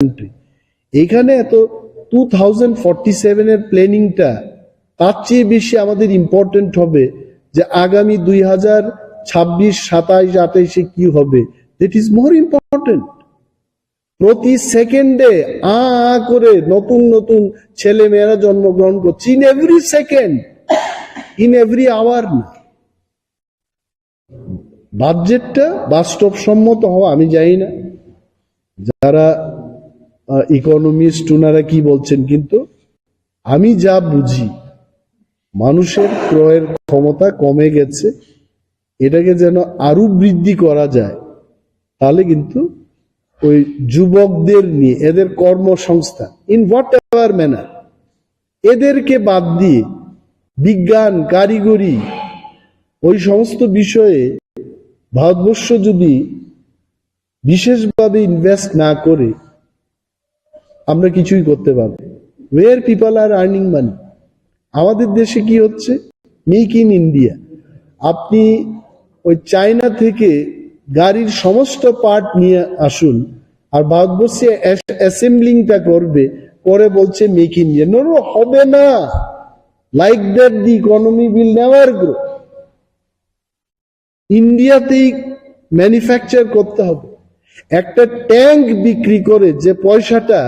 Country. এখানে এত 2047 এর প্ল্যানিংটা তার চেয়ে বেশি আমাদের ইম্পর্টেন্ট হবে যে আগামী 2026, 27, 28-এ কি হবে, দ্যাট ইজ মোর ইম্পর্টেন্ট। প্রতি সেকেন্ডে করে নতুন নতুন ছেলে মেয়েরা জন্মগ্রহণ করছে, in every second, in every hour না। বাজেটটা বাস্তবসম্মত হওয়া, আমি জানি না যারা ইকোনমিস্ট ওনারা কি বলছেন, কিন্তু আমি যা বুঝি মানুষের ক্রয়ের ক্ষমতা কমে গেছে, এটাকে যেন আরো বৃদ্ধি করা যায়, তাহলে কিন্তু ওই যুবকদের নিয়ে এদের কর্মসংস্থান ইন হোয়াট এভার ম্যানার, এদেরকে বাদ দিয়ে বিজ্ঞান, কারিগরি, ওই সমস্ত বিষয়ে ভারতবর্ষ যদি বিশেষভাবে ইনভেস্ট না করে আমরা কিছুই করতে পারবো। ওয়ের পিপল আর আর্নিং মানি। আমাদের দেশে কি হচ্ছে, মেক ইন ইন্ডিয়া। আপনি ওই চায়না থেকে গাড়ির সমস্ত পার্ট নিয়ে আসুন, আর ভারতবর্ষে অ্যাসেম্বলিংটা করবে, করে বলছে মেক ইন ইন্ডিয়া। নো, হবে না। Like that the economy will never grow. ইন্ডিয়াতেই ম্যানুফ্যাকচার করতে হবে। একটা ট্যাঙ্ক বিক্রি করে যে পয়সাটা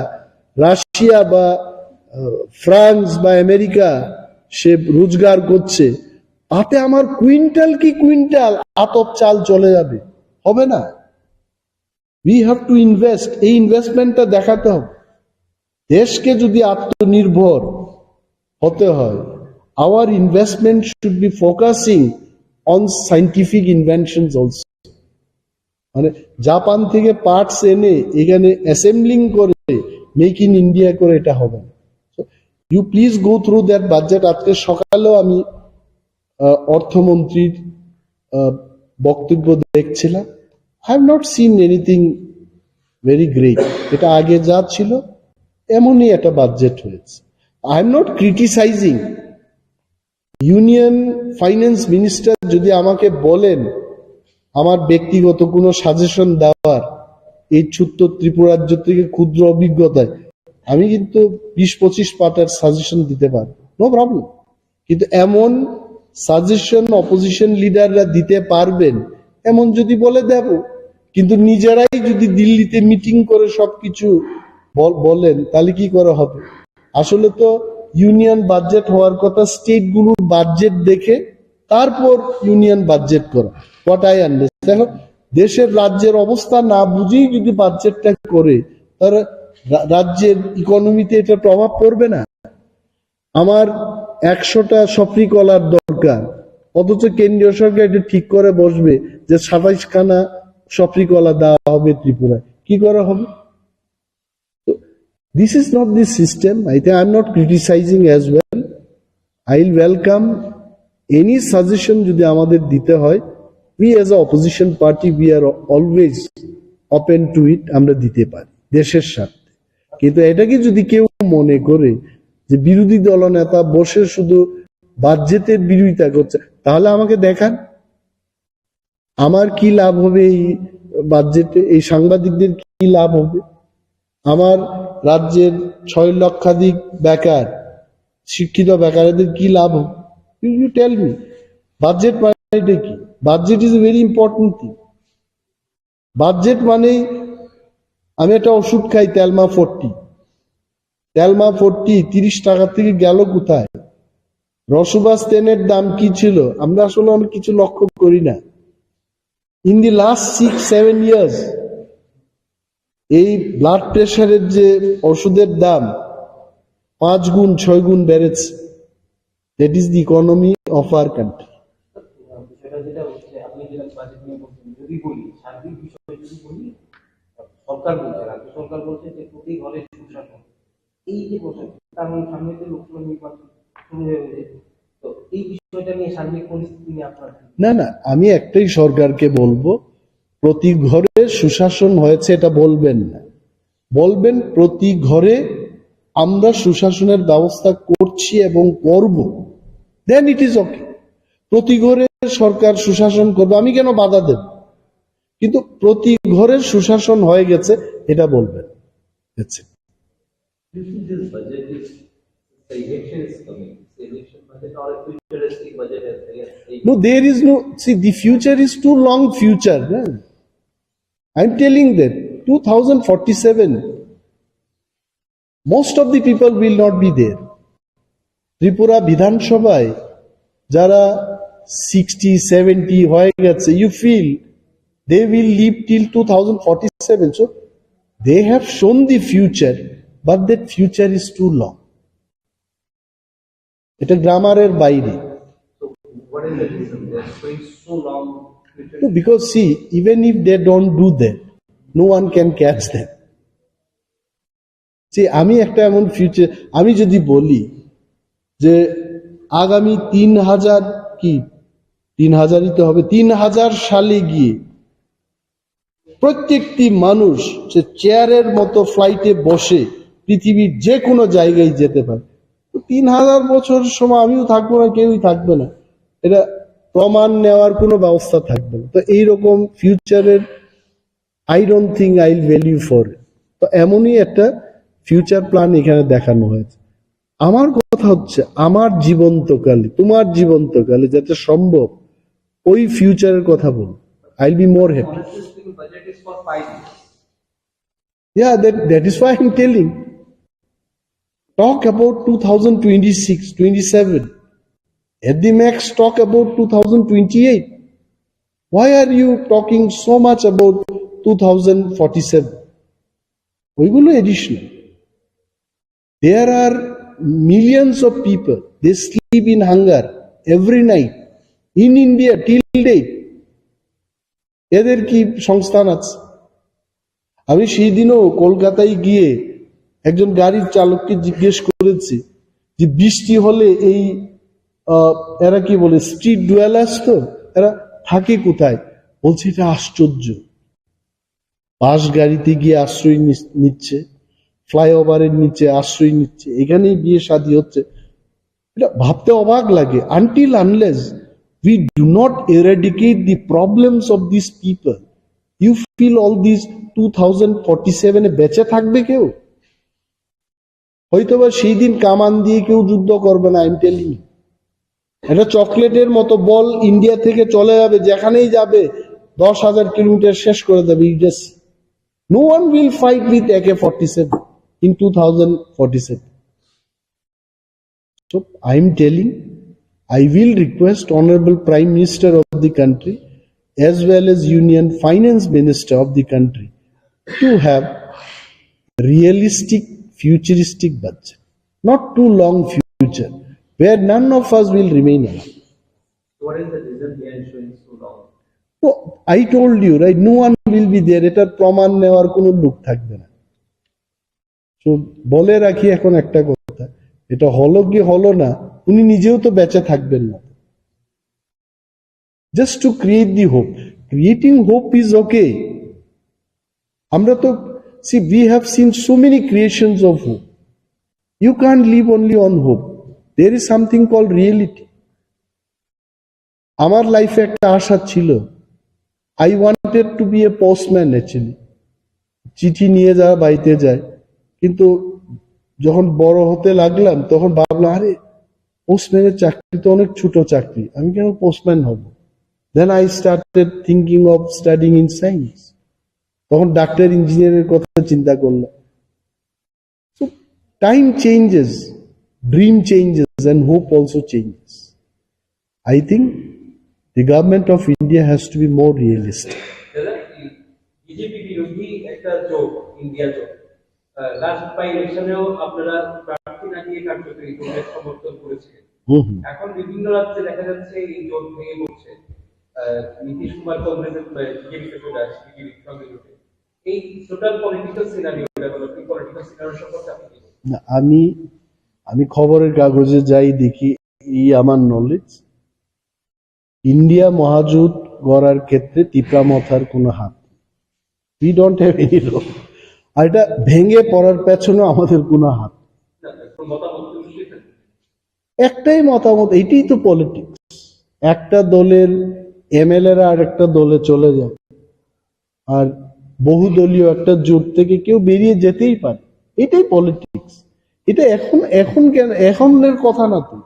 রাশিয়া বা ফ্রান্স বা আমেরিকা সে রোজগার করছে, তাতে আমার কুইন্টাল কি কুইন্টাল আতপ চাল চলে যাবে, হবে না। We have to invest. এই ইনভেস্টমেন্টটা দেখাতে হবে। দেশকে যদি আত্মনির্ভর হতে হয়, our investment should be focusing on scientific inventions also. মানে জাপান থেকে পার্টস এনে এখানে অ্যাসেম্বলিং করে মেক ইন ইন্ডিয়া করে এটা হবে না। You please go through that budget. আজকে সকালেও আমি অর্থমন্ত্রীর বক্তব্য দেখছিলাম। I have not seen anything very great. এটা আগে যা ছিল এমনই একটা বাজেট হয়েছে। I am not criticising. Union finance minister যদি আমাকে বলেন আমার ব্যক্তিগত কোনো সাজেশন দেওয়ার, এই ছোট্ট ত্রিপুরাজ্য থেকে ক্ষুদ্র অভিজ্ঞতায়, আমি কিন্তু 20-25 পাতার সাজেশন দিতে পারবো, নো প্রবলেম। কিন্তু এমন সাজেশন অপোজিশন লিডাররা দিতে পারবেন এমন যদি বলে দেব, কিন্তু নিজেরাই যদি দিল্লিতে মিটিং করে সবকিছু বলেন, তাহলে কি করে হবে? আসলে তো ইউনিয়ন বাজেট হওয়ার কথা স্টেটগুলোর বাজেট দেখে তারপর ইউনিয়ন বাজেট করা। হোয়াট আই আন্ডারস্ট্যান্ড, দেখো দেশের রাজ্যের অবস্থা না বুঝেই যদি বাজেটটা করে, তাহলে রাজ্যের ইকোনমিতে এটা প্রভাব পড়বে না। আমার 100টা সফরি কলার দরকার, অথচ কেন্দ্রীয় সরকার এটা ঠিক করে বসবে যে 27খানা সফরি কলা দেওয়া হবে ত্রিপুরায়, কি করা হবে? This is not the system. I think I'm not criticizing as well. I'll welcome any suggestion যদি আমাদের দিতে হয়। We as a opposition party, we are always open to it. আমরা দিতে পারি দেশের স্বার্থে। কিন্তু এটাকে যদি কেউ মনে করে যে বিরোধী দলনেতা বসে শুধু বাজেটের বিরোধিতা করছে, তাহলে আমাকে দেখান আমার কি লাভ হবে এই বাজেটে, এই সাংবাদিকদের কি লাভ হবে, আমার রাজ্যের 6 লক্ষাধিক বেকার, শিক্ষিত বেকারদের কি লাভ হবে? You tell me. বাজেট মানে কি? Budget is a very important thing. Budget মানে আমি একটা ওষুধ খাই তেলমা 40, 30 টাকা থেকে গেল কোথায়? রসবাস তেলের দাম কি ছিল আমরা আসলে অনেক কিছু লক্ষ্য করি না। ইন দি লাস্ট 6-7 ইয়ার্স এই ব্লাড প্রেশারের যে ওষুধের দাম 5 গুণ 6 গুণ বেড়েছে। That is the economy of our country. সরকার বলছে, রাজ্য সরকার বলছে যে প্রতি ঘরে সুশাসন, এই যে বছর কারণ সামনে তো লোকসভা নির্বাচন শুরু হয়ে গেছে, তো এই বিষয়টা নিয়ে সার্বিক পরিস্থিতি নিয়ে আপনার? না, আমি একটাই সরকারকে বলবো, প্রতি ঘরে সুশাসন হয়েছে এটা বলবেন না, বলবেন প্রতি ঘরে আমরা সুশাসনের ব্যবস্থা করছি এবং করব, দেন ইট ইজ ওকে। প্রতি ঘরে সরকার সুশাসন করবে, আমি কেন বাধা দেব? কিন্তু প্রতি ঘরে সুশাসন হয়ে গেছে এটা বলবেন। That's it. Do you think this budget is the election is coming? The election budget or a futuristic budget as yes? No, there is no. See, the future is too long. Future. No? I'm telling that 2047, most of the people will not be there. Tripura বিধানসভায় যারা 60-70 হয়ে গেছে, you feel they will live till 2047. So they have shown the future, but that future is too long. এটা গ্রামারের বাইরে. So what is the reason they are showing so long? No, because see, even if they don't do that, no one can catch them. See, আমি একটা এমন future, আমি যদি বলি যে আগামী 3000 কি 3000ই তো হবে, 3000 সালে গিয়ে প্রত্যেকটি মানুষ সে চেয়ারের মতো ফ্লাইটে বসে পৃথিবীর যে কোনো জায়গায় যেতে পারে। 3000 বছর সময় আমিও থাকবো না, কেউই থাকবে না, এটা প্রমাণ নেওয়ার কোনো ব্যবস্থা থাকবে না। তো এইরকম ফিউচারের I don't think I will value for it. তো এমনই একটা ফিউচার প্ল্যান এখানে দেখানো হয়েছে। আমার কথা হচ্ছে, আমার জীবন্তকালে, তোমার জীবন্তকালে যাতে সম্ভব ওই ফিউচারের কথা বল, I will be more happy. Honestly speaking, budget is for 5 years. Yeah, that is why I'm telling. Talk about 2026, 27. At the max, talk about 2028. Why are you talking so much about 2047? ওইগুলো additional. There are millions of people, they sleep in hunger every night in India till date. এদের কি সংস্থান আছে? আমি সেই দিনও কলকাতায় গিয়ে একজন গাড়ির চালককে জিজ্ঞেস করেছি যে বৃষ্টি হলে এই এরা কি বলে স্ট্রিট ডুয়েলার্স, তো এরা থাকে কোথায়? বলছে এটা আশ্চর্য, বাস গাড়িতে গিয়ে আশ্রয় নিচ্ছে, ফ্লাইওভারের নিচে আশ্রয় নিচ্ছে, এখানেই বিয়ে শাদী হচ্ছে। এটা ভাবতে অবাক লাগে। Until unless we do not eradicate the problems of these people, you feel all these 2047 এ বেঁচে থাকবে কেউ? হয়তোবা সেই দিন কামান দিয়ে কেউ যুদ্ধ করবে না। আই এম টেলিং ইউ, এটা চকলেটের মতো বল ইন্ডিয়া থেকে চলে যাবে, যেখানেই যাবে 10,000 কিলোমিটার শেষ করে দেবে। You just no one will fight with AK-47 in 2047. So I am telling, I will request Honorable Prime Minister of the country as well as Union Finance Minister of the country to have realistic futuristic budget, not too long future where none of us will remain alive. What is the reason behind showing so long? So I told you, right, no one will be there, এটার প্রমাণ নেওয়ার কোনো লোক থাকবে না। So বলে রাখি এখন একটা কথা, এটা হলো কি হলো না, উনি নিজেও তো বেঁচে থাকবেন না। Just to create the hope. Creating hope is okay. আমরা তো see, we have seen so many creations of hope. You can't live only on hope. There is something called reality. আমার লাইফে একটা আশা ছিল, I wanted to be a postman actually. চিঠি নিয়ে যাওয়া বাড়িতে যায়, কিন্তু যখন বড় হতে লাগলাম তখন ভাবলাম, আরে পোস্টম্যানের চাকরি তো অনেক ছোট চাকরি, আমি কেন পোস্টম্যান হব? Then I started thinking of studying in science. তখন ডাক্তার ইঞ্জিনিয়ারের কথা চিন্তা করলাম। So time changes, dream changes, and hope also changes. I think the government of India has to be more realistic. BJP বিরোধী একটা জোট, India জোট, last by ইলেকশনেও আপনারা প্রার্থী না দিয়ে কার্যকরী জোটের সমর্থন করেছিলেন। এখন বিভিন্ন রাজ্যে দেখা যাচ্ছে এই জোট ভেঙে পড়ছে, নীতিশ কুমার কংগ্রেসের বিজেপিতে চলে আসছে, বিজেপির সঙ্গে জোটে। এই total political scenario developing political scenario সম্পর্কে আপনি কি বলবেন? আমি খবরের কাগজে যাই দেখি, এই আমার নলেজ, ইন্ডিয়া মহাজোট গড়ার ক্ষেত্রে টিপ্রামথার কোনো হাত, we don't have any role. আর এটা ভেঙে পড়ার পেছনে আমাদের কোনো হাত। একটাই মতামত, এইটাই তো পলিটিক্স। একটা দলের এমএলএরা আর একটা দলে চলে যায়, আর বহুদলীয় একটা জোট থেকে কেউ বেরিয়ে যেতেই পারে। এটাই পলিটিক্স। এটা এখন কেন এখনের কথা না তো।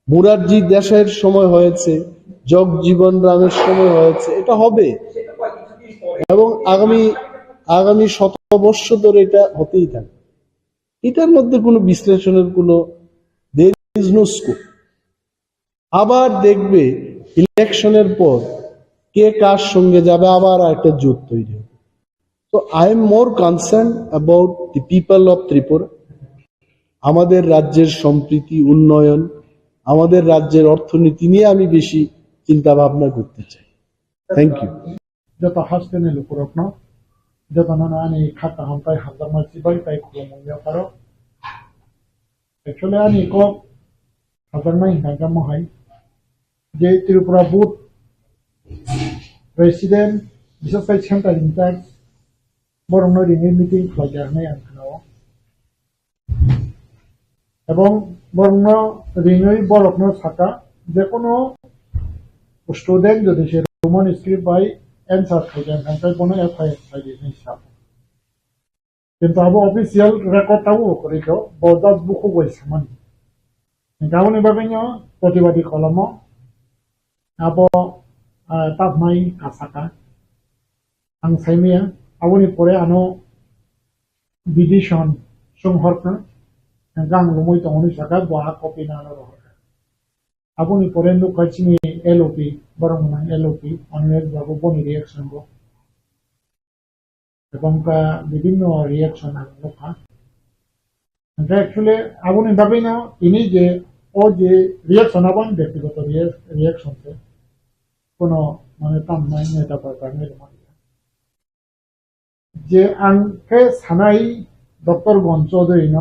মুরারজি দেশাইয়ের সময় হয়েছে, জগজীবন রামের সময় হয়েছে, এটা হবে এবং আগামী 100 বর্ষ ধরে এটা হতেই থাকবে। এটার মধ্যে কোনো বিশ্লেষণের কোনো there is no scope। আবার দেখবে ইলেকশনের পর কে কার সঙ্গে যাবে, আবার একটা জোট তৈরি হবে। তো I am more concern about the people of Tripura. আমাদের রাজ্যের সম্প্রীতি, উন্নয়ন, আমাদের রাজ্যের অর্থনীতি নিয়ে আমি বেশি চিন্তা ভাবনা করতে চাই। Thank you. Jota hastene lukurokno, jota nana ani khata hampai hazar masjibai tai khulumuya paro. Actually ani ko hazar mai hingga mohai. Je Tripura board president bisa sai center in tax borong no ring meeting Khlaijakha nai angkhnao. Ebong borong no ringoi borok no saka je kono student jodi se Roman script by answer খাইজান খাই কোনো FIR খাইলি হিসাব কিন্তু আবো official record তাও করে তো বজাজ বুকু গইছে মানে গাউনি বাবেño প্রতিবাদী কলম আবো তাপমাই কাসাকা আং সাইমিয়া আবনি পরে আনো বিডিশন সংহরনা গাং লুমই তো অনি সাকা বহা কপি না রহ আবনি পরে নো কাচিনি এলওপি বরং না এলওপি অনেক বাবু বনি রিঅ্যাকশন গো এবং বিভিন্ন রিঅ্যাকশন আনলোকা অ্যাকচুয়ালি আবনি ভাবে না ইনি যে ও যে রিঅ্যাকশন আবন ব্যক্তিগত রিঅ্যাকশন কোনো মানে কাম নাই এটা পারবে যে আংকে সানাই ডক্টর গঞ্চৌধুরী ন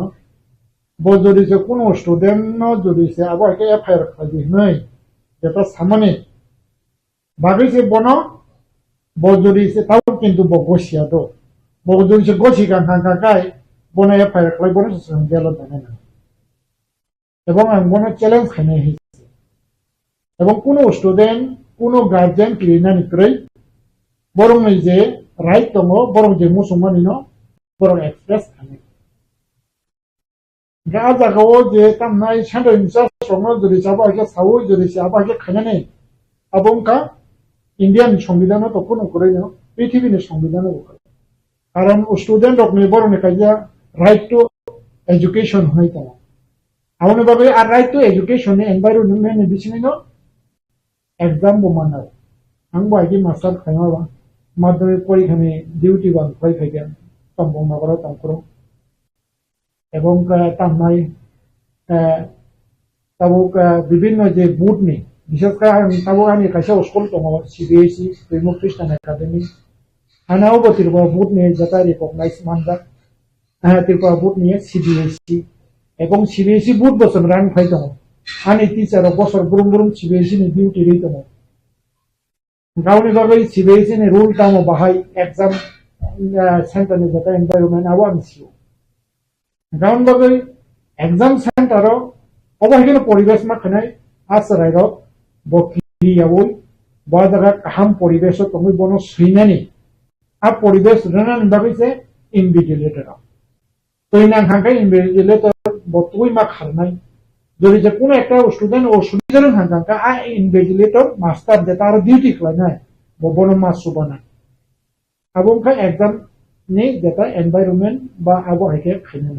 যদি যে কোনো স্টুডেন্ট যদি সে আবার এফআইআর খাই নাই যেটা সামনে বাগিছে বন বজরি সে তাও কিন্তু বগসিয়া তো বজরি সে গসি কাকাই বনে এফআইআর খাই বনে গেল জানে না এবং বনে চ্যালেঞ্জ খাইনে হয়েছে এবং কোনো স্টুডেন্ট কোনো গার্জিয়ান ক্লিনা নিক্রই বরং যে রাইট দङ বরং যে মুসলমানি ন বরং এক্সপ্রেস খানে গা জাগাও যে তামনাই সান্ড ইনচার্জ সংগ্রহ যদি চাবাকে সাউ যদি চাবাকে খানে আবংকা ইন্ডিয়ান সংবিধান তো কোনো করে না পৃথিবীর সংবিধান কারণ স্টুডেন্ট অফ বরং কাজা রাইট টু এডুকেশন হইতো আমনে ভাবে আর রাইট টু এডুকেশন এনভায়রনমেন্ট বিছিনি ন এক্সাম বমানা আংবো আইকি মাস্টার খাইমাবা মাধ্যমিক পরীক্ষানে ডিউটি বান খাই থাকেন তম্বং মাগরা তংকরো এবং তামনাই তাবুক বিভিন্ন যে বুট নেই বিশেষ করে তাবুক আমি কাছে স্কুল দङ সিবিএসই প্রেম খ্রিস্টান একাডেমি আনাও ত্রিপুরা বুট নিয়ে যেটা রিকগনাইজ মানজা ত্রিপুরা বুট নিয়ে সিবিএসই এবং সিবিএসই বুট বছর রান খাই দङ আনি টিচার বছর বুরুম বুরুম সিবিএসই নি ডিউটি রই দङ গাউনি ভাবে সিবিএসই নি রুল তামো বাহাই এক্সাম সেন্টার নি যেটা এনভায়রনমেন্ট আওয়ান সিও গাউন ভাবে এক্সাম সেন্টার অবহেগেন পরিবেশ মাখানাই আশ্রয় বকরি আবুল বা জায়গা কাহাম পরিবেশ তুমি বন সইনানি আর পরিবেশ রানান ভাবিছে ইনভিজিলেটর তো না হাঙ্কাই ইনভিজিলেটর বতুই মা খারনাই যদি যে কোনো একটা স্টুডেন্ট ও সুবিধার হাঙ্কা আ ইনভিজিলেটর মাস্টার যেটা আর ডিউটি খাই না বন মা সুবানা এবং এক্সাম নেই যেটা এনভায়রনমেন্ট বা আবহাওয়াকে খাইনা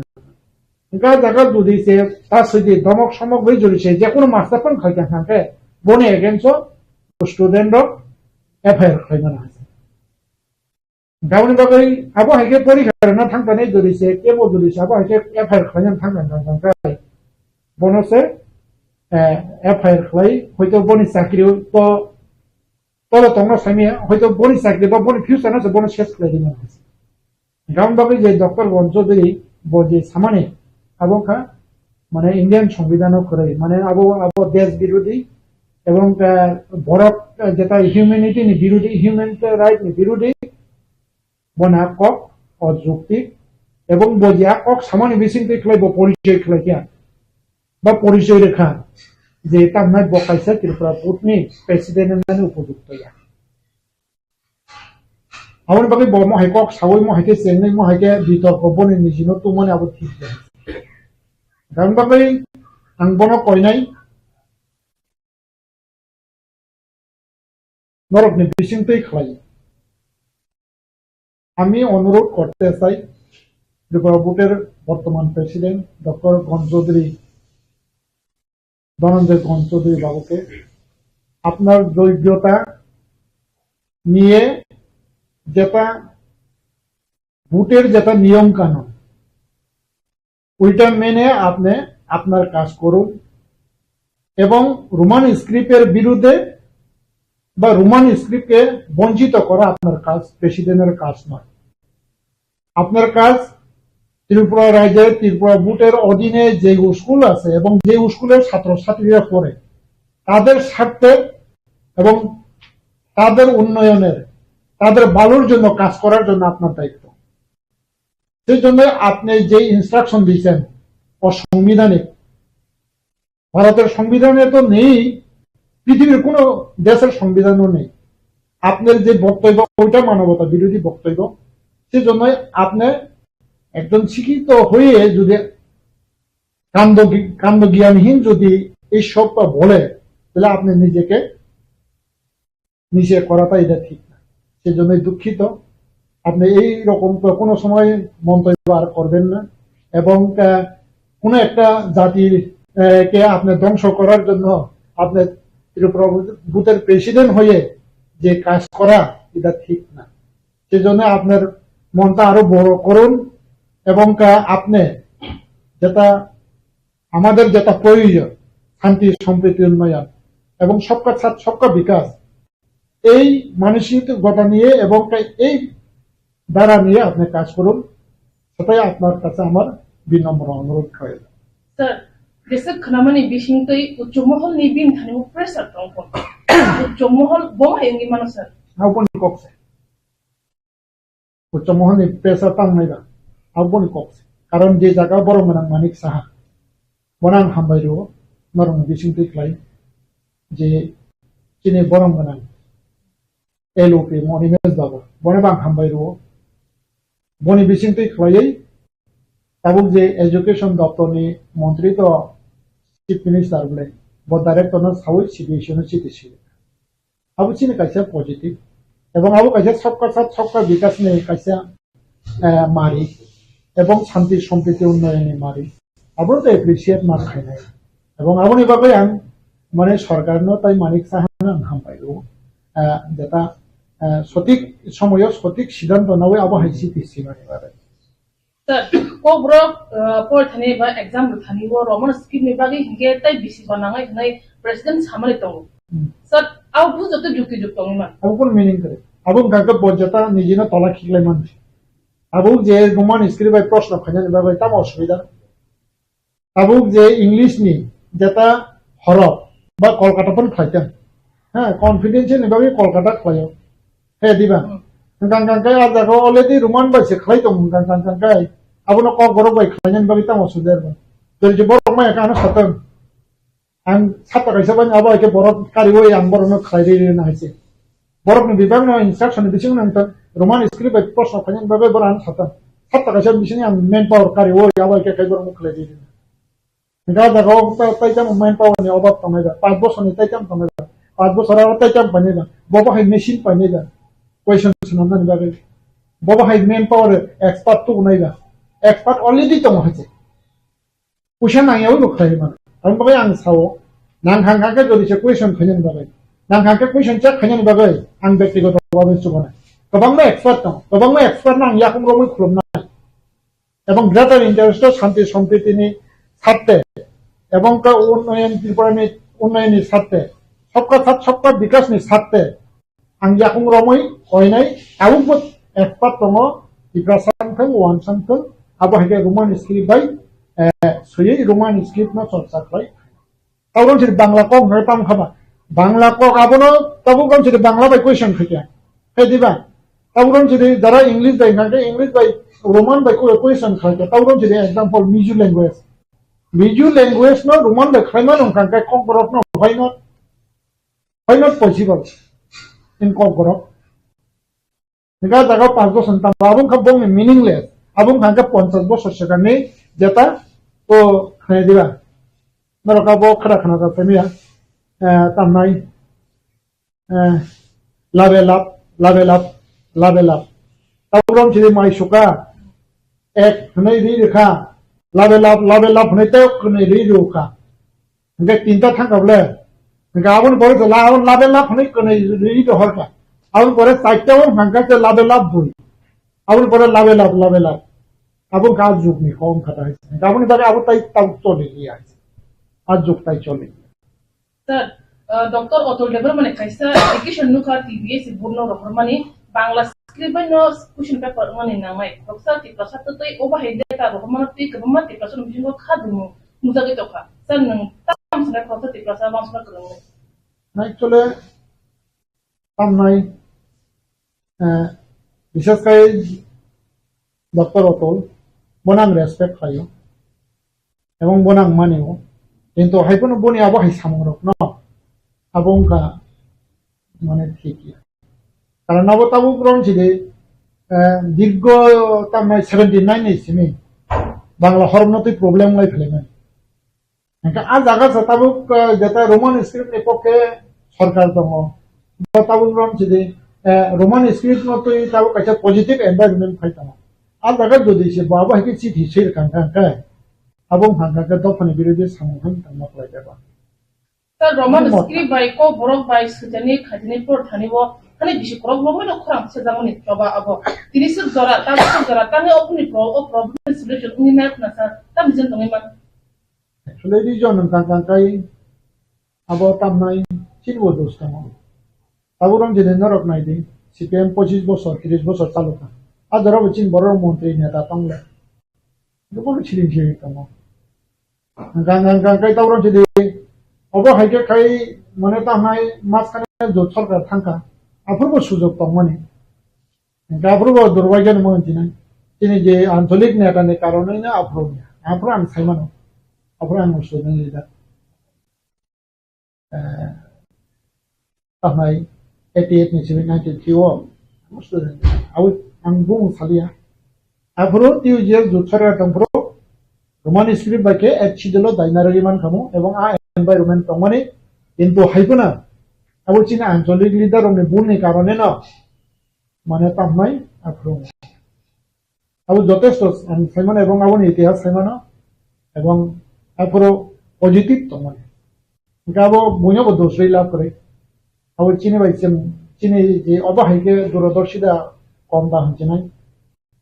গা জায়গা যদি সে তার সাথে ধমক সমক হয়ে জড়িয়েছে যে কোনো মাস্টার পান খাইতে থাকে বনে এগেন্স স্টুডেন্ট এফআইআর খাইনা আছে গাউনি বাকি আবহাওয়াকে পরীক্ষা না থাকতে জড়িয়েছে কেবল জড়িয়েছে আবহাওয়াকে এফআইআর খাইনা থাকতে বনসে এফআইআর খাই হয়তো বনি চাকরি তো তলে তংনা সামিয়া হয়তো বনি চাকরি বা বনি ফিউচার আছে বনি শেষ খাই দিন আছে গাউন বাকি যে ডক্টর গঞ্চৌধুরী যে সামানে আবকা মানে ইন্ডিয়ান সংবিধান করে মানে আবো দেশ বিরোধী এবং বরক যেটা হিউম্যানিটি নি বিরোধী হিউম্যান রাইট নি বিরোধী বনা কক অযৌক্তিক এবং বজিয়া কক সামান্য বিচিন্তি খেলাইব পরিচয় খেলাইয়া বা পরিচয় রেখা যে তামনাই বকাইছে ত্রিপুরা পুটনি প্রেসিডেন্টের মানে উপযুক্ত abon bagi bo mo hai kok sawoi mo hai ke chengnai mo hai ke bitorko boni ni jino tumone abo thik dan bagi ang bono koinai নরক নি বিশিংতই খাই আমি অনুরোধ করতে চাই ত্রিপুরা বোর্ডের বর্তমান প্রেসিডেন্ট ডক্টর গণচৌধুরী ধনঞ্জয় গণচৌধুরী বাবুকে আপনার যোগ্যতা নিয়ে যেটা ভোটের যেটা নিয়ম কানুন ওইটা মেনে আপনি আপনার কাজ করুন এবং রোমান স্ক্রিপ্টের বিরুদ্ধে বা রোমান স্ক্রিপ্টকে বঞ্চিত করা আপনার কাজ প্রেসিডেন্টের কাজ নয় আপনার কাজ ত্রিপুরা রাজ্যের ত্রিপুরা বোর্ডের অধীনে যে স্কুল আছে এবং যে স্কুলের ছাত্রছাত্রীরা পড়ে তাদের স্বার্থে এবং তাদের উন্নয়নের তাদের ভালোর জন্য কাজ করার জন্য আপনার দায়িত্ব সেই জন্য আপনি যে ইনস্ট্রাকশন দিয়েছেন অসাংবিধানিক ভারতের সংবিধানে তো নেই পৃথিবীর কোন দেশের সংবিধানও নেই আপনার যে বক্তব্য ওইটা মানবতা বিরোধী বক্তব্য সেজন্য আপনি একজন শিক্ষিত হয়ে যদি কাণ্ড জ্ঞানহীন যদি এই সব বলে তাহলে আপনি নিজেকে নিষেধ করাটা এটা ঠিক না সেজন্য দুঃখিত আপনি এই রকম কোনো সময় মন্তব্য আর করবেন না এবং কোন একটা জাতির কে আপনি ধ্বংস করার জন্য আপনি বুথের প্রেসিডেন্ট হয়ে যে কাজ করা এটা ঠিক না সেজন্য আপনার মনটা আরো বড় করুন এবং আপনি যেটা আমাদের যেটা প্রয়োজন শান্তি সম্প্রীতি উন্নয়ন এবং সবকা সাথ সবকা বিকাশ এই মানসিকতা নিয়ে এবং এই দ্বারা নিয়ে আপনি কাজ করুন সেটাই আপনার কাছে আমার বিনম্র অনুরোধ রইল স্যার দেশে খানামানি বিশিংতই উচ্চমহল নি বিন থানিমু প্রেসার তংফন উচ্চমহল বমা এঙ্গি মানুষ স্যার আউপনি কক্সে উচ্চমহল নি প্রেসার তাংনাইবা আউপনি কক্সে কারণ যে জায়গা বড় মানাং মানিক সাহা বনাং হামবাইরো নরং বিশিংতই ক্লাই যে চিনি বড় মানাং এলওপি মনিমেজ বাবু বনে বাং হামবাইরো বনি বিশিংতই ক্লাইयै তাবুক যে এডুকেশন দপ্তরনি মন্ত্রী তো চিফ মিনিস্টার বলে ব ডাইরেক্টর সাউই সিবিএসই চিকিৎসা আবু চিনি কাইসা পজিটিভ এবং আবু কাইসা সবকা সাথ সবকা বিকাশ নেই কাইসা মারি এবং শান্তি সম্প্রীতি উন্নয়নে মারি আবু তো এপ্রিসিয়েট মার খাই নাই এবং আবুনি বাকে আং মানে সরকার তাই মানিক সাহানা হাম পাইলো যেটা সঠিক সময় সঠিক সিদ্ধান্ত নাও আবু হাইসি পিসি মানে বারে স্যার কোকব্রক পড়থানি বা एग्जाम থানি ও রমন স্কিম নি বাকি হিগে তাই বিসি বানাঙাই নাই প্রেসিডেন্ট সামনে তং স্যার আউ বুঝত যুক্তিযুক্ত মান আবু কোন মিনিং করে আবু কাকে বজ্জতা নিজেনা তলা খিলাই মানছে আবু যে রোমান স্ক্রিপ্ট বাই প্রশ্ন খানে বাই তাম অসুবিধা আবু যে ইংলিশ নি যেটা হরফ বা কলকাতা পন খাইতেন হ্যাঁ কনফিডেন্সিয়াল নিবাবে কলকাতা খাইও হে দিবা গাঙ্গাঙ্কাই আর দেখো অলরেডি রোমান বাইছে খাই তো গাঙ্গাঙ্কাই আবুনো কক বড় বাই খাইনেন বাকি তাম অসুবিধা যদি যে বড় মাই একানো সাতন আং সাতটা কাইসা বানি আবো একে বড় কারিওই আং বড় খাই রে না হইছে বড় বিভাগ ন ইনস্ট্রাকশন বিসিং নন্ত রোমান স্ক্রিপ্ট বাই প্রশ্ন খাইনেন বাবে বড় আন সাতন সাতটা কাইসা বিসিং আং মেন পাওয়ার কারিওই আবো একে খাই বড় মুখ লাই দিন গা দেখো তাইতাম মেন পাওয়ার নি অভাব তমাইবা 5 বছর নি তাইতাম তমাইবা 5 বছর আর তাইতাম বানিবা ববা হাই মেশিন বানিবা কোয়েশ্চন শুনান বাগে ববা হাই মেন পাওয়ার এক্সপার্ট তো নাইবা এক্সপার্ট অলরেডি তো হইছে কুশন নাইয়াও লোক খাই মানে আমি বাগে আং সাও নাং হাঙ্গাকে যদি সে কোয়েশ্চন খাইনেন বাগে নাং হাঙ্গাকে কোয়েশ্চন চেক খাইনেন বাগে আং ব্যক্তিগতভাবে সুবনা গোबांनो এক্সপার্ট দं गोबांनो এক্সপার্ট নাং ইয়াকুম রমই খুলমনা এবং গ্রেটার ইন্টারেস্ট শান্তি সম্প্রীতিনি স্বার্থে এবং উন্নয়ন ত্রিপুরানি উন্নয়নের স্বার্থে সবকা সাথ সবকা বিকাশনি স্বার্থে आं याकुं रमै कयनाय आबो एक्सपार्ट दङ टिप्रा सानथों वान सानथों आबो हागे रोमान स्क्रिप्ट बाय सयै रोमान स्क्रिप्ट न चर्चा खाय तावरन सिरि बांला कक न ताम खाबा बांला कक आबोनो ताबो गम सिरि बांला बाय क्वेश्चन खैया हे दिबा तावरन सिरि जारा इंग्लिश बाय नागे इंग्लिश बाय रोमान बाय क्वेश्चन खाय तावरन सिरि एग्जांपल मिजु लैंग्वेज न रोमान बाय खायमा दं कांका ककबरक न why not possible in KOKBOROK nega jaga 5 বছর tam abung ka bong meaningless abung kan ka 50 বছর sekani jeta o khane diba noroka bo khara khana ka temia tam nai level up level up level up tawrom chiri mai suka ek khane ri rekha level up hne te khane ri ruka nge tinta thangable nge abun pore to level up hne khane ri to horka abun pore চারটাও হাঙ্কা তে level up bui abun pore level up abun ka juk ni kom khata hai abun bare abun tai taw chole gi hai आज juk tai chole sir Dr. Otol Dever মানে কাইসা education নুখা TVS বুনো রহর মানে Bangla script no question paper মানে নামাই বক্সা তি প্রসাদ তই ওবা হেদে তা রহমান তি কবমা তি প্রসাদ মিজো খাদমু মুজাগে তখা স্যার নং তাম সনা কথা তি প্রসাদ বাংলা করং নাই চলে তাম নাই বিশেষ করে ডক্টর অতল বনাং রেসপেক্ট খাইও এবং বনাং মানেও কিন্তু হাইপন বনি আবো হাই সামরক ন abongka মানে ঠিকই কারণ নবতাবু গ্রহণ ছিল দীর্ঘ তামাই 79 ইসিমি বাংলা হরমনতি প্রবলেম লাই ফেলেন আজ জায়গা তাবুক যেটা রোমান স্ক্রিপ্ট পক্ষে সরকার দङ তাবু গ্রহণ ছিল রোমান স্ক্রিপ্ট মতই তাবু কাছে পজিটিভ এনভায়রনমেন্ট ফাইতাম আজ জায়গা যদি সে বাবা হেকে চিঠি শের কাঙ্কা abong হাঙ্কা দফানি বিরোধী সামগ্রী তামা পাইবা sir roman script by KOKBOROK by sujani khajini por thanibo khani bishi korok lo mo khram se jamoni proba abo tini su jora tani opni problem solution uni na na sir tam jen tongi man actually di jon kan kai abo tam nai chinbo dostamo aburam jene narok nai di CPM 25 বছর 30 বছর চালুকা adara bichin boro মন্ত্রী নেতা tangla দুবো ছিলিন ছিলি তamo gan kai tawron jede of হাইকে খাই মানে তা নাই মাঝখানে জোট সরকার থাকা অপূর্ব সুযোগ তমনে অপূর্ব দুর্ভাগ্যের মন্ত্রী নাই তিনি যে আঞ্চলিক নেতানের কারণে না আফ্রান সাইমানো আফ্রান মুসলিম লিডার তাহাই 88 নিছিলেন 93 ও মুসলিম আউ আঙ্গুম সালিয়া আফ্রো টিউ যে জোট সরকার তম্প্রো রোমান স্ক্রিপ্ট বাকে একচিদলো দাইনারিমান খামু এবং environment tongmani কিন্তু হাইপনা আবো চিনা আঞ্চলিক লিডার অমনি বুনি কারণে না মানে তামনাই আফ্রো আবো যথেষ্ট সাইমন এবং আবো ইতিহাস সাইমন এবং আফ্রো পজিটিভ তমনে গাবো বুঝো দোষই লাভ করে আবো চিনি বাইছেন চিনি যে অবহাইকে দূরদর্শিতা কম দা হচ্ছে নাই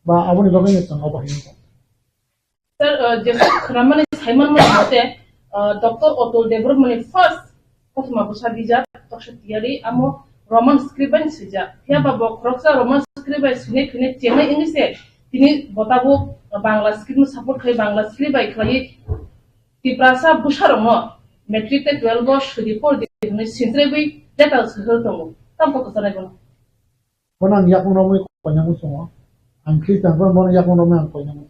বা আবো নিবাগে নেছেন অবহাইকে sir যে khramani saimon mate Dr. Otol Dever মানে first প্রথম বসা দিজা তখতিয়ারি আমো রোমান স্ক্রিপ্ট সিজা হিয়া বাবা ক্রক্সা রোমান স্ক্রিপ্ট সিনে কিনে চেনে ইংলিশে তিনি বতাবো বাংলা স্ক্রিপ্ট সাপোর্ট খাই বাংলা স্ক্রিপ্ট খাই তিপ্রাসা বুশারম মেট্রিক তে 12 বছর সুদি পর দিনে সিন্ত্রেবি ডেটা সহল তমো তাম কত জানাই বল বনাং ইয়াকুনমই কন্যামু সমা আংখ্রি তারপর বন ইয়াকুনমই আং কন্যামু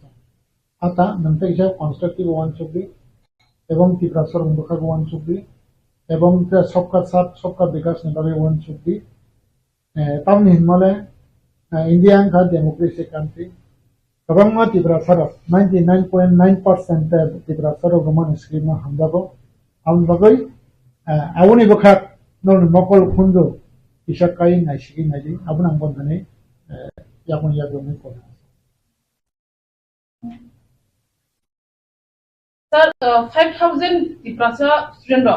আতা নন্তে ইসা কনস্ট্রাকটিভ ওয়ান চুবি এবং তিপ্রাসর মুখাগ ওয়ান চুবি এবং সবকা সাথ সবকা বিকাশ নেবাগে ওয়ান চুবি তামনি হিমালে ইন্ডিয়ান কা ডেমোক্রেসি কান্ট্রি গবংমা তিপ্রাসর 99.9% তিপ্রাসর রোমান স্ক্রিপ্ট হামদাবো আমবাগৈ আউনি বখাক নন মকল খুন্দো ইসাকাই নাইসিগি নাইদি আবুন আংবনধানে ইয়াকুন ইয়াগুনি করে sir 5000 tiprasa student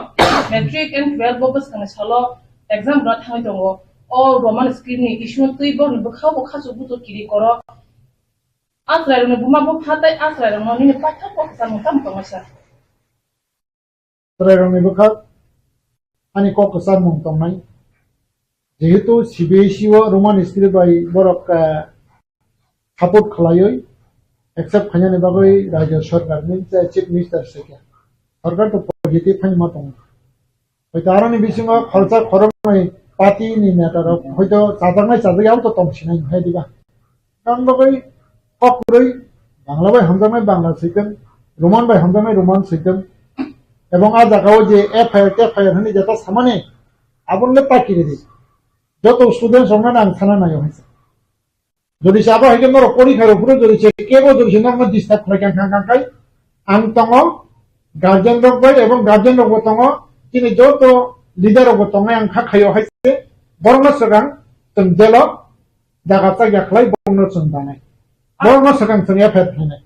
metric and 12 bobas kan salo exam ra thai tongo all roman script ni issue tui bo ni bkhaw bo khasu bu to kiri koro asrai ne buma bo phatai asrai no ni patha ko sam tam tongo sir Terang bukak ani kok kesan mungtong nai যেহেতু CBSE ও Roman script by Borok support খালায়ই except खाने बागै राज्य सरकार mince chief minister सेके सरकार तो पॉजिटिव फाइन मतों हयतारानि बिसिङाव खर्चा खरमै पार्टी नि नेता हयतो साधारण साधायाव तो तमसिनाय है दिबा कान बागै ककरै बांग्ला बाय हामजानाय बांग्ला सैतों रोमान बाय हामजानाय रोमान सैतों এবং আ জায়গাও যে এফআইআর হনি যেটা সামানে আবনলে পাকিরে দি যত স্টুডেন্ট সঙ্গে আং থানা নাই হইছে Jadi siapa yang mau poli kalau pun jadi cekebo jadi senang mendistak lagi angkai angtongo guardian dog boy এবং guardian dog botongo ini joto leader dog botongo yang hak hayo haise borno sekarang tendelo Jakarta yaklay borno sendane borno sekarang senia petne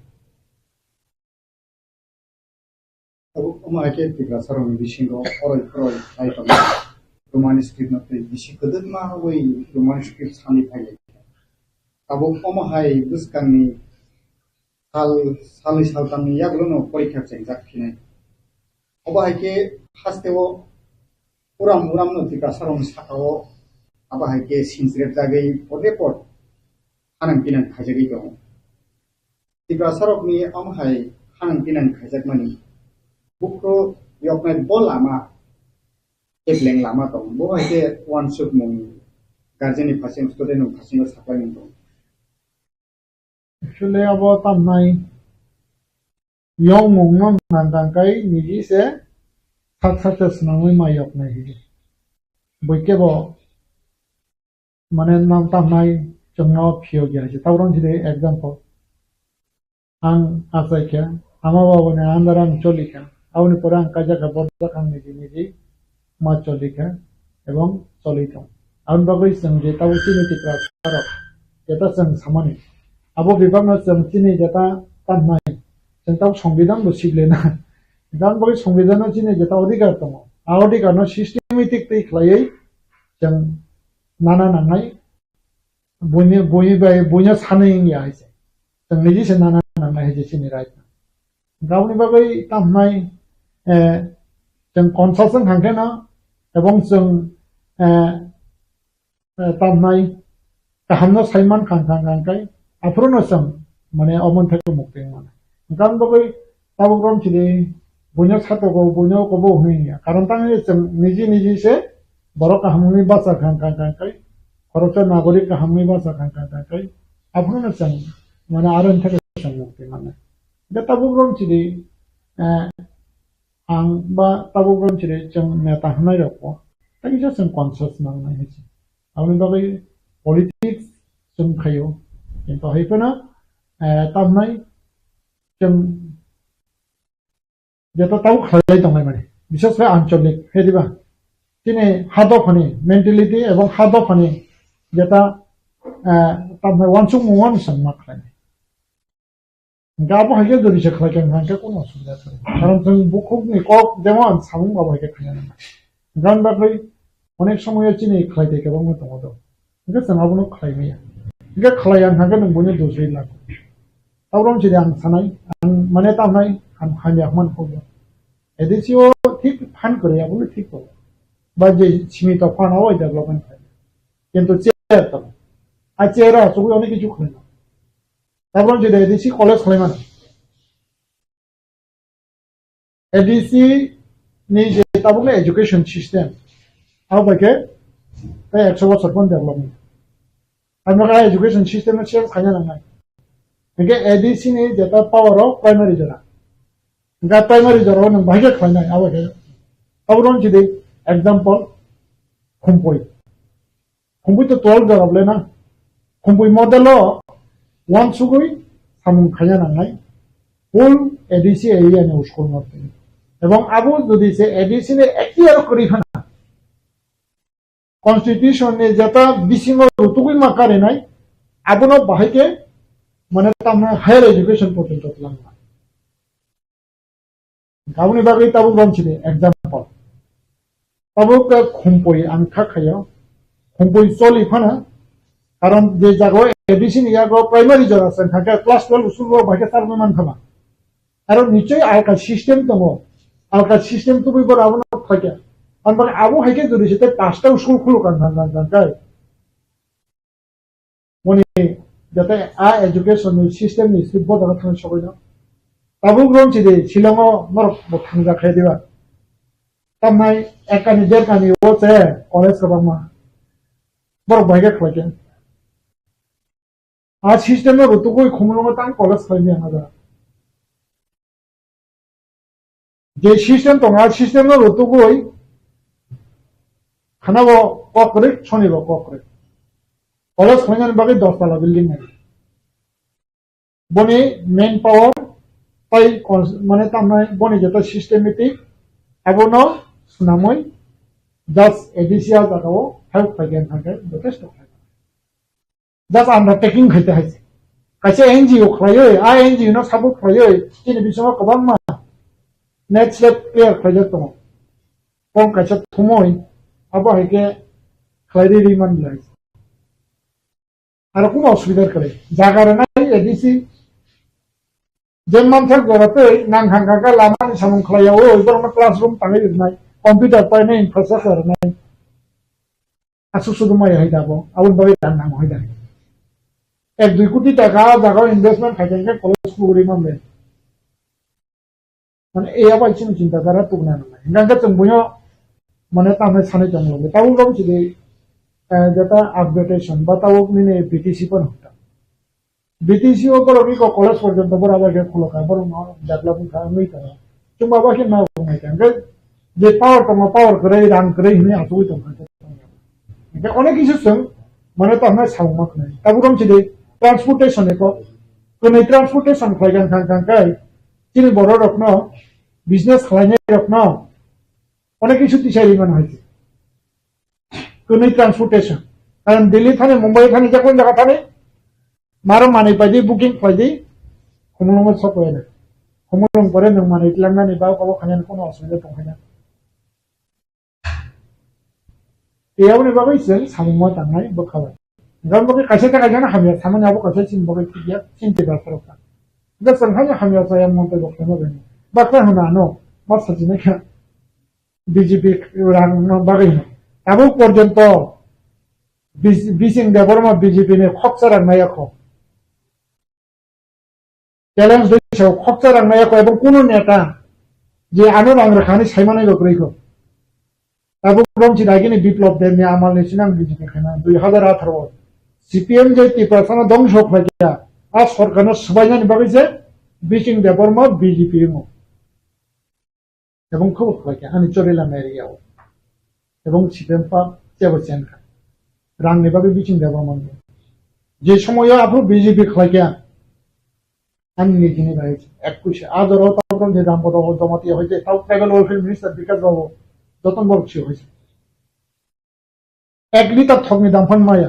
Oma ake tiga sarong bishingo oroi ai to Roman script na te bishikadan ma wei Roman script sani phai abo oma hai buskangni saltangni yaglo no porikha chengjak khine oba haike hasteo uram no tiga sarong sakao aba haike sinsret jagai pode pod hanang pinan khajagi dong tiga sarokni oma hai hanang pinan khajak mani Bukro yokmen bol lama ebleng lama tong bo haike one shot mong guardian ni pasien student no pasien saklai mong actually abo tamnai yong mong no nangkai niji se success nangoi mayok nai hi boikebo mane nam tamnai chungno phio gya ji tawron jide example ang asaikya amaba bone andaram cholika Auni porang Khlaijakha bodda kang niji ma cholika ebong cholito aun bagoi seng je tawu chini tikra sarok eta seng samani abo bibangna seng chini jeta tanmai seng taw সংবিধান bosible na dan bagoi সংবিধান chini jeta odikar tomo odikar no systematic tei khlaiei seng nana nangai bunya sanai ya ise seng niji se nana nangai je chini right gauni bagoi tanmai जों कनसासन हांखेना एबं जों तामनाय गाहामनो साइमान खांखांखांखाय आफ्रोनो जों माने अमन्थायखौ मुक्ति माने गान बगै ताबुग्राम चिदि बुनो सातोगो बुनो कोबो होनिया कारण तांनि जों निजि से बर' गाहामनि बासा खांखांखांखाय खरचा नागरिक गाहामनि बासा खांखांखांखाय आफ्रोनो जों माने आरन्थायखौ जों मुक्ति माने दा ताबुग्राम चिदि ang ba tabugon chire jeng neta hanai roko tagi ja jeng conscious nang nai hi awni bagai politics jeng khayo কিন্তু হেইপনা তামনাই জeng যেটা তাও খালাই দংলাই মানে বিশেষ করে আঞ্চলিক হেদিবা তিনি হাদফানি মেন্টালিটি এবং হাদফানি যেটা তামনাই ওয়ানসুং মুওয়ান সাংমা খালাই গাবো হাইকে যদি সে খাইকে নাকে কোনো অসুবিধা আছে কারণ তুমি বুকুনি কক যেমন সামুং গাবো হাইকে খাইয়া না গান বাকই অনেক সময় চিনি খাইতে কেবল মতো মতো ঠিক আছে না বনো খাইমিয়া ঠিক খাইয়া নাকে নং বনে দোসই লাগ তাওরম চিদি আং সানাই আং মানে তামনাই আং খাইয়া মান হবো এদিছিও ঠিক ফান করে বলে ঠিক হবো বা যে সীমিত ফান হয় ডেভেলপমেন্ট হয় কিন্তু চেয়ার তো আর চেয়ারা সবই অনেক কিছু খাই না তারপর যেটা এডিসি কলেজ খাই মানে এডিসি নিজে তাবলে এডুকেশন সিস্টেম আবাকে তাই 100 বছর পর ডেভেলপমেন্ট আমরা এডুকেশন সিস্টেমের চেয়ে খাই না নাই একে এডিসি নি যেটা পাওয়ার অফ প্রাইমারি জরা গা প্রাইমারি জরা নং ভাইকে খাই নাই আবাকে তারপর যেটা एग्जांपल खुंपई तो 12 जराबले ना खुंपई मॉडलो वन सुगुई सामुं खाया नांगाय फुल एडिसी एरिया ने स्कुल नते एवं आबो जदि से एडिसी ने एक्टियर करि खाना कन्स्टिट्यूशन ने जता बिसिङो रुतुगुई माकारे नाय आबोनो बाहायके माने तामना हायर एजुकेशन पर्यन्त लांगा गावनि बागै ताबु गमसिदे एग्जांपल ताबु खुंपई आं खाखायो खुंपई चलि फाना कारण जे जागो एडिसी नि जागो प्राइमारि जरा संख्या क्लास 12 उसुलबो बाके तारनो मान खाला आरो निश्चय आलका सिस्टेम दङो आलका सिस्टेम तो बिबर आबो थाके अनबार आबो हायके जदि सेते पांचटा स्कुल खुलु गाय मनि जाते आ एजुकेशन नि सिस्टेम नि सिबो दागा थां सबायनो ताबु ग्रम चिदे शिलंगो नर थांजा खाय दिबा तामनाय एकानि जेरकानि ओसे कलेज गबामा बर बायगे खायके आ सिस्टेम में रुतु कोई खुमलो तां कलेज खायनि आजा जे सिस्टेम तो आ सिस्टेम में रुतु कोई खानाबो ककरे सनिबो ककरे কলেজ খাইনানি বাকি 10 তলা বিল্ডিং নাই বনি মেন পাওয়ার তাই মানে তামনাই বনি যেটা সিস্টেমেটিক এবনো সুনামই জাস্ট এডিসিয়াল জায়গাও হেল্প ফাইগেন থাকে যথেষ্ট জাস্ট আন্ডারটেকিং খাইতে হাইছে কাছে এনজিও খাইयो আই এনজিও না সাবু খাইयो তিনি বিসঙ্গ কবাং মা নেট স্লেপ ক্লিয়ার খাইতে তো কোন কাছে থুমই আবো হাইকে খাইরি রিমান লাই আর কোনো অসুবিধার করে জায়গার নাই এডিসি যে মানথার গড়াতে নাং হাঙ্গাকা লামানি সামুং খাইয়াও ওইবার আমার ক্লাসরুম তাঙি নাই কম্পিউটার পাই নাই ইনফ্রাস্ট্রাকচার নাই আসু শুধু মাই হাই দাবো আবুল ভাবে তার নাম হই দাঁড়িয়ে 1-2 কোটি টাকা জায়গা ইনভেস্টমেন্ট খাইতে কলেজ পুরি মামলে মানে এই আবার চিন্তাধারা তুলনা নাই গাঙ্গা চংবুয় মানে তামে সানে চংলো তাও রকম যদি যেটা আপডেটেশন বা তাও নিনে বিটিসি পর হতা বিটিসি ও করো কি কলেজ পর্যন্ত বরাবর কে খুলো কা বড় ডেভেলপমেন্ট কা নই কা চুম্বা বাকি না নাই গাঙ্গা যে পাওয়ার করে রান করে হিনে আসুই তো এটা অনেক কিছু মানে তো আমরা সাউমাক নাই তাও রকম যদি ট্রান্সপোর্টেশন একক কোন ট্রান্সপোর্টেশন খাইগান খাই তিনি বড় রকম বিজনেস খাইনে রকম অনেক কিছু দিশারি মানে হয়েছে কোন ট্রান্সপোর্টেশন কারণ দিল্লি থানে মুম্বাই থানে যে কোন জায়গা থানে মারো মানে পাইদি বুকিং পাইদি হমলং সব হয় না হমলং করে নং মানে ইতলাঙ্গানি বা কব খাইন কোনো অসুবিধা তো হয় না এয়াবনি বাবাইছেন সামুমা তাঙ্গাই বখাবাই গান বকে কাছে টাকা জানা হামিয়া সামনে আবো কাছে চিন বকে কিয়া চিনতে পারো কা দসন হামিয়া হামিয়া সায়া মতে বকে নবেন বাকরা হনা নো মাছ জিনে কা বিজেপি রাং বাগাই না আবো পর্যন্ত বিসিং দেবরমা বিজেপি নে খকসা রাংনায়া খ চ্যালেঞ্জ দিছো খকসা রাংনায়া খ এবং কোন নেতা যে আনো বাংলা খানি সাইমানাই বকরেই খ আবো রমচি দাগিনি বিপ্লব দেব নে আমাল নেছিলাম বিজেপি খানা 2018 সিপিএম যে টিপাসানা ধ্বংস হয়ে আর সরকারের সবাই জানি বাগিছে বিচিং দেবর্মা বিজেপি এবং খুব হয়ে আমি চলিলাম এরিয়াও এবং সিপিএম পাপ চেবছেন রাংনি বাগে বিচিং দেবর্মা যে সময় আপনি বিজেপি খাইয়া আমি নিজে বাড়িছি 21 আদর তখন যে রামপদ জমাতি হয়েছে তাও ট্রাইবাল ওয়েলফেয়ার মিনিস্টার বিকাশ বাবু যতন বর্ষী হয়েছে 1 লিটার থগনি দাম ফান মায়া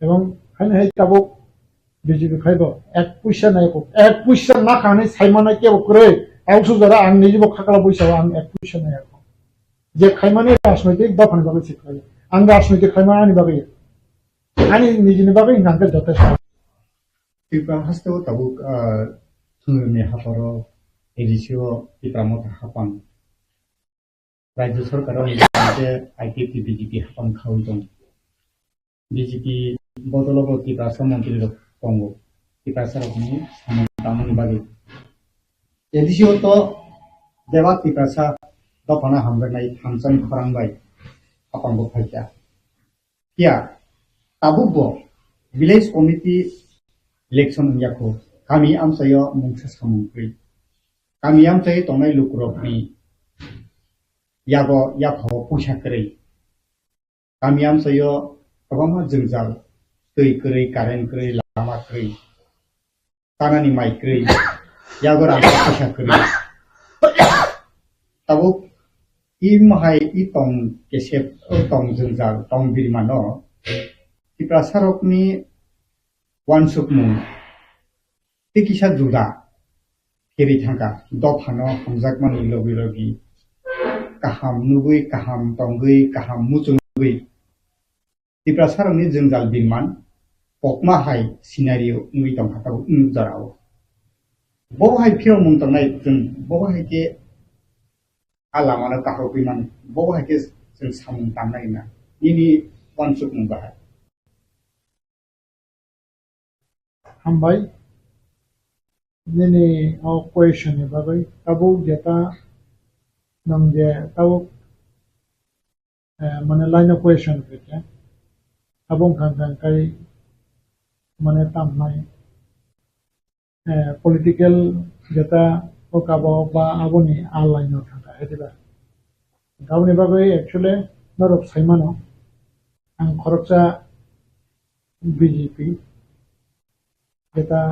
এবং খাইনে হাই তাবো বিজেপি খাইব 1 পয়সা নাই 1 পয়সা না খানে সাইমানা কে করে আউসু যারা আং নিজে খাকলা পয়সা আং 1 পয়সা নাই যে খাইমানে রাজনৈতিক বাফানি ভাবে শিখাই আং রাজনৈতিক খাইমানা আনি ভাবে আনি নিজে ভাবে নাকে যথেষ্ট ত্রিপুরা হাসতেও তাবো সুন্দরনি হাফারো এডিসিও ত্রিপুরা মত হাপান রাজ্য সরকারও যে আইটিপি বিজেপি হাপান খাওই দं বিজেপি বদলবো ত্রিপুরা মন্ত্রী দङ ত্রিপুরা সরকারनि সামনে বাগে এডিসিও তো দেবা ত্রিপুরা দফানা হামবেনাই থামসানি খরাंबाय हापांबो फाइया किया ताबुबो विलेज कमिटी इलेक्शन याखौ गामि आमसायो मुंसा सामुंख्रि गामि आमसायो तंनाय लुकुरकनि यागो याखौ पैसा करै गामि आमसायो गोबां जोंजाल दै करै कारेन्ट करै लामा करै तानानि माइ करै यागो रां पैसा करै ताबो इ महाय इ तंग केसेप तंग जोंजाल तंग बिरमानो टिप्रा सारकनि वानसुकमु टिकिसा जुदा फेरि थांगा दफानो हमजाकमानि लबि लबि kaham nugui kaham tonggui kaham mucungui Tipra सारकनि जोंजाल बिरमान पकमा हाय सिनारियो नुइ तंग हाताव नुजाराव बहाय फिरो मुंतनाय जों बहाय के आलामानो KOKPIN बहाय के जों सामुं दाननाय ना इनि वानसुक मुंबाय हामबाय दिनै क्वेश्चन बागै ताबो जेता नंगे ताबो माने लाइन ऑफ क्वेश्चन के ताबो खान kai माने तामनाय पॉलिटिकल जेता ओकाबो बा आबोनि आलाइन थांगा हेदिबा गावनि बागै एक्चुअली नरक साइमानो ang koroksa BJP kita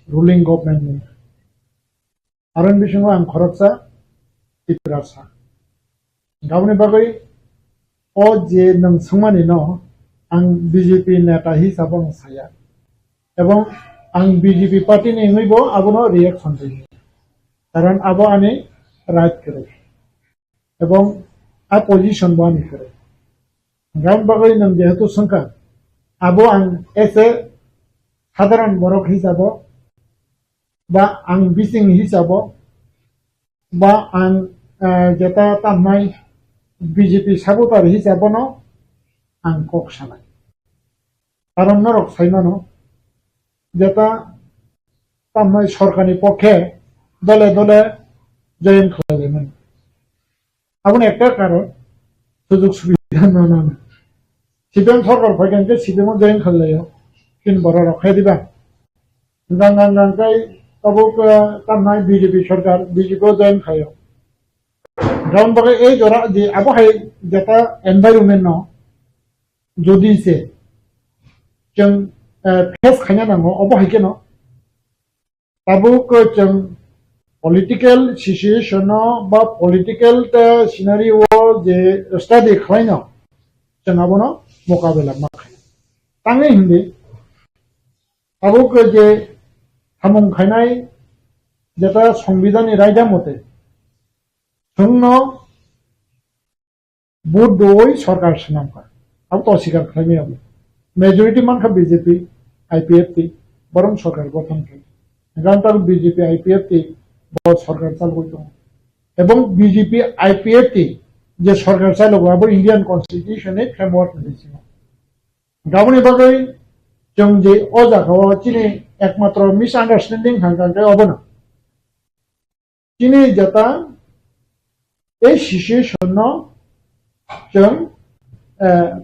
ruling government aron bisingo ang koroksa TRIPURA sa gauni bagay o je nang sungmani no ang BJP neta hisabong saya এবং ang BJP party ni hইব abono reaction দিবে কারণ আবো আনে right করে এবং opposition bani করে গ্রাম বাগৈ নাম যেহেতু সংখ্যা আবো আং এসে সাধারণ বরক হিসাব বা আং বিসিং হিসাব বা আং যেটা তামাই বিজেপি সাবতার হিসাব ন আং কক সালাই কারণ নরক সাইমানো যেটা তামাই সরকারি পক্ষে দলে দলে জয়েন খাইলেন আপনি একটা কারণ সুযোগ সুবিধা না সিপিএম সরকার ফাইকানকে সিপিএম জয়েন খাইলেও 3 বড় রক্ষা দিবা গাঙ্গাঙ্গাঙ্কাই তবুক তামাই বিজেপি সরকার বিজেপি জয়েন খাইও গ্রাউন্ড বাগে এই জরা যে আবহাই যেটা এনভায়রনমেন্ট ন যদি সে जों फेस खायना नांगौ अबहाय केन ताबुक जों पॉलिटिकल सिचुएशन बा पॉलिटिकल सिनारियो जे स्टडी खायना जों आबनो मुकाबला माखाय तांगे हिंदी ताबुक जे सामुं खायनाय जेटा संविधाननि रायदा मते जोंनो बुट दय सरकार सिनामखा अब तो स्वीकार खालामो आबो मेजॉरिटी मानखा बीजेपी आईपीएफटी बरं सरकार गठन खालामो गांतार बीजेपी आईपीएफटी बहुत सरकार चालुबाय दं এবং बीजेपी आईपीएफटी जे सरकार चालुबाय आबो इंडियन कन्स्टिट्यूशननि फ्रेमवर्क निसिङाव गावनि बागै जों जे अ जागायाव चिनि एकमात्र मिसआन्डारस्टेन्डिं हांगांगाय अबना चिनि जेता এই सिचुएशन जों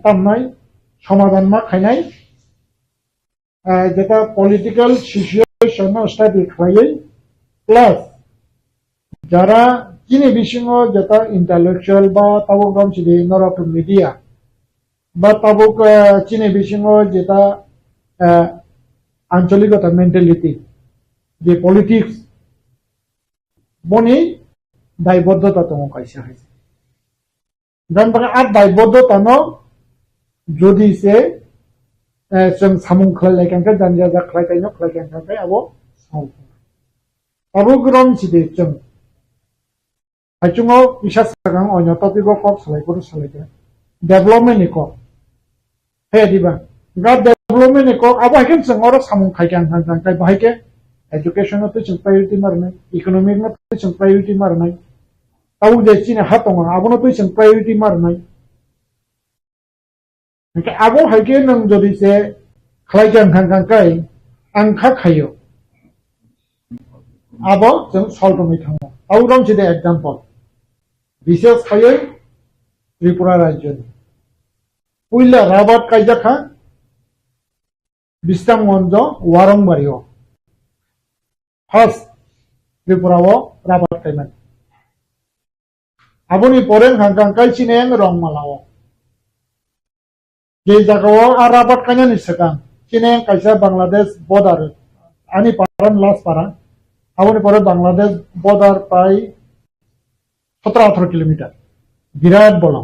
तामनाय समाधान मा खायनाय जेटा पॉलिटिकल सिचुएशन स्टडी खायै प्लस যারা চিনি বিসিङो जेटा इंटेलेक्चुअल बा ताबुक गामसिनि नरक मीडिया बा ताबुक चिनि बिसिङो जेटा आंचलिकता मेंटालिटी जे पॉलिटिक्स बनि दायबद्धता दङ कायसे हायसे गानबागा आ दायबद्धता न যদি সে जों सामुं खालायखांखा दानजा जा खालायखायनो खालायखांखाय आबो साव आबो ग्राम सिदे जों हायचुङाव इसा सागां अন্য टपिकआव कप सालायखौ सालायदों डेभलपमेन्टनि कप हे दिबा गा डेभलपमेन्टनि कप आबो हायखेन जों आरो सामुं खालायखांखाय बाहायके एजुकेशन तो जों प्रायोरिटी मारनाय इकोनॉमिक न तो जों प्रायोरिटी मारनाय ताऊ जे चिने हा दङ आबोनो तो जों प्रायोरिटी मारनाय आबो हायके नों जदि से खालायखांखाय आंखा खायो आबो जों सल्टमै थाङो आउ गामसे दे एग्जांपल विशेष खायै त्रिपुरा राज्यनि पुइला राबात कायजाखा बिस्तामगंज वारंबारियाव फार्स्ट त्रिपुराव राबात कायमान आबोनि परेन हांखांखाय चिनें रंमालाव जे जागायाव आराबाद कायनानि सिगां चिनें कायसा बांलादेश बॉर्डर आनि पारान लास्ट पारा आबोनि परे बांलादेश बॉर्डर प्राय 17-18 किलोमीटर बिराद बलं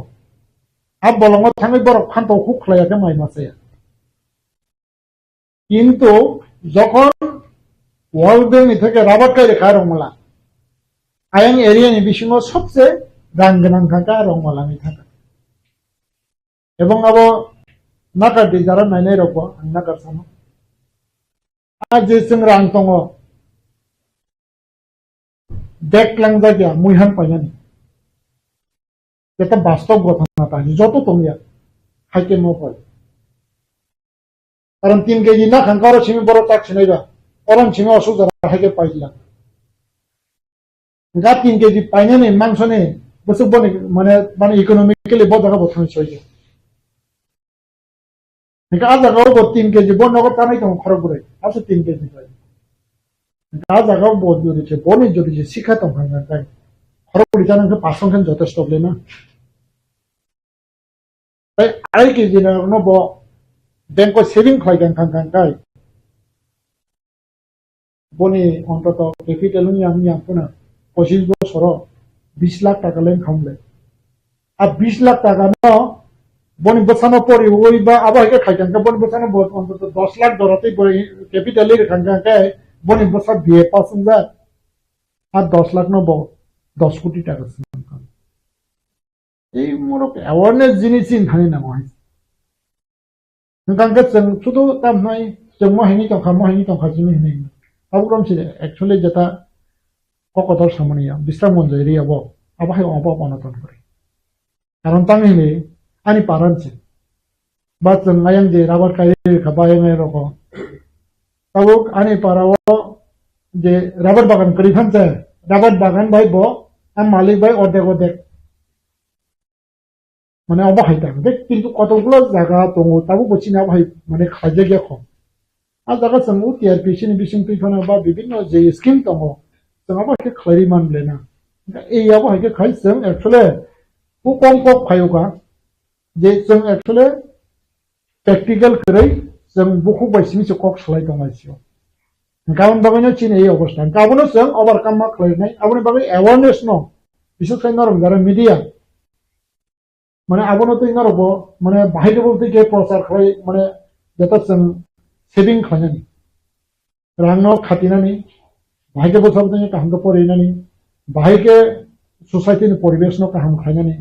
आ बलंआव थाङै बरफ खान्थावखौ खालायाखै माइ मासाया কিন্তু যখন ওয়ার্ল্ড ব্যাংক থেকে রাবাত কাই রেখা রংমালা আয়াং এরিয়াनि बिसिङाव सबसे रां गोनांखाखा रंमालानि थाखाय এবং আবো नागारदि जारा नायनाय रावखौ आं नागारसानो आज जों रां दङ देखलां जायगा मुइहान पायनानि जेटा बास्तव घटना तानि যত तंगिया हाइके मफल कारण 3 केजी ना खांकारो सिमी बरो ताक सिनायबा अरन सिमी असु जरा हाइके पाइला गा 3 केजी पायनानि मांसने बसु बने माने इकोनॉमिकली बजागा बथन सयजे निका जागाव बो 3 केजी बन नगर तानाय दं खरगुरै आसु 3 केजी पाय गा जागाव बो जदि बनि जदि शिखा दं हांगाय खरगुरै जानांगो पासंखेन जथेष्ट लेना তাই আড়াই কেজি নব ব্যাংক সেভিং খাইগান খাই বনি অন্তত ক্যাপিটাল ইয়াংপুনা 25 বছর 20 লাখ টাকা লেন খামলে আর 20 লাখ টাকা ন বনি বসানো পরে ওই বা আবহাওয়াকে খাইগান বনি বসানো অন্তত 10 লাখ ধরাতেই পরে ক্যাপিটালের খাই বনি বসা বিয়ে পাসন যা আর 10 লাখ নব 10 কোটি টাকা এই মোরক অ্যাওয়ারনেস জিনিসই থানি না মহাই नोंथांखौ जों शुद्ध तामनाय जों महैनि टंखा जिनि हिनै आबुरम सिले एक्चुअली जेता ककतर सामनिया बिस्रा मनजरी आबो आबाहाय आबो अनतन करे कारण तांगिनि आनि पारानसे बा जों आयं जे राबार काय खबायङै रको ताबो आनि पाराव जे राबार बागान करि थानसे राबार बागान बाय बो आम मालिक बाय अदे মানে অবহাই থাকে কিন্তু কতগুলো জায়গা দङ তাবো বচিনা ভাই মানে খাইজাগিয়া খম আর জায়গা जों টিআরপিসিনি বিসিং তুইফানা বা বিভিন্ন যে স্কিম দङ जों আবাকে খাইরি মানলে না এই আবাকে খাই जों एक्चुअली কো কম কম খাইওকা যে जों एक्चुअली প্র্যাকটিক্যাল কरै जों বুকু বাইसिनि से কক सलाय दङासियो गावन बागैनो चिन এই অবস্থা गावनो जों ओवरकाम मा खाइनाय आबनि बागै अवेयरनेस न बिसोर खाइ नरम जारा मिडिया মানে আবনো তো ইনারব মানে বাহিরে বলতে কে প্রচার খাই মানে যেটা जों সেভিং খাইনানি রাংনো খাতিনানি বাহিরে বলতে কাহামকে পরিনানি বাহিরে সোসাইটিनि পরিবেশनो কাহাম খাইনানি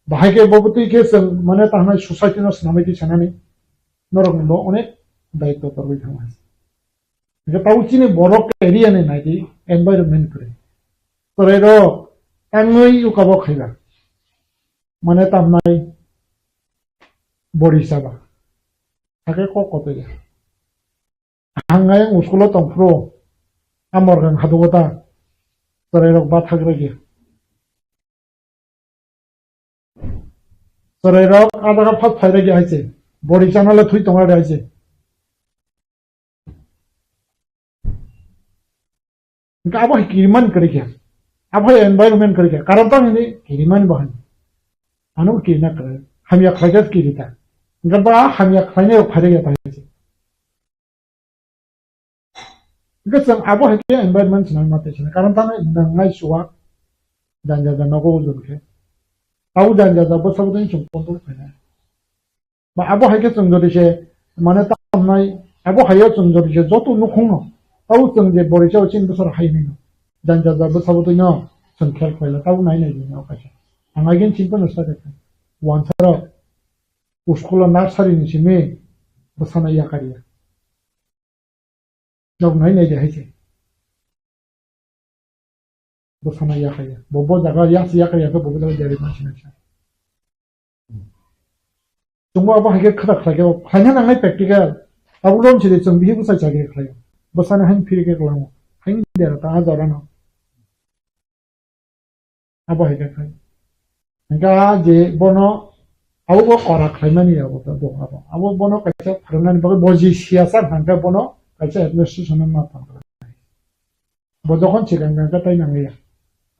বাহিরে বলতে কে जों মানে তাহনাই সোসাইটিनो সামাইতি সানানি নরকম অনেক দায়িত্ব করবে থামাস এটা পাউচিনি বড়ক এরিয়ানে নাইদি এনভায়রনমেন্ট করে তোরেরো আঙ্গই উকাবো খাইবা মানে তামনাই বড়ি সাবা থাকে কত যা হাঙ্গায় উস্কুলো তংফ্রো আমর গাং হাদুগতা তোরেরক বা থাকরে গে তোরেরক আদাga ফাত ফাইরে গে আইছে বড়ি চানালে থুই তোমার আইছে আবো কিরমান করে গে আবো এনভায়রনমেন্ট করে গে কারণ তানি কিরমান বহান আনো কি না করে হামিয়া খাইজাত কি দিতা গবা হামিয়া খাইনে ফারে গে পাইছে গসং আবো হাকে এনভায়রনমেন্ট না মাতে ছিল কারণ তানে নাঙ্গাই সুয়া জানজা জানগো জুলকে তাও জানজা যাব সবদিন সম্পর্ক হয় বা আবো হাকে जों যদি সে মানে তামনাই আবো হাইয়া जों যদি সে যত নুখুনো তাও जों যে বরিচাও চিন বছর হাইনি জানজা যাব সবদিন जों খেল কইলা তাও নাই নাই না কাছে आंगागेन चिंपा नस्ता देखा वांसारा उस्कुला नार्सारी निसिमे बसाना याकारिया जब नहीं जाहिसे बसाना याकारिया बोबो जगह यास याकारिया को बोबो जगह जारी मानसिना जोंबो आबा हागे खदा खलागे फाइना नांनाय प्रेक्टिकल आबुलम सिदे जों बिहि बुसाय जागे खलायो बसाना हाइन फिरगे गलामो हाइन देरा ता जरानो आबा हागे खाय गा जे बनो आबो करा खाइमानि आबो दङ आबो बनो काइसा फरनानि बागै बजि सियासा हांगा बनो काइसा एडमिनिस्ट्रेशन मा थांगो बजखन सिगां गांगा ताइ नांगैया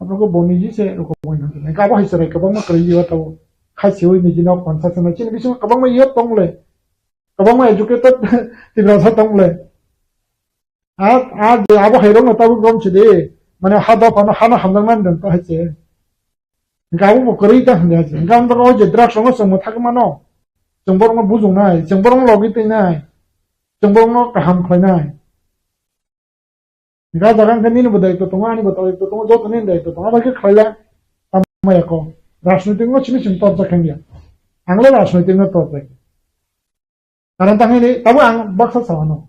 आपको बनिजि से रको बइन थांगो गाबो हाइसरे गोबां मा करियो ताव खासियो निजिनाव कनसासना चिन बिसो गोबां मा इयो तंगले गोबां मा एजुकेटेड तिब्रासा तंगले आ जे आबो हाइरं ताव गम सिदे माने हादा फाना हाना हामदांमान दं ता हाइसे गावो करिता हनयाज गाम बरो जे द्राग संग संग थागमानो जों बरंग बुजुंनाय जों बरंग लगितैनाय जों बरंग काहाम खैनाय गा जागां कनिनो बदाय तो तंगा आनि बताय तो तंगा जत नेन दाय तो तंगा बाके खैला तामायको राजनीतिक न चिनि चिन तब जाखांगिया आंगले राजनीतिक न तब जाय कारण तांगनि ताबो आं बाक्सा सानो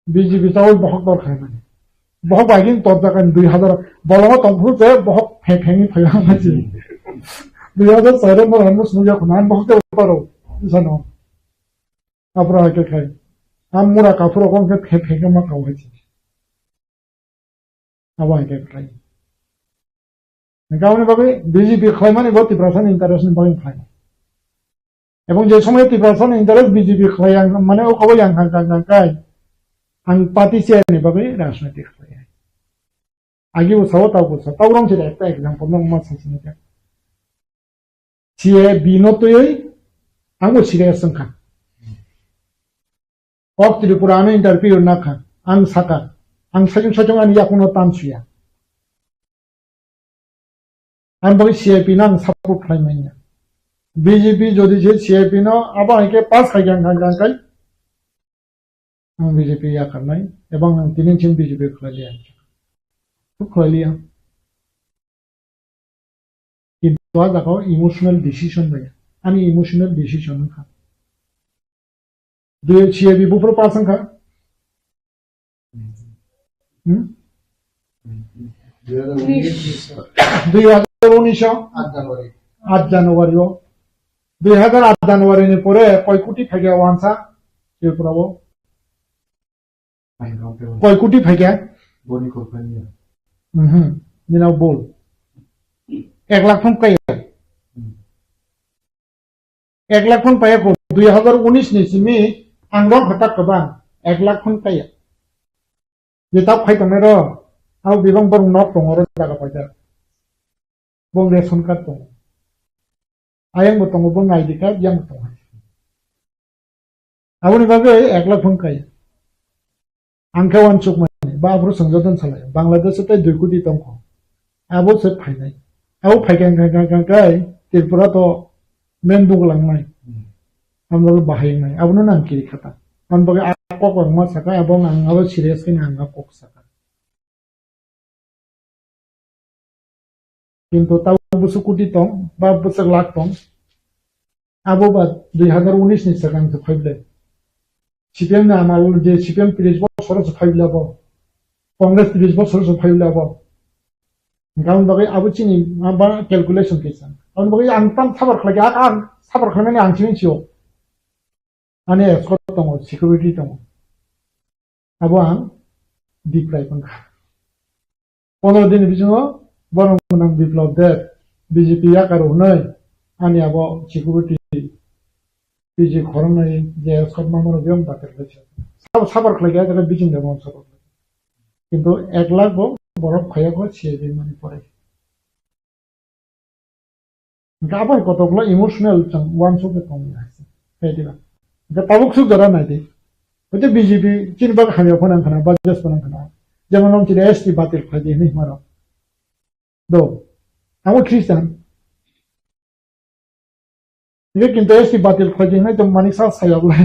बीजेपी ताव बहुत दर खायमानि बहुत बागिन तब जाखां 2000 बलमा तंफु जे बहुत फेंगी फैला माजी 2006 में हम सुनिया खुनान बहुत ऊपर हो जानो अपरा के खाय हम मुरा काफरो कोन के फेंगे मा खाव है आवा के खाय गावनि बागै बीजेपी खायमानि बहुत प्रशासन इंटरेस्ट बागै खाय এবং যে সময় প্রশাসন ইন্টারেস্ট বিজেপি খায় মানে ও কবে আং কাই আং পার্টি চেয়ারনি বাগৈ রাজনৈতিক খায় आगे वो सवा ताऊ को ताऊ रंग चले एक एग्जांपल में मत सोचने का चिए बिनो तो यही आंबो सिरियास जोंखा अब त्रिपुरा आनो इंटरव्यू नाखा आं साका आं साजों आं याकुनो तानसुया आं बगे सीआईपी ना आं सपोर्ट खालामनाया बीजेपी जदि जे सीआईपी नो आबा के पास खायगां गांगांखाय आं बीजेपी याखारनाय एबं आं दिनैसिम बीजेपी खालायलिया खालायलिया किन्तु आ जागाव इमोशनल डिसीजन बाय आंनि इमोशनल डिसीजन खा दे सीआईपी बुफोर पासन खा 8 জানুয়ারিও 2008 জানুয়ারিनि পরে কয় কোটি ফাইগা ওয়ানসা त्रिपुराव কয় কোটি ফাইগা বনি কোম্পানি दिनाव बोल 1 लाख फन पाया 1 लाख फन पाया को 2019 नि सिमी आंगो खता कबा 1 लाख फन पाया जे ता फाइ तने रो आव बिबां बर नक दङ रो जागा पाजा बं रेशन कार्ड दङ आयं बतङ बं आईडी कार्ड yang दङ आवनि बागै 1 लाख फन पाया आंखा वान चुक माने बाब्रु संजोदन सालाय बांलादेश ते 2 कोटी दङ आबो से फाइनाय आव फाइगां गांगांगाय त्रिपुरा तो मेन दुगलांनाय हमलो बाहायनाय आबनो नांकिरि खाता आं बगे आको कर्म साका एबं आं आबो सिरियास किन आं आको साका किन्तु ताव बुसु कोटी दं बा बुसु लाख दं आबो बा 2019 नि सकां से फाइबले सीपीएम ना माल जे सीपीएम 30 बছর से फाइबलाबो कांग्रेस 30 बছর से फाइबलाबो गाउन बगे आबो चिनि माबा कैलकुलेशन केसन गाउन बगे आं ताम साबर खलागे आं साबर खलाने आं चिनिसियो आने स्कट दङ सिकिउरिटी दङ आबो आं दिप्राय पंखा 15 दिन बिजोङो बरंगनां बिप्लब दे बीजेपी याकारो नै आनि आबो सिकिउरिटी बीजे खरंनाय जे स्कट मामरो बेम बातेर लेছে साबर खलागे आरो बिजिं दङ साबर किन्तु 1 लाख बरफ खायाखौ सीआईपी माने पड़े गाबोन कतगला इमोशनल चंग वन सो के कम है फेदिला दा ताबुक सु जरा नायदे होते बीजेपी चिनबा खामिया फनां खाना बाजस फनां खाना जेमन हम चिरे एसटी बातिल खादि नि मारो दो आमो क्रिश्चियन ये किंतु एसटी बातिल खादि नै तो मानि सा सायाबले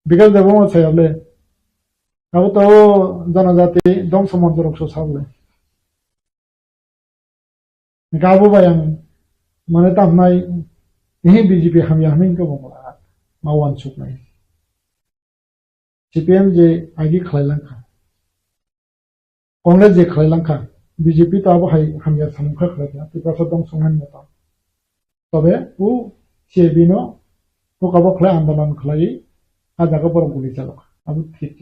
बिकज देबो सायाबले अब तो जनजाति दम समंजरक सो साबले गाबो बायं माने तामनाय यही बीजेपी हामिया हमिन को बंगला मावन सुकनाय सीपीएम जे आईडी खलायलांखा कांग्रेस जे खलायलांखा बीजेपी तो अब हाय हामिया सामुखा खलायला तिपास दम संहान मता तबे उ सीएबी नो को काबो खलाय आंदोलन खलाय आजागा बर गुलि चालक अब ठीक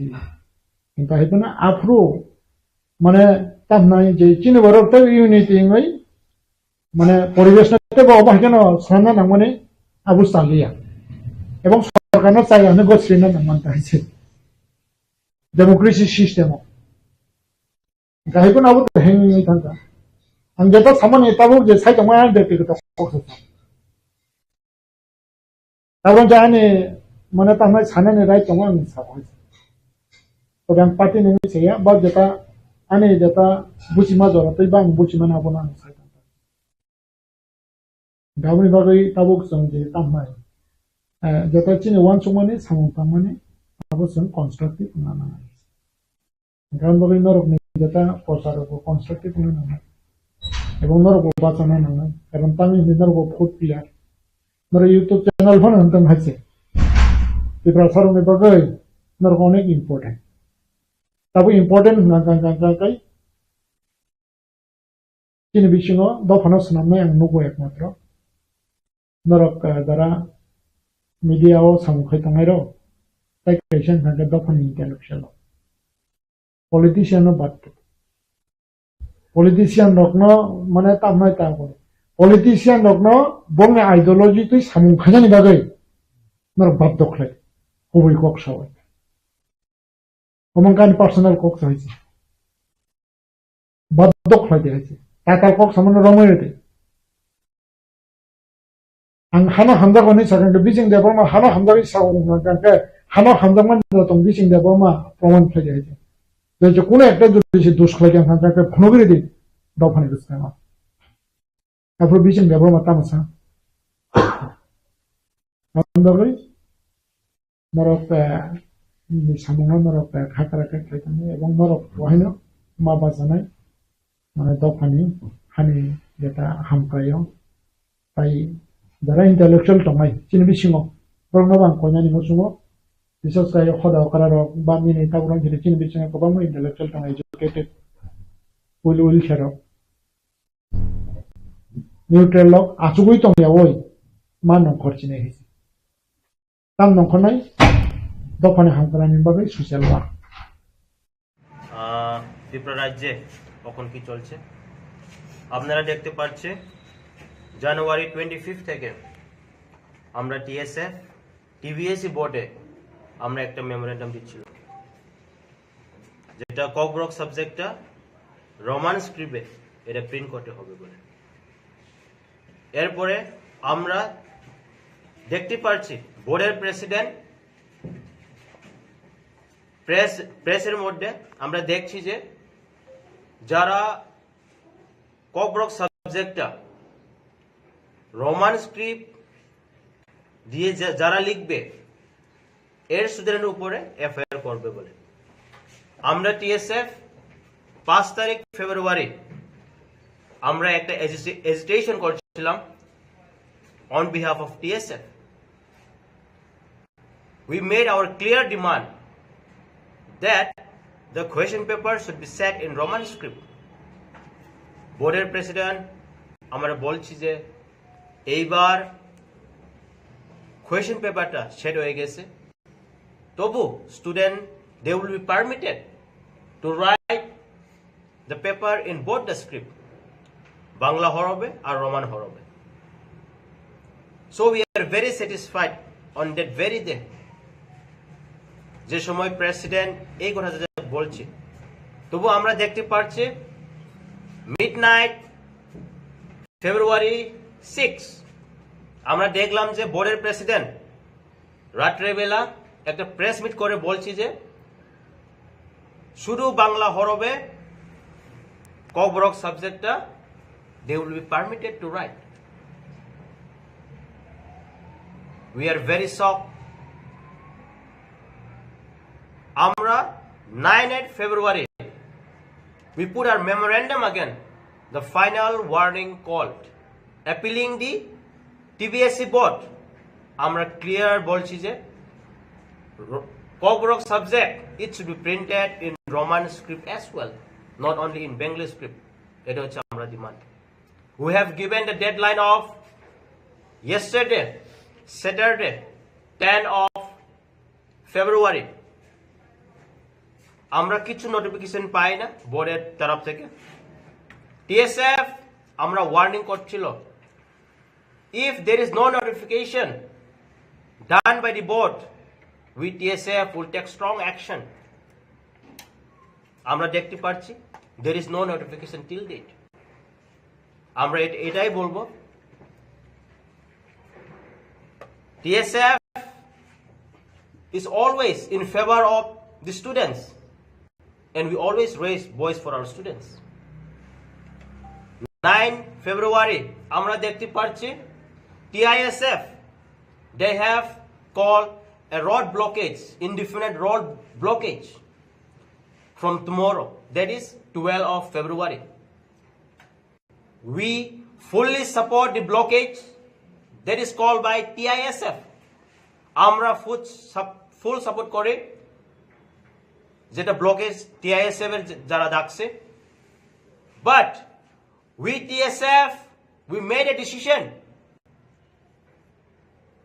किंतु हेतना आफ्रो माने तामनाय जे चिन बरक त यूनिटी ngै माने परिवेश नते बाहायनो सानना नांगमाने आबु सालिया एवं सरकारनो चायानो गस्रिना नांमान ताइसे डेमोक्रेसी सिस्टेम गायबो नाबो हेंनि थांगा आं जेता सामाने ताबो जे साइदमा व्यक्तिगत पक्ष ताबो जाने माने तामनाय सानने राइट दङ आं साबाय तो yang party ni saya bab jata ane jata bucima jora tai bang bucima na bona sai गावनि बागै ताबुक जों जे तामनाय जता चिनि वान सुमने सामु तामने आबो जों कन्स्ट्रक्टिव नाना गावनि बागै नरकनि जता प्रचारको कन्स्ट्रक्टिव नाना एवं नरक बाचना नाना कारण तामि नरक फुट पिया नर यूट्यूब चैनल फन हन्तम हाइसे त्रिपुरा सरंनि बागै नरक अनेक इम्पोर्टेन्ट ताबो इम्पोर्टेन्ट नागांगांगाय चिनि बिसिङाव दफानाव सोनामनाय आं नुगो एकमात्र नरक दारा मीडिया सामुखाय थांनाय र ताइक्रेशन थांगे दफानि इंटेलेक्चुअल पॉलिटिशियन बात पॉलिटिशियन रखनो माने तामनाय ताबो पॉलिटिशियन रखनो बंग आइडियोलॉजी तो सामुखायनि बागै नरक बात दखले हुबै कक सावै हमंकानि पर्सनल कक सावैसे बात दखले देहायसे ताता कक सामने रमैते ang hano hamda ko ni sa kan bising de ma hano hamda bi sa ko kan ka hano hamda man do tong bising de ma proman phe jai je je কোন একটা যদি দোষ খাই kan kan ka phno gire di do phane bis na apro bising de ma ta masa hamda ko morok ni samungo morok khakara ka kaitani ebong morok wahino ma bajanai মানে দোকানি হানি যেটা হামকায়ং তাই যারা ইন্টেলেকচুয়াল টমাই চিনি বিসিঙো বরংবাং কইনানি মসুঙো বিশেষ করে খদা করার বা মিনি তাবুরাং যেটা চিনি বিসিঙো গোবাং ইন্টেলেকচুয়াল টমাই এডুকেটেড উইল শেরো নিউট্রাল লক আচুগুই টমিয়া ওই মান খরচিনে হিসি তাম নখনাই দোকানে হামকারানি বাবে সোশ্যাল ওয়ার্ক ত্রিপুরা রাজ্যে কখন কি চলছে আপনারা দেখতে পাচ্ছেন জানুয়ারি 25 থেকে আমরা TSF TVSC বোর্ডে আমরা একটা মেমোরেন্ডাম দিচ্ছিল যেটা কোকবরক সাবজেক্টটা রোমান স্ক্রিপ্টে এটা প্রিন্ট করতে হবে বলে এরপরে আমরা দেখতে পাচ্ছি বোর্ডের প্রেসিডেন্ট প্রেসের মধ্যে আমরা দেখছি যে যারা কোকবরক সাবজেক্টটা রোমান স্ক্রিপ্ট দিয়ে যারা লিখবে এর স্টুডেন্টের উপরে এফআইআর করবে বলে আমরা TSF 5 তারিখ ফেব্রুয়ারি আমরা একটা এজিটেশন করছিলাম on behalf of TSF. We made our clear demand that the question paper should be set in Roman script. বোর্ডের প্রেসিডেন্ট আমরা বলছি যে এইবার কোয়েশ্চেন পেপারটা সেট হয়ে গেছে তবু student they will be permitted to write the paper in both the script Bangla হবে আর রোমান হবে so we are very satisfied on that very day যে সময় প্রেসিডেন্ট এই কথা বলছে তবু আমরা দেখতে পাচ্ছি মিডনাইট ফেব্রুয়ারি 6 আমরা দেখলাম যে বোর্ডের প্রেসিডেন্ট রাত্রেবেলা একটা প্রেস মিট করে বলছি যে শুধু বাংলা হবে কোকবরক সাবজেক্টটা they will be permitted to write we are very shocked আমরা 9 February we put our memorandum again the final warning called appealing the TVSC board আমরা clear বলছি যে কোকবরক subject it should be printed in Roman script as well not only in Bengali script এটা হচ্ছে আমরা demand we have given the deadline of yesterday Saturday 10 of February আমরা কিছু notification পাই না বোর্ডের তরফ থেকে TSF আমরা ওয়ার্নিং করছিল if there is no notification done by the board we TSF will take strong action আমরা দেখতে পাচ্ছি there is no notification till date আমরা এটাই বলবো TSF is always in favor of the students and we always raise voice for our students 9 February আমরা দেখতে পাচ্ছি TISF they have called a road blockage indefinite road blockage from tomorrow that is 12 of February we fully support the blockage that is called by TISF আমরা full support করে যেটা blockage TISF এর যারা ডাকছে but we TSF we made a decision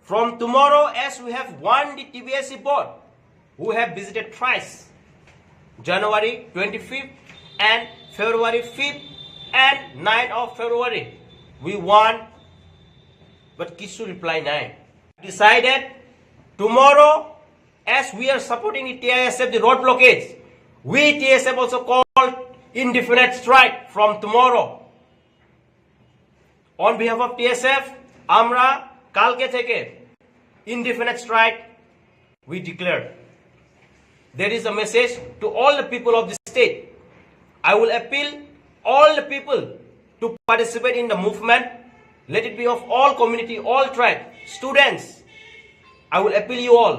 from tomorrow as we have won the TVSC board who have visited thrice January 25th and February 5th and 9th of February we won but Kisu reply 9 decided tomorrow as we are supporting the TISF the road blockage we TSF also called indefinite strike from tomorrow on behalf of TSF আমরা কালকে থেকে indefinite strike we declare. There is a message to all the people of the state. I will appeal all the people to participate in the movement. Let it be of all community, all tribe, students. I will appeal you all,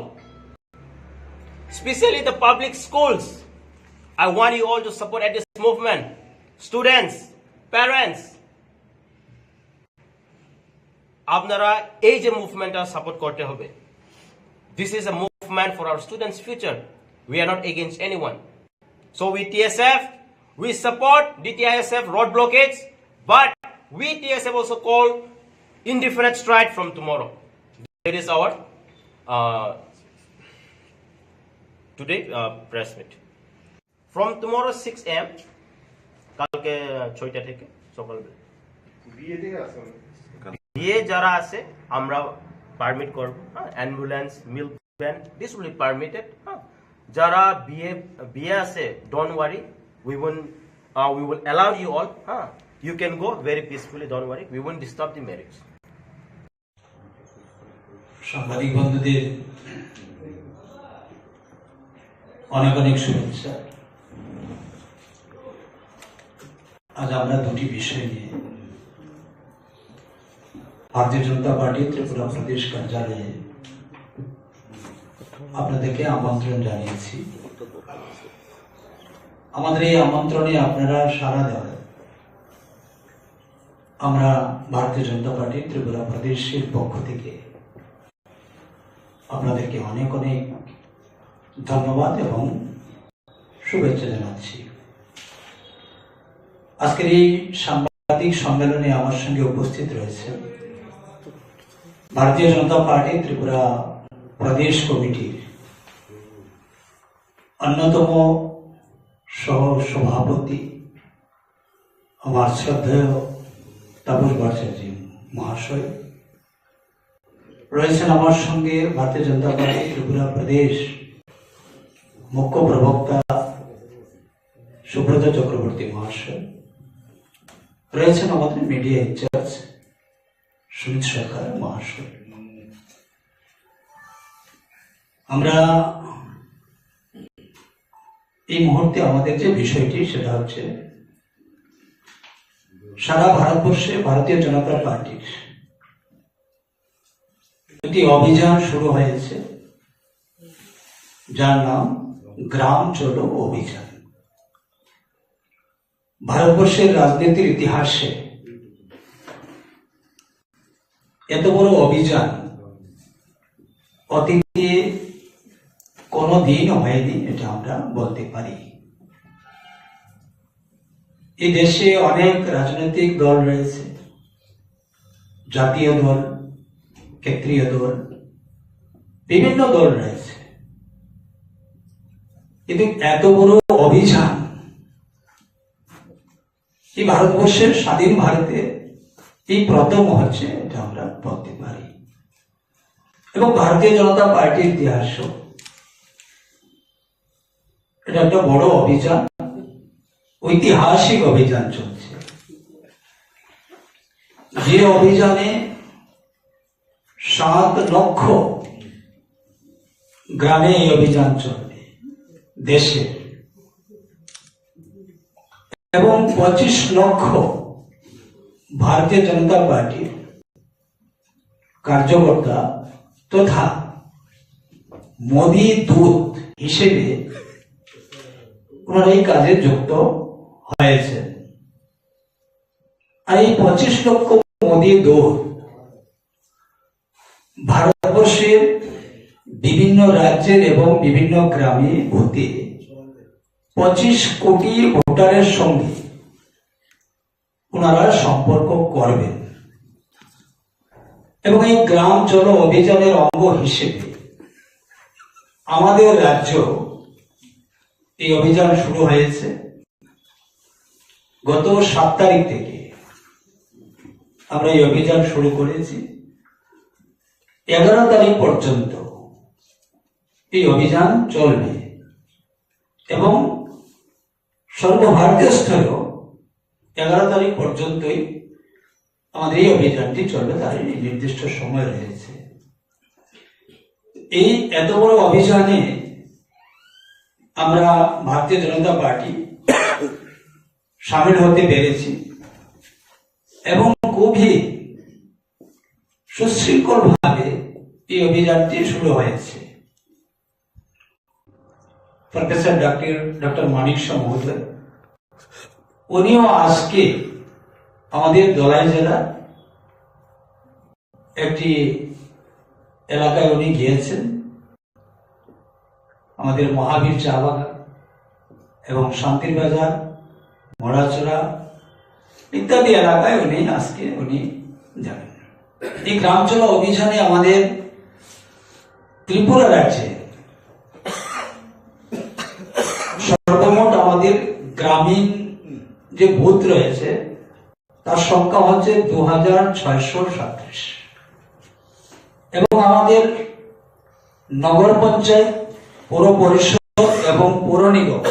especially the public schools. I want you all to support at this movement. Students, parents, আপনারা এই যে মুভমেন্টটা support করতে হবে। This is a movement for our students' future. We are not against anyone. So we TSF, we support the TISF road blockades, but we TSF also call indefinite strike from tomorrow. That is our today press meet. From tomorrow 6 am, কালকে 6টা থেকে সকালবেলা বিয়ে যারা আছে আমরা permit করব, ambulance, milk van, this will be permitted. যারা বিয়ে আছে, don't worry, we will allow you all. You can go very peacefully, don't worry, we won't disturb the marriage. সাংবাদিক বন্ধুদের অনেক অনেক শুভেচ্ছা। আজ আমরা দুটি বিষয় নিয়ে ভারতীয় জনতা পার্টি ত্রিপুরা প্রদেশ কার্যালয়ে আপনাদেরকে আমন্ত্রণ জানিয়েছি। আমাদের এই আমন্ত্রণে আপনারা সাড়া দেওয়ায় আমরা ভারতীয় জনতা পার্টি ত্রিপুরা প্রদেশের পক্ষ থেকে আপনাদেরকে অনেক অনেক ধন্যবাদ এবং শুভেচ্ছা জানাচ্ছি। আজকের এই সাংবাদিক সম্মেলনে আমার সঙ্গে উপস্থিত রয়েছে ভারতীয় জনতা পার্টি ত্রিপুরা প্রদেশ কমিটির অন্যতম সহ সভাপতি আমার শ্রদ্ধেয় তাপস ভট্টাচার্য মহাশয় রয়েছেন। আমার সঙ্গে ভারতীয় জনতা পার্টি ত্রিপুরা প্রদেশ মুখ্য প্রবক্তা সুব্রত চক্রবর্তী মহাশয় রয়েছেন। আমাদের মিডিয়া ইনচার্জ সুমিত সরকার মহাশয়। আমরা এই মুহূর্তে আমাদের যে বিষয়টি সেটা হচ্ছে সারা ভারতবর্ষে ভারতীয় জনতা পার্টির একটি অভিযান শুরু হয়েছে যার নাম গ্রাম চলো অভিযান। ভারতবর্ষের রাজনীতির ইতিহাসে এত বড় অভিযান অতীতে কোনদিন হয়নি, এটা আমরা বলতে পারি। এই দেশে অনেক রাজনৈতিক দল রয়েছে, জাতীয় দল, ক্ষেত্রীয় দল, বিভিন্ন দল রয়েছে, কিন্তু এত বড় অভিযান এই ভারতবর্ষের স্বাধীন ভারতে এই প্রথম হচ্ছে, এটা আমরা বলতে পারি। এবং ভারতীয় জনতা পার্টির ইতিহাস এটা একটা বড় অভিযান, ঐতিহাসিক অভিযান চলছে। যে অভিযানে 7 লক্ষ গ্রামে এই অভিযান চলবে দেশে, এবং 25 লক্ষ ভারতীয় জনতা পার্টির কার্যকর্তা তথা মোদী দূত হিসেবে ওনারা এই কাজে যুক্ত হয়েছেন। আর এই 25 লক্ষ মোদী দূত ভারতবর্ষের বিভিন্ন রাজ্যের এবং বিভিন্ন গ্রামে ঘুরতে 25 কোটি ভোটারের সঙ্গে ওনারা সম্পর্ক করবেন। এবং এই গ্রাম চলো অভিযানের অঙ্গ হিসেবে আমাদের রাজ্য এই অভিযান শুরু হয়েছে গত 7 তারিখ থেকে। আমরা এই অভিযান শুরু করেছি, 11 তারিখ পর্যন্ত এই অভিযান চলবে এবং সর্বভারতীয় স্তরেও 11 তারিখ পর্যন্তই আমাদের এই অভিযানটি চলবে, তার নির্দিষ্ট সময় রয়েছে। এই এত বড় অভিযানে আমরা ভারতীয় জনতা পার্টি সামিল হতে পেরেছি এবং খুবই সুশৃঙ্খল ভাবে এই অভিযানটি শুরু হয়েছে। প্রফেসর ডক্টর মানিক শাহ মহোদয় উনিও আজকে আমাদের ধলাই জেলার একটি এলাকায় উনি গিয়েছেন, আমাদের মহাবীর চা বাগান এবং শান্তির বাজার, মরাচড়া ইত্যাদি এলাকায় আজকে উনি যাবেন। এই গ্রাম চলো অভিযানে আমাদের ত্রিপুরা রাজ্যে সর্বমোট আমাদের গ্রামীণ যে বুথ রয়েছে তার সংখ্যা হচ্ছে 2637 এবং আমাদের নগর পঞ্চায়েত, পৌর পরিষদ এবং পৌর নিগম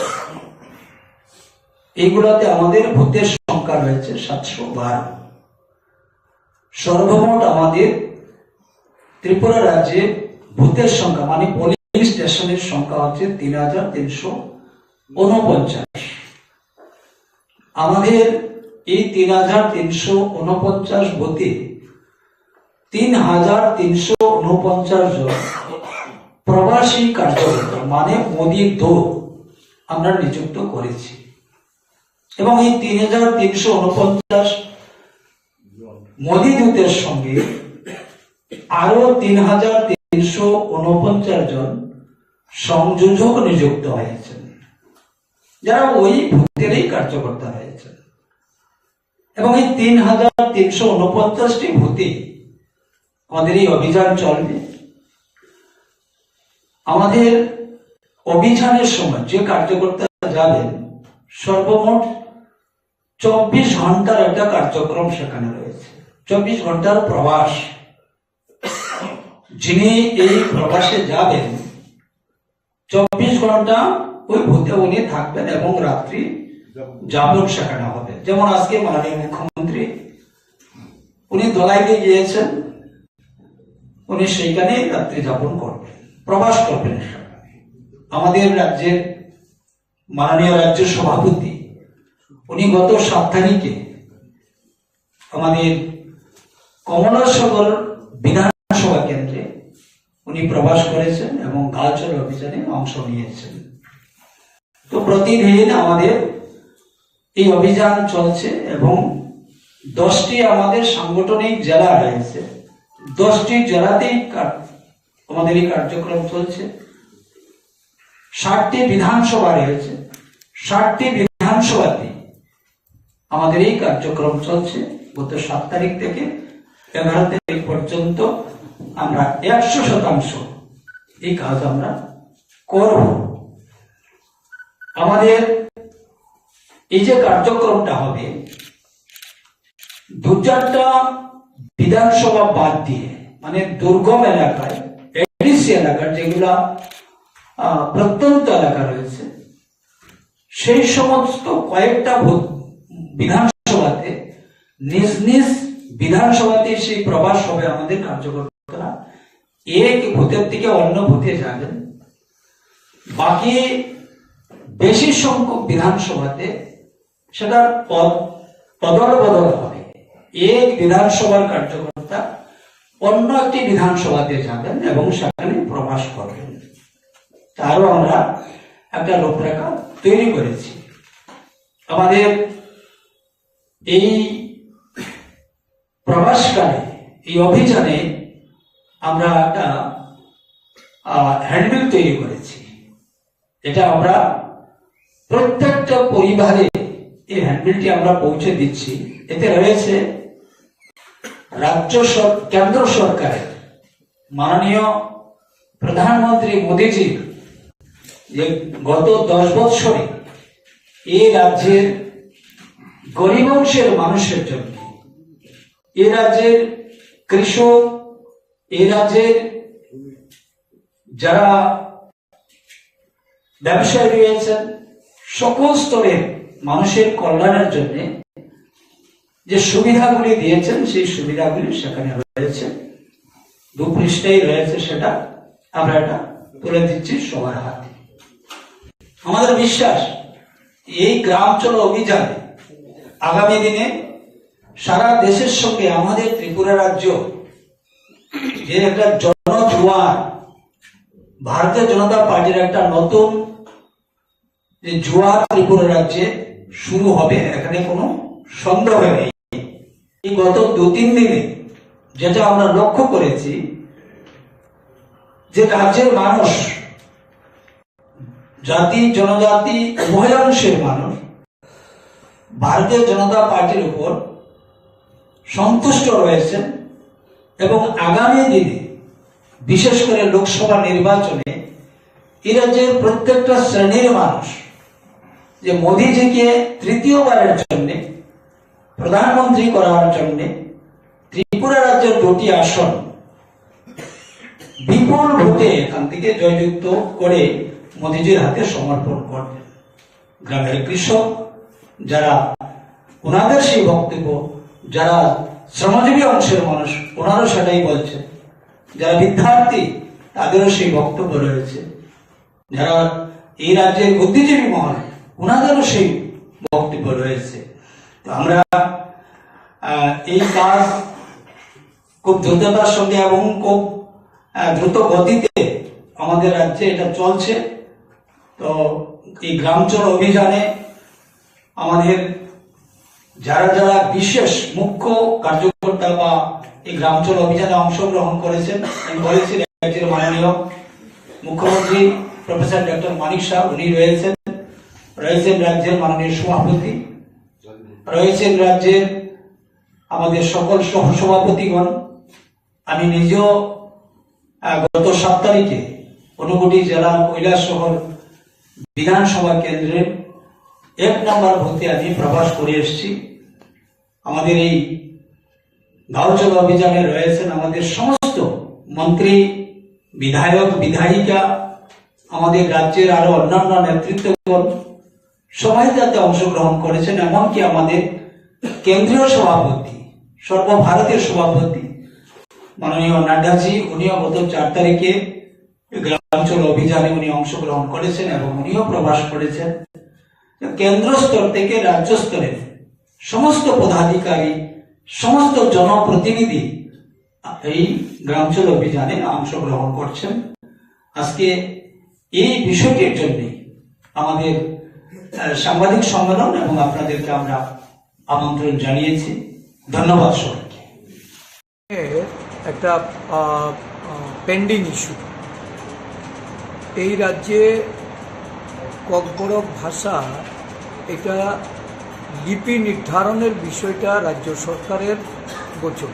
এইগুলোতে আমাদের বুথের সংখ্যা রয়েছে 712। সর্বমোট আমাদের ত্রিপুরা রাজ্যে বুথের সংখ্যা মানে পোলিং স্টেশনের সংখ্যা হচ্ছে 3349। আমাদের এই 3349 বুথে 3349 জন প্রবাসী কার্যকর্তা মানে মোদী দূত আমরা নিযুক্ত করেছি এবং এই 3349 মোদী দূতের সঙ্গে আরো 3349 জন সংযোজক নিযুক্ত হয়েছেন, যারা ওই ভূতেরই কার্যকর্তা হয়েছেন এবং এই 3349টি ভূতে আমাদের এই অভিযান চলবে। আমাদের অভিযানের সময় যে কার্যকর্তা যাবেন সর্বমোট 24 ঘন্টার একটা কার্যক্রম সেখানে রয়েছে, 24 ঘন্টার প্রবাস। যিনি এই প্রবাসে যাবেন 24 ঘন্টা ওই ভূতে উনি থাকবেন এবং রাত্রি যাপন সেখানে হবে। যেমন আজকে মাননীয় মুখ্যমন্ত্রী উনি দলাইতে গিয়েছেন, উনি সেইখানে রাত্রি যাপন করবেন, প্রবাস করবেন। আমাদের রাজ্যের মাননীয় রাজ্য সভাপতি উনি গত 7 তারিখে আমাদের কমলাসাগর বিধানসভা কেন্দ্রে উনি প্রবাস করেছেন এবং গালচর অভিযানে অংশ নিয়েছেন। তো প্রতিদিন আমাদের এই অভিযান চলছে এবং 10টি আমাদের সাংগঠনিক জেলা রয়েছে, 10টি জেলাতেই আমাদের এই কার্যক্রম চলছে। 60টি বিধানসভা রয়েছে, 60টি বিধানসভাতে আমাদের এই কার্যক্রম চলছে। গত 7 তারিখ থেকে 11 তারিখ পর্যন্ত আমরা 100% এই কাজ আমরা করব। আমাদের এই যে কার্যক্রমটা হবে 2-4টা বিধানসভা বাদ দিয়ে মানে দুর্গম এলাকায়, এডিসি এলাকার যেগুলা প্রত্যন্ত এলাকা রয়েছে সেই সমস্ত কয়েকটা বিধানসভাতে নিজ নিজ বিধানসভাতে সেই প্রবাস হবে। আমাদের কার্যকর্তারা এক ভূতের থেকে অন্য ভূতে যাবেন, বাকি বেশি সংখ্যক বিধানসভাতে সেটার বদল হবে। এক বিধানসভার কার্যকর্তা অন্য একটি বিধানসভাতে যাবেন এবং সেখানে প্রবাস করবেন। তারও আমরা একটা রূপরেখা তৈরি করেছি। আমাদের এই প্রবাসকালে এই অভিযানে আমরা একটা হ্যান্ডবিল তৈরি করেছি। এটা আমরা প্রত্যেকটা পরিবারে এই হ্যান্ডবিলটি আমরা পৌঁছে দিচ্ছি। এতে রয়েছে কেন্দ্র সরকারের মাননীয় প্রধানমন্ত্রী মোদীজি যে গত 10 বছরে এই রাজ্যের গরিব অংশের মানুষের জন্য, এই রাজ্যের কৃষক, এই রাজ্যের যারা ব্যবসায়ী রয়েছেন, সকল স্তরের মানুষের কল্যাণের জন্য যে সুবিধাগুলি দিয়েছেন সেই সুবিধাগুলি সেখানে রয়েছে, 2 পৃষ্ঠায় রয়েছে, সেটা আমরা এটা তুলে দিচ্ছি সবার হাতে। আমাদের বিশ্বাস এই গ্রাম চলো অভিযানে আগামী দিনে সারা দেশের সঙ্গে আমাদের ত্রিপুরা রাজ্য যে একটা জনজোয়ার, ভারতীয় জনতা পার্টির একটা নতুন যে জোয়ার ত্রিপুরা রাজ্যে শুরু হবে, এখানে কোনো সন্দেহ নেই। এই গত 2-3 দিনে যেটা আমরা লক্ষ্য করেছি যে রাজ্যের মানুষ, জাতি জনজাতি উভয় অংশের মানুষ ভারতীয় জনতা পার্টির উপর সন্তুষ্ট রয়েছেন এবং আগামী দিনে বিশেষ করে লোকসভা নির্বাচনে এই রাজ্যের প্রত্যেকটা শ্রেণীর মানুষ যে মোদীজিকে তৃতীয়বারের জন্য প্রধানমন্ত্রী করার জন্য ত্রিপুরা রাজ্যের 2টি আসন বিপুল ভোটে এখান থেকে জয়যুক্ত করে মোদীজির হাতে সমর্পণ করবেন। গ্রামের কৃষক যারা, ওনাদের সেই বক্তব্য, যারা শ্রমজীবী অংশের মানুষ ওনারও সেটাই বলছেন, যারা বিদ্যার্থী তাদেরও সেই বক্তব্য রয়েছে, যারা এই রাজ্যের বুদ্ধিজীবী মহল ওনাদেরও সেই বক্তব্য রয়েছে। তো আমরা এই কাজ খুব দ্রুততার সঙ্গে এবং খুব দ্রুত গতিতে আমাদের রাজ্যে এটা চলছে। তো এই গ্রামচল অভিযানে আমাদের যারা যারা বিশেষ মুখ্য কার্যকর্তা বা এই গ্রামচল অভিযানে অংশগ্রহণ করেছেন, আমি বলেছি রাজ্যের মাননীয় মুখ্যমন্ত্রী প্রফেসর ডক্টর মানিক সাহেব, উনি রয়েছেন রাজ্যের মাননীয় সভাপতি, রয়েছেন রাজ্যের আমাদের সকল সহসভাপতিগণ। আমি নিজেও গত 7 তারিখে ঊনকোটি জেলার কৈলাসহর বিধানসভা কেন্দ্রের 1 নম্বর বুথে আমি প্রবাস করে এসেছি। আমাদের এই গাঁওচল অভিযানে রয়েছেন আমাদের সমস্ত মন্ত্রী, বিধায়ক, বিধায়িকা, আমাদের রাজ্যের আরো অন্যান্য নেতৃত্বগণ সবাই যাতে অংশগ্রহণ করেছেন। এমনকি আমাদের কেন্দ্রীয় সভাপতি, সর্বভারতীয় সভাপতি মাননীয় নাড্ডাজি, উনিও গত 4 তারিখে গ্রামাঞ্চল অভিযানে উনি অংশগ্রহণ করেছেন এবং উনিও প্রবাস করেছেন। কেন্দ্র স্তর থেকে রাজ্য স্তরের সমস্ত পদাধিকারী, সমস্ত জনপ্রতিনিধি এই গ্রামাঞ্চল অভিযানে অংশগ্রহণ করছেন। আজকে এই বিষয়টির জন্য আমাদের সাংবাদিক সম্মেলন এবং আপনাদেরকে আমরা আমন্ত্রণ জানিয়েছি। ধন্যবাদ সবাইকে। একটা পেন্ডিং ইস্যু, এই রাজ্যে ককবরক ভাষা, এটা লিপি নির্ধারণের বিষয়টা রাজ্য সরকারের গোচর।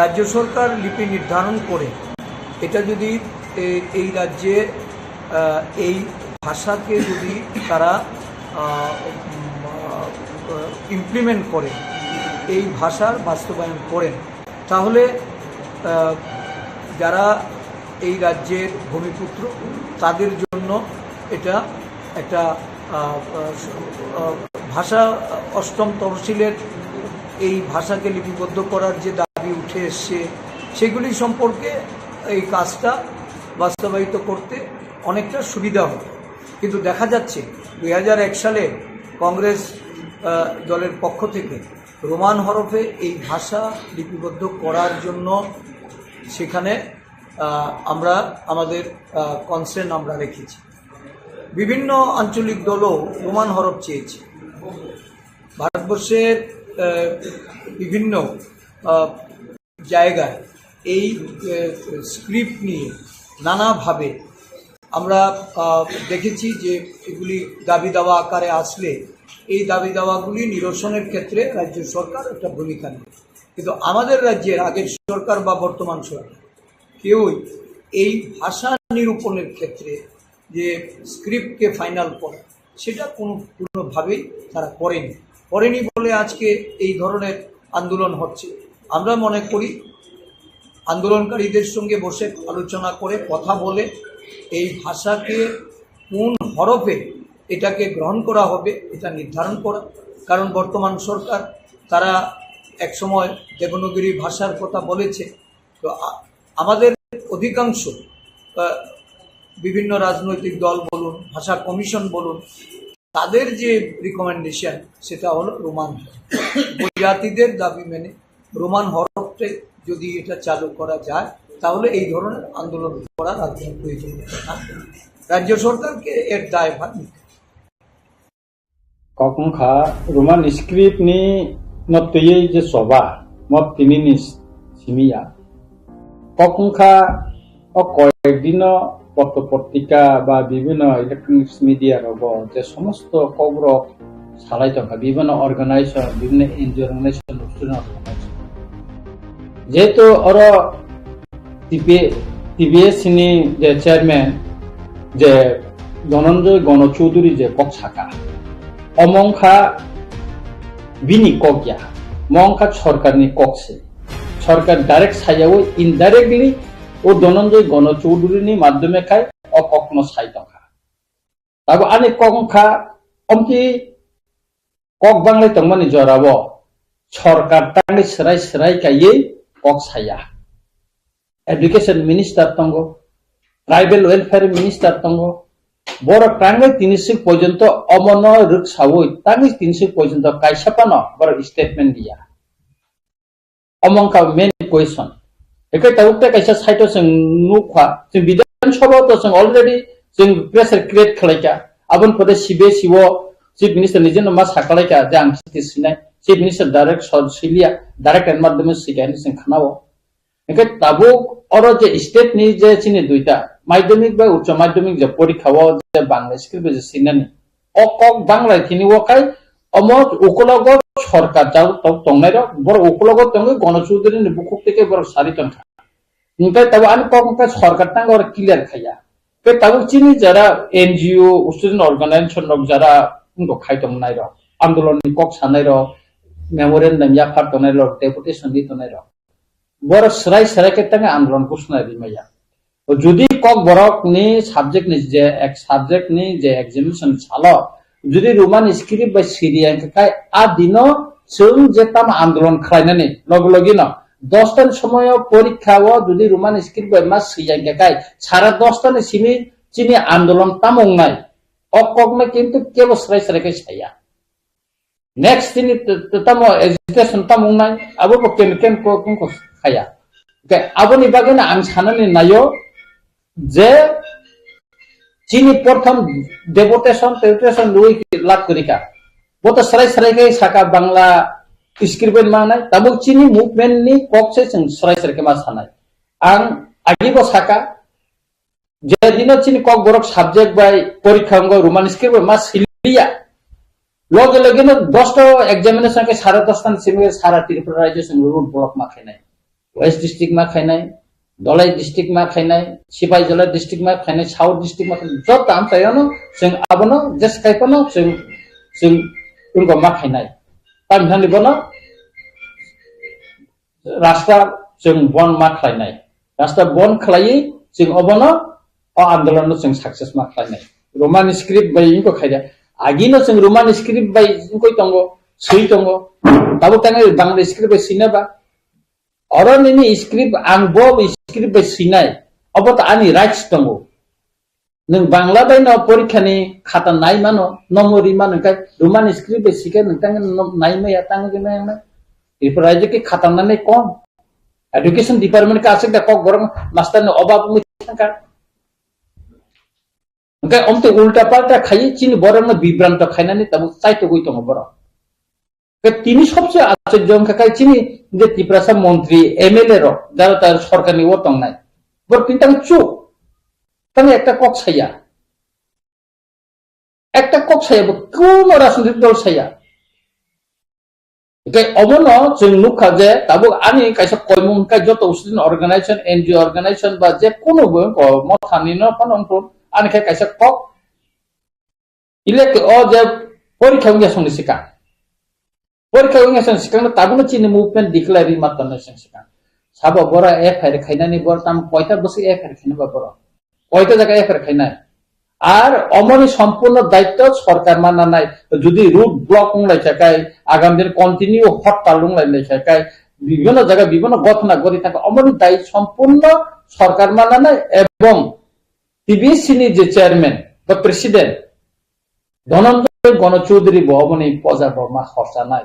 রাজ্য সরকার লিপি নির্ধারণ করে এটা যদি এই রাজ্যে এই ভাষাকে যদি তারা ইমপ্লিমেন্ট করে, এই ভাষার বাস্তবায়ন করেন, তাহলে যারা এই রাজ্যের ভূমিপুত্র তাদের জন্য এটা একটা ভাষা, 8ম তহসিলের এই ভাষাকে লিপিবদ্ধ করার যে দাবি উঠে এসছে সেগুলি সম্পর্কে এই কাজটা বাস্তবায়িত করতে অনেকটা সুবিধা হবে। কিন্তু দেখা যাচ্ছে 2001 সালে কংগ্রেস দলের পক্ষ থেকে রোমান হরফে এই ভাষা লিপিবদ্ধ করার জন্য সেখানে আমরা আমাদের কনসার্ন আমরা রেখেছি। বিভিন্ন আঞ্চলিক দলও রোমান হরফ চেয়েছে। ভারতবর্ষের বিভিন্ন জায়গায় এই স্ক্রিপ্ট নিয়ে নানাভাবে আমরা দেখেছি যে এগুলি দাবি দাওয়া আকারে আসলে এই দাবি দাওয়াগুলি নিরসনের ক্ষেত্রে রাজ্য সরকার একটা ভূমিকা নেয়। কিন্তু আমাদের রাজ্যের আগের সরকার বা বর্তমান সরকার কেউই এই ভাষা নিরূপণের ক্ষেত্রে যে স্ক্রিপ্টকে ফাইনাল করা, সেটা কোনোভাবেই তারা করেনি বলে আজকে এই ধরনের আন্দোলন হচ্ছে। আমরা মনে করি আন্দোলনকারীদের সঙ্গে বসে আলোচনা করে কথা বলে এই ভাষাকে কোন হরফে এটাকে গ্রহণ করা হবে এটা নির্ধারণ করা। কারণ বর্তমান সরকার তারা একসময় দেবনাগরী ভাষার কথা বলেছে। তো আমাদের অধিকাংশ বিভিন্ন রাজনৈতিক দল বলুন, ভাষা কমিশন বলুন, তাদের যে রিকমেন্ডেশন সেটা হলো রোমান হরফ। উপজাতিদের দাবি মেনে রোমান হরফে যদি এটা চালু করা যায় তাহলে এই ধরনের আন্দোলন করার আর কোনো প্রয়োজন নেই। রাজ্য সরকারকে এর দায়ভার নিতে কখনখা রোমান স্ক্রিপ্ট নি নতয়ে যে সভা মত তিনি সিমিয়া কখনখা কয়েকদিন পত্র পত্রিকা বা বিভিন্ন ইলেকট্রনিক্স মিডিয়া রব যে সমস্ত কবরক সালাই থাকা বিভিন্ন অর্গানাইজেশন বিভিন্ন এনজিও অর্গানাইজেশন যেহেতু ওর টিবিএস নি যে চেয়ারম্যান যে ধনঞ্জয় গণচৌধুরী যে ককসাকা অমংখা বিনি ককিয়া মংখা সরকারনি ককসে সরকার ডাইরেক্ট সাইয়াও ইনডাইরেক্টলি ও ধনঞ্জয় গণচৌধুরীনি মাধ্যমে খায় অকখনো সাইতখা তারপর আনি কখা অমকি কক বাংলায় তংমানি জরাব সরকার টাঙ্গে সেরাই সেরাই কাইয়ে কক সাইয়া এডুকেশন মিনিস্টার তঙ্গ ট্রাইবেল ওয়েলফেয়ার মিনিস্টার তঙ্গ বড় টাঙ্গে 300 পর্যন্ত অমন রুকসাওই টাঙ্গে 300 পর্যন্ত কাইসাপানো বড় স্টেটমেন্ট দিয়া অমংকা মেন কোয়েশন একে তাউকটা কাইসা সাইটো जों नुखा जों विधानसभा तो जों अलरेडी जों प्रेसार क्रिएट खालायका आबन पदे सिबे सिबो चिफ मिनिस्टर निजेन मा साखालायका जे आं सिटी सिनाय chief minister direct cilia direct end माध्यमे सिगायनि जों खानावो एके ताबो और जे स्टेट नि जे चिनि दुइटा माध्यमिक बा उच्च माध्यमिक जे परीक्षाओ जे बांग्ला स्क्रिप्ट जे सिनानि अकक बांग्ला थिनि वकाय अमत उकलग সরকার যাও তংনাই বড় উপলগ তঙ্গে গণচৌধুরী বুকুক থেকে বড় সারিতন খা ইনকাই তবে আমি কখনকার সরকার টাঙ্গে ওরা ক্লিয়ার খাইয়া তে তবে চিনি যারা এনজিও স্টুডেন্ট অর্গানাইজেশন রক যারা উনকো খাইতং নাই র আন্দোলন কক সানাই র মেমোরেন্ডাম ইয়া ফাটনাই র ডেপুটেশন দিতনাই র বড় সরাই সরাইকে টাঙ্গে আন্দোলন ঘোষণা দিমাইয়া তো যদি কক বরক নি সাবজেক্ট নি যে এক সাবজেক্ট নি যে এক্সামিনেশন ছালো যদি রোমান স্ক্রিপ্ট বা সিরিয়ান কাই আদিনো जों जे ताम आंदोलन खालायनानै लग लगेनो 10টার সময় পরীক্ষাও যদি রোমান স্ক্রিপ্ট বা মাস সিয়াই কাই সারা 10টানি সিমি চিনি আন্দোলন তামং নাই অককমে কিন্তু কেবল সরাই সরাই ছায়া নেক্সট দিন তামো এজিটেশন তামং নাই আবো কেন কেন কোন খায়া কে আবনি বাগেনা आं সানানি নাयो যে চিনি প্রথম ডেপুটেশন লুই লাভ করিকা বতো সরাই সরাই কে সাকা বাংলা স্ক্রিপ্ট মানাই তাবো চিনি মুভমেন্ট নি ককসে जों সরাই সরাই কে মা সানাই आं আগিবো সাকা যে দিন চিনি ককবরক সাবজেক্ট বাই পরীক্ষাঙ্গ রোমান স্ক্রিপ্ট মা সিলিয়া লগে লগে 10টা এক্সামিনেশন কে 10:30 সিমে সারা ত্রিপুরা রাজ্য जों রুট ব্লক মা খাইনাই ওয়েস্ট ডিস্ট্রিক্ট মা খাইনাই দলাই ডিস্ট্রিক্ট मा खाइनाय सिपाही जला डिस्ट्रिक्ट मा खाइनाय साउथ डिस्ट्रिक्ट मा जब ताम तायनो जों आबनो जस खाइपनो जों उनको मा खाइनाय ताम थानि बनो रास्ता जों बन मा खाइनाय रास्ता बन खालायै जों अबनो आन्दोलन जों सक्सेस मा खाइनाय रोमान स्क्रिप्ट बाय इनको खाइदा आगिनो जों रोमान स्क्रिप्ट बाय इनको तंगो सै तंगो ताबो तांगे बांग्ला स्क्रिप्ट बाय सिनाबा अरनिनि स्क्रिप्ट आं बो स्क्रिप्ट बाय सिनाय अबत आनि राइट्स दंगो नों बांग्ला बायनो परीक्षानि खाता नाय मानो नमरि मानो काय रोमान स्क्रिप्ट बाय सिके नोंतां नाय मैया तांग जने इफोर राज्य के खाता नानै कोन एजुकेशन डिपार्टमेंट का आसे कक गरम मास्टर ने अभाव मुथांका ओंखाय अमते उल्टा पाल्टा खाइ चिनि बरम बिभ्रांत खाइनानै तब साइतो गय दङ बर তিনি সবচেয়ে আশ্চর্য কাকাই চিনি যে ত্রিপুরা মন্ত্রী এমএলএ র যারা তার সরকারি ওতং নাই বর কিন্তু চুপ তাহলে একটা কক ছাইয়া কোন রাজনৈতিক দল ছাইয়া এটাই অবন जों नुखा যে তাবো আনি কাইসা কয়মুংকাই যত স্টুডেন্ট অর্গানাইজেশন এনজিও অর্গানাইজেশন বা যে কোনো মথানি ন ফনন্ত্র আনি কাইসা কক ইলেক্ট ও যে পরীক্ষা গিয়া সংনিসিকা পরীক্ষা গিয়া সংনিসিকা তাবো চিনি মুভমেন্ট ডিক্লেয়ারি মাতন সংনিসিকা সাবা বড় এফআইআর খাইনানি বড় তাম কয়টা বসে এফআইআর খাইনা বা বড় কয়টা জায়গা এফআইআর খাইনা আর অমনি সম্পূর্ণ দায়িত্ব সরকার মানা নাই যদি রুট ব্লক লাই থাকায় আগামী দিন কন্টিনিউ হরতাল লাই থাকায় বিভিন্ন জায়গায় বিভিন্ন ঘটনা ঘটে থাকে অমনি দায়ী সম্পূর্ণ সরকার মানা নাই এবং টিবিসিনি যে চেয়ারম্যান বা প্রেসিডেন্ট ধনঞ্জয় গণচৌধুরী অবনি পজা বর্মা খরচা নাই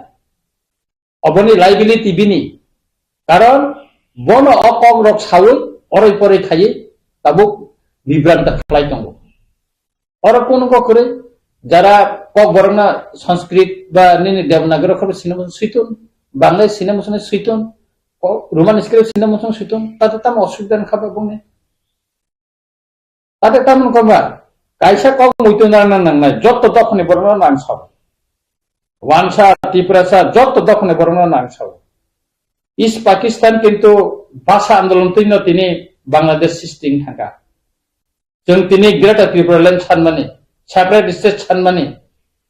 অবনি লাইবিলিটি বিনি কারণ বন অকম রক সাউল অরই পরে খাইয়ে তাবুক বিভ্রান্ত খালাই দङ और कोनो करे যারা কক বরনা সংস্কৃত বা নিনি দেবনাগরী খবর সিনেমা সুইতন বাংলা সিনেমা শুনে সুইতন রোমান স্ক্রিপ্ট সিনেমা শুনে সুইতন তাতে তাম অসুবিধা খাবে বনে তাতে তেমন করবা কাইসা কক মইতো না নাই যত তখনই বরনা নাং সব ওয়ানসা ত্রিপুরাসা যত তখনই বরনা নাং সব ইস্ট পাকিস্তান কিন্তু ভাষা আন্দোলন তিনি বাংলাদেশ সিস্টেম থাকা जों दिनै ग्रेटार त्रिपुरा लेण्ड सानमानि सेपारेट स्टेट सानमानि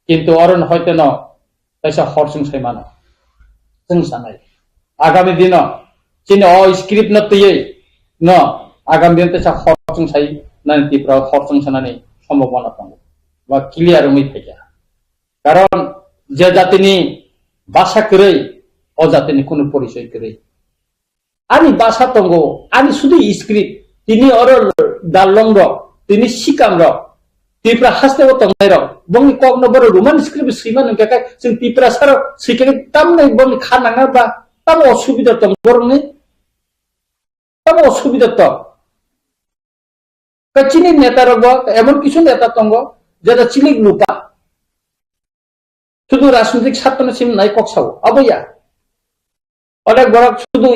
किन्तु अरन हयतो न तैसा हरसुं सैमानो जों सानाय आगामी दिनाव चिनि अ स्क्रिप्ट न तयै न आगामी दिन तैसा हरसुं साय नानि त्रिपुरा हरसुं सानानि सम्भावना दङ बा क्लियार मै फैया कारण जे जातिनि भाषा करै अ जातिनि कुनु परिचय करै आनि भाषा दङ आनि सुदु स्क्रिप्ट तिनि अर दालंग তিনি সিকাম র ত্রিপুরা হাসতেও তংনাই র বংনি কক নবর রোমান স্ক্রিপ্ট সিমা নকে जों ত্রিপুরা সার সিকে তামনাই বংনি খানাঙা বা তাম অসুবিধা তং বরংনি তাম অসুবিধা ত কচিনি নেতা রব এমন কিছু নেতা তঙ্গ যেটা চিলিক লুপা শুধু রাজনৈতিক স্বার্থ সিম নাই ককসাও অবয়া অনেক বড় শুধু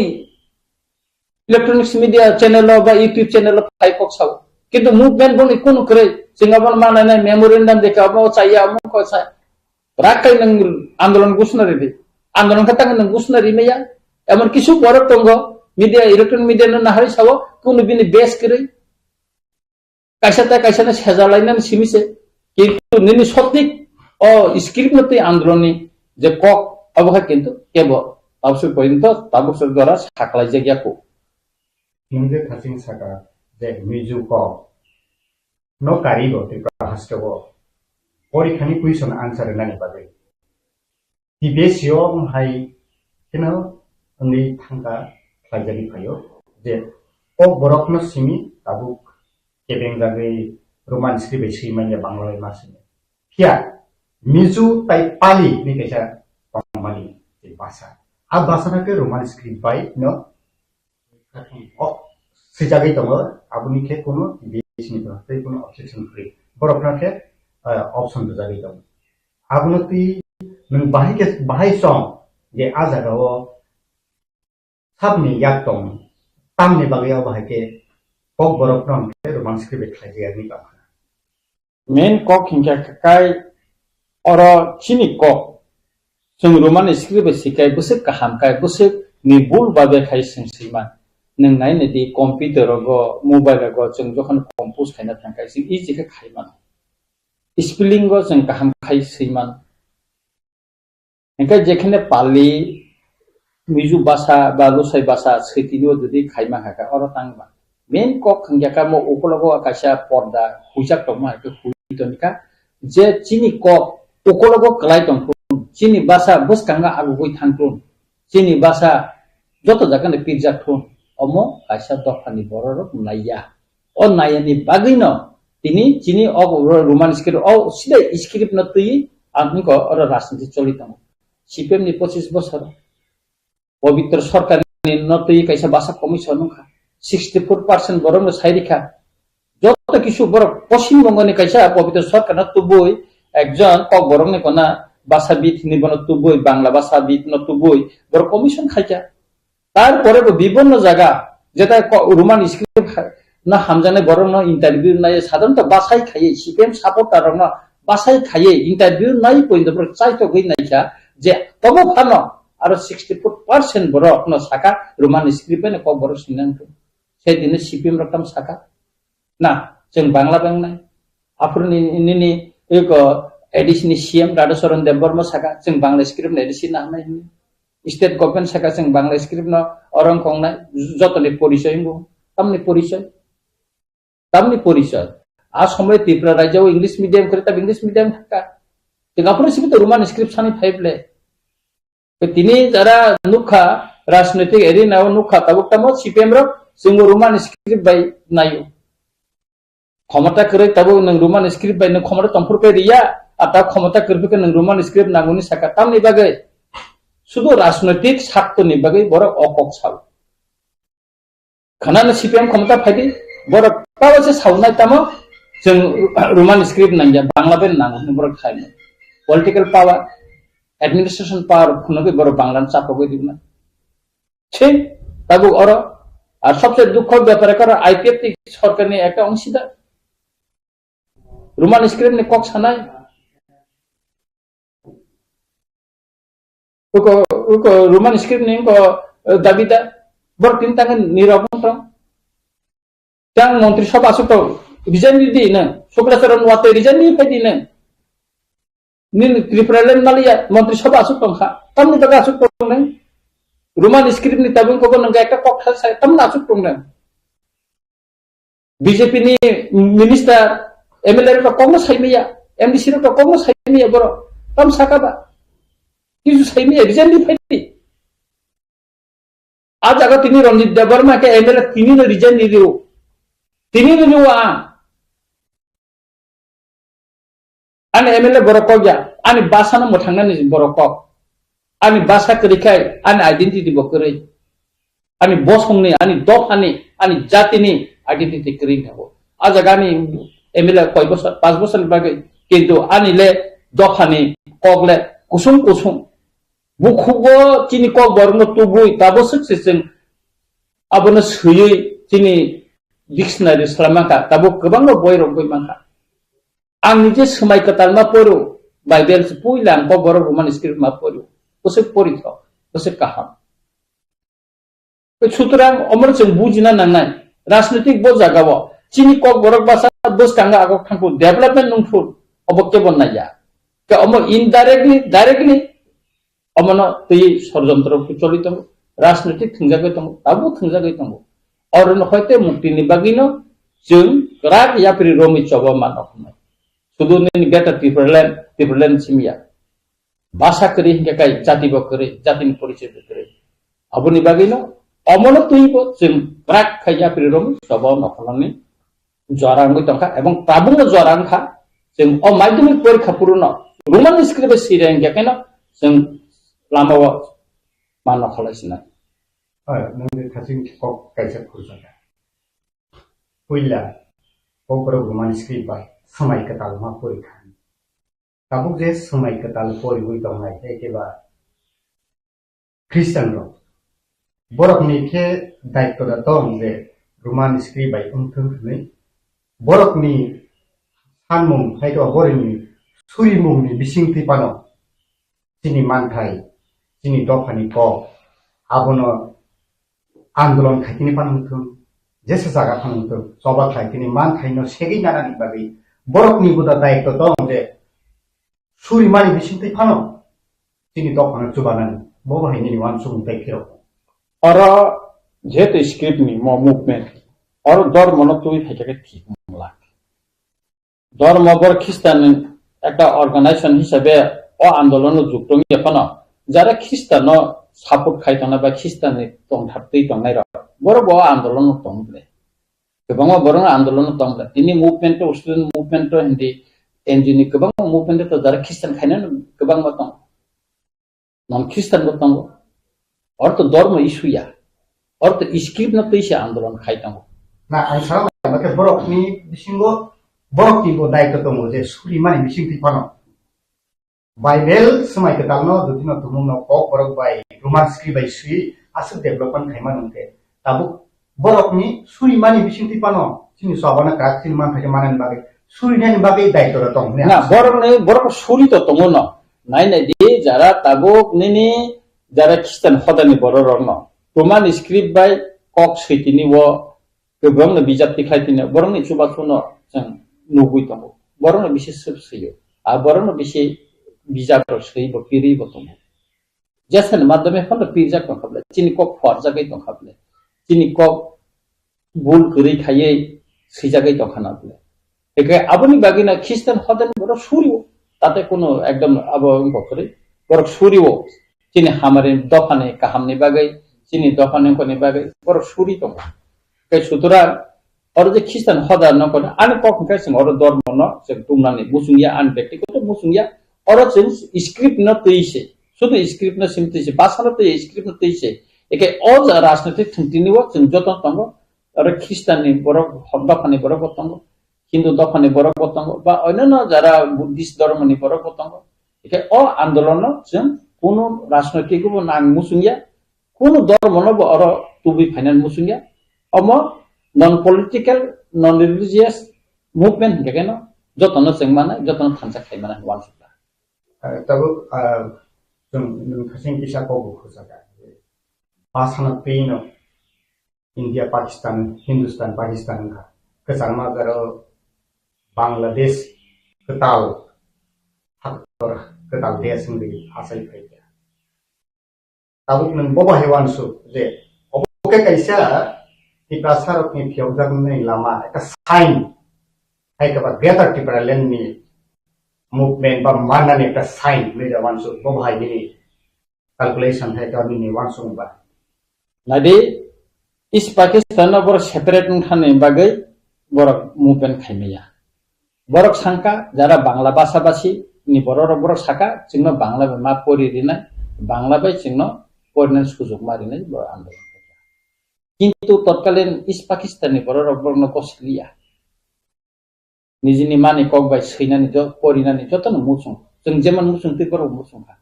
ইলেকট্রনিক্স মিডিয়া চ্যানেল বা ইউটিউব চ্যানেল ফাই ককসাও কিন্তু মুভমেন্ট বনি কোনো করে সিঙ্গাবন মানানাय মেমোরেন্ডাম দেখে আবো চাইয়া আমো কসা রাকাই নং আন্দোলন ঘোষণা রে আন্দোলন খাতাং নং ঘোষণা রিমেয়া এমন কিছু বড় তঙ্গ মিডিয়া ইলেকট্রনিক মিডিয়া না হারি সাবো কোনো বিনি বেস করে কাইসানা সেজালাইনান সিমিছে কিন্তু নিনি সঠিক ও স্ক্রিপ্ট মতে আন্দোলনী যে কক অবহা কিন্তু কেব অবশ্যই পর্যন্ত তাবসর দ্বারা সাকলাই জায়গাকো হিন্দে থাসিং সাকা যে মিজু ক no Karib Tripura হাস্টেব পরীক্ষানি question answer নানি বাদে টিবিএসিও হাই কেন উনি থাঙ্কা খাইজারি ফাইও যে কক বরকনো সিমি তাবুক কেবেং জাগে রোমান স্ক্রিপ্ট সিমাইয়া বাংলায় মাসিনে ফিয়া মিজু তাই পালি নি কেসা বাঙালি যে ভাষা আর ভাষাটাকে রোমান স্ক্রিপ্ট বাই ন সেজাগै दङ आबुनिखे कोनो बेसिनिबा तै कोनो ऑब्जेक्शन फ्री बरफनाखे ऑप्शन जागै दङ आबुनति नों बाहाय सम जे आ जागाव साबनि याक दं तामनि बागैयाव बाहायके कक बरफनाम रोमान स्क्रिप्ट खाइजायानि बा मेन कक हिंखा काय और चिनि कक जों रोमान स्क्रिप्ट सिकाय बुसे काहामकाय बुसे निबुल बाबे खाय सिंसिमान नों नायनो दि कम्पिउटाराव मबाइलाव जों जखन कम्पोज खायना थांखाय जों इजिखौ खायमान स्पेलिंग जों गाहाम खायसैमान ओंखाय जेखाने पालि मिजु भाषा बा लसाइ भाषा सैतिनो जुदि खायमा हाका अर तांबा मेन कक खंजाका म ओकलगो आकाशा पर्दा हुइजाक दमा के हुइतनिका जे चिनि कक ओकलगो क्लाइ दं चिनि भाषा बसकांगा आगुगै थांथुन चिनि भाषा जत जागाने पिरजा थुन अमो कायसा दफानि बरर नाया ओ नायानि बागैन तिनी चिनि अ रोमान स्क्रिप्ट अ सिदा स्क्रिप्ट न तै आंनिको अर राजनीति चलित दङ सीपीएम नि 25 बছर पवित्र सरकार नि न तै कायसा भाषा कमिसन नखा 64% बरम साइरिखा যত কিছু বড় পশ্চিমবঙ্গনি কাইসা পবিত্র সরকার না তুবই একজন কক বরংনি কোনা ভাষাবিদ নিবন তুবই বাংলা ভাষাবিদ ন তুবই বড় কমিশন খাইকা তারপরে বিভিন্ন জায়গা যেটা রোমান স্ক্রিপ্ট না হামজানে বরং না ইন্টারভিউ নাই সাধারণত বাসাই খাইয়ে সিপিএম সাপোর্টার না বাসাই খাইয়ে ইন্টারভিউ নাই পর্যন্ত চাইতো গই নাইকা যে তব ফানো আর 64% বড় ন সাকা রোমান স্ক্রিপ্টে কক বড় সিনান্ত সেদিনে সিপিএম রকম সাকা না जों बांग्ला बेंक नाय आफुरनि निनि एक एडिशननि सीएम राधाचरण देबबर्मा साका जों बांग्ला स्क्रिप्ट एडिशन नाय स्टेट गभर्नमेंट साका जों बांग्ला स्क्रिप्ट न अरं खंनाय जतनि परिचय गो तामनि परिचय आ समय त्रिपुरा राज्य इंग्लिश मीडियम करे तब इंग्लिश मीडियम थाका सिंगापुर सिबि तो रोमान स्क्रिप्ट सानि फाइबले तिनी जरा नुखा राजनीतिक एरिना नुखा तब तमो सीपीएम रो जों रोमान स्क्रिप्ट बाय नायो क्षमता करे तब नों रोमान स्क्रिप्ट बाय नों क्षमता तंफुर पे रिया आता क्षमता करबे नों रोमान स्क्रिप्ट नांगुनि साका तामनि बागै शुद्ध राजनीतिक स्वार्थनि बागै बर अकक साव खाना सीपीएम क्षमता फायदि बर पावसे सावनाय तामो जों Roman script Nangia Bangla Ben नांगुनि बर खायनो पॉलिटिकल पावर एडमिनिस्ट्रेशन पावर खुनगे बर बांला चापगै दिना ठीक तब और सबसे दुख व्यापार कर आईपीएफ सरकार ने एक अंशीदा रोमान स्क्रिप्ट ने कक सानाय रोमान स्क्रिप्ट ने दाबिदा बर तीन तंग निरापन तंग मंत्री सभा आसुक रिजाइन दी न शुक्लाचरण वाते रिजाइन दी फाइदी न निन त्रिपुरा लेन नालिया मंत्री सभा आसुक खा तमनि तक आसुक न रोमान स्क्रिप्ट नि तबन को नंगा एक कक साय तम आसुक न बीजेपी नि मिनिस्टर एमएलए रो कम साइमिया एमडीसी रो कम साइमिया बर तम साकाबा किसु साइमिया रिजाइन दी फाइदी आज अगर तिनी रंजित देवर्मा के एमएलए तिनी ने रिजाइन दी दियो तिनी ने जो आने एमएलए बरक गया आने बासाना मथांना नि बरक आने बासा करिखाय आने आइडेंटिटी बकरै आने बसंनि आने दफानि आने जातिनि आइडेंटिटी करै थागो आज गानि एमएलए कय बছর 5 বছর बागै किन्तु आनिले दफानि कगले कुसुम कुसुम बुखुबो चिनि कक बरनो तुबुय ताबो सक्सेसजों आबनो सयै चिनि डिक्शनारि सलामाका ताबो गोबां बयरक गयमाखा आं निजे समाय कतालमा परो बाइबेल पुइलां को बर रोमान स्क्रिप्ट मा परो उसे परिथ उसे काहाम सुतरां अमर जों बुजिना नांनाय राजनीतिक बो जागाव चिनि कक बरक भाषा बस कांगा आगक थांखौ डेभलपमेन्ट नंफु अबके बननाया के अमर इनडाइरेक्टली डाइरेक्टली अमनो तै षड़यंत्र प्रचलित राजनीतिक थंजागै दं ताबो थंजागै दं और हयते मुक्तिनि बागिनो जों राग याप्रि रोमि चबा मानो हमनाय शुद्ध ने बेटा त्रिपुरालेन सिमिया भाषा करी हिंगे काय जाति बकरे जातिनि परिचय बकरे अबनि बागिनो अमनो तैबो जों राग खाया प्रि रोमि चबा नखलांनि जरांगै दंखा एवं ताबुनो जरांखा जों अ माध्यमिक परीक्षा पूर्ण रोमान स्क्रिप्ट सिरें गेकेनो जों लामाव मानो खलायसिना नों थासिं कक कायसा खुरजागा पहिला ककबोरक रोमान स्क्रिप्ट बाय समय कताल मा परीक्षा ताबुक जे समय कताल परिबुय दंनाय एकेबा ख्रिस्टान रो बरकनि के दायित्व दं जे रोमान स्क्रिप्ट बाय उनथुनै बरकनि सानमुं हायतो बरनि सुरिमुंनि बिसिंथि पानो चिनि मानथाय चिनि दफानि क आबनो आंदोलन खायथिनि पानथुं जेसे जागा थांथुं सभा खायथिनि मान थायनो सेगै नानानि बागै बरकनि बुदा दायित्व दं जे सुरिमानि बिसिंथि पानो चिनि दफानो जुबानानि बबाहायनि वान सुबुंथाय खेराव और जेते स्क्रिप्ट नि मुभमेंट और धर्म तुई फाइटाके ठीक मोनला धर्म बर ख्रिस्टान একটা অর্গানাইজেশন হিসেবে ও আন্দোলন যুক্ত এখনো যারা খ্রিস্টান সাপোর্ট খাইতনা বা খ্রিস্টানে তংথাপতেই তংনাই বড় বড় আন্দোলন তংলে गोबां बड़ आंदोलन तंगला दिनै मुभमेंट स्टूडेंट मुभमेंट हिंदी एनजिनि गोबां मुभमेंट तो जारा ख्रिस्टान खायनो गोबां दं नन ख्रिस्टान दं और तो धर्म इशुया और तो स्क्रिप्ट न तैसे आंदोलन खायदों ना आं सारा माके बरकनि बिसिंगो बरकनि बो दायित्व दं जे सुरिमानि बिसिंथि पानो बाइबेल समय के दालनो दुदिनो तुमुनो ककबोरक बाय रोमान स्क्रिप्ट बाय सुइ आसु डेभलपमेंट खायमा नंते ताबु बरकनि सुरिमानि बिसिंथि पानो चिनि सबाना काचिन मान थाके मानन बागै सुरिनानि बागै दायित्व दं ना बरक सुरि तो दङ न नाय नाय दे जारा ताबुक निनि जारा ख्रिस्टान खदानि बर रन रोमान स्क्रिप्ट बाय कक सैतिनि वो गोबां बिजाबति खायतिनो बरनि सुबासुनो जों नुगुइ दङ बरनो बिसे सबसैयो आ बरनो बिसे बिजाब सै बपिरि बतम जैसन माध्यमे फन पिरजा को खबले चिनि कक फर जागै दं खबले चिनि कक बुल गरै खायै सै जागै दं खानाबले একে আপনি বাগিনা খ্রিস্টান হতেন বড় সুরিও তাতে কোনো একদম আবহাওয়া করে বড় সুরিও চিনি হামারে দফানে কাহামনি বাগাই চিনি দফানে কোনে বাগাই বড় সুরি দङ সুতরাং ওর যে খ্রিস্টান হদা নকরে আনে কখন কাইছেন ওর ধর্ম ন যে তুমনানি মুসুঙ্গিয়া আন ব্যক্তিগত মুসুঙ্গিয়া ওর যে স্ক্রিপ্ট ন তৈছে শুধু স্ক্রিপ্ট ন সিমতেছে বাসানো তৈ স্ক্রিপ্ট ন তৈছে একে অজ রাজনৈতিক থিনিও जों যতন দङ ওর খ্রিস্টাননি বড় দফানি বড় দङ হিন্দু দফানি বড় দङ বা অন্যান্য যারা বুদ্ধিস্ট ধর্মনি বড় দङ একে আন্দোলন जों কোনো রাজনৈতিক নাং মুসুঙ্গিয়া কোনো ধর্ম ন ওর তুবি ফাইনাল মুসুঙ্গিয়া অম non political non religious movement kageno jotono sengmana jotono thansa khaimana wan sukla tabu jung khasing kisa ko bu khosaka pasana peino India Pakistan Hindustan Pakistan ka kesama garo Bangladesh ketal hakor ketal desh ngi asai khaija tabu nang boba hewan su je oke kaisa TRIPURA sarok ni fiojak ni lama একটা sign একেবারে better TRIPURA লেন ni movement বা মানানি একটা sign মেজা ওয়ানসু বভাই ni calculation hai ka ni ওয়ানসু ba nadi is Pakistan bor separate khane bagai borok movement khaimiya borok sangka jara bangla bhasha ni borok saka jingno bangla ma pori rina bangla bai jingno pornan sujog marinai bor andolon কিন্তু তৎকালীন east Pakistani বড় রবর্ণ কসলিয়া Nizhny মানি ককবাই সৈনানি পরিনানি যতন মুসুং जों যেমন মুসুং তে বড় মুসুং খা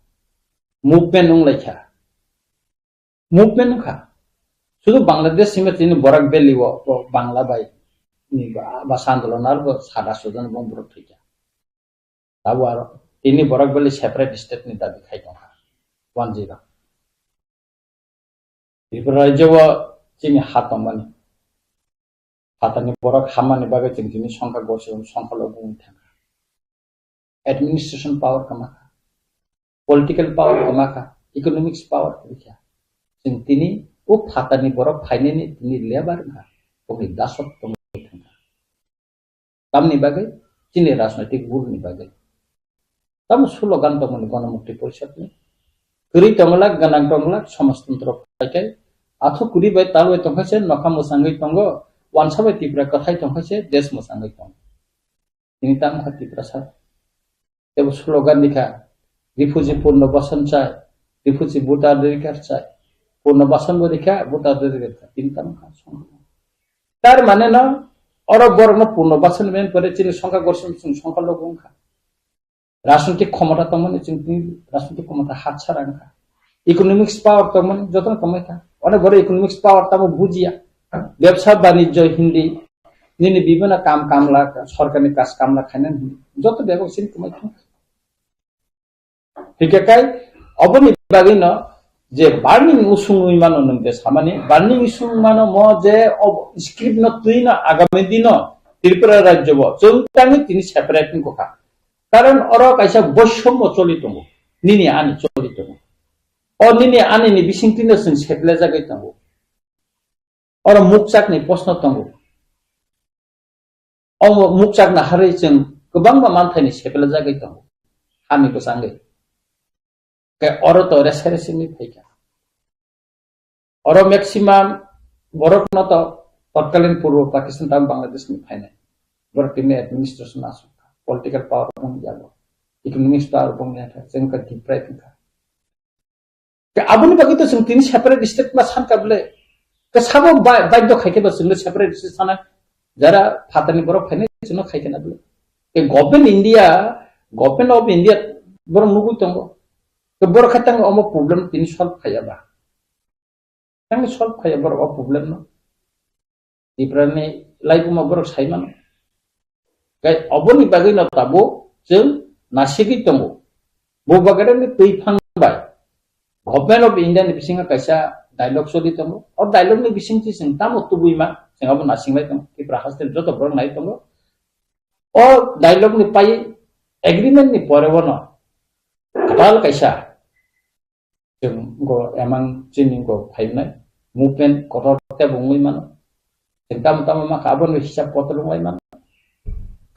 movement উংলাইখা movement খা শুধু বাংলাদেশ সীমা তিনি বরাক বেলিও বাংলা বাই নি বা আন্দোলন আর সাদা সুজন বন্ধুর ঠিক তাও আর তিনি বরাক বেলি সেপারেট স্টেট নি দাবি খাইতো 10 ত্রিপুরা রাজ্য চিনি হাতমানি হাতানি বড় খামানি বাগে চিনি সংখ্যা গছে সংখ্যালঘু থাকা অ্যাডমিনিস্ট্রেশন পাওয়ার কামাখা পলিটিক্যাল পাওয়ার কামাখা ইকোনমিক্স পাওয়ার কামাখা তিনি ও হাতানি বড় ফাইনানি তিনি লেবার না ওই দাসত্ব থাকা তামনি বাগে চিনি রাজনৈতিক ভুলনি বাগে তাম স্লোগান দমনি গণমুক্তি পরিষদ নি করি তংলাক গানাং তংলাক সমাজতন্ত্র পাইকাই আথো কুড়ি বাই তাল বাই তংখাইছে নখা মোসাঙ্গই তঙ্গ ওয়ানসাবাই ত্রিপুরা কথাই তংখাইছে দেশ মোসাঙ্গই তঙ্গ তিনি তাম খা ত্রিপুরা সার তেব স্লোগান লিখা রিফিউজি পুনর্বাসন চায় রিফিউজি ভোটাধিকার চায় পুনর্বাসন লিখা ভোটাধিকার চায় তিনি তাম খা তার মানে না অরব বর্ণ পুনর্বাসন মেন পরে তিনি সংখ্যা গঠন সংখ্যালঘু খা রাজনৈতিক ক্ষমতা তমনি তিনি রাজনৈতিক ক্ষমতা হাত ছাড়া খা ইকোনমিক্স পাওয়ার তমন যতন কমাই খা অনেক বড় ইকোনমিক্স পাওয়ার তাম বুঝিয়া ব্যবসা বাণিজ্য হিন্দি নিনি বিভিন্ন কাম কামলা সরকারি কাজ কামলা খাইনা যত ব্যবসা কমাই খা ঠিক কাই অবনি বাগিন যে বার্নিং উসুং মানো নংতে সামানি বার্নিং উসুং মানো ম যে স্ক্রিপ্ট ন তুই না আগামী দিন ত্রিপুরা রাজ্য চৌতানি তিনি সেপারেট কথা কারণ ওর কাইসা বৈষম্য চলিত নিনি আনি চলিত और निने आने नि बिसिंतिनो जों सेप्ले जागाय तंगो और मुकचाकनि प्रश्न तंगो अ मुकचाकना हारै जों गोबां मानथायनि सेप्ले जागाय तंगो हामिको सांगै के और तो रेसेरेसिनि फैका और मैक्सिमाम बरक न तो तत्कालीन पूर्व पाकिस्तान ताम बांग्लादेशनि फाइनाय बरक नि एडमिनिस्ट्रेशन आसु पॉलिटिकल पावर बंग जागो इकोनॉमिक्स पावर बंग जाथा जों का डिप्राइभ का abuni bagito जों तीन सेपारेट स्टेट मा सानकाबले के साबो बाध्य खाइकेबा जों सेपारेट स्टेट साना जरा फातानि बरक फाइने जों खाइकेना बले के गवर्नमेंट ऑफ इंडिया बर नुगु तंगो के बर खातंग अम प्रॉब्लम तीन सॉल्व खायाबा तंग सॉल्व खाया बर अ प्रॉब्लम न दिब्रानि लाइफमा बर साइमान के abuni bagino tabo जों नासिगि तंगो बो बागरेनि तैफांबाय गवर्नमेंट ऑफ इंडिया नि बिसिंगा कैसा डायलॉग सोली तंगो और डायलॉग नि बिसिंग थि जों ताम तुबुइमा जों अब नासिंबाय दं कि प्रहास्टेल जतो बर नाय तंगो और डायलॉग नि पाइ एग्रीमेंट नि परेवनो कटाल कैसा जों गो एमां चिनि गो फाइनाय मुभमेंट कटते बुंगै मानो जों ताम मा खाबन हिसाब पत्र बुंगै मानो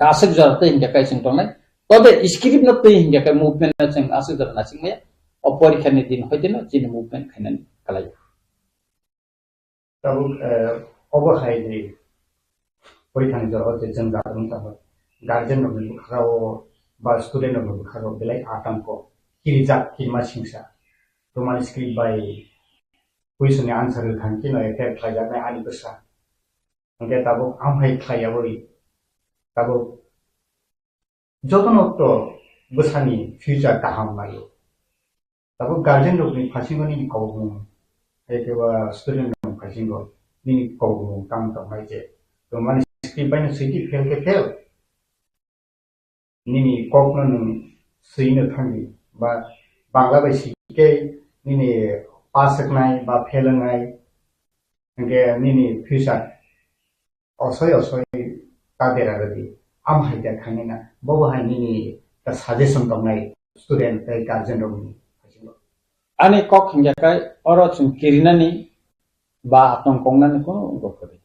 asik jar te hingga kai sing tongnai tobe script no te hingga kai movement na sing asik jar na sing me o porikha ni din hoiteno jini movement khainan kalai tabu obo hai de porikha ni jor hote jeng garun ta guardian no bu khao ba student no bu khao belai atam ko kirijak kilma singsa roman script by question ni answer thanki no ek khlajak na ani besa ngke tabu am hai khlaiaboi tabu jotono to besani future kaham mayo tabu guardian no ni phasingo ni kawbu ekewa student no phasingo ni kawbu kam to mai je roman script by no siti fail ke fail nini kokno no sino thangi ba bangla bai sike nini pasaknai ba phelangai ngke nini future osoi kadera gadi am haida khanina bobo hai nini ta suggestion tongnai student tai guardian rongi ani kok hingga kai oro chung kirinani ba atong kongnani ko gokore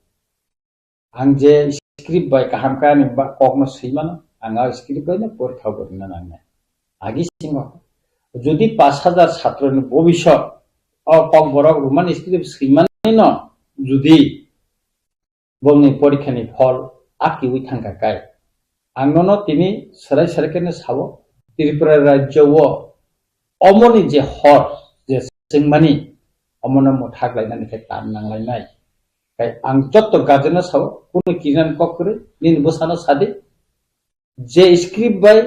angje script by kaham kani ba kokno seimano anga script by na porikha gorina nangna agi singo যদি 5000 ছাত্রের ভবিষ্যৎ Kokborok Roman script সেইমানি ন যদি বংনি পরীক্ষানি ফল আকি we thangka কাই আংনন তিনি সরাই সরকারনে সাবো ত্রিপুরা রাজ্য ও অমনি যে হর যে সেংমানি অমন মথাগলাইনানি কে টান নাংলাইনাই কাই আং যত গাজেনা সাবো কোন কিরান কক করে নিন বসানো সাদে যে স্ক্রিপ্ট বাই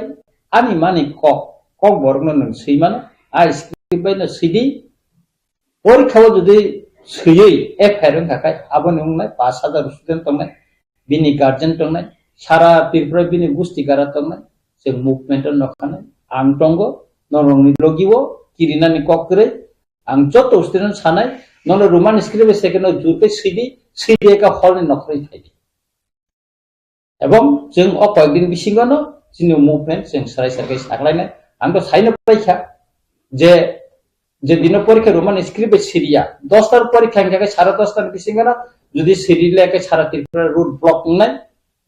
আমি মানি ককবরক নন সেইমানো আ স্ক্রিপ্ট বাই না সিডি পরীক্ষাও যদি সইयै এফআইআর থাকায় আবনি উংনাই 5000 স্টুডেন্ট তংনাই বিনি গার্জিয়ান তংনাই সারা ত্রিপুরা বিনি গুস্তিকারা তংনাই সে মুভমেন্টের নখানে আং টঙ্গ নরংনি লগিও কিরিনানি ককরে আং যত স্টুডেন্ট সানাই নন রোমান স্ক্রিপ্ট সেকেন্ড জুতে সিডি একা হলনি নখরে থাইদি এবং जों কয়েকদিন বিসিঙ্গনো जिनि मुभमेंट जों सराय सरकाय सागलायनाय आं तो साइनो पाइखा जे दिन परीक्षा रोमान स्क्रिप्ट सिरिया 10টার পরীক্ষা জায়গা 10:30টার বিসিঙ্গনা যদি সিরিলে একে সারা ত্রিপুরা রুট ব্লক নাই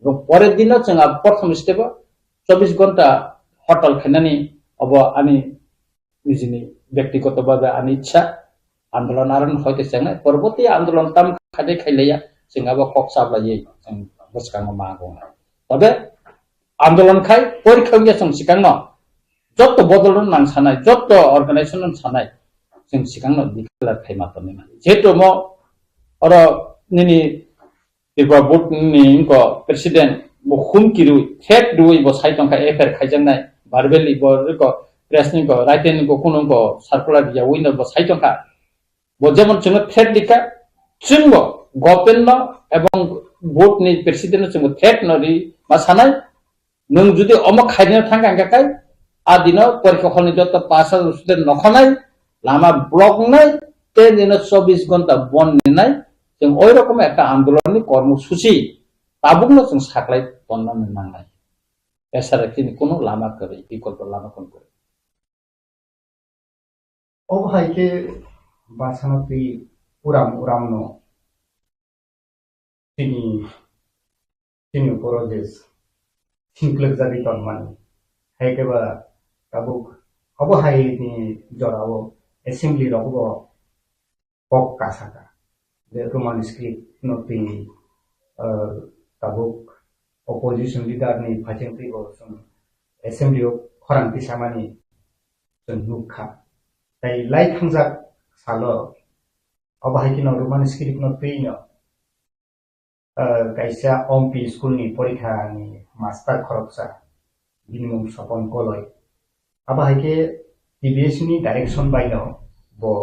এবং পরের দিনও जों প্রথম স্টেপ 24 ঘন্টা হরতাল খাইনানি অব আমি নিজনি ব্যক্তিগতভাবে আমি ইচ্ছা আন্দোলন আরন হইতে চাই পরবর্তী আন্দোলন তাম খাদে খাইলাইয়া जों আবার কক্সাবলাयै जों বসকাঙ্গ মাগো তবে আন্দোলন খাই পরীক্ষা जों सिगांन যত বদলন নাং সানাই যত অর্গানাইজেশন সানাই जों सिगांन डिक्लेयार खाइमातनि जेहेतु म अर निनि ত্রিপুরা बोर्ड नि इनको प्रेसिडेंट बो खुमकिरु थेट दुइ बो साइटंखा एफआर खाइजांनाय बारबेलि बो रिको प्रेसनि को राइटेनि को कुनुको सार्कुलार या उइनो बो साइटंखा बो जेमन जों थेट दिका जों गभर्नमेन्ट एवं बोर्ड नि प्रेसिडेंट जों थेट नरि मा सानाय नों जुदि अमक खाइनो थांगांगाकाय आदिनो परीक्षा खनि जत 5000 स्टुडेंट नखनाय लामा ब्लक নাই তে দিন 24 ঘন্টা বন্ধ নাই जों ওই রকম একটা আন্দোলননি কর্মসূচি তাবুকনো जों সাকলাই বন্ধন নাংলাই এছাড়া তিনি কোনো লামা করে বিকল্প লামা কোন করে ও ভাইকে বাছানতি উরামনো তিনি পরদেশ সিনক্লেক জাবি তনমানি হাইকেবা তাবুক অবহাইনি জরাও assembly rogo kok kasaka the roman script noti tabuk opposition leader ni phajeng ti go sum assembly khorang ti samani nukha tai lai thangjak salo abahiki no roman script noti no kaisa omp school ni porikha ni master khoroksa minimum sapon koloi abahiki TBS ni direction by no bo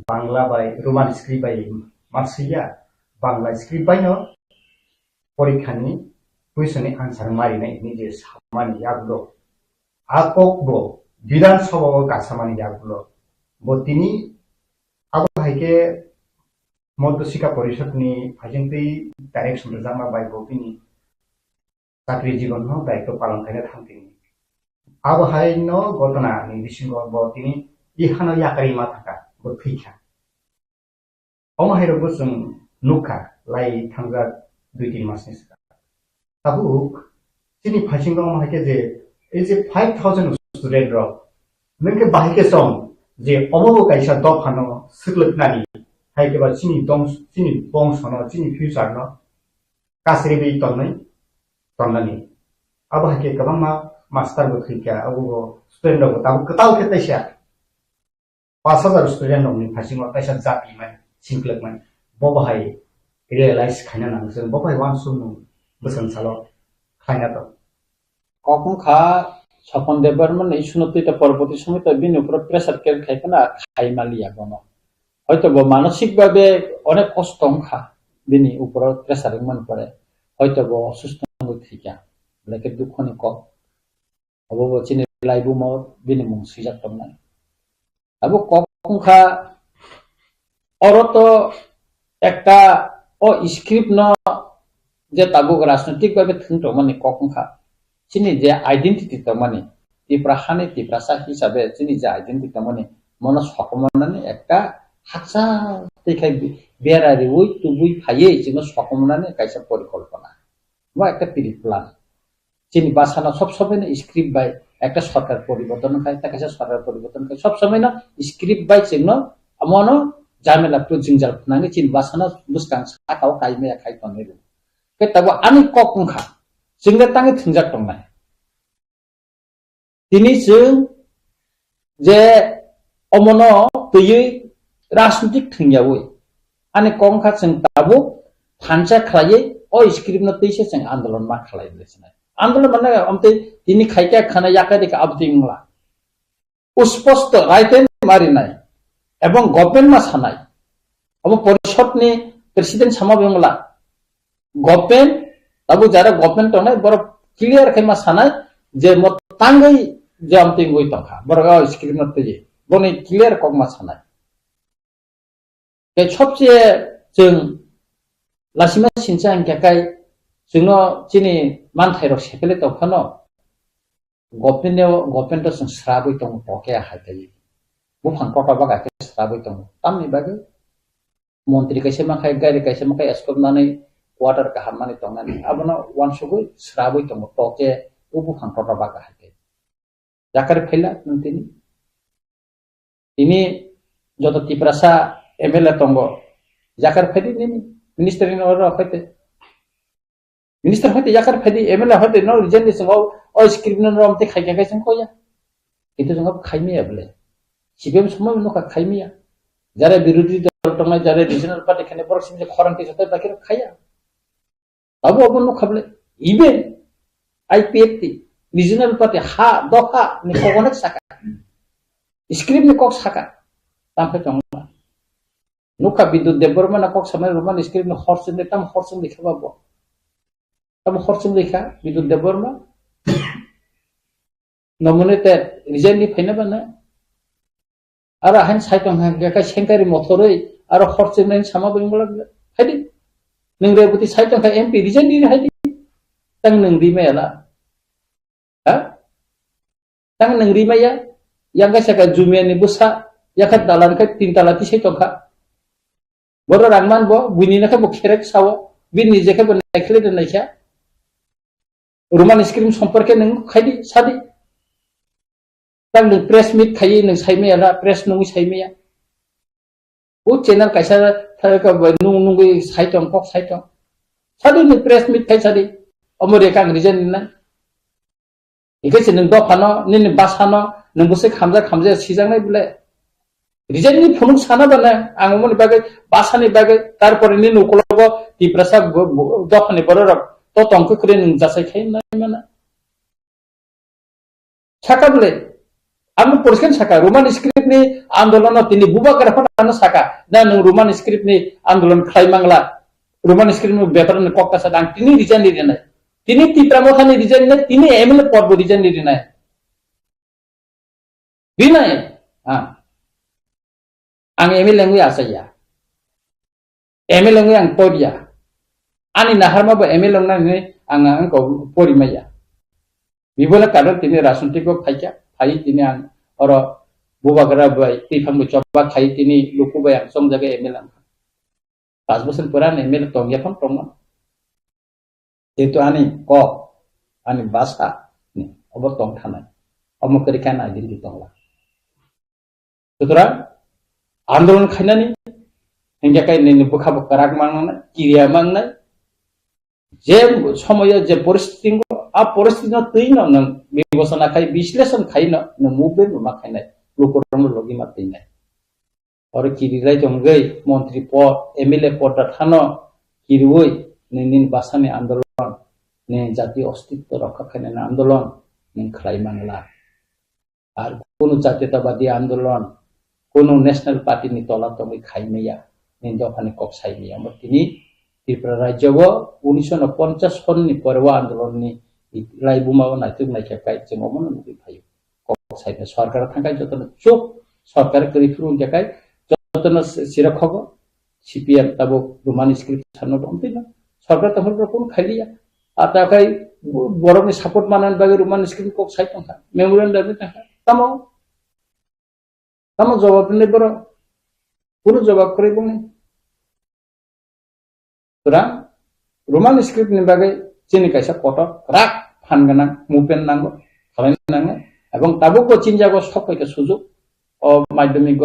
Bangla by Roman script by Marsia Bangla script by no porikhani question answer mari nai nije samani yaglo akokbo bidan sabha kasamani yaglo bo tini abo haike Madhya Shikha Parishad ni phajengtei direction jama by bo tini চাকরি জীবন no দায়িত্ব পালন করে থাকতেনি আবহাই no ঘটনা ni bisingo bo tini ihano yakari mataka bo phikha omahiro bo जों nukha lai thangja 2-3 masni tabuk sini phasing dong haike je ei je 5000 student rok nengke bahike song je obo kaisa do phano sikluknani haike ba sini bong sono sini future no kasri bi tongnani abo haike kabama master bo khika abo student rok tabu ketaw ketaisa 5000 student rok ni phasing o kaisa japi man singklukman bo bahai realize khana nang sen bo bahai wan sum bosan salo khana to কখন খা স্বপন দেবার মানে এই শুনতে এটা পরবর্তী সময় তো বিন উপর প্রেসার কেয়ার খাইকে না খাই মালিয়া গণ হয়তো মানসিক ভাবে অনেক কষ্ট খা বিনি উপর প্রেসার মন পড়ে হয়তো অসুস্থ থিকা লেকে দুঃখ নি ক অবব চিনি লাইবু ম বিনি মুং সিজাক তমনা আবো কখন খা অরত একটা ও স্ক্রিপ্ট ন যে তাবুক রাজনৈতিক ভাবে থিংতো মানে কখন খা চিনি যে আইডেন্টিটি মানে ত্রিপুরা হানে ত্রিপুরা সা হিসাবে চিনি যে আইডেন্টিটি মানে মনে সকমনানে একটা হাসা দেখাই বেড়ারে ওই তুবুই ফাইয়ে চিনি সকমনানে কাইসা পরিকল্পনা বা একটা প্ল্যান চিনি বাসানো সবসময় না স্ক্রিপ্ট বাই একটা সরকার পরিবর্তন খায় তা কাইসা সরকার পরিবর্তন খায় সবসময় না স্ক্রিপ্ট বাই চিহ্ন মনো জামেলা প্রজিংজাল নাঙ্গে চিনি বাসানো বুসকাং সাকাও কাইমেয়া খাই তনেরু কে তাবো আমি কখন খা जोंनो तांगे थुंजाक दंनाय दिनै जों जे अमनो गैयै राजनीतिक थुंयावै आने कंखा जों दाबो फानसा खालायै अ स्क्रिप्ट न तैसे जों आन्दोलन मा खालायलेसनाय आन्दोलन माने अमते दिनै खायका खाना याकारिका आबदिंला स्पष्ट राइटेन मारिनाय एवं गभर्नमेन्ट मा सानाय अब परिषदनि प्रेसिडेन्ट सामाबेंला गभर्नमेन्ट ताबु जारा गभर्नमेंट तोनाय बर क्लियर खायमा सानाय जे म तांगै जे आमतिं गय तंखा बरगा स्क्रिप्ट न तैजे बने क्लियर कगमा सानाय के सबसे जों लासिमा सिनसा अंकेकाय जोंनो चिनि मानथायरक सेपेले तखनो गभर्नमेन्ट जों स्राबै दं पके हायकाय बु फांकटा बागा स्राबै दं तामनि बागै मन्त्रि कायसे माखाय गारि कायसे माखाय एस्कबनानै वाटर का हामानी तंगनानी अबनो वानसुगु स्राबै दं पके बु फांकटा बागा हायकाय जाकार फैला नंतिनि इनि जत तिप्रासा एमएलए तंगो जाकार फैदि निनि मिनिस्टर इन और फैते मिनिस्टर फैते जाकार फैदि एमएलए फैते न रिजन दिसंगो अ स्क्रिप्ट न रमते खायका गायसन कोया कितु जोंगा खायमिया बले सिबेम समय नका खायमिया जारे विरोधी दल तंगनाय जारे रिजनल पार्टी खाने बरसिम जे खरांति जते बाकिर खाया अब न खबले इवेन आईपीएफटी रिजनल पार्टी हा दफा नि कोगनक साका स्क्रिप्ट नि कोक साका तामफे तंगला नुका विद्युत देबरमा कोक समय रोमान स्क्रिप्ट नि हरसिन दे ताम हरसिन लिखाबाबो ताम हरसिन लिखा विद्युत देबरमा नमने ते रिजाइन नि फैना बाना आरो हाइन साइटं हा गेका सेंकारि मथरै आरो हरसिन नि सामा बेंगला फायदि नों रेबुति साइटं का एमपी रिजाइन नि हायदि तंग नों रिमायाला हा तंग नों रिमाया यांगा साका जुमियानि बुसा याखा दालानखा 3 ताला तिसै तंखा बर रांमान बो बुनिनाखा बो खेरेक सावो बिनि जेखा बो नायखले दोननायखा रोमान स्क्रिप्ट सम्पर्के नों खायदि सादि तंग नों प्रेस मीट खायि नों साइमेयाला प्रेस नङि साइमेया ओ चैनल कायसा थाका नुंगै साइटं कक साइटं सादि नों प्रेस मीट खाय सादि अमरेका रिजन ना इकेसे नों दफानो निनि बासानो नों बसे खामजा सिजांनाय बिले रिजन नि फुनुक साना बाना आंमोनि बागै बासानि बागै तारपरे नि नकलबो तिप्रासा दफानि बररक तो तंक करे नों जासाय खाय ना माना साका बिले आं परिस्कार साका रोमान स्क्रिप्ट नि आन्दोलन तिनि बुबा गरफाना साका ना नों रोमान स्क्रिप्ट नि आन्दोलन खायमांला रोमान स्क्रिप्ट नि बेतरन कक्कासा दां तिनि रिजन नि दिनाय तिनि तिप्रामथानि रिजन नि तिनि एमएलए पद रिजन नि दिनाय बिनाय हां आं MLA ngui asaya MLA ngui आं पदिया आनि नाहारमाबो एमएलए ngनानै आं आंखौ परिमाया बिबोला कारण तिनि राजनीतिक फायका फाय तिनि आं और बुबागरा बाय तिफां चबा खाय तिनि लुकुबाय आं सम जगह एमएलए 5 बोसोर पुरान एमएलए तंगियाफन प्रमाण जेतु आनि क ani basa ni obo tong thanai omo kari kan identity tongla sutra आंदोलन खाइनानै हिंजाखाय नैनि बुखा बुखाराग मांनानै किरिया मांनाय जे समय जे परिस्थिति आ परिस्थिति तैन नों बेबसना खाय विश्लेषण खाइनो नों मुभमेन्ट मा खाइनाय लोकरम लगी मा तैनाय और किरिराय जंगै मंत्री पद एमएलए पद थानो किरुय नैनि बासानि आंदोलन ने जातीय अस्तित्व रक्षा खाइनाय आंदोलन नों खलाय मांला आर कोनो जातीयतावादी आंदोलन कोनो नेशनल पार्टी नि तला तमै खाइमेया नि दफानि कक साइमेया मतिनि त्रिपुरा राज्यआव 1950 सननि परवा आंदोलननि लाइबुमाव नायथुक नायखाय जों अमन नुबि फायो कक साइने सरकार थांखाय जतन चुप सरकार करिफुन जाखाय जतन सिरखग सीपीएम ताबो रोमान स्क्रिप्ट सानो दंथिना सरकार तहर कोन खाइलिया आताखाय बरनि सपोर्ट मानन बागे रोमान स्क्रिप्ट कक साइ तंखा मेमोरेंडम तंखा तम जवाब नहीं बरो कोनो जवाब करे बुंने तोरा रोमान स्क्रिप्ट नि बागै चिनि कायसा कट राक फानगोनां मुभमेन्ट नांगौ खालामनांगौ एबं ताबो को चिनजागो सफायखौ सुजुग अ माध्यमिक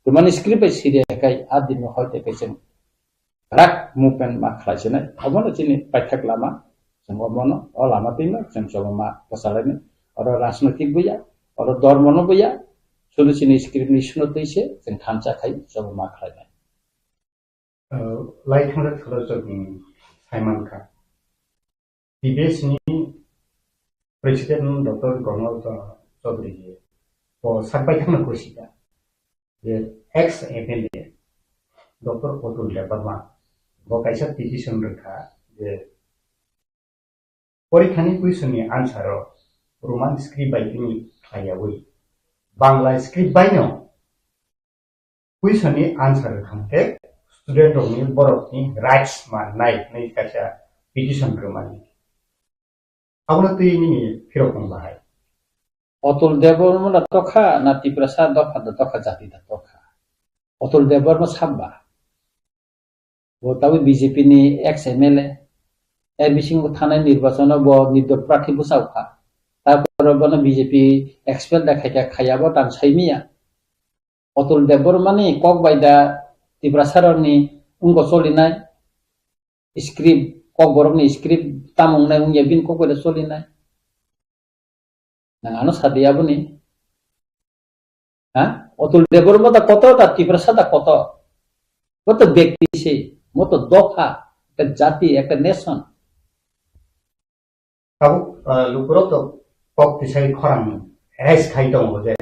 रोमान स्क्रिप्ट सिरियाखाय आदिन हयते कैसे राक मुभमेन्ट मा खालायसनाय अबनो चिनि पाठक लामा जों अबनो अ लामा दैनो जों जमा कसालायनो और राजनैतिक बुया और धर्मनो बुया सलुसिनि स्क्रिप्टनि सुनतैसे जों थानसा खाय जब मा खालायनाय लाइथांरा थलजनि साइमनखा बीबीएसनि प्रेसिडेंट डॉक्टर गणल चौधरी जी तो साबाय थांनो खुसिदा जे ex MLA doctor Atul Verma वो कैसा पिटिशन रखा जे परीक्षानि कुइसननि आन्सार रोमान स्क्रिप्ट बायदिनि खायावै बांला स्क्रिप्ट बायनो कुइसननि आन्सार खांते स्टूडेंट रंनि बरफनि राइट्स माननाय नै कासा पिटिशन रमानि आवनो तैनि फिरकम बाहाय अतुल देवबर्मा तखा ना त्रिपुरा दफा जाति तखा अतुल देवबर्मा साबा वो ताबो बीजेपी नि एक्स एमएलए एबिसिंग थानाय निर्वाचन बो निदर प्रार्थी बुसावखा तारपरबनो बीजेपी एक्सपेल देखायखा खायाबो दानसायमिया अतुल देवबर्मानि कक बायदा त्रिपुरा सरकारनि उंगो सलिनाय स्क्रिप्ट ककबरकनि स्क्रिप्ट तामुंनाय उंया बिन ककबायदा सलिनाय नाङानो सादियाबोनि हा अतुल देवबर्मा दा कत दा त्रिपुरा सादा कत कत व्यक्ति से मत दफा एक जाति एक नेशन ताबो लुकुरो तो कक तिसाय खरां राइस खाइ दङ जे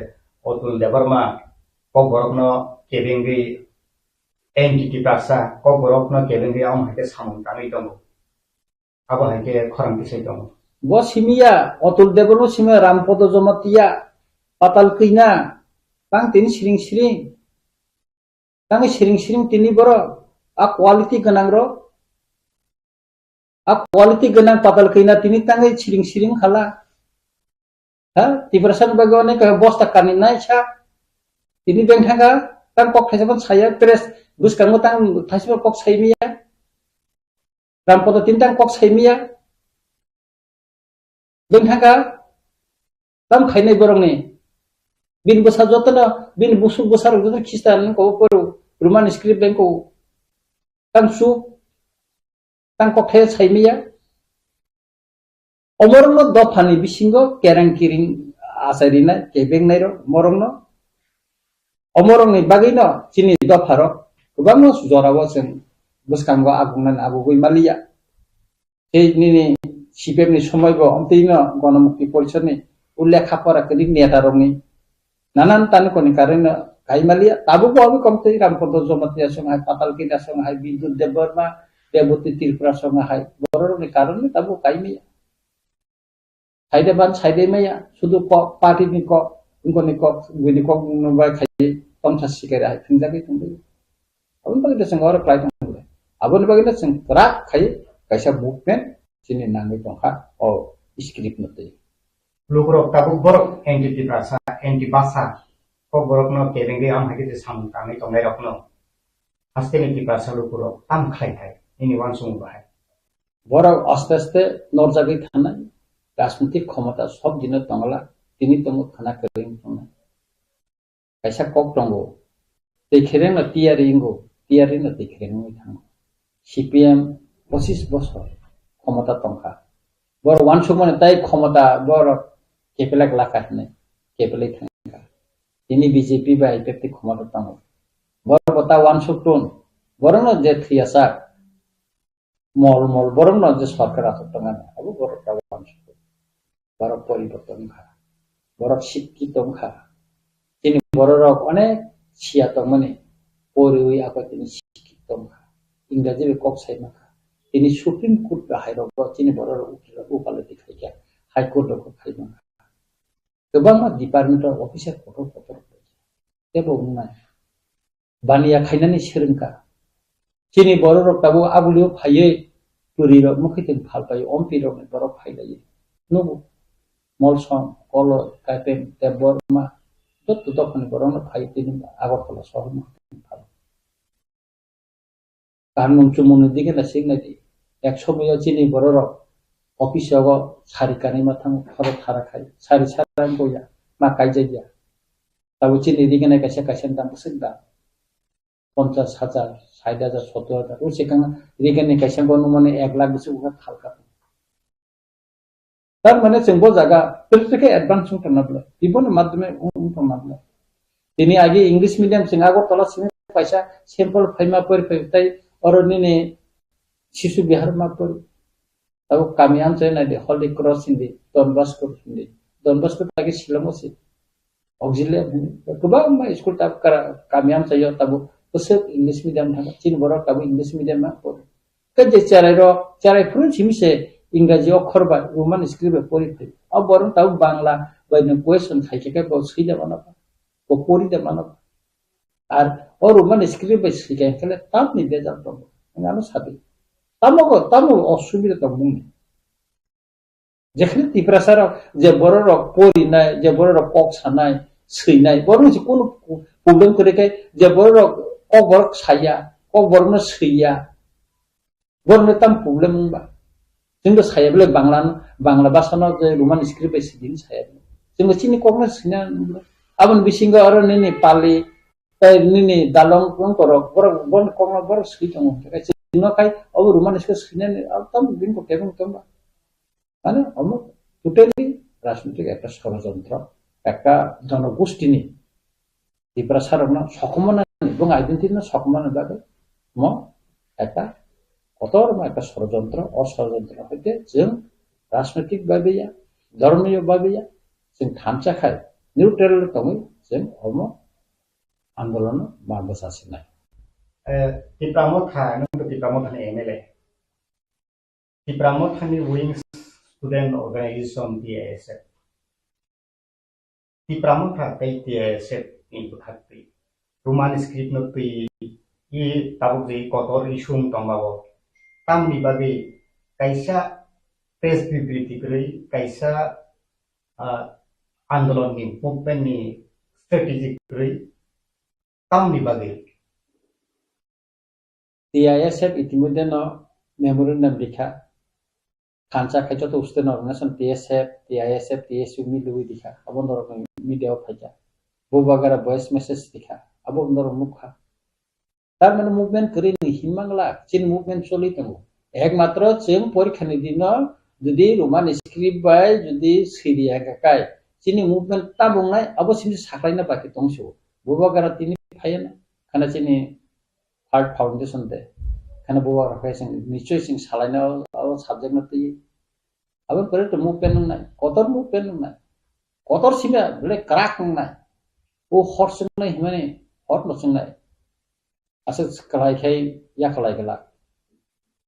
अतुल देवबर्मा ककबरकनो केबेंगि एनटिटी पासा ककबरकनो केबेंगि आम हाके सामन तानै दङ आबो हाके खरां तिसाय दङ वो सिमिया अतुल देवबर्मा सिमिया रामपद जमातिया पाताल कैना तां तिनि सिरिं तां सिरिं तिनि बर आ क्वालिटी गनां रो आ क्वालिटी गनां पाताल कैना तिनि तां सिरिं खाला हा त्रिपुरा बागोने का बस्ता कानि नायसा तिनि बेंथागा तां कक थाइसाबन साया प्रेस बुसकांगो तां थाइसाबन कक साइमिया रामपद तिनि तां कक साइमिया बेंथागा तां खाइनाय बरंनि बिन बसा जतन बिन बुसु बसार जतन खिस्तान को पर रोमान स्क्रिप्ट बेंको तां सु तां कक थाइ साइमिया अमरनो दफानि बिसिंगो केरां किरिं आसारिना केबेंनाय रो मरंनो अमरंनि बागैनो चिनि दफारो गोबां जरावो जों बुसकांगो आगुंनान आबुगै मालिया एनिनि सिपेमनि समयबो अमतैनो गणमुक्ति परिषदनि उल्लेख परा कदि नेता रंनि नानान तानकोनि कारणे गाइमालिया ताबो बाबो कमतै रामपद जमातिया संहाय पाताल किना संहाय बिदुत देवबर्मा देवती त्रिपुरा संहाय बररनि कारणे ताबो गाइमिया साइडे मैया शुद्ध पार्टी नि को उनकोनि को गुनि को नबाय खाय तमसा सिकेरा थिंजागै थिंदै अबन बागै जों और क्लाइट होले अबन बागै जों राक खाय कैसा मुभमेन्ट चिनि नाङै दंखा अ स्क्रिप्ट नतै लुकुरो ताबो बरक एनटिटी भाषा एनटी भाषा को बरकनो केबेंगे आम हाके साम तानै दंनाय रखनो हास्तेनि भाषा लुकुरो ताम खाय इनि वान सम बाहाय बरक आस्ते आस्ते नरजागै थानाय রাজনৈতিক ক্ষমতা সব দিনে তংলা তিনি তঙ্গ খানা করেন কাইসা কক দङ दैखेरें ना टियारि इंगो टियारि ना दैखेरें में थांगो CPM 25 বছর ক্ষমতা তংখা বড় ওয়ানসুক মানে তাই ক্ষমতা বড় কেপেলাক লাকাহনে কেপেলাই থাঙ্গা তিনি বিজেপি বা আইপেতে ক্ষমতা তঙ্গ বড় কথা ওয়ানসুক টন বড় না যে থিয়াসা মল মল বড় না যে সরকার আছে তঙ্গা আবু বড় তা ওয়ানসুক বড় পরিবর্তন খা বড় শিক্ষিত খা তিনি বড় রক অনেক সিয়া তংমানে পরিউই আবার তিনি শিক্ষিত খা ইংরেজি কক সাইমা খা তিনি সুপ্রিম কোর্ট হাইরক তিনি বড় উকিল উকালতি খাইয়া হাইকোর্ট খাইমা गोबां डिपार्टमेंट अफिसार गथ' जेबो बुंनाय बानिया खायनानै सोलोंखा जोंनि बर' रक्ताबो आबुलियाव फायो पुरिरक मुखैथों फालपायो अम्पिरक बर' फायलायो नंगौ मलसम कल काइपेन देबरमा जत दखनि बर'नो फायो दिनै आगरतला सहर मुखैथों फाल गानमन्थ्रि मनो दिगे ना सिगनायदि एक समयाव जोंनि बर' रक अफिसाव सारिकानि माथां खर' थाराखाय सारि सारां गया मा गायजाया दाबो जोंनि दिगेनाय कायसे कायसे दाम सोंदा 50,000 60,000 70,000 उसेकां रिगेननि कायसे गनो माने 1 लाख बिसो उगा थालका तार माने जोंबो जागा प्रेक्टिकल एडभान्स उठनाब्ला बिबोनो माध्यमे उठनाब्ला दिनै आगे इंग्लिश मीडियम जों आगरतला सिमे पैसा सैंपल फाइमा पर फैताय अरनिने शिशु बिहार मापर अब कामियान से ना दे हॉली क्रॉस हिंदी डनबास्को हिंदी डनबास्को ताकि शिलंगो से ऑक्सिलियर गोबां मा स्कूल ताब कामियान से तब उससे इंग्लिश मीडियम था चीन बरो तब इंग्लिश मीडियम में पढ़ कजे चाराय फ्रुन छिमिसे इंग्रजी अक्षर बा रोमान स्क्रिप्ट पढ़ी थे अब बरो तब बांग्ला बायनो क्वेश्चन खाइके के बहुत सही दे को पढ़ी दे मानो और रोमान स्क्रिप्ट सिखाय के तब नि दे जा तो गानो साथी तामो असुबिदा दं बुंनि जेखने त्रिपुरा सार जे बर' रक परिनाय जे बर' रक कक सानाय सैनाय बर' जे कोन प्रब्लेम करेखाय जे बर' रक कक बरक साया कक बरनो सैया बरनो ताम प्रब्लेम बा जोंबो सायाब्ले बांला भाषानो जे रोमान स्क्रिप्ट सिदिन सायाब्ले जोंबो चिनि ककनो सैना आबन बिसिंग आरो नि पाली नि दालं कोन करक बर ककनो बर सै दङ नखाय अब रोमान स्क्रिप्ट सैनानै आलताम बिन को केबन कम माने हम टोटाली राजनीतिक एक षড়যন্ত্র একটা জনগোষ্ঠীনি ত্রিপুরা সারনা সকমনা এবং আইডেন্টিটি সকমনা ভাবে ম একটা কতর একটা ষড়যন্ত্র অষড়যন্ত্র হইতে जों রাজনৈতিক ভাবেয়া ধর্মীয় ভাবেয়া जों थानचाखाय निउट्रेल तङै जों हम आन्दोलन माबसासिनाय TRIPURA TRIPURA MLA TRIPURA Wings Student Organization TSF TRIPURA TSF into Hati Roman script no tui I tabu je kotor isung tombabo tam ni bagi kaisa press bibliotek rei kaisa आंदोलन नि movement नि strategic rei tam ni bagi TISF इतिमध्ये न memorandum लिखा खानचा खायचा तो उसते organisation TSF TISF TSU मिलुई दिखा अब अंदर मीडिया फाइजा वो वगैरह वॉइस मैसेज दिखा अब अंदर मुखा तार माने मुभमेंट करी हिमांगला चिन मुभमेंट चली तंगो एकमात्र जों परीक्षानि दिन जुदि रोमान स्क्रिप्ट बाय जुदि सिरिया गाकाय चिनि मुभमेंट ताबुंनाय अब सिम साख्लायना बाकी दंसो वो वगैरह तिनि फायना खाना चिनि हार्ट फाउंडेशन दे खाना बुवा रखायसिं निश्चय सिं सालायना साबजेक्ट न तई अब करे तो मुभमेंट न कतर मुभमेंट न कतर सिमा बले क्राक न ओ हर्ट संनाय माने हर्ट न संनाय आसे खलायखाय या खलायगला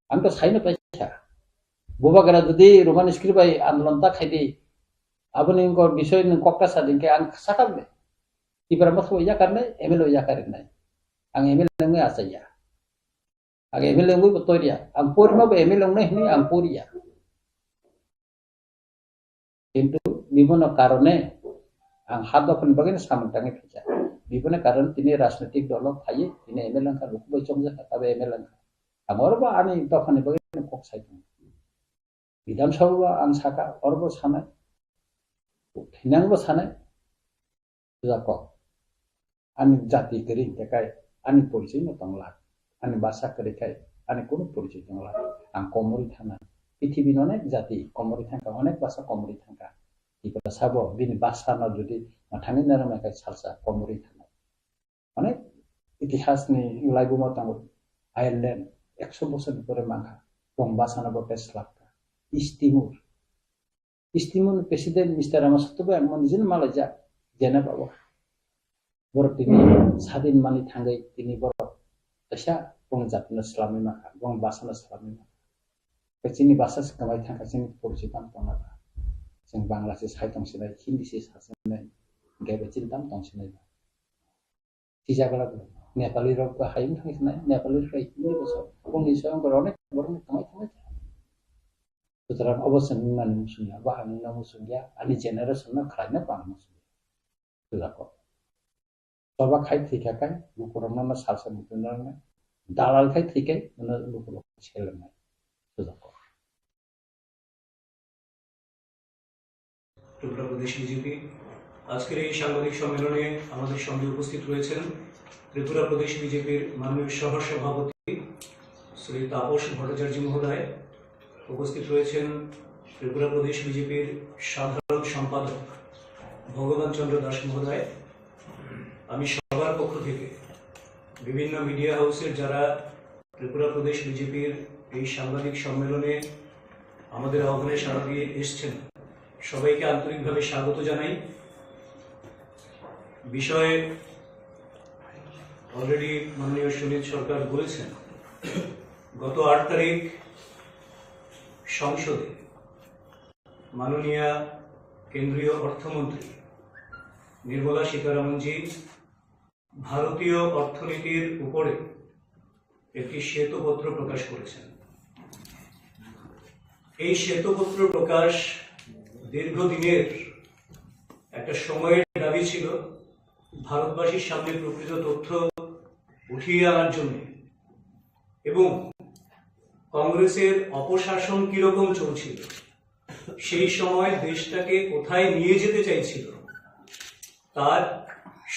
आं तो साइनो पाइसा बुवा गरा जदि रोमान स्क्रिप्ट बाय आन्दोलन ता खायदि आबनि को विषय न कक्का सादिनके आं साकाबले तिब्रा मखो या करने एमएलओ या करनाय आं एमएलओ नङै आसाया आं एमएलओ नङै बतरिया आं परिमा एमएलओ नङै हनि आं परिया किन्तु विभिन्न कारणे आं हादफन बगैनो सामन्ताङै फैसा विभिन्न कारण तिनि राजनीतिक दल फायो तिनि एमएलओ का रुखबै समजा तबे एमएलओ आं अरबा आनि दफानि बगैनो कक साइदों বিধানসভা আং সাকা অরবো সানাय थैनांगबो सानाय जाको आनी जाति करी तेकाय आनी परिचय न तंगला आनी भाषा करिखाय आनी कोनो परिचय तंगला आं कमरी थाना पृथ्वी अनेक जाति कमरी थांका अनेक भाषा कमरी थांका इको साबो बिनि भाषा न जुदि थांनि नारमाखाय सालसा कमरी थाना अनेक इतिहासनि लाइबुमा तंगो आयारलैंड 100 बोसोर परे मांखा बं भाषा न बटे स्लाबका इस्तिमुर प्रेसिडेंट मिस्टर रामासत्तबो एमन जिन मालायजा जेना बाबो बरक तिनि सादिन मानि थांगै तिनि बरक तसा बं जातनो स्लामि माखा बं भाषानो स्लामि माखा बेचिनि भाषा सिखाबाय थांखा जों परिचय दाम तंनाबा जों बांलासे साइतं सिनाय हिंदी से सासनाय गेबेचिन दाम तंसिनाय तिजागला नेपाली रक हायम थांसिनाय नेपाली राय हिंदी बस बंनि सायाव अनेक बरन थांबाय सुतरां अवश्य नानि मुसुनिया बाहानि ना मुसुनिया आनि जेनेरेशन ना खायना बां मुसुनिया तुजाको बाबा खाय थैखाय बुकुरना ना सालसा मुतुनारना दालाल खाय थैखाय ना बुकुर छेलनाय तुजाको त्रिपुरा प्रदेश बीजेपी আজকের এই সাংবাদিক সম্মেলনে আমাদের সঙ্গে উপস্থিত রয়েছেন त्रिपुरा प्रदेश बीजेपीর মাননীয় সহ সভাপতি শ্রী তাপস ভট্টাচার্য মহোদয় উপস্থিত রয়েছেন त्रिपुरा प्रदेश बीजेपीর সাধারণ সম্পাদক ভগবান চন্দ্র দাস মহোদয় আমি সবার পক্ষ থেকে বিভিন্ন মিডিয়া হাউসের যারা त्रिपुरा प्रदेश बीजेपीর এই সাংবাদিক সম্মেলনে আমাদের আহ্বানে সাড়া দিয়ে এসেছেন সবাইকে আন্তরিকভাবে স্বাগত জানাই বিষয়ে অলরেডি মাননীয় সুনীল সরকার বলেছেন গত 8 তারিখ সংসদে মাননীয় কেন্দ্রীয় অর্থমন্ত্রী নির্মলা সীতারামনজি ভারতীয় অর্থনীতির উপরে একটি শ্বেতপত্র প্রকাশ করেছেন এই শ্বেতপত্র প্রকাশ দীর্ঘদিনের একটা সময়ের দাবি ছিল ভারতবাসীর সামনে প্রকৃত তথ্য উঠিয়ে আনার জন্য এবং কংগ্রেসের অপশাসন কিরকম চলছিল সেই সময় দেশটাকে কোথায় নিয়ে যেতে চাইছিল তার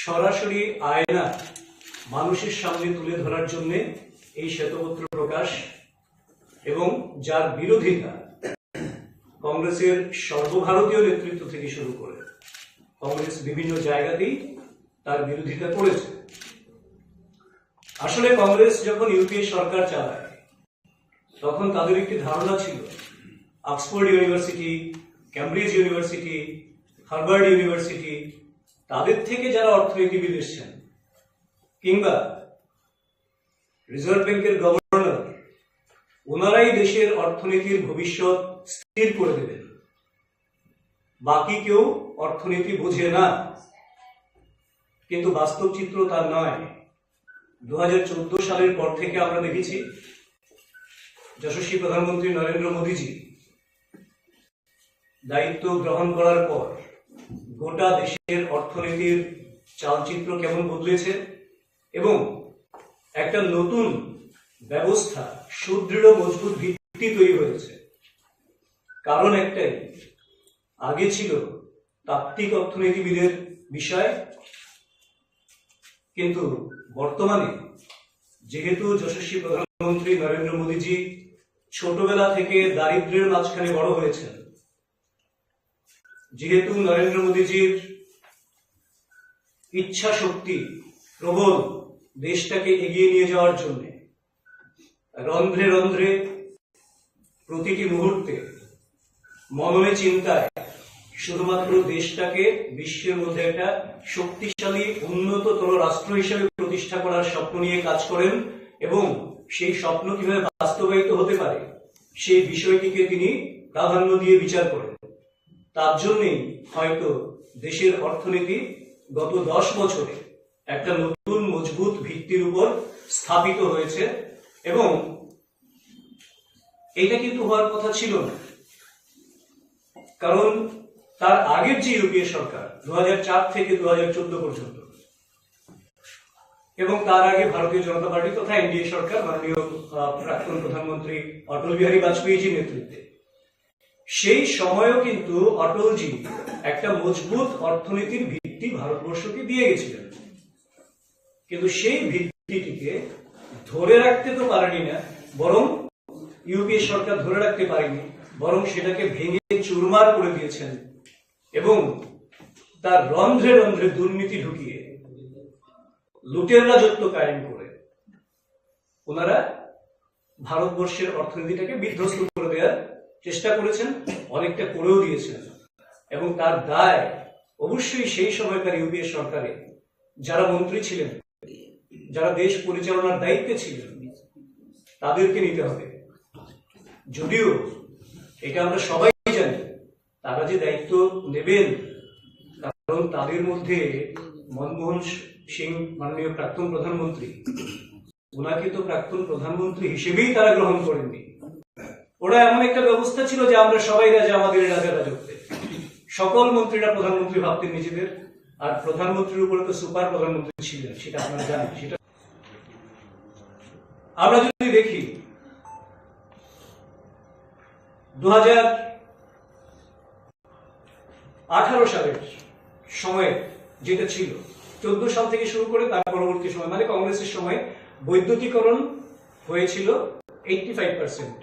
সরাসরি আয়না মানুষের সামনে তুলে ধরার জন্য এই শ্বেতপত্র প্রকাশ এবং যার বিরোধিতা কংগ্রেসের সর্বভারতীয় নেতৃত্ব থেকে শুরু করে কংগ্রেস বিভিন্ন জায়গাতেই তার বিরোধিতা করেছে আসলে কংগ্রেস যখন ইউপিএ সরকার চালায় তখন তাদের একটি ধারণা ছিল Oxford university Cambridge university Harvard university তাদের থেকে যারা অর্থনীতিবিদ এসেছেন কিংবা রিজার্ভ ব্যাংকের গভর্নর ওনারাই দেশের অর্থনীতির ভবিষ্যৎ স্থির করে দেবেন বাকি কেউ অর্থনীতি বোঝে না কিন্তু বাস্তব চিত্র তা নয় 2014 সালের পর থেকে আমরা দেখেছি যশস্বী প্রধানমন্ত্রী নরেন্দ্র মোদীজি দায়িত্ব গ্রহণ করার পর গোটা দেশের অর্থনীতির চালচিত্র কেমন বদলেছে এবং একটা নতুন ব্যবস্থা সুদৃঢ় মজবুত ভিত্তি তৈরি হয়েছে কারণ একটাই আগে ছিল তাত্ত্বিক অর্থনীতিবিদের বিষয় কিন্তু বর্তমানে যেহেতু যশস্বী প্রধানমন্ত্রী নরেন্দ্র মোদীজি ছোটবেলা থেকে দারিদ্র্যের মাঝখানে বড় হয়েছেন যেহেতু নরেন্দ্র মোদীজির ইচ্ছা শক্তি প্রবল দেশটাকে এগিয়ে নিয়ে যাওয়ার জন্য রন্ধ্রে রন্ধ্রে প্রতিটি মুহূর্তে মননে চিন্তায় শুধুমাত্র দেশটাকে বিশ্বের মধ্যে একটা শক্তিশালী উন্নততর রাষ্ট্র হিসেবে প্রতিষ্ঠা করার স্বপ্ন নিয়ে কাজ করেন এবং সেই স্বপ্ন কিভাবে বাস্তবায়িত হতে পারে সেই বিষয়টিকে তিনি প্রাধান্য দিয়ে বিচার করেন তার জন্যই হয়তো দেশের অর্থনীতি গত 10 বছরে একটা নতুন মজবুত ভিত্তির উপর স্থাপিত হয়েছে এবং এটা কিন্তু হওয়ার কথা ছিল না কারণ তার আগের যে ইউপিএ সরকার 2004 থেকে 2014 পর্যন্ত এবং তার আগে ভারতীয় জনতা পার্টি তথা এনডিএ সরকার মাননীয় প্রাক্তন প্রধানমন্ত্রী অটল বিহারী বাজপেয়ীজির নেতৃত্বে সেই সময়ও কিন্তু অটলজি একটা মজবুত অর্থনীতির ভিত্তি ভারতবর্ষকে দিয়ে গেছিলেন, কিন্তু সেই ভিত্তিটিকে ধরে রাখতে তো পারেনি না, বরং ইউপিএ সরকার ধরে রাখতে পারেনি, বরং সেটাকে ভেঙে চুরমার করে দিয়েছেন এবং তার রন্ধ্রে রন্ধ্রে দুর্নীতি ঢুকিয়ে লুটের রাজত্ব কায়েম করে ওনারা ভারতবর্ষের অর্থনীতিটাকে বিধ্বস্ত করে দেওয়ার চেষ্টা করেছেন, অনেকটা করেও দিয়েছেন। এবং তার দায় অবশ্যই সেই সময়কার ইউপিএ সরকারে যারা মন্ত্রী ছিলেন, যারা দেশ পরিচালনার দায়িত্বে ছিলেন, তাদেরকে নিতে হবে। যদিও এটা আমরা সবাই জানি তারা যে দায়িত্ব নেবেন, কারণ তাদের মধ্যে মনমোহন সিং মাননীয় প্রাক্তন প্রধানমন্ত্রী, ওনাকে তো প্রাক্তন প্রধানমন্ত্রী হিসেবেই তারা গ্রহণ করেননি। ওরা এমন একটা ব্যবস্থা ছিল যে আমরা সবাই রাজা, আমাদের রাজা রাজত্বে, সকল মন্ত্রীরা প্রধানমন্ত্রী ভাবতেন নিজেদের, আর প্রধানমন্ত্রীর উপরে তো সুপার প্রধানমন্ত্রী ছিলেন, সেটা আপনারা জানেন। সেটা আমরা যদি দেখি 2018 সালের সময়ে যেটা ছিল, 14 সাল থেকে শুরু করে তার পরবর্তী সময় মানে কংগ্রেসের সময় বৈদ্যুতিকরণ হয়েছিল 85%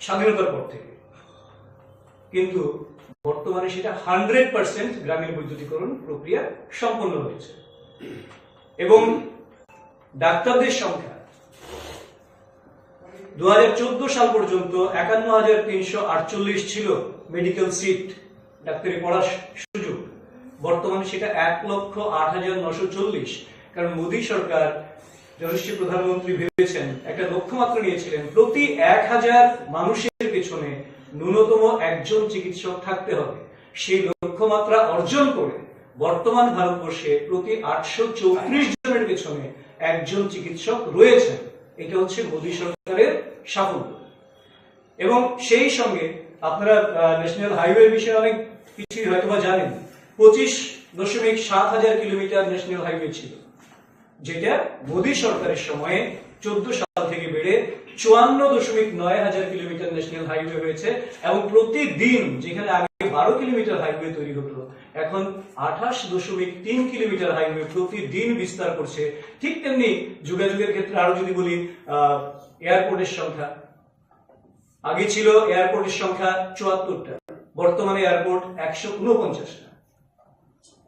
স্বাধীনতার পর থেকে, কিন্তু বর্তমানে সেটা 100% গ্রামীণ বৈদ্যুতিকরণ প্রক্রিয়া সম্পন্ন হয়েছে। এবং ডাক্তারদের সংখ্যা 2014 সাল পর্যন্ত 51,348 ছিল মেডিকেল সিট, ডাক্তারি পড়ার সুযোগ। বর্তমানে সেটা 1,08,940। কারণ মোদী সরকার, যশস্বী প্রধানমন্ত্রী ভেবেছেন, একটা লক্ষ্যমাত্রা নিয়েছিলেন প্রতি 1000 মানুষের পেছনে ন্যূনতম একজন চিকিৎসক থাকতে হবে। সেই লক্ষ্যমাত্রা অর্জন করে বর্তমান ভারতবর্ষে প্রতি 834 জনের পেছনে একজন চিকিৎসক রয়েছেন। এটা হচ্ছে মোদী সরকারের সাফল্য। এবং সেই সঙ্গে আপনারা ন্যাশনাল হাইওয়ে বিষয়ে অনেক কিছু হয়তো বা জানেন। 25.7 হাজার কিলোমিটার ন্যাশনাল হাইওয়ে ছিল, যেটা মোদী সরকারের সময়ে 14 সাল থেকে বেড়ে 54.9 হাজার কিলোমিটার ন্যাশনাল হাইওয়ে হয়েছে। এবং প্রতিদিন যেখানে আগে 12 কিলোমিটার হাইওয়ে তৈরি হতো, এখন 28.3 কিলোমিটার হাইওয়ে প্রতিদিন বিস্তার করছে। ঠিক তেমনি যোগাযোগের ক্ষেত্রে আরো যদি বলি, এয়ারপোর্টের সংখ্যা, আগে ছিল এয়ারপোর্টের সংখ্যা 74টা, বর্তমানে এয়ারপোর্ট 149টা,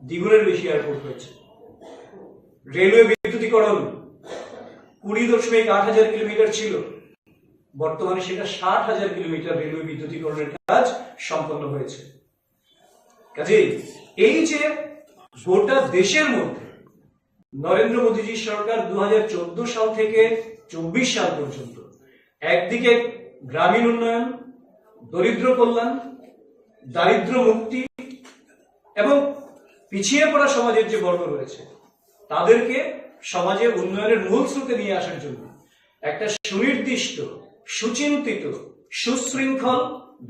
দ্বিগুণের বেশি এয়ারপোর্ট হয়েছে। রেলওয়ে বিদ্যুতীকরণ 20.8 হাজার কিলোমিটার ছিল, বর্তমানে সেটা 60 হাজার কিলোমিটার রেলওয়ে বিদ্যুতীকরণের কাজ সম্পন্ন হয়েছে। কাজেই এই যে গোটা দেশের মধ্যে নরেন্দ্র মোদীজি সরকার 2014 সাল থেকে 24 সাল পর্যন্ত একদিকে গ্রামীণ উন্নয়ন, দরিদ্র কল্যাণ, দারিদ্র মুক্তি এবং পিছিয়ে পড়া সমাজের যে বর্গ রয়েছে তাদেরকে সমাজে উন্নয়নের মূল স্রোতে নিয়ে আসার জন্য একটা সুনির্দিষ্ট, সুচিন্তিত, সুশৃঙ্খল,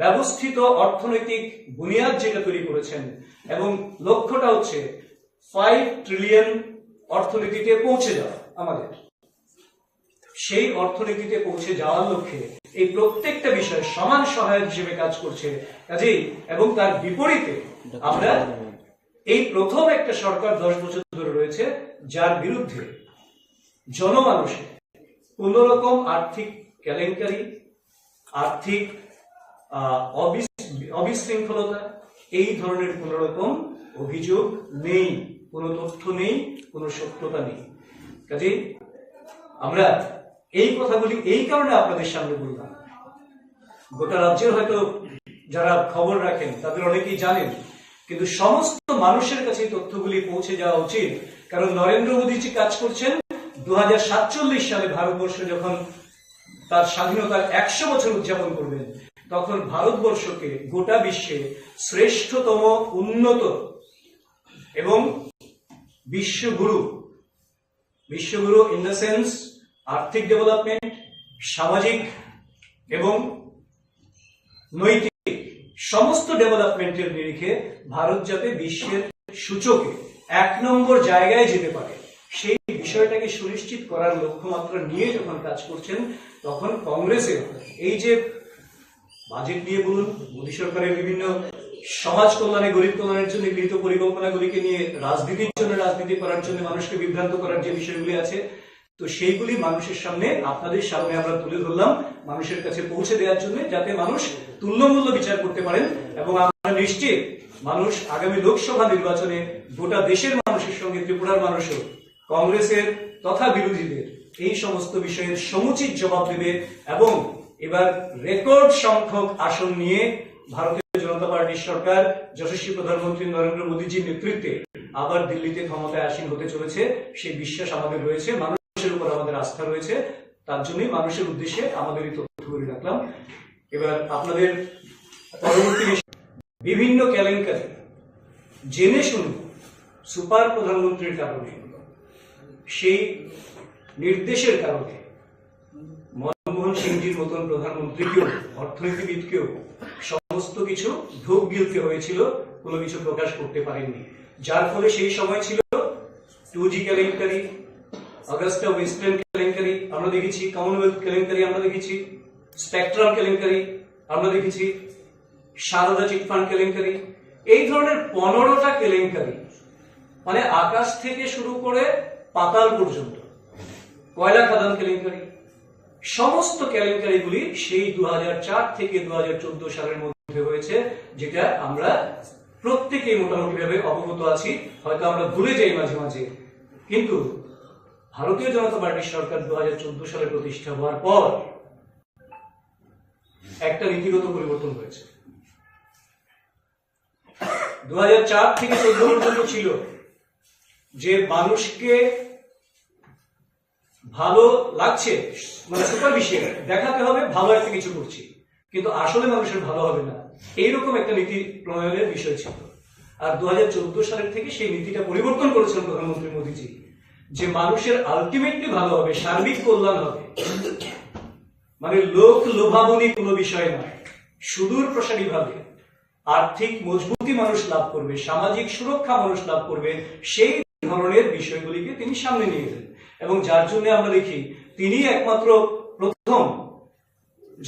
ব্যবস্থিত অর্থনৈতিক বুনিয়াদ যেটা তৈরি করেছেন। এবং লক্ষ্যটা হচ্ছে 5 ট্রিলিয়ন অর্থনীতিতে পৌঁছে যাওয়া। আমাদের সেই অর্থনীতিতে পৌঁছে যাওয়ার লক্ষ্যে এই প্রত্যেকটা বিষয় সমান সহায়ক হিসেবে কাজ করছে। কাজেই এবং তার বিপরীতে আমরা এই প্রথম একটা সরকার 10 বছর ধরে রয়েছে যার বিরুদ্ধে জনমানুষে কোন রকম আর্থিক কেলেঙ্কারি, আর্থিক অবিশৃঙ্খলতা, এই ধরনের কোন রকম অভিযোগ নেই, কোন তথ্য নেই, কোন সত্যতা নেই। কাজেই আমরা এই কথাগুলি এই কারণে আপনাদের সামনে বললাম। গোটা রাজ্যের হয়তো যারা খবর রাখেন তাদের অনেকেই জানেন, কিন্তু সমস্ত মানুষের কাছে তথ্যগুলি পৌঁছে যাওয়া উচিত। কারণ নরেন্দ্র মোদীজি কাজ করছেন 2047 সালে ভারতবর্ষ যখন তার স্বাধীনতার 100 বছর উদযাপন করবেন, তখন ভারতবর্ষকে গোটা বিশ্বে শ্রেষ্ঠতম, উন্নত এবং বিশ্বগুরু ইন দ্য সেন্স আর্থিক ডেভেলপমেন্ট, সামাজিক এবং নৈতিক সমস্ত ডেভেলপমেন্টের নিরিখে ভারত যাতে বিশ্বের সূচকে 1 নম্বর জায়গায় যেতে পারে, সেই বিষয়টাকে সুনিশ্চিত করার লক্ষ্যমাত্রা নিয়ে যখন কাজ করছেন, তখন কংগ্রেসের এই যে বাজেট নিয়ে বলুন, মোদী সরকারের বিভিন্ন সমাজ কল্যাণে, গরিব কল্যাণের জন্য গৃহীত পরিকল্পনাগুলিকে নিয়ে রাজনীতির জন্য, রাজনীতি করার জন্য মানুষকে বিভ্রান্ত করার যে বিষয়গুলি আছে, তো সেইগুলি মানুষের সামনে, আপনাদের সামনে আমরা তুলে ধরলাম মানুষের কাছে পৌঁছে দেওয়ার জন্য, যাতে মানুষ তুল্যমূল্য বিচার করতে পারেন। এবং আমরা নিশ্চিত মানুষ আগামী লোকসভা নির্বাচনে গোটা দেশের মানুষের সঙ্গে ত্রিপুরার মানুষও কংগ্রেসের তথা বিরোধীদের এই সমস্ত বিষয়ের সমুচিত জবাব দেবে এবং এবার রেকর্ড সংখ্যক আসন নিয়ে ভারতীয় জনতা পার্টির সরকার যশস্বী প্রধানমন্ত্রী নরেন্দ্র মোদীজির নেতৃত্বে আবার দিল্লিতে ক্ষমতায় আসীন হতে চলেছে। সেই বিশ্বাস আমাদের রয়েছে, মানুষের উপর আমাদের আস্থা রয়েছে। তার জন্যই মানুষের উদ্দেশ্যে আমাদের এই তথ্যগুলি রাখলাম। এবার আপনাদের পরবর্তী বিভিন্ন কেলেঙ্কারি জেনে শুনে সুপার প্রধানমন্ত্রীর কারণে, সেই নির্দেশের কারণে মনমোহন সিংজির মতন প্রধানমন্ত্রীকেও, অর্থনীতিবিদকেও সমস্ত কিছু ঢোক গিলতে হয়েছিল, কোনো কিছু প্রকাশ করতে পারেননি। যার ফলে সেই সময় ছিল 2G কেলেঙ্কারি, অগাস্টা ওয়েস্টল্যান্ড কেলেঙ্কারি আমরা দেখেছি, কমনওয়েলথ কেলেঙ্কারি আমরা দেখেছি, স্পেকট্রাম কেলেঙ্কারি আমরা দেখেছি, সারদা চিটফান্ড কেলেঙ্কারি, এই ধরনের 15টা কেলেঙ্কারি, মানে আকাশ থেকে শুরু করে পাতাল পর্যন্ত, কয়লা খাদান কেলেঙ্কারি, সমস্ত কেলেঙ্কারিগুলি সেই 2004 থেকে 2014 সালের মধ্যে হয়েছে, যেটা আমরা প্রত্যেকেই মোটামুটি ভাবে অবগত আছি। হয়তো আমরা ভুলে যাই মাঝে মাঝে, কিন্তু ভারতীয় জনতা পার্টির সরকার 2014 সালে প্রতিষ্ঠা হওয়ার পর একটা নীতিগত পরিবর্তন হয়েছে। 2004 থেকে 2014 পর্যন্ত ছিল যে মানুষকে ভালো লাগছে, মানে সুপারভিশন দেখাতে হবে ভালো একটা কিছু করছি, কিন্তু আসলে মানুষের ভালো হবে না, এইরকম একটা নীতি প্রণয়নের বিষয় ছিল। আর 2014 সালের থেকে সেই নীতিটা পরিবর্তন করেছেন প্রধানমন্ত্রী মোদীজি, যে মানুষের আলটিমেটলি ভালো হবে, সার্বিক কল্যাণ হবে, মানে লোক লোভাবনী কোনো বিষয় নয়, সুদূর প্রসারী ভাবে আর্থিক মজবুতি মানুষ লাভ করবে, সামাজিক সুরক্ষা মানুষ লাভ করবে, সেই ধরনের বিষয়গুলিকে তিনি সামনে নিয়ে গেলেন। এবং যার জন্য আমরা দেখি তিনি একমাত্র প্রথম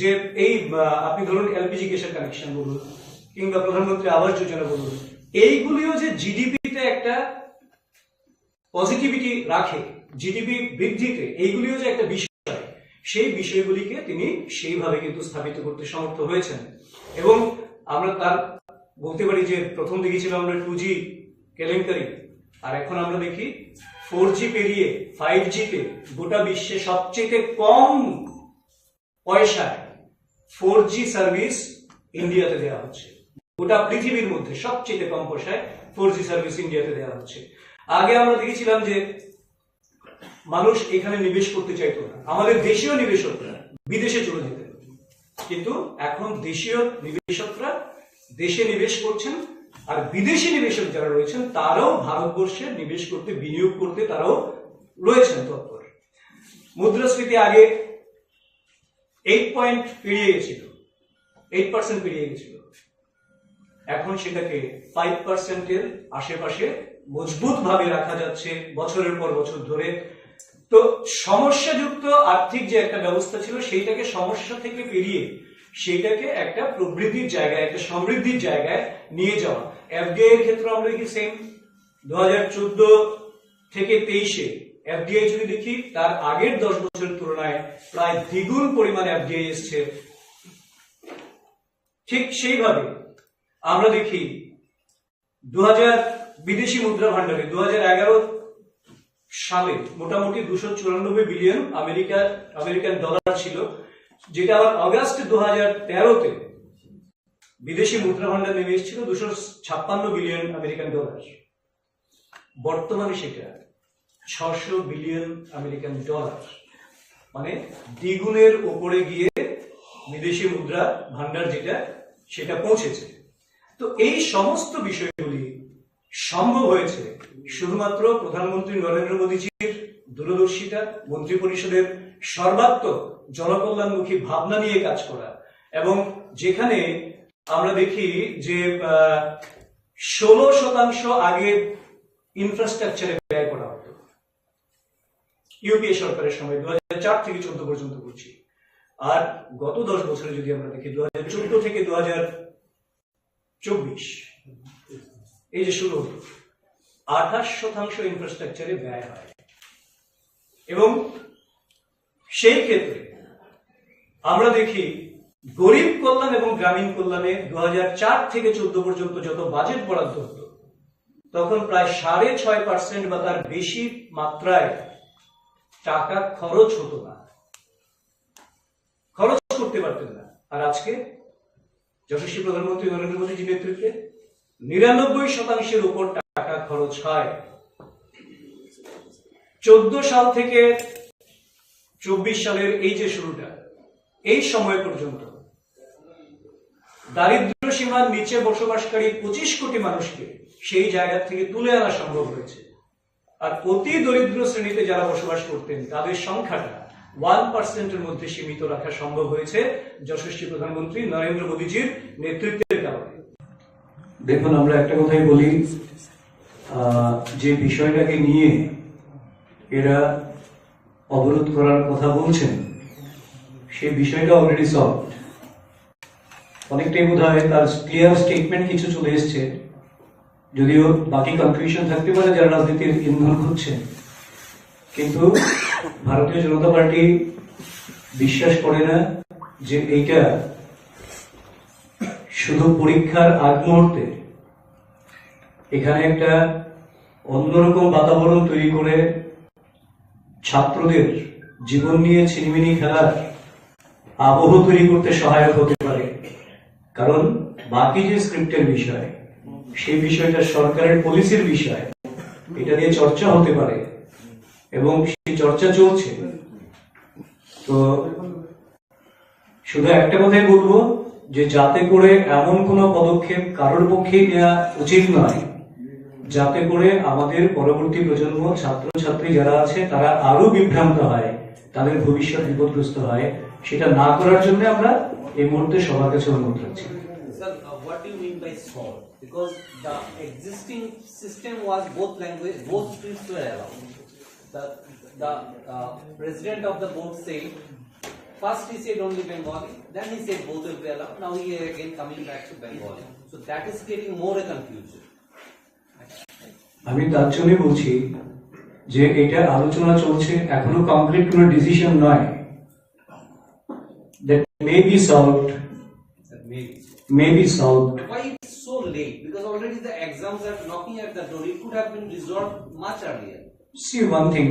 যে এই আপনি ধরুন এলপিজি গ্যাসের কানেকশন বলুন কিংবা প্রধানমন্ত্রী আবাস যোজনা বলুন, এইগুলিও যে জিডিপিতে একটা পজিটিভিটি রাখে, জিডিপি বৃদ্ধিতে, এইগুলিও যে একটা বিষয়, সেই বিষয়গুলিকে তিনি সেইভাবে কিন্তু স্থাপিত করতে সমর্থ হয়েছেন। এবং আমরা তার বলতে পারি যে প্রথম দেখেছিলাম আমরা 2G কেলেঙ্কারি, আর এখন আমরা দেখি 4G পেরিয়ে 5G তে গোটা বিশ্বে সবচেয়ে কম পয়সায় 4G সার্ভিস ইন্ডিয়াতে দেওয়া হচ্ছে। গোটা পৃথিবীর মধ্যে সবচেয়ে কম পয়সায় 4G সার্ভিস ইন্ডিয়াতে দেওয়া হচ্ছে। আগে আমরা দেখেছিলাম যে মানুষ এখানে নিবেশ করতে চাইতো না, আমাদের দেশীয় নিবেশকরা বিদেশে চলে যেতেন, কিন্তু এখন দেশীয় নিবেশকরা দেশে নিবেশ করছেন, আর বিদেশি নিবেশক যারা রয়েছেন তারাও ভারতবর্ষে নিবেশ করতে, বিনিয়োগ করতে তারাও রয়েছেন তৎপর। মুদ্রাস্ফীতি আগে 8% পেরিয়ে গেছিল, এখন সেটাকে 5% আশেপাশে মজবুত ভাবে রাখা যাচ্ছে বছরের পর বছর ধরে। তো সমস্যাযুক্ত আর্থিক যে একটা ব্যবস্থা ছিল সেইটাকে সমস্যা থেকে পেরিয়ে সেইটাকে একটা প্রবৃদ্ধির জায়গায়, একটা সমৃদ্ধির জায়গায় নিয়ে যাওয়া। এফডিআই এর ক্ষেত্রে আমরা দেখি সেম, 2014 থেকে 23-এ এফডিআই যদি দেখি তার আগের 10 বছরের তুলনায় প্রায় দ্বিগুণ পরিমাণে এফডিআই এসছে। ঠিক সেইভাবে আমরা দেখি 2000 বিদেশি মুদ্রা ভান্ডারে 2011 সালে মোটামুটি 294 বিলিয়ন আমেরিকান ডলার ছিল, যেটা আবার অগাস্ট 2013-তে বিদেশি মুদ্রা ভান্ডার নেমে এসেছিল 256 বিলিয়ন আমেরিকান ডলার। বর্তমানে সেটা 600 বিলিয়ন আমেরিকান ডলার, মানে দ্বিগুণের উপরে গিয়ে বিদেশি মুদ্রা ভান্ডার যেটা সেটা পৌঁছেছে। তো এই সমস্ত বিষয়গুলি সম্ভব হয়েছে শুধুমাত্র প্রধানমন্ত্রী নরেন্দ্র মোদীজির দূরদর্শিতা, মন্ত্রী পরিষদের সর্বাত্মক জনকল্যাণমুখী ভাবনা নিয়ে কাজ করা, এবং যেখানে আমরা দেখি যে 16% আগে ইনফ্রাস্ট্রাকচারে ব্যয় করা হতো ইউপিএ সরকারের সময়, 2004 থেকে 2014 পর্যন্ত করছি। আর গত 10 বছরে যদি আমরা দেখি 2014 থেকে 2024 এই যে শুরু হলো 28% ইনফ্রাস্ট্রাকচারে ব্যয় হয় এবং সেই ক্ষেত্রে আমরা দেখি গরিব কল্যাণ এবং গ্রামীণ কল্যাণে 2004 থেকে 14 পর্যন্ত যত বাজেট বরাদ্দ হতো তখন প্রায় 6.5% বা তার বেশি মাত্রায় টাকা খরচ হতো না, খরচ করতে পারতেন না। আর আজকে যশস্বী প্রধানমন্ত্রী নরেন্দ্র মোদীজির নেতৃত্বে 99% উপর টাকা খরচ হয়। 14 সাল থেকে 24 সালের এই যে শুরুটা, এই সময় পর্যন্ত দারিদ্র সীমার নিচে বসবাসকারী 25 কোটি মানুষকে সেই জায়গা থেকে তুলে আনা সম্ভব হয়েছে। আর অতি দরিদ্র শ্রেণীতে যারা বসবাস করতেন তাদের সংখ্যাটা 1% মধ্যে সীমিত রাখা সম্ভব হয়েছে যশস্বী প্রধানমন্ত্রী নরেন্দ্র মোদীজির নেতৃত্বের কারণে। দেখুন, আমরা একটা কথাই বলি, যে বিষয়টাকে নিয়ে এরা অবরোধ করার কথা বলছেন সেই বিষয়টা অলরেডি সলভ। অনেকটাই বোধ হয় তার ক্লিয়ার স্টেটমেন্ট কিছু চলে এসছে, যদিও বাকি কনফিউশন থাকতে পারে যারা রাজনীতির ইন্ধন খুঁজছে। কিন্তু ভারতীয় জনতা পার্টি বিশ্বাস করে না যে এইটা শুধু পরীক্ষার আগ মুহূর্তে এখানে একটা অন্যরকম বাতাবরণ তৈরি করে ছাত্রদের জীবন নিয়ে ছিনিমিনি খেলার আবহ তৈরি করতে সহায়ক হতে পারে। কারণ বাকি যে স্ক্রিপ্টের বিষয়, সেই বিষয়টা সরকারের পলিসির বিষয়, এটা নিয়ে চর্চা হতে পারে এবং সেই চর্চা চলছে। তো শুধু একটা কথাই বলবো যে যাতে করে এমন কোনো পদক্ষেপ কারোর পক্ষেই নেওয়া উচিত নয় যাতে করে আমাদের পরবর্তী প্রজন্ম ছাত্রছাত্রী যারা আছে তারা আরো বিভ্রান্ত হয়, তাদের ভবিষ্যৎ বিপদগ্রস্ত হয়, সেটা না করার জন্য আমরা এই মুহূর্তে সবার কাছে অনুরোধ রাখছি। What do you mean by solve? Because the existing system was both language, both scripts were allowed. The president of the board said, first he said only Bengali, then he said both will be allowed. Now he is again coming back to Bengali. So that is creating more a confusion. আমি তার জন্য বলছি যে এটা আলোচনা চলছে, এখনো complete কোনো ডিসিশন নয়। That may be solved. May be solved. Why it's so late? Because already the exams are knocking at the door. It could have been resolved much earlier. See one thing,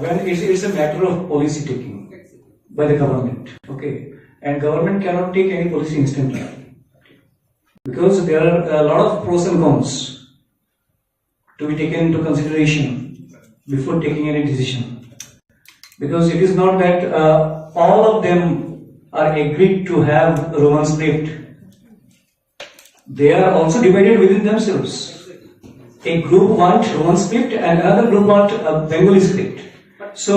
when it's a matter of policy taking by the government, okay, and government cannot take any policy instantly because there are a lot of pros and cons to be taken into consideration before taking any decision. Because it is not that all of them are agreed to have Roman script. They are also divided within themselves. A group wants Roman script and another group wants Bengali script. So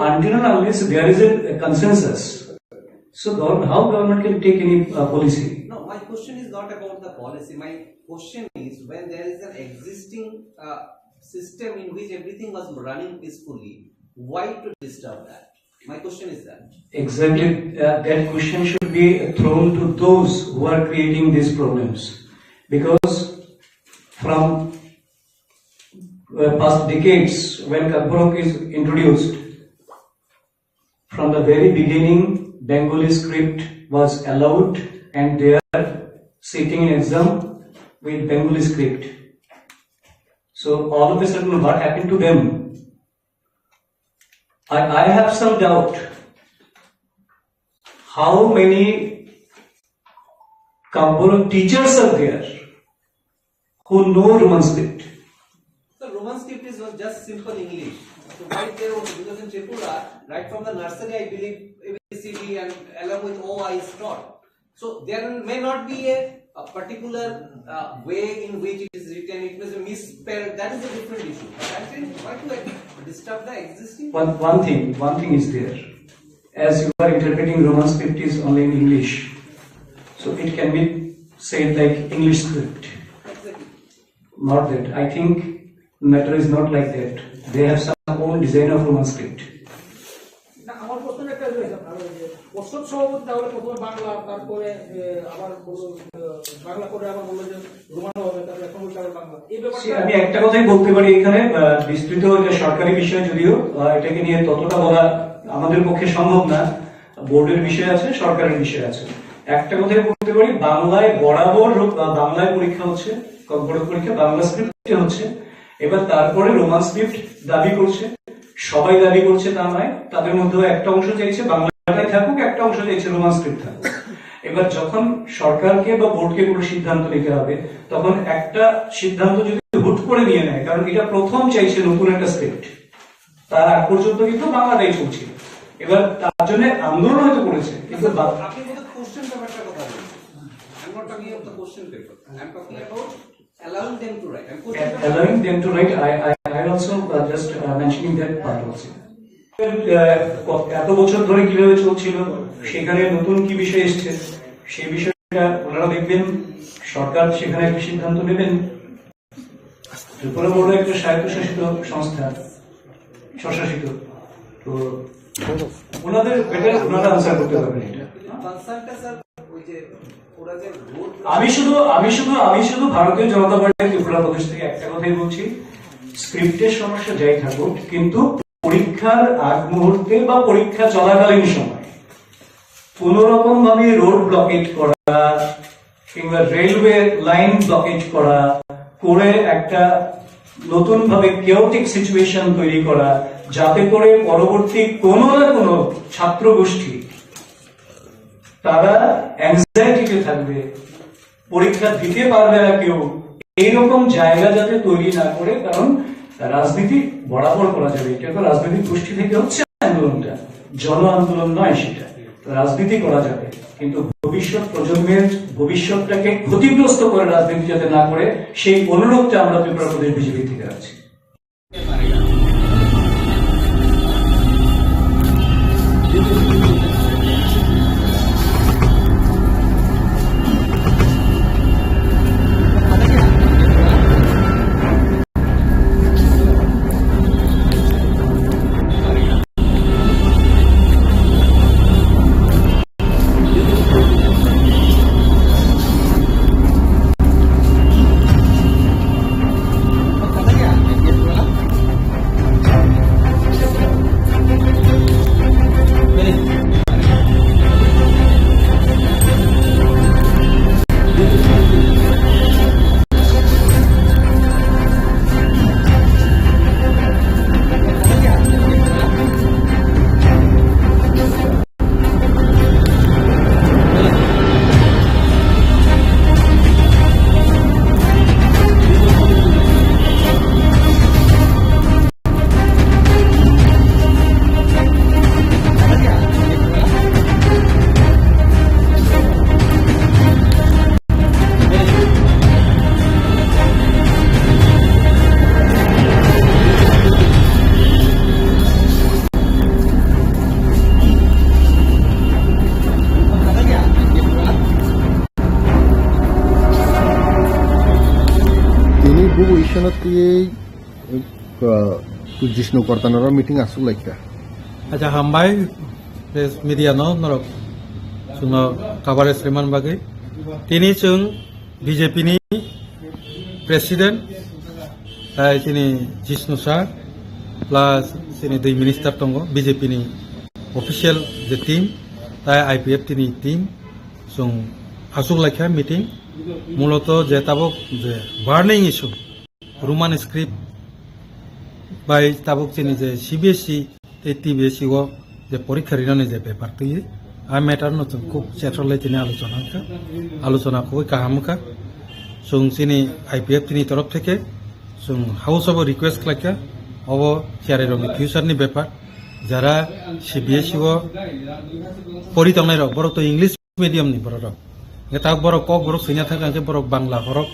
until and unless there is a consensus, so how government can take any policy? No, my question is not about the policy. My question is when there is an existing system in which everything was running peacefully, why to disturb that? My question is that. Exactly, that question should be thrown to those who are creating these problems. Because from past decades, when KOKBOROK is introduced, from the very beginning, Bengali script was allowed and they are sitting in exam with Bengali script. So all of a sudden, what happened to them? I have some doubt how many KOKBOROK teachers are there who know Roman script. The Roman script is just simple English. So why there was, because in Tripura, right from the nursery, I believe ABCD and along with OI is taught. So there may not be a particular way in which it is written. It was a misspelled. That is a different issue. But I'm saying, why to disturb the existing? One thing is there. As you are interpreting Roman script is only in English, so it can be said like English script. Exactly. Not that. I think matter is not like that. They have some own design of Roman script. Now আমার প্রশ্ন একটা রয়েছে আপনার যে পর্ষদ সভাপতি তাহলে প্রথমে বাংলা, তারপরে আবার বললো বাংলা করে আবার বললো যে রোমানো হবে, তারপরে এখন বলতে হবে বাংলা। এই ব্যাপারটা আমি একটা কথাই বলতে পারি এখানে, বিস্তৃত এটা সরকারি বিষয়, যদিও এটাকে নিয়ে ততটা বলা আমাদের পক্ষে সম্ভব না। বোর্ডের বিষয় আছে, সরকারের বিষয় আছে। একটা কথাই বলতে পারি, বাংলায় বরাবর বাংলায় পরীক্ষা হচ্ছে, ককবরক পরীক্ষা বাংলা স্ক্রিপ্টে হচ্ছে। এবার তারপরে রোমান স্ক্রিপ্ট দাবি করছে, সবাই দাবি করছে তা নয়, তাদের মধ্যেও একটা অংশ চাইছে বাংলাটাই থাকুক, একটা অংশ চাইছে রোমান স্ক্রিপ্ট থাকুক। এবার যখন সরকারকে বা বোর্ডকে কোনো সিদ্ধান্ত নিতে হবে, তখন একটা সিদ্ধান্ত যদি হুট করে নিয়ে নেয়, কারণ এটা প্রথম চাইছে নতুন একটা স্ক্রিপ্ট, তার আগ পর্যন্ত কিন্তু বাংলাটাই চলছে। এবার তার জন্য আন্দোলন হয়তো করেছে, কিন্তু আপনি কিন্তু কোশ্চেন পেপারটার কথা বলছেন। I'm not talking about the question paper. I'm talking about allowing them to write. allowing them to write, I also just mentioning that part also. এত বছর ধরে কিভাবে চলছিল, সেখানে নতুন কি বিষয় এসছে, সেই বিষয়টা ওনারা দেখবেন, সরকার সেখানে একটা সিদ্ধান্ত নেবেন। ত্রিপুরা বোর্ড একটা স্বায়ত্তশাসিত সংস্থা, স্বশাসিত, তো ওনাদের বেটার ওনারা আনসার করতে পারবেন এটা। আমি শুধু ভারতীয় জনতা পার্টি ত্রিপুরা প্রদেশ থেকে একটা কথাই বলছি, স্ক্রিপ্টের সমস্যা যাই থাকুক, কিন্তু পরীক্ষার আগ মুহূর্তে বা পরীক্ষা চলাকালীন সময় কোন রকম ভাবে রোড ব্লকেজ করা কিংবা রেলওয়ে লাইন ব্লকেজ করা করে একটা নতুন ভাবে কেওটিক সিচুয়েশন তৈরি করা, যাতে করে পরবর্তী কোনো না কোনো ছাত্র গোষ্ঠী তারা অ্যাংজাইটিতে থাকবে, পরীক্ষা দিতে পারবে না কেউ, এইরকম জায়গা যাতে তৈরি না করে। কারণ রাজনীতি বরাবর করা যাবে, এটা তো রাজনৈতিক গোষ্ঠী থেকে হচ্ছে আন্দোলনটা, জন আন্দোলন নয়, সেটা রাজনীতি করা যাবে, কিন্তু ভবিষ্যৎ প্রজন্মের ভবিষ্যৎটাকে ক্ষতিগ্রস্ত করে রাজনীতি যাতে না করে, সেই অনুরোধটা আমরা ত্রিপুরা প্রদেশ বিজেপি থেকে রাখছি। Jisno Kortanara meeting Asulaika. Aja Hambai, there's media no, Norok. Suno Kabare Sriman Bagi. Tini Chung, BJP ni, President, Tini Jisno Shah, plus Tini the Minister Tongo, BJP ni official the team, IPF Tini team, Sung Asulaika meeting, Muloto Jetabok, the burning issue, Roman script. By tabuk chini je CBSE TBSE go je porikha rinone je paper ti I matter no খুব central chini আলোচনা খুবই কাহামকা sung chini IPF tini তরফ থেকে sung house of request Laika of চারে রং future নি ব্যাপার যারা CBSE go পরিতংনাই rock বড় তো ইংলিশ মিডিয়াম নি বড় রক এটা বড় কক বড় সিনা থাকা বড় বাংলা হরক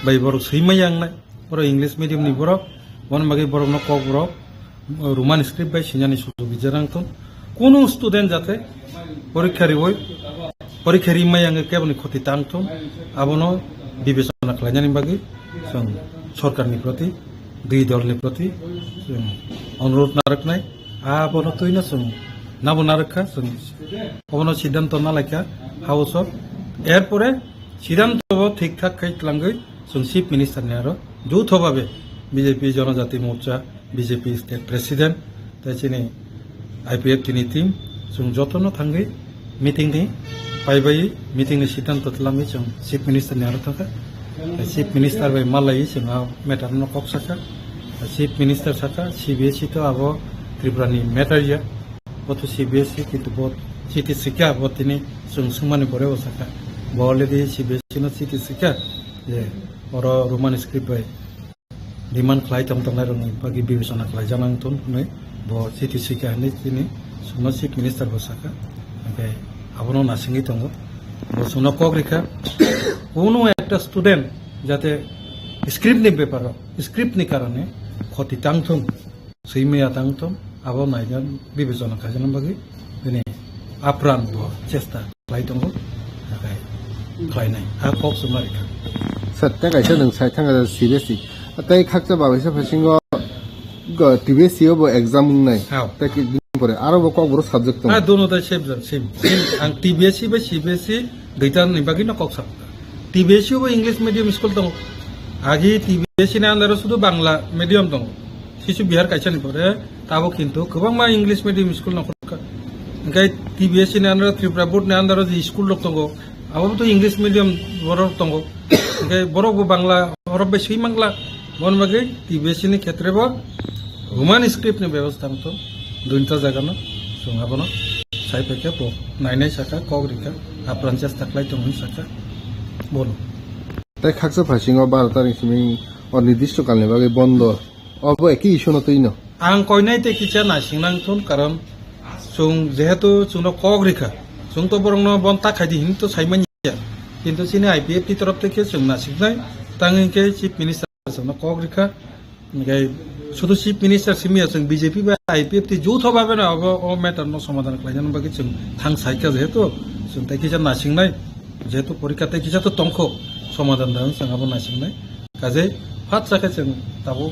বাই বড় সিমায়াং নাই বড় ইংলিশ মিডিয়াম নি বড় One magi borok no KOKBOROK Roman script by Sinyani Suzu Bijarangton Kunu student jate Porikari boy Porikari mayang kebni khoti tangton Abono Bibesana Khlaijakha bagi Song Sorkar ni proti Dui dol ni proti Onurot narak nai Abono tuina song নাবো না রক্ষা কোনো সিদ্ধান্ত না লেখা হাউসত এরপরে সিদ্ধান্ত ঠিকঠাক খাইলাঙ্গই जों চিফ मिनिस्टारनि आरो যৌথভাবে বিজেপি জনজাতি মোর্চা বিজেপি স্টেট প্রেসিডেন্ট তাই চিনি IPF টিনি টিम जों जतन थांगै मिटिंनि पाइबाय मिटिंनि सिद्धांत लाङै जों चिफ मिनिस्टारनि आरो थाखा चिफ मिनिस्टार बाय मालायै जोंहा मेटार न कक साखा चिफ मिनिस्टार साखा CBSE तो आबो त्रिपुरानि मेटार या बत CBSE किन्तु बत सिटी सिका बतिनि जों सुमानि परे साखा बलरेडी CBSE न सिटी सिका जे और रोमान स्क्रिप्ट बाय डिमांड खालाय तंनाय रंनि बागि बिबेचना खालाय जानांथों नै ब सिटी सिका नि तिनि सुनो चिफ मिनिस्टार बसाखा ओमफ्राय आबनो नासिङै दङ बसुनो कक रेखा कोनो একটা स्टूडेंट जाते स्क्रिप्टनि पेपाराव स्क्रिप्टनि कारणे क्षति तांथों सैमाया तांथों आबो नायजान बिबेचना खालामनो बागै दिनै आप्रान चेष्टा खालाय दङ ओमफ्राय खालायनाय आ कक सुमारिखा सत्ता कायसा नों साइ थांगा CBSE ताइ खाकचा बाबायसा फासिङो TBSE बो एग्जाम नै ताकि परे आरो बो कक बरो सब्जेक्ट दं दोनो दा सेम आं TBSE बा CBSE दैता नि बागै न कक सा TBSE बो इंग्लिश मीडियम स्कूल दं आगे TBSE नि आन्दाराव सुदु बांला मीडियम दं शिशु बिहार कायसानि परे ताबो किन्तु गोबां मा इंग्लिश मीडियम स्कूल नखरका ओंखाय TBSE नि आन्दाराव त्रिपुरा बोर्ड नि आन्दाराव जि स्कूल दं आबो तो इंग्लिश मीडियम बर दं ओंखाय बरबो बांला अरबे सै बांला बन बागै TBSE नि क्षेत्रबो रोमान स्क्रिप्ट नि व्यवस्था तो दुइटा जागानो जों आबनो साइफेके ब नायनाय साखा कग्रिका आप्रान चेष्टा खालाय दं साखा बोलो ताइ खाकचा फासिङो 12 तारिख सिम अनिर्दिष्ट कालनि बागै बन्द अब एकी इशु नतै न आं कयनाय ते किचा नासिंनांथोन कारण जों जेहेतु जोंनो कग्रिका जों तो बरंनो बन ताखायदि हिन तो साइमानिया किन्तु सिनि IPF नि तरफ থেকে जों नासिंनाय तांगैके चिफ मिनिस्टार जोंनो कग्रिका ओमफ्राय शुद्ध चिफ मिनिस्टार Simi जों BJP बा IPF ति যৌথভাবে না अब मेटार न समाधान खालायनो बागै जों थां साइका जेहेतु जों ताइ किचा नासिंनाय जेहेतु परीक्षा ताइ किचा तो तंखो समाधान दान जों आबो नासिंनाय काजे फात साखा जों ताबो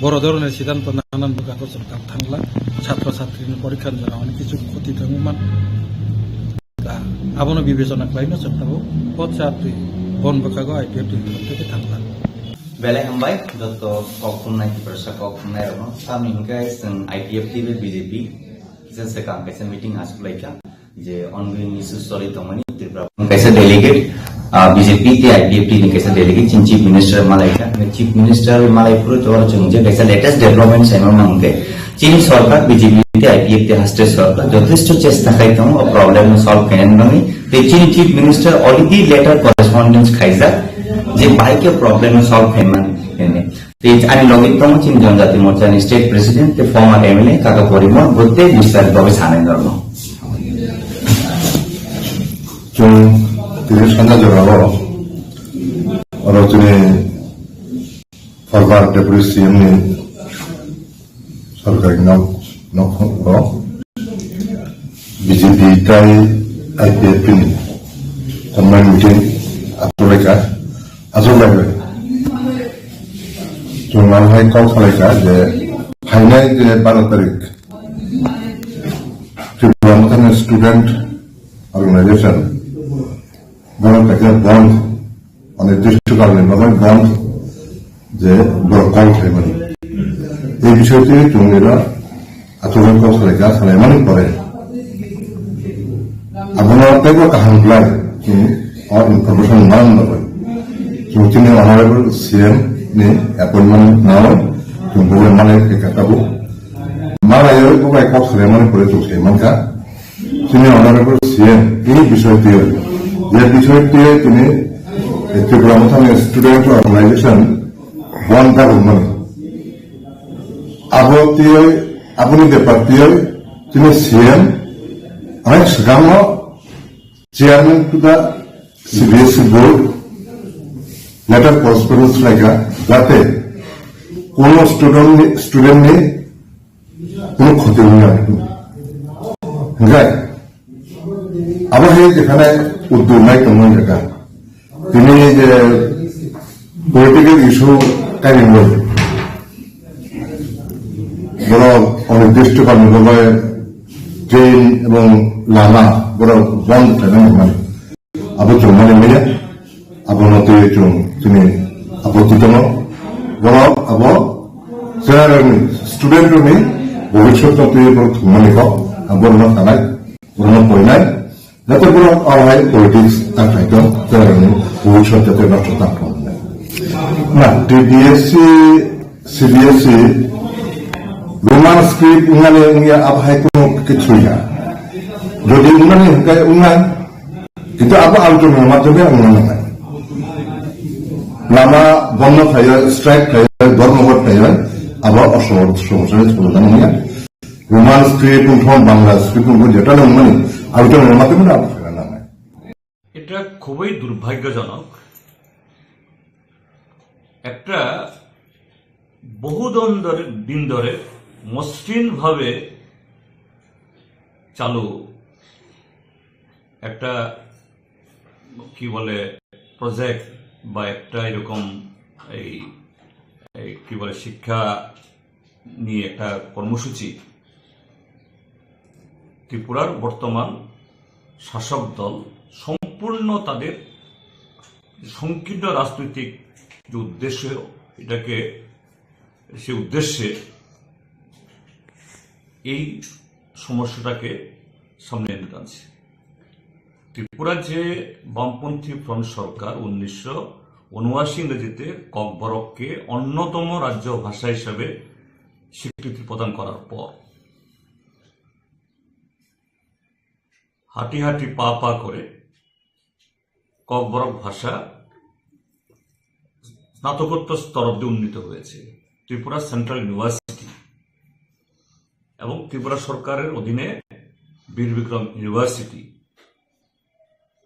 बर' धरনের सिद्धांत नानान बगाखौ जों थांला ছাত্র ছাত্রীनि परीक्षा जानानै किछु क्षति दंमोन दा आबनो बिबेचना खालायनो जों ताबो पछात्रि बन बगाखौ IPF থেকে थांला बेलाय हामबाय दत्त कखुनाय प्रसा कखुनाय रनो सामनि हिंगाय जों IPF टिबे BJP जेसे काम कैसे मीटिंग आसुलायका जे ऑनगोइंग इश्यूज सॉल्व तमनि त्रिपुरा कैसे डेलीगेट BJP ति IPF ति कैसे डेलीगेट चीफ मिनिस्टर मालायका चीफ मिनिस्टर मालायपुर तो जों जे कैसे लेटेस्ट डेवलपमेंट साइनो मांगे चीन सरकार BJP ति IPF ति हास्टे सरकार যথেষ্ট চেষ্টা খাইতং ও प्रॉब्लम सॉल्व केन नङि ते चीन chief minister already letter correspondence खाइजा जे बाइक के प्रॉब्लम सॉल्व खाइमान हेने ते अनि लगित तम चिन जनजाति मोर्चा नि स्टेट प्रेसिडेंट ते फॉर्मर MLA काका परिमल गते विस्तार गबे सानै गर्नु जों दिनै सानजा जगाव अरो जोंनि फॉर्मर डेपुटी CM नि सरकारनि नखर BJP ताइ IPF नि कम्बाइन मिटिं आसुलायका आसुलायबाय जों माहाय कल खालायका जे फाइनाल जे 12 तारिख त्रिपुरा मोथानि स्टूडेंट ऑर्गेनाइजेशन बरं कायजा बन्द अनिर्दिष्ट कालनि बागै बन्द जे बर कल खालायमोन এই বিষয়টি जोंनिरा आतुरन कल खालायका सालायमानि परे आबनो तेबो काहामब्लाय जों और इनफरमेशन मान नबाय जों तिनि ऑनरेबल CM नि अपॉइंटमेंट नाव जों बोले माने केकाबो मालायो गोबाय कल खालायमानि परे जों सायमानका तिनि ऑनरेबल CM এই বিষয়টি যে বিষয়টি তিনি त्रिपुरा मोथानि स्टूडेंट ऑर्गेनाइजेशन बन्द जागौमोन आबुनि बेपारतियै तिनि CM अनेक सिगाङाव chairman to the CBSE board letter correspondence लायका जाते कोनो स्टूडेंट नि कोनो क्षति होनो ओंखाय आबो हे जेखाने उद्दुनाय दंमोन जागा दिनै जे पलिटिकल इशू कायमोन बर अनिर्दिष्ट कालनि बागै जैन এবং লামা বড় বন্ধ থাকেন মানে আবু চৌমানে মিলে আবু মতে তুমি আপত্তিতম বড় আবু স্টুডেন্টনি ভবিষ্যৎ মানে বর্ণ থানায় বর্ণ পড়ায় যাতে বড় আওয়ায় পলিটিক্স থাকতো ভবিষ্যৎ যাতে নষ্ট থাকতো না ডিএসসি সিবিএসসি রোমান স্ক্রিপ্ট উনানে উনিয়া আবহায় কোনো কিছুই না যদি উনানে হুকায় উনান কিন্তু আবু আলোচনার মাধ্যমে উনানো হয় লামা বন্ধ থাইয়া স্ট্রাইক থাইয়া ধর্মঘট থাইয়া আবার সমস্যার সমাধান নিয়ে রোমান স্ক্রিপ্ট বাংলা স্ক্রিপ্ট যেটা মানে আলোচনার মাধ্যমে আলোচনা হয়। এটা খুবই দুর্ভাগ্যজনক। একটা দিন ধরে মসৃণ ভাবে চালু একটা কি বলে প্রজেক্ট বা একটা এরকম এই কি বলে শিক্ষা নিয়ে একটা কর্মসূচি ত্রিপুরার বর্তমান শাসক দল সম্পূর্ণ তাদের সংকীর্ণ রাজনৈতিক যে উদ্দেশ্য এটাকে সে উদ্দেশ্যে এই সমস্যাটাকে সামনে এনে টানছে। ত্রিপুরার যে বামপন্থী ফ্রন্ট সরকার 1979 ইংরেজিতে ককবরককে অন্যতম রাজ্য ভাষা হিসেবে স্বীকৃতি প্রদান করার পর হাঁটি হাঁটি পা পা করে ককবরক ভাষা স্নাতকোত্তর স্তর অব্দি উন্নীত হয়েছে। ত্রিপুরা সেন্ট্রাল ইউনিভার্সিটি এবং ত্রিপুরা সরকারের অধীনে বীর বিক্রম ইউনিভার্সিটি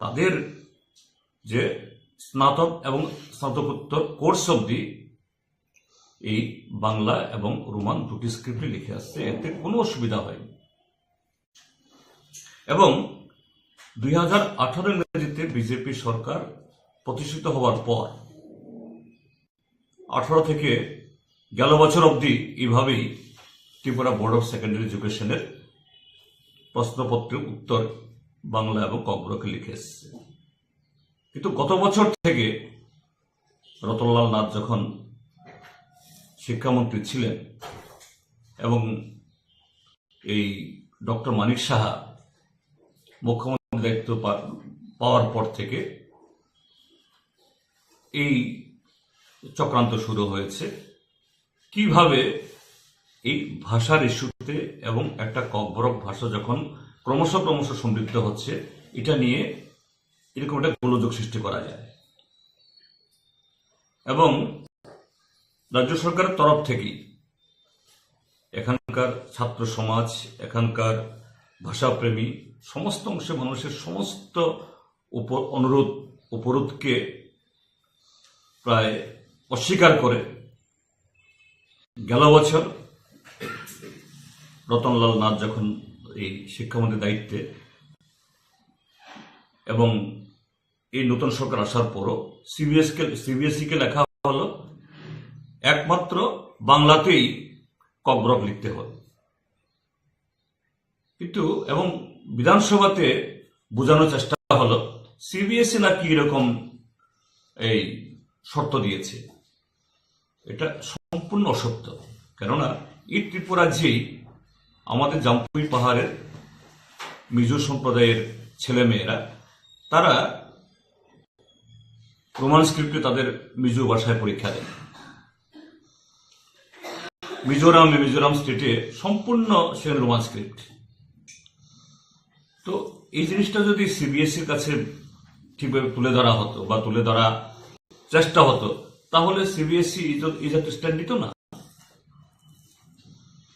তাদের যে স্নাতক এবং স্নাতকোত্তর কোর্স অব্দি এই বাংলা এবং রোমান দুটি স্ক্রিপ্টে লিখে আসছে, এতে কোনো অসুবিধা হয়নি। এবং 2018 ইংরেজিতে বিজেপি সরকার প্রতিষ্ঠিত হওয়ার পর 18 থেকে গেল বছর অবধি এইভাবেই ত্রিপুরা বোর্ড অফ সেকেন্ডারি এডুকেশনের প্রশ্নপত্রের উত্তর বাংলা এবং ককবরকে লিখে এসছে। কিন্তু গত বছর থেকে রতনলাল নাথ যখন শিক্ষামন্ত্রী ছিলেন এবং এই ডক্টর মানিক সাহা মুখ্যমন্ত্রী দায়িত্ব পাওয়ার পর থেকে এই চক্রান্ত শুরু হয়েছে কিভাবে এই ভাষার ইস্যুতে এবং একটা ককবরক ভাষা যখন ক্রমশ সমৃদ্ধ হচ্ছে এটা নিয়ে এরকম একটা গোলযোগ সৃষ্টি করা যায়। এবং রাজ্য সরকারের তরফ থেকেই এখানকার ছাত্র সমাজ, এখানকার ভাষাপ্রেমী সমস্ত অংশের মানুষের সমস্ত উপরোধকে প্রায় অস্বীকার করে গেল বছর রতনলাল নাথ যখন এই শিক্ষামন্ত্রীর দায়িত্বে এবং এই নতুন সরকার আসার পরও সিবিএসই কে লেখা হলো একমাত্র বাংলাতেই ককবরক লিখতে হবে। কিন্তু এবং বিধানসভাতে বোঝানোর চেষ্টা হলো সিবিএসই নাকি এরকম এই শর্ত দিয়েছে। এটা সম্পূর্ণ অসত্য। কেননা এই ত্রিপুরা যেই আমাদের জামপুই পাহাড়ের মিজো সম্প্রদায়ের ছেলেমেয়েরা তারা রোমান স্ক্রিপ্টে তাদের মিজো ভাষায় পরীক্ষা দেয়। মিজোরাম স্টেটে সম্পূর্ণ সেখানে রোমান স্ক্রিপ্ট। তো এই জিনিসটা যদি সিবিএসইর কাছে ঠিকভাবে তুলে ধরা হতো বা তুলে ধরা চেষ্টা হতো তাহলে সিবিএসই ইজ স্ট্যান্ড নিত না।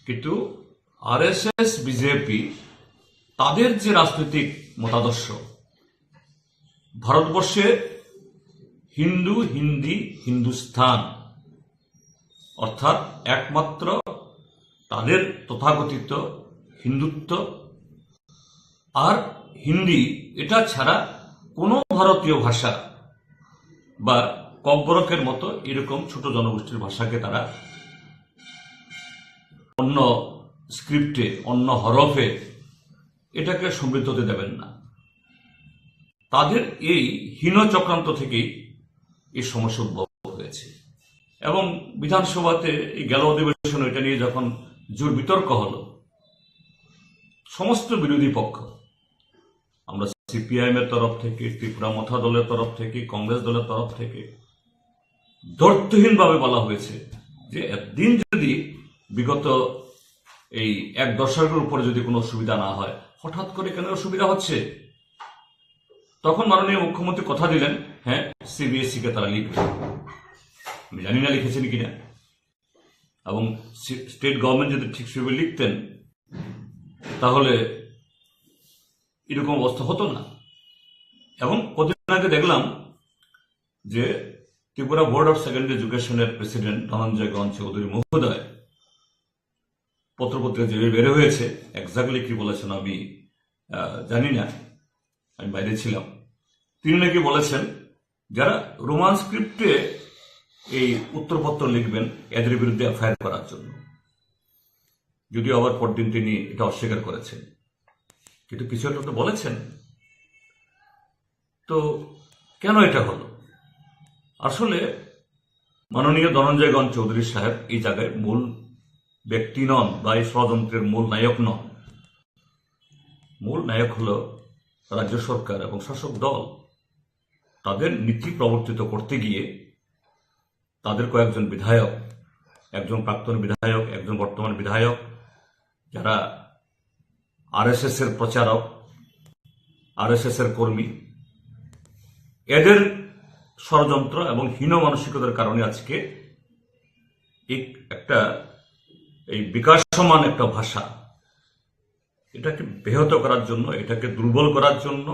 কিন্তু আরএসএস বিজেপি তাদের যে রাজনৈতিক মতাদর্শ ভারতবর্ষে হিন্দু হিন্দি হিন্দুস্তান অর্থাৎ একমাত্র তাদের তথাকথিত হিন্দুত্ব আর হিন্দি এটা ছাড়া কোনো ভারতীয় ভাষা বা ককবরকের মতো এরকম ছোট জনগোষ্ঠীর ভাষাকে তারা অন্য স্ক্রিপ্টে অন্য হরফে এটাকে সমৃদ্ধ হতে দেবেন না। তাদের এই হীন চক্রান্ত থেকেই এই সমস্যা উদ্ভব হয়েছে। এবং বিধানসভাতে এই গেল অধিবেশন এটা নিয়ে যখন জোর বিতর্ক হলো, সমস্ত বিরোধী পক্ষ, আমরা সিপিআইএম এর তরফ থেকে, ত্রিপুরা মথা দলের তরফ থেকে, কংগ্রেস দলের তরফ থেকে দর্থহীনভাবে বলা হয়েছে যে একদিন যদি বিগত এই এক দশকের উপরে যদি কোনো অসুবিধা না হয়, হঠাৎ করে কেন অসুবিধা হচ্ছে? তখন মাননীয় মুখ্যমন্ত্রী কথা দিলেন, হ্যাঁ সিবিএসই কে তারা লিখবে। আমি জানি না লিখেছেন কিনা, এবং স্টেট গভর্নমেন্ট যদি ঠিক সেভাবে লিখতেন তাহলে এরকম অবস্থা হতো না। এবং কদিন আগে দেখলাম যে ত্রিপুরা বোর্ড অফ সেকেন্ডারি এডুকেশনের প্রেসিডেন্ট ধনঞ্জয় চৌধুরী মহোদয় পত্রপত্রিকা যেভাবে বের হয়েছে, এক্স্যাক্টলি কি বলেছেন আমি জানি না, আমি বাইরে ছিলাম। তিনি নাকি বলেছেন যারা রোমান স্ক্রিপ্টে এই উত্তরপত্র লিখবেন এদের বিরুদ্ধে এফআইআর করার জন্য, যদিও আবার পরদিন তিনি এটা অস্বীকার করেছেন, কিন্তু কিছু একটা তো বলেছেন। তো কেন এটা হলো? আসলে মাননীয় ধনঞ্জয় চৌধুরী সাহেব এই জায়গায় মূল ব্যক্তি নন, বা এই ষড়যন্ত্রের মূল নায়ক নন। মূল নায়ক হল রাজ্য সরকার এবং শাসক দল। তাদের নীতি প্রবর্তিত করতে গিয়ে তাদের কয়েকজন বিধায়ক, একজন প্রাক্তন বিধায়ক, একজন বর্তমান বিধায়ক, যারা আরএসএস এর প্রচারক, আরএসএস এর কর্মী, এদের ষড়যন্ত্র এবং হীন মানসিকতার কারণে আজকে একটা এই বিকাশমান একটা ভাষা, এটাকে ব্যাহত করার জন্য, এটাকে দুর্বল করার জন্য,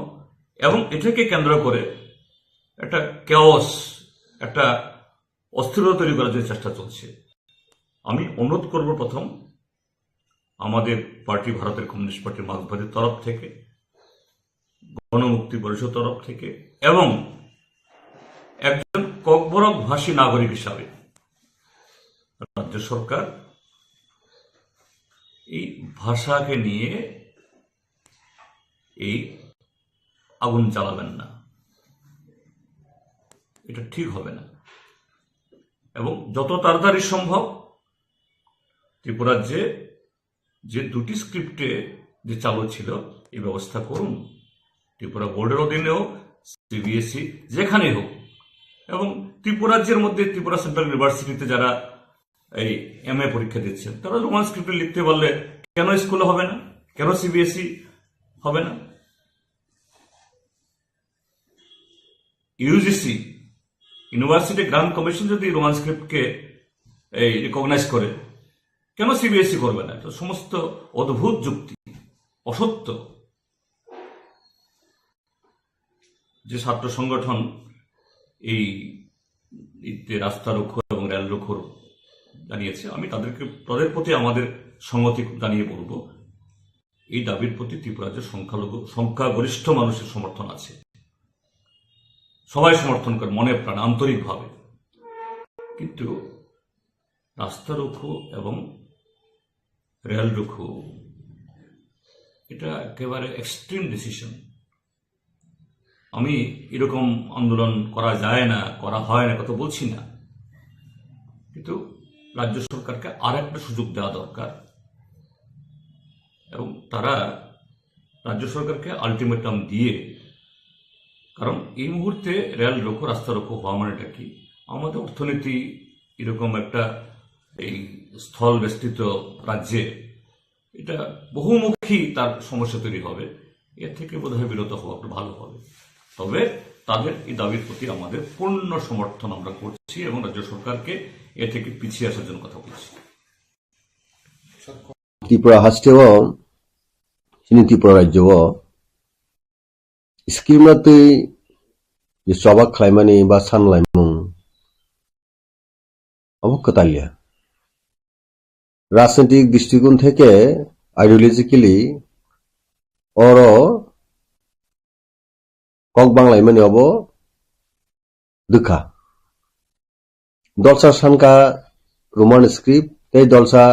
এবং এটাকে কেন্দ্র করে একটা কেওস, একটা অস্থিরতা তৈরি করার জন্য চেষ্টা চলছে। আমি অনুরোধ করব প্রথম আমাদের পার্টি, ভারতের কমিউনিস্ট পার্টি মার্ক্সবাদীর তরফ থেকে, গণমুক্তি পরিষদ তরফ থেকে, এবং একজন ককবরক ভাষী নাগরিক হিসাবে রাজ্য সরকার এই ভাষাকে নিয়ে এই আগুন জ্বালাবেন না, এটা ঠিক হবে না। এবং যত তাড়াতাড়ি সম্ভব ত্রিপুরার যে দুটি স্ক্রিপ্টে যে চালু ছিল এই ব্যবস্থা করুন, ত্রিপুরা বোর্ডের অধীনেও, সিবিএসই যেখানে হোক। এবং ত্রিপুরাজ্যের মধ্যে ত্রিপুরা সেন্ট্রাল ইউনিভার্সিটিতে যারা এই এমএ পরীক্ষা দিচ্ছেন তারা রোমান স্ক্রিপ্টে লিখতে পারলে কেন স্কুলে হবে না, কেন সিবিএসই হবে না? ইউজিসি, ইউনিভার্সিটি গ্রান্ট কমিশন যদি রোমান স্ক্রিপ্টকে এই রিকগনাইজ করে, কেন সিবিএসই করবে না? এটা সমস্ত অদ্ভুত যুক্তি, অসত্য। যে ছাত্র সংগঠন এই রাস্তা রুখো এবং রেল রুখোর জানিয়েছে, আমি তাদের প্রতি আমাদের সংহতি জানিয়ে বলব, এই দাবির প্রতি ত্রিপুরার সংখ্যাগরিষ্ঠ মানুষের সমর্থন আছে, সবাই সমর্থন করে মনে প্রাণ আন্তরিকভাবে। কিন্তু রাস্তা রুখো এবং রেল রুখো এটা একেবারে এক্সট্রিম ডিসিশন। আমি এরকম আন্দোলন করা যায় না, করা হয় না, কথা বলছি না, কিন্তু রাজ্য সরকারকে আর একটা সুযোগ দেওয়া দরকার। এবং তারা রাজ্য সরকারকে আলটিমেটাম দিয়ে, কারণ এই মুহূর্তে রেল রোকো, রাস্তা রোকো হওয়া মানেটা কি, আমাদের অর্থনীতি এরকম একটা এই স্থল বেষ্টিত রাজ্যে এটা বহুমুখী তার সমস্যা তৈরি হবে। এর থেকে বোধহয় বিরত হওয়া একটু ভালো হবে। তবে তাদের এই দাবির প্রতি আমাদের পূর্ণ সমর্থন আমরা করছি এবং রাজ্য সরকারকে এ থেকে পিছিয়ে আসার জন্য কথা বলছি। ত্রিপুরা হাস্টেও ত্রিপুরা রাজ্য স্কিমनातै सबाक खालायमानि बा सानलायमुं अबकतालिया राजनीतिक दृष्टिकोण থেকে आइडियोलॉजिकली और cock বাংলাইমানি of দুখা দলসা Shanaka Roman script এই দলসা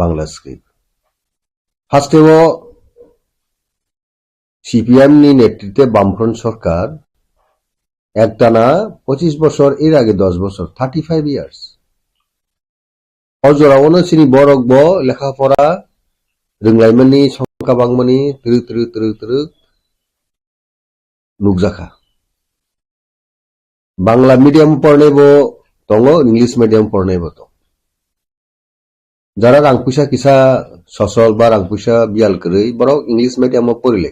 বাংলা স্ক্রিপ্ট হাস্টেও সিপিএম নি নেতৃত্বে বামফ্রন্ট সরকার একটানা 25 বছর, এর আগে 10 বছর, 35 ইয়ার্স অজরাওনো চিনি বরক ব লেখাপড়া रोंलायमोननि संखा बांमोननि त्रुक नुकजाखा बांला मीडियम पढ़नेबो दङो, इंग्लिश मीडियम पढ़नेबो दं। যারা রাং পয়সা কিসা সসল বা রাং পয়সা বিয়াল কरै বরক इंग्लिश मीडियम पढ़िले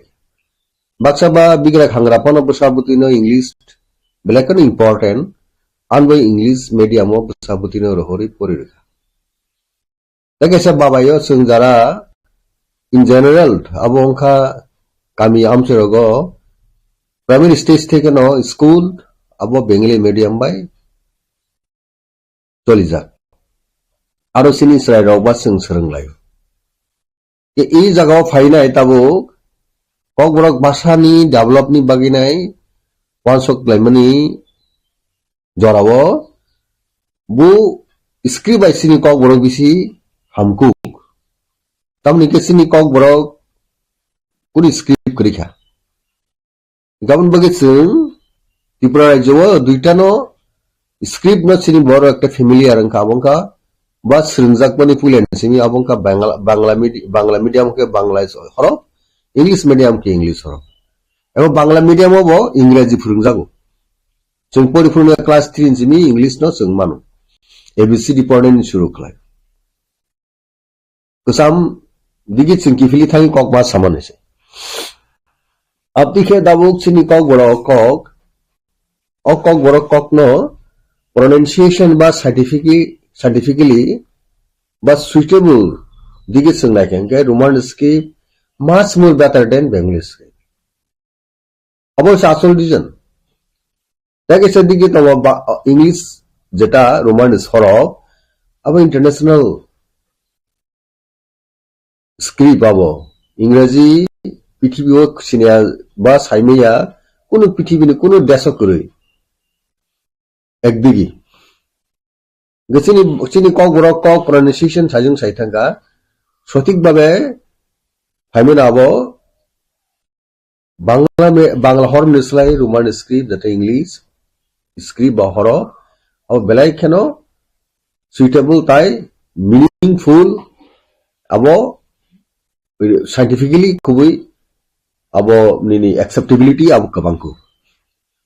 बाक्सा बा बिग्रा खांग्रापन बसाबुतिनो इंग्लिश बेलेकन इम्पोर्टेंट आनबो इंग्लिश मीडियम बसाबुतिनो रहरि पढ़िरेखा देखैसा बाबायो जों जारा इन जनरल अब अंखा गामी आमसेरगो प्राइमारी स्टेज থেকে ন स्कूल अब बेंगली मीडियम बाय चली जा आरो सिनि सराय रावबा जों सोलोंलायो के ई जागाव फाइनाय ताबो ककबरक भाषानि डेभलपनि बागिनाय वानसक लाइमोननि जरावो बु स्क्रिप्ट बाय सिनि ककबरक बिसि हामकु तमनि के सिनि ककबरक कुनि स्क्रिप्ट करिखा गाबोन बगे जों त्रिपुरा राज्योआव दुइटानो स्क्रिप्ट न सिनि बर एकटा फेमिलियार अंका अबंका बा सोलोंजाकमानि फुलेन सिनि अबंका बांला मीडियम के बांला हरफ इंग्लिश मीडियम के इंग्लिश हरफ एबं बांला मीडियम अब इंग्राजी फोरोंजागौ जों परिपूर्ण क्लास 3 सिनि इंग्लिश न जों मानो एबीसीडी पढ़नायनि शुरू खालाय गोसाम दिगि जों किफिलि थाङि ककमा सामानैसे अब दिखे दाबुक सिनि ककबरक कक और ककबरक कक न pronunciation बा scientifically बा suitable दिगे जों नायखेंगे Roman script much more better than Bengali script अबश्य आसल रिजन देखै से दिगे तो इंग्लिश जेटा रोमान हरफ अब इंटरनेशनल स्क्रिप्ट अब इंग्राजी पृथ्वीओ सिनिया बा साइमेया कोनो पृथ्वीनि कोनो देशक करै একদিকে গেছিনি চিনি ককবরক কক প্রনাউন্সিয়েশন সাইজং সাইথাঙ্গা সঠিকভাবে ফাইমেন আবো বাংলা হরফ নিসলাই রোমান স্ক্রিপ্ট যেটা ইংলিশ স্ক্রিপ্ট বা হরফ আর বেলাই কেন সুইটেবল তাই মিনিংফুল আবো সাইন্টিফিক্যালি খুবই আবো নিনি অ্যাকসেপ্টেবিলিটি আবো কাবাংকু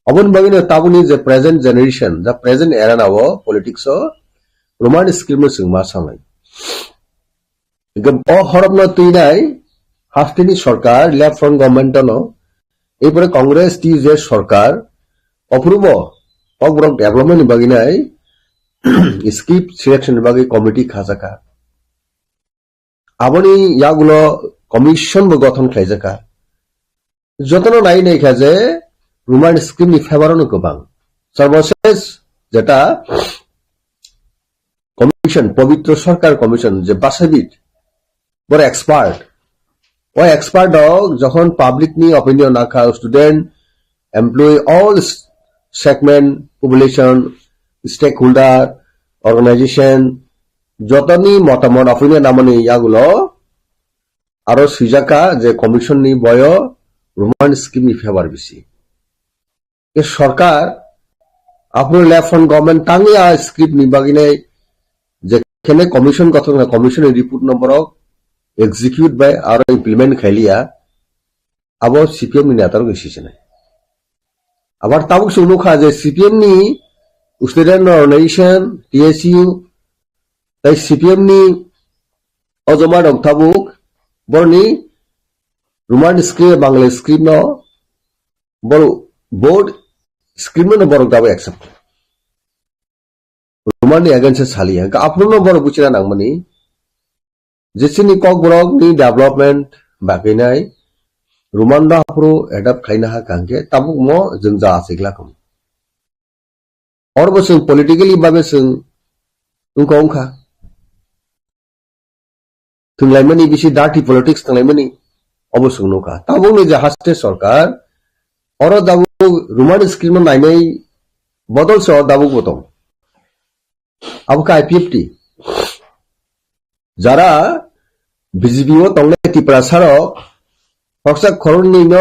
अबन बगिनो ताबुनि जे present generation the present era नावो पॉलिटिक्स रोमान स्क्रिप्ट जों मा सानाय गम अ हरफ न तुइनाय हाफटिनि सरकार लेफ्ट फ्रंट गवर्नमेंट न एपरे कांग्रेस टी जे सरकार अप्रूव ककबरक डेवलपमेंट बगिनाय स्क्रिप्ट सिलेक्शन बगि कमिटी खाजाका आबनि यागुलो कमिशन बो गठन खायजाका जतन नाय नाय खाजे रोमान स्क्रिप्ट नि फेवरनो गोबां सर्वशेष जेटा कमिशन पवित्र सरकार कमिशन जे बासाबिद बर एक्सपार्ट ओ एक्सपार्ट जखन पब्लिक नि ओपिनियन आखा student employ all segment population stakeholder organisation जतनी मतामत ओपिनियन नामनि यागुलो आरो सुजाका जे कमिशन नि बयो रोमान स्क्रिप्ट नि फेवर बिसि ये सरकार अपने लेफ्ट फ्रंट गवर्नमेंट तांगिया स्क्रिप्ट नि बागिने जेखेने कमिशन गठन commission report number execute by आरो इम्प्लीमेंट खाइलिया अब सीपीएम नि नेतार गसिसने आबार ताबुक सुनुखा जे सीपीएम नि स्टूडेंट ऑर्गेनाइजेशन टीएसयू ताई सीपीएम नि अजमा डक्ताबुक बरनि रोमान स्क्रिप्ट बांग्ला स्क्रिप्ट न बर बोर्ड स्क्रिप्ट न बरक दाबो एक्सेप्ट रोमान नि अगेंस्ट सालिया का आपनो बर बुचिना नांगमनि जेसिनि ककबरक नि डेवलपमेंट बागैनाय रोमान दा आपरो एडाप्ट खाइना हा कांगे ताबुक म जों जा आसिगलाखम और बसों पॉलिटिकली बाबे जों उनका उनका थुंलाइमनि बिसि डार्टी पॉलिटिक्स थंलाइमनि अबसों नोका ताबुक नि जे हास्ते सरकार और दाबु रोमान स्क्रिप्ट नायनाय बदल से दाबुक बतम अब का आईपीएफटी जरा बीजेपी तंगले त्रिपुरा सारो হকসা খরণ নিন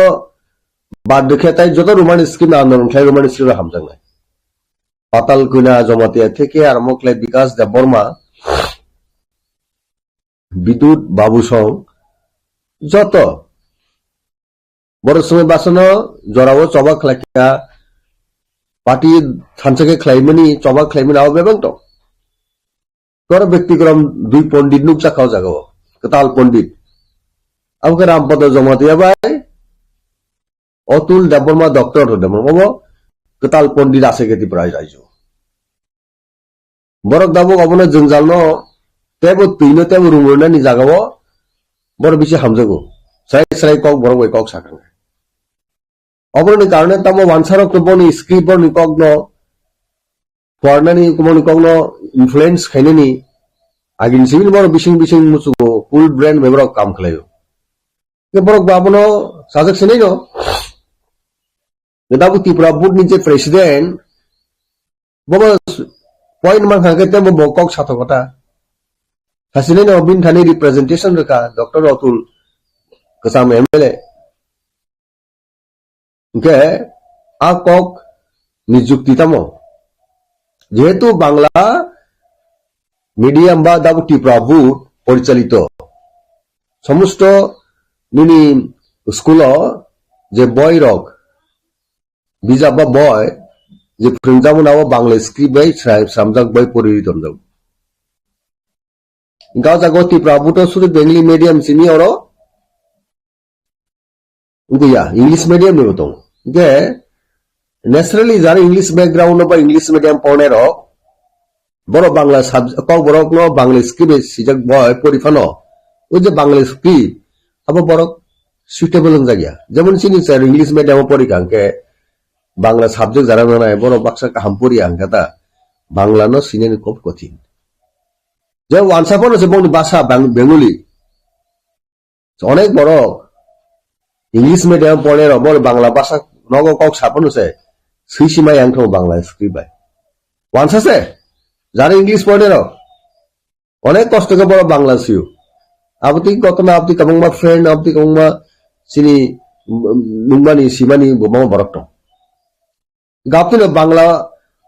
বাদ দেখে তাই যত রোমান স্কিম আন্দোলন খাই রোমান স্কিম হামজাং নাই পাতাল কুইনা জমাতিয়া থেকে আরম্ভ খাই বিকাশ দেব বর্মা বিদ্যুৎ বাবু সং যত বড় সময় বাসনো জরাও চবা খাইয়া পার্টি সানসাকে খাইমানি চবা খাইমানি আও বেবাং তো তোর ব্যক্তিক্রম দুই পণ্ডিত নুক চাকাও জাগাও কতাল পণ্ডিত আমাকে রামপদ জমাতিয়া বাই অতুল দেববর্মা ডক্টর দেববর্মা কতাল পণ্ডিত আছে গেতি প্রায় রাইজো বরক দাবক অবনে জঞ্জাল ন তেবো তুইনো তেবো রুমনা নি জাগাও বড় বেশি হামজাগো সাই সাই কক বড় বই কক সাকাং অবনে কারণে তামো ওয়ানসারক বনি স্ক্রিপ্ট বনি কক ন ফরনানি কুমনি কক ন ইনফ্লুয়েন্স খাইনেনি আগিন সিভিল বড় বিশিং বিশিং মুসুগো ফুল ব্র্যান্ড মেবরক কাম খালাयो के बरक बाबनो साजक से नहीं नो दाबु त्रिपुरा बोर्ड नीचे प्रेसिडेंट बाबा पॉइंट मान खाके ते बो कॉक सातो कथा हसिने नो बिन थानी रिप्रेजेंटेशन रखा डॉक्टर अतुल कसाम एमएलए के आ कॉक निजुक्ति तमो जेहेतु बांग्ला मीडियम बा दाबु त्रिपुरा बोर्ड परिचालित समस्त निनी स्कूल जे बॉय रॉक बिजाब बा बॉय जे फोरोंजामो नाव बांग्ला स्क्रिप्ट बाय सामजाक बाय परिरितम जाव गाव जागो त्रिपुरा बोर्ड सुरे बेंगली मीडियम सिमी और गया इंग्लिश मीडियम में तो के नेचुरली जारे इंग्लिश बैकग्राउंड बा इंग्लिश मीडियम पढ़ने रो बड़ो बांग्ला सब्जेक्ट कॉक बरक नो बांग्ला स्क्रिप्ट सिजक बॉय परिफानो ओ जे बांग्ला स्क्रिप्ट अब बरक सुटेबल जागिया जेमन सिनी सर इंग्लिश मीडियम परीक्षा के बांग्ला सब्जेक्ट जारा नाय बरो बाक्सा काम परी आंगाता बांग्ला न सिनेनि खूब कठिन जे वानसापन से बंग भाषा बेंगली अनेक बड़ो इंग्लिश मीडियम पढ़े रो बड़ बांग्ला भाषा नगो कक सापन से सुसीमा यांगथो बांग्ला स्क्रिप्ट बाय वानसा से जारा इंग्लिश पढ़े रो अनेक कष्ट के बड़ो बांग्ला सियो आपती गतमा आपती कमंगमा फ्रेंड आपती कमंगमा सिनी नुंगमानी सीमानी बोमा बरकतो गापती न बांग्ला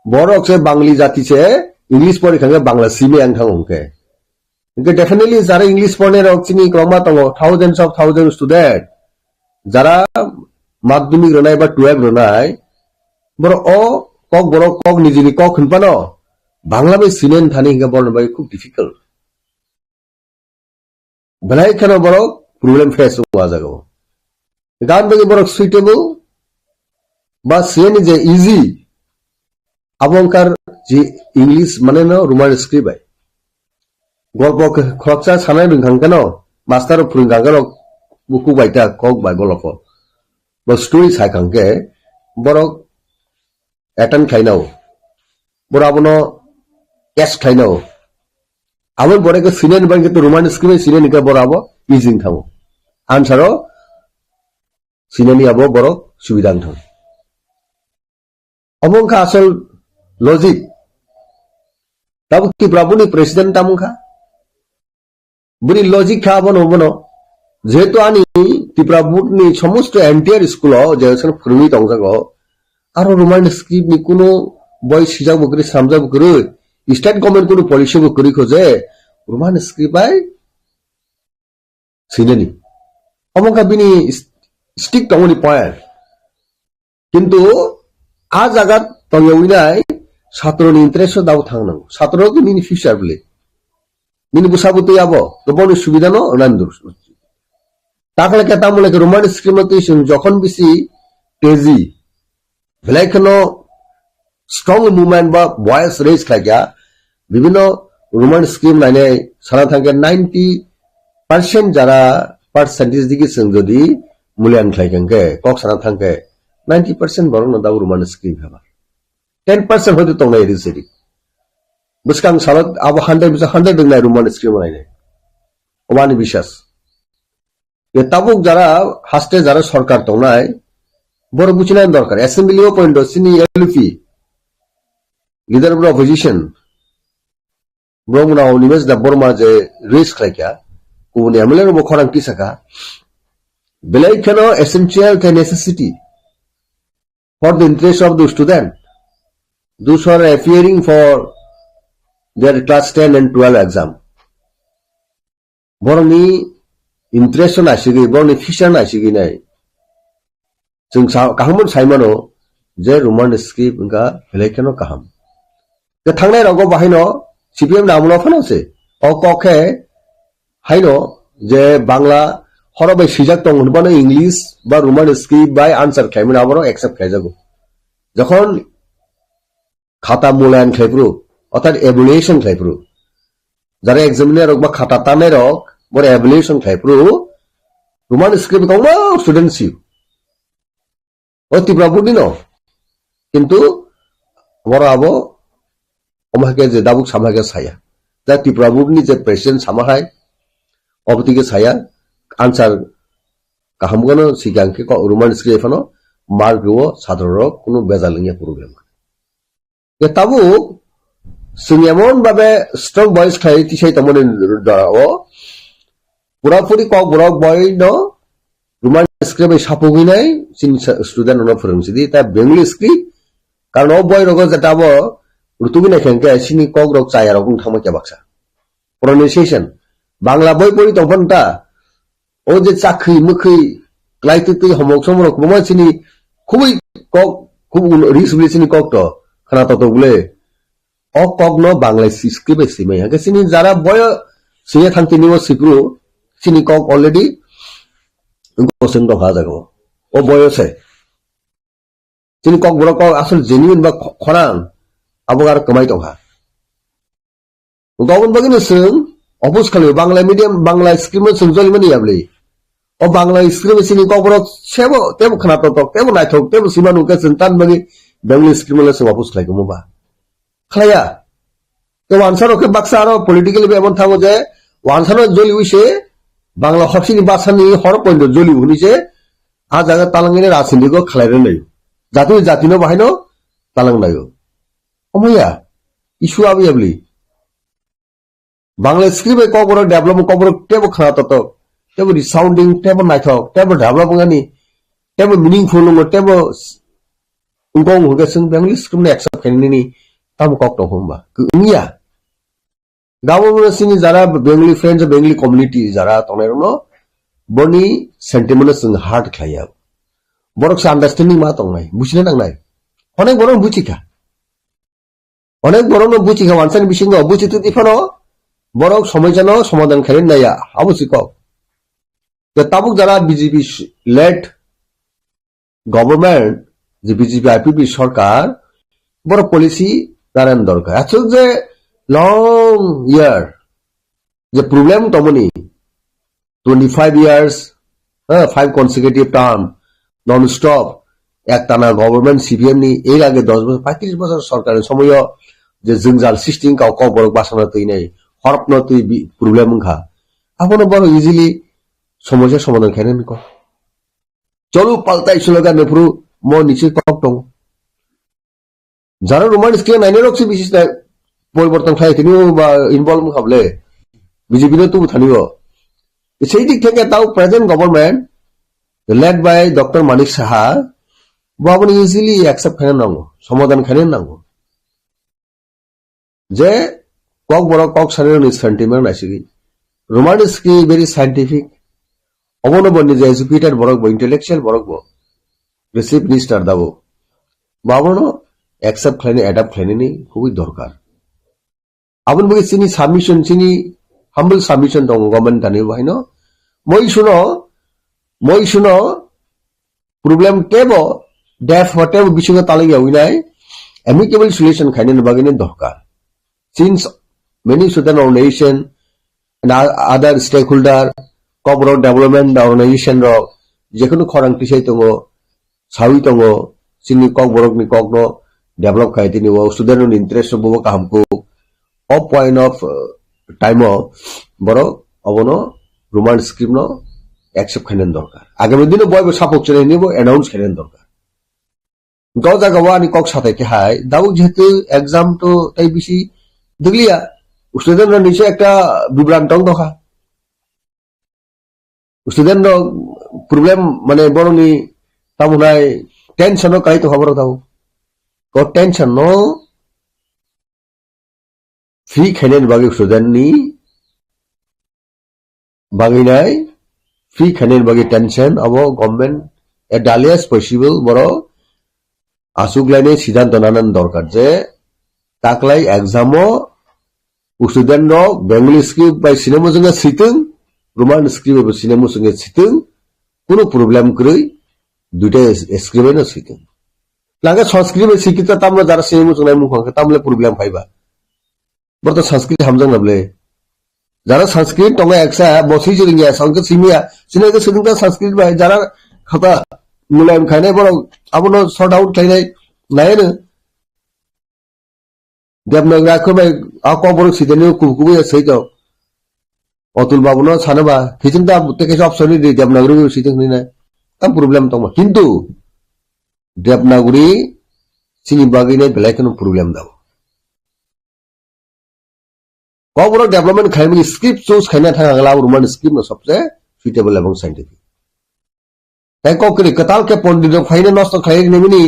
बरक से बांगली जाति से इंग्लिश पढ़ी खांगे बांग्ला सीमे आंग थांग उनके डेफिनेटली जारा इंग्लिश पढ़ने रक सिनी क्रमा तंगो थाउजेंड्स ऑफ थाउजेंड स्टूडेंट जारा माध्यमिक रनाय बा 12 रनाय बरो ओ कक बरो कक निजिनि कक खनपानो बांग्ला में सिनेन थानी हिंगा बरन बाय खूब डिफिकल्ट भलाई खाना बरक प्रॉब्लम फेस हुआ जागो गान बगे बरक सुइटेबल बा सेन जे इजी अबंकार जे इंग्लिश माने न रोमान स्क्रिप्ट बाय गल्प खरचा सानाय रिंखांगनो मास्टर फुरिंगांगनो बुकु बायता कक बाय गल्प बा स्टोरी सायखांगे बरक एटन खाइनाव बराबनो एस खाइनाव आवन बड़े के सीनियर बन तो रोमान स्क्रिप्ट सीनियर निका बराबो इजिंग थामो आंसरो सीनियर आबो बरो सुविधा थाम अमंखा असल लॉजिक तब की प्रभुनी प्रेसिडेंट तामुखा बुरी लॉजिक खा बनो बनो जेहेतु आनी त्रिपुरा बोर्ड नि समस्त एंटायर स्कूल जेसन फुरमी तंगजागो आरो रोमान स्क्रिप्ट नि कोनो बय सिजाग बकरि सामजा बकरि स्टेट गवर्नमेंट को पॉलिसी को करी खोजे रोमान स्क्रिप्ट बाय सिनेनी अमंका बिनी स्टिक तंगनि पॉइंट किंतु आ जागा तंगविनाय छात्रनि इंटरेस्ट दाव थांनांगौ छात्र के निनि फ्यूचर बले निनि बुसाबुते आबो गोबां सुबिदा न अनान्दुर ताकले केता मुले के रोमान स्क्रिप्ट जों जखन बिसि तेजी भलाइखनो स्ट्रंग मूवमेंट बा वॉइस रेज खाया विभिन्न रोमान स्क्रिप्ट लाइने सारा थांगे 90% जरा परसेंटेज दिगी जों जदि मूल्यांकन खायगंगे कक सारा थांगे 90% बरं न दाव रोमान स्क्रिप्ट हबा 10% होदो तंगनाय रिसेरि बुसकां सारा अब 100% दंनाय रोमान स्क्रिप्ट लाइने अबानि बिश्वास ये ताबुक जरा हास्ते जरा सरकार तंगनाय बर बुचिनाय दरकार असेंबली पॉइंट सिनी एलपी लीडर ऑफ ऑपोजिशन ब्रह्मना निमेश दा बर्मा जे रेस खायका गुबुन MLA row खरां किसाका belai kano essential the necessity for the interest of the student, those who are appearing for their class 10 and 12 exam. Boroni interest na sigi, boroni fisher na sigi nai. Jung kahamun saimano je Roman script nga belai kano kaham. The thangnai rogo bahino CPM namuno phano se. O kokhe haino je Bangla horobai sijak tong hunbano English ba Roman script by answer khaimuna abaro accept khaijago. Jokhon khata mulayan khaipru অর্থাৎ evaluation khaipru jara examiner rok ba khata tanai rok bor evaluation khaipru Roman script kongma student si o tibra budino কিন্তু বড় আবো আমাকে যে দাবুক সামাকে ছায়া যা ত্রিপুরা বুকনি যে president সামাহাই অবতিকে ছায়া আনসার কাহামগানো সিগাংকে রোমান স্ক্রিপ্ট এফানো মার্গও সাধারণ কোনো বেজালিংয়া প্রবলেম এ তাবু जों एमन भावे स्ट्रं बयस खाय तिसाय तमने ও পুরাপুরি ককবরক বয় ন রোমান স্ক্রিপ্ট সাপোগি নাই সিন স্টুডেন্ট ন ফরংসিদি তা বেঙ্গলি স্ক্রিপ্ট কারণ ও বয় রগ যেটাব রুতুগি না খেঙ্কে সিনি ককরক চায়া রকম থামকে বাক্সা প্রনাউন্সিয়েশন বাংলা বই পড়ি তখনটা ও যে চাকরি মুখি ক্লাইতুতুই হমক সমরক মমা সিনি খুবই কক খুব রিসবলি সিনি কক তো খানা ততগুলে অকগ্ন বাংলা স্ক্রিপ্ট সিমাই হাকে সিনি যারা বয় সিয়া থানতি নিও সিপ্রু সিনি কক অলরেডি কোশ্চেন তো ভাজা গো ও বয়সে সিনি কক বড় কক আসল জেনুইন বা খরাং আবগার কমাই তো হা গবন বাগিনো সং অপোজ খালি বাংলা মিডিয়াম বাংলা স্ক্রিপ্ট সং জলিমানি আবলি ও বাংলা স্ক্রিপ্ট সিনি কক বড় সেবো তেবো খানা তো তেবো নাই থক তেবো সিমানু কে সন্তান বাগি বাংলা স্ক্রিপ্ট সং অপোজ খালি গমবা খায়া তো ওয়ানসারকে বাক্সা আর পলিটিক্যালি এমন থাকো যে ওয়ানসার জলি হইছে বাংলা হরসিনি বাসানি হর পয়েন্ট জলি হইছে আ জায়গা তালাঙ্গিনে রাজনীতিক খালাইরে নাই জাতি জাতিনো বাহাইনো তালাং নাইও অময়া ইস্যু আবি আবলি বাংলা স্ক্রিপ্টে কবর ডেভেলপ কবর টেবো খানা তত টেবো রিসাউন্ডিং টেবো নাইথক টেবো ডেভেলপ গানি টেবো মিনিংফুল টেবো উঙ্গং হগেসং বাংলা স্ক্রিপ্ট একসেপ্ট খাইনি তাম কক তো হোমবা কুমিয়া গাবো সিনি যারা বেঙ্গলি ফ্রেন্ডস বেঙ্গলি কমিউনিটি যারা তনেরনো বনি সেন্টিমেন্ট সং হার্ট খাইয়া বড়ক আন্ডারস্ট্যান্ডিং মা তংনাই বুঝিনা নাংনাই অনেক বড় বুঝিকা অনেক বড় বুঝিকা ওয়ানসানি বিসিং বুঝিত দিফানো বড়ক সময় জানো সমাধান খাইলেন নাইয়া অবশ্যই কক তাবুক যারা বিজেপি লেড গভর্নমেন্ট যে বিজেপি আইপিপি সরকার বড় পলিসি দাঁড়ান দরকার আচ্ছা যে লং ইয়ার যে প্রবলেম তমনি 25 years 5 consecutive term non stop একটানা গভর্নমেন্ট সিপিএম নি এর আগে 10 বছর 35 বছর সরকারের সময় যে জঞ্জাল সিস্টেম কাউ কবরক বাসনা তৈ নাই হরপন তৈ প্রবলেম খা আপন বড় ইজিলি সমস্যা সমাধান খাইনেন ক চলো পাল্টাই স্লোগান নেফরু ম নিচে কক টং যারা রোমান স্ক্রিপ্ট নাইনে রকছি বিশেষ পরিবর্তন খাই তিনিও বা ইনভলভ খাবলে বিজেপি তবু থানিও সেই দিক থেকে তাও present government led by doctor Manik Saha বাবন ইজিলি অ্যাকসেপ্ট খাইনে নাঙ্গো সমাধান খাইনে নাঙ্গো যে কক বড় কক সারের সেন্টিমেন্ট নাইসিগি রোমান স্ক্রিপ্ট ভেরি সাইন্টিফিক অবনবন্য যে এডুকেটেড বড়ক ইন্টেলেকচুয়াল বড়ক রিসিভ মিনিস্টার দাবো বাবনো অ্যাকসেপ্ট খাইনে অ্যাডাপ্ট খাইনে খুবই দরকার আপন বগে চিনি সাবমিশন চিনি হাম্বল সাবমিশন দং গভর্নমেন্ট দানি বাহিনো মই শুনো প্রবলেম টেবো ডেফ হটেব বিসঙ্গে তালিগা উইনাই অ্যামিকেবল সলিউশন খাইনে বাগিনে দরকার since many student organization and other stakeholder Kokborok development organization র যেকোনো খরাং টিসাই দङ সাউই দङ চিনি ককবরক নি ককনো डेभलप खाई थी वो स्टूडेंट इंटरेस्ट वो हमको ऑफ पॉइंट ऑफ टाइम बड़ो अबनो रोमान स्क्रिप्ट नो एक्सेप्ट खाने दरकार आगामी दिन बयबो सापोक चले निबो अनाउंस खाने दरकार गाव जागा वानी कक साथे के हाय दाउ जेतु एग्जाम तो ताई बिसि दिगलिया स्टूडेंट नीचे একটা বিভ্রান্ত দখা स्टूडेंट प्रॉब्लम माने बरनी तामुनाय टेंशन नो काई तो खबर ताऊ को टेंशन नो फ्री खाने बागे स्टूडेंट नि बागिनाय फ्री खाने बागे टेंशन अब गवर्नमेंट एट अर्लिएस्ट पॉसिबल बरो आसुगलायने सिद्धांत नानान दरकार जे ताकलाय एग्जामो स्टूडेंट नो बेंगली स्क्रिप्ट बाय सिनेमा जोंगा सिथों रोमान स्क्रिप्ट बाय सिनेमा जोंगा सिथों कोनो प्रॉब्लम करै दुटे स्क्रिप्ट न सिथों लागे संस्कृत में सिकित तामले जारा सिनेमा जोंनाय मुखंखो तामले प्रॉब्लम फाइबा बरतो संस्कृत हमजों नबले जारा संस्कृत तंगा एक्सा बसि जोंगिया संस्कृत सिमिया सिनेगा सिनेगा संस्कृत बाय जारा खता मुलायम खायनाय बरो आबनो सॉर्ट आउट खायनाय नायनो देवनागरी को भाई KOKBOROK सिदेनो कुबकुबे सैतो अतुल बाबुनो सानोबा किसिमता तेके ऑप्शन दि देवनागरी सिदें नि ना तम प्रॉब्लम तंग किंतु देवनागरी सिनि बागिने बेलायखनो प्रॉब्लम दाव KOKBOROK डेवलपमेंट खायमि स्क्रिप्ट चूज खायना थांगाला रोमान स्क्रिप्ट न सबसे सुटेबल एवं साइंटिफिक ताई कोकरि कताल के पंडित फाइने नष्ट खाय नेमिनि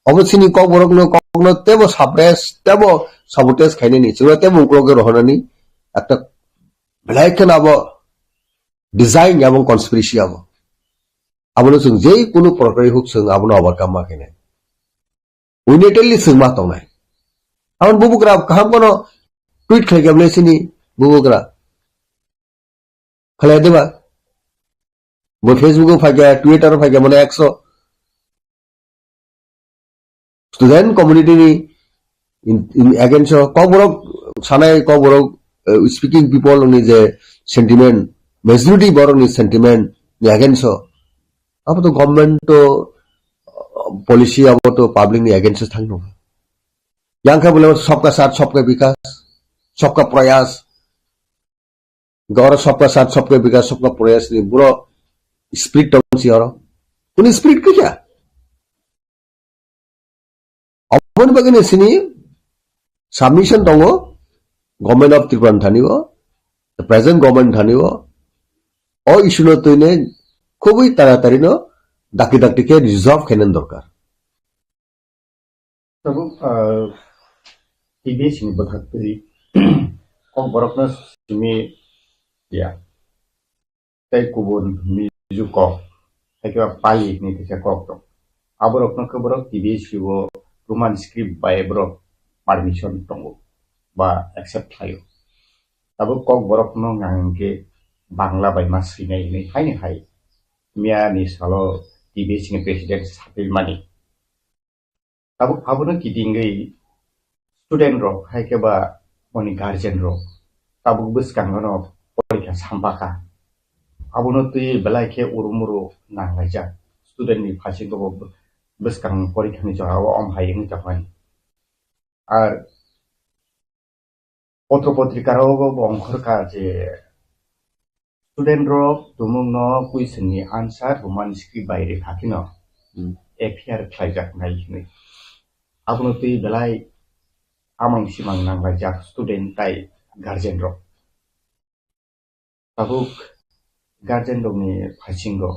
अबसिनि KOKBOROK नो तेबो साप्रेस तेबो साबोटेज खायने नि जों तेबो उक्लगे रहनानि एकटा बेलायखन अब डिजाइन एवं कन्स्पिरेसी अब आबनो जों जे कोनो प्रकारै हुक जों आबनो ओवरकाम माखेने उइनेटेलि जों मा तंनाय आबन बुबुग्रा कहम कोनो ट्वीट खायगाबले सिनि बुबुग्रा खलाय देबा बो फेसबुक फायगा ट्विटर फायगा माने 100 स्टूडेंट कम्युनिटी नि in against KOKBOROK sanai KOKBOROK speaking people ni je sentiment majority borok ni sentiment ni against अब तो गवर्नमेंट तो पॉलिसी अब तो पब्लिक नि against थांनो yang का बोले सबका साथ सबका विकास सबका प्रयास गौरव सबका साथ सबका विकास सबका प्रयास नि बुरो स्पिरिट टंग सी और उन स्पिरिट के क्या अपन बगने सिनी सबमिशन दंगो गवर्नमेंट ऑफ त्रिपुरा थानिबो द प्रेजेंट गवर्नमेंट थानिबो ओ इशू न तइने खुबই তাড়াতাড়ি न दाकी दाकी के रिजॉल्व खेनन दरकार तब टीबीएस नि बथाकरि KOKBOROK न सिमी या तै कुबुन मिजुको ताइके पाली नि के KOKBOROK आबोरक न KOKBOROK टीबीएस वो रोमान स्क्रिप्ट बाय ब्रो परमिशन दंगो बा एक्सेप्ट खायो तब KOKBOROK न गांगे बांग्ला बाय मासिनाय नि हायनि हाय मिया नि सालो टीबीएस नि प्रेसिडेंट सापिल मानि तब आबोनो किदिंगै स्टूडेंट रो हायकेबा मनि गार्जियन रो तब बसकांगनो परीक्षा सामबाका आबोनो तै बेलायखे उरुमुरु नांलायजा स्टूडेंट नि फासिगो बसकां परीक्षा नि जवाब अम हायिं जापान और पत्र पत्रिकाराव अंकर का जे स्टूडेंट रो तुमुंग नो क्वेश्चन नि आंसर रोमान स्क्रिप्ट बायरे थाकिनो एफआर ख्लाइजाखनाय नि आबनो तै बेलाय आमं सिमां नांबाय जा स्टूडेंट ताइ गार्जियन रो ताबुक गार्जियन दंनि फासिंगो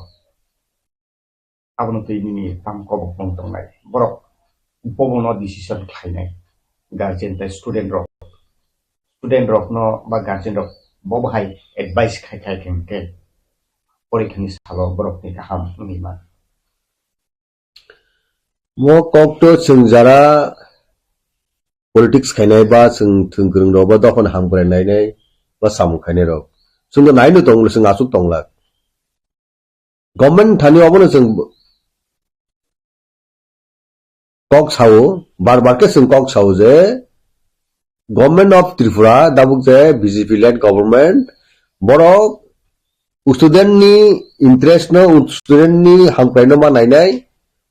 आबनो तै नि ताम कबक दंनाय बरक उपबनो डिसिजन खायनाय गार्जियन ताइ स्टूडेंट रक न बा गार्जियन रक बबहाय एडवाइस खाय केंके परीक्षानि सालो बरकनि गाहाम निमा मो कोकटो जों पॉलिटिक्स खायनाय बा जों थोंग्रों रबा दखन हांब्रायनाय बा सामु खायनाय रक जों नायनो दं जों आसुक दंला गवर्नमेंट थानि अबनो जों कॉक सावो बार के जों कॉक सावो जे गवर्नमेंट ऑफ त्रिपुरा दाबुक जे बीजेपी लेड गवर्नमेंट बरो स्टूडेंट नि इंटरेस्ट न स्टूडेंट नि हांख्रायनो मा नायनाय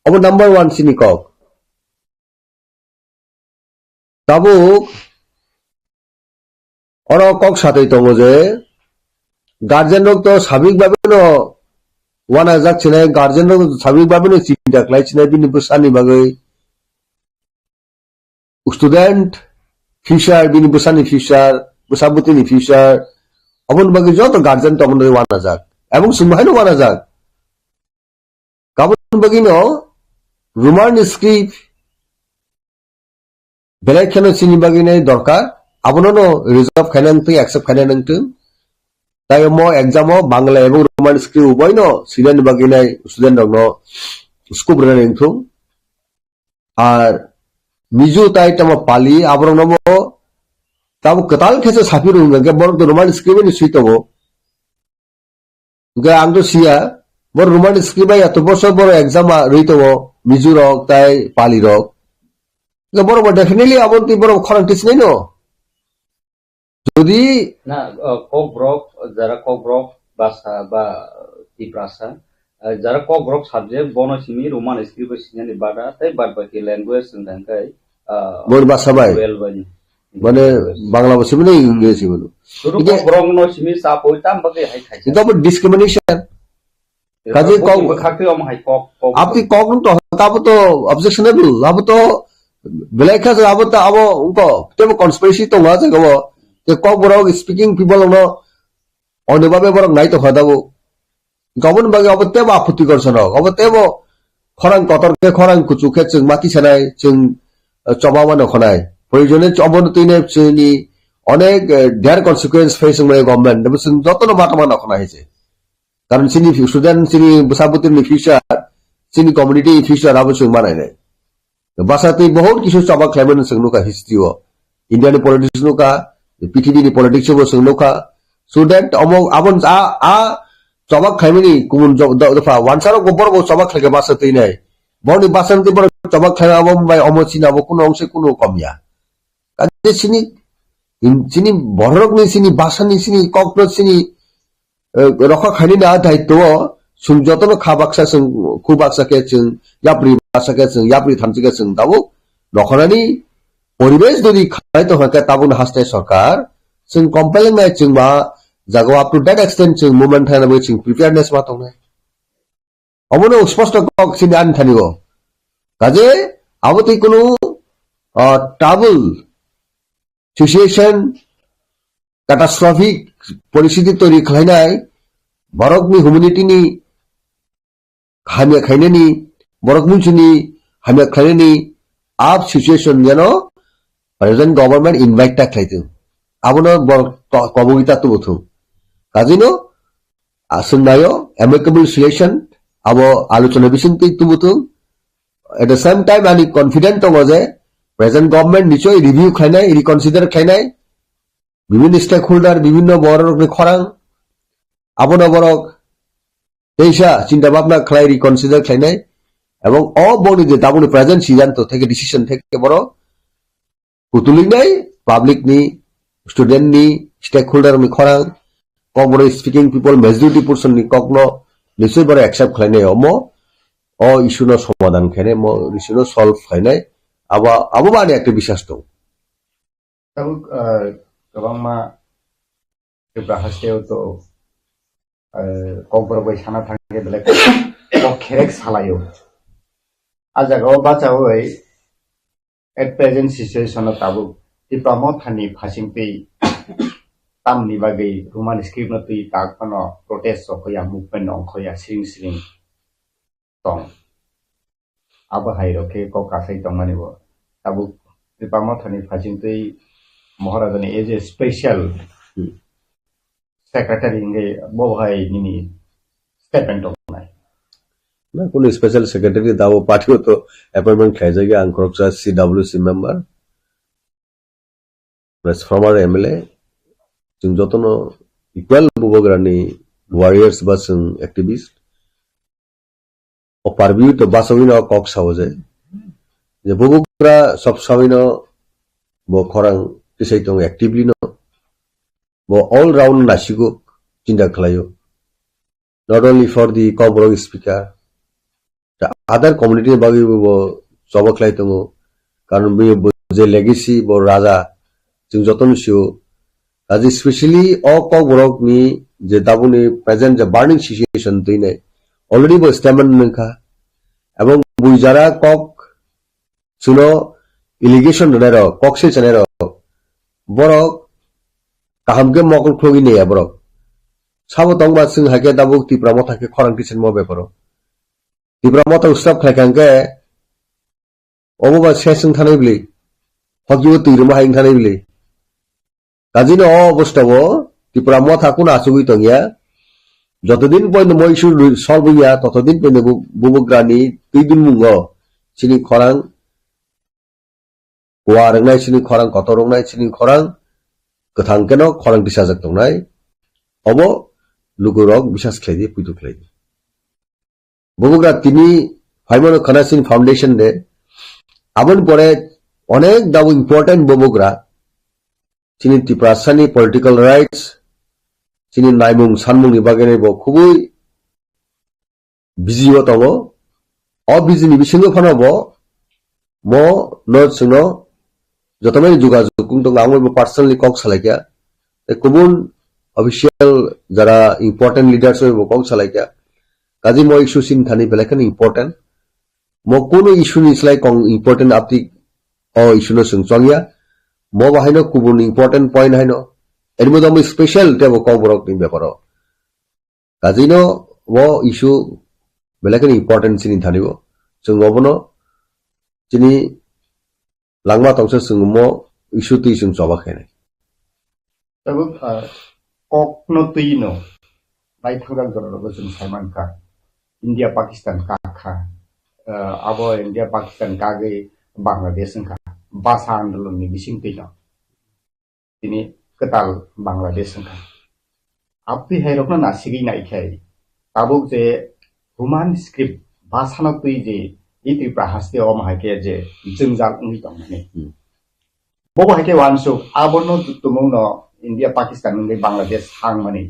अब नंबर 1 सिनि कॉक दाबुक और कॉक साथै दङो जे गार्जियन रक तो साबिक बाबे न वाना जाक छिनाय गार्जियन रक साबिक बाबे न चिन्ता क्लाइ छिनाय बिनि बसानि बागै स्टूडेंट फ्यूचर बिनि बसानि फ्यूचर बसाबुतिनि फ्यूचर अबन बागै जत गार्जियन तो अबन वाना जाक एवं सुमायनो वाना जाक Kabun bagino Roman script belai khano sini bagine dorkar abono reserve khana nang accept khana nang তাই mo exam বাংলা এবং রোমান স্ক্রিপ্ট উভয় ন সিলেন বাগিনাই স্টুডেন্ট রং স্কুপ রানিং থুম আর মিজু তাই তম পালি আবরং নম তাব কতাল খেসে সাফি রুং গে বড় রোমান স্ক্রিপ্ট নি সুইতবো গে আং তো সিয়া বড় রোমান স্ক্রিপ্ট এত বছর বড় এক্সাম রইতবো মিজু রক তাই পালি রক গে বড় ডেফিনেটলি আবন্তি বড় খরান্টিস নাই ন যদি না kokborok যারা kokborok ভাষা বা ত্রিপুরা যারা kokborok সাবজেক্ট বনো সিমি রোমান স্ক্রিপ্ট সিনানি বাদা তাই বাদবাকি ল্যাঙ্গুয়েজ সঙ্গাই বড় ভাষা বাই মানে বাংলা ভাষা মানে ইংরেজি বলো kokborok no simi sa poitam bagai hai khai এটা তো ডিসক্রিমিনেশন কাজে কক খাতে om hai kok আপনি কক তো তাব তো অবজেকশনেবল আব তো বেলাইখা আব তো আব উনকো তেব কনস্পিরেসি তো না জাগব KOKBOROK speaking people no অনেভাবে বরং নাই তো খাদাবো গমন বাগে অবতে বা আপত্তি করছে না অবতে বো খরাং কতরকে খরাং কুচুকে जों মাতি ছানাই जों চবামানো খনাই প্রয়োজনে অবনতি নে চিনি অনেক ডেয়ার কনসিকুয়েন্স ফেসিং মানে গভর্নমেন্ট এবং যতন বাটামানো খনাইছে কারণ চিনি স্টুডেন্ট চিনি সাবুতির নি ফিউচার চিনি কমিউনিটি ফিউচার আবো जों বানাই নাই বাসাতে বহুত কিছু চবা ক্লাইমেট जों নুকা হিস্ট্রিও ইন্ডিয়ান পলিটিক্স নুকা পৃথিবীর পলিটিক্স বো जों नुका so that abon a chobak khaimani kumun dofa wansaro gobor bo chobak khage basa tei nai boni basanti bor chobak khai abom bai omochina bo kuno অংশে kuno komya kaje sini borok ni sini basani sini kokro sini rokha khaini na daitto sung jotono khabaksa sung khubaksa ke sung yapri basa ke sung yapri thamchi ke sung dabo rokhanani পরিবেশ যদি খাইতো হয় তাবুন হাসতে সরকার जों compelling নাই जों मा जागो अप टू दैट एक्सटेंट जों मूवमेंट थानाबो जों प्रिपेयरनेस मा दं अबनो स्पष्ट कक सिनि आन थानिगो काजे आबोति कुनु ट्राबल सिचुएशन कैटास्ट्रॉफिक परिस्थिति तैरि खालायनाय बरकनि ह्यूमैनिटीनि हामिया खायनायनि बरक मुंसिनि हामिया खायनायनि आप सिचुएशन जेनो प्रेजेंट गवर्नमेंट इनवाइट ता खायदों आबनो कबगिता तो बथु काजिनो आसुनायो एमिकेबल सॉल्यूशन आबो आलोचना बिसिंति तुबुतु एट द सेम टाइम आनी कॉन्फिडेंट दङ जे प्रेजेंट गवर्नमेंट निचय रिव्यू खायनाय रिकनसिडार खायनाय विभिन्न स्टेक होल्डर विभिन्न बरकनि खरां आबनो बरक देशा चिन्ता भाबना खाय रिकनसिडार खायनाय এবং অ বনি যে দাবুনি প্রেজেন্ট সিদ্ধান্ত থেকে ডিসিশন থেকে বড় কুতুলিনাই পাবলিক নি स्टूडेंट नि स्टेक होल्डर नि खरा कॉकबोरो स्पीकिंग पीपल मेजॉरिटी पर्सन नि कॉकनो निश्चय बरे एक्सेप्ट खालायनाय अमो अ इशू न समाधान खायनाय मो इशू न सॉल्व खायनाय आबो बानि एकटा बिश्वास दं तब गोबां मा त्रिपुरा हास्टेयाव तो कॉकबोरो बै साना थांगे बेलेग खेरेक सालायो आजागाव बाचावै एट प्रेजेंट सिचुएशन ताबो त्रिपुरा थानी फासिंगते तामनि बागै रोमान स्क्रिप्ट नतुइ काकनो प्रोटेस्ट सखया मुभमेंट अंखया सिरिं दं आबो हाइरोके को कासै दंमानिबो ताबु त्रिपुरा थानी फासिंगते महाराजानि एज ए स्पेशल सेक्रेटारि इंगे बोहाय निनि स्टेटमेंट दंनाय ना कोनो स्पेशल सेक्रेटारि दाबो पार्टीको तो अपॉइंटमेंट खाइजागे आंखरकसा CWC member press former MLA जों जतनो इक्वल बुबग्रानि वारियर्स बा जों एक्टिविस्ट अपारबिउ तो बासविनो कक सावजे जे बुबग्रा सब साविनो बो खरां तिसैतों एक्टिवली नो बो ऑल राउंड नासिगो चिन्ता खलायो not only for the KOKBOROK speaker the other community bagi bo सबक खलायतों कारण बे जे लेगेसी बो राजा जों जतन सिउ आज स्पेशली अ KOKBOROK नि जे दाबुनि प्रेजेंट जे बार्निंग सिचुएशन दैने अलरेडी बो स्टेटमेंट नखा एवं बुइजारा कक सुनो इलिगेशन नरो ककसे चनेरो बरक काहामके मकल खलगि ने बरक साबो दंबा जों हाके दाबु त्रिपुरा मथाके खरांटिसन मबे बरक त्रिपुरा मत उत्सव खायखांके अबबा सेसं थानाय बिलि हकिबो तुइरमा हायं थानाय बिलि काजिनो अवस्थावो त्रिपुरा मत हाकुन आसुगि तंगिया যতদিন পর্যন্ত মই ইস্যু সলভ হইয়া ততদিন পর্যন্ত বুবগ্রানি তুইদিন মুঙ্গ চিনি খরাং ওয়া রংনাই চিনি খরাং কত রংনাই চিনি খরাং गोथां केन खरां दिसाजक दंनाय अब लुगुरक बिसास खलायदि पुइतु खलायदि बुबुग्रा तिनि फाइमन खानासिन फाउंडेशन दे आबन परे अनेक दाबो इम्पोर्टेंट बुबुग्रा चिनि त्रिपुरासानि पलिटिकल राइट्स चिनि नायमुं सानमुंनि बागैनो बो खुबै बिजियो दङ अ बिजिनि बिसिङो फानाबो मो न सुनो যতমানি যোগাযোগ কিন্তু আমি পার্সোনালি কক চালাইকা কুবুন অফিসিয়াল যারা ইম্পর্টেন্ট লিডার্স হইব কক চালাইকা কাজী মই ইস্যু সিন থানি বেলাখানি ইম্পর্টেন্ট মো কোন ইস্যু নিসলাই কং ইম্পর্টেন্ট আপনি অ ইস্যু ন সংচংয়া মো বাহাইনো কুবুন ইম্পর্টেন্ট পয়েন্ট হাইনো এর মধ্যে আমি স্পেশাল টেব কবরক নি ব্যাপার কাজীনো ও ইস্যু বেলাখানি ইম্পর্টেন্ট সিন থানিব जों অবনো যিনি langma tongsa sungmo isu ti sung choba khene tabu kokno tuino nai thangal joro sung saiman ka India Pakistan ka kha abo India Pakistan ka ge Bangladesh ka basa andolon ni bising tino tini ketal Bangladesh ka apti hairokna nasigi nai khai tabuk je human script basa na tui je itu prahaste om hake je jengjal uni tongmani bobo hake wansu abono tumuno India Pakistan ngi Bangladesh hangmani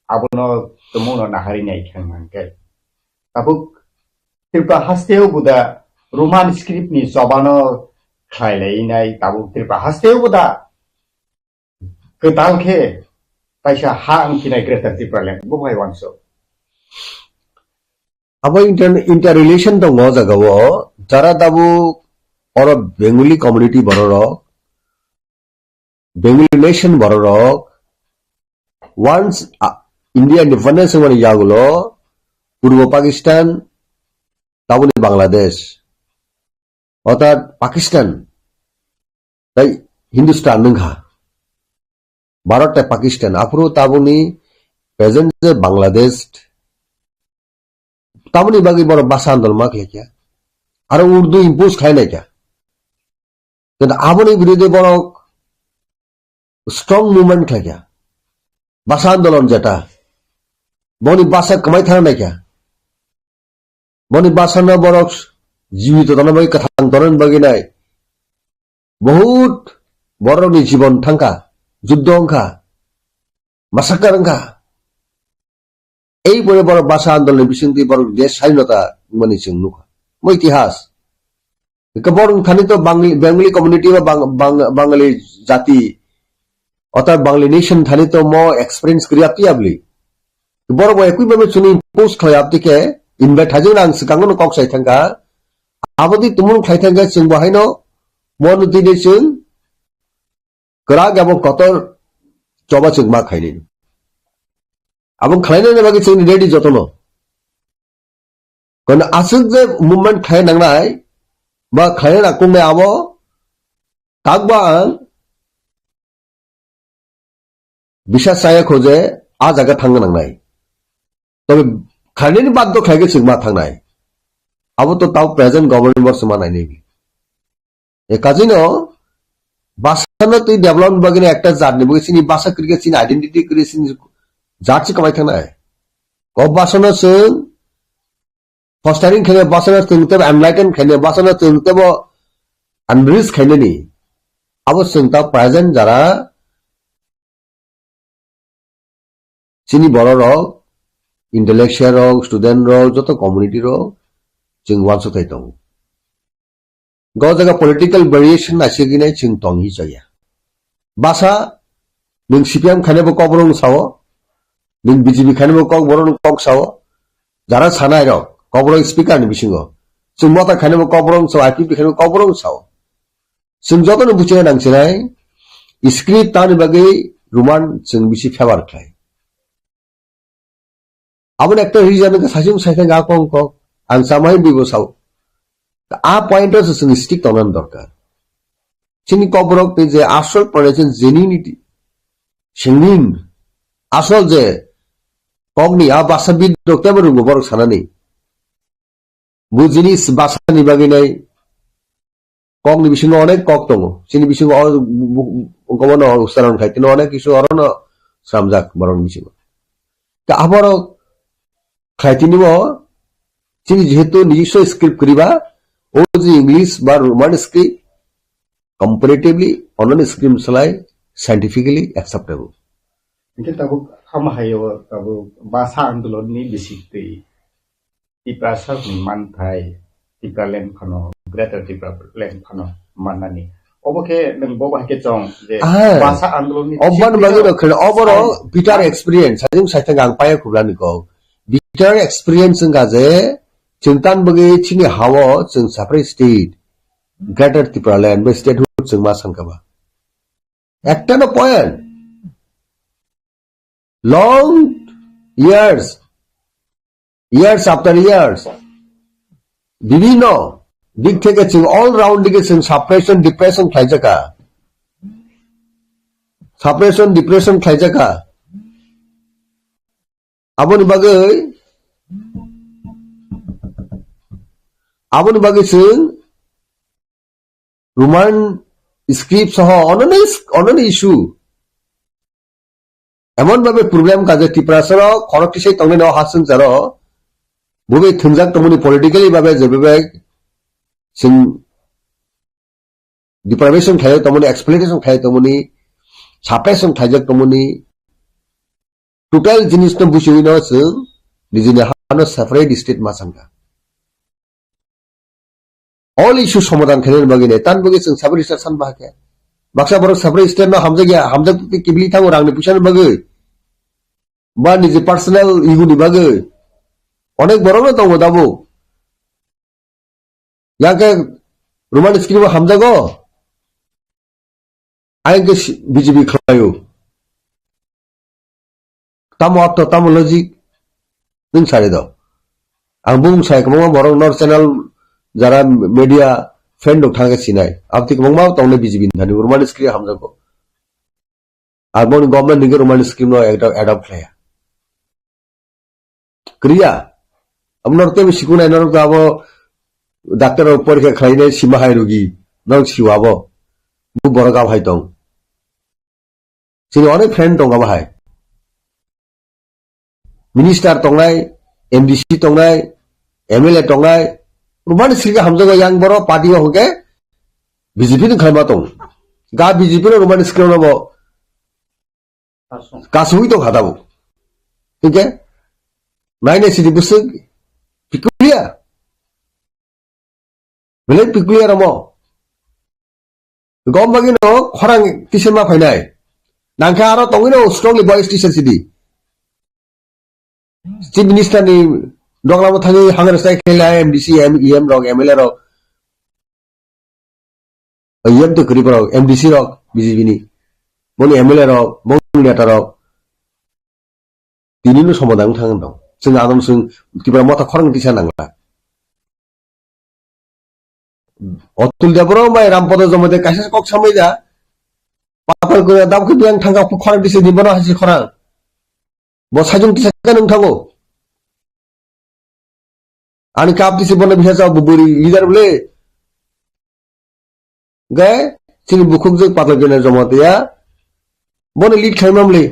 abono tumuno nahari nai khangmangke tabuk itu prahasteo buda roman script ni sobano khailai nai tabuk itu prahasteo buda ketal khe paisa hang kinai greater tipralen bobo hai wansu अब इंटररिलेशन दङ जागावो जारा दाबु और Bengali community बररक Bengali nation बररक once India independence माने यागुलो पूर्व पाकिस्तान ताबुनि बांग्लादेश अर्थात पाकिस्तान ताई हिंदुस्तान नंखा भारत पाकिस्तान आपुरो ताबुनि प्रेजेंट बांग्लादेश ताबुनि बागै बर भाषा आंदोलन मा क्या आरो उर्दू इम्पोज खायनाय क्या কিন্তু आबुनि বিরুদ্ধে বড় স্ট্রং মুভমেন্ট क्या भाषा आंदोलन जेटा बनि भाषा कमाई थाना नाय क्या बनि भाषा न बड़ जीवित तन बागै कथां तरन बागै नाय बहुत बरनि जीवन थांका যুদ্ধ अंखा मासाकार अंखा এই বড় বড় ভাষা আন্দোলনের বিসঙ্গে বড় দেশ স্বাধীনতা মানে নুখা মই ইতিহাস বরং খানি তো বেঙ্গলি কমিউনিটি বা বাঙালি জাতি অর্থাৎ বাঙালি নেশন থানি তো ম এক্সপিরিয়েন্স করি আপনি আবলি বড় বড় একই ভাবে শুনি পোস্ট খাই আপনিকে ইনভাইট হাজং আং সিকাঙ্গন কক সাই থাঙ্কা আবদি তুমুন খাই থাঙ্কা जों বাহাইনো মন দিনে जों গরা গাবো কতর চবা जों मा খাইনি अब खालायनायनि बागै जों रेडि जतन कारण आसुक जे मुभमेन्ट खालायनांनाय बा खालायना कुंनाय आबो ताकबा बिसा साया खोजे आ जागा थांनो नांनाय तबे खालायनायनि बाध्य खालायगे जों मा थांनाय आबो तो ताव प्रेजेंट गभर्नमेन्ट वर्ष मा नायनि ए काजिनो भाषानो तुइ डेभलपमेन्ट बागै एकटा जातनि बागै सिनि भाषा क्रिके सिनि आइडेन्टिटी क्रिके सिनि जाति कमाई थांनाय गब बासना जों फस्टारिं खाने बासना जों तब एनलाइटन खाने बासना जों तब अनरिस खाने नि अब जों ता प्रेजेंट जारा सिनि बड़ रक इंटेलेक्चुअल रक स्टूडेंट रक जत कम्युनिटी रक जों वानस थाय दं ग जागा पॉलिटिकल वेरिएशन आसिगिनाय जों दं हि जाया भाषा नों सीपीएम खाने बो कबरं सावो नों बीजेपी खाने कक बर कक साव जारा सानाय रक कबर स्पीकर नि बिसिंग जों मता खाने कबरं साव आईपीपी खाने कबरं साव जों जतन बुझे नांसिनाय स्क्रिप्ट तानि बागै रोमान जों बिसि फेभार खाय आबन एकटा रिजन का साजिम साइथां गा कक ang samai bibosaw a point os sing stick tonan dorkar chini KOKBOROK ni je asol pronunciation genuinity singing asol je kogni a basabid dokta baru borok sanani bu jinis basani baginai kogni bisingo onek kok tongo chini bisingo gomono ustaron khai tino onek kisu orono samjak boron bisingo ta aborok khai tinibo chini jehetu nijisho script koriba o je english ba roman script comparatively onon script salai scientifically acceptable mungkin tabu kama hayo tabu bahasa andolon ni bisikti Tipasa mantai tipalen khano greater tipalen khano manani oboke nang boba ke chong je bahasa andolon ni oban bagi no khel oboro bitter experience sajung saitang gang paya kublani ko bitter experience nga je chungtan bagi chini hawo chung separate state greater tipalen be statehood chung ma sankaba একটা no point long years after years বিভিন্ন দিক থেকে all round দিকে suppression depression Khlaijakha aboni bagai sing Roman script soho onon issue এমন ভাবে problem কাজে ত্রিপুরাসর খরকটি সেই তংনে নেওয়া হাসছেন যারা ববে থুনজাক তমনি পলিটিক্যালি ভাবে যেভাবে সিং ডিপ্রাইভেশন খায় তমনি এক্সপ্লয়টেশন খায় তমনি সাপ্রেশন খাইজাক তমনি টোটাল জিনিস তো বুঝি হইনা সিং নিজে হানো সেপারেট স্টেট মাসাঙ্গা অল ইস্যু সমাধান খেলেন বাগিনে তান বগে Singh separate state San Banke baksa borok separate state no hamjak kibli thango rangni pusan bagai ba nije personal iguni bagai onek borok no tongo dabo yake roman skribo hamjago aike BJP khlayo tamo atto tamo logic ning sare do ang bung sai ko borok nor channel jara media friend dok thanga sinai abti ko mangma tawne BJP dhani roman script hamjago arbon government ni roman script no adopt khaya kriya amnor te sikuna nor ko abo doctor porikha khlaine sima hai rogi nang siwabo bu boroga bhai tong sini onek friend tonga bhai minister tongnai MDC tongnai MLA tongnai roman script hamjago yang boro party ho ke BJP ni khalma tong ga BJP no roman script no bo kasui to khadabo ठीक है naine sidi busuk pikulia bele pikulia ramo gom bagi no khorang tisema phainai nangkha aro tongino strongly voice station sidi chief minister ni donglamo thangi hangar sai khela MDC MEM rok MLA rok EM to kri rok MDC rok BJP ni moni MLA rok moni neta rok tini no somadang thangan dong sing adom sing tibra mota khorang tisa nangla otul jabro mai rampodo jomode kaisa kok samai ja papal ko dam ke biang thanga khorang tisa dibono hasi khorang bo sajung tisa kanung thango ani kap tisa bono bisa sa buburi leader bole gae sini bukuk je papal ke jomode ya bono lead khaimamle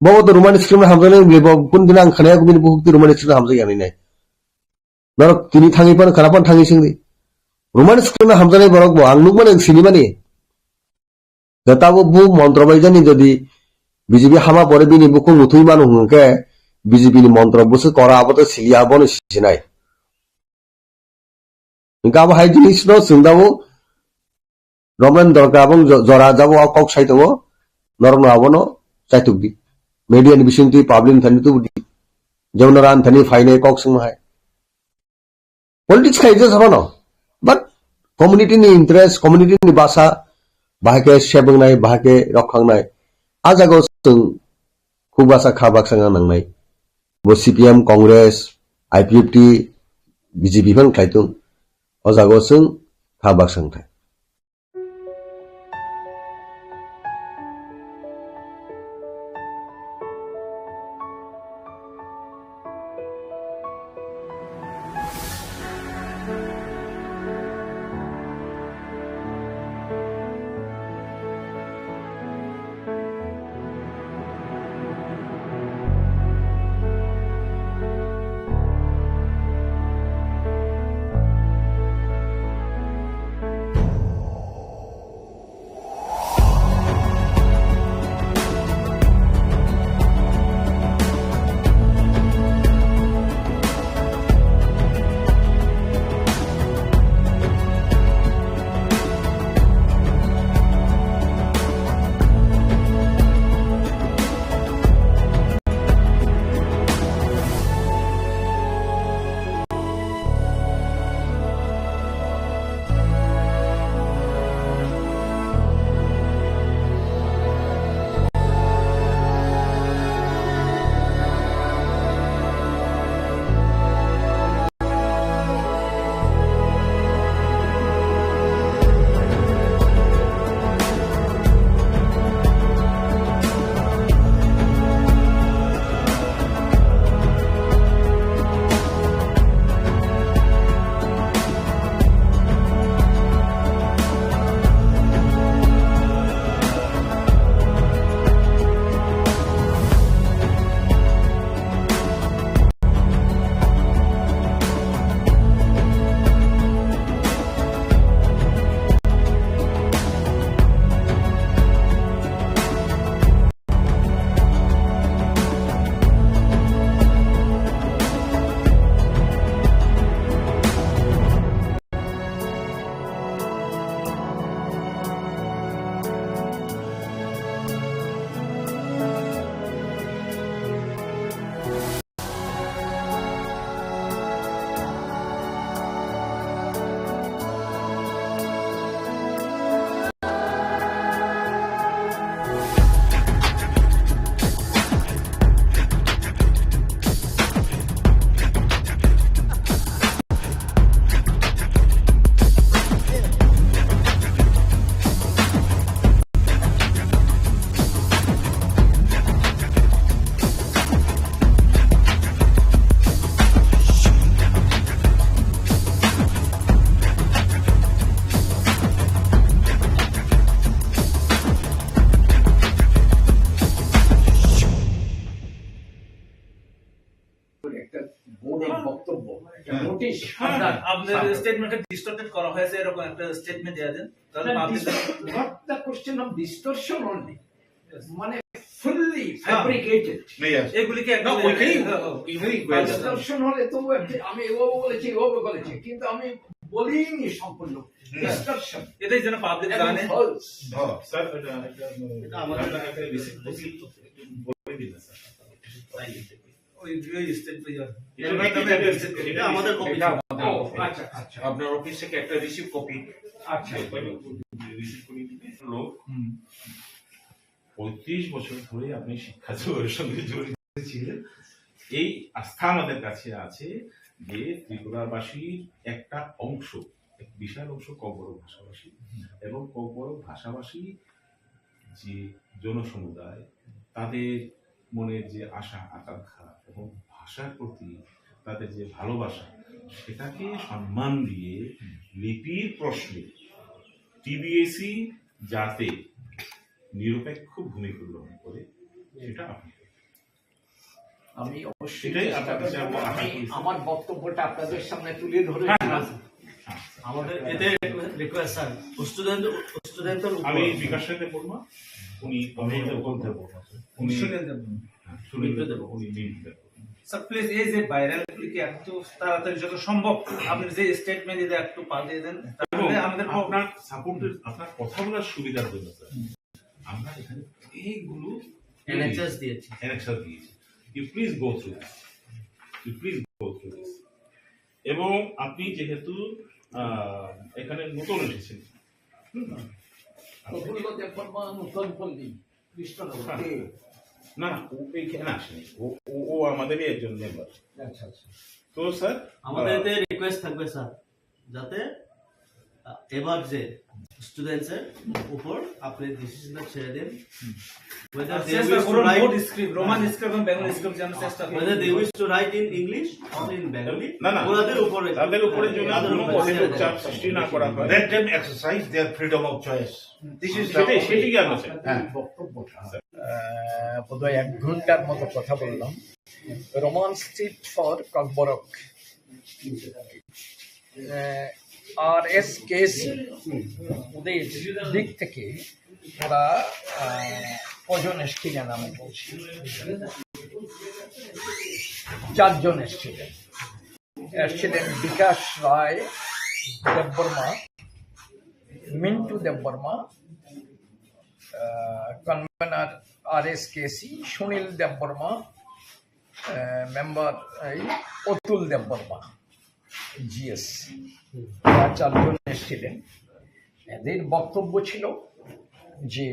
bawa to roman script na hamjane bole kun dinang khana ko bin bukuk roman script hamjai yani nai narok tini thangi pan kharapan thangi singdi roman script na hamjane borok bo ang nugmane cinema ni gatabo bu mantra baijani jodi BJP hama pore bini buku muthui manu hungke BJP ni mantra busu kora aboto silia bono sinai ingka ba hai jinis no singdawo roman dorka bong jora jabo kok sai tongo norno abono chaitukdi media ni bisinti public thani tu di jawnaran thani faine kok sing hai politics khai je sabano but community ni interest community ni basa bahake shebangnai bahake rokhangnai ajago sing khubasa khabak sanga nangnai bo CPM Congress IPFT BJP fan kaitung ojago sung thabak sangthai আপনার স্টেটমেন্টে distorted করা হয়েছে এরকম একটা statement দেয়া দেন তাহলে not the question of distortion only মানে fully fabricated এগুলিকে না ওইটাই distortion হলে তো আমি এভাবে বলেছি কিন্তু আমি বলিনি সম্পূর্ণ distortion এটাই যেন পাবলিক জানে স্যার এটা আমাদের একটা রিসিপ্ট বলে দিন স্যার আমাদের কপি আচ্ছা আপনার অফিস থেকে একটা রিসিভ কপি আচ্ছা রিসিভ করে দিবেন লোক 35 বছর ধরে আপনি শিক্ষা জগতের সঙ্গে জড়িত ছিলেন এই আস্থা আমাদের কাছে আছে যে ত্রিপুরাবাসীর একটা অংশ এক বিশাল অংশ ককবরক ভাষাভাষী এবং ককবরক ভাষাভাষী যে জনসমুদায় তাদের মনের যে আশা আকাঙ্ক্ষা এবং ভাষার প্রতি তাদের যে ভালোবাসা সেটাকে সম্মান দিয়ে লিপির প্রশ্নে টিবিএসি যাতে নিরপেক্ষ ভূমিকা গ্রহণ করে সেটা আপনি আমি অবশ্যই আমার বক্তব্যটা আপনাদের সামনে তুলে ধরে আমাদের এতে রিকোয়েস্ট স্যার স্টুডেন্টের আমি বিকাশ সাথে বলবো উনি উনি স্যার প্লিজ এই যে ভাইরাল ক্লিকে একটু তাড়াতাড়ি যত সম্ভব আপনি যে স্টেটমেন্ট দিতে একটু পাঠিয়ে দেন তাহলে আমাদের আপনার সাপোর্টের আপনার কথা বলার সুবিধার জন্য স্যার আমরা এখানে এইগুলো এনএক্সএস দিয়েছি you please go through this এবং আপনি যেহেতু এখানে নতুন এসেছেন না ও এইখানে আসেনি ও আমাদেরই একজন মেম্বার আচ্ছা আচ্ছা তো স্যার আমাদের এতে রিকোয়েস্ট থাকবে স্যার, যাতে এবার যে স্টুডেন্টসের উপর আপনি ডিসিশনটা ছেড়ে দেন, whether they wish to write Roman script এবং Bengali script জানার চেষ্টা করুন, whether they wish to write in English or in Bengali, না না ওদের উপরে জন্য কোনো পজিটিভ চাপ সৃষ্টি না করা হয়, let them exercise their freedom of choice. This is সেটি জ্ঞান আছে। বোধহয় 1 ঘন্টার মতো কথা বললাম। Roman street for Kokborok, RSKC ওদের দিক থেকে ওরা কজন এসছিলেন আমি বলছি, 4 জন এসছিলেন। Bikash Roy Debbarma, Mintu Debbarma, convener RSKC Sunil Debbarma, member Atul Debbarma GS, 4 জন এসেছিলেন। এদের বক্তব্য ছিল যে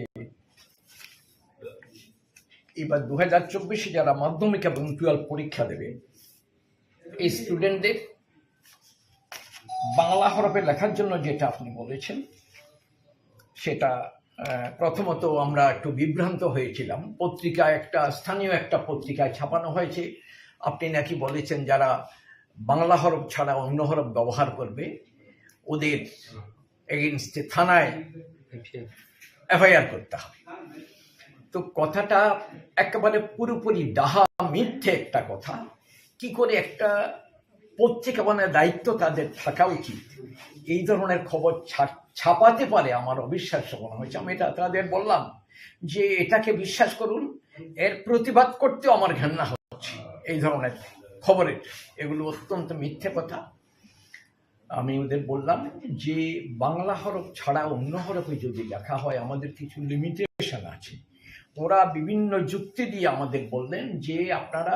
এবার 2024 যারা মাধ্যমিক এবং 12 পরীক্ষা দেবে, এই স্টুডেন্টদের বাংলা হরফে লেখার জন্য যেটা আপনি বলেছেন, সেটা প্রথমত আমরা একটু বিভ্রান্ত হয়েছিলাম। পত্রিকায় স্থানীয় একটা পত্রিকায় ছাপানো হয়েছে, আপনি নাকি বলেছেন যারা বাংলা হরফ ছাড়া অন্য হরফ ব্যবহার করবে ওদের এগেইনস্টে থানায় FIR করতে হবে। তো কথাটা একেবারে পুরোপুরি ডাহা মিথ্যে একটা কথা। কি করে একটা পত্রিকা মানে দায়িত্ব তাদের থাকা উচিত এই ধরনের খবর ছাপাতে পারে, আমার অবিশ্বাস্য মনে হয়েছে। আমি এটা তাদের বললাম যে এটাকে বিশ্বাস করুন, এর প্রতিবাদ করতেও আমার ঘৃণা হচ্ছে এই ধরনের খবরের, এগুলো অত্যন্ত মিথ্যে কথা। আমি ওদের বললাম যে বাংলা হরফ ছাড়া অন্য হরফে যদি লেখা হয় আমাদের কিছু লিমিটেশন আছে। ওরা বিভিন্ন যুক্তি দিয়ে আমাদের বললেন যে আপনারা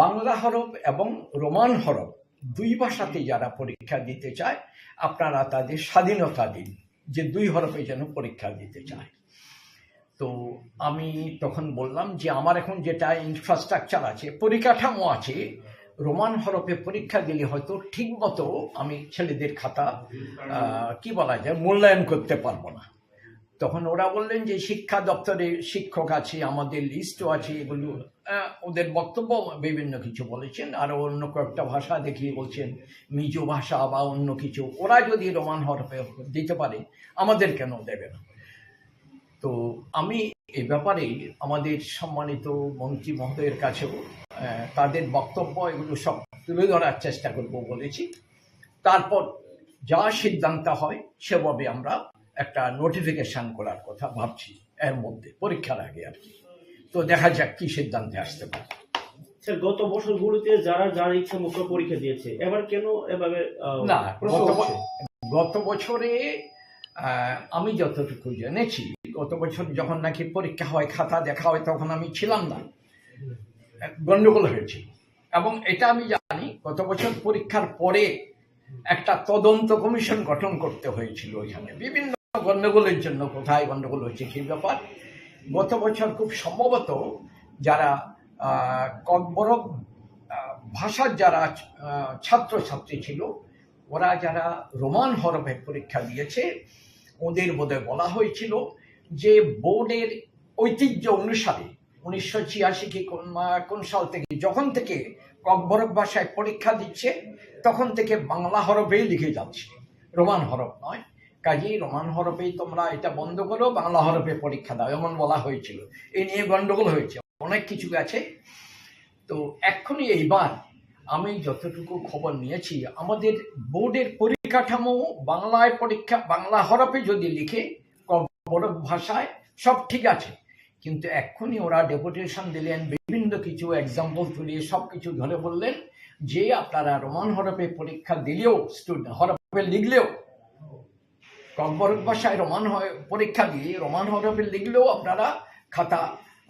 বাংলা হরফ এবং রোমান হরফ 2 ভাষাতে যারা পরীক্ষা দিতে চায় আপনারা তাদের স্বাধীনতা দিন যে 2 হরফে যেন পরীক্ষা দিতে চায়। তো আমি তখন বললাম যে আমার এখন যেটা ইনফ্রাস্ট্রাকচার আছে, পরিকাঠামো আছে, রোমান হরফে পরীক্ষা দিলে হয়তো ঠিক মতো আমি ছেলেদের খাতা কি বলা যায় মূল্যায়ন করতে পারবো না। তখন ওরা বললেন যে শিক্ষা দপ্তরে শিক্ষক আছে, আমাদের লিস্টও আছে, এগুলো ওদের বক্তব্য বিভিন্ন কিছু বলেছেন। আরও অন্য কয়েকটা ভাষা দেখিয়ে বলছেন মিজো ভাষা বা অন্য কিছু, ওরা যদি রোমান হরফে দিতে পারে আমাদের কেন দেবে না। তো আমি এই ব্যাপারে আমাদের সম্মানিত মন্ত্রী মহোদয়ের কাছেও তাদের বক্তব্য এগুলো সব তুলে ধরার চেষ্টা করব বলেছি। তারপর যা সিদ্ধান্ত হয় সেভাবে আমরা একটা নোটিফিকেশন করার কথা ভাবছি এর মধ্যে, পরীক্ষার আগে আর কি। তো দেখা যাক কি সিদ্ধান্তে আসতে পারে। স্যার, গত বছরগুলোতে যারা ইচ্ছা মতো পরীক্ষা দিয়েছে, এবার কেন এভাবে না? গত বছরে আমি যতটুকু জেনেছি, গত বছর যখন নাকি পরীক্ষা হয় খাতা দেখা হয় তখন আমি ছিলাম না, গন্ডগোল হয়েছিল। এবং এটা আমি জানি গত বছর পরীক্ষার পরে একটা তদন্ত কমিশন গঠন করতে হয়েছিল, ওইখানে বিভিন্ন গন্ডগোলের জন্য কোথায় গন্ডগোল হয়েছে সেই ব্যাপার। গত বছর খুব সম্ভবত যারা ককবরক ভাষার যারা ছাত্রছাত্রী ছিল ওরা যারা রোমান হরফে পরীক্ষা দিয়েছে ওদের বোধহয় বলা হয়েছিল যে বোর্ডের ঐতিহ্য অনুসারে 1986 কি কোন সাল থেকে যখন থেকে ককবরক ভাষায় পরীক্ষা দিচ্ছে তখন থেকে বাংলা হরফেই লিখে যাচ্ছে, রোমান হরফ নয়। কাজেই রোমান হরফেই তোমরা এটা বন্ধ করো, বাংলা হরফে পরীক্ষা দাও, এমন বলা হয়েছিল। এই নিয়ে গন্ডগোল হয়েছে, অনেক কিছু আছে। তো এক্ষুনি এইবার আমি যতটুকু খবর নিয়েছি আমাদের বোর্ডের পরিকাঠামো বাংলায় পরীক্ষা বাংলা হরফে যদি লিখে ককবরক ভাষায় সব ঠিক আছে, কিন্তু এক্ষুনি ওরা ডেপুটেশন দিলেন, বিভিন্ন কিছু এক্সাম্পল তুলিয়ে সব কিছু ধরে বললেন যে আপনারা রোমান হরফে পরীক্ষা দিলেও স্টুডেন্ট হরফে লিখলেও ককবরক ভাষায় রোমান পরীক্ষা দিয়ে রোমান হরফে লিখলেও আপনারা খাতা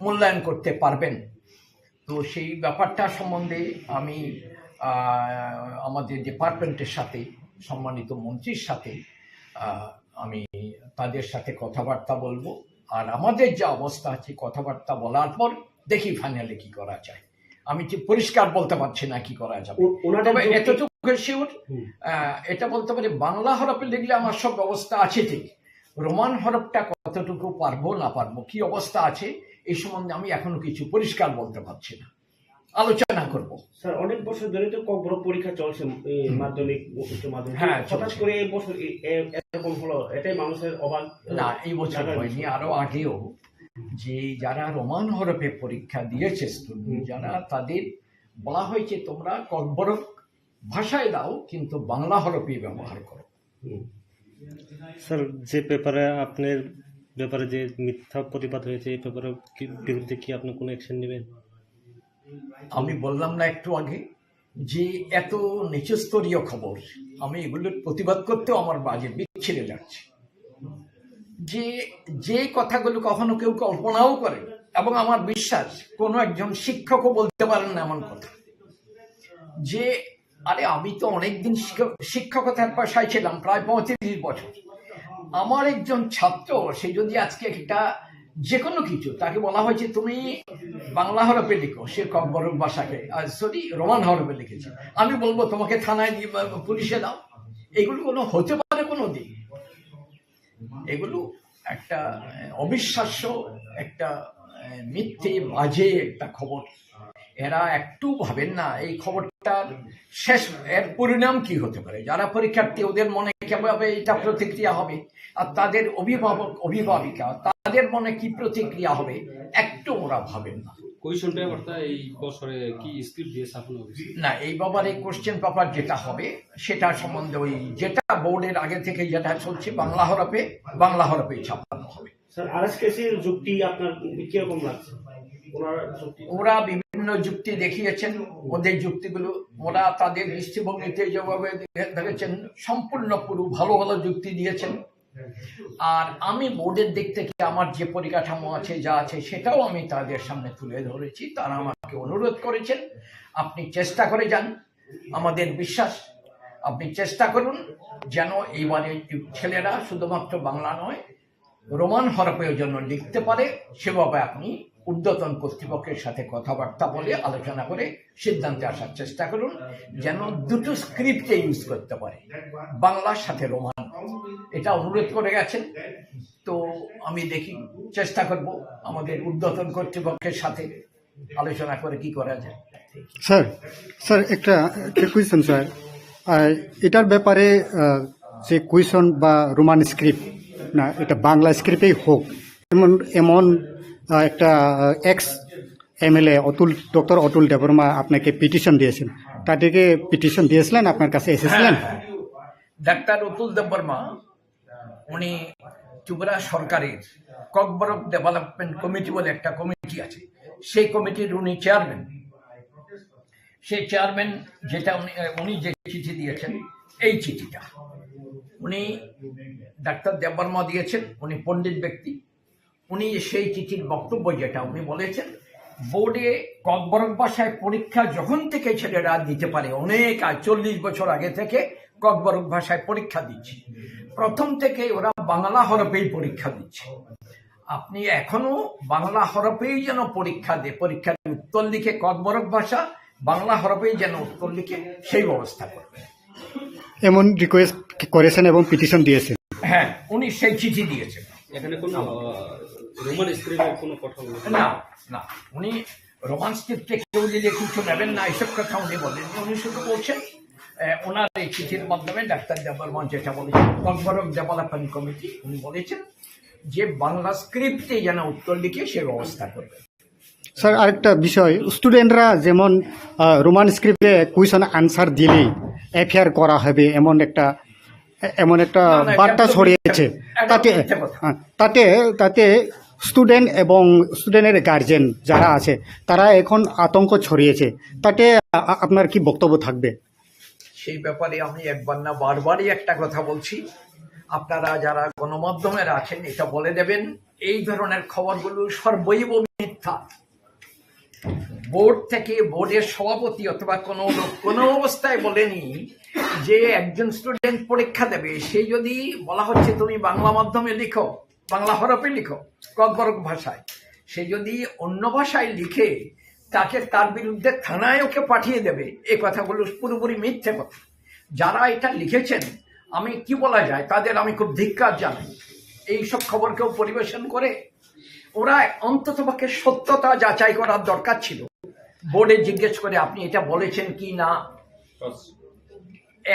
মূল্যায়ন করতে পারবেন। তো সেই ব্যাপারটা সম্বন্ধে আমি আমাদের ডিপার্টমেন্টের সাথে সম্মানিত মন্ত্রীর সাথে আমি তাদের সাথে কথাবার্তা বলবো। আর আমাদের যে অবস্থা আছে কথাবার্তা বলার পর দেখি ফাইনালি কি করা যায়। আমি ঠিক পরিষ্কার বলতে পারছি না কি করা যাবে। তবে এতটুকু শিওর এটা বলতে পারি, বাংলা হরফে লিখলে আমার সব ব্যবস্থা আছে ঠিক, রোমান হরফটা কতটুকু পারবো না পারবো, কি অবস্থা আছে এই সম্বন্ধে আমি এখনো কিছু পরিষ্কার বলতে পারছি না, আলোচনা করব। স্যার অনেক বছর ধরে তো ককবরক পরীক্ষা চলছে, মাধ্যমিক উচ্চ মাধ্যমিক, হঠাৎ করে এই বছর এরকম হলো, এটাই মানুষের অবাক। না, এই বছর হয়নি, আরো আগেও যে যারা রোমান হরফে পরীক্ষা দিয়েছে স্টুডেন্ট যারা, তাদের বলা হয়েছে তোমরা ককবরক ভাষায় দাও কিন্তু বাংলা হরফে ব্যবহার করো। স্যার যে পেপারে আপনার ব্যাপারে যে মিথ্যা প্রতিবাদ হয়েছে, এই পেপারের বিরুদ্ধে কি আপনি কোনো অ্যাকশন নেবেন? আমি বললাম না একটু আগে যে এত নিচস্তরীয় খবর, আমি এগুলোর প্রতিবাদ করতেও আমার বাজে বিচ্ছিরে যাচ্ছে। যে কথাগুলো কখনো কেউ কল্পনাও করে, এবং আমার বিশ্বাস কোনো একজন শিক্ষকও বলতে পারেন না এমন কথা, যে আরে আমি তো অনেকদিন শিক্ষকতার পেশায় ছিলাম, প্রায় 35 বছর। আমার একজন ছাত্র, সে যদি আজকে একটা যে কোনো কিছু তাকে বলা হয়েছে তুমি বাংলা হরফে লিখো, সে ককবরক ভাষাকে রোমান হরফে লিখেছে, আমি বলবো তোমাকে থানায় দিয়ে পুলিশে দাও? এগুলো কোনো হতে পারে কোনো দিন? এগুলো একটা অবিশ্বাস্য, একটা মিথ্যে বাজে একটা খবর। এরা একটু ভাবেন না এই খবরটার শেষ, এর পরিণাম কি হতে পারে। যারা পরীক্ষার্থী ওদের মনে কিভাবে এটা প্রতিক্রিয়া হবে, আর তাদের অভিভাবক অভিভাবিকা তাদের মনে কি প্রতিক্রিয়া হবে, একটু ওরা ভাবেন না। কোয়েশ্চন পেপারটা এই বছরে কি স্ক্রিপ্ট দিয়ে ছাপানো হবে? না, এই বাবার এই কোশ্চেন পেপার যেটা হবে সেটা সম্বন্ধে ওই যেটা বোর্ডের আগে থেকে যেটা চলছে বাংলা হরফে ছাপানো হবে। স্যার আরএসকেসির যুক্তি আপনার কিরকম লাগছে? ওরা বিভিন্ন যুক্তি দেখিয়েছেন, ওদের যুক্তিগুলো ওরা তাদের দৃষ্টিভঙ্গিতে যেভাবে দেখেছেন সম্পূর্ণ পুরো ভালো ভালো যুক্তি দিয়েছেন। আর আমি বোর্ডের দিক থেকে আমার যে পরিকাঠামো আছে যা আছে সেটাও আমি তাদের সামনে তুলে ধরেছি। তারা আমাকে অনুরোধ করেছেন আপনি চেষ্টা করে যান, আমাদের বিশ্বাস আপনি চেষ্টা করুন যেন এইবারে ছেলেরা শুধুমাত্র বাংলা নয় রোমান হরফের জন্য লিখতে পারে, সেভাবে আপনি ঊর্ধ্বতন কর্তৃপক্ষের সাথে কথাবার্তা বলে আলোচনা করে সিদ্ধান্তে আসার চেষ্টা করুন, যেন দুটো স্ক্রিপ্টে ইউজ করতে পারে, বাংলার সাথে রোমান। এটা অনুরোধ করে গেছেন, তো আমি দেখি চেষ্টা করব আমাদের ঊর্ধ্বতন কর্তৃপক্ষের সাথে আলোচনা করে কি করা যায়। স্যার একটা কোয়েশ্চন স্যার, এটার ব্যাপারে যে কোয়েশ্চন বা রোমান স্ক্রিপ্ট না, এটা বাংলা স্ক্রিপ্টেই হোক এমন একটা x MLA doctor Atul Debbarma আপনাকে পিটিশন দিয়েছেন, তাদেরকে পিটিশন দিয়েছিলেন, আপনার কাছে এসেছিলেন? ডাক্তার অতুল দেববর্মা উনি ত্রিপুরা সরকারের ককবরক ডেভেলপমেন্ট কমিটি বলে একটা কমিটি আছে, সেই কমিটির উনি চেয়ারম্যান। সেই চেয়ারম্যান যেটা উনি যে চিঠি দিয়েছেন, এই চিঠিটা উনি ডাক্তার দেববর্মা দিয়েছেন, উনি পণ্ডিত ব্যক্তি। উনি সেই চিঠির বক্তব্য যেটা উনি বলেছেন, বোর্ডে ককবরক ভাষায় পরীক্ষা যখন থেকে ছেলেরা দিতে পারে, অনেক 40 বছর আগে থেকে ককবরক ভাষায় পরীক্ষা দিচ্ছে, প্রথম থেকে ওরা বাংলা হরফেই পরীক্ষা দিচ্ছে। আপনি এখনো বাংলা হরফেই যেন পরীক্ষা দেয়, পরীক্ষার উত্তর লিখে ককবরক ভাষা বাংলা হরফেই যেন উত্তর লিখে সেই ব্যবস্থা করবেন এমন রিকোয়েস্ট করেছেন এবং পিটিশন দিয়েছেন। হ্যাঁ, উনি সেই চিঠি দিয়েছেন। এখানে কোনো রোমান স্ক্রিপ্টের কোনো কথা বলেন না? না, উনি রোমান স্ক্রিপ্টে কেউ দিলে কিছু নেবেন না এইসব কথা উনি বলেন। উনি শুধু বলছেন ওনার এই চিঠির মাধ্যমে ডাক্তার দেববর্মা যেটা বলেছেন ককবরক ডেভেলপমেন্ট কমিটি, উনি বলেছেন যে বাংলা স্ক্রিপ্টে যেন উত্তর লিখে সে ব্যবস্থা করবে। স্যার আরেকটা বিষয়, স্টুডেন্টরা যেমন রোমান স্ক্রিপ্টে কোয়েশ্চন আনসার দিলেই এফআইআর করা হবে এমন একটা বার্তা ছড়িয়েছে, তাতে স্টুডেন্ট এবং স্টুডেন্টের গার্জেন যারা আছে তারা এখন আতঙ্ক ছড়িয়েছে, তাতে আপনার কি বক্তব্য থাকবে? সেই ব্যাপারে আমি একবার না বারবারই একটা কথা বলছি, আপনারা যারা গণমাধ্যমের আছেন এটা বলে দেবেন, এই ধরনের খবরগুলো সর্বৈব মিথ্যা। বোর্ড থেকে বোর্ডের সভাপতি অথবা কোনো অবস্থায় বলেনি যে একজন স্টুডেন্ট পরীক্ষা দেবে, সেই যদি বলা হচ্ছে তুমি বাংলা মাধ্যমে লিখো, বাংলা হরফে লিখো ককবরক ভাষায়, সে যদি অন্য ভাষায় লিখে তাকে তার বিরুদ্ধে থানায় ওকে পাঠিয়ে দেবে, এই কথাগুলো পুরোপুরি মিথ্যে কথা। যারা এটা লিখেছেন, আমি কি বলা যায়, তাদের আমি খুব ধিক্কার জানাই। এইসব খবর কেউ পরিবেশন করে, ওরা অন্ততপক্ষে সত্যতা যাচাই করার দরকার ছিল। বোর্ডে জিজ্ঞেস করে আপনি এটা বলেছেন কি না।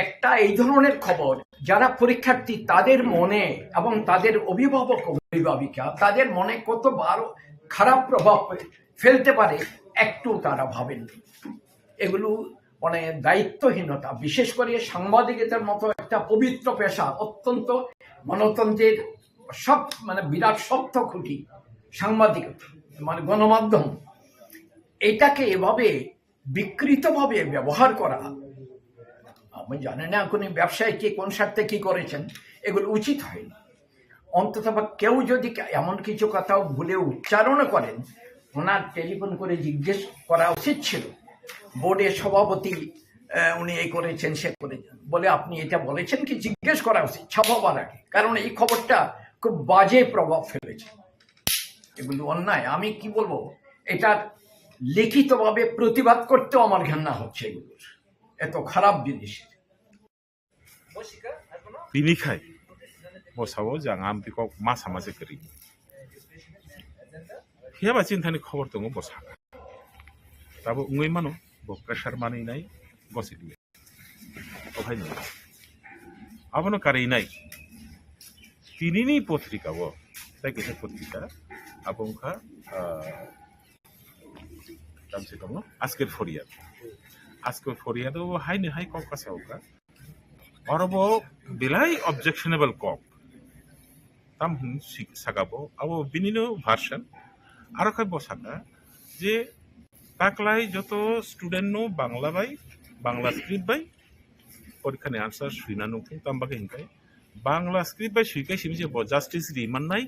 একটা এই ধরনের খবর যারা পরীক্ষার্থী তাদের মনে এবং তাদের অভিভাবক অভিভাবিকা তাদের মনে কত বড় খারাপ প্রভাব ফেলতে পারে একটু তারা ভাবেন। এগুলো মানে দায়িত্বহীনতা, বিশেষ করে সাংবাদিকতার মতো একটা পবিত্র পেশা, অত্যন্ত গণতন্ত্রের সব মানে বিরাট শক্ত খুঁটি সাংবাদিকতা মানে গণমাধ্যম, এটাকে এভাবে বিকৃতভাবে ব্যবহার করা, আমি জানি না কোন ব্যবসায়ী কে কোন স্বার্থে কি করেছেন, এগুলো উচিত হয়নি। অন্তত কেউ যদি এমন কিছু কথাও ভুলে উচ্চারণ করেন, ওনার টেলিফোন করে জিজ্ঞেস করা উচিত ছিল। বোর্ডের সভাপতি উনি এই করেছেন সে করেছেন বলে আপনি এটা বলেছেন কি, জিজ্ঞেস করা উচিত ছাপাবার আগে, কারণ এই খবরটা খুব বাজে প্রভাব ফেলেছে। এগুলো অন্যায়। আমি কি বলবো, এটার লিখিতভাবে প্রতিবাদ করতেও আমার ঘৃণা হচ্ছে এগুলোর, এত খারাপ জিনিস। Binikai, bosawo jangan pikok masa masa kering. Hiaba cintani khobor tongo bosaka. Tabo ungui mano, bo pressure mani nai, bosikli. Obhai nai. Abono karai nai. Tinini potrika bo, tai kese potrika, abongka tamse tongo, asker foriad. Asker foriad o hai ni hai kok kasauka. Orobo bilai objectionable kok. Tam sagabo abo binino version aro kai bosaka je taklai joto student no bangla bai bangla script bai porikha ni answer suina no tam bagai hinkai bangla script bai suikai simi je justice ri mannai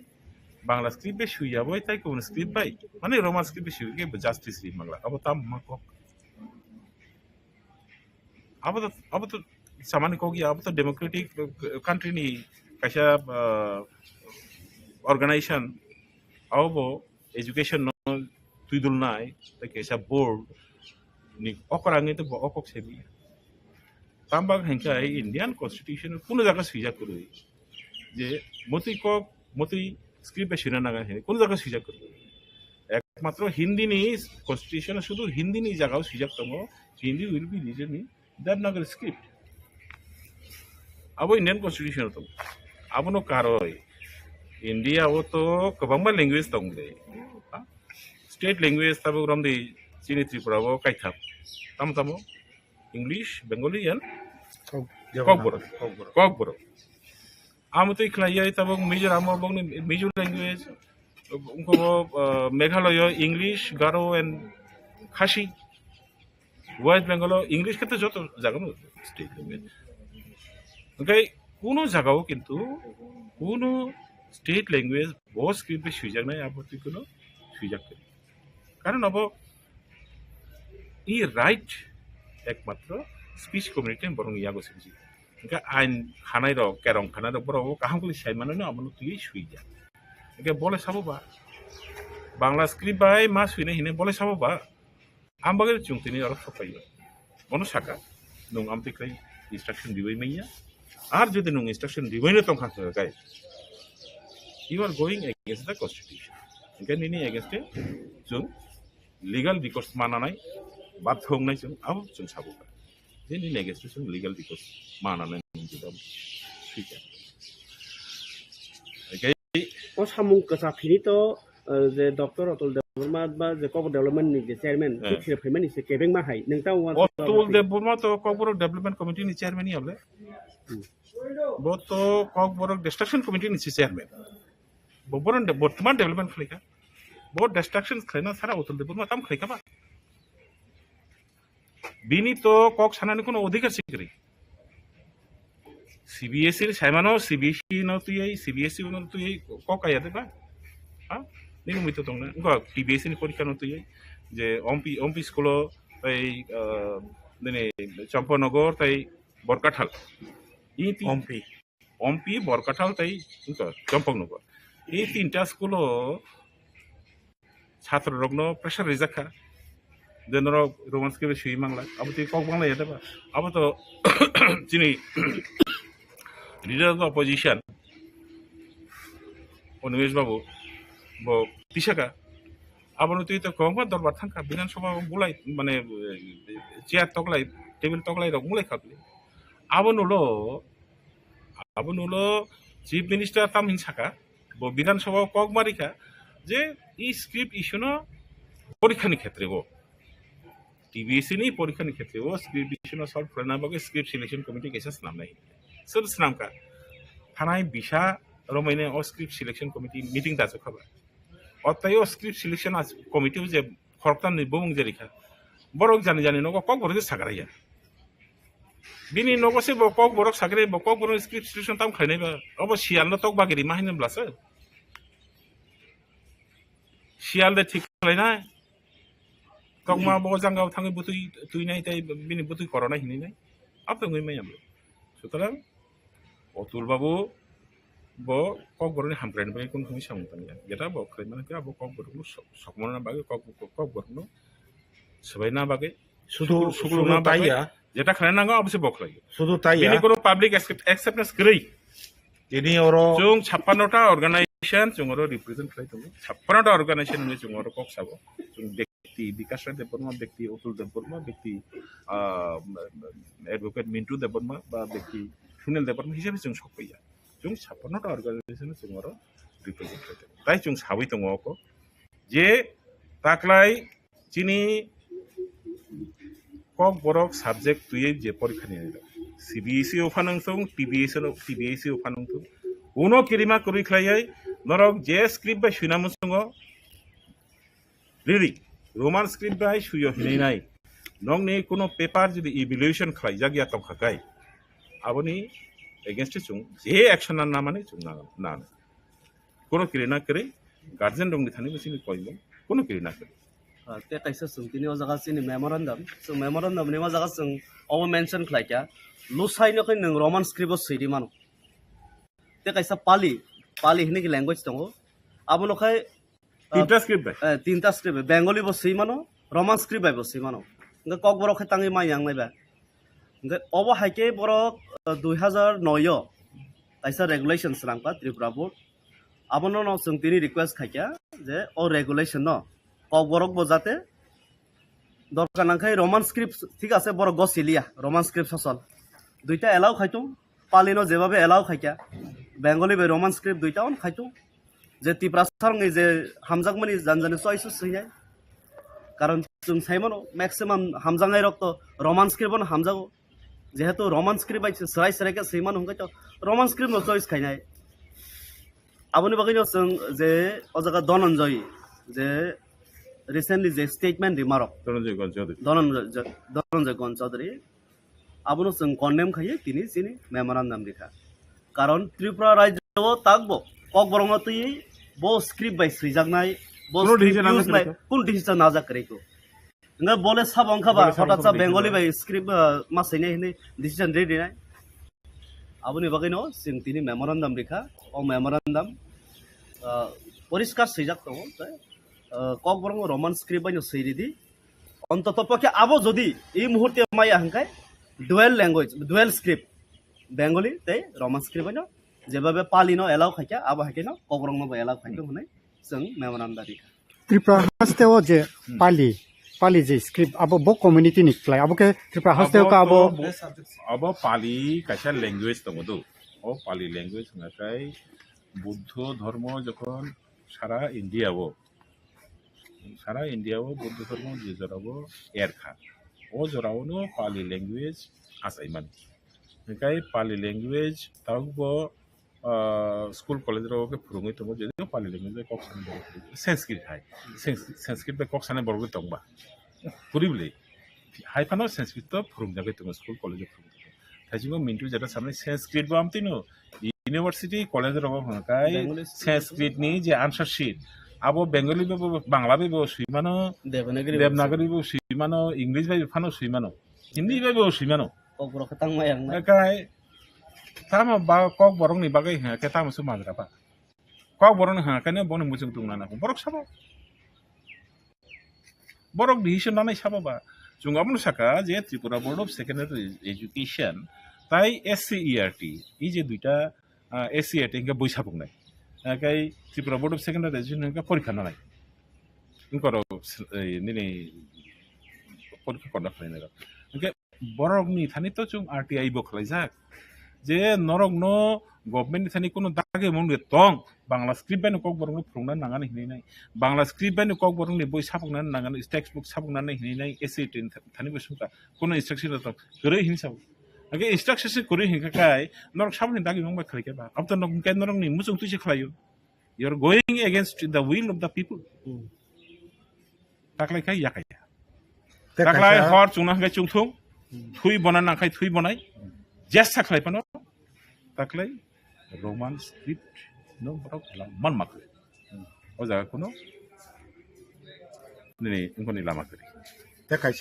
bangla script bai suiya bai tai ko script bai mane roman script bai suikai justice ri mangla abo tam ma kok abo to सामान्य कोगी अब तो democratic country नी कैसा organisation अब वो education no तुइदुल नाय तो कैसा board नी अकरांगे तो अकक सेबी तांबाग हेंका इंडियन कॉन्स्टिट्यूशन कुनो जगह सुइजा करुई जे मोती स्क्रिप्ट बेशिना नागा है कुनो जगह सुइजा करुई एकमात्र हिंदी नी कॉन्स्टिट्यूशन शुद्ध हिंदी नी जगह सुइजा तंगो हिंदी विल बी रीजन नी देवनागरी स्क्रिप्ट अब इंडियन कॉन्स्टिट्यूशन तो अब नो कारोय इंडिया वो तो कबांबा लैंग्वेज दंले स्टेट लैंग्वेज तब ग्राम दे चीनी त्रिपुरा वो काइथाम तम तमो इंग्लिश बेंगली एंड कोकबोरक आम तो खलाइया तब मिजोराम बंग मिजो लैंग्वेज उनको मेघालय इंग्लिश गारो एंड खासी वेस्ट बेंगल इंग्लिश के तो जो तो जगह स्टेट लैंग्वेज ओके कोनो जगह किंतु कोनो स्टेट लैंग्वेज बहुत स्क्रिप्ट पे सुइजाक नहीं आपत्ति कोनो सुइजाक कारण अब ये राइट एकमात्र स्पीच कम्युनिटी बरं यागो सिबि ओके आइन खानाय रो केरं खानाय रो बरो काहां कुलि साइ माने आमनो तुइ सुइजा ओके बोले साबोबा बांग्ला स्क्रिप्ट बाय मा सुइने हिने बोले साबोबा आमबागे चुंगतिनि आरो सफायो मनो साका नं आमतिख्रै इंस्ट्रक्शन दिबै मैया आर जो दिन इंस्ट्रक्शन दिवैनो तंखा गाय you are going against the constitution again ini against जों legal recourse मानानाय बाध्य होनाय जों अब जों साबोबा जे नि against जों legal recourse मानानाय जों सुइजा ओके ओ सामुं कसा फिनि तो जे डॉक्टर अतुल देवबर्मा बा जे कबर डेवलपमेंट नि चेयरमैन फिर फेमन नि केबें मा हाय नोंता अतुल देवबर्मा तो कबर डेवलपमेंट कमिटी नि चेयरमैन नि हबले वो तो कोकबोरक डिस्ट्रक्शन कमिटी नि चेयरमैन बबरन वर्तमान डेवलपमेंट खलैका बहुत डिस्ट्रक्शन खलैना सारा अतुल देवबर्मा ताम खलैका बा बिनि तो कक सानानि कोनो अधिकार सिकरि सीबीएसई साइमानो सीबीएसई न तुयै सीबीएसई न तुयै ककाया देबा हा निगम मितो दंना उनका टीबीएसई नि परीक्षा न तुयै जे ओमपी स्कुल तै दिनै चंपानगर तै बरकाठाल ओमपी बरकाठाल तै उनका चंपानगर এই তিনটা স্কুল ছাত্র রগ্ন pressure রেজাখা de norok roman script shui mangla abo ti kok bangla yata ba abo to chini leader of the opposition Onimesh babu bo tisaka abano tuই তো কম দরবার থাকা বিধানসভা বুলাই মানে চেয়ার তকলাই টেবিল তকলাই রক মুলাই খাবলি আবনুলো চিফ মিনিস্টার তামহিন সাকা ব বিধানসভা কক মারিকা যে এই স্ক্রিপ্ট ইস্যুনো পরীক্ষানি ক্ষেত্রে ও টিবিএসসি নি পরীক্ষানি ক্ষেত্রে ও স্ক্রিপ্ট ইস্যুনো সলভ করে না বাকে স্ক্রিপ্ট সিলেকশন কমিটি কেসে স্নাম নাই সোর স্নামকা থানায় বিশা রমাইনে ও স্ক্রিপ্ট সিলেকশন কমিটি মিটিং দাজো খাবার অতএব স্ক্রিপ্ট সিলেকশন কমিটিও যে খরতান বমুং যেরিখা বরক জানি জানি নগো কক বরক সাগরাইয়া বিনি নগসে কক বরক সাগরে কক বরক স্ক্রিপ্ট সিলেকশন তাম খাইনাই বা অব শিয়াল তক বাগেরি মাহিনে ব্লাসে শিয়াল দে ঠিক খাইনাই তক মা বগ জাঙ্গাও থাঙ্গে বুতুই তুই নাই তাই বিনি বুতুই করনা হিনি নাই আপনি গই মাইয়াম সুতরাং অতুল বাবু bo kok boroni hamkran bai kun kumi samutang ya jeta bo khlaiman ke abo kok borno sokmona bage kok borno sabai na bage suglu na bage jeta khlai nango obse bo khlai শুধু তাই ini kono public acceptance grei ini oro jung 56 ta organization jung oro represent khlai tongo 56 ta organization ni jung oro kok sabo jung ব্যক্তি বিকাশ দেববর্মা ব্যক্তি অতুল দেববর্মা ব্যক্তি advocate Mintu Debbarma বা ব্যক্তি সুনীল দেববর্মা হিসেবে জung সকইয়া जों 56টা organisation जोंरो represent खालामदों ताई जों साबै दङ अको जे ताक्लाय चिनि कक बरक साबजेक्ट तुयै जे परीक्षा नि सीबीएसई ओफानंथों टीबीएसई ओफानंथों उनो किरिमा करि खलायै नरक जे स्क्रिप्ट बाय सुनामुसंग रिली रोमान स्क्रिप्ट बाय सुयो हिनाय नंगनि कोनो पेपर जदि इवैल्यूएशन खलाय जागिया तंखाकाय आबनि against chung je action na mane chung na kono kire na kare guardian dong ni thani bisi koibo kono kire na kare te kaisa sung tini o jaga sini memorandum so memorandum ni ma jaga sung o mention khlaika lusai no kin roman script o siri mano te kaisa pali hini ki language tongo abono khai tinta script bengali bo sei mano roman script bai bo sei mano nga kok boro khai tangi ma yang nai ba of হাইকে বরক 2009 কাইসা regulation স্রাংপা Tripura board আবনো ন जों তিনি request খাইকা যে ও regulation ন cock বরক বজাতে দরকার নাখাই রোমান স্ক্রিপ্ট ঠিক আছে বড় গসিলিয়া রোমান স্ক্রিপ্ট সসল দুইটা এলাও খাইতো পালিনো যেভাবে এলাও খাইকা বেঙ্গলি বে রোমান স্ক্রিপ্ট দুইটা অন খাইতো যে ত্রিপুরা সরঙ্গি যে হামজাকমানি জানজানি চয়েস হইনাই কারণ जों সাইমনো ম্যাক্সিমাম হামজাঙ্গাই রক্ত রোমান স্ক্রিপ্ট হামজাগো যেহেতু রোমান স্ক্রিপ্ট বাইছে সরাই সরাইকে সেইমান হংকাইতো রোমান স্ক্রিপ্ট নো চয়েস খাইনাই আবনি বাকিনো जों যে অজাগা ধনঞ্জয় যে রিসেন্টলি যে স্টেটমেন্ট রিমারক ধনঞ্জয় গঞ্চৌধুরী আবনো जों কন্ডেম খাইয়ে তিনি চিনি মেমোরান্ডাম লেখা কারণ ত্রিপুরা রাজ্য তাকবো কক বরং তুই বো স্ক্রিপ্ট বাই সুইজাগনাই বো কোন decision নাজা করেকো nga bole sabong khaba hotat sa bengali bai script masine hini decision ready nai abuni bagino sing tini memorandum likha o memorandum poriskar sijak to kok borong roman script bai no seiri di ontoto pokhe abo jodi ei muhurte maya hankai dual script bengali tei roman script bai no jebabe palino allow khaika abo hakino kok borong no bai allow khaika hunai जों memorandum likha Tripura হাসতেও যে पाली जे script अब बो community निकलाय अब के त्रिपुरा हस्ते का अब पाली काइसा language दङ दो ओ पाली लैंग्वेज नाथाय बुद्ध धर्म जखन सारा इंडियाव बुद्ध धर्म जे जरावो एरखा ओ जरावनो पाली लैंग्वेज आसायमान निकाय पाली लैंग्वेज तागबो स्कूल कॉलेज रो के फुरुंगै दङ जे पाली लैंग्वेज कक्साने बर संस्कृत हाय संस्कृत बे कक्साने बरगो दंबा पुरिबले हाइफानो संस्कृत तो फुरुंगजागै दङ स्कूल कॉलेज फुरुंगै थाइजिंगो मिन्टु जेटा सामने संस्कृत बो आमतिनो यूनिवर्सिटी कॉलेज रो हनकाय संस्कृत नि जे आंसर शीट आबो बेंगली बो बांग्ला बो सुइमानो देवनागरी बो सुइमानो इंग्लिश बो फानो सुइमानो हिंदी बो सुइमानो ककबरो खतां मायां नाय तामा बा कक बरं नि बागै हा के तामा सु माग्रा बा कक बरं हा कने बन मुजों दुंना ना बरक साबो borok decision nanai sababa chung amno saka je Tripura Board of Secondary Education tai SCERT এই যে দুইটা SCERT ইনকা বই সাপক নাই কাই Tripura board of secondary education ইনকা পরীক্ষা নাই ইনকর নিনে পরীক্ষা করনা ফাইনা ইনকা বরকনি থানি তো চুং RTI বো খালাইজাক যে নরক ন গভর্নমেন্ট থানি কোনো দাগে মন তং বাংলা স্ক্রিপ্ট বাই কক বরং ফ্রংনা নাঙানি হিনি নাই বাংলা স্ক্রিপ্ট বাই কক বরং নি বই সাপকনা নাঙানি টেক্সট বুক সাপকনা হিনি নাই SCERT থানি বসুকা কোনো ইনস্ট্রাকশন তো গরে হিনি sub Oke, instruksi kuri hingga kai, norok sabun yang dagi ngomong kali keba. Apa tuh norok kai norok nih musuh tuh sih kelayu. You're going against the will of the people. Taklai kai ya kai. Taklai hor cungna kai cungtung, thui bonan nang kai thui bonai. Just taklai pano. Taklai Roman script no borok man makre. Oja kuno. Nih, ingkon ni lama kiri.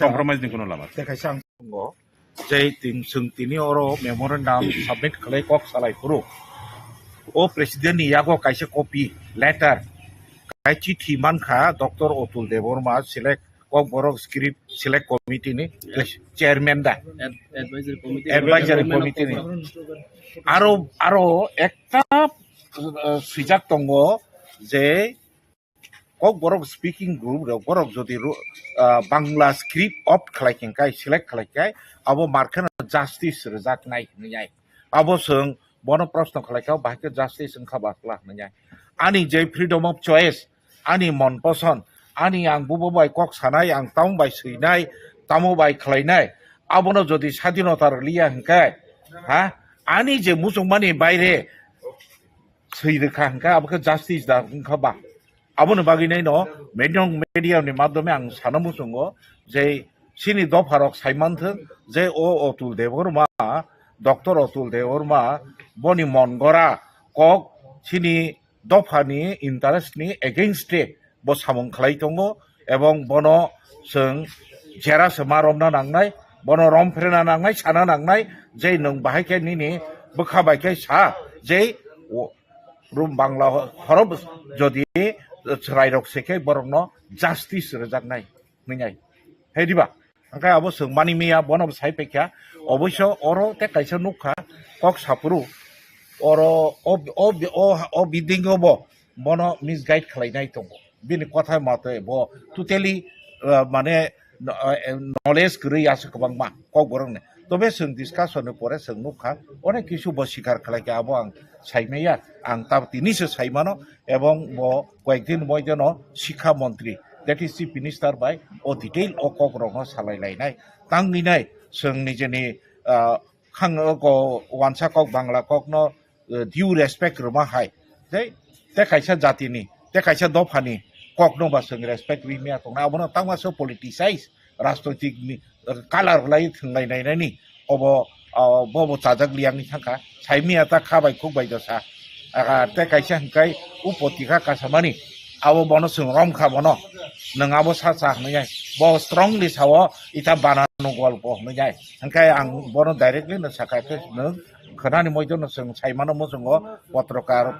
Compromise nih kuno lama. Tekai Sanmungo. Jai ting sung tini oro memorandum submit kalai kok salai kuru. O presiden ni yago kaise copy letter. Kai chithi man kha Dr. Otul Deborma select KOKBOROK script select committee ni chairman da. Advisory committee ni. Aro ekta sijak tongo je KOKBOROK speaking group borok jodi Bangla script opt khalaiking kai select khalaikai abo markana justice rejak nai nai abo sung bono prashno khalaikau bahke justice sung khabakla nai ani je freedom of choice ani mon poson ani ang bubo bai kok sanai ang taung bai suinai tamu bai khlainai abono jodi স্বাধীনতার লিয়া hingkai ha ani je musungmani baire suidekha hingkai abke justice da khaba aboni baginai no media ni maddome ang sanamu sungo je sini dofarok saimanthok je o Otul Deborma Dr. Otul Deborma boni mongora kok sini dofani interest ni against bo samung khlai tongo ebong bono sung jera semaromna nangnai bono romfrena nangnai sana nangnai je nung bahaike nini bokhabaike sa je rum bangla horob jodi rairok seke borokno justice rejaknai ningai hediba angkai abo sung mani mia bono sai pekya obosho oro te kaisa nukha kok sapuru oro o bidingo bo bono misguide khlainai tongo bini kothai mate bo totally mane knowledge gri ase kobangma KOKBOROK ne tobe sung discussion pore sung nukha onek kisu bo sikar khlaike abo ang saimaya ang tab tinise saimano ebong bo koekdin moidono শিক্ষা মন্ত্রী that is chief minister by o detail o KOKBOROK no salai lainai tangni nai sung nijeni khang ko wansa kok bangla kok no due respect roma hai te kaisa jati ni te kaisa dofani kok no ba sung respect wi mia tong na abono tangma so politicize rajnoitik ni color lai thnglai nai ni obo bobo chajak liang ni thangka saimia ta khabai khukbai dosa te kaisa hingkai upotika kasamani abo bono sung rom kha bono nang abo sa sa ngai bo strongly sawo ita banano golpo ngai hingkai ang bono directly na sakate nang khanani moidono sung saimano mo sungo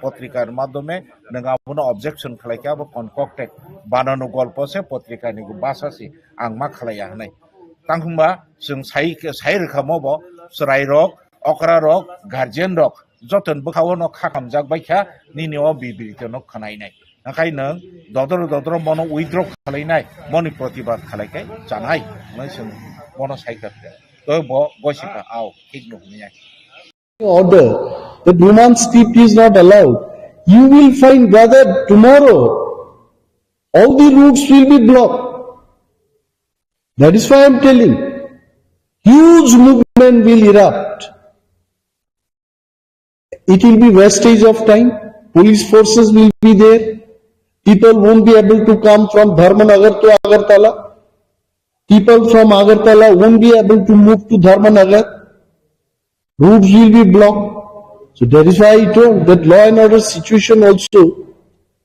potrikar madhyome nang abo objection khlaika abo concocted banano golpo se potrika ni basasi ang ma khlaya nai tangkhumba sung sai rekha mobo srai rok okra rok guardian rok joton bukhawo no khakamjak baikha nini o bibirito no khanai nai nakai nang dodor mono withdraw khlainai moni protibad khalaikai janai mai sung mono saikar to bo sika au igno niai order that Roman script is not allowed. You will find, brother, tomorrow all the routes will be blocked. That is why I am telling. Huge movement will erupt. It will be wastage of time. Police forces will be there. People won't be able to come from Dharmanagar to Agartala. People from Agartala won't be able to move to Dharmanagar. Routes will be blocked. So that is why I told that law and order situation also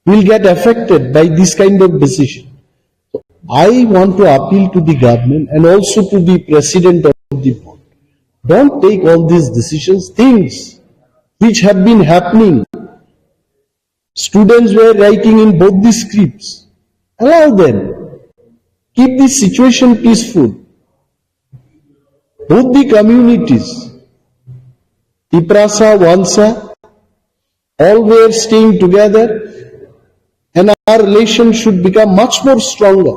will get affected by this kind of decision. So I want to appeal to the government and also to the president of the board. Don't take all these decisions, things which have been happening. Students were writing in both the scripts. Allow them. keep the situation peaceful. Both the communities, Tiprasa, Wansa, all were staying together, and our relation should become much more stronger.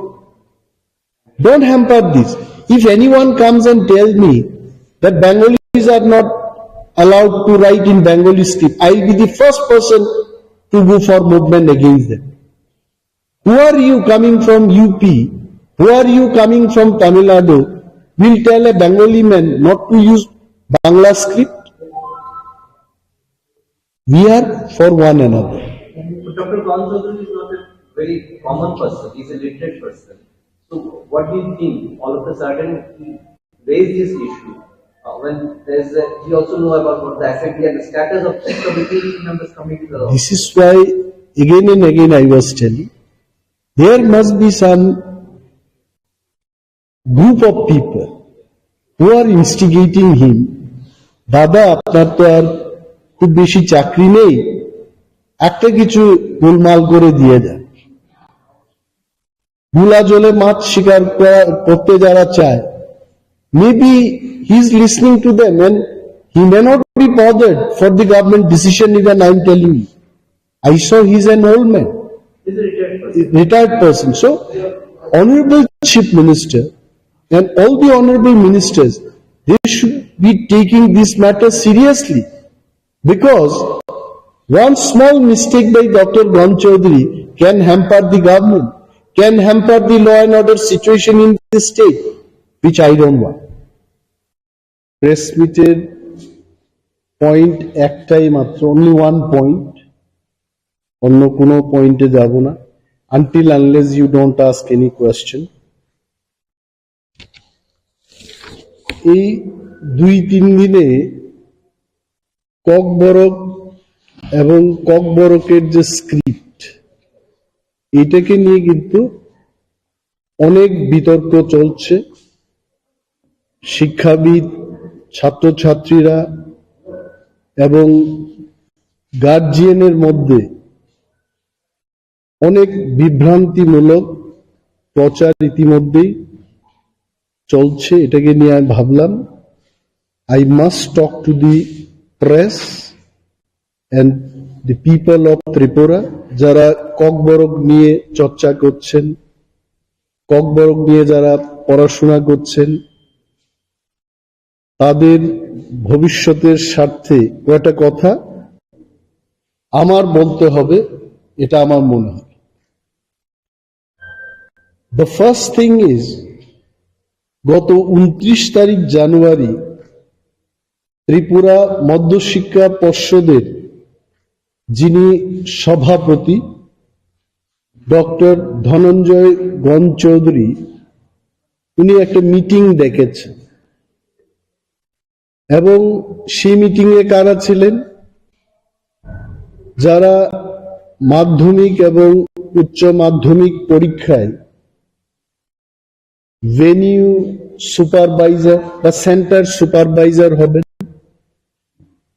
Don't hamper this. If anyone comes and tells me that Bengalis are not allowed to write in Bengali script, I will be the first person to go for movement against them. Who are you coming from UP? Who are you coming from Tamil Nadu? Will tell a Bengali man not to use Bangla script? We are for one another. Dr. Khlaijakha is not a very common person. He's a literate person. So what do you think? All of a sudden he raised this issue. When there's he also know about what the effect and the status of the committee members coming to the... This is why again and again I was telling, there must be some group of people who are instigating him. দাদা আপনার তো আর খুব বেশি চাকরি নেই, একটা কিছু গোলমাল করে দিয়ে দেন। ভুলা জলে মাছ শিকার করতে যারা চায়, maybe he is listening to them and he may not be bothered for the government decision even I am telling you. I saw he is an old man, retired person. So, Honorable Chief Minister and all the honorable ministers, they should be taking this matter seriously, because one small mistake by Dr. Gon Chaudhary can hamper the government, can hamper the law and order situation in the state, which I don't want. Press meeted point একটাই মাত্র, only one point, অন্য কোনো পয়েন্টে যাব না, until unless you don't ask any question. এই 2-3 দিনে ককবরক এবং ককবরকের যে স্ক্রিপ্ট, এটাকে নিয়ে কিন্তু অনেক বিতর্ক চলছে। শিক্ষাবিদ, ছাত্রছাত্রীরা এবং গার্জিয়ানের মধ্যে অনেক বিভ্রান্তিমূলক প্রচার ইতিমধ্যেই চলছে। এটাকে নিয়ে আমি ভাবলাম I must talk to the press and the people of Tripura, যারা ককবরক নিয়ে চর্চা করছেন, ককবরক নিয়ে যারা পড়াশোনা করছেন, তাদের ভবিষ্যতের স্বার্থে কয়েকটা কথা আমার বলতে হবে, এটা আমার মনে হয়। The first thing is, গত 29 তারিখ জানুয়ারি ত্রিপুরা মধ্যশিক্ষা পর্ষদের যিনি সভাপতি ডক্টর ধনঞ্জয় গণ চৌধুরী, উনি একটা মিটিং ডেকেছেন এবং সেই মিটিংয়ে কারা ছিলেন? যারা মাধ্যমিক এবং উচ্চ মাধ্যমিক পরীক্ষায় ভেনিউ সুপারভাইজার বা সেন্টার সুপারভাইজার হবেন।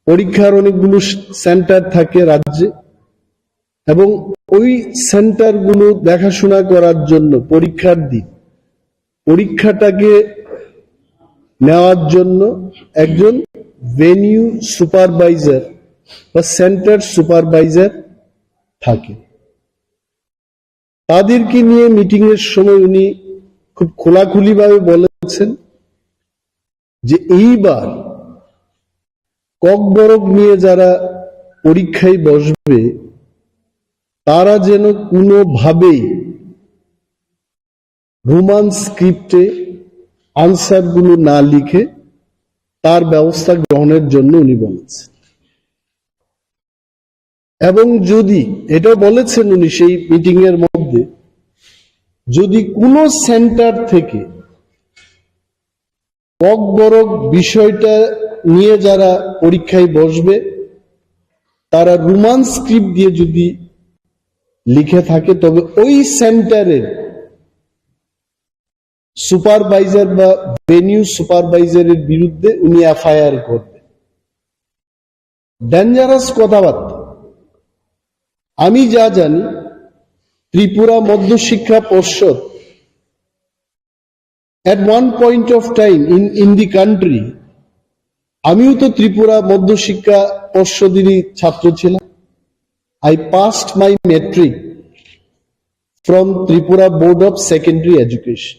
পরীক্ষার অনেকগুলো সেন্টার থাকে রাজ্যে, এবং ওই সেন্টারগুলো দেখাশোনা করার জন্য পরীক্ষার দিন পরীক্ষাটাকে নেওয়ার জন্য একজন ভেনিউ সুপারভাইজার বা সেন্টার সুপারভাইজার থাকে। তাদেরকে নিয়ে মিটিং এর সময় উনি খুব খোলাখুলিভাবে বলেছেন যে এইবার ককবরক নিয়ে যারা পরীক্ষায় বসবে তারা যেন কোনোভাবেই রোমান স্ক্রিপ্টে আনসারগুলো না লিখে তার ব্যবস্থা গ্রহণের জন্য উনি বলেছেন। এবং যদি এটা বলেছেন উনি সেই মিটিং এর মধ্যে, যদি কোনো সেন্টার থেকে ককবরক বিষয়টা নিয়ে যারা পরীক্ষায় বসবে তারা রোমান স্ক্রিপ্ট দিয়ে যদি লিখে থাকে, তবে ওই সেন্টারের সুপারভাইজার বা ভেনিউ সুপারভাইজারের বিরুদ্ধে উনি এফআইআর করবেন। ডেঞ্জারাস কথাবার্তা। আমি যা জানি ত্রিপুরা মধ্যশিক্ষা পর্ষদ at one point of time in the country, আমিও তো ত্রিপুরা মধ্যশিক্ষা পর্ষদেরই ছাত্র ছিলাম। I passed my metric from Tripura Board of Secondary Education.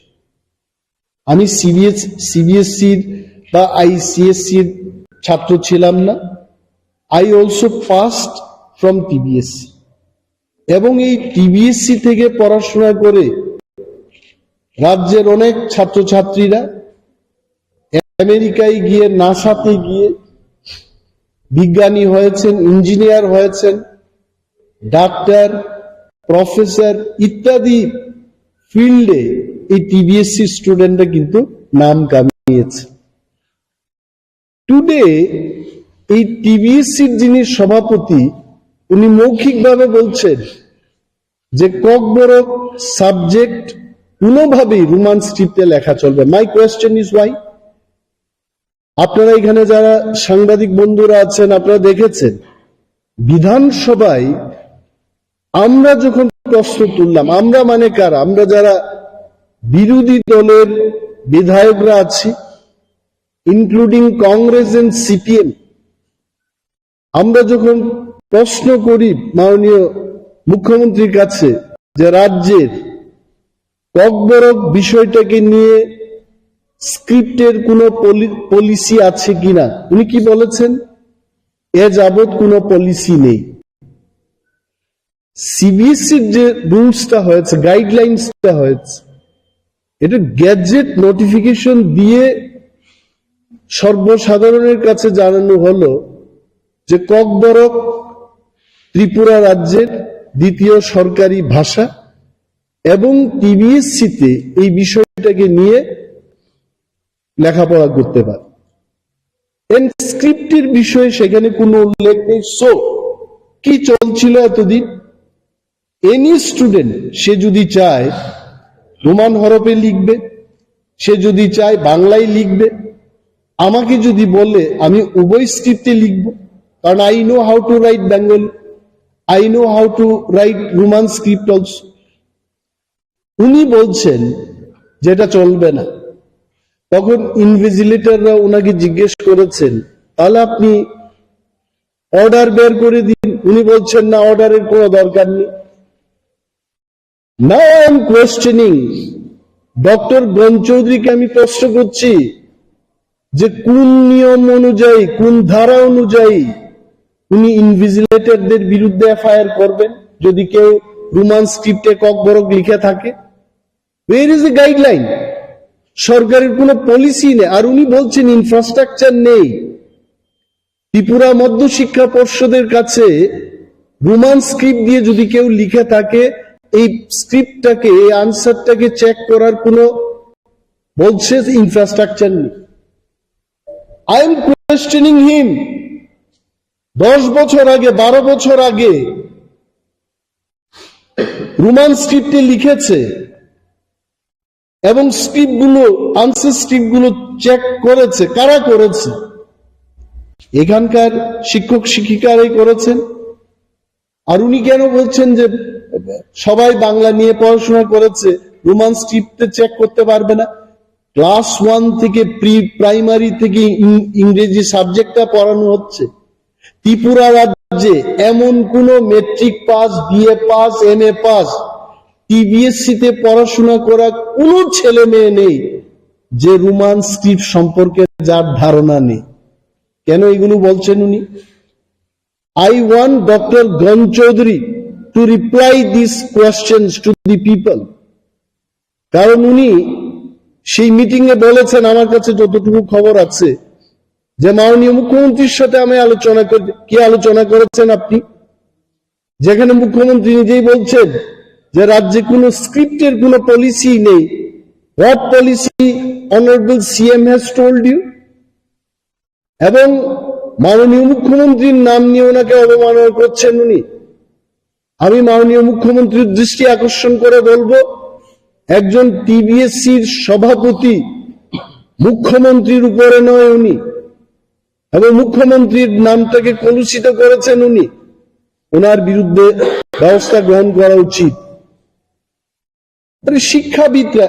আমি সিবিএসসি বা ICSE ছাত্র ছিলাম না। I also passed from TBSC, এবং এই TBSC থেকে পড়াশোনা করে রাজ্যের অনেক ছাত্রছাত্রীরা আমেরিকায় গিয়ে, নাসাতে গিয়ে বিজ্ঞানী হয়েছেন, ইঞ্জিনিয়ার হয়েছেন, ডাক্তার, প্রফেসর ইত্যাদি ফিল্ডে এই TBSC স্টুডেন্টরা কিন্তু নাম কামিয়েছে। টুডে এই TBSCর যিনি সভাপতি, উনি মৌখিকভাবে বলছেন যে ককবরক সাবজেক্ট কোনোভাবেই রোমান স্ক্রিপ্টে লেখা চলবে। My question is Y? আপনারা এখানে যারা সাংবাদিক বন্ধুরা আছেন, আপনারা দেখেছেন বিধানসভায় আমরা যখন প্রশ্ন তুললাম, আমরা মানে কারা? আমরা যারা বিরোধী দলের বিধায়করা আছি, ইনক্লুডিং কংগ্রেস এন্ড CPM, আমরা যখন প্রশ্ন করি মাননীয় মুখ্যমন্ত্রীর কাছে যে রাজ্যের ককবরক বিষয়টাকে নিয়ে স্ক্রিপ্টের কোনো পলিসি আছে কিনা, উনি কি বলেছেন? এ যাবৎ কোনো পলিসি নেই। সিবিএসসির যে রুলসটা হয়েছে, গাইডলাইন্সটা হয়েছে, এটা গ্যাজেট নোটিফিকেশন দিয়ে সর্বসাধারণের কাছে জানানো হলো যে ককবরক ত্রিপুরা রাজ্যের দ্বিতীয় সরকারি ভাষা, এবং TBSC-তে এই বিষয়টাকে নিয়ে লেখাপড়া করতে পারে। স্ক্রিপ্টের বিষয়ে সেখানে কোনো উল্লেখ নেই। সো কি চলছিল এতদিন? এনি স্টুডেন্ট সে যদি চায় রোমান হরফে লিখবে, সে যদি চায় বাংলায় লিখবে। আমাকে যদি বলে আমি উভয় স্ক্রিপ্টে লিখব, কারণ I know how to right Bengali, I know how to right Roman script also. উনি বলছেন যেটা চলবে না। তখন ইনভিজিলেটররা ওনাকে জিজ্ঞেস করেছেন, তাহলে আপনি অর্ডার বের করে দিন। উনি বলছেন না, অর্ডারের কোনো দরকার নেই। Now I am questioning doctor চৌধুরীকে, আমি প্রশ্ন করছি যে কোন নিয়ম অনুযায়ী, কোন ধারা অনুযায়ী উনি ইনভিজিলেটরদের বিরুদ্ধে FIR করবেন যদি কেউ রোমান স্ক্রিপ্টে ককবরক লিখে থাকে? ওয়ের ইজ এ গাইডলাইন? সরকারের কোনো পলিসি নেই। আর উনি বলছেন ইনফ্রাস্ট্রাকচার নেই। ত্রিপুরা মধ্যশিক্ষা পর্ষদের কাছে রোমান স্ক্রিপ্ট দিয়ে যদি কেউ লিখে থাকে, এই স্ক্রিপ্টটাকে, এই আনসারটাকে চেক করার কোনো বলছে ইনফ্রাস্ট্রাকচার নেই। আই এম কোয়েশ্চেনিং হিম। 10 বছর আগে, 12 বছর আগে রোমান স্ক্রিপ্টে লিখেছে, এবং স্ক্রিপ্টগুলো, আনসার স্ক্রিপ্টগুলো চেক করেছে। কারা করেছে? এখানকার শিক্ষক শিক্ষিকারাই করেছেন। আর উনি কেন বলছেন যে সবাই বাংলা নিয়ে পড়াশোনা করেছে, রোমান স্ক্রিপ্টে চেক করতে পারবে না? ক্লাস 1 থেকে প্রাইমারি থেকে ইংরেজি সাবজেক্টটা পড়ানো হচ্ছে। ত্রিপুরা রাজ্যে এমন কোন matric pass, BA pass, MA pass, TBSC-তে পড়াশোনা করা কোনো ছেলে মেয়ে নেই যে রোমান স্ক্রিপ্ট সম্পর্কে যার ধারণা নেই। কেন এগুলো বলছেন উনি? I want Dr. Chaudhary to reply these questions to the people. কারণ উনি সেই মিটিং এ বলেছেন, আমার কাছে যতটুকু খবর আছে, যে মাননীয় মুখ্যমন্ত্রীর সাথে আমি আলোচনা করি। কি আলোচনা করেছেন আপনি? যেখানে মুখ্যমন্ত্রী নিজেই বলছেন যে রাজ্যে কোনো স্ক্রিপ্টের কোনো পলিসি নেই। What policy honourable CM has told you? এবং মাননীয় মুখ্যমন্ত্রীর নাম নিয়ে ওনাকে অবমাননা করছেন উনি। আমি মাননীয় মুখ্যমন্ত্রীর দৃষ্টি আকর্ষণ করে বলবো, একজন TBSC-র সভাপতি মুখ্যমন্ত্রীর উপরে নয় উনি, এবং মুখ্যমন্ত্রীর নামটাকে কলুষিত করেছেন উনি। ওনার বিরুদ্ধে ব্যবস্থা গ্রহণ করা উচিত। শিক্ষাবিদরা,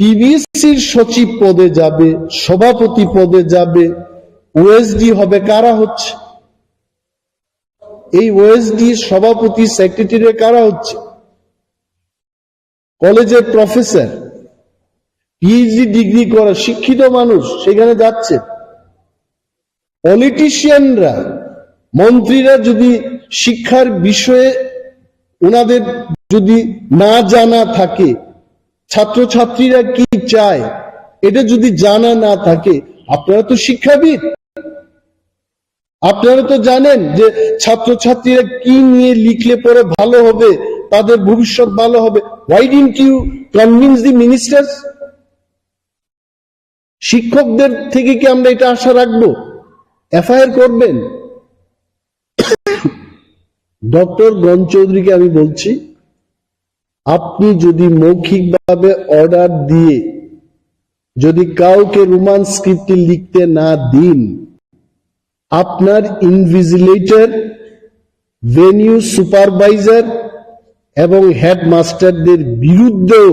টিবিসির সচিব পদে যাবে, সভাপতি পদে যাবে, ওএসডি হবে, কারা হচ্ছে? এই ওএসডি সভাপতি সেক্রেটারি কারা হচ্ছে? কলেজের প্রফেসর, পিএইচডি ডিগ্রি করা শিক্ষিত মানুষ সেখানে যাচ্ছে। পলিটিশিয়ানরা, মন্ত্রীরা যদি শিক্ষার বিষয়ে ওনাদের যদি না জানা থাকে, ছাত্রছাত্রীরা কি চায় এটা যদি জানা না থাকে, আপনারা তো শিক্ষাবিদ, আপনারা তো জানেন যে ছাত্রছাত্রীরা কি নিয়ে লিখলে পরে ভালো হবে, তাদের ভবিষ্যৎ ভালো হবে। Why didn't you convince the ministers? শিক্ষকদের থেকে কি আমরা এটা আশা রাখবো? এফআইআর করবেন? ডক্টর গণ চৌধুরীকে আমি বলছি, আপনি যদি মৌখিকভাবে অর্ডার দিয়ে যদি কাউকে রোমান স্ক্রিপ্টে লিখতে না দিন, আপনার ইনভিজিলেটর, ভেনিউ সুপারভাইজার এবং হেডমাস্টারদের বিরুদ্ধেও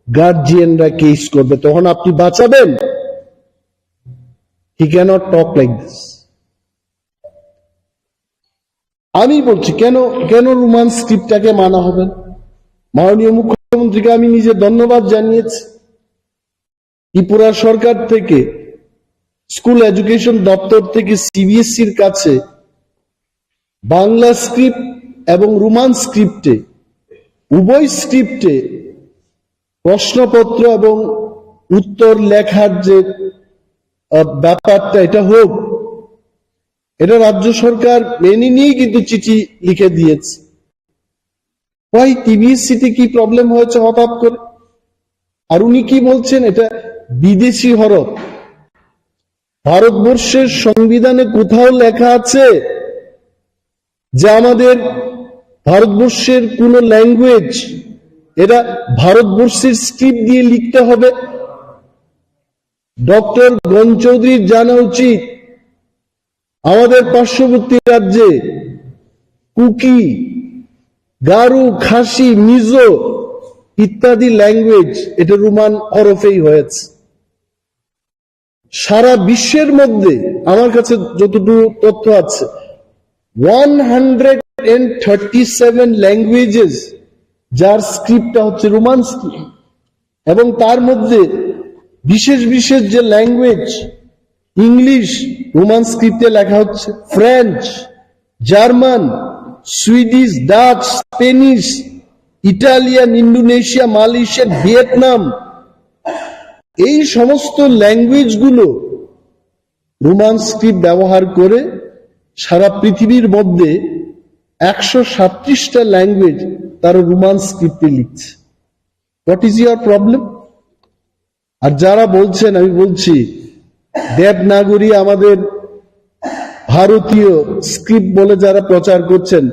গার্জিয়ানরা কেস করবে, তখন আপনি বাঁচাবেন? হি ক্যানট টক লাইক দিস। আমি বলছি কেন রোমান স্ক্রিপ্টটাকে মানা হবে? মাননীয় মুখ্যমন্ত্রীকে আমি নিজে ধন্যবাদ জানিয়েছি। ত্রিপুরা সরকার থেকে, স্কুল এডুকেশন দপ্তর থেকে সিবিএসসির কাছে বাংলা স্ক্রিপ্ট এবং রোমান স্ক্রিপ্টে, উভয় স্ক্রিপ্টে প্রশ্নপত্র এবং উত্তর লেখার যে ব্যাপারটা এটা হোক, এটা রাজ্য সরকার মেনে নিয়ে কিন্তু চিঠি লিখে দিয়েছে। ওই টিবিএসসিতে কি প্রবলেম হয়েছে হঠাৎ করে? আর উনি কি বলছেন এটা বিদেশি হরফ। ভারতবর্ষের সংবিধানে কোথাও লেখা আছে যে আমাদের ভারতবর্ষের কোন ল্যাঙ্গুয়েজ এটা ভারতবর্ষের স্ক্রিপ্ট দিয়ে লিখতে হবে? ডক্টর গণ চৌধুরীর জানা উচিত আমাদের পার্শ্ববর্তী রাজ্যে কুকি, গারু, খাসি, মিজো ইত্যাদি ল্যাঙ্গুয়েজ এটা রোমান হরফেই হয়েছে। সারা বিশ্বের মধ্যে আমার কাছে যতটুকু তথ্য আছে 137 ল্যাঙ্গুয়েজেস যার স্ক্রিপ্টটা হচ্ছে রোমান স্ক্রিপ্ট, এবং তার মধ্যে বিশেষ বিশেষ যে ল্যাঙ্গুয়েজ, ইংলিশ রোমান স্ক্রিপ্টে লেখা হচ্ছে, French, German, Swedish, Dutch, Spanish, Italian, Indonesia, Malaysia, Vietnam, এই সমস্ত ল্যাঙ্গুয়েজগুলো রোমান স্ক্রিপ্ট ব্যবহার করে সারা পৃথিবীর মধ্যে 137টা ল্যাঙ্গুয়েজ তারা রোমান স্ক্রিপ্টে লিখছে। What is your problem? আর যারা বলছেন, আমি বলছি দেবনাগরী আমাদের ভারতীয় স্ক্রিপ্ট বলে যারা প্রচার করছেন,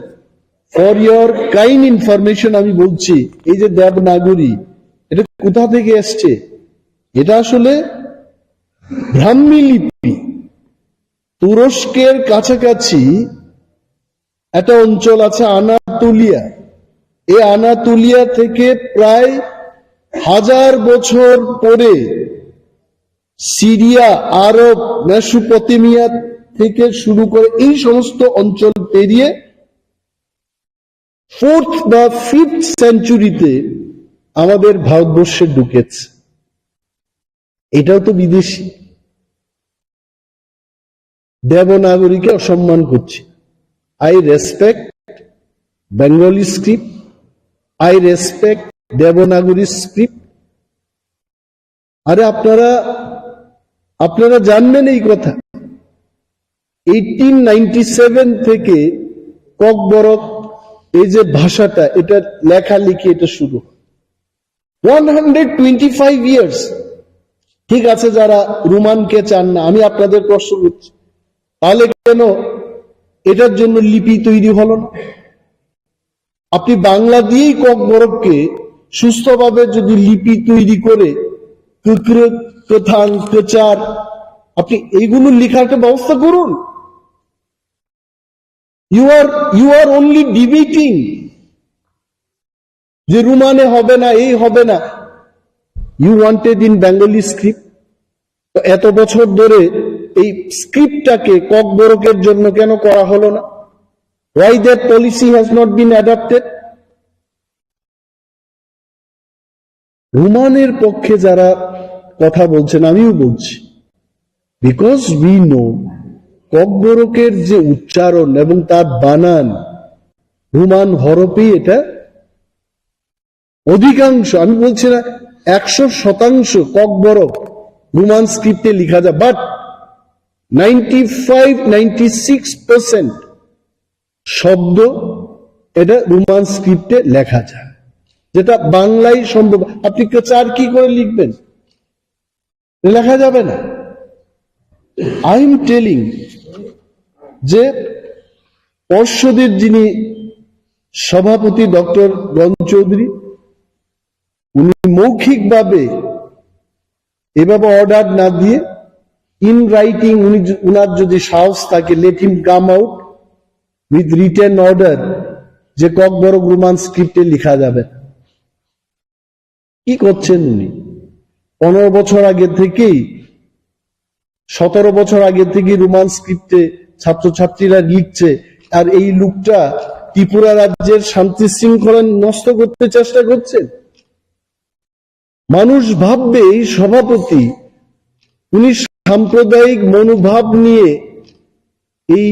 ফর ইয়োর কাইন্ড ইনফরমেশন আমি বলছি, এই যে দেবনাগরী এটা কোথা থেকে এসছে? এটা আসলে ব্রাহ্মী লিপি। তুরস্কের কাছাকাছি একটা অঞ্চল আছে আনাতোলিয়া, এই আনাতোলিয়া থেকে প্রায় 1000 বছর পরে সিরিয়া, আরব, মেসোপটেমিয়া থেকে শুরু করে এই সমস্ত অঞ্চল পেরিয়ে 4th বা 5th সেঞ্চুরিতে আমাদের ভারতবর্ষে ঢুকেছে। এটাও তো বিদেশি। দেবনাগরীকে অসম্মান করছি। I respect Bengali script, I respect Devanagari script. আরে আপনারা জানবেন এই কথা, 1897 থেকে ককবরক এই যে ভাষাটা, এটা লেখালেখি এটা শুরু 125 ইয়ার্স। ঠিক আছে, যারা রোমানকে চান না, আমি আপনাদের প্রশ্ন করছি, তাহলে কেন এটার জন্য লিপি তৈরি হলো না? আপনি বাংলা দিয়েই ককবরককে সুস্থভাবে যদি লিপি তৈরি করে প্রচার, আপনি এইগুলো লেখার একটা ব্যবস্থা করুন। ইউ আর অনলি ডিবেটিং যে রোমানে হবে না, এই হবে না। You wanted in Bengali script. তো এত বছর ধরে এই স্ক্রিপ্টটাকে ককবরকের জন্য কেন করা হলো না? Why that policy has not been adopted? রোমানের পক্ষে যারা কথা বলছেন, আমিও বলছি, বিকজ উই নো ককবরকের যে উচ্চারণ এবং তার বানান রোমান হরফেই এটা অধিকাংশ, আমি বলছি না 100% ককবরক রোমান স্ক্রিপ্টে লেখা যায়, বাট 95-96% শব্দ এটা রোমান স্ক্রিপ্টে লেখা যায়, যেটা বাংলায় সম্ভব। আপনি 4 কি করে লিখবেন? লেখা যাবে না। আই এম টেলিং যে পর্ষদের যিনি সভাপতি ডক্টর গণ চৌধুরী, উনি মৌখিকভাবে এভাবে অর্ডার না দিয়ে ইন রাইটিং, উনার যদি সাহস থাকে, let him come out with written order যে ককবরক রোমান স্ক্রিপ্টে লেখা যাবে। কি করছেন উনি? 15 বছর আগে থেকেই, 17 বছর আগে থেকেই রোমান স্ক্রিপ্টে ছাত্রছাত্রীরা লিখছে, আর এই লোকটা ত্রিপুরা রাজ্যের শান্তি শৃঙ্খলা নষ্ট করতে চেষ্টা করছেন। মানুষ ভাববে এই সভাপতি উনি সাম্প্রদায়িক মনোভাব নিয়ে এই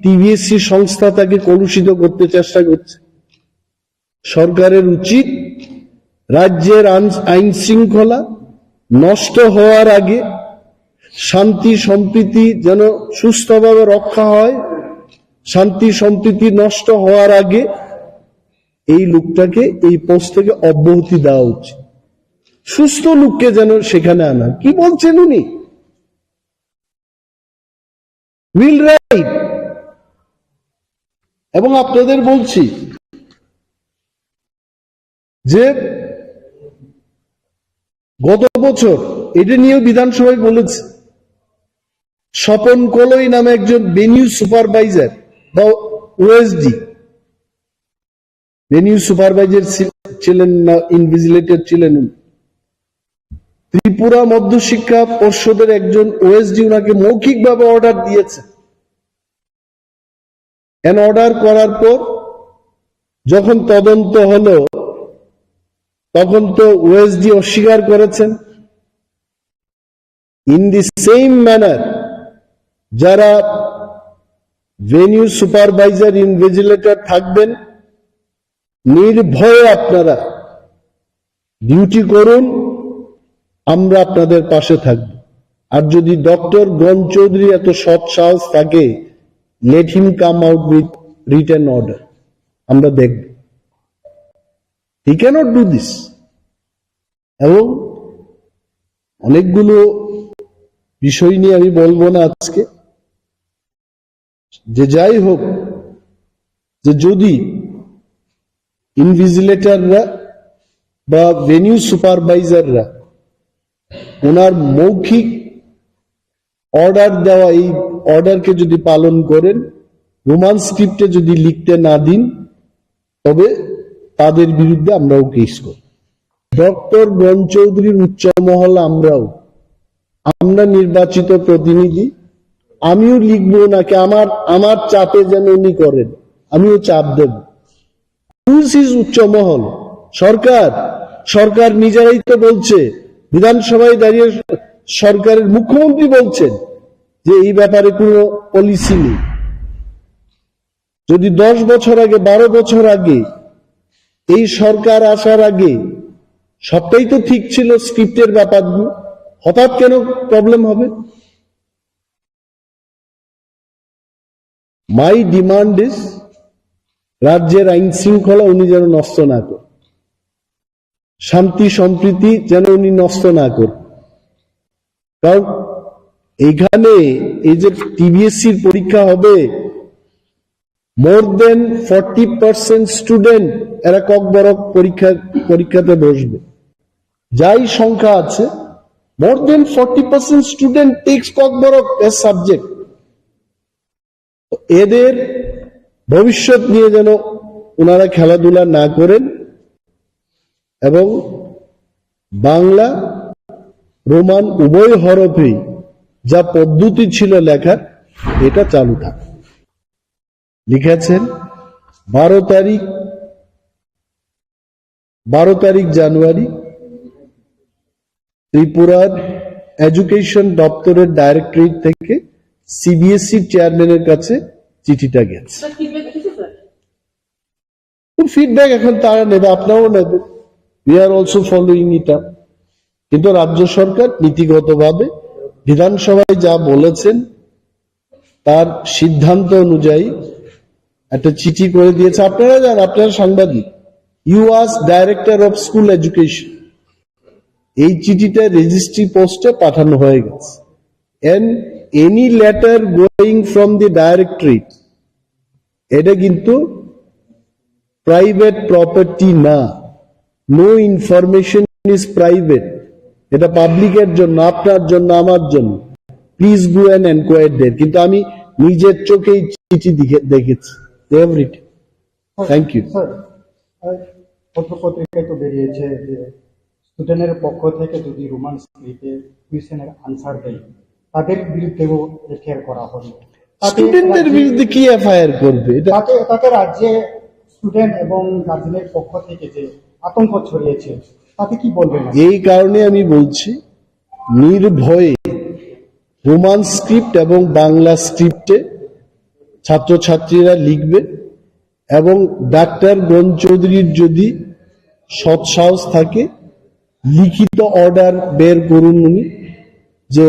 টিবিএসসি সংস্থা তাকে কলুষিত করতে চেষ্টা করছে। সরকারের উচিত রাজ্যের আইন শৃঙ্খলা নষ্ট হওয়ার আগে, শান্তি সম্প্রীতি যেন সুস্থভাবে রক্ষা হয়, শান্তি সম্প্রীতি নষ্ট হওয়ার আগে এই লোকটাকে এই পোস্ট থেকে অব্যাহতি দেওয়া উচিত। সুস্থ লোককে যেন সেখানে আনা। কি বলছেন উনি? Will write. এবং আপনাদের বলছি যে গত বছর এটা নিয়েও বিধানসভায় বলেছে, স্বপন কলই নামে একজন ভেনিউ সুপারভাইজার বা ওএসডি, ভেনিউ সুপারভাইজার ছিলেন না, ইনভিজিলেটর ছিলেন। ত্রিপুরা মধ্যশিক্ষা পর্ষদের একজন ওএসডি উনাকে মৌখিকভাবে অর্ডার দিয়েছে। অর্ডার করার পর যখন তদন্ত হলো, তখন তো ওএসডি অস্বীকার করেছেন। ইন দি সেম ম্যানার যারা ভেনিউ সুপারভাইজার ইনভিজিলেটর থাকবেন, নির্ভয়ে আপনারা ডিউটি করুন, আমরা আপনাদের পাশে থাকব। আর যদি ডক্টর গণ চৌধুরী এত সৎ সাহস থাকে, let him come out with written order, আমরা দেখব। He can't do this. এবং অনেকগুলো বিষয় নিয়ে আমি বলবো না আজকে, যে যাই হোক, যে যদি ইনভিজিলেটররা বা ভেনিউ সুপারভাইজাররা ওনার মৌখিক অর্ডার দেওয়া এই অর্ডারকে যদি পালন করেন, রোমান স্ক্রিপ্টে যদি লিখতে না দিন, তবে তাদের বিরুদ্ধে আমরাও কেস করি। ডক্টর গণ চৌধুরীর উচ্চ মহল আমরা নির্বাচিত প্রতিনিধি, আমিও লিখবো নাকি আমার চাপে যেন উনি করেন, আমিও চাপ দেব। উচ্চ মহল সরকার নিজেরাই তো বলছে, বিধানসভায় দাঁড়িয়ে সরকারের মুখ্যমন্ত্রী বলছেন যে এই ব্যাপারে কোনো পলিসি নেই। যদি 10 বছর আগে, 12 বছর আগে, এই সরকার আসার আগে সবটাই তো ঠিক ছিল স্ক্রিপ্টের ব্যাপারগুলো, হঠাৎ কেন প্রবলেম হবে? মাই ডিমান্ড ইজ রাজ্যের আইন শৃঙ্খলা উনি যেন নষ্ট না করেন, শান্তি সম্প্রীতি যেন উনি নষ্ট না করেন। কারণ এইখানে এই যে টিবিএসসির পরীক্ষা হবে, মোর দেন 40% স্টুডেন্ট এরা ককবরক পরীক্ষাতে বসবে। যাই সংখ্যা আছে, more than 40% student takes Kokborok as subject. এদের ভবিষ্যৎ নিয়ে যেন ওনারা খেলাধুলা না করেন এবং বাংলা রোমান উভয় হরফেই যা পদ্ধতি ছিল লেখার এটা চালু থাকে। লিখেছেন 12 তারিখ জানুয়ারি ত্রিপুরার এডুকেশন দপ্তরের ডাইরেক্টরেট থেকে সিবিএসই চেয়ারম্যানের কাছে চিঠিটা গেছে। ফিডব্যাক এখন তারা নেবে, আপনারাও নেবেন। We are also following it up. কিন্তু রাজ্য সরকার নীতিগতভাবে বিধানসভায় যা বলেছেন তার সিদ্ধান্ত অনুযায়ী একটা চিঠি করে দিয়েছে। আপনারা জান, আপনারা সাংবাদিক, you was director of school education. এই চিঠিটা রেজিস্ট্রি পোস্টে পাঠানো হয়ে গেছে। And any letter going from the directorate, এটা কিন্তু প্রাইভেট প্রপার্টি না। No information is private. এটা পাবলিকের জন্য, আপনার জন্য, আমার জন্য। Please go and enquire there. কিন্তু আমি নিজের চোখেই চিঠি দেখেছি। এভরিথিং। Thank you. স্যার, পত্রপত্রিকায় তো বেরিয়েছে যে স্টুডেন্টের পক্ষ থেকে যদি রোমান স্ক্রিপ্টে কুইশনের আনসার দেয় তাদের বিরুদ্ধেও এফআইআর করা হবে। স্টুডেন্টদের বিরুদ্ধে কি এফআইআর করবে? তাতে রাজ্যে স্টুডেন্ট এবং গার্জেনের পক্ষ থেকে যে আতঙ্ক ছড়িয়েছে তাতে কি বলবেন? এই কারণে আমি বলছি, নির্ভয়ে রোমান স্ক্রিপ্ট এবং বাংলা স্ক্রিপ্টে ছাত্রছাত্রীরা লিখবে এবং ডাক্তার গণ চৌধুরীর যদি সৎসাহস থাকে লিখিত অর্ডার বের করুন উনি যে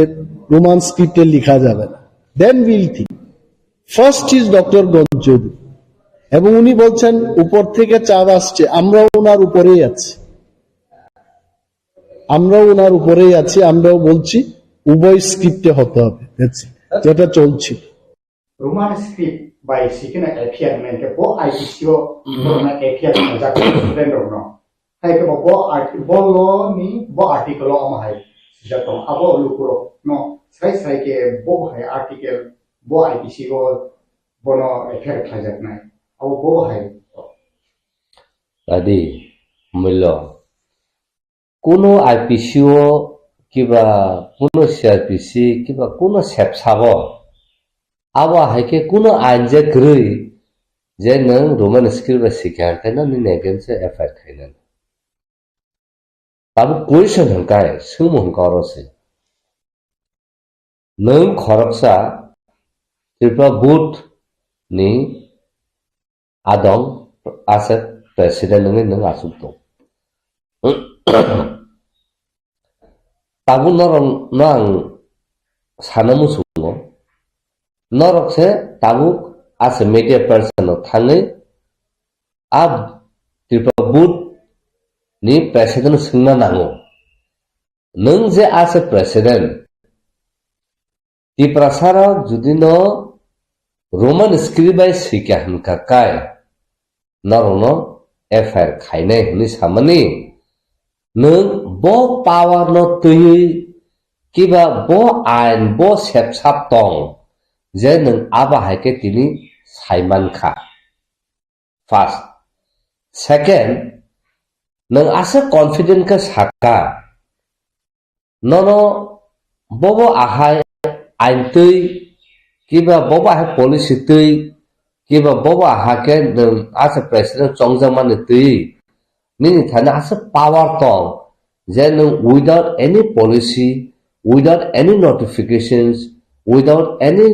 রোমান স্ক্রিপ্টে লেখা যাবে না। Then will think. First is doctor Gan Chowdhury, এবং উনি বলছেন উপর থেকে চাপ আসছে, আমরাও ওনার উপরেই আছি। আমরাও বলছি উভয় স্ক্রিপ্টে হতে হবে, যেটা চলছে। Roman script by seeking an appearment, bo IPCO, Roman appearment, that student or no. Hai ke bo lo ni bo article om hai. Jatong abo lukuro no. Sai ke bo hai article bo IPCO bono appear khajak nai. Abo bo hai. Tadi milo. Kuno IPCO kiba kuno CRPC kiba kuno sepsabo. Awa haike kuno anje grui je nang Roman script sikar kaina ni against effect kaina. Tabu question hangkai sumon korose. Nang khoraksa Tripura board ni adong asset president nang asukto. Tabu nang sanamu sungo. Norok se tabu as a media person of Tangi ab Tripura board ni president singna nango. Nung je as a president Tripura sara judi no Roman script by sikahan kakai narono FIR khaine huni samani nung bo power no tui kiba bo ain bo sepsap tong je nung aba haike tini saiman kha. First. Second, nung asa confident ka saka nono bobo ahai ain tui kiba bobo ahai policy tui kiba bobo ahake nung asa president chongjaman tui nini thana asa power tong je nung without any policy, without any notifications, without any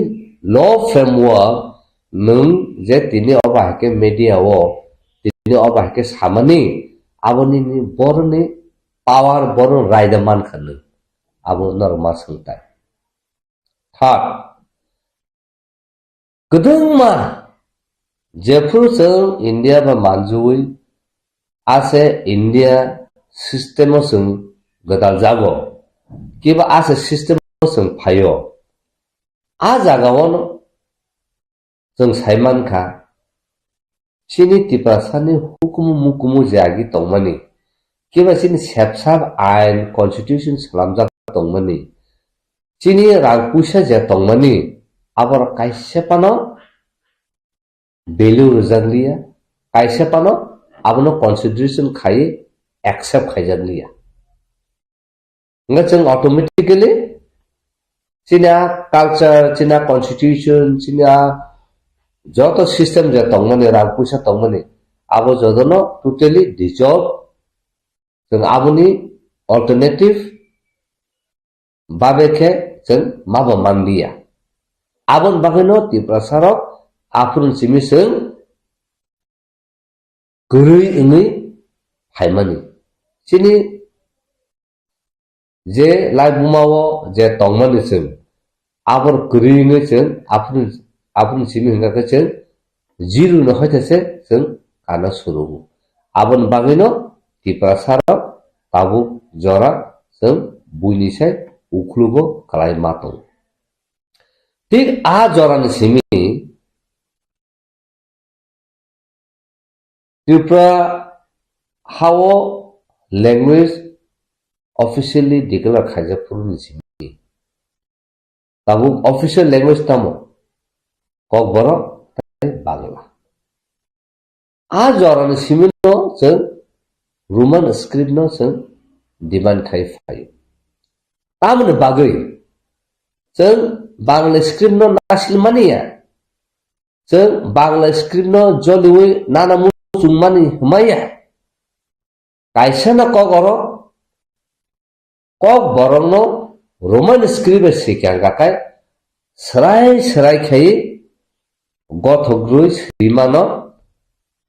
law framework nung je tini obahake media wo tini obahake samani aboni ni borni power boron raidaman khanu abo norma sungtai. Third, gedungma jepur sung India ba manjui ase India system sung gadal jago kiba ase system sung phayo a jagawon jeng saiman kha sini tipasani hukumu mukumu jagi tongmani kiba sini sepsab ain constitution salamjak tongmani sini rangpusa je tongmani abor kaise pano value rujanglia kaise pano abono consideration khai accept khaijanlia nga जों automatically china culture china constitution china joto system je tongmani rang puisa tongmani abo jodono totally dissolve जों aboni alternative babeke जों mabo mandia abon bageno Tripura sarok afrun simi जों gurui ingui haimani chini je lai bumao je tongmani जों abor gurui ingui जों afrun simi hingaka जों jiru no hoitase जों kana surugu abon bageno Tripura sarok tabu jora जों buinisai uklugo kalai matong tik a jorani simi Tripura how language officially declare Khlaijakha simi tabu official language tamo KOKBOROK Bangla a jorani simi no जों Roman script no जों demand khai fayo tamne bagui जों Bangla script no nasilmania जों Bangla script no joliwi nana musumani hmaya kaisana KOKBOROK no Roman script sikyanga kai serai khai gothogrui simano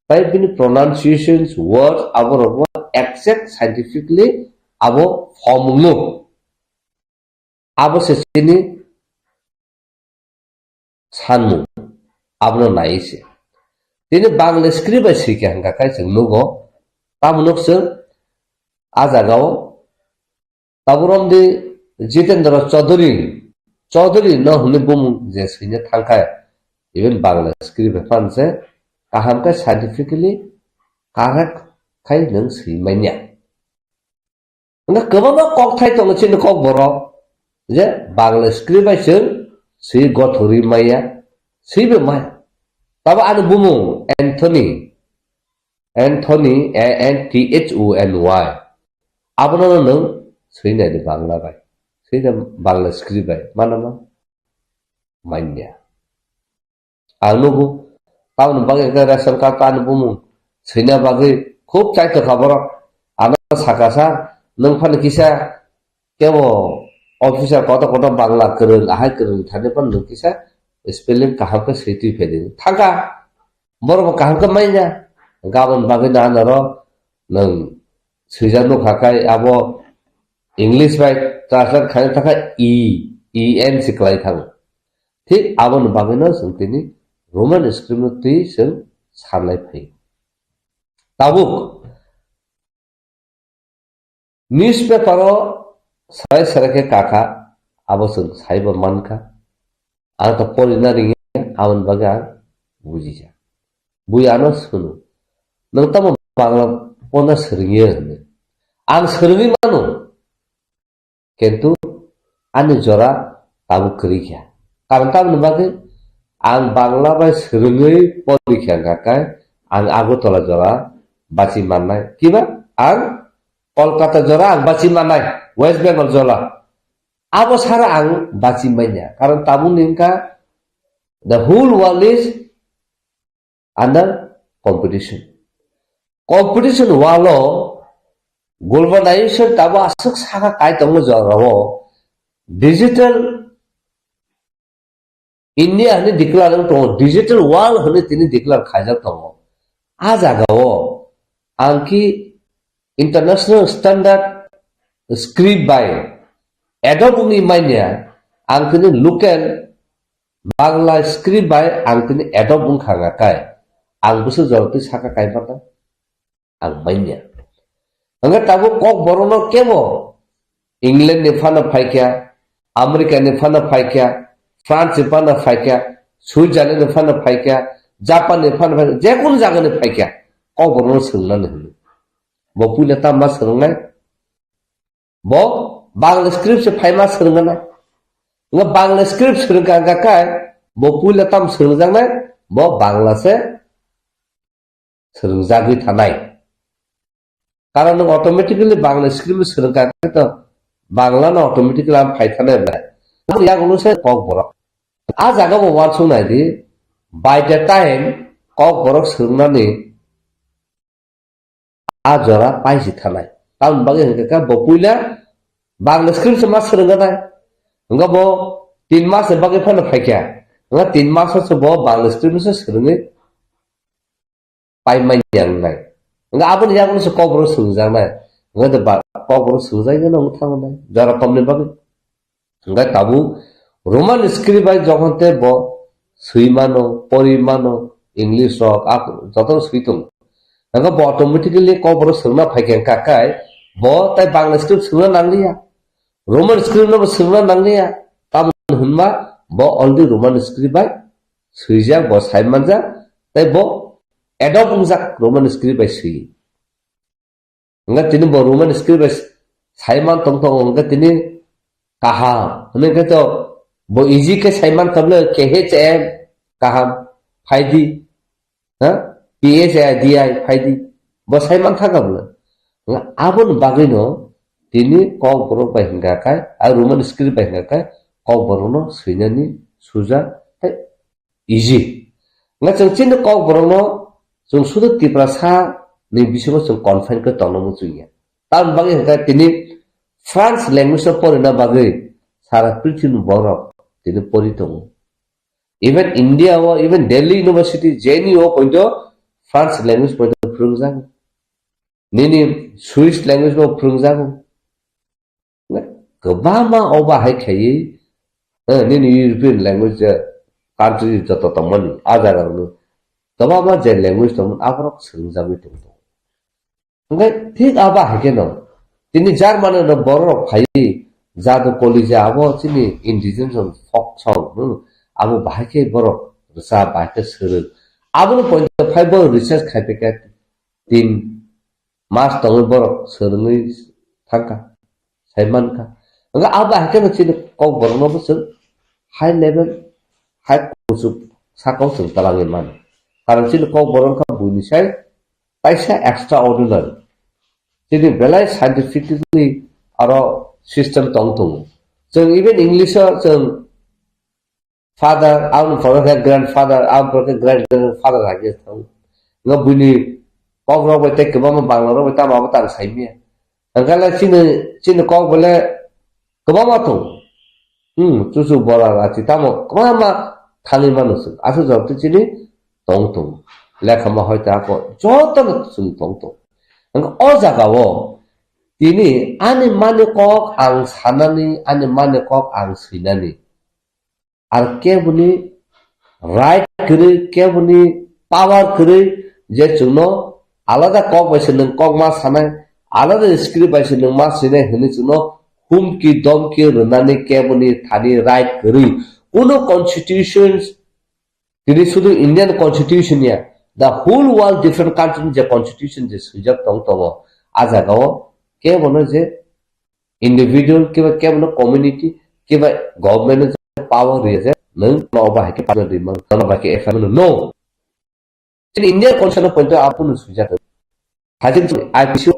by bini pronunciations words abor exact scientifically abo formulu abo sesini Sanmungo abno naise tini Bangla script by sikyanga kai जों nugo tamunok जों ajagao taburom di Jitendra Chaudhary no hune bum je sine thangkai even Bangla script fanse kaham ka scientifically correct khai nang simanya nga kababa kok thai tong chin KOKBOROK je Bangla script by जों si gothori maya sibe maya taba anu bumu Anthony ANTHONY abno nang sine di Bangla bai sine Bangla script bai manama manya anugo taun bagai ke ration card anu bumu sine bagai khub chaito khabar ana sakasa nang phan kisa kebo officer kota Bangla kereng ahai kereng thane pan nang kisa spelling kaham ka seti phedi thanga borbo kaham ka manya gabon bagai na naro nang sujano khakai abo English by translate khai thaka en siklai thang thik abon bageno जों tini Roman script no tui जों sanlai phai tabuk newspaper o sarai ke kaka abo जों saiba manka ata polina ringe abon baga bujija buyano sunu nang tamo Bangla pona seringe ang seringi manu কিন্তু ani jora tabu kerikya karon tabu nabage ang Bangla bai seringai porikya gakai ang Agartala jora baci manai kiba ang Kolkata jora ang baci manai West Bengal jora abo sara ang baci manya karon tabu ningka the whole world is under competition walo globalization tabo asuk saka kai tongo jarawo digital India hani declare tongo digital world hani tini declare khaijak tongo ajagao angki international standard script by adopuni manya angkini local Bangla script by angkini adopun khanga kai ang busu jorti saka kai pata ang manya Angkat tabu KOKBOROK no kebo England ni fana faikya America ni fana faikya France ni fana faikya Switzerland ni fana faikya Japan ni fana faikya jekun jaga ni faikya KOKBOROK no senglan ni bo pula tamba sengnai bo Bangla script se faima sengnai nga Bangla script serga gakai bo pula tam sengnai bo Bangla se sengjagi thanai Karena automatically Bangla script serangka itu Bangla না automatically আমি ফাইথানে ইয়াগুলোসে ককবরক আ জায়গা one শুনাই দি by the time Kokborok सोंनानै आ जरा पाइसि थानाय town बागे का बपुइला Bangla script मा सोंगानाय nga bo 3 मास बागे फन फाइका nga 3 मास से bo बांग्ला स्क्रिप्ट से सोंङै पाइ माइ यांनाय nga आबन यागुन से ककबरक सोंजानाय nga द ककबरक सोंजायगोन न थांनाय जरा कमने बागे nga tabu roman script by jokonte bo suimano porimano english rok ak joto suitung nga bo automatically koboro sungna phaiken kakai bo tai bangla script sungna nanglia roman script no sungna nanglia tam hunma bo already roman script by suijak bo saimanja tai bo adopt ungjak roman script by sui nga tini bo roman script by saiman tongtong nga tini kaham hene ke to bo easy ke saiman kable KHM kaham faidi ha PSI faidi bo saiman thakable abon bagino tini kokborok bai hingga kai a roman script bai hingga kai kokborok no suinani suja easy nga chung chin kokborok no chung sudu TRIPURA sa ni bisingo chung confine ke tonomu chuya tan bagi hingga tini France language of porina bagai sara prithibi borok tini poritong even India or even Delhi University JNU pointo France language pointo prungjang nini Swiss language mo prungjang kebama oba hai khai nini European language country joto tomani ajaga nu kebama je language tomon abrok sungjami tung ngai thik aba hai keno tini Germany no borok phai jadu kolija abo tini indigenous folk song abo bahake borok sa bahake suru abo point 5 bor research khaipeka 3 mas tong borok surungi thangka saiman ka nga aba hake no tini kok borok no bus high level high kusup sakau sung talangi man karon tini kok borok ka buini sai paisa extraordinary tini belai scientifically aro system tong जों even English जों father our grandfather our grandfather lagi tahu nggak bunyi kok rok bete ke mama bangla rok bete mama tan saimia angkala cina kok boleh ke mama tuh susu bola lati tamu kemana kali manus asu jawab tu cini tong lekha mah hoita aku jotan sung tong angka ojagawo ini ane mane kok ang sanani ane mane kok ang sinani ar kebuni right kiri kebuni power kiri je chuno alada kok baise nang kok ma sanai alada script baise nang ma sinai hini chuno humki domki runani kebuni thani right kiri uno constitutions ini sudu Indian constitution ya the whole world different country je constitution je sujak tong ajagawo के बोलो जे individual के बोलो community के government power रिजे नों nova है के power रिमन nova के FM no in India concept point आपन सुजात हाजिर आईपीसी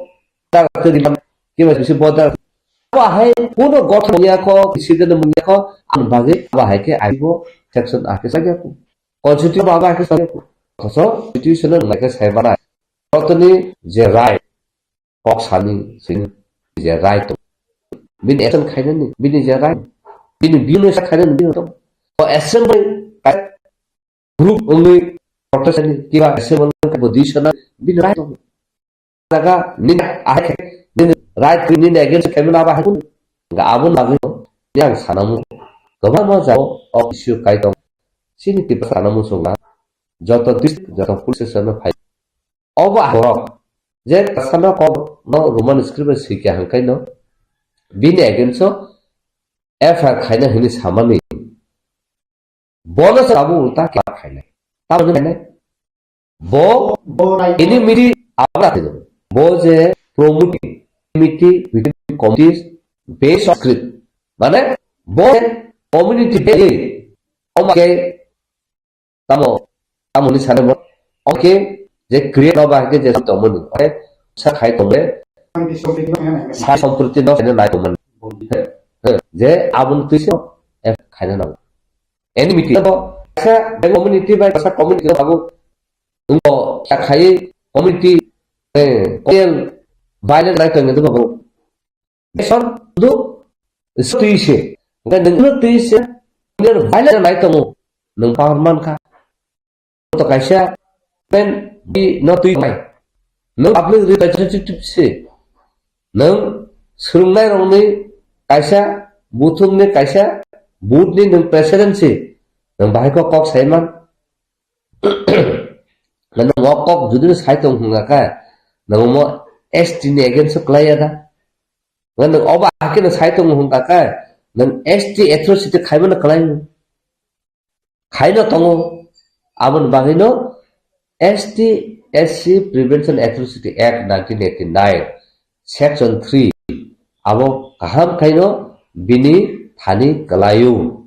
ता के रिमन के बिसि बोदा बा है कोनो गठन या को सिजन मुनिया को अन भागे बा है के आइबो सेक्शन आके सके को कॉन्स्टिट्यूशन बाबा के सके को खसो कॉन्स्टिट्यूशन लाके साइबाना ततनी जे right Koksani sing je right bin action khainan ni bin je right bin bino sa khainan bin to o assembly group only protection kiba assembly ka position bin right daga ni ahe ni right ni against kemna ba hakun ga abun lagi yang sanamu goba ma jao o issue kai to sini ti sanamu songa joto district joto police station phai oba borok जे कसना को no Roman script सिक्या हंकाय no बिनि against FR खायना हिनि सामानि bonus आबु उल्टा क्या खायना ताबो ने बो इनि मिरि आबरा थिनो बो जे प्रोमोटिंग मिटि with committees base of script माने बो कम्युनिटी बे ओके तामोनि साने ओके जे क्रिएट नबा के जे तमन सा खाय तमे सा संप्रति न नाय तमन je abun tuiso F khaina na enmity to sa community by sa community bagu ungo sa khai community koel violent right ng to bagu son do tuise ga nang tuise ner violent right to nang powerman ka to kaisa pen di no tui mai nang public representative se nang surungnai rongni kaisa buthumni kaisa boothni nang presidency nang bahai ko kok saiman nang kok judi saitong hunga ka nang mo ST ni against klaya da nang oba akin saitong hunga ka nang ST atrocity khaibana klai khaina tongo abun bagino ST SC Prevention Atrocity Act 1989 Section 3 abo kaham khaino bini thani kalayu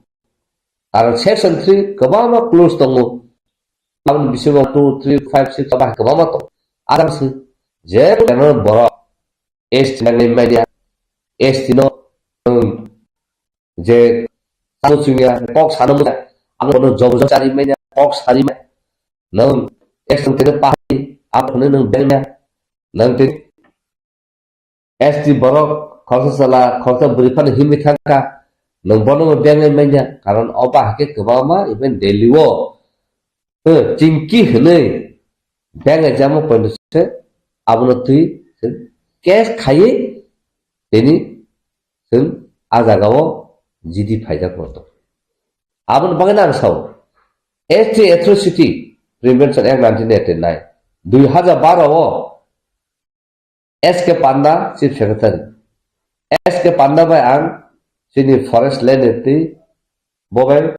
karon Section 3 kabama close tongo abun bisimo 2 3 5 6 kabah kabama to adam se je kano boro ST nang media ST no je samusunya kok sanamu abo no job cari media kok sari nang Section 3 pahi apne nang belnya nang tin ST borok khawsa sala khawsa burifan himi thangka nang bono bengai menya karon oba hake kebama even daily wo chingki hne bengai jamu pondse abno tui cash khai teni sun azagawo jidi phaija korto abon bangana saw ST atrocity Prevention Act 1989 2012 wo SK Panda Chief Secretary SK Panda by ang sini forest land eti bobel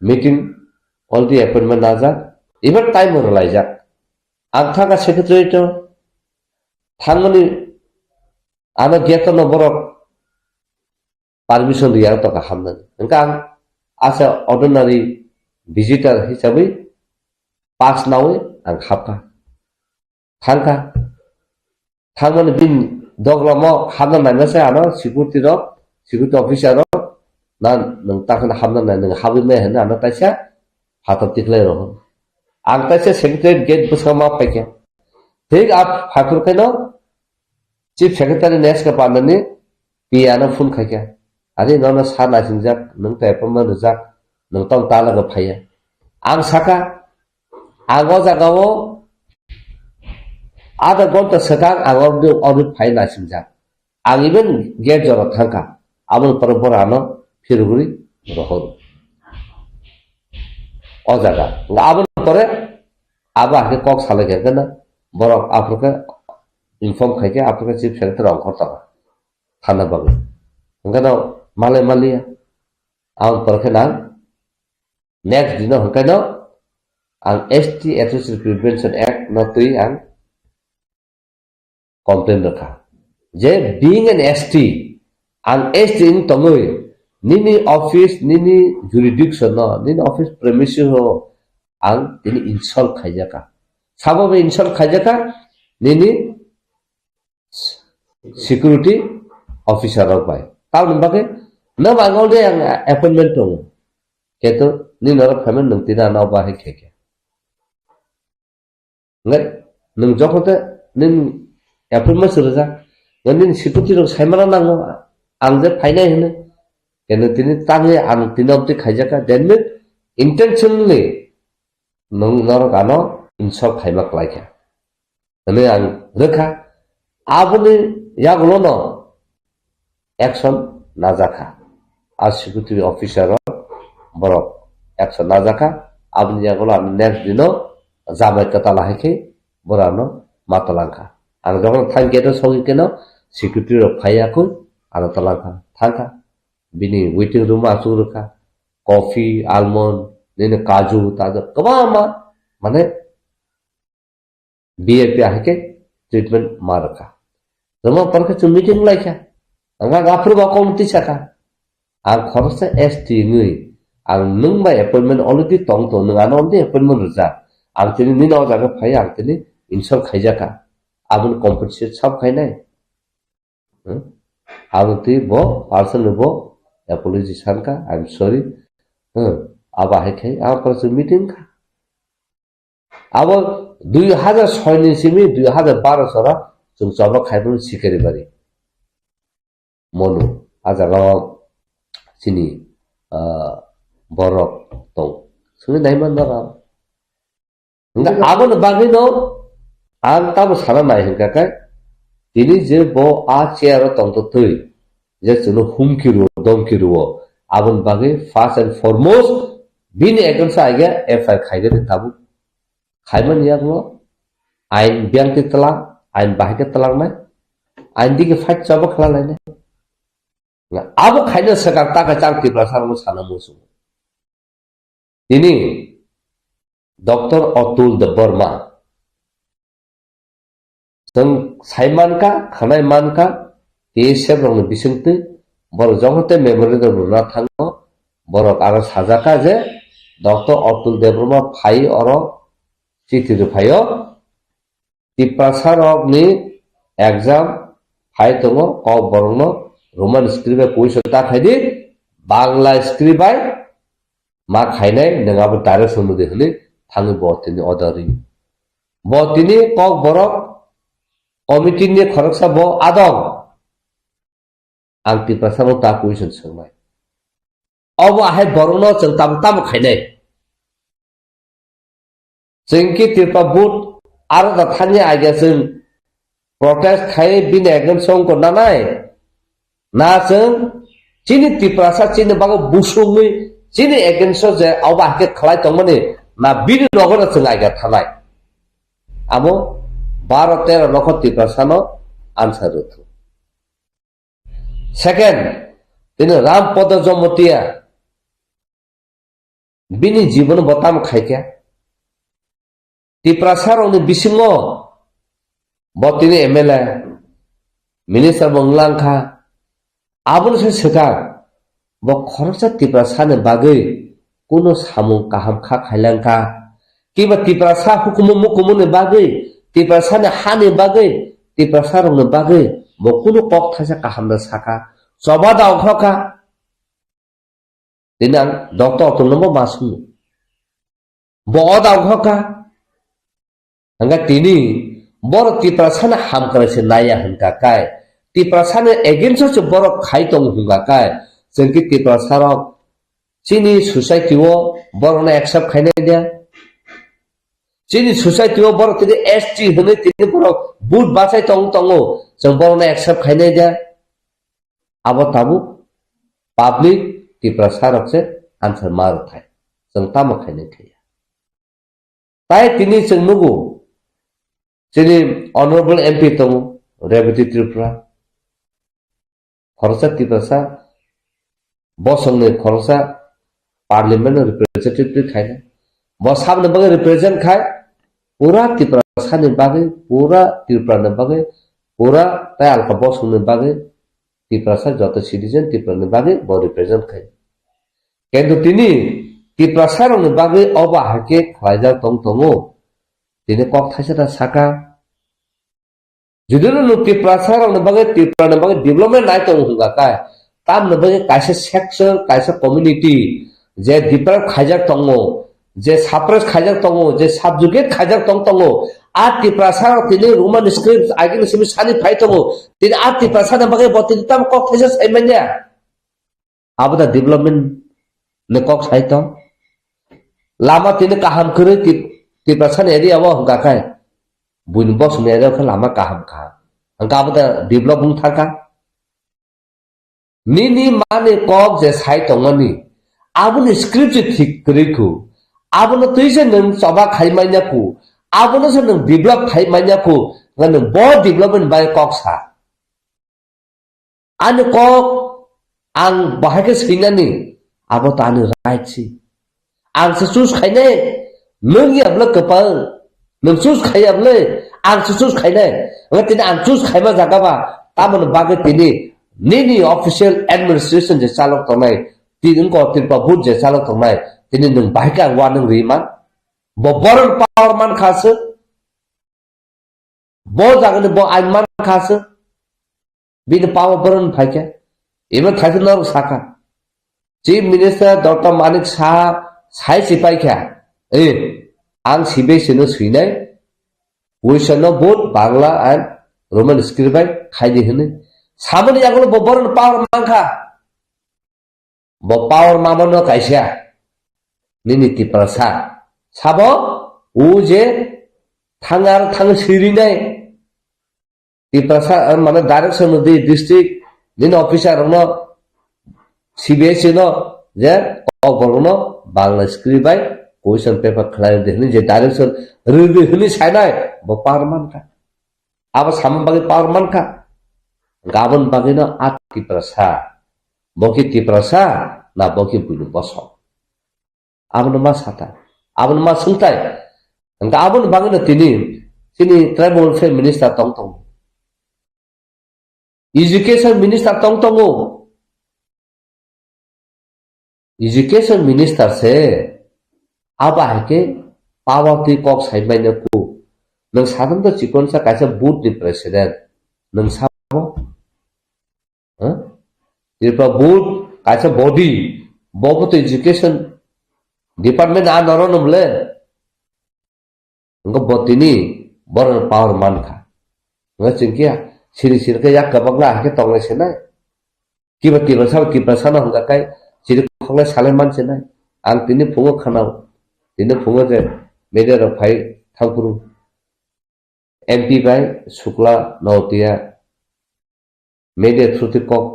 meeting all the appointment naza even time or Khlaijakha ang thaka secretary to thangani ana geto no borok permission riya to ka hamna engkang asa ordinary visitor hisabai pass nawe ang hapka thangka thangmani bin doglamo hamna na sa ano security officer na nang takna hamna na nang habi me hena na taisa hatat tikle ro ang taisa secretary gate busama paike thik ap hakur keno chief secretary nes ka pandani piano phone khaike ari nona sana sinjak nang ta pamma rujak nang tong tala ga phaya ang saka ago jagawo ada gonta sekang agor de audit faina simjak ang even get jor thangka abul parborano firuguri rohon o jaga abul pore aba ke kok sale ke na borok afrika inform khaike afrika chief secretary ong khota thana bagu ngano male malia ang porke na next dino hokano ang ST Atrocity Prevention Act no tui ang complain rakha je being an ST ang ST in tongoi nini office nini jurisdiction no nini office premises ho ang tini insult Khlaijakha sababe insult Khlaijakha nini security officer rok bai tal nambake na bangol de ang appointment tong keto ni nor payment nang tina na ba he keke ngai nang jokote nin appointment surja nin security rok saimana nango ang je phainai hene keno tini tangi ang tinopti Khlaijakha then intentionally nang nor kano insult khaima klaikha ane ang rekha abuni yagulo no action najakha as security officer borok action najakha abuni yagulo next dino jamai kata lahike borano matalangka ang jokon thangketo sogi keno security rok phaya ko ana talangka thangka bini waiting room asu rakha coffee almond nene kaju taja kabama mane BIP ahike treatment maraka Rama parka chu meeting laikha anga gafru ba komti saka ang khorsa ST ngui ang nung ba appointment already tong to nung anon de appointment ruja ang tini ni no jaga phai ang tini insult Khlaijakha abun compensate sab khai nai Abo ti bo person bo apology sanka. I'm sorry. Aba hai khai aba person meeting ka. Abo 2006 ni simi 2012 sara jung chaba khaibun sikari bari. Monu ajalo sini borok tong. Suni naiman dara. Nga abo na bagi no ang tabo sana nai hingga kai. Ini je bo a chair tong to tui. Je chuno humkiru domkiru abon bagi first and foremost bini ekon sa aiga FIR khaiga de tabu. Khaiman yaklo ain biang ti telang ain bahike telang mai ain dige fight chaba khala lai ne. Nga abo khaina sakar ta ka chang ti prasar mo sana musu. Ini Dr. Atul de Burma Seng Saiman ka, Khanai man ka, TSF rong bisingti, bor jogote memorandum runa thango, borok aro sajaka je, Dr. Atul de Burma phai oro chithi ru phaio, tiprasarok ni exam phai tongo, KOKBOROK no Roman script e question ta khaidi, Bangla script ai ma khainai nangabo direct sonude hli thangi botini odari. Botini KOKBOROK Committee ni kharoksa bo adong ang tiprasano ta question sangmai abo ahai borno chang tam khainai jengki tirpa but aro da thani agia jeng protest khai bin ekam song ko nanai na jeng chini tiprasa chini bago busungui chini ekam so je aba ke khlai tongmani na bin nogor chang agia thanai abo 12-13 লক্ষ তিপ্রাসানো answer হতো second তিনি রামপদ জমতিয়া বিনি জীবন বতাম খাইকা তিপ্রাসার উনি বিসিঙ্গ বতিনি MLA minister বংলাংখা Abul সে shaker ব খরচা তিপ্রাসানে বাগৈ কোন সামুং কাহাম খা খাইলাংখা কিবা তিপ্রাসা হুকুম মুকুমনে বাগৈ tiprasane hani bagai tiprasarong bagai bokunu kok thasa kahamda saka coba da okhoka dinang doktor tunmo masu bo da okhoka anga tini bor tiprasane ham karase naya hanka kai tiprasane against so bor khaitong hunga kai jengki tiprasarok chini society wo borona accept khaine dia Chini society o bor tini ST hone tini bor but basai tongo jeng bor na accept khaine dia abo tabu public tiprasarok se answer mar thai jeng tam khaine thaya tai tini jeng nugu chini honorable MP tongo Revati Tripura khorsa tiprasa bosong ne khorsa parliament representative khaine bos sabne bagai represent khai पूरा त्रिपुरा ने बागे पूरा त्रिपुरा ने बागे पूरा तयाल का boss ने बागे त्रिपुरा जत सिटीजन त्रिपुरा ने बागे बो रिप्रेजेंट खाय केंदु तिनी त्रिपुरा ने बागे अबा हाके खलाइजा तंगो तिने कक थासेदा साका जुदुनो नु त्रिपुरा ने बागे डेवलपमेंट नाय तंग हुगा काय ताम ने बागे कासे सेक्टर कासे कम्युनिटी जे त्रिपुरा खाइजा तंगो जे साप्रेस खाइजाक तंगो जे साबजुगेट खाइजाक तंगो आ तिप्रासा तिनि रोमान स्क्रिप्ट आगिन सिमि सानि फाइ तंगो तिनि आ तिप्रासा न बगे बतिनि तम कक थेस साइमान्या आबदा डेभलपमेन्ट ने कक साइत लामा तिनि काहाम करे तिप्रासा ने एरिया व हंगाखाय बुइन बक्स ने एरिया ख लामा काहाम खा हंगा आबदा डेभलपमेन्ट थाका निनि माने कक जे साइ तंगनि आबुनि स्क्रिप्ट ठीक करेखु Abono tuise nung coba khai manyaku, abono se nung develop khai manyaku, nung bo development by koksa. Ane kok ang bahage sinani, abo ta ane right si. Ang sesus khai ne, nung yabla kapal, nung sus khai yable, ang sesus khai ne, ngatin ang sus khai ma jagaba, tamon bage tini, nini official administration je salok tonai, tinun ko tinpa bud je salok tonai. Tini nung bahika wanung riman bo boron power man khase bo jagane bo ain man khase bini pawa baron phaika even thaisin nor saka chief minister Dr. Manik Shah sai sipaikha ang sibe sino suinai question no both Bangla and Roman script by khaidi hene samani yagulo bobaron power mangkha bo power mamano kaisa nini tiprasa sabo uje thangar thang sirinai tiprasa mane direction of the district nin officer no CBS no je ogolono Bangla script by question paper khlai de je direction review hini sainai bo power mangkha aba samang bagi power mangkha gabon bagi no at tiprasa boki tiprasa na boki bulu boso abon mas hata abon mas sungtai engka abon bangina tini sini tribal welfare minister tong education minister tong education minister se aba hake power ti kok sai mai na ku nang sadam to chikon sa kaisa boot ni president nang sabo Tripura board kaisa body bobo to education department a noronum le ngo botini boron power man kha ngo chingkia siri ke yak ka bagla ke tongle senai kiba tiba sa no hanga kai siri khongle sale man senai ang tini phungo khanau tini phungo je media ro phai thangpuru MP by Shukla Nautia media thruti kok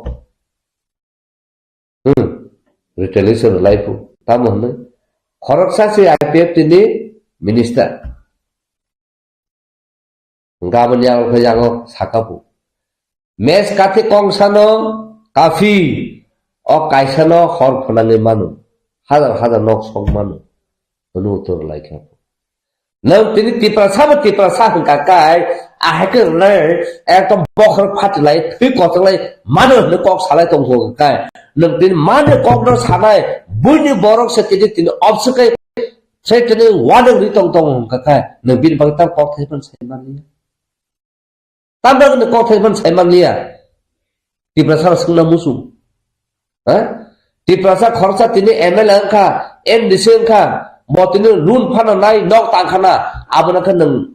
retaliation life tamu hne khoroksa se IPF tini minister gaban yang khayango sakapu mes kati kongsano kafi o kaisano khor phonange manu hazar nok song manu anu utor laikha nang tini tiprasa hangka kai ahake le ekdom bokhar phat lai thui kotlai manu ne kok salai tong ho kai nang tin manu kok no salai buini borok se tini obskai sai tini wadang ri tong ka kai nang bin bang ta kok thai pan sai man ni tambang ne kok thai pan sai man lia tiprasa sungna musu ha tiprasa khorsa tini MLA ka MDC ka botini run phana nai nok tang khana abona ka nang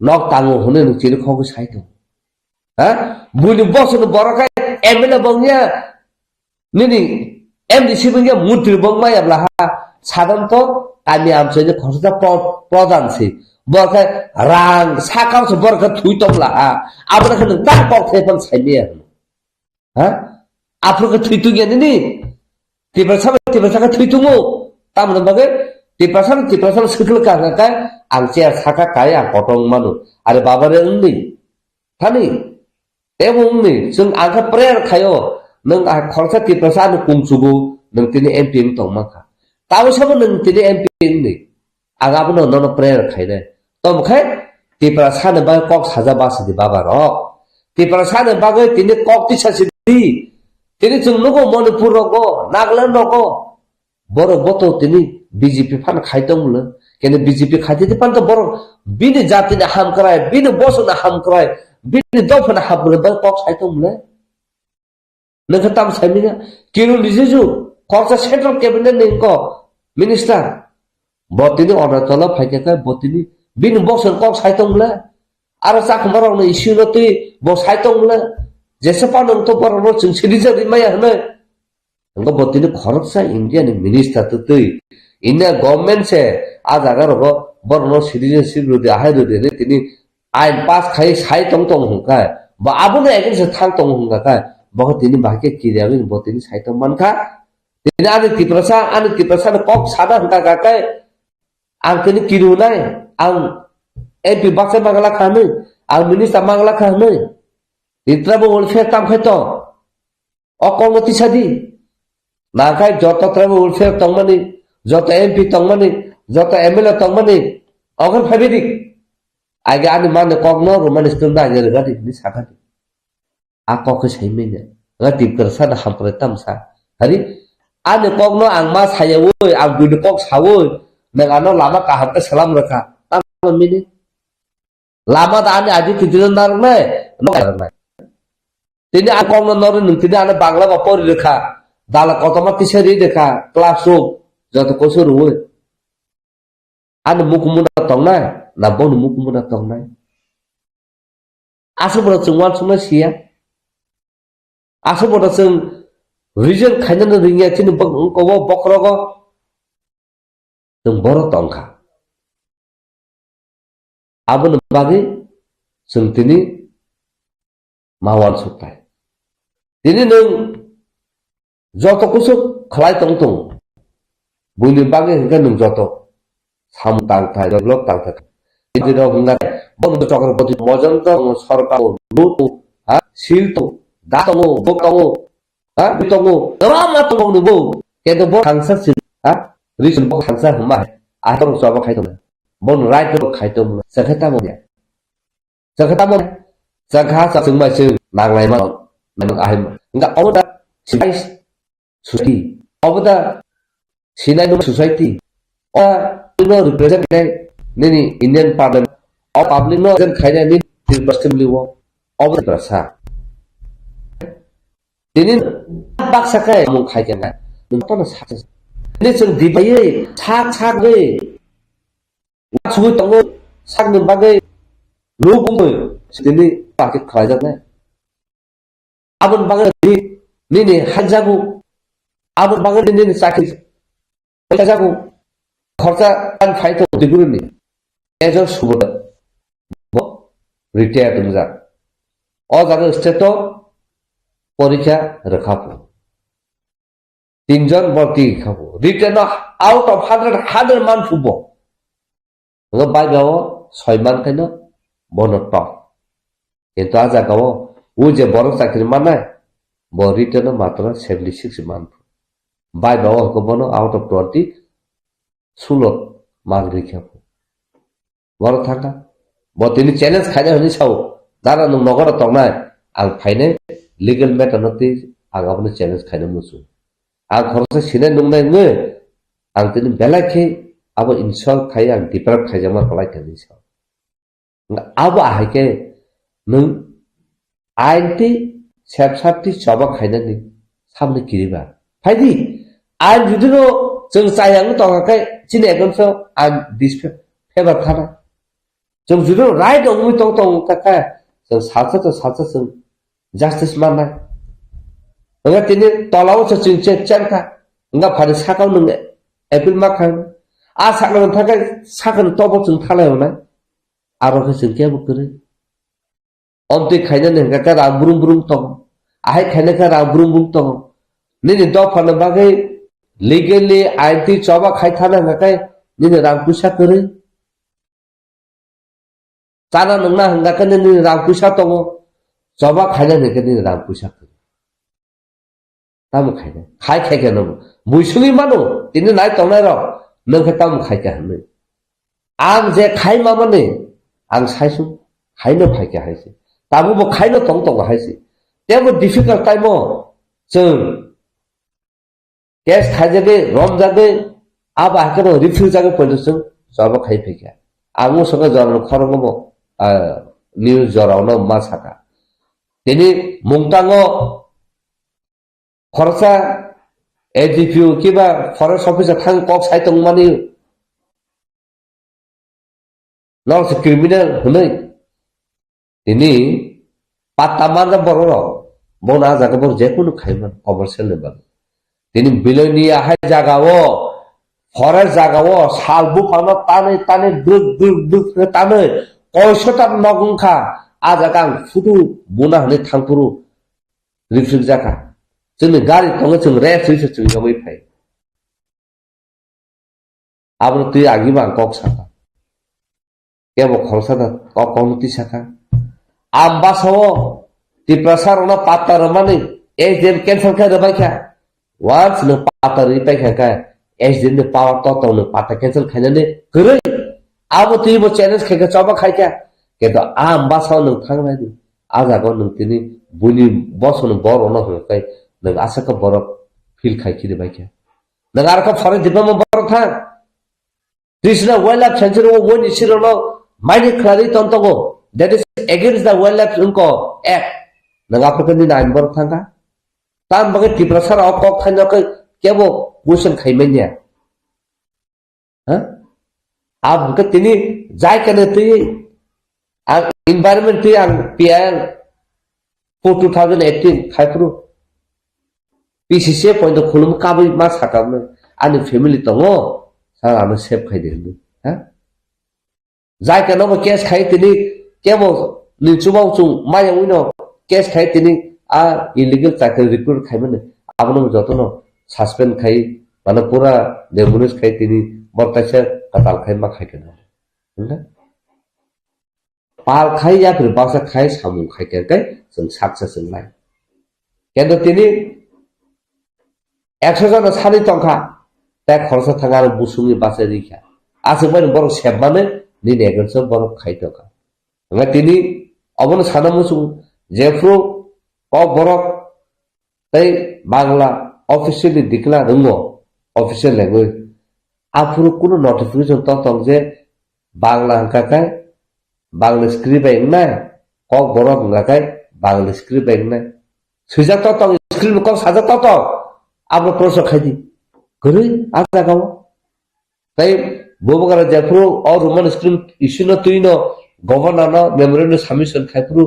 nok tango hone nu chiri khogu sai to ha buni boss nu boraka MLA bangya nini MDC bangya mutri bangma yabla ha sadam to kami amse je khorsa prodan si boraka rang sakam se boraka thui tongla ha abona ka nang tak pok thai pan sai lia ha apro ka thui tu ge ni tiprasa ka thui tu mo tamna bagai tiprasan sikil ka ka angche saka kaya potong manu are babare undi thani uni sung angka prayer khayo nang a khorsa tiprasan kungsugu nang tini MP tong maka tahu sabo nang tini MP ni aga bono no prayer khaide tom khai tiprasan ba kok saja bas di babaro tiprasan ba ga tini kok ti sasidi tini chung nugo Manipur rogo Nagaland rogo boro boto tini BJP fan khaitong le kene BJP khaite pan to boro bini jati na ham krai bini boso na ham krai bini dof na ham le ba kok khaitong le nang tam saimina kiru lijeju khorsa central cabinet ning ko minister botini order tola phaike ka botini bini boso kok khaitong le ara sa khmaro na issue no ti bo khaitong le jese pa nang to boro no chung silija di maya hne ngo botini khorsa Indian minister to tui inna government se ajaga ro borno citizenship rudi ahai rudi ne tini ain pass khai sai tong hungka ba abune ekin se thang tong hungka ka ba tini bahke kiriawi bo tini sai tong manka tini ani tiprasa kok sada hungka ka kai ang tini kiru nai ang MP bakse mangala khane ang minister mangala khane tribal welfare tam khai to okongoti sadi na khai joto tribal welfare tong mani joto MP tong mani joto MLA tong mani ogan phabidik aga ani man kok no roman stunda ga gadi ni sakati a kok sai menya ga tip kersa da hampre tam sa hari ani kok no ang ma saya woi ang du kok sawoi nang ano lama ka hamka salam raka tam mini lama da ani aji kidiran nar mai no Tini akong norin nung tini ana bangla ba pori rekha dala kotoma tisari rekha classroom joto koso ruwe ana mukumuna tongnai na bon mukumuna tongnai asu bro chungwan chungna sia asu bro chung region khaina ringya tini ko bokrogo tung boro tongkha abun bagi chung tini mawan sukai tini nung joto kusu khlai tong tong buini bagi hingga nung joto sam tang thai lok tang thai ini do hingga bon chokor poti mojon to sarkar lutu ha sil to datongo bokongo ha bitongo rama to nu bo ke do bo khangsa sil ha reason bo khangsa huma a to so khai to bon right to khai to sakhata mo ya sakha sa sung ma sung nang lai ma nang ai enggak oda sinai suci oda sinai no society no represent ni Indian parliament or public no represent khaina ni assembly wo oda prasa ini bak sakai mo khai jana to na sa ni sung dibaye sak ge chu tongo sak ni bagai lu bung ini pakai Khlaijakha abon banget ni hajagu abon banget ni sakit hajagu khorcha kan phaito diguru ni ejo suboda retire tungja o jaga stato porikha rakhapu tinjon borti khapu return out of 100 man fubo ngo bai gawo 6 man kaino bonot কিন্তু আজ আগাও ও যে বড় চাকরি মানে return মাত্র 76 month by বাবা হকবনো out of 20 সুলত মাগ রেখে বড় থাকা তিনি চ্যালেঞ্জ খাইনা হনি সাও দাঁড়া নং নগর তংনায় আং ফাইনে লিগেল ম্যাটার নতি আগাবনো চ্যালেঞ্জ খাইনা মুসু আং খরচা সিনে নংনাই নে আং তিনি বেলাখে আবো ইনসল খাই আং ডিপ্রাপ খাইজামা কলাই খানি সাও আবো আহাইকে nung aiti sepsati coba khaina ni samne kiriba phaidi an judino jeng sayang tong kai chine ekon so an this favor khana jeng judino right ong tong tong ka ka jeng satsa seng justice mana nga tini tolaw sa ching chen ka nga phari sakau nung appeal ma khan a sakna thaka sakan tobo chung thalai na aro ka ching ke bukure onti khaina ne ka ra burum burum tong ahai khaina ka ra burum burum tong ni do phana bagai legally IT choba khai thana nga kai ni ram pusa kare tana nungna hanga ka ni ram pusa tong choba khaina ne ka ni ram pusa kare tam khaina khai ka no muisuli mano tini nai tong nai ro nang ka tam khai ka ne ang je khai ma mane ang saisu khaina phai ka haise tabu bo khaino tong tong haise tebo difficult time mo jeng case khajage rom jage aba hakano refuse jage pointo jeng jaba khai pheka amu soga jorno khorong mo news jorano ma saka tini mungtango khorsa ADPU kiba forest officer thang kok sai tong mani not criminal hunai ini patamanda bororo bona jaga bor je kono khaiman commercial level tini biloni ahai jagao forest jagao salbu pano tane duk tane koisota nogungkha ajagang futu buna hane thangpuru rifrik jaka jeni gari tongo jeng ref rifrik jeng bai phai abro tui agi bang kok saka kebo khorsa kok komiti saka ambaso di prasar ona patar mani jem cancel ka da baikha once no patar ri paikha ka din ne power to no patar cancel khana ne kare abo ti bo challenge khaka choba khaika ke to ambaso no thang na di aja go no tini buni boso no bor ona ho kai na asa ka bor feel khai ki de baikha na ar ka fare dipa mo bor tha krishna wildlife sanctuary wo woni sirolo mai klari tontogo that is against the wildlife act nangapaka ni nain bor thanga tan bagai Tripura sara kok khaina ke kebo question khaimenya ha ab ke tini jai kana ti ang environment ti ang PL for 2018 khaipru PCC point khulum kabai ma sakamna ani family tongo sara ame save khaide ha jai kana bo case khai tini kebo ni chubau chung maya wino case khai tini a illegal চাকরি recruit খাইবেন আপন যতন suspend খাই মানে পুরা ডেমোনিস খাই তিনি বর্তাইছে কাতাল খাই মা খাইকে না বুঝলেন পাল খাই या फिर बासा खाई सामु खाई के जों सक्सेस होनलाय কিন্তু তিনি 100 জন সানি টঙ্কা তা খরচ থাকা আর বুসুমি বাসে রিখা আছে বড় বড় সেবানে নি নেগেছ বড় খাই টকা মানে তিনি অবন সানামুসু জেফ্রো KOKBOROK তাই বাংলা অফিসিয়ালি ডিক্লার রঙ অফিসিয়াল ল্যাঙ্গুয়েজ আফুর কোন নোটিফিকেশন ততং যে বাংলা হাঙ্কাকায় বাংলা স্ক্রিপ্ট নাই KOKBOROK হাঙ্কাকায় বাংলা স্ক্রিপ্ট নাই সুজা ততং স্ক্রিপ্ট কম সাজা ততং আমরা প্রশ্ন খাইদি করে আজা গাও তাই ববগারা জেফ্রো অর রোমান স্ক্রিপ্ট ইস্যু ন তুই ন গভর্নর মেমোরেন্ডাম সাবমিশন খাইপুরু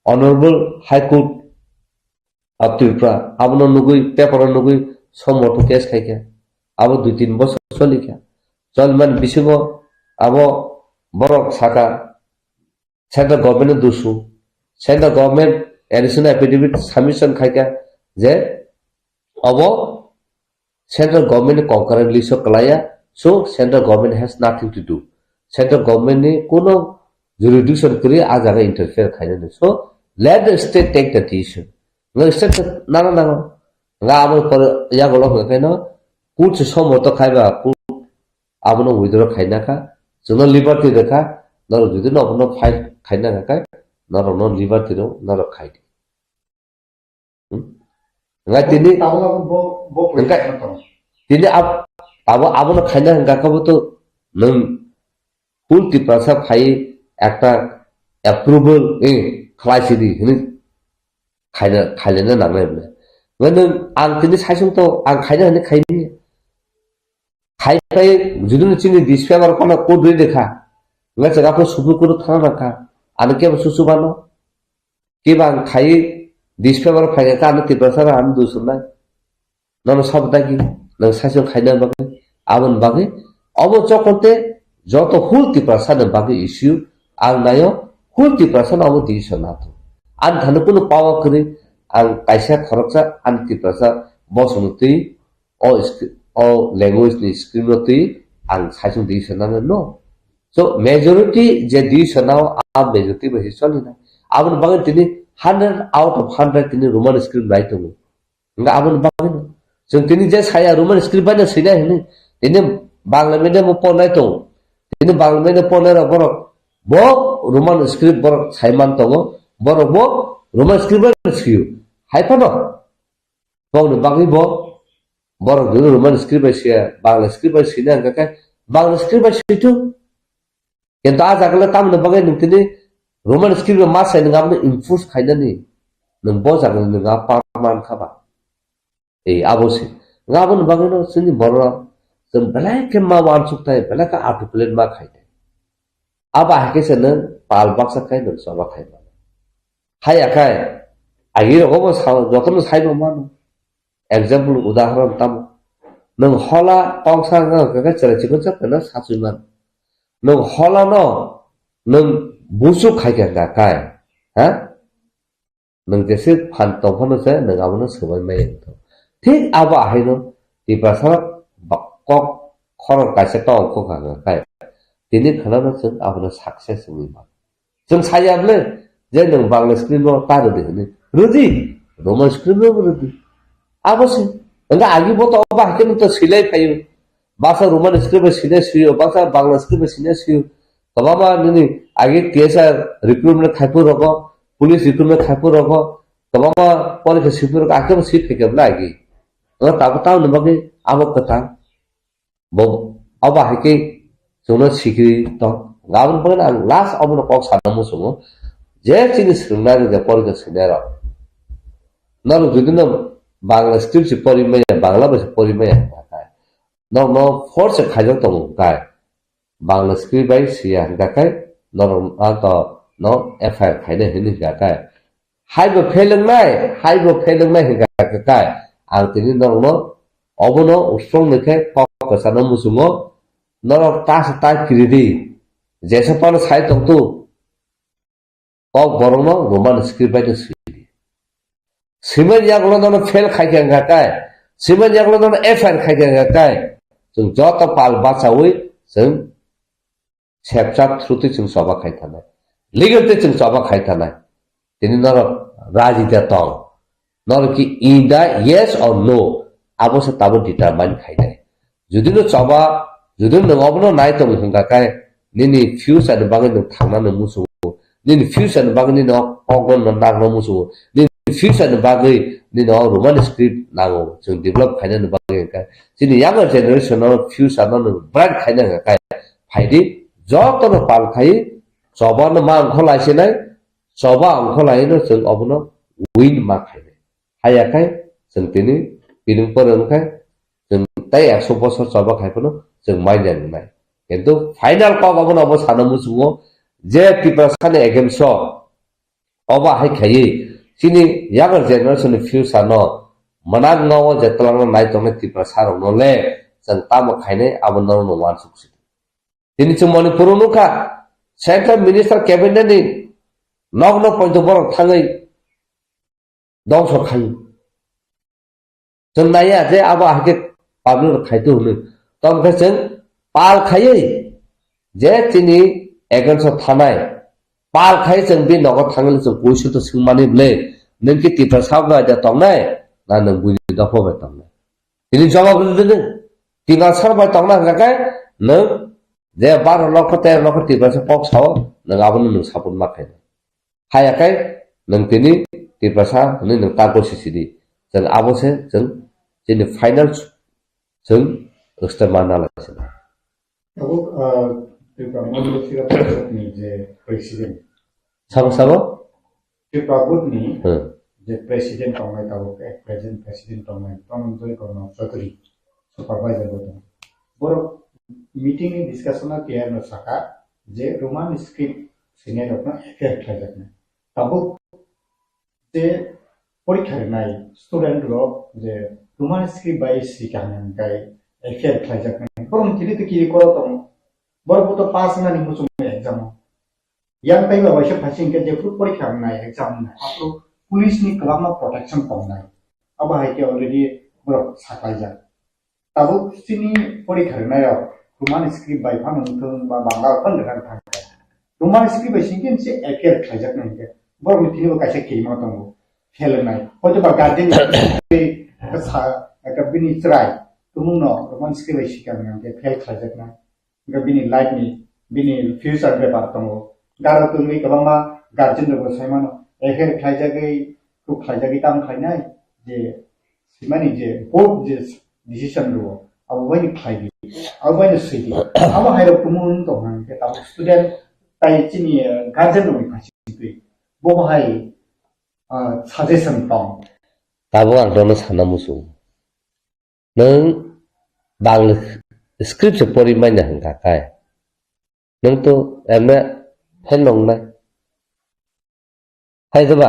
Honorable High Court of Tripura, Abno Nugui, Paper Nugui, some more to case Kaika, Abo 2-3 Boss Solika, Solman Bisigo, Abo Borok Saka, Central Government Dusu, Central Government Additional Affidavit Submission Kaika, Ze Abo Central Government concurrently so Kalaya, so Central Government has nothing to do. Central Government Kuno jurisdiction kuri ajaga interfere khaina so let the state take the decision no state na nga abo ya golo kaino kut somoto khaiba kut abono withdraw khaina ka jono liberty dekha noro jodi no abono fight khaina ka noro no liberty ro noro khai nga tini tini abono khaina ka ka to nang full Tripura khai একটা approval Khlaijakha হনি খাইনা নামে মানে আং তিনি সাইসং তো আং খাইনা হনি খাইনি খাইপাই যদি চিনি ডিসপেপার কোন কোড রে দেখা মানে জায়গা সুপু করে থানা রাখা আন কে সুসু বানো কি বাং খাই ডিসপেপার ফাইকা কান Tripura সারা আন দুসুন না নন সব দাগি নন সাইসং খাইনা বাগে আবন বাগে অবচকতে যত ফুল Tripura সারা বাগে issue ang nayo full Tripura sana abo decision nato an thanu kuno pawa kri ang kaisa khoroksa an Tripura sa bosumuti o language ni screenoti ang saisung decision na no so majority je decision now a majority basi solina abun bagen tini 100 out of 100 tini roman script right ho nga abun bagen so tini je saya roman script bana sina hini tini bangla medium ponai to tini bangla medium ponai ra borok bo roman script borok saiman tongo borok bo roman script siu haipano bawni bangi bo borok dulu roman script sia bangla script sina ka bangla script situ কিন্তু আজ আগলে তামনে বাগে নতিনি roman script ma sai ngam enforce khaina ni nang bo jagal nga parman khaba ei abosi ngabon baगे no sini borra sem belai ke ma wan suktai belai ka articulate ma khaite aba hake sene pal baksa kai no soba khai ba hai akai agir obo joton sai no manu example udaharon tam nang hola tongsa nga ka chara chiko chak na sachuman nang hola no nang busu khai ka kai ha nang jese phan tong phan se nang abono sobai mai to thik aba hai no Tripura sa kok khor kaisa tong ko ka kai তিনি খালানো जों आपनो success हुइमा जों सायाब्ले जे नों Bangla script नो तारो देनि रुदि रोमान स्क्रिप्ट नो रुदि आबसे nga agi bo to ba ke to silai payu basa roman script silai siyo basa bangla script silai siyo tobaba ni agi TSF recruitment khaipu rogo police recruitment khaipu rogo tobaba pore ke sipur ka ke sip ke bla agi nga ta ta no bage abok kata bo aba heke जोंनो सिक्रि दं गाबोन बगन आं last अबनो कक सानमु सङो जे चिनी सोलोंनानै जे परिखा सोनायाव नर जुदि न बांला स्क्रिप्ट से परिमय बांला भाषा परिमय काय न फोर्स खाजक दं काय बांला स्क्रिप्ट बाय सिया काय न तो न एफआईआर खायने हिनि काय हाइबो फेलंनाय काय आं तिनि न अबनो स्ट्रंग नखे पक सानो मुसुङो न तास ता किरिदि जेसे पान साइ तंतु KOKBOROK no roman script by the city Simen yaklo no fail khaikang kai Simen yaklo no FR khaikang kai जों जत पाल बाचावै जों सेपचाप थ्रुति जों सभा खायथानाय लिगेलते जों सभा खायथानाय तिनि नर राजिता तंग नर कि इदा yes or no आबोसे ताबो डिटरमाइन खायनाय जुदि न सभा जुदि नङाबनो नाय तंग हंगा काय निनि फ्यूचर बागै न थांनानै मुसु निनि फ्यूचर बागै न अगन नागनो मुसु निनि फ्यूचर बागै निनि रोमान स्क्रिप्ट नागो जों डेभलप खायनो बागै काय जिनि यागर जेनेरेशनल फ्यूचर न ब्राइट खायनो काय फाइदि जतन पाल खाय सबान मा अंख लायसेनाय सभा अंख लायनो जों अबनो विन मा खायनाय हायाखाय जों तिनि बिनि परनखाय जों ताय 100 बছর सभा खायफोनो जों माइनाय नाय किन्तु फाइनल कक अबनो अब सानो मुसुङो जे प्रिपारेशन एगेन्स्ट अबा हाय खायै सिनि यागर जेनेरेशन फ्यूचर न मनाग नव जेतलांग नाय तने प्रिपारेशन नले जों ताम खायनाय आबन न मान सुखसि दिनि जों मणिपुर नुखा सेंट्रल मिनिस्टार कैबिनेट नि नग्न पॉइंट बर थाङै दंस खायो जों नाया जे आबा हाके पाब्लिक खायतो होनो तमखे जों पाल खायै जे तिनि एगेन्स्ट थानाय पाल खाय जों बे नगर थाङै जों बयसो तो सोंमानि ब्ले नोंखि टिप्रा साबगा दा तंनाय ना नों बुनि दा फबाय तंनाय दिनि जवाब दिनो तिङा सरबाय तंना गाय नों जे 12 लाख 13 लाख टिप्रा से पक साव नों आबन नों सापन माखाय हायाखाय नों तिनि टिप्रा सा नों ताको सिसिदि जों आबोसे जों जिनि फाइनल जों एक्सटरमाना लासे अब त्रिपुरा मधुरसिरा परिषदनि जे प्रेसिडेन्ट साबो त्रिपुरानि जे प्रेसिडेन्ट दंनाय दाबो प्रेजेन्ट प्रेसिडेन्ट दंनाय तनजय गण चौधरी सुपारभाइजर दं बर मीटिंग नि डिस्कसना क्लियर न सका जे रोमान स्क्रिप्ट सिने रखना एफेयर खायजाकना दाबो जे परीक्षा नाय स्टूडेंट रो जे रोमान स्क्रिप्ट बाय सिकाहन गाय एफेयर खायजाकना परम तिलि त किरि करो त बरबो तो पास ना नि मुसुम exam yang tay ba baisha phasing ke je fruit परीक्षा नाय एग्जाम ना आपरो पुलिस नि कलामा प्रोटेक्शन पाउनाय अब हाय के अलरेडी बर साकायजा ताबो सिनि परीक्षा नायाव रोमान स्क्रिप्ट बाय फानथों बा बांगा फनदरान थां रोमान स्क्रिप्ट बाय सिंकिन से एफेयर खायजाकना के बर मिथिनिबो कायसे केमा दंगो फेलनाय हयतो बा गार्डियन सा एकबिनि ट्राय तुमुनो रोमान स्क्रिप्ट बाय सिकाना के फेल खायजाकना बिनि लाइफ नि बिनि फ्यूचर पेपर दंगो गारो तुमि कबामा गार्जियन दबो सायमानो एफेयर खायजागै को खायजागै ताम खायनाय जे सिमानि जे बोर्ड जे डिसिजन रो अब वनि खायगि अब वनि सैदि अब हायरो तुमुन दंना के ताब स्टूडेंट ताइ चिनि गार्जियन दबो खायसि बो हाय सजेशन दं ताबो आं दनो साना मुसु नों बांला स्क्रिप्ट से परिमायना हंगा काय नों तो एमे फेल नंनाय हायदबा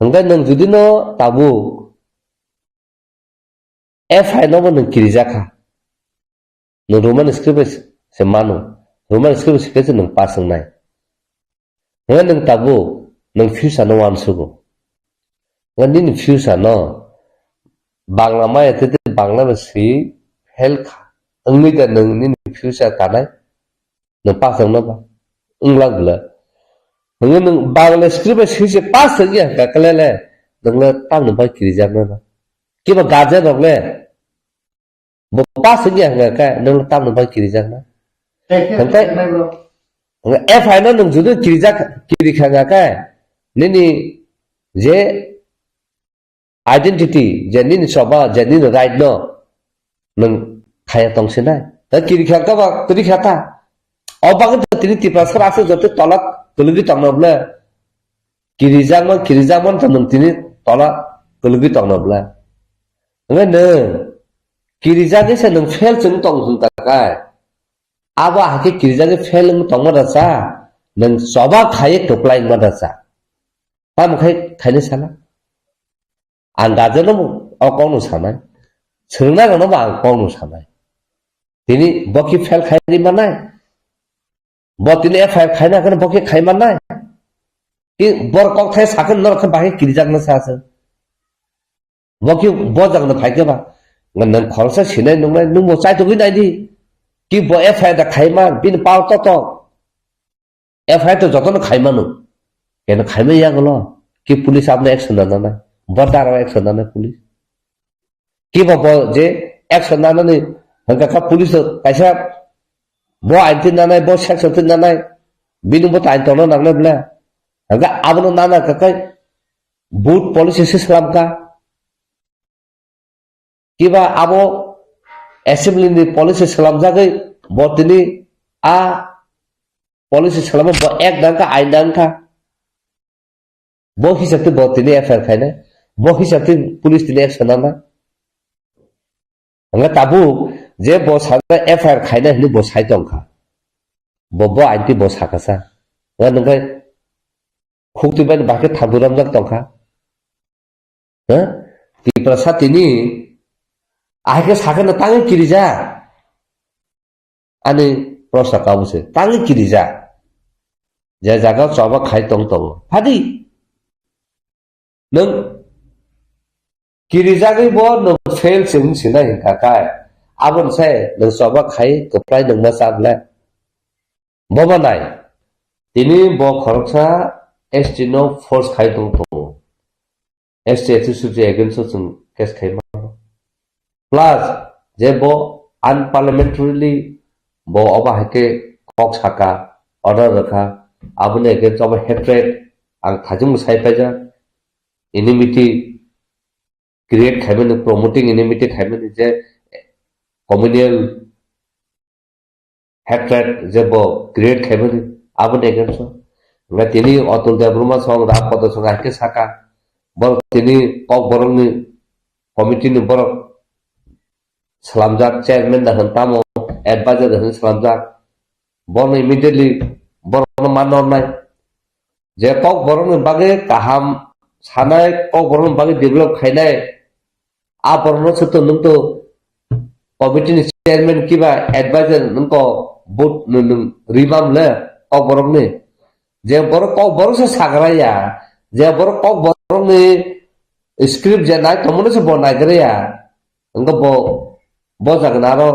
हंगा नों जुदि न ताबु एफ हायनबो नों किरिजाखा नों रोमान स्क्रिप्ट से मानो रोमान स्क्रिप्ट से नों पास नंनाय नों ताबु नों फ्यूचर न वानसुगो नों फ्यूचर न बांला माय ते बांला बसि फेल खा अंगै दा नोंनि फ्यूचर तानाय नों पास नंनाबा उंलागला नों बांला स्क्रिप्ट से पास गया का कलेले नों तांनो बाय किरिजागना केबा गार्जियन रगले बो पास गया का नों तांनो बाय किरिजागना एफ हायनो नों जुदि किरिखा का निनि जे आइडेंटिटी जे निनि सभा जे निनि राइट न नों खाया तंसिना ता किरिखा का बा किरिखा ता अबागन তিনি ত্রিপুরা সরকার আছে যত তলা কলগি তংনবলে কিরিজামান তো তিনি তলা কলগি তংনবলে ngai ne kirija ge se nang fail chung tong sun ta kai aba ha ke kirija ge fail ng tong ma da sa nang soba khai toklai ma da sa tam khai ne sala an ga je no o kong nu sanai chungna ga no ba kong nu sanai tini boki fail khai ri ma nai bo tini fail khai na kan boki khai ma nai ki bor kok thai sakan nor kha ba ke kirija na sa sa boki bo jang na phai ke ba ngan nan khol sa sinai nung nai nung mo chai to gi nai di ki bo FI da khai ma bin pau to FI to joto na khai ma nu ken khai ma ya galo ki police apne action na na bordar action na police ki bo je action na ni hangka ka police kaisa bo ain tin na nai bo section tin na nai binu bo tain to na nang na bla hangka abno na na ka kai boot police system ka kiba abo assembly ni policy salam jagai botini a policy salam bo ek dangka ain dangka bo hisabte botini FIR khaina bo hisabte police tini action na anga tabu je bo saga FIR khaina hini bo sai tongkha bo ain ti bo sakasa nga ngai khukti ban bakhe thaburam jak tongkha ha ti prasatini 아이게 사건은 땅에 길이자 아니 프로사 까부세 땅에 길이자 제자가 저바 가이똥똥 파디 능 길이자의 뭐너 페일 증신나 인가까이 아본세 능 저바 가이 급라이 능 마사블레 뭐바나이 तिनी ब खरकसा एसटिनो force खाइदोंतो एसटिएच सुजि against जों case खाइमा plus जे बो अनपार्लियामेंटरीली बो अबा हके कक साका order रखा आबने against अब हेट्रेड आं थाजुं साइपाजा एनिमिटी क्रिएट खाइमेन प्रमोटिंग एनिमिटी खाइमेन जे कम्युनियल हेट्रेड जे बो क्रिएट खाइमेन आबने against nga tini otul debruma song rap pada song ake saka bor tini kok borong ni committee ni bor salamjak chairman da hantamo advisor da salamjak bor immediately bor manon nai je kok borong ni bage kaham sanai kok borong bage develop khainai a borno seto nung to committee ni chairman kiba advisor nung ko board nung ribam le kok borong ni जे बर कक बर से सागराया जे बर कक बर ने script जे नाय तमने से बनाय गरेया अंग बो बो जगनारो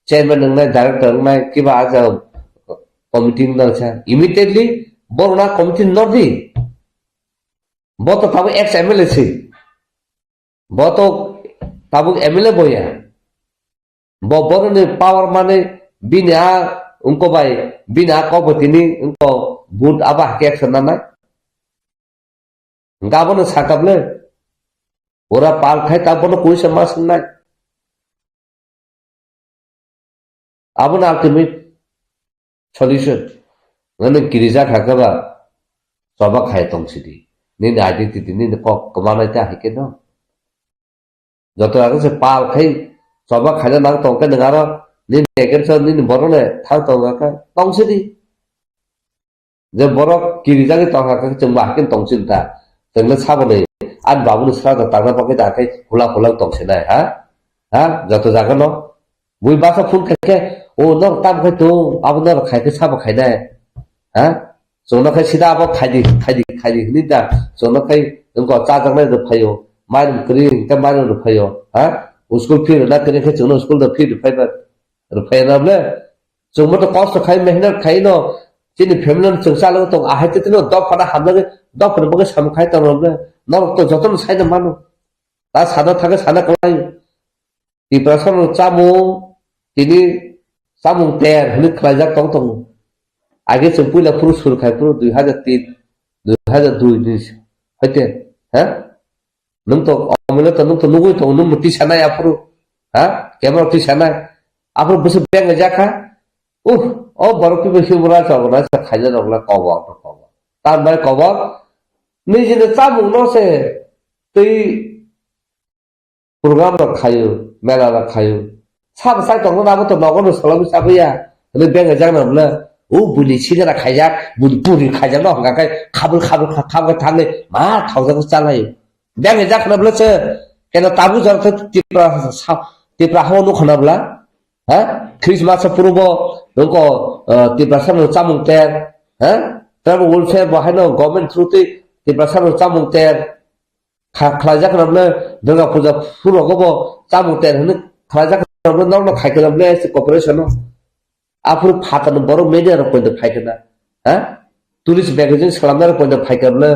चेयरमैन ने डायरेक्टर ने किबा आज कमिटी न छ इमीडिएटली बोरना कमिटी न दी बो तो तब एक्स एमएलए से बो तो तब एमएलए बोया बो बोर ने पावर माने बिना उनको भाई बिना कबतिनी उनको बुट आबा हके सन्ना गाबनो साकाबले ओरा पाल खाय ताबनो कोई समास ना आबनो अल्टीमेट सॉल्यूशन नने गिरिजा खाकबा सबा खाय तंगसिदि नि आइडेंटिटी नि क कमानायता हके न जत आगे से पाल खाय सबा खाय ना तंके नगारो नि एकेनस नि बरने था तंगा तंगसिदि जे बरक गिरिजानि तंगाखौ जों माहकेन तंसिनता जोंनो साबने आन बाबुनो स्रादा तांना पाके दाखै हुला हुला तंसिनाय हा जत जागोन न बुइ बासा फुन खाके ओ न ताम खाय तो अब न खायके साब खायनाय हा जोंना खाय सिदा अब खायदि नि दा जोंना खाय जोंको चाजांनाय रफायो माइरम करि त माइरम रफायो हा स्कुल फी ना करि खाय जोंनो स्कुल द फी रफायनाबले जोंमो तो कष्ट खाय मेहनत खाय न जिनि फेमिली चंसालो तो आहाते तनो दब फना हामले दब फन बगे सामखाय तनबले नर तो जतन साइद मानु ता सादा थाके साना कलाय तिप्रासन चामु तिनि चामु तेर हनि खलाइजाक तंग तंग आगे जों पुला पुरु सुरखाय पुरु 2003 2002 नि हते हा नों तो अमले तो नों तो नुगै तो नों मति सानाय आपुरु हा केमरा ति सानाय आपुरु बस बेंग जाखा ও বড় কি বেশি বলা চলবে না খাইলে রকলা কবক কবক তার মানে কবক নিজেদের চামুক নসে তুই প্রোগ্রাম খাইও মেলা খাইও সাব সাই তখন আবার তো নগর সালাম সাবইয়া বেঙে যান বলে ও বুলি ছিলেরা খাইজাক বুলি পুরি খাইজাক না হঙ্গাকাই খাবল খাবল খাবল থাকলে মা থাউজাক চালাই বেঙে যাক না বলেছে কেন তাবু জ্বর ত্রিপুরা হাওয়া নখানাবলা হ্যাঁ খ্রিস্টমাস পূর্ব নৌকো ত্রিপুরা সামনে চামুক তের হ্যাঁ তারপর ওয়েলফেয়ার বাহানো গভর্নমেন্ট থ্রুতে ত্রিপুরা সামনে চামুক তের Khlaijakha namle Durga Puja puro gobo চামুক তের হনে Khlaijakha namle nong খাইকে namle এসে কর্পোরেশন আপুর ফাতানো বড় মিডিয়ার পয়েন্ট ফাইকেনা হ্যাঁ টুরিস্ট ম্যাগাজিন খালামনার পয়েন্ট ফাইকেবলে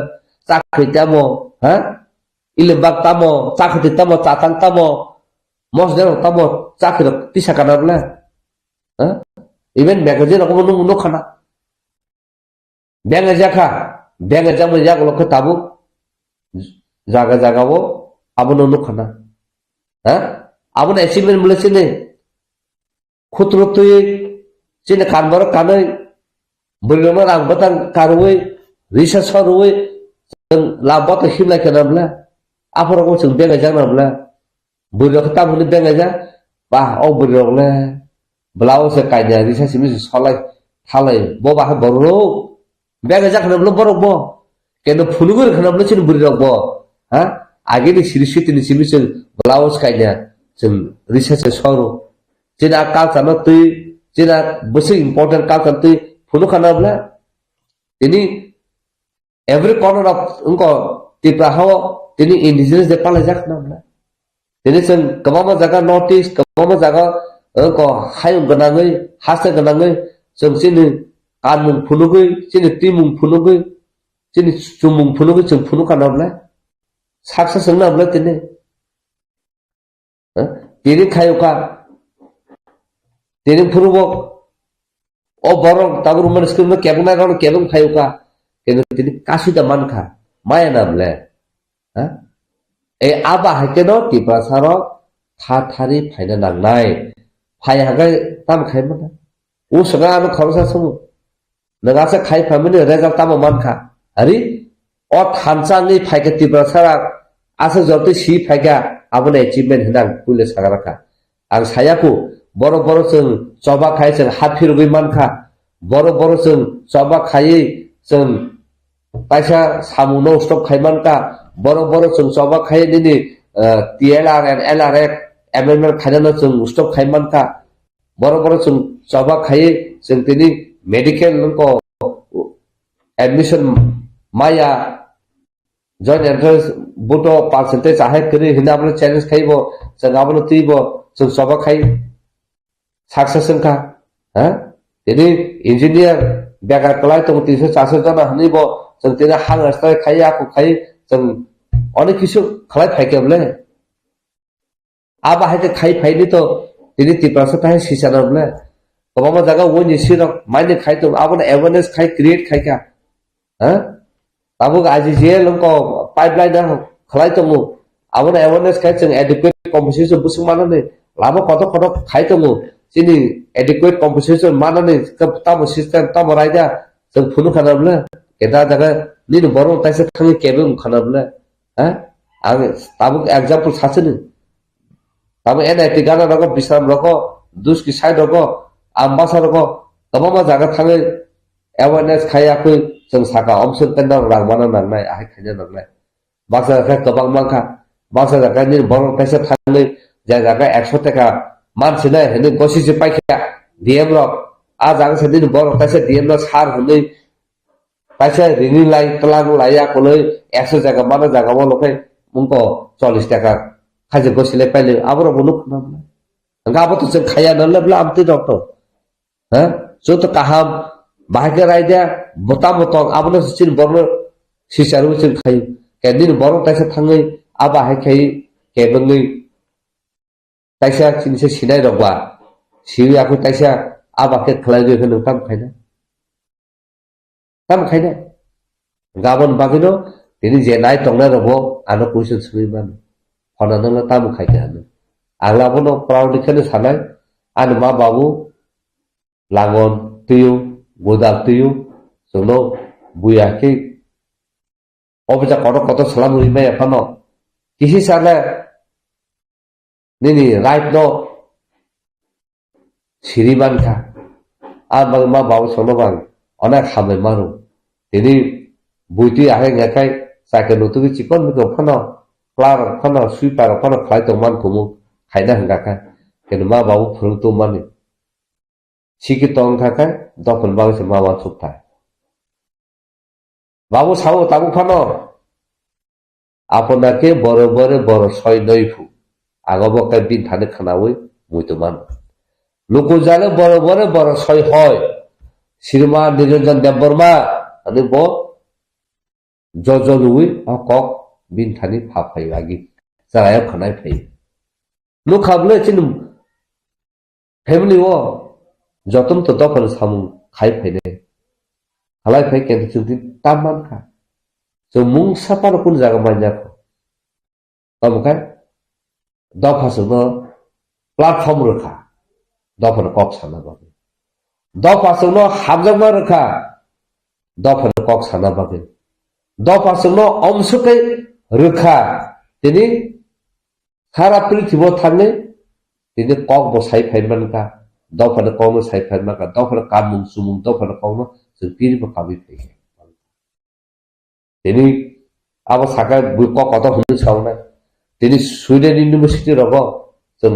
চাকরি তামো হ্যাঁ ইলেবাক তামো চাকরি তামো চাতাং তামো মসদের তামো চাকরি তিসা কানাবলে হ্যাঁ ইভেন ম্যাগাজিন রকম নো খানা ব্যাঙে জামো জাগলকে তাবু জায়গা জাগাবো আবন খানা হ্যাঁ আবন অ্যাচিভমেন্ট বলেছে নে ক্ষুদ্র তুই চিনে কানবার কানে বললাম রাংবাতাং কারুই রিসার্চ হরুই লাভত হিমলাই কেনাবলা আপরকম जों বেঙে জানাবলা বইরক তামনি বেঙে যা বা ও বইরকলে ব্লাউজ কাইনা রিসার্চ মিস সলাই থালাই ববা বড় বেঙে জাখানাবলা বড় ব কেন ফুলগুর খানাবলা চিন বইরক ব হ্যাঁ আগে নি সিরিসি তিনি সিমিস ব্লাউজ কাইনা जों রিসার্চ সরো যেটা কালচার তুই যেটা বেশি ইম্পর্টেন্ট কালচার তুই ফুলো খানাবলা তিনি every corner of उनको ত্রিপুরা হাওয়া তিনি ইন্ডিজিনাস দে পালে যাক না তিনি जों गोबां जायगा नर्थ इस्ट गोबां जायगा उनको हायुं गोनाङै हासो गोनाङै जों जोंनि कानमुं फुनुगै जोंनि टिमुं फुनुगै जोंनि जुमुं फुनुगै जों फुनु खानाबला साक्सेस होनाबला তিনি खायुका তিনি ফুরুবক ও বরং তাগর মানুষ কিন্তু কেবল না কারণ কেবল খায়ুকা কিন্তু তিনি কাশিটা মানখা মায়া নামলে হ্যাঁ এই আবা হাইকেন ত্রিপুরা সারক থারি ফাইনা নাংনাই ফাই হাগাই তাম খাইমা ও সঙ্গে আনো খরচা সমু নগাছে খাই ফামিনি রেজাল্ট তাম মানখা আরে ও থানচাংনি ফাইকে ত্রিপুরা সারাক আছে যতই সি ফাইকা আবনে অ্যাচিভমেন্ট হিনাং পুলে সাগারাখা आं सायाखौ बर' जों जबा खाय जों हाफिरगै मानखा बर' जों जबा खायै जों पाइसा सामुनो स्टप खायमानखा बर' जों जबा खायै दिनै TLRN LRF एमएमएल खायनानो जों स्टप खायमानखा बर' जों जबा खायै जों दिनै मेडिकेल नंको एडमिशन माया जॉइंट एंट्रेंस बुटो परसेंटेज आहे करी हिनाबले चैलेंज खाइबो जों आबनो तुइबो जों जबा खाय साक्सेस होनखा হ্যাঁ তিনি ইঞ্জিনিয়ার বেকার কলাই তো 300-400 জন হনিব जों তিনি হাংস্তায় খাই আকু খাই जों অনেক কিছু খালাই ফাইকেবলে আবা হাইতে খাই ফাইনি তো তিনি ত্রিপুরা তাই সিসানবলে গোবাং জায়গা ওনি সিরক মাইনে খাই তো আবন অ্যাওয়ারনেস খাই ক্রিয়েট খাইকা হ্যাঁ তাবু আজি যে লঙ্ক পাইপলাইন না খালাই তো আবন অ্যাওয়ারনেস খাই जों এডিকুয়েট কম্পোজিশন বুসুং মানানে লাভो কত খাই তো চিনি एडिकुएट कम्पोजिशन मानानै तामो सिस्टेम तामो रायदा जों फुनु खानाबले केदा जागा निनो बरो ताइसे थाङि केबे खानाबले हा आं ताबो एग्जांपल सासेनो ताबो एनआईटी गाना रको बिसाम रको दुसकी साइड रको आम्बासा रको गोबां जागा थाङै अवेयरनेस खायाखै जों साका अमसन पेन्डा रांबाना नांनाय आहाय खायना नांनाय बाक्सा जागा गोबां मानखा बाक्सा जागा निनो बरो ताइसे थाङै जागा 100 टाका मानसिना हेने गसिसे पाइखा डीएम रक आ जागा सदिन बर ताइसे डीएम न सार हुनै ताइसे रिनि लाई तलाग लाया कोलै 100 जागा माना जागा बोलखै मुंको 40 टाका खाजे गसिले पाइले आबरो बनु खनाबला गाबो तो जों खाया नलब्ला आमति डक्टर ह जो तो काहाम बाहागे रायदा बता बतंग आबनो सिन बरनो सिसारु जों खाय केदिन बर ताइसे थाङै आबा हाय खाय केबङै ताइसा चिनसे सिनाय रबा सिउ आखु ताइसा आबाके खलायगै होनो ताम खायना गाबन बागिनो दिनि जे नाय तंना रबो आनो कुइसन सुनिमान फनानला ताम खायगा आनो आग्लाबनो प्राउड दिखनो सानाय आनो मा बाबु langon tuyu godal tuyu jono buya ke obja koto salam rimai apano kisi sale nini right no siriman ka আর মা বাবু শোনো বাং অনেক হামে মারু তিনি বইটি আহে গেখাই সাইকেল নতুন চিকন মিকো ফানো ক্লার ফানো সুইপার ফানো খাই তো মান কুমু খাইনা হঙ্গাখাই কিন্তু মা বাবু ফুরুং তো মানে শিখি তং থাকায় দখন বাংসে মা মা চুপ থাকে বাবু সাবো তাবু ফানো আপনাকে বড় বড় ছয় নয় ফু আগবকায় বিন থানে খানাওই মুই তো মান লোক জালে বড় বড় ছয় হয় শ্রীমা নিরঞ্জন দেববর্মা আমি ব জলুই কক বিন থানি ফাফাই লাগি জায়গায় খানায় ফাই লোক খাবলে চিন ফ্যামিলি ও যতন তো তখন সামু খাই ফাইনে খালাই ফাই কিন্তু চিন্তি তামান খা जो मुं सापार कुन जागा मान्याखौ ओमफ्राय दफासोनो प्लाटफर्म रोखा दफानो कक साना बागे दफासोनो हाबजामा रोखा दफानो कक साना बागे दफासोनो अंशकै रोखा तिनी सारा पृथ्वीबो थांने तिनी कक बसाइ फाइमानका दफानो कौनो साइ फाइमानका दफानो कामुं सुमुं दफानो कौनो जों पिरिबो काबि फैयो তিনি আবার সাকায় কত হুনি সাউনায় তিনি সুইডেন ইউনিভার্সিটি রব जों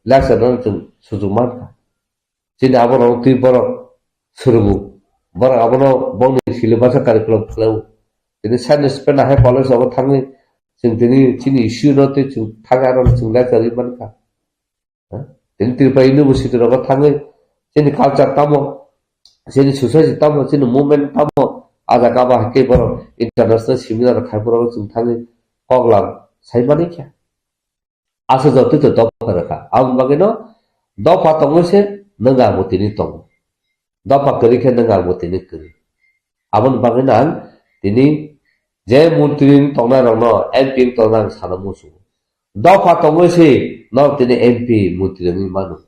লেকচার जों সুযোগ মানকা তিনি আবার তুই বড় সুরমু বড় আবার বংনি সিলেবাসা কারিকুলাম খেলাও তিনি সায়েন্স পেন আহে কলেজ আবার থাঙে जों তিনি চিনি ইস্যু নতে जों থাঙে আর जों লেকচার মানকা তিনি ত্রিপুরা ইউনিভার্সিটি রব থাঙে তিনি কালচার তামো তিনি সোসাইটি তামো তিনি মুভমেন্ট তামো आजा गाबा के बर इंटरनेशनल सेमिनार खाइपुराव जों थाङो कगलाम साइमाने क्या आसो जति तो दफा रखा आं बागेनो दफा तंगसे नंगा मतिनि तंग दफा करिखे नंगा मतिनि करि आबन बागेना तिनि जे मन्त्रि तंना रनो एमपी तंना सानमोसु दफा तंगसे न तिनि एमपी मन्त्रि नि मानु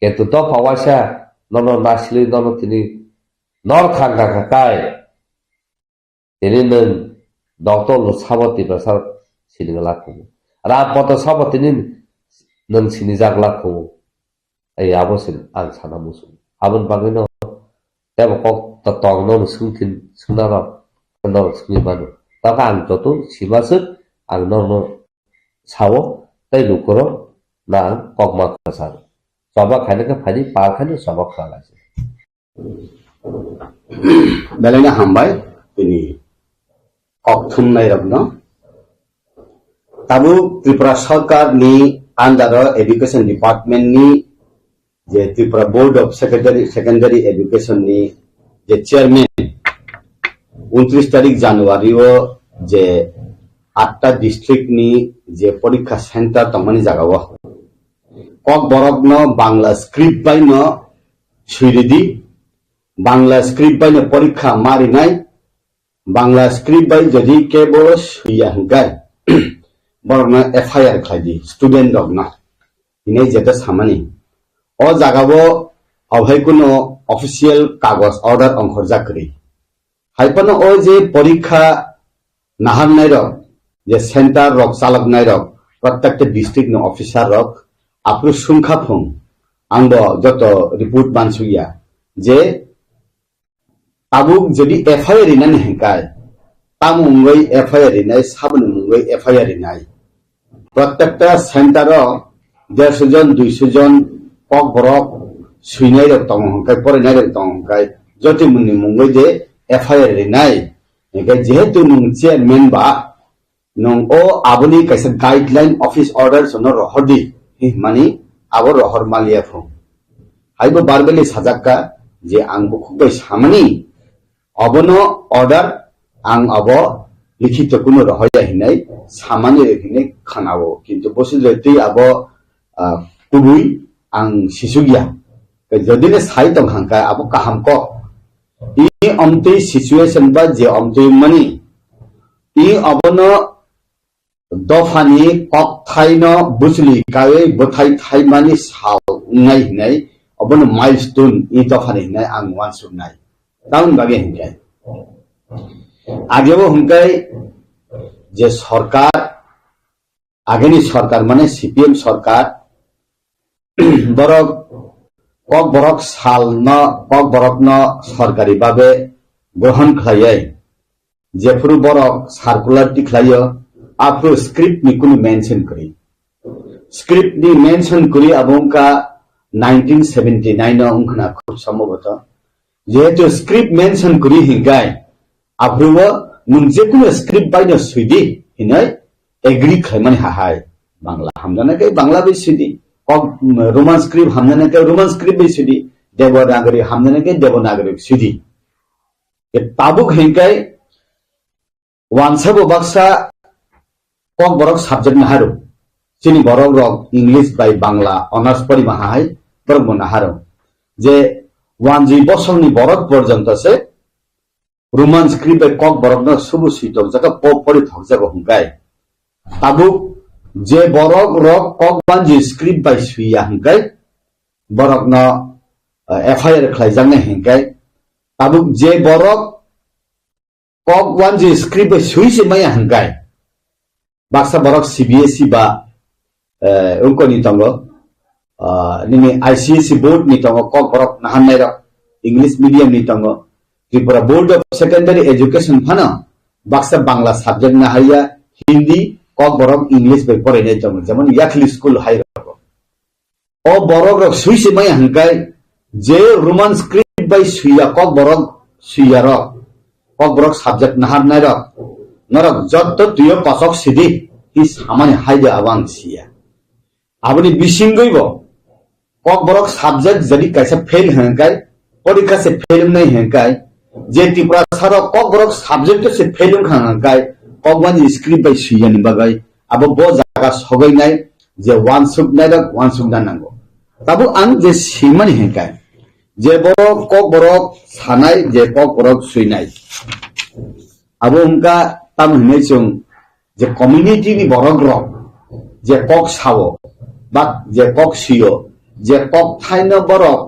केतु दफा वासा ननो नासले ननो तिनि नर खांगा काय তিনি নং ডক্টর সাবতি প্রসার সিনিগলা খুমু রাপত সাবতিনি নং সিনি জাগলা খুমু এই আবসিন আং সানা মুসু আবন বাগিনো তেব কক তং নং সুংথিন সুনার নর সুনি মানো তাকা আং যত সিমাসে আং নর সাও তাই লুকর না ককমা কাসার সবা খাইনাকে ফানি পার খানি সবা খালাছে বেলাইনা হামবাই তিনি অক্ষুন্নাই রত্ন তাবু ত্রিপুরা সরকার নি আন্ডার এডুকেশন ডিপার্টমেন্ট নি যে Tripura board of secondary education নি যে চেয়ারম্যান 29 তারিখ জানুয়ারিও যে 8টা ডিস্ট্রিক্ট নি যে পরীক্ষা সেন্টার তমানি জাগাও ককবরক ন বাংলা স্ক্রিপ্ট বাই ন সুইরিদি বাংলা স্ক্রিপ্ট বাই ন পরীক্ষা মারি নাই বাংলা স্ক্রিপ্ট বাই যদি কেবল সুইয়া হঙ্গাই বরং এফআইআর খাইদি স্টুডেন্ট রক না ইনে যেটা সামানি ও জাগাবো অভাই কোনো অফিসিয়াল কাগজ অর্ডার অঙ্কর জাকরি হাইপান ও যে পরীক্ষা নাহার নাই রক যে সেন্টার রক চালক নাই রক প্রত্যেকটা ডিস্ট্রিক্ট ন অফিসার রক আপনি সংখ্যা ফোন আংব যত রিপোর্ট বানসুইয়া যে তাবুক যদি এফআইআর ইনানি হেঙ্কায় তামুঙ্গই এফআইআর ইনাই সাবনুঙ্গই এফআইআর ইনাই প্রত্যেকটা সেন্টার 150 জন 200 জন ককবরক সুইনাই রক তং হংকাই পরিনাই রক তং হংকাই যতি মুনি মুঙ্গই যে এফআইআর ইনাই একে যেহেতু নুং চেয়ারম্যান বা নুং ও আবনি কাইসা গাইডলাইন অফিস অর্ডার সন রহদি মানি আবর রহর মালিয়া ফং হাইবো বারবেলি সাজাক্কা যে আংবো খুবই সামানি অবন অর্ডার আং অব লিখিত কোনো রহয়া হিনাই সামানি রেখিনে খানাবো কিন্তু বসে যদি আব কুবুই আং শিশুগিয়া যদি সাই তং হাঙ্কা আব কাহাম ক ই অমতি সিচুয়েশন বা যে অমতি মানি ই অবন দফানি কক থাইন বুঝলি কায়ে বথাই থাই মানি সাও নাই হিনাই अबन माइलस्टोन इ दफानि हिनाय आं वानसुनाय ताउन बागे हिंकाय आगे वो हिंकाय जे सरकार आगेनि सरकार माने सीपीएम सरकार बरक ककबरक साल न ककबरक न सरकारी बाबे ग्रहण खालाय जेफोर बरक सार्कुलार टिखलायो आफ्रो स्क्रिप्ट नि कुनु मेंशन करी स्क्रिप्ट नि मेंशन करी अबंका 1979 न उनखना खूब संभवतः जेहेतु स्क्रिप्ट मेंशन करी हिंगाय आफ्रो मुंजे कुनु स्क्रिप्ट बायनो सुइदि हिनाय एग्री खायमान हाहाय बांला हमजाना के बांला बे सुइदि रोमान स्क्रिप्ट हमजाना के रोमान स्क्रिप्ट बे सुइदि देवनागरी हमजाना के देवनागरी सुइदि ताबुक हिंगाय वानसाबो बाक्सा ककबरक सब्जेक्ट नाहारो चिनि बरक रक इंग्लिश बाय बांला ऑनर्स परि माहाय बरक नाहारो जे वानजि बसरनि बरक पर्यंत से रोमान स्क्रिप्ट बाय ककबरक न सुबु सिटक जका परि थकजाको हुंगाय ताबुक जे बरक रक ककबानजि स्क्रिप्ट बाय सुइया हुंगाय बरक न एफआईआर खलायजांनाय हुंगाय ताबुक जे बरक ककबानजि स्क्रिप्ट बाय सुइसे माया हुंगाय बाक्सा बरक सीबीएसई बा उनको नितंगो निने आईसीएसई बोर्ड नितंगो ककबरक नाहाननाय र इंग्लिश मीडियम नितंगो Tripura board of secondary education फाना बाक्सा बांग्ला सब्जेक्ट नाहाया हिंदी ककबरक इंग्लिश बे परायनाय दङ जेमन याखली स्कुल हाय रको ओ बरक रक सुइसे माया हुंगाय जे रोमान स्क्रिप्ट बाय सुइया ककबरक सुइया र ककबरक सब्जेक्ट नाहाननाय र नरक जत तुयो कसक सिदि इ सामान्य हाइदे आवां सिया आबनि बिसिंगैबो ककबरक सब्जेक्ट जदि कैसे फेल हंकाय परीक्षा से फेल नहीं हंकाय जे त्रिपुरा सारा ककबरक सब्जेक्ट से फेल हंकाय ककबान स्क्रिप्ट बाय सुयानि बागै अब बो जागा सगैनाय जे वानसुकनाय र वानसुकना नांगौ ताबु आं जे सिमानि हंकाय जे बो ककबरक सानाय जे ककबरक सुइनाय अब उनका ताम हने जों जे कम्युनिटी नि बरक रक जे कक सावो बा जे कक सियो जे कक थाइनो बरक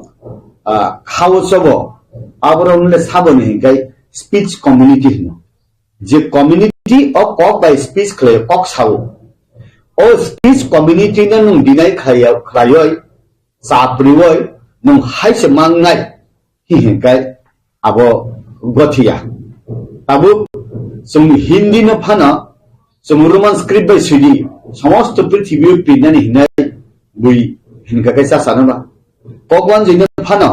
खावो सबो आबरमले साबोनि हिंगाय स्पीच कम्युनिटी हिनो जे कम्युनिटी अ कक बाय स्पीच खले कक सावो ओ स्पीच कम्युनिटी न नुं दिनाय खायो साप्रिवय नुं हाइसे मांगनाय हिंगाय आबो गथिया आबो जों हिंदी न फाना जों रोमान स्क्रिप्ट बाय सुइदि समस्त पृथ्वी पिनानि हिनाय बुई हिनका कैसा सानबा ककबान जिन फाना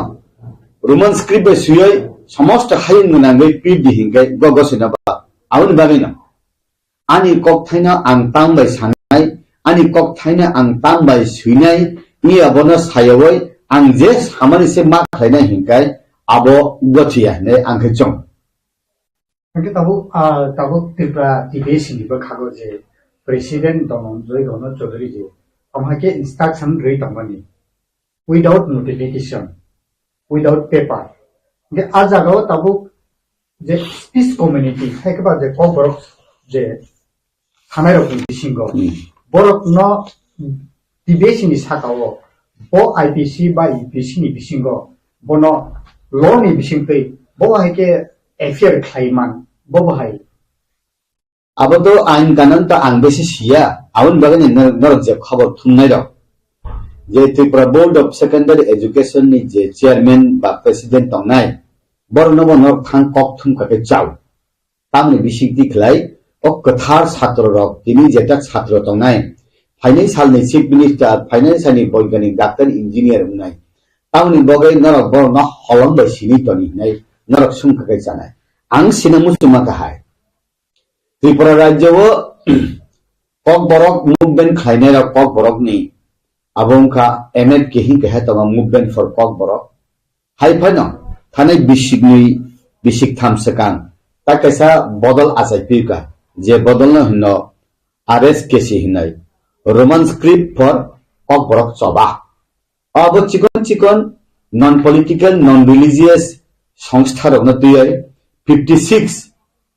रोमान स्क्रिप्ट बाय सुयै समस्त हाइन गनांगै पिदि हिंगाय गगसिनाबा आउन बागैना आनि कक थाइना आं तां बाय सानाय आनि कक थाइना आं तां बाय सुइनाय नि अबनो सायवै आं जे सामानि से मा खायनाय हिंगाय आबो गथिया ने आंखै जं Mungkin tahu tiba sini berkago je presiden dong joy dono Chaudhary je amhake instruction rei tangani without notification without paper ge ajago tabu je speech community haikba je kokborok je hamai rok bisingo borok no tibe sini sakao bo IPC ba IPC ni bisingo bono law ni bisingpei bo haike affair खाइमान बबहाय अब तो आइन कानून तो आं बेसी सिया आउन बागनि नरक जे खबर थुननाय र जे Tripura board of secondary education नि जे चेयरमैन बा प्रेसिडेंट तंनाय बरनब नर थां कक थुम काके जाव तामनि बिसिकति खलाय ओ कथार छात्र रक तिनि जेटा छात्र तंनाय फाइनाइ सालनि चीफ मिनिस्टर फाइनाइस सालनि वैज्ञानिक डाक्टर इंजिनियर उनाय तामनि बगै नरक बर न हलम बाय सिनि तनि नै नरक सुम काके जानाय आं सिनामुसुमा काहाय त्रिपुरा राज्य वो ककबरक मूवमेंट खाइनाय र ककबरक नि अबंका एमएड केहि कहे तमा मूवमेंट फॉर ककबरक हाय फन थाने बिसिक थाम सकान ता कैसा बदल आसाइपिका जे बदल न हिनो आरएस केसी हिनाय रोमान स्क्रिप्ट फॉर ककबरक चबा अब चिकन नॉन पॉलिटिकल नॉन रिलीजियस संस्था रक न तुय 56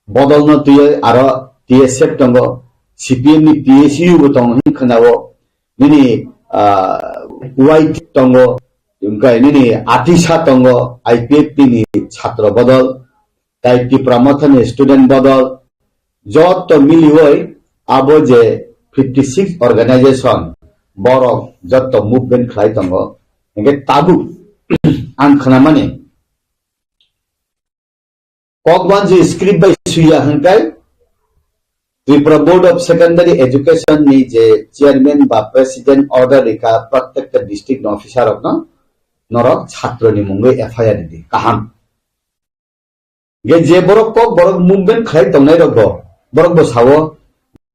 बदल न तुय आरो TSF दंगो CPM नि PSU बो दंगो खनावो निनि white दंगो ini atisa tongo IPFP ni ছাত্র বদল তাই ত্রিপুরা মথনে স্টুডেন্ট বদল যত মিলিওই আবো যে 56 organisation borok jotto movement khlai tongo engke tabu ang khana mane kokban je script by suya hangkai Tripura Board of Secondary Education ni je chairman ba president order reka protected district officer of no norok chhatro ni mungoi FIR di kaham ge je borok movement khlai tongnai rok borok bo sawo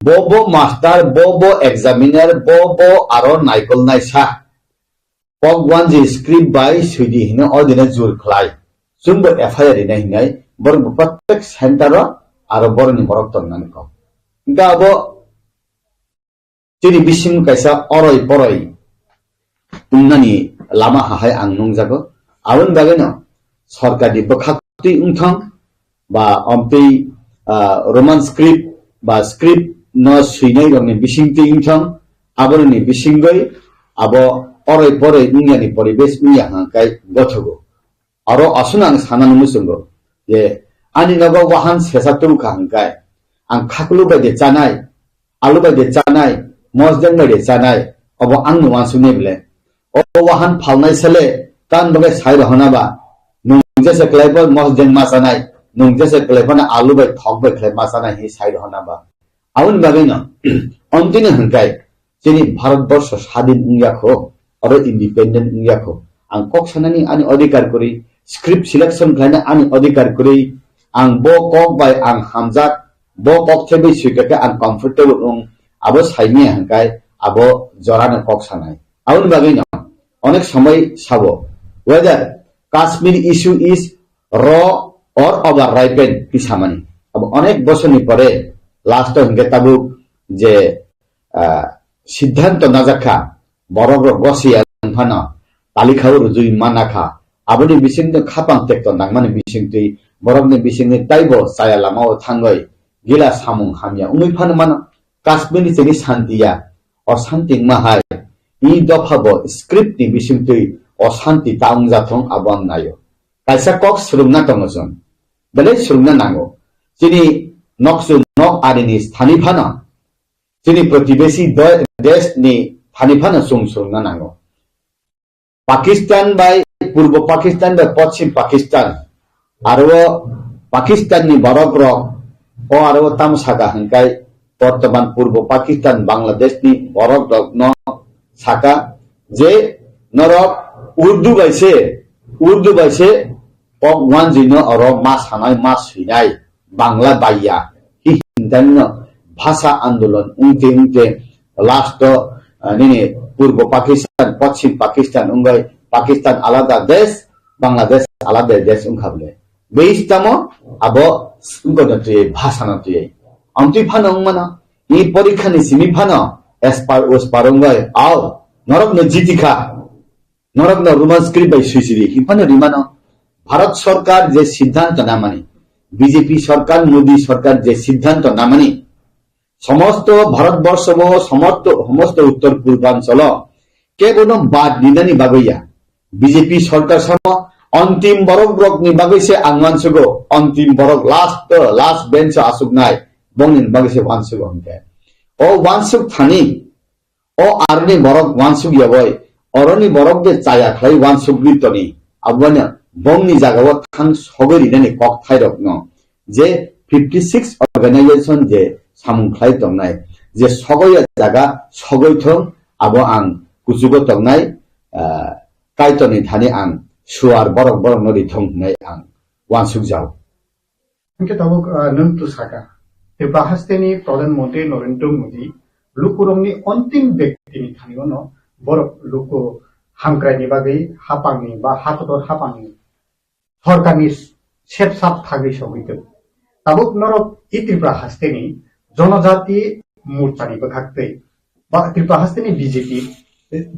bobo master bobo examiner bobo aro naikol naisa pogwan je script by sudi hine odine jur khlai sumbo FIR ina hinai borok pratek center aro borni borok tongnani ko inga abo tiri bisim kaisa oroi poroi umnani lama hahai ang nungjago abon bageno sarkari bakhakti ungthang ba ampi roman script ba script no suinai rongni bisingti ingthang aborni bisingoi abo oroi poroi ungyani poribesh unya hangkai gothogo aro asunang sananu musungo je ani nago wahan sesaturu hangkai ang khaklu baide chanai alu baide chanai mosjang baide chanai abo ang nuwan sunebele o wahan phalnai sele tan bagai sai rohana ba nungje se klaipa mosjang ma chanai nungje se klaipa na alu bai thok bai klai ma chanai hi sai rohana ba আউন বাগেনা অন্তিনে হংকাই যিনি ভারতবর্ষ স্বাধীন উঙ্গাখো আর independent উঙ্গাখো আং cock সানানি আনি অধিকার করি script selection খাইনা আনি অধিকার করি আং ব কক বাই আং হামজাক ব কক থেবে সুইকাকে আং কমফর্টেবল উং আবো সাইমি হংকাই আবো জরানা কক সানাই আউন বাগেনা অনেক সময় সাবো ওয়েদার কাশ্মীর ইস্যু ইজ র অর ওভার রাইপেন পিসামানি আবো অনেক বছরনি পরে লাস্ট হংকে তাবুক যে সিদ্ধান্ত নাজাখা বরগ গসিয়া ফানা তালিখাও রুজুই মানাখা আবনি বিসিংতে খাপাং টেক্ট নাংমানি বিসিংতি বরগনি বিসিংনি তাইবো সায়া লামাও থাঙ্গই গিলা সামুং হামিয়া উমই ফান মান কাশ্মীরি চেনি শান্তিয়া অশান্তি মাহাই ই দফাবো স্ক্রিপ্টনি বিসিংতি অশান্তি তাং জাথং আবন নাयो কাইসা কক সুরুংনা তংজন বেলে সুরুংনা নাঙ্গো যিনি নকশু nok arini sthanifana chini protibesi desh ni thanifana sung na nango Pakistan by purbo Pakistan by paschim Pakistan aro Pakistan ni borok rok o aro tamsaka hangkai bortoman purbo Pakistan Bangladesh ni borok rok no saka je norok urdu baise ok wanjino aro mas hanai mas hinai bangla baiya ভাষা আন্দোলন উনতে last নিনে পূর্ব পাকিস্তান পশ্চিম পাকিস্তান উঙ্গাই পাকিস্তান আলাদা দেশ বাংলাদেশ আলাদা দেশ উঙ্খাবলে বেইস্তামো আবো উঙ্গনতে ভাষা নতে Amati fun উংমানা এই পরীক্ষা নি সিমি ফান এসপার ওসপার উঙ্গাই আও নরক ন জিতিখা নরক ন রোমান স্ক্রিপ্ট বাই সুইসিরি হিফান রিমানো ভারত সরকার যে সিদ্ধান্ত না মানে বিজেপি সরকার মোদী সরকার যে সিদ্ধান্ত না মানি সমস্ত ভারতবর্ষ সমস্ত উত্তর পূর্বাঞ্চল কেবল বাদ নিদানি বাগইয়া বিজেপি সরকার সম অন্তিম বরক ব্রক নি বাগইছে আংমানসুগো অন্তিম বরক লাস্ট বেঞ্চ আসুক নাই বংনিন বাগইছে ওয়ানসুগো হংকে ও ওয়ানসুক থানি ও আরনি বরক ওয়ানসুক ইয়াবই অরনি বরক যে চায়া খাই ওয়ানসুক লিতনি আবওয়ানা বংনি জাগাও থাং সগরি নানি কক থাইরক ন যে 56 অর্গানাইজেশন যে সামুং খাই তংনাই যে সগয়া জায়গা সগৈথং আবো আং কুচুগো তংনাই কাইতনি থানি আং সুয়ার বরক বরক নরি থং নাই আং ওয়ানসুক যাও ইনকে তাবুক নন্তু সাকা তে বাহাস্তেনি প্রধানমন্ত্রী নরেন্দ্র মোদী লুকুরংনি অন্তিম ব্যক্তিনি থানিগনো বরক লুকু হামক্রাইনি বাগै হাপাংনি বা হাতদর হাপাংনি সরকারনি সেপসাপ থাগै সগৈতো তাবুক নরক ই ত্রিপুরা হাস্তেনি জনজাতি মোর্চানি বখাকতে বা ত্রিপুরা হাস্তেনি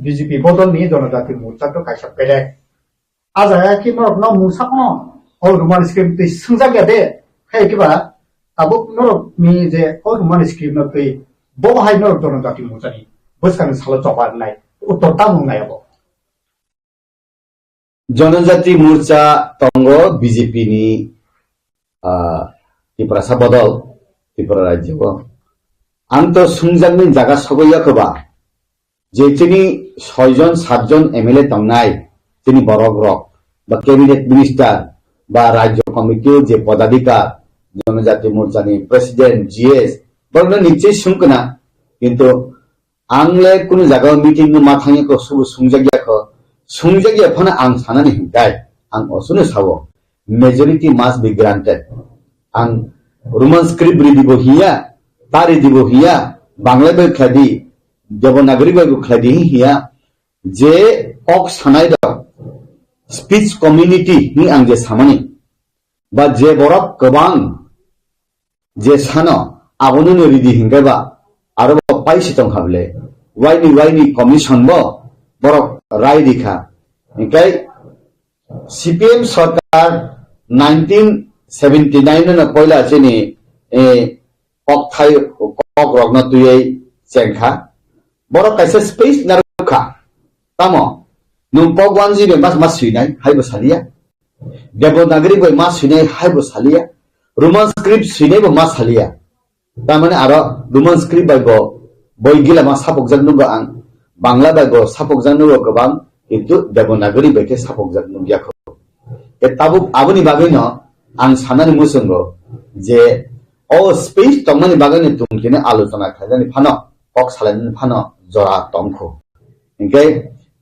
বিজেপি বদল নিয়ে জনজাতি মোর্চা তো কাইসা পেলে আজায়া কি নরক ন মুসাকনো ও রোমান স্ক্রিপ্ট সংজাগিয়া দে খাই কিবা তাবুক নরক নি যে ও রোমান স্ক্রিপ্ট নতই বহাই নরক জনজাতি মোর্চানি বসকানি সালো চপার নাই উত্তর তামুং নাই আবো जनजाति मोर्चा तंगो बीजेपी नि त्रिपुरा साबदल त्रिपुरा राज्य आं तो सुंजांनि जागा सगैयाखोबा जे तिनि 6 जन 7 जन एमएलए तंगनाय तिनि बरक रक बा कैबिनेट मिनिस्टार बा राज्य कमिटी जे पदाधिकार जनजाति मोर्चा नि प्रेसिडेंट जीएस बरनो निश्चय सुंकना किंतु आंले कुनु जागा मीटिंग मा थांगेको सुबु सुंजागिया फना आं सानानि हिंगाय आं असुनो सावो मेजॉरिटी मस्ट बी ग्रांटेड आं रोमान स्क्रिप्ट रिदिबो हिया तारि दिबो हिया बांग्ला बे खलादि देवनागरी बे खलादि हिया जे कक सानाय द स्पीच कम्युनिटी नि आं जे सामानि बा जे बरक गोबां जे सानो आबोनो रिदि हिंगायबा आरो पाइसि दं हाबले वाइनि कमिशन बो बरक राय दिखा इनकाय सीपीएम सरकार 1979 न पहिला चाहिँ कक रग्न तुयै चेंखा बरक कैसे स्पेस नरखा तामो नुपक वानजी बे मास सुइनाय हाइबो सालिया देवनागरी बे मास सुइनाय हाइबो सालिया रोमान स्क्रिप्ट सुइनाय बे मास सालिया तामाने आरो रोमान स्क्रिप्ट बायगो बयगिला मा सापक जाननुबो आं बांला बायगो सापक जाननुबो गोबां किन्तु देवनागरी बेके सापक जाननुगियाखौ ए ताबु आबुनि बागैनो आं सानानि मुसंगो जे ओ स्पेस तंमानि बागैनो तुमकिने आलोचना खायजानि फानो कक सालायनि फानो जरा तंखौ इनके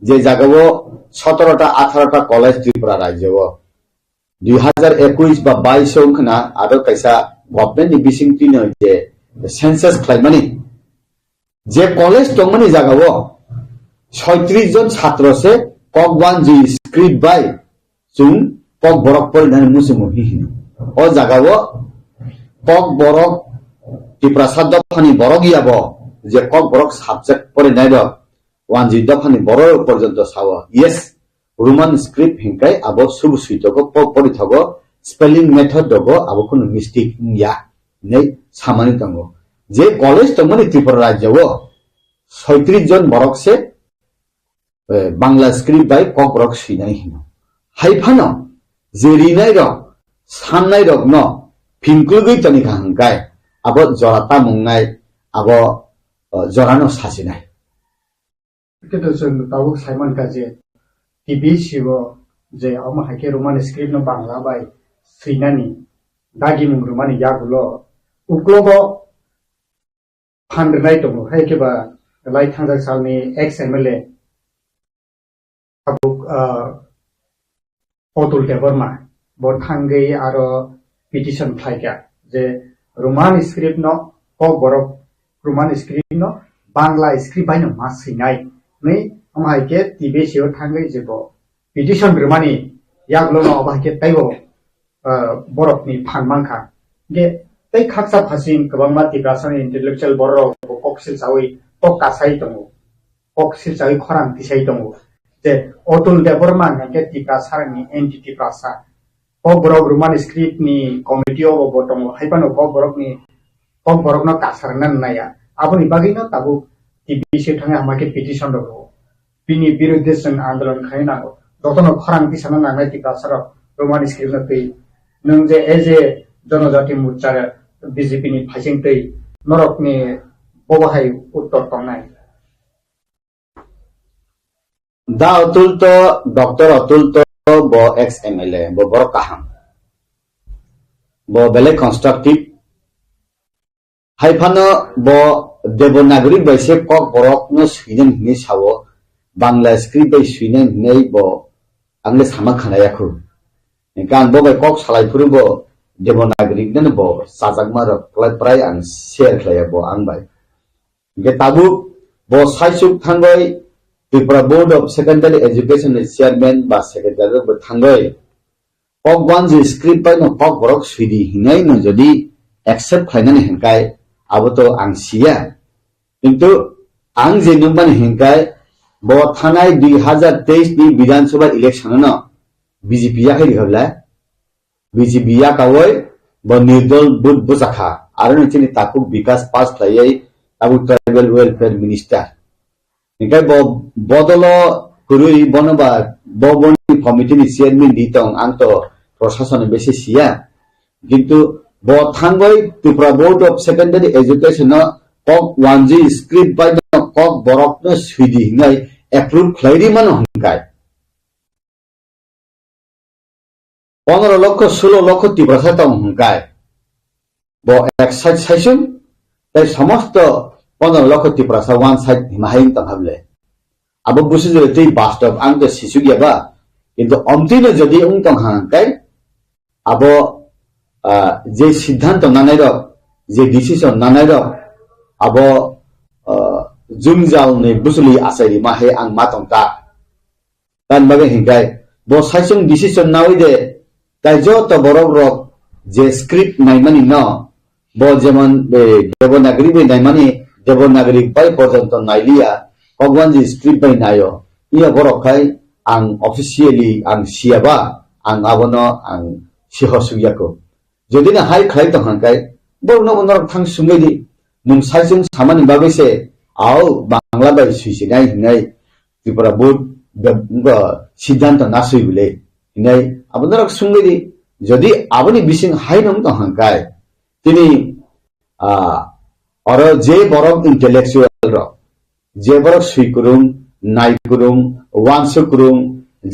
जे जागावो 17टा 18टा कलेज त्रिपुरा राज्यव 2021 बा 22 अंकना आरो कैसा गभर्नमेन्ट नि बिसिंतिनो जे सेंसस खायमानि जे कलेज तंमानि जागावो 36 जन छात्र से कक1 जी स्क्रिप्ट बाय जुं ककबरक परिनाय मुसुमु हिहिनो ओ जागावो ककबरक त्रिपुरा सादफानि बरगियाबो जे ककबरक सब्जेक्ट परिनाय द 1 जी दफानि बर पर्यंत सावो यस रोमान स्क्रिप्ट हिंकाय आबो सुबु सुइतको परिथगो स्पेलिंग मेथड दगो आबो कुनु मिस्टेक या नै सामानि दंगो जे कलेज तंमनि त्रिपुरा राज्यवो 36 जन बरक से बांग्ला स्क्रिप्ट बाय ककबरक सुइनाय हिनो हाइफानो जेरिनाय रक साननाय रक न फिनकुलगै तनिका हंगाय आबो जराता मुंनाय आबो जरानो सासिनाय किन्तु जों दाबो साइमन का जे टीवी सिबो जे अम हाके रोमान स्क्रिप्ट न बांग्ला बाय सुइनानि दागि मुं रोमानि यागुलो उक्लोबो फाननाय दङ हायकेबा लाइ थांजा सालनि एक्स एमएलए आबो अतुल देवरमा बरथांगै आरो पिटिशन खायगा जे रोमान स्क्रिप्ट न ककबरक रोमान स्क्रिप्ट न बांग्ला स्क्रिप्ट बायनो मासिनाय नै अमाइके टीवी सिओ थांगै जेबो पिटिशन रोमानि यागलो न अबाके ताइबो बरकनि फानमांखा गे तै खाकसा फासिन गोबां माति गासनि इंटेलेक्चुअल बरक ककसिल सावै कक कासाय दङ ककसिल सावै खरां तिसाय दङ जे अतुल देवरमा के टिका सारनि entity Prasa Kokborok Roman script नि कमिटी अफ बटम हाइपानो ककबरक न कासारनान नाया आबनि बागैनो ताबु टीवी से थाङा हामाके पिटिशन दङ बिनि बिरुद्धे जों आन्दोलन खायनांगौ जतनो खरां तिसाना नांनाय टिका सार रोमान स्क्रिप्ट न तै नों जे एज ए जनजाति मोर्चा बीजेपी नि फाइसिं तै नरकनि बबाहाय उत्तर तंनाय दा अतुल तो डॉक्टर अतुल तो बो एक्स एमएलए बो बर काहां बो बेले कंस्ट्रक्टिव हाइफानो बो देवनागरी बैसे ककबरक न सुइनेन नि सावो बांग्ला स्क्रिप्ट बै सुइनेन नै बो आंले सामा खानायाखौ गान बो बै कक सालायफुरु बो देवनागरी न बो साजागमा प्राय आं शेयर खाया बो आं बाय गे ताबु बो साइसुक थांगै Tripura board of secondary education chairman बा सेक्रेटारी बो थांगै कक1 जी स्क्रिप्ट बाय न ककबरक सुइदि हिनाय न जदि एक्सेप्ट खायनानि हिंकाय आबो तो आं सिया किंतु आं जे नंबानि हिंकाय बो थानाय 2023 नि विधानसभा इलेक्शन न बीजेपी या खैदिखबला बीजेपी या कावै बो निर्दल बुट बुजाखा आरो नचिनि ताकु विकास पास खायै ताबु ट्राइबल वेलफेयर मिनिस्टर इनका बदल कुरुई बनबा ববনি কমিটিনি চেয়ারম্যান দিতং আন্ত প্রশাসনে বেশি সিয়া কিন্তু ব থাঙ্গই Tripura board of secondary education কক 1G স্ক্রিপ্ট বাই কক বরক ন সুইদি হিঙ্গাই এপ্রুভ খ্লাইরি মানো হংকাই 15 লক্ষ 16 লক্ষ ত্রিপুরা সাইতং হংকাই ব এক সাইড সাইসুম তাই সমস্ত 15 লক্ষ ত্রিপুরা সা ওয়ান সাইড হিমাহাইং তংহাবলে আবো বুঝে যে এই বাস্তব আংতে শিশু গিয়াবা কিন্তু অন্তিম যদি উংতং হাংকাই আবো যে সিদ্ধান্ত নানাই রক যে ডিসিশন নানাই রক আবো জুমজাল নে বুসলি আসাইরি মাহে আং মাতংতা তান বাগে হিংকাই ব সাইসং ডিসিশন নাওই দে তাই যত বড় রক যে স্ক্রিপ্ট নাইমানি ন ব যেমন দেবনাগরী বে নাইমানি দেবনাগরী পাই পর্যন্ত নাইলিয়া কগওয়ানজি স্ক্রিপ্ট বাই নাयो ইয়া বরখাই আং অফিসিয়ালি আং সিয়াবা আং আবনো আং সিহসুয়াকো যদি না হাই খাই তো হাঙ্কাই বর্ণ বন্ধর থাং সুঙ্গেদি নুম সাইসুং সামানি বাগৈসে আও বাংলা বাই সুইসিনাই হিনাই ত্রিপুরা বোর্ড সিদ্ধান্ত না সুইবলে হিনাই আপনার সুঙ্গেদি যদি আবনি বিসিং হাই নম তো হাঙ্কাই তিনি আর যে বড় ইন্টেলেকচুয়াল র যে বড় সুইকুরুং নাইকুরুং ওয়ানসুকুরুং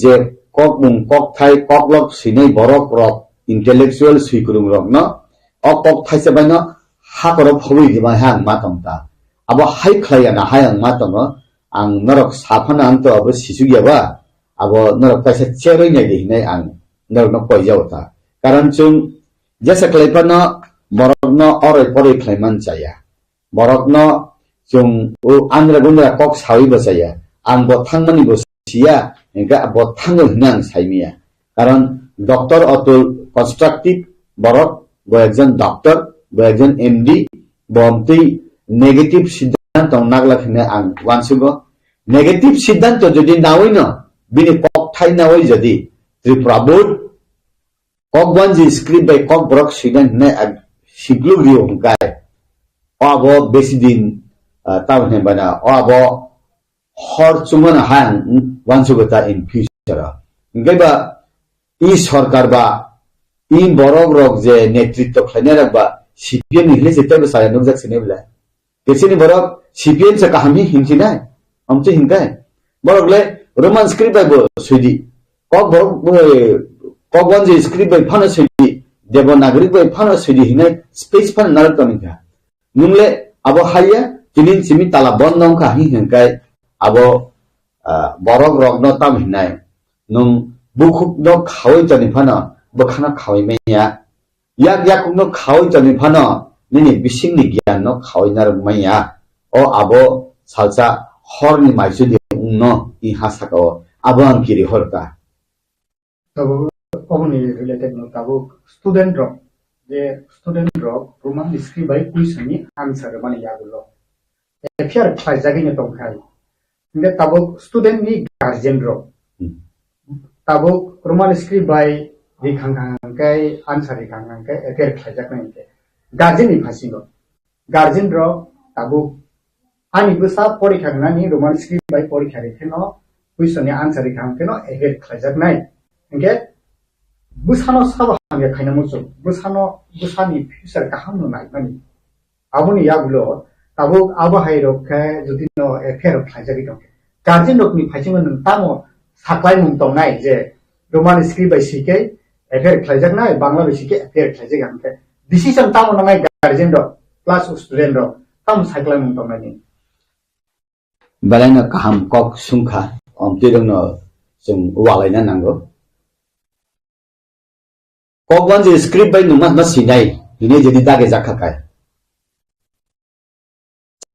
যে ককমুং ককথাই ককলক সিনাই বড় rock intellectual suikurung rok no ok thaise bai no hakoro phobui di ma hang matomta abo hai khlaya na hayang matongo ang norok saphana anto abo sisugia ba abo norok kaisa cheroi nai di hinai ang norok no koi jawta karon chung jesa khlaipa no borok no oroi poroi khlaiman chaya borok no chung u andra gundra kok sawi ba chaya ang bo thangmani bo sia engka bo thangol hinang saimia karon doctor Atul constructive বরক বা একজন doctor বা একজন MD বমতি negative সিদ্ধান্ত নাগলাখিনে আং ওয়ানসুগো negative সিদ্ধান্ত যদি নাওই ন বিনি কক ঠাই নাওই যদি ত্রিপুরা বোর্ড কক 1G স্ক্রিপ্ট বাই কক বরক সিদ্ধান্ত নে সিগলুগরিও হংকাই অব বেশি দিন তাবনে বানা of Har Suman Hang ওয়ানসুগোতা in future গেবা ই সরকার বা ই বড় রক যে নেতৃত্ব খাইনে রাখবা সিপিএম নিলে যেতে সায়া নুক যাক সিনে বলে কেসিনি বড় সিপিএম সে কাহামি হিংসি নাই আমতে হিংকাই বড়গলে রোমান স্ক্রিপ্ট বাই সুইদি কক বড় কক 1G স্ক্রিপ্ট বাই ফানো সুইদি দেবনাগরিক বাই ফানো সুইদি হিনে স্পেস ফান নারক তমিকা নুংলে আবো হাইয়া তিনিন সিমি তালা বন্ধ নংকা হিংকাই আবো বড় রক ন তাম হিনাই নুং বুকুক ন খাওই জানি ফানো বখানা খাওই মাইয়া ইয়াক ইয়াক ন খাওই জানি ফানো নিনি বিসিংনি জ্ঞান ন খাওই নার মাইয়া ও আবো সালসা হরনি মাইসু দি উন ই হাসাকাও আবো আনকিরি হরতা তবে কমনি রিলেটেড ন তাবো স্টুডেন্ট রক যে স্টুডেন্ট রক রোমান স্ক্রিপ্ট বাই কুইসনি আনসার মানে ইয়াগুলো এফিয়ার খাইজাগিনে তংখাই কিন্তু তাবো স্টুডেন্ট নি গার্জিয়ান রক tabuk roman script by di khangkai answer di khangkai eker khlaijaknai ke guardian ni phasingo guardian ro tabuk ani busa porikha nani roman script by porikha retheno question ni answer di khangkeno eker khlaijaknai engke busano saba hangya khaina musu busani future kaham no nai mani aboni yagulo tabuk abo hai rokha jodi no eker khlaijagi dong guardian rok ni phasingo nang tamo সাকলাই মুংতং নাই যে Roman script by সিকে affair খাইজাক নাই Bangla by সিকে affair খাইজাক আমকে decision তাম নাই guardian র plus student র তাম সাকলাই মুংতং নাই বালাইনা কাহাম cock সুংখা অমতিরং जों वालायना नांगौ কক 1G स्क्रिप्ट बाय नुमा न सिनाय दिनै जदि दागे जाखाखाय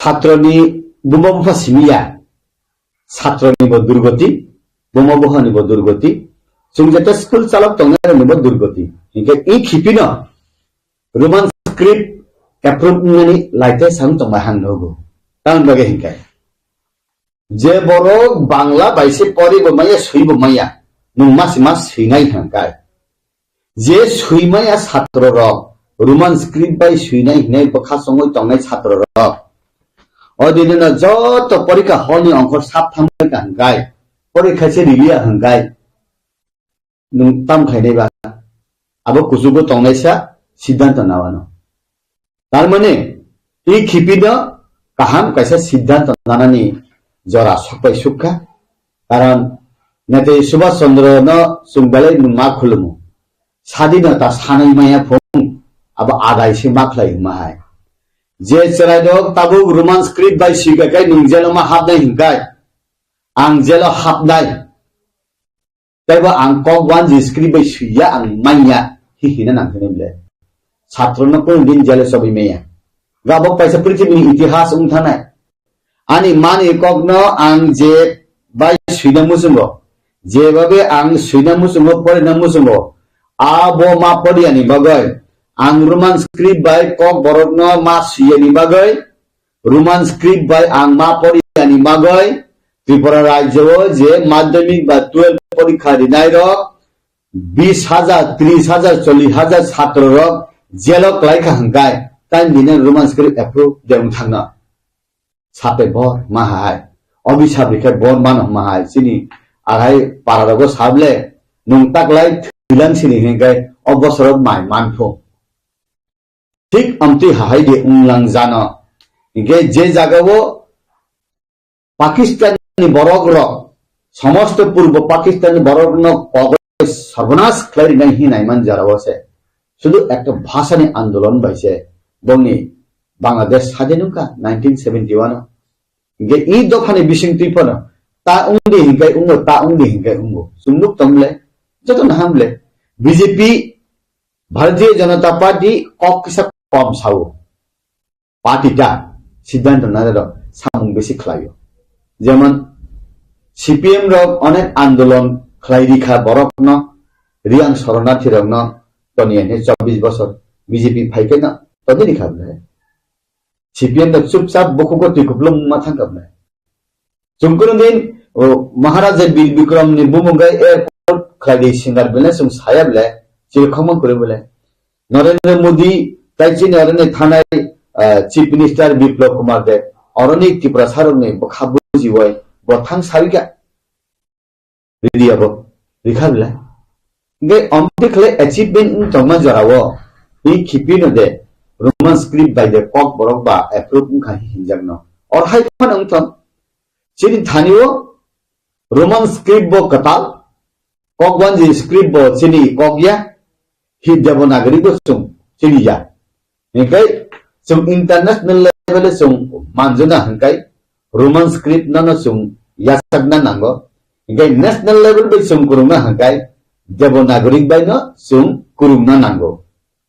ছাত্রনি बुमबुफा सिमिया ছাত্রनि दुर्गति बुमबुहानि दुर्गति जों जेता स्कुल चालक तंनायनि दुर्गति इनके इ खिपिनो रोमान स्क्रिप्ट एप्रुव नि लाइटे सां तंबा हांगो तां बगे हिंकाय जे बरो बांग्ला बाइसे परिबो माया सुइबो माया नुमास मास सिनाय हांकाय जे सुइमाया छात्र र रोमान स्क्रिप्ट बाय सुइनाय हिनाय बखा संगय तंनाय छात्र र अदिनना जत परीक्षा हलनि अंक साब थांबाय हांकाय পরীক্ষা সে রিলিয়া হাঙ্গাই নং তাম খাইনাই বা আবো কুসুগো তংনাইসা সিদ্ধান্ত নাওয়ানো তার মানে এই খিপিদ কাহাম কাইসা সিদ্ধান্ত নানানি জরা সবাই সুখা কারণ নেতে সুভাষ চন্দ্র ন সুংবালাই মা খুলুমু স্বাধীনতা সানাই মায়া ফং আবো আদাইসে মাখলাই মাহাই যে চেরাইদক তাবুক রোমান স্ক্রিপ্ট বাই সিগাকাই নং জেলमा हाबनाय हिंगाय आं जेल हाबनाय ताइबा आं कक वान जि स्क्रिप्ट बाय सिया आं माइया हिहिना नांथेनले छात्रनो कोन दिन जेल सबै मेया गाबो पैसा पृथ्वीनि इतिहास उंथानाय आनि मानि ककनो आं जे बाय सिना मुसुंगो जेबाबे आं सिना मुसुंगो परिना मुसुंगो आबो मा परियानि बगै आं रोमान स्क्रिप्ट बाय कक बरकनो मा सियानि बगै रोमान स्क्रिप्ट बाय आं मा परियानि बगै त्रिपुरा राज्य जे माध्यमिक बा 12 परीक्षा दिनाय र 20,000 30,000 40,000 छात्र र जेल क्लाइखा हंगाय ताइन दिने रोमान स्क्रिप्ट एप्रुव देम थांना सापे बर माहाय अभिशाप रिखे बर मान माहाय सिनि आहाय पारादगो साबले नंताकलाय थिलां सिनि हेंगाय अबसरक माय मानफो ठीक अमति हाय दे उंलां जाना इगे जे जागावो पाकिस्तानी बरक र समस्त पूर्व पाकिस्तानी बरक न कगय सर्वनाश खलाइ नै हिनाय मान जारावसे शुधु একটা ভাষানি আন্দোলন বাইছে বংনি বাংলাদেশ স্বাধীনতা 1971 गे ई दफानि बिसिं तिफन ता उंदे हिंगाय उंगो ता उंदे हिंगाय उंगो सुमुक तमले जतन हामले बीजेपी भारतीय जनता पार्टी ककसा कम सावो पार्टीटा सिद्धांत नादर सामुं बेसि खलायो जेमन सीपीएम र अनेक आंदोलन खलाइरिखा बरकन रियां शरणार्थी रंग तनियाने 24 बছর बीजेपी फाइकेना तदिनि खाबले सीपीएम द चुपचाप बकुको तिकुप्लम माथां खाबले जुमकुन दिन महाराजा बिल विक्रम नि बुमुंगाय एयरपोर्ट खलाइदि सिंगार बेले सुम सायाबले चिरखमन करे बोले नरेंद्र मोदी ताइचि नरेंद्र थानाय चीफ मिनिस्टर बिप्लव कुमार देव अरनि त्रिपुरा सारनि बखाबु जिवय बथां सारिगा रेडियाबो रिखाबले गे अमतिखले अचीवमेंट तमा जरावो ई खिपिनो दे रोमान स्क्रिप्ट बाय द कक बरक बा एप्रुव खा हिंजागनो और हाय फन अंतम चिनि थानियो रोमान स्क्रिप्ट बो कताल कक वन जी स्क्रिप्ट बो चिनि ककया हि देवनागरी बो सुम चिनि या निकै सुम इंटरनेशनल लेवल सुम मानजना हंकाय रोमान स्क्रिप्ट ननो सुम यासगना नांगो निकै नेशनल लेवल बे सुम कुरुंना हंकाय देवनागरिक बाय न सुम कुरुंना नांगो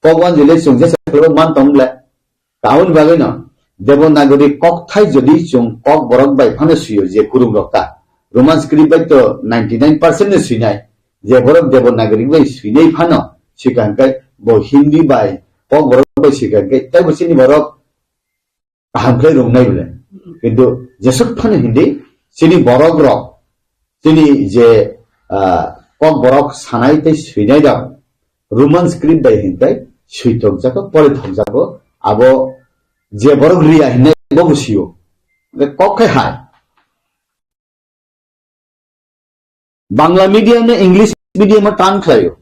कगवान जिले सुंजे सकलो मान तंगले काउन बागे न देवनागरिक कक थाय जदि सुं कक बरक बाय फाने सुयो जे कुरुं रक्ता रोमान स्क्रिप्ट बाय तो 99% ने सुनाय जे बरक देवनागरिक बाय सुनै फानो सिकांकाय बो हिंदी बाय कक बरक बाय सिकांकाय ताय बसिनि बरक हामफ्ले रंनाय बले किन्तु जेसक फाने हिंदी सिनि बरक र सिनि जे कक बरक सानाय ताय सुनाय दा रोमान स्क्रिप्ट बाय हिंदाय सुइतक जाको परिथक जाको आबो जे बरक रिया हिने बबुसियो बे ककय हाय बांग्ला मीडियम ने इंग्लिश मीडियम में टान खलायो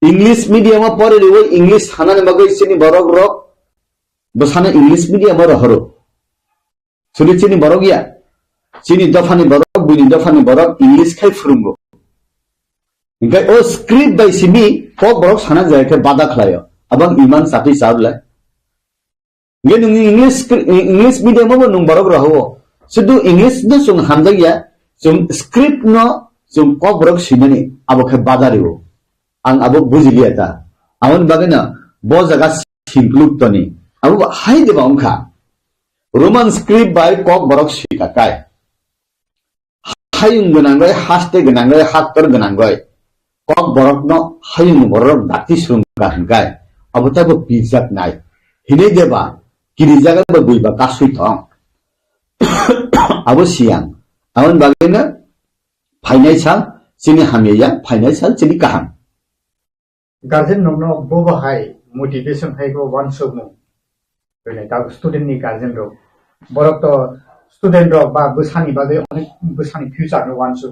इंग्लिश मीडियम में परे रे इंग्लिश हाना ने मगै सिनि बरक रक बसाने इंग्लिश मीडियम में रहरो सुरि सिनि बरक या सिनि दफानि बरक बुनि दफानि बरक इंग्लिश खाय फुरुंगो इनकाय ओ स्क्रिप्ट बाय सिमी कक बरक साना जायके बादा खलायो अबं इमान साथी साबले गे नुं इंग्लिश मीडियम में नुं बरक रहो सुदु इंग्लिश न सुं हामजागिया सुं स्क्रिप्ट न सुं कक बरक सिमनि आबो खे बादा रिवो आं आबो बुजिलिया ता आवन बागेना बो जागा सिंक्लुक तनि आबो हाय देबा अंखा रोमान स्क्रिप्ट बाय कक बरक सिकाकाय हायुं गनांगय हास्ते गनांगय हाक्तर गनांगय कक बरक न हायुं बरक दाति सुंगा हंगाय अब ताबो पिजाक नाय हिने देबा किरि जागा बा बुइबा कासुइ थं अब सियां आवन बागेना फाइनान्साल सिनि हामिया फाइनान्साल सिनि काहाम गार्जेन नंनो बोबो हाय मोटिवेशन हाय को वन सो मु बेले ता स्टूडेंट नि गार्जेन रो बरक तो स्टुडेन्ट रक बा बोसानी बागै अनेक बोसानी फ्युचार नो वान्सु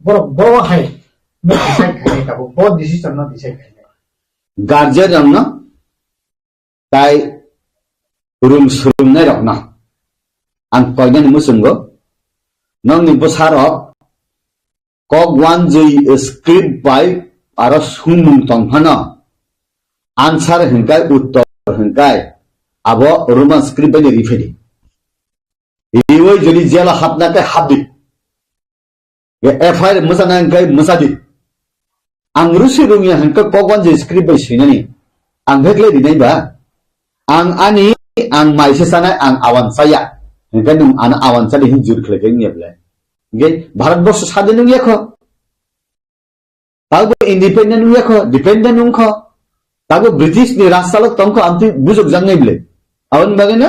बर हाय न डिसाइड खाने ताबो बहुत डिसिजन न डिसाइड खाने गार्जियन रंग न ताई रूम सुरुमनाय रक ना आं कयनानि मुसुंगो नंनि बोसारक कक वान जै स्क्रिप्ट बाय आरो सुमुं तंफाना आंसार हंकाय उत्तर हंकाय आबो रोमान स्क्रिप्ट बाय रिफेरि इवै जलि जेला हाबनाकै हाबदि ये एफआईआर मोसाना हंकाय मोसादि आं रुसि रुमिया हंका कक वान जै स्क्रिप्ट बाय सैनानि आं भेगले दिनायबा आं आनि आं माइसे सानाय आं आवानसाया हंकाय नों आना आवानसादि हि जुर खलेकै नियाब्ला गे भारतबर्ष सादि नों याखो ताबो इंडिपेंडेंट नों याखो डिपेंडेंट नों खो ताबो ब्रिटिश नि राजसालक तंखो आमति बुजुक जांनायब्ले आवन बागैना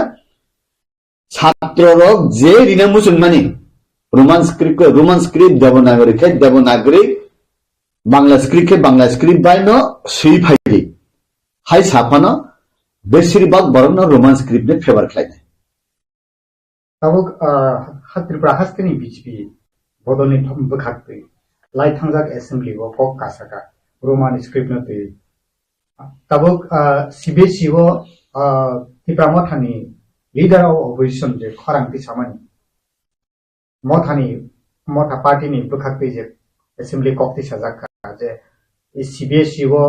छात्ररक जे रिना मुसलमानी रोमान स्क्रिप्ट देवनागरी के देवनागरी बांग्ला स्क्रिप्ट बाय न सही फाइदि हाय साफानो बेसिरबाग बरन रोमान स्क्रिप्ट ने फेवर खालायनाय ताबो त्रिपुरा हास्टेनि बीजेपी बदलनि बोखाखै लाइ थांजाक एसेम्बली वो कक कासाका रोमान स्क्रिप्ट न तै ताबो सीबीएसई वो त्रिपुरा मथानि लीडर ऑफ ऑपोजिशन जे खरांति सामानि मथा पार्टी नि बोखाखै जे एसेम्बली कक्ति साजाका जे सीबीएसई वो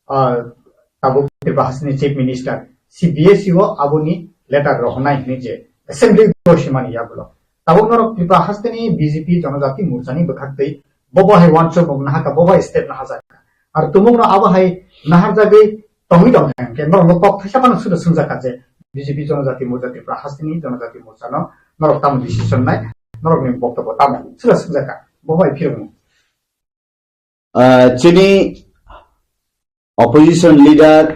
ताबो त्रिपुरा हास्टेनि चीफ मिनिस्टर सीबीएसई वो आबोनि लेटर रहनाय नि जे एसेम्बली दोसिमानि याबलो ताबो नरक त्रिपुरा हास्टेनि बीजेपी जनजाति मोर्चानि बोखाखै बबो हाय वानसो बगना हाका बबो स्टेट ना हाजाका आर तुमुंगनो आबो हाय नाहार जागै तंगि दं के नरक कक थासापान सुद सुंजाका जे बीजेपी जनजाति मोर्चा त्रिपुरा हास्टेनि जनजाति मोर्चा न नरक ताम डिसिजन नाय नरक नि बक्तब्य ताम सुद सुंजाका बबो हाय फिरमु चिनी ऑपोजिशन लीडर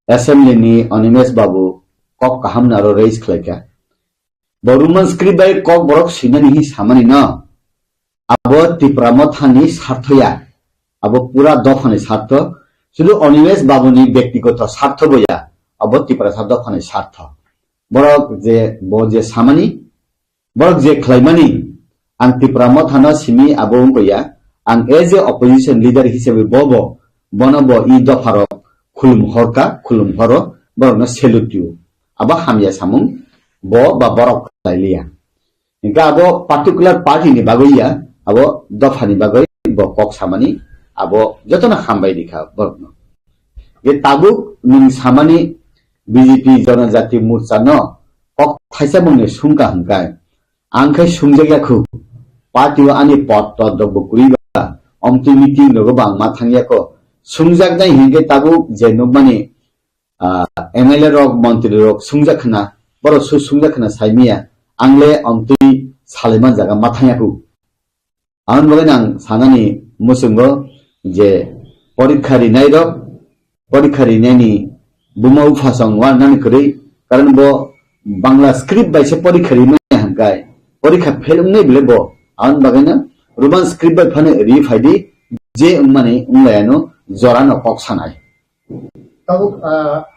असेंबली नि अनिमेश बाबू कक काहाम नारो रेज खलायका बरुमन स्क्रिप्ट बाय कक बरक सिनानि हि सामानि न आबो त्रिपुरा मथानि सार्थया आबो पूरा दफानि सार्थ शुद्ध अनिमेश बाबूनि व्यक्तिगत सार्थ बया आबो त्रिपुरा सार्थ दफानि सार्थ बरक जे सामानि बरक जे खलायमानि आं त्रिपुरा मथाना सिमी आबो बया आं एज ए ऑपोजिशन लीडर हिसाबै बनबो इ दफारो खुलुम हरो बरक सेलुटिउ आबो हामिया सामुं बा बरक लाइलिया इनका आबो पार्टिकुलर पार्टी नि बागैया आबो दफानि बागै ब कक सामानि आबो जतना हामबाय दिखा बरकनो ये ताबुक निं सामानि बीजेपी जनजाति मोर्चा न कक थाइसा बुंने सुंका हंकाय आंखै सुंजायाखौ पार्टीवा आनि पत्त दबकुरिबा अमति मीटिंग लगबा मा थांयाको सुंजागनाय हिंगे ताबुक जेनुमानि एमएलए रक मंत्री रक सुंजाखना बर सुंजाखना साइमिया आंले अमति सालेमान जागा माथायाखौ आं बगैनां सानानि मुसुंगो जे परीक्षा रिनायनि बुमाउ फासं वा नानकरै कारण बो बांग्ला स्क्रिप्ट बायसे परीक्षा रिनाय हंगाय परीक्षा फेल उंनै बिले बो आं बगैना रोमान स्क्रिप्ट बाय फाने रिफाइदि जे माने उंलायानो जरानो कक सानाय ताबो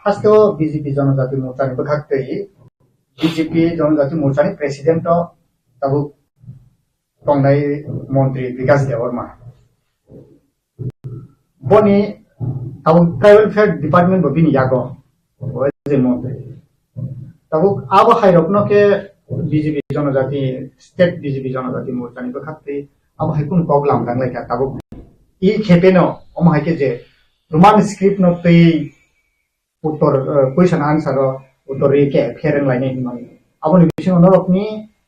हास्ते बीजेपी जनजाति मोर्चानि बोखाखै बीजेपी जनजाति मोर्चानि प्रेसिडेंट ताबो तंनाय मंत्री विकास देववर्मा बनी ताबो ट्राइबल फेयर डिपार्टमेंट बबिनि यागो जे मंत्री ताबो आबो हाइरकनो के बीजेपी जनजाति स्टेट बीजेपी जनजाति मोर्चानि बोखाखै आबो हाइकुन प्रॉब्लम दांलायका ताबो इ खेपेनो अम हाइके जे रोमान स्क्रिप्ट न तै उत्तर क्वेश्चन आंसर उत्तर के फेरन लाइने हिमानि आबोनि बिसिङ नरकनि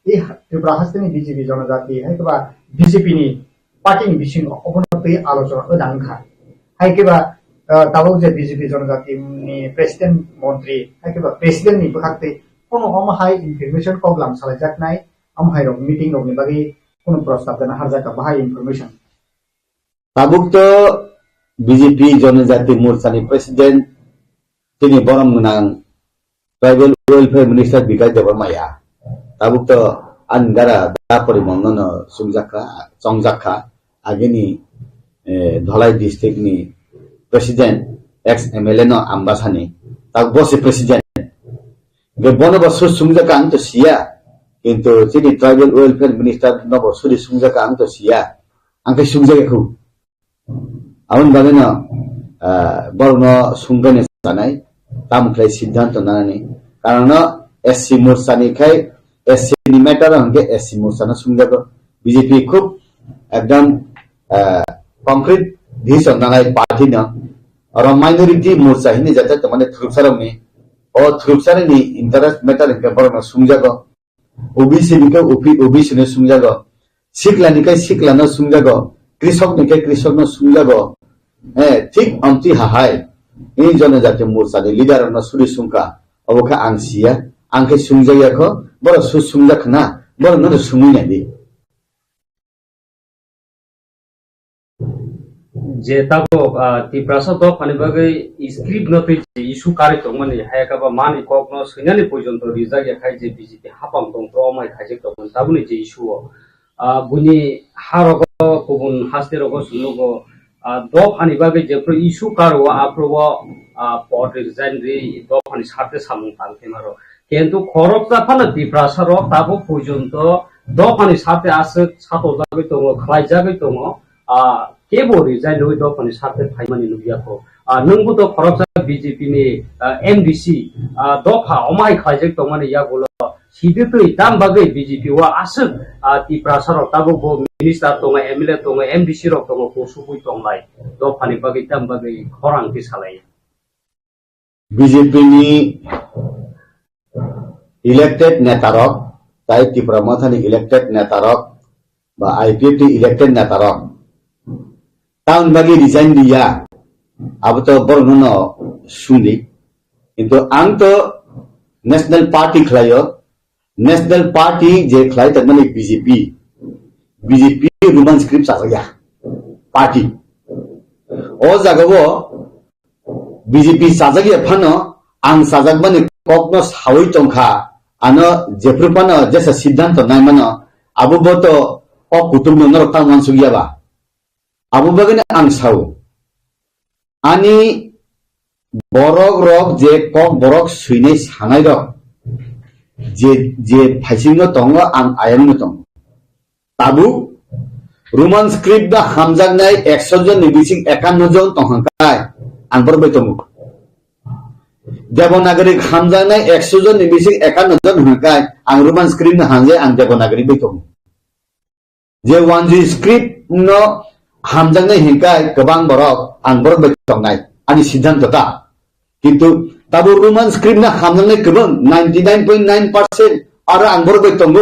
इ त्रिपुरा हास्टेनि बीजेपी जनजाति हाइकेबा बीजेपी नि पार्टी नि बिसिङ अबनो तै आलोचना अदांखा हाइकेबा ताबो जे बीजेपी जनजाति नि प्रेसिडेंट मंत्री हाइकेबा प्रेसिडेंट नि बखाखै कोनो अम हाइ इनफरमेशन प्रॉब्लम सालायजाकनाय अम हाइ रक मीटिंग रकनि बागै कोनो प्रस्ताव देना हारजाका बाहाय इनफरमेशन ताबुक तो बीजेपी जनजाति मोर्चानि प्रेसिडेंट तिनी बरम गुनां ट्राइबल वेलफेयर मिनिस्टर विकास देववर्माया ताबुक तो आनगारा दा परिमंगन चंजाखा आगेनि धलाई डिस्ट्रिक्ट नि प्रेसिडेंट एक्स एमएलए न आम्बासानि ताबुक बसे प्रेसिडेंट गे बन बस सुंजाका अंत सिया কিন্তু যিনি ট্রাইবেল ওয়েলফেয়ার মিনিস্টার নব সুরি সুংজাকা আং তো সিয়া आंखै सुंजायखौ आउन बागैनो बरनो सुंगने जानाय तामख्लाय सिद्धांत नानै कारण एससी मोर्चानिखाय एससी नि मैटर हंगे एससी मोर्चाना सुंजागो बीजेपी खूब एकदम कंक्रीट डिसिजन नानाय पार्टी न और माइनॉरिटी मोर्चा हिने जाते त माने थ्रुपसारनि ओ थ्रुपसारनि इंटरेस्ट मैटर के बरनो सुंजागो ओबीसी निके ओबीसी ने सुंजागो सिक्लानिखाय सिक्लानो सुंजागो कृषकनिखाय कृषकनो सुंजागो ठीक अमति हाहाय इन जनजाति मोर्चानि लिडारनो सुरि सुंका अबखा आंसिया आंखै सुंजायाखो बर सुंजाखना बर न सुंगिनादि जे ताको तिप्रासा द फानि बागै स्क्रिप्ट नथै इशु कारि दं माने हायाकाबा मानि ककनो सैनानि पर्यन्त रिजागे खाय जे बीजेपी हापाम दं प्रमाय खायजे दं ताबुनि जे इशु बुनि हारगो गुबुन हास्तेरगो सुनुगो द फानि बागै जेफ्रो इशु कारो आप्रबो पट रिजाइन रि द फानि साथे सामु तांखेमारो किन्तु खरबता फाना तिप्रासारो ताबो पर्यन्त द फानि साथे आसे सातो जागै दङ खलाइजागै दङ केबो रिजाइन रि द फानि साथे फाइमानि नुबियाखौ नंगौ द खरबता बीजेपी नि एमडीसी दफा अमाय खायजे दङ माने यागुलो सिदुतै दाम बागै बीजेपी वा आसक तिप्रासारो ताबो गो मिनिस्टार दङ एमएलए दङ एमडीसी रक दङ पोसुबुइ दंलाय दफानि बागै दाम बागै खरांथि सालाय बीजेपी नि इलेक्टेड नेतारक ताइ त्रिपुरा मथानि इलेक्टेड नेतारक बा आईपीएफटी इलेक्टेड नेतारक टाउन बागै रिजाइन दिया अब तो बरनो सुंदि किन्तु आं तो नेशनल पार्टी खलायो नेशनल पार्टी जे खलाय तमनि बीजेपी रोमान स्क्रिप्ट साजाया पार्टी ओ जागो बीजेपी साजागिया फनो आं साजागबानि ककनो सावै तंखा आनो जेफ्रुपानो जेसा सिद्धांत नायमानो आबुबोतो कक कुटुमनो नरतां मानसुगियाबा आबुबगने आं साव आनि बरक रक जे कक बरक सुइनै सानाय रक जे फाइसिंनो दङ आं आयंनो दङ ताबु रोमान स्क्रिप्ट दा हामजागनाय 100 जन नि बिसिं 51 जन तंहांकाय आं बरबाय दङ देवनागरी हामजागनाय 100 जन नि बिसिं 51 जन हांकाय आं रोमान स्क्रिप्ट न हांजे आं देवनागरी बै दङ जे वानजि स्क्रिप्ट न हामजागनाय हिंकाय गोबां बरक आं बरबाय दंनाय आनि सिद्धांतता किन्तु ताबु रोमान स्क्रिप्ट न हामजागनाय गोबां 99.9% आरो आं बरबाय दङ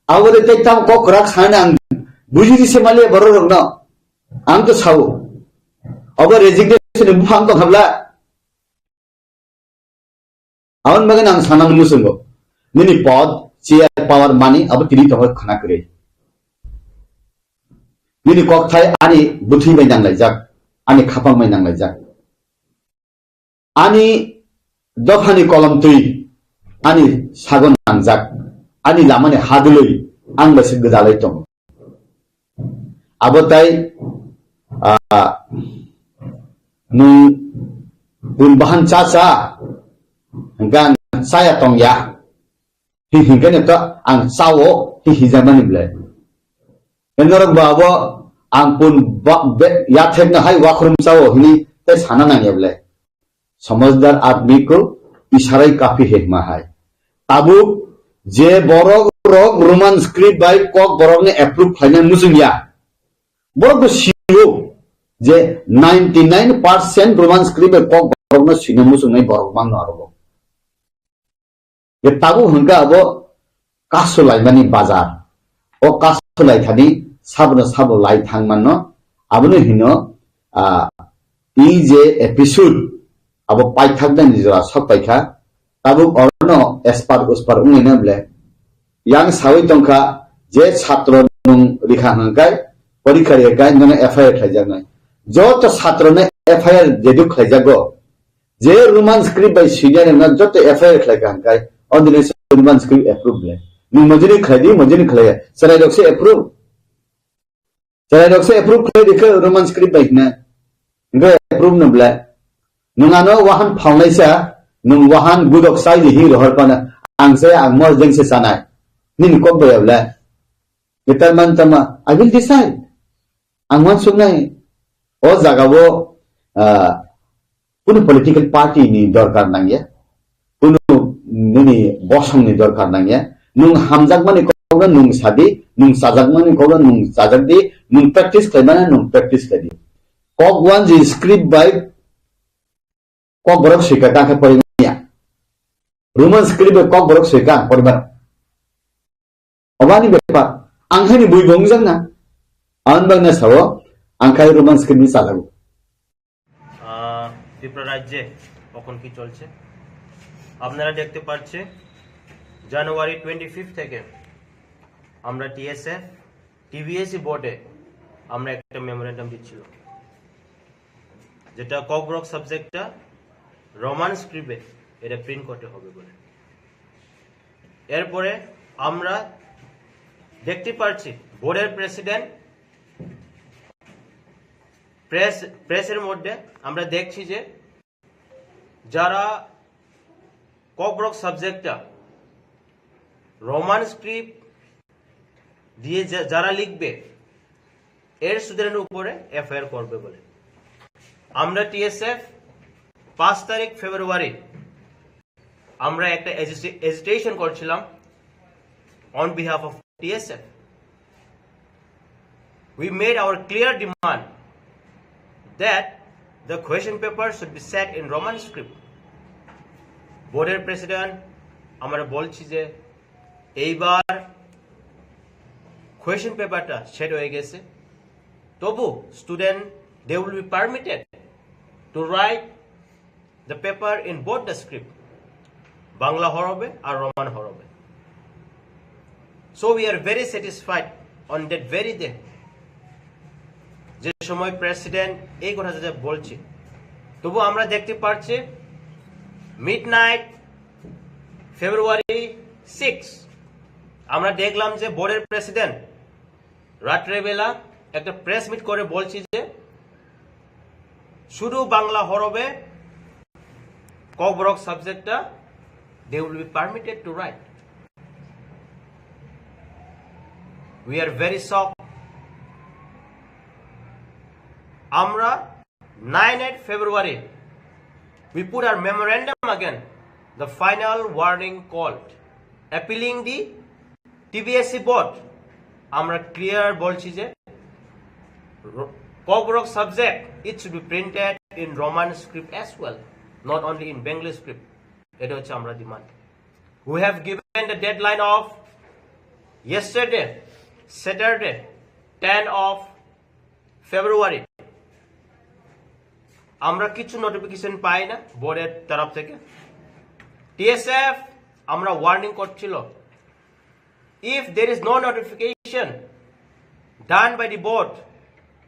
आवरे तेताम को खराक साना आं बुजिदि सेमाले बररंनो आं तो साव अब रेजिग्नेशन बुफां तो habla आवन मगन आं सानांग मुसंगो निनि पद चेयर पावर मानि अब तिरि तो खना करे निनि ककथाय आनि बुथि बाय नांलाय जाक आनि खापां बाय नांलाय जाक आनि दफानि कलम तुइ आनि सागन नांजाक आनि लामाने हादुलै आं बासि गोदालै दं आबोताय नु बुनबाहान चाचा गान saya tong ya hingga to ang sawo hijaman blay enor babo ang pun ya thekna hai wakhrum sawo hini te sana nang blay समझदार आदमी को इशारा काफी हेमा है ताबु जे बरक रक रोमान स्क्रिप्ट बाय कक बरक ने अप्रूव खाइना मुसुंगिया बरक सियो जे 99% रोमान स्क्रिप्ट बाय कक बरक ने सिनो मुसुंगै बरक मांग आरो ये ताबु हंगा अब कासो लाइमानि बाजार ओ कासो लाइथानि साबनो साबो लाइ थांमानो आबनो हिनो इ जे एपिसोड अब पाइथागना निजरा सब पाइखा ताबु अरनो एसपार उसपार उंगैना ब्ले यां सावै तंखा जे छात्र नुं रिखा हंगाय परीक्षा रेगाय नने एफआईआर खाइजानाय जत छात्र ने एफआईआर जेदु खाइजागो जे रोमान स्क्रिप्ट बाय सिनियर न जत एफआईआर खाइगा हंगाय ऑर्डिनेशन रोमान स्क्रिप्ट अप्रूव ब्ले नु मजरी खाइदी मजरी खाइया सराय डॉक्टर अप्रूव खाइ देखो रोमान स्क्रिप्ट बाय ना गे अप्रूव न ब्ले नङानो वाहन फाउनायसा नों वाहन गुदक साइलि हि रहरपाना ang saya ang mo jeng se sanai nin kok boy abla getar man tama I will decide ang wan sungai o jagabo কোনো পলিটিক্যাল পার্টি নি দরকার নাংয়া কোনো নি বসং নি দরকার নাংয়া নুং হামজাক মানে কওনা নুং সাদি নুং সাজাক মানে কওনা নুং সাজাক দি নুং প্র্যাকটিস খাইমানা নুং প্র্যাকটিস খাইদি কক one G script by cock বরক শিকা কাকে পরিমানিয়া রোমান স্ক্রিপ্ট কক বরক শিকা পরিমাণ অবানি ব্যাপার আংখানি বই বংজাং না আনবাংনা সাও আংখাই রোমান স্ক্রিপ্ট নি সাজাগো ত্রিপুরা রাজ্যে কখন কি চলছে আপনারা দেখতে পাচ্ছেন জানুয়ারি 25 থেকে আমরা TSF TBSE বোর্ডে আমরা একটা মেমোরেন্ডাম দিচ্ছিল যেটা kokborok সাবজেক্টটা রোমান স্ক্রিপ্টে এটা প্রিন্ট করতে হবে বলে এরপরে আমরা দেখতে পাচ্ছি বোর্ডের প্রেসিডেন্ট প্রেসের মধ্যে আমরা দেখছি যে যারা kokborok সাবজেক্টটা রোমান স্ক্রিপ্ট দিয়ে যারা লিখবে এর স্টুডেন্টের উপরে এফআইআর করবে বলে আমরা TSF 5 তারিখ ফেব্রুয়ারি আমরা একটা এজিটেশন করছিলাম on behalf of TSF. We made our clear demand that the question paper should be set in Roman script. Board President, আমরা বলছি যে এইবার question paperটা সেট হয়ে গেছে তবু student they will be permitted to write the paper in both the script Bangla হবে আর Roman হবে so we are very satisfied on that very day যে সময় প্রেসিডেন্ট এই কথা যেটা বলছে তবু আমরা দেখতে পাচ্ছি মিডনাইট ফেব্রুয়ারি 6 আমরা দেখলাম যে বোর্ডের প্রেসিডেন্ট রাত্রেবেলা একটা প্রেস মিট করে বলছি যে শুধু বাংলা হবে kokborok সাবজেক্টটা they will be permitted to write. We are very shocked. Amra 9 February we put our memorandum again, the final warning call, appealing the TBSE board. Amra clear bolchi je kokborok subject it should be printed in Roman script as well, not only in Bengali script. এটা হচ্ছে আমরা demand we have given the deadline of yesterday Saturday 10 of February আমরা কিছু notification পাই না বোর্ডের তরফ থেকে TSF আমরা ওয়ার্নিং করছিল if there is no notification done by the board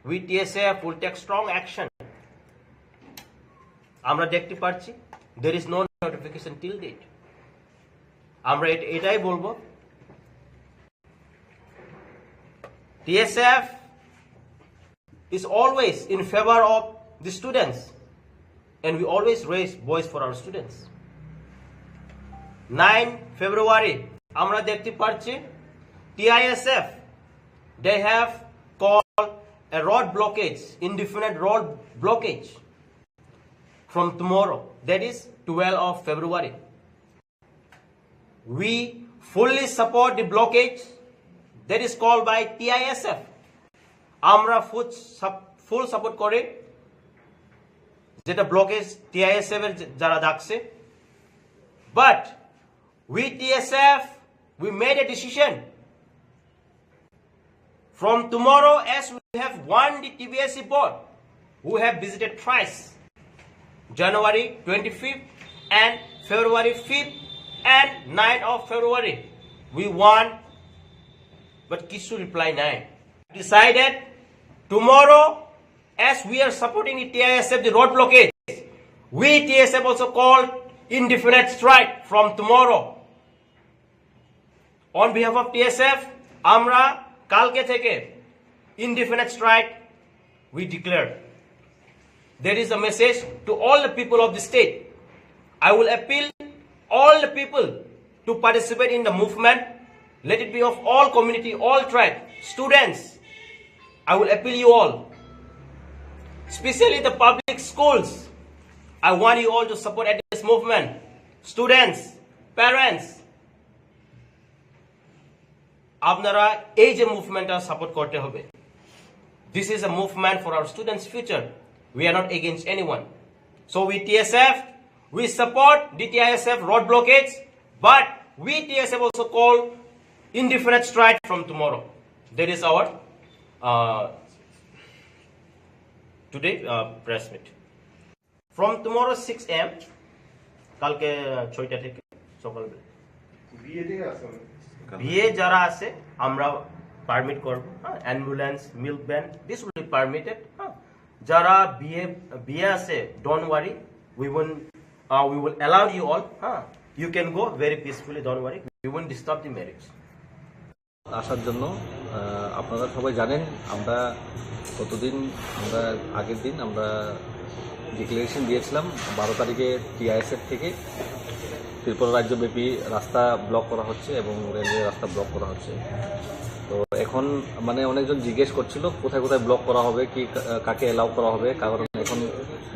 we TSF will take strong action আমরা দেখতে পাচ্ছি there is no notification till date আমরা এটাই বলবো TSF is always in favor of the students and we always raise voice for our students 9 February আমরা দেখতে পাচ্ছি TISF they have called a road blockage indefinite road blockage from tomorrow, that is 12 of February. We fully support the blockage that is called by TISF. Amra full support kore jeta blockage TISF er jara dakse. But we TSF we made a decision from tomorrow as we have won the TBSE board who have visited twice. January 25th and February 5th and 9th of February. We won, but Kisu reply 9. Decided tomorrow, as we are supporting the TISF, the road blockade, we TSF also called indefinite strike from tomorrow. On behalf of TSF, Amra Kalke Theke, indefinite strike, we declared. There is a message to all the people of the state. I will appeal all the people to participate in the movement. Let it be of all community, all tribe, students. I will appeal you all, especially the public schools. I want you all to support at this movement. Students, parents, আপনারা এই যে মুভমেন্টটা support করতে হবে। This is a movement for our students' future. We are not against anyone. So we TSF, we support the TISF road blockades, but we TSF also call indefinite strike from tomorrow. That is our today press meet. From tomorrow 6 AM, কালকে 6টা থেকে সকালবেলা বিয়ে যারা আছে আমরা permit করব, ambulance, milk van, this will be permitted. যারা বিয়ে আছে, don't worry, we will allow you all, you can go very peacefully, don't worry, we won't disturb the marriage. আসার জন্য আপনারা সবাই জানেন আমরা কতদিন আমরা আগের দিন আমরা ডিক্লারেশন দিয়েছিলাম 12 তারিখে TISF থেকে ত্রিপুরা রাজ্যব্যাপী রাস্তা ব্লক করা হচ্ছে এবং রেলওয়ে রাস্তা ব্লক করা হচ্ছে। তো এখন মানে অনেকজন জিজ্ঞেস করছিল কোথায় কোথায় ব্লক করা হবে, কি কাকে অ্যালাউ করা হবে, কারণ এখন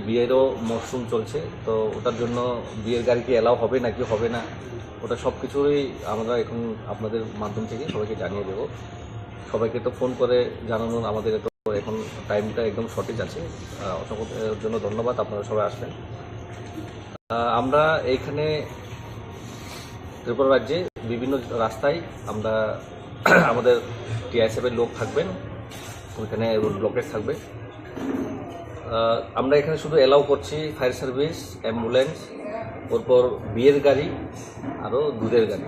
বিয়েরও মরশুম চলছে। তো ওটার জন্য বিয়ের গাড়ি কি অ্যালাউ হবে নাকি হবে না, ওটা সব কিছুই আমরা এখন আপনাদের মাধ্যম থেকে সবাইকে জানিয়ে দেব। সবাইকে তো ফোন করে জানানোর আমাদের তো এখন টাইমটা একদম সঠিক আছে। অসংখ্য জন্য ধন্যবাদ, আপনারা সবাই আসবেন। আমরা এইখানে ত্রিপুরা রাজ্যে বিভিন্ন রাস্তায় আমরা আমাদের TISF-এর লোক থাকবেন, ওইখানে রোড ব্লকেজ থাকবে। আমরা এখানে শুধু অ্যালাউ করছি ফায়ার সার্ভিস, অ্যাম্বুলেন্স, ওরপর বিয়ের গাড়ি, আরও দুধের গাড়ি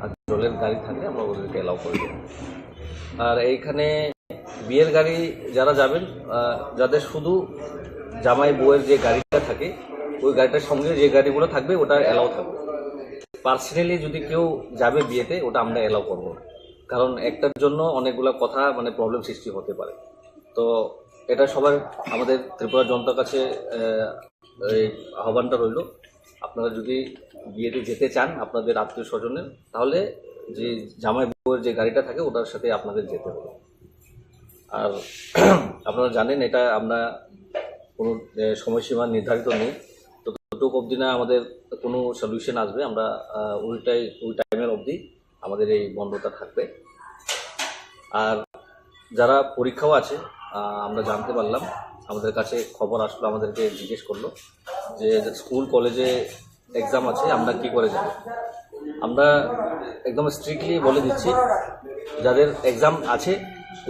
আর জলের গাড়ি থাকলে আমরা ওদেরকে অ্যালাউ করে দেব। আর এইখানে বিয়ের গাড়ি যারা যাবেন, যাদের শুধু জামাই বউয়ের যে গাড়িটা থাকে ওই গাড়িটার সঙ্গে যে গাড়িগুলো থাকবে ওটা অ্যালাউ থাকবে। পার্সোনালি যদি কেউ যাবে বিয়েতে ওটা আমরা অ্যালাউ করবো না, কারণ একটার জন্য অনেকগুলো কথা মানে প্রবলেম সৃষ্টি হতে পারে। তো এটা সবার আমাদের ত্রিপুরা জনতার কাছে এই আহ্বানটা রইল, আপনারা যদি বিয়েতে যেতে চান আপনাদের আত্মীয় স্বজনের, তাহলে যে জামাই বউয়ের যে গাড়িটা থাকে ওটার সাথে আপনাদের যেতে হবে। আর আপনারা জানেন এটা আমরা কোনো সময়সীমা নির্ধারিত নেই, ততটুকু অবধি না আমাদের কোনো সলিউশন আসবে আমরা ওই টাইমের অবধি আমাদের এই বন্ধটা থাকবে। আর যারা পরীক্ষাও আছে আমরা জানতে পারলাম, আমাদের কাছে খবর আসলো, আমাদেরকে জিজ্ঞেস করলো যে স্কুল কলেজে এক্সাম আছে আমরা কি করে যাব। আমরা একদম স্ট্রিক্টলি বলে দিচ্ছি যাদের এক্সাম আছে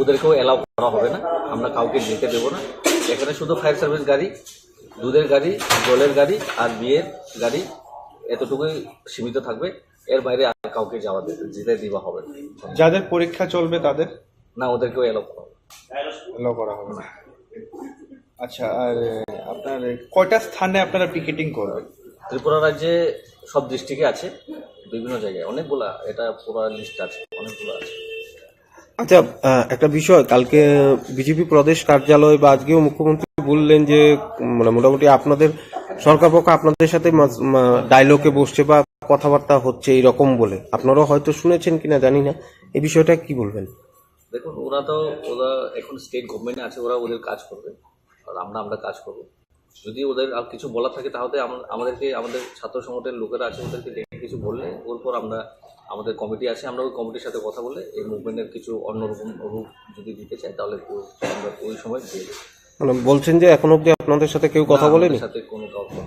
ওদেরকেও অ্যালাউ করা হবে না, আমরা কাউকে যেতে দেবো না। এখানে শুধু ফায়ার সার্ভিস গাড়ি, দুধের গাড়ি, জলের গাড়ি আর বিয়ের গাড়ি এতটুকুই সীমিত থাকবে, এর বাইরে আর কাউকে যেতে দেওয়া হবে না। যাদের পরীক্ষা চলবে তাদের না, ওদেরকেও অ্যালাউ করা হবে না। আচ্ছা, আর আপনার কয়টা স্থানে আপনারা পিকেটিং করবেন? ত্রিপুরা রাজ্যে সব ডিস্ট্রিক্টে আছে, বিভিন্ন জায়গায় অনেকগুলা, এটা পুরো লিস্ট আছে, অনেকগুলো আছে। আচ্ছা, একটা বিষয়, কালকে বিজেপি প্রদেশ কার্যালয় বা আজকেও মুখ্যমন্ত্রী বললেন যে মানে মোটামুটি আপনাদের সরকার পক্ষ আপনাদের সাথে ডায়লগে বসছে বা কথাবার্তা হচ্ছে এইরকম বলে, আপনারাও হয়তো শুনেছেন কিনা জানি না, এই বিষয়টা কি বলবেন? দেখুন, ওরা এখন স্টেট গভর্নমেন্টে আছে, ওরা ওদের কাজ করবে আর আমরা কাজ করবো। যদি ওদের আর কিছু বলার থাকে তাহলে আমাদেরকে আমাদের ছাত্র সংগঠনের লোকেরা আছে, ওদেরকে ডেকে কিছু বললে ওর পর আমাদের কমিটি আছে, আমরা ওই কমিটির সাথে কথা বলে এই মুভমেন্টের কিছু অন্যরকম রূপ যদি দিতে চাই তাহলে আমরা ওই সময় দিয়ে দেবো। মানে বলছেন যে এখন অব্দি আপনাদের সাথে কেউ কথা বলেনি? সাথে কোনো কথা।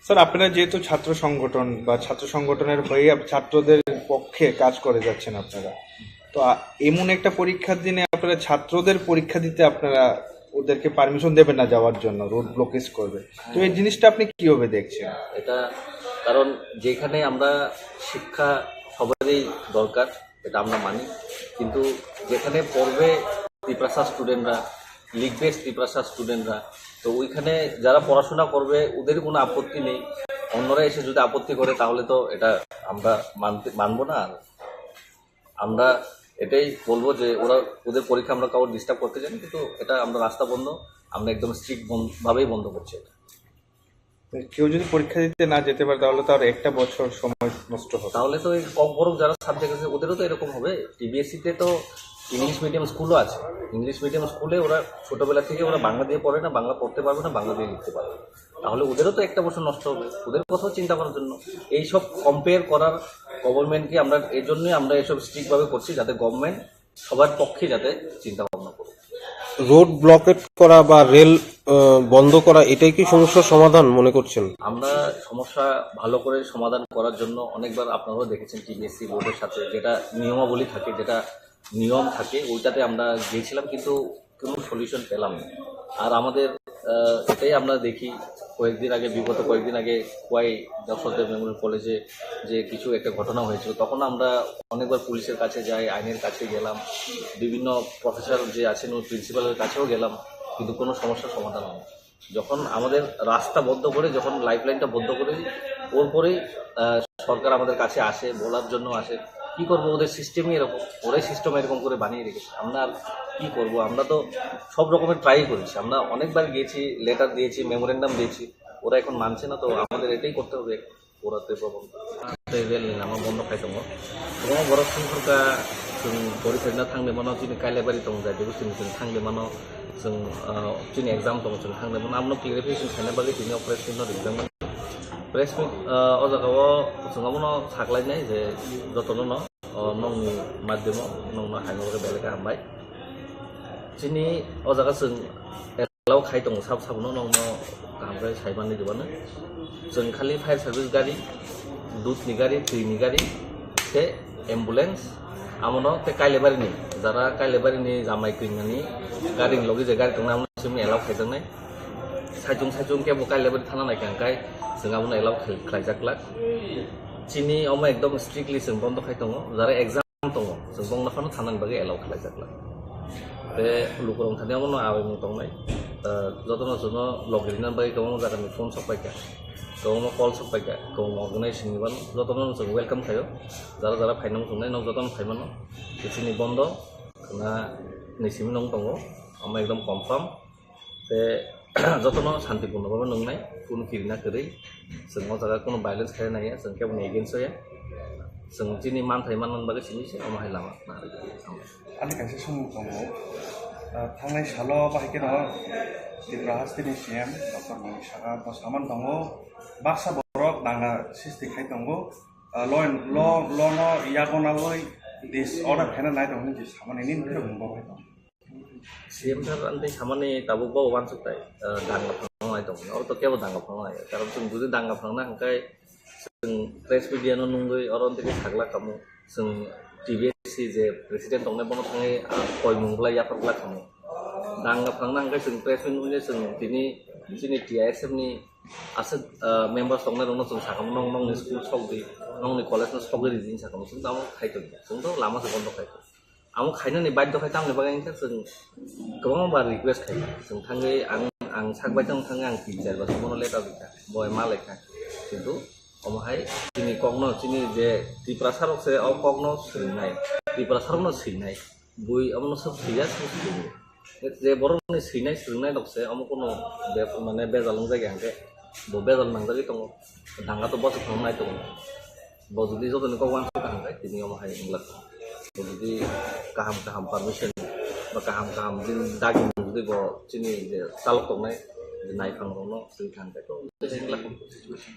স্যার, আপনারা যেহেতু ছাত্র সংগঠন বা ছাত্র সংগঠনের হয়ে ছাত্রদের পক্ষে কাজ করে যাচ্ছেন আপনারা, তো এমন একটা পরীক্ষার দিনে আপনারা ছাত্রদের পরীক্ষা দিতে আপনারা ওদেরকে পারমিশন দেবেন না যাওয়ার জন্য, রোড ব্লকেজ করবে, তো এই জিনিসটা আপনি কিভাবে দেখছেন? এটা কারণ যেখানে আমরা শিক্ষা সবারই দরকার, এটা আমরা মানি, কিন্তু যেখানে পড়বে ত্রিপ্রাসা স্টুডেন্টরা, লিখবে ত্রিপ্রাসা স্টুডেন্টরা, তো ওইখানে যারা পড়াশোনা করবে ওদের কোনো আপত্তি নেই, অন্যরা এসে যদি আপত্তি করে তাহলে তো এটা আমরা মানবো না। আমরা এটাই বলবো যে ওদের পরীক্ষা আমরা কাউকে ডিস্টার্ব করতে চাই, কিন্তু এটা আমরা রাস্তা বন্ধ, আমরা একদম স্ট্রিক্ট ভাবেই বন্ধ করছি এটা। কেউ যদি পরীক্ষা দিতে না যেতে পারে তাহলে তো আর একটা বছর সময় নষ্ট হবে। তাহলে তো এই ককবরক যারা সাবজেক্ট আছে ওদেরও তো এরকম হবে। টিবিএসসিতে তো ইংলিশ মিডিয়াম স্কুলও আছে। ইংলিশ মিডিয়াম স্কুলে ওরা ছোটবেলা থেকে ওরা বাংলা দিয়ে পড়ে না, বাংলা পড়তে পারবে না, বাংলা দিয়ে লিখতে পারবে। তাহলে ওদেরও তো একটা বছর নষ্ট হবে। ওদের কথাও চিন্তা করার জন্য এইসব কম্পেয়ার করার গভর্নমেন্টকে আমরা এই জন্যই আমরা এসব স্ট্রিক্টভাবে করছি, যাতে গভর্নমেন্ট সবার পক্ষে যাতে চিন্তা ভাবনা করুক। রোড ব্লকেট করা বা রেল বন্ধ করা এটাই কি সমস্যার সমাধান মনে করছেন? আমরা সমস্যা ভালো করে সমাধান করার জন্য অনেকবার আপনারাও দেখেছেন টিবিএসসি বোর্ডের সাথে যেটা নিয়মাবলী থাকে, যেটা নিয়ম থাকে, ওইটাতে আমরা গিয়েছিলাম, কিন্তু কোনো সলিউশন পেলাম না। আর আমাদের এটাই আমরা দেখি বিগত কয়েকদিন আগে কোয়াই দর্শকদের মেমোরিয়াল কলেজে যে কিছু একটা ঘটনা হয়েছিল, তখন আমরা অনেকবার পুলিশের কাছে যাই, আইনের কাছে গেলাম, বিভিন্ন প্রফেসর যে আছেন ওই প্রিন্সিপালের কাছেও গেলাম, কিন্তু কোনো সমস্যার সমাধান হয় না। যখন আমাদের রাস্তা বন্ধ করে, যখন লাইফ লাইনটা বন্ধ করে ওর পরেই সরকার আমাদের কাছে আসে, বলার জন্য আসে। কী করবো, ওদের সিস্টেমই এরকম, ওরাই সিস্টেম এরকম করে বানিয়ে রেখেছে। আমরা আর কী করবো, আমরা তো সব রকমের ট্রাই করেছি, আমরা অনেকবার গিয়েছি, লেটার দিয়েছি, মেমোরেন্ডাম দিয়েছি, ওরা এখন মানছে না। তো আমাদের এটাই করতে হবে, ওরাতে প্রবন্ধ রেল আমার বন্ধ খাইতাম এবং বড় সংখ্যা পরীক্ষা थांनो मानो जोंनि काइलाबारि दं जाय बेखौ जों थांनो मानो जों जोंनि एग्जाम दं जों थांनो मानो आमनो क्लियरिफिकेशन खालामनाय बागै जोंनि प्रेस मिट रिजामोन प्रेस मिट अ जगायाव जोंहा मानो साग्लायनाय जे जतनो नंनि माध्यम नंनो हायनो बेलेग हामबाय जोंनि अ जगा जों एलाव खाय दं साब साबनो नंनो गामबाय साइबाननि जोबानो जों खालि फायर सार्भिस गारि दुधनि गारि दैनि गारि से एम्बुलेंस आमनो ते काइलेबारिनि जारा काइलेबारिनि जामाय क्रिंगानि गारि लगे जे गारि दंना आमनो सिमनि एलाव खायदोंनाय साइजों केबो काइलेबारि थाना नायखांखाय जों आमनो एलाव खायजाक्ला चिनि अमा एकदम स्ट्रिक्टलि जों बन्द खाय दङ जारा एग्जाम दङ जों बंनाफानो थानानै बागै एलाव खायजाक्ला बे लुकुरं थानायाव न आबैमु दंनाय जतन जनो लगिरिना बागै गोबां जागानि फन सफायका गोबां कल सफायका गोबां अर्गानाइजेशन निबान जतन जों वेलकाम खायो जारा जारा फाइनां संनाय न जतन फाइमानो बिसिनि बन्द ना नैसिमि नं दङ अमा एकदम कन्फार्म बे जतन शान्तिपूर्ण भाबे नंनाय कुनु किरिना करै जों जागा कुनु भाइलेन्स खायनाय जों केबो एगेन्स्ट होया जों दिनै मानथाय मानन बागै सिनिसे अमाहाय लामा आंनि खायसे समाव दङ थांनाय सालाव बाहायके दङ त्रिपुरा हास्टेलनि सिएम डक्टर मनिसाहा बसामान दङ बाक्सा बरक नांगा सिस्टि खाय दङ ल न यागनावै दिस अर्डार खायना नाय दङ जे सामाने नि फिर बुंबाय दङ सीएम सर अंते सामाने दाबुबा वानसुताय दांगा फांनाय दङ और तो केबो दांगा फांनाय कारण जों जुदि दांगा फांना हंखाय जों प्रेस मीडिया न नंगै और अंते सागला कामु जों टीबीएससी जे प्रेसिडेंट दंनाय बनो थाङै कय मुंग्ला याफरग्ला कामु दांगा फांना हंखाय जों प्रेस मीडिया जों दिनै TISF नि आसे मेंबार्स दंनाय दङ जों साकामु नंनि स्कुल सगै नंनि कलेज न सगै रिजिन साकामु जों दामो खायदों जों तो लामा से बन्द खायदों आमु खायनो नै बाध्य खाय तामने बागै जों गोबां बार रिक्वेस्ट खाय जों थाङै आं सागबाय थाङै आं टिचार बा समनो लेटार दिखा बय मा लेखा किन्तु अमहाय दिनै कग्न दिनै जे त्रिपुरा सारक से अ कग्न सिनाय त्रिपुरा सारक न सिनाय बुइ अमनो सब सिया जे बरनि सिनाय सिनाय दक्से अमु कोनो बे माने बेजालं जायगा हंके बो बेजाल नांजागै दङ दांगा तो बस थांनाय दङ बो जुदि जतन को वान थांबाय दिनै अमहाय इंग्ला जुदि गाहाम पारमिशन बा गाहाम दिन दागि जुदि बो दिनै जे चालक दंनाय नायफां दङ जों थांबाय तो इंग्ला सिचुएशन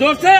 जोर से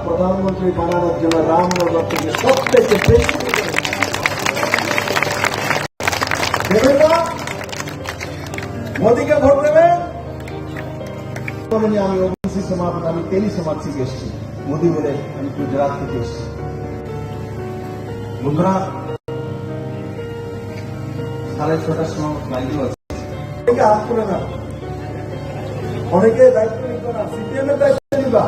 প্রধানমন্ত্রী বানানোর জন্য রামনগর থেকে সবথেকে বেশি দেবেন না, মোদীকে ভোট দেবেন। আমি ওবিসি সমাজ, আমি তেলি সমাজ থেকে এসেছি, মোদী বলে আমি গুজরাট থেকে এসেছি। বন্ধুরা, 6:30টার সময় লাইনও আছে, হাত করে না, অনেকে দায়িত্ব নিত না, সিপিএম এর দায়িত্ব নিবা,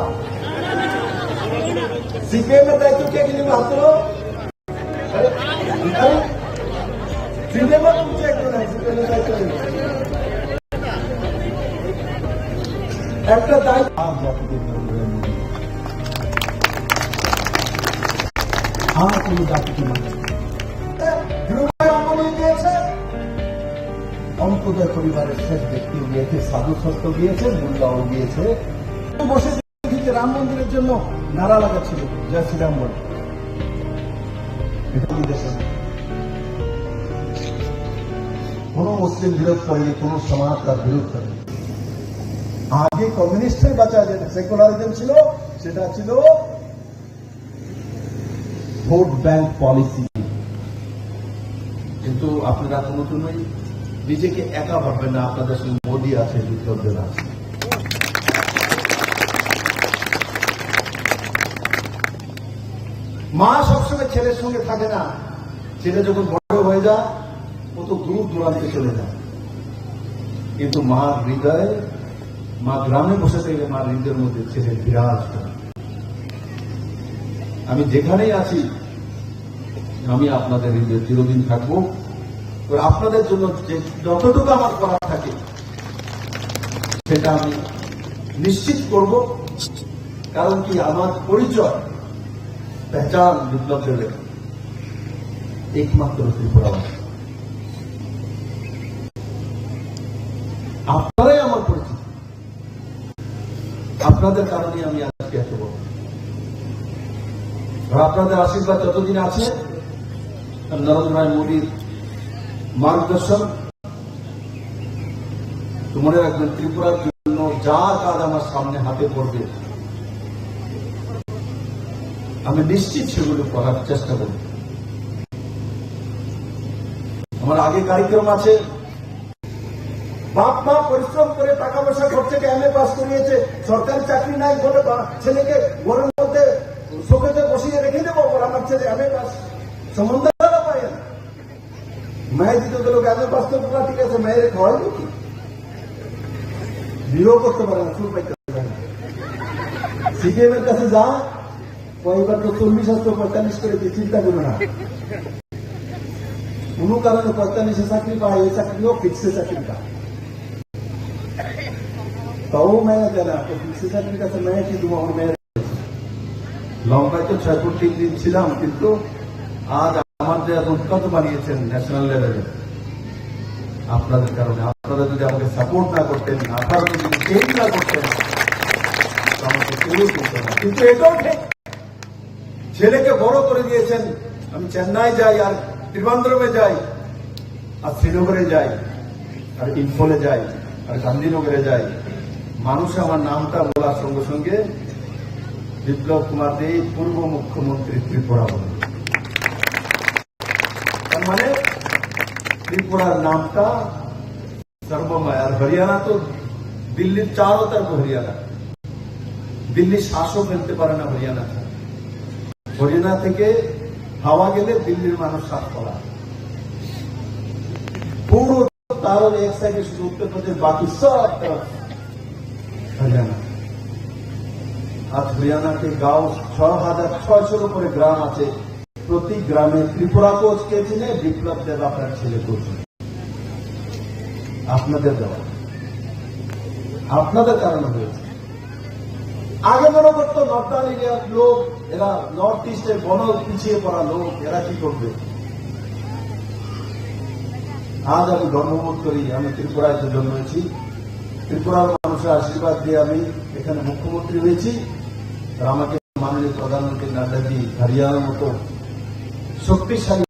সিপিএম এর দায়িত্ব কে কি নিবা? হাত তোলো। সিপিএম এর উঠছে একটু নাই, সিপিএম এর দায়িত্ব নিবা একটা দায়িত্ব। কোনো জাতিকে মানে দিয়েছে, অন্তোদয় পরিবারের শেষ ব্যক্তিও গিয়েছে, সাধু সত্য গিয়েছে, মোল্লাও গিয়েছে। বসে রাম মন্দিরের জন্য নারা লাগাচ্ছিল, জয় শ্রীরাম বলে। কোন মুসলিম বিরোধ করেনি, কোন সমাজ তার বিরোধ করেনি। আগে কমিউনিস্টের বাঁচা যে সেকুলারিজম ছিল, সেটা ছিল ভোট ব্যাংক পলিসি। কিন্তু আপনারা কোনোদিনই নিজেকে একা ভাববেন না, আপনাদের সঙ্গে মোদী আছে, বিপ্লবদের আছে। মা সবসময় ছেলের সঙ্গে থাকে না, ছেলে যখন বড় হয়ে যায় ও তো দূর দূরান্তে চলে যায়, কিন্তু মার হৃদয়ে, মা গ্রামে বসে থেকে মার হৃদয়ের মধ্যে ছেলে বিরাজ করে। আমি যেখানেই আছি, আমি আপনাদের হৃদয়ে চিরদিন থাকবো। আপনাদের জন্য যতটুকু আমার করার থাকে সেটা আমি নিশ্চিত করব। কারণ কি, আমার পরিচয় পেহচান বিপ্লবদের একমাত্র ত্রিপুরাবাসী। আপনারাই আমার পরিচিত, আপনাদের কারণে আমি আজকে এত বড়। আপনাদের আশীর্বাদ যতদিন আছে, নরেন্দ্র ভাই মোদীর মার্গদর্শন, মনে রাখবেন, ত্রিপুরার জন্য যা কাজ আমার সামনে হাতে পড়বে, আমি নিশ্চিত সেগুলো করার চেষ্টা করব। আমার আগে কার্যক্রম আছে, বাপ মা পরিশ্রম করে টাকা পয়সা খরচ থেকে এমএ পাস করিয়েছে, সরকারি চাকরি নাই বলে ছেলেকে ঘরের মধ্যে শোকেতে বসিয়ে রেখে দেবো, আমার ছেলে এমএ পাস সম্বন্ধ পায় না। মেয়ে দিতে গেল এমএ পাস তো পুরা ঠিক আছে, মেয়ের খাওয়াই কি বিয়েও করতে পারে না, চুল পাইতে পারে না। সিপিএম এর কাছে যা, কয়েকবার তো 40 আসতো, 45 করে চিন্তা করবে না। কোনো কারণে 45-এ চাকরি পায়, এই চাকরিও ফিক্সে চাকরি পায়, তাও মেয়ে দেয় না। ফিক্সে চাকরির কাছে মেয়ে কিন্তু আমার মেয়ের লম্বায় তো 6 ফুট 3 দিন ছিলাম, কিন্তু আজ আমার যে উৎকত বানিয়েছেন ন্যাশনাল লেভেলে, আপনাদের কারণে। আপনারা যদি আমাকে সাপোর্ট না করতেন, আপনারা যদি চেঞ্জ না করতেন, আমাকে কেউ করতে না। কিন্তু এটাও ঠিক, ছেলেকে বড় করে দিয়েছেন। আমি চেন্নাই যাই, আর ত্রিবান্দ্রমে যাই, আর শ্রীনগরে যাই, আর ইম্ফলে যাই, আর গান্ধীনগরে যাই, মানুষ আমার নামটা বলার সঙ্গে সঙ্গে বিপ্লব কুমার দে পূর্ব মুখ্যমন্ত্রী ত্রিপুরা বলে। তার মানে ত্রিপুরার নামটা সর্বময়। আর হরিয়ানা তো দিল্লির চারো তরফ হরিয়ানা, দিল্লির শ্বাসও ফেলতে পারে না হরিয়ানা। হরিয়ানা থেকে হাওয়া গেলে দিল্লির মানুষ শ্বাস পড়া, পুরো তারও এক সাইডে শুধু উত্তরপ্রদেশ, বাকি সব তরফ হরিয়ানা। আজ হরিয়ানাতে গাঁও 6,600 উপরে গ্রাম আছে। প্রতি গ্রামে ত্রিপুরা কোচ কে ছিল? বিপ্লব দেব আপনার ছেলে কোচ, আপনাদের দেওয়া, আপনাদের কারণে হয়েছে। আগে মনে করতো নর্দার্ন এরিয়ার লোক, এরা নর্থ ইস্টের বন পিছিয়ে পড়া লোক, এরা কি করবে। আজ আমি গর্ববোধ করি আমি ত্রিপুরায় জন্মেছি, ত্রিপুরার মানুষের আশীর্বাদ দিয়ে আমি এখানে মুখ্যমন্ত্রী হয়েছি। আর আমাকে মাননীয় প্রধানমন্ত্রী নাড্ডাজি হরিয়ানার মতো শক্তিশালী,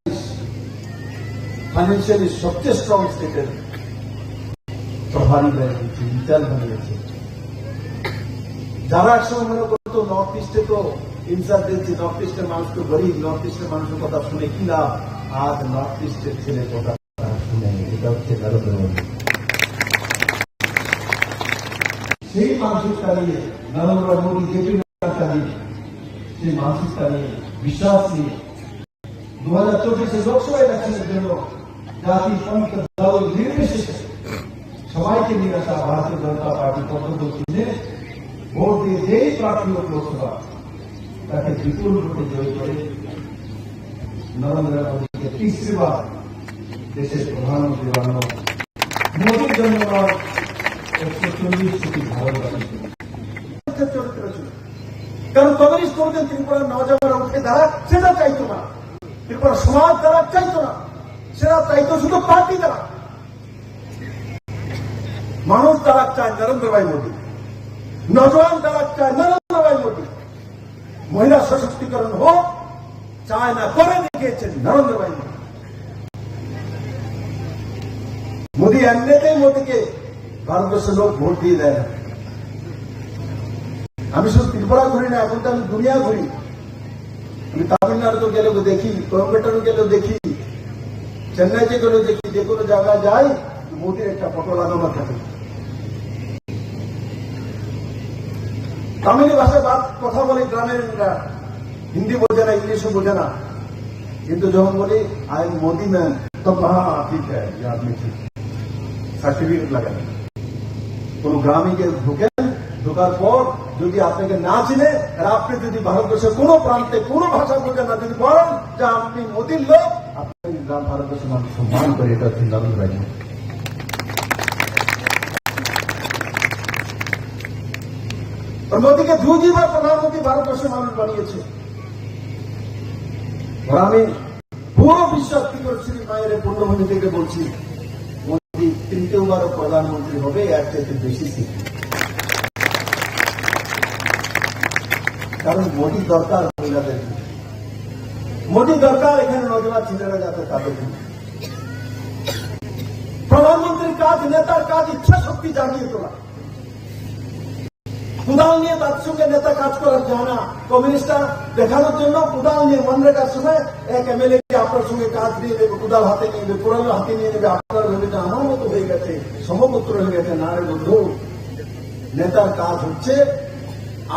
ফাইন্যান্সিয়ালি সবচেয়ে স্ট্রং স্টেটের প্রভারী বানিয়েছে, ইনচার্জ বানিয়েছে। যারা একসময় মনে করতো নর্থ ইস্টে তো ইনচার্জ দিয়েছে, নর্থ ইস্টের মানুষ তো গরিব, নর্থ ইস্টের মানুষের কথা শুনে কি লাভ, আজ নর্থ ইস্টের ছেলে কথা শুনে, এটা হচ্ছে নরেন্দ্র মোদী। সেই মানসিকতা নিয়ে নরেন্দ্র মোদী জেপি চালিয়ে, সেই মানসিকতা নিয়ে, বিশ্বাস নিয়ে 2024 লোকসভা ইলেকশনের জন্য জাতি পন্থ দল নির্বিশেষে সবাইকে নিয়ে আসা ভারতীয় জনতা পার্টি পদ্ধতি চিহ্নে ভোট দিয়ে যেই প্রার্থী হোক লোকসভা, তাকে বিপুল ভোটে জয় করে নরেন্দ্র মোদীকে ৩০টি বার দেশের প্রধানমন্ত্রী বানানো, মোদীর জন্য 140 কোটি ভারতবাসী। কারণ কমিউনিস্ট করতেন ত্রিপুরার নওজওয়ানরা উঠে দাঁড়াক, সেটা চাইতো না। ত্রিপুরা সমাজ দ্বারা চাইতো না, সেটা চাইতো শুধু পার্টি দ্বারা। মানুষ দ্বারা চায় নরেন্দ্র ভাই মোদী, নজওয়ান দ্বারা চায় নরেন্দ্র ভাই মোদী। মহিলা সশক্তিকরণ হোক, চায় না, করে দেখিয়েছেন নরেন্দ্র ভাই মোদী। মোদী এমনিতেই মোদীকে ভারতবর্ষের লোক ভোট দিয়ে দেয় না। আমি শুধু ত্রিপুরা ঘুরি না, এখন তো আমি দুনিয়া ঘুরি। আমি তামিলনাড়ু গেলেও দেখি, কোয়েম্বাটোর গেলেও দেখি, চেন্নাইতে গেলেও দেখি, যে কোনো জায়গায় যাই মোদীর একটা ফটো লাগানো থাকে। তামিলি ভাষায় কথা বলে গ্রামের, হিন্দি বোঝে না, ইংলিশও বোঝে না, কিন্তু যখন বলি আই এম মোদি ম্যান, তখন হ্যাঁ ঠিক আপনি ঠিক, সার্টিফিকেট লাগান। কোন গ্রামে গিয়ে ঢোকার পর যদি আপনাকে না চিনে, আর আপনি যদি ভারতবর্ষের কোন প্রান্তে কোন ভাষা বোঝেন না, যদি বলেন যে আপনি মোদীর লোক, আপনি গ্রাম ভারতবর্ষের মানুষ সম্মান করে। এটা হচ্ছে নরেন্দ্র ভাই। মোদীকে দুইবার প্রধানমন্ত্রী ভারতবর্ষের মানুষ বানিয়েছে। আর আমি পুরো বিশ্বাস কি করছি, মায়ের পূর্ণভূমি থেকে বলছি, মোদী তৃতীয়বারও প্রধানমন্ত্রী হবে, এর চাইতে বেশি শিখবে। কারণ মোদী দরকার মহিলাদের, মোদী দরকার এখানে নজওয়ান ছেলেরা যাতে তাদের। প্রধানমন্ত্রীর কাজ, নেতার কাজ ইচ্ছা শক্তি জাগিয়ে তোলা। কুদাল নিয়ে তার সঙ্গে নেতা কাজ করার যায় না। কমিউনিস্টরা দেখানোর জন্য কুদাল নিয়ে মনরেগার সময় এক এমএলএ আপনার সঙ্গে কাজ দিয়ে দেবে, কুদাল হাতে নিয়ে নেবে, কোড়াল হাতে নিয়ে নেবে, আপনার ভেবে আমার মতো হয়ে গেছে, সমপুত্র হয়ে গেছে। না রে বন্ধু, নেতার কাজ হচ্ছে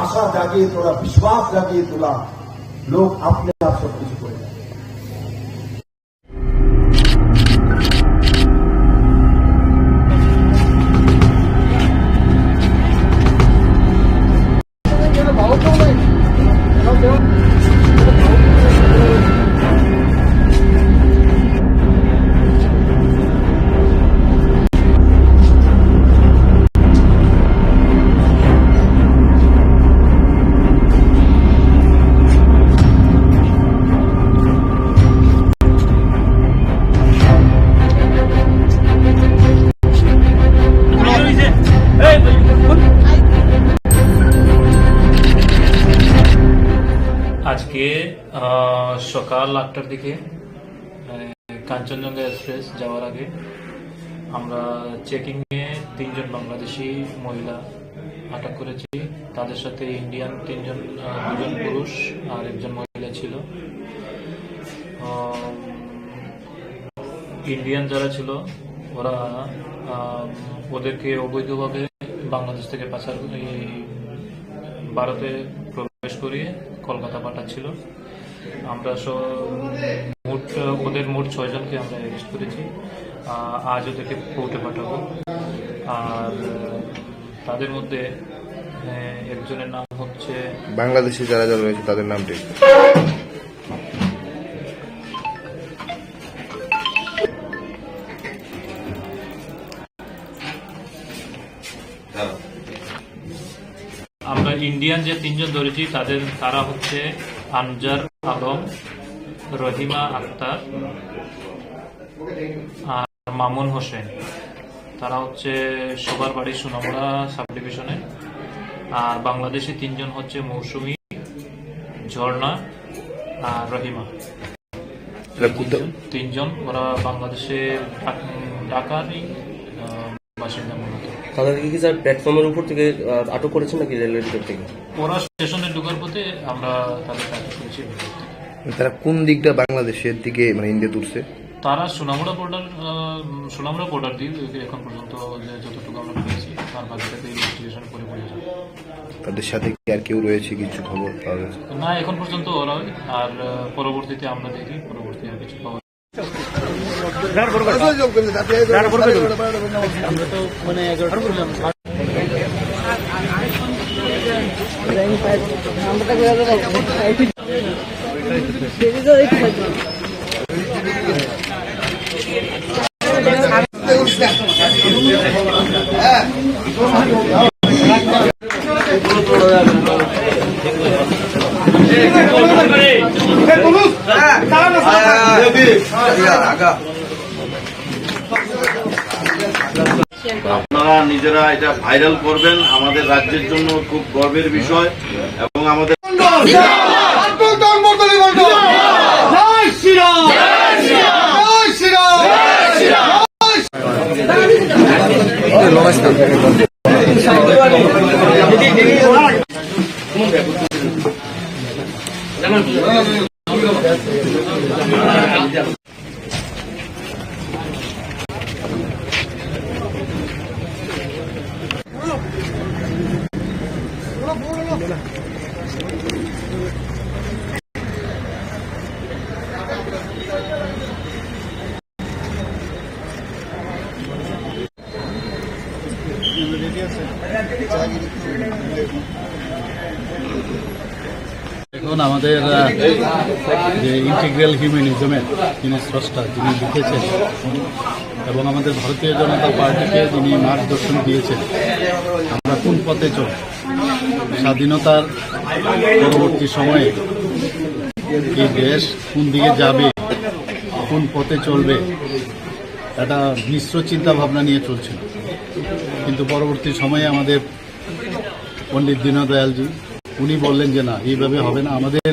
আশা জাগিয়ে তোলা, বিশ্বাস জাগিয়ে তোলা। লোক আপনি আপ সবকিছু করে দেয়। আজকে সকাল 8টার দিকে কাঞ্চনজঙ্ঘা এক্সপ্রেস যাওয়ার আগে আমরা চেকিংয়ে 3 জন বাংলাদেশি মহিলা আটক করেছি। তাদের সাথে ইন্ডিয়ান 2জন পুরুষ আর 1জন মহিলা ছিল। ইন্ডিয়ান যারা ছিল ওরা ওদেরকে অবৈধভাবে বাংলাদেশ থেকে পাচার ভারতে প্রবেশ করিয়ে কলকাতা পাঠাচ্ছিল। আমরা ওদের মোট 6 জনকে আমরা অ্যারেস্ট করেছি। আজ ওদেরকে কোর্টে পাঠাবো। আর তাদের মধ্যে একজনের নাম হচ্ছে, বাংলাদেশে যারা যারা রয়েছে তাদের নামটি আমরা ইন্ডিয়ান যে 3 জন ধরেছি তারা হচ্ছে আনজার আলম, রহিমা আক্তার আর মামুন হোসেন। তারা হচ্ছে সবার বাড়ি সোনামুড়া সাব ডিভিশনে। আর বাংলাদেশি 3 জন হচ্ছে মৌসুমী, ঝর্ণা আর রহিমা। 3 জন ওরা বাংলাদেশের ঢাকারই বাসিন্দা মূলত। তাদেরকে কি স্যার প্ল্যাটফর্মের উপর থেকে আটক করেছেন নাকি রেলের ভিতর থেকে? ওরা স্টেশনে ঢোকার পথে আমরা তাদেরকে আটক করেছি। তারা কোন দিকটা বাংলাদেশের দিকে মানে ইন্ডিয়া তুলছে? তারা সোনামুড়া বর্ডার দিয়ে এখন পর্যন্ত যতটুকু আমরা পেয়েছি, তার বাকিটাতে ইনভেস্টিগেশন করে বোঝা যাবে। তাদের সাথে কি আর কেউ রয়েছে, কিছু খবর পাওয়া গেছে? না, এখন পর্যন্ত ওরা। আর পরবর্তীতে আমরা দেখি পরবর্তী আর কিছু পাওয়া। আমরা তো মানে 11টা করলাম। আপনারা নিজেরা এটা ভাইরাল করবেন, আমাদের রাজ্যের জন্য খুব গর্বের বিষয়। এবং আমাদের এখন আমাদের যে ইন্টিগ্রাল হিউম্যানিজমের যিনি স্রষ্টা, যিনি লিখেছেন এবং আমাদের ভারতীয় জনতা পার্টিকে যিনি মার্গদর্শন দিয়েছেন আমরা কোন পথে চল, স্বাধীনতার পরবর্তী সময়ে এই দেশ কোন দিকে যাবে, কোন পথে চলবে, একটা মিশ্র চিন্তা ভাবনা নিয়ে চলছিল। কিন্তু পরবর্তী সময়ে আমাদের পণ্ডিত দীনদয়ালজি উনি বললেন যে না, এইভাবে হবে না, আমাদের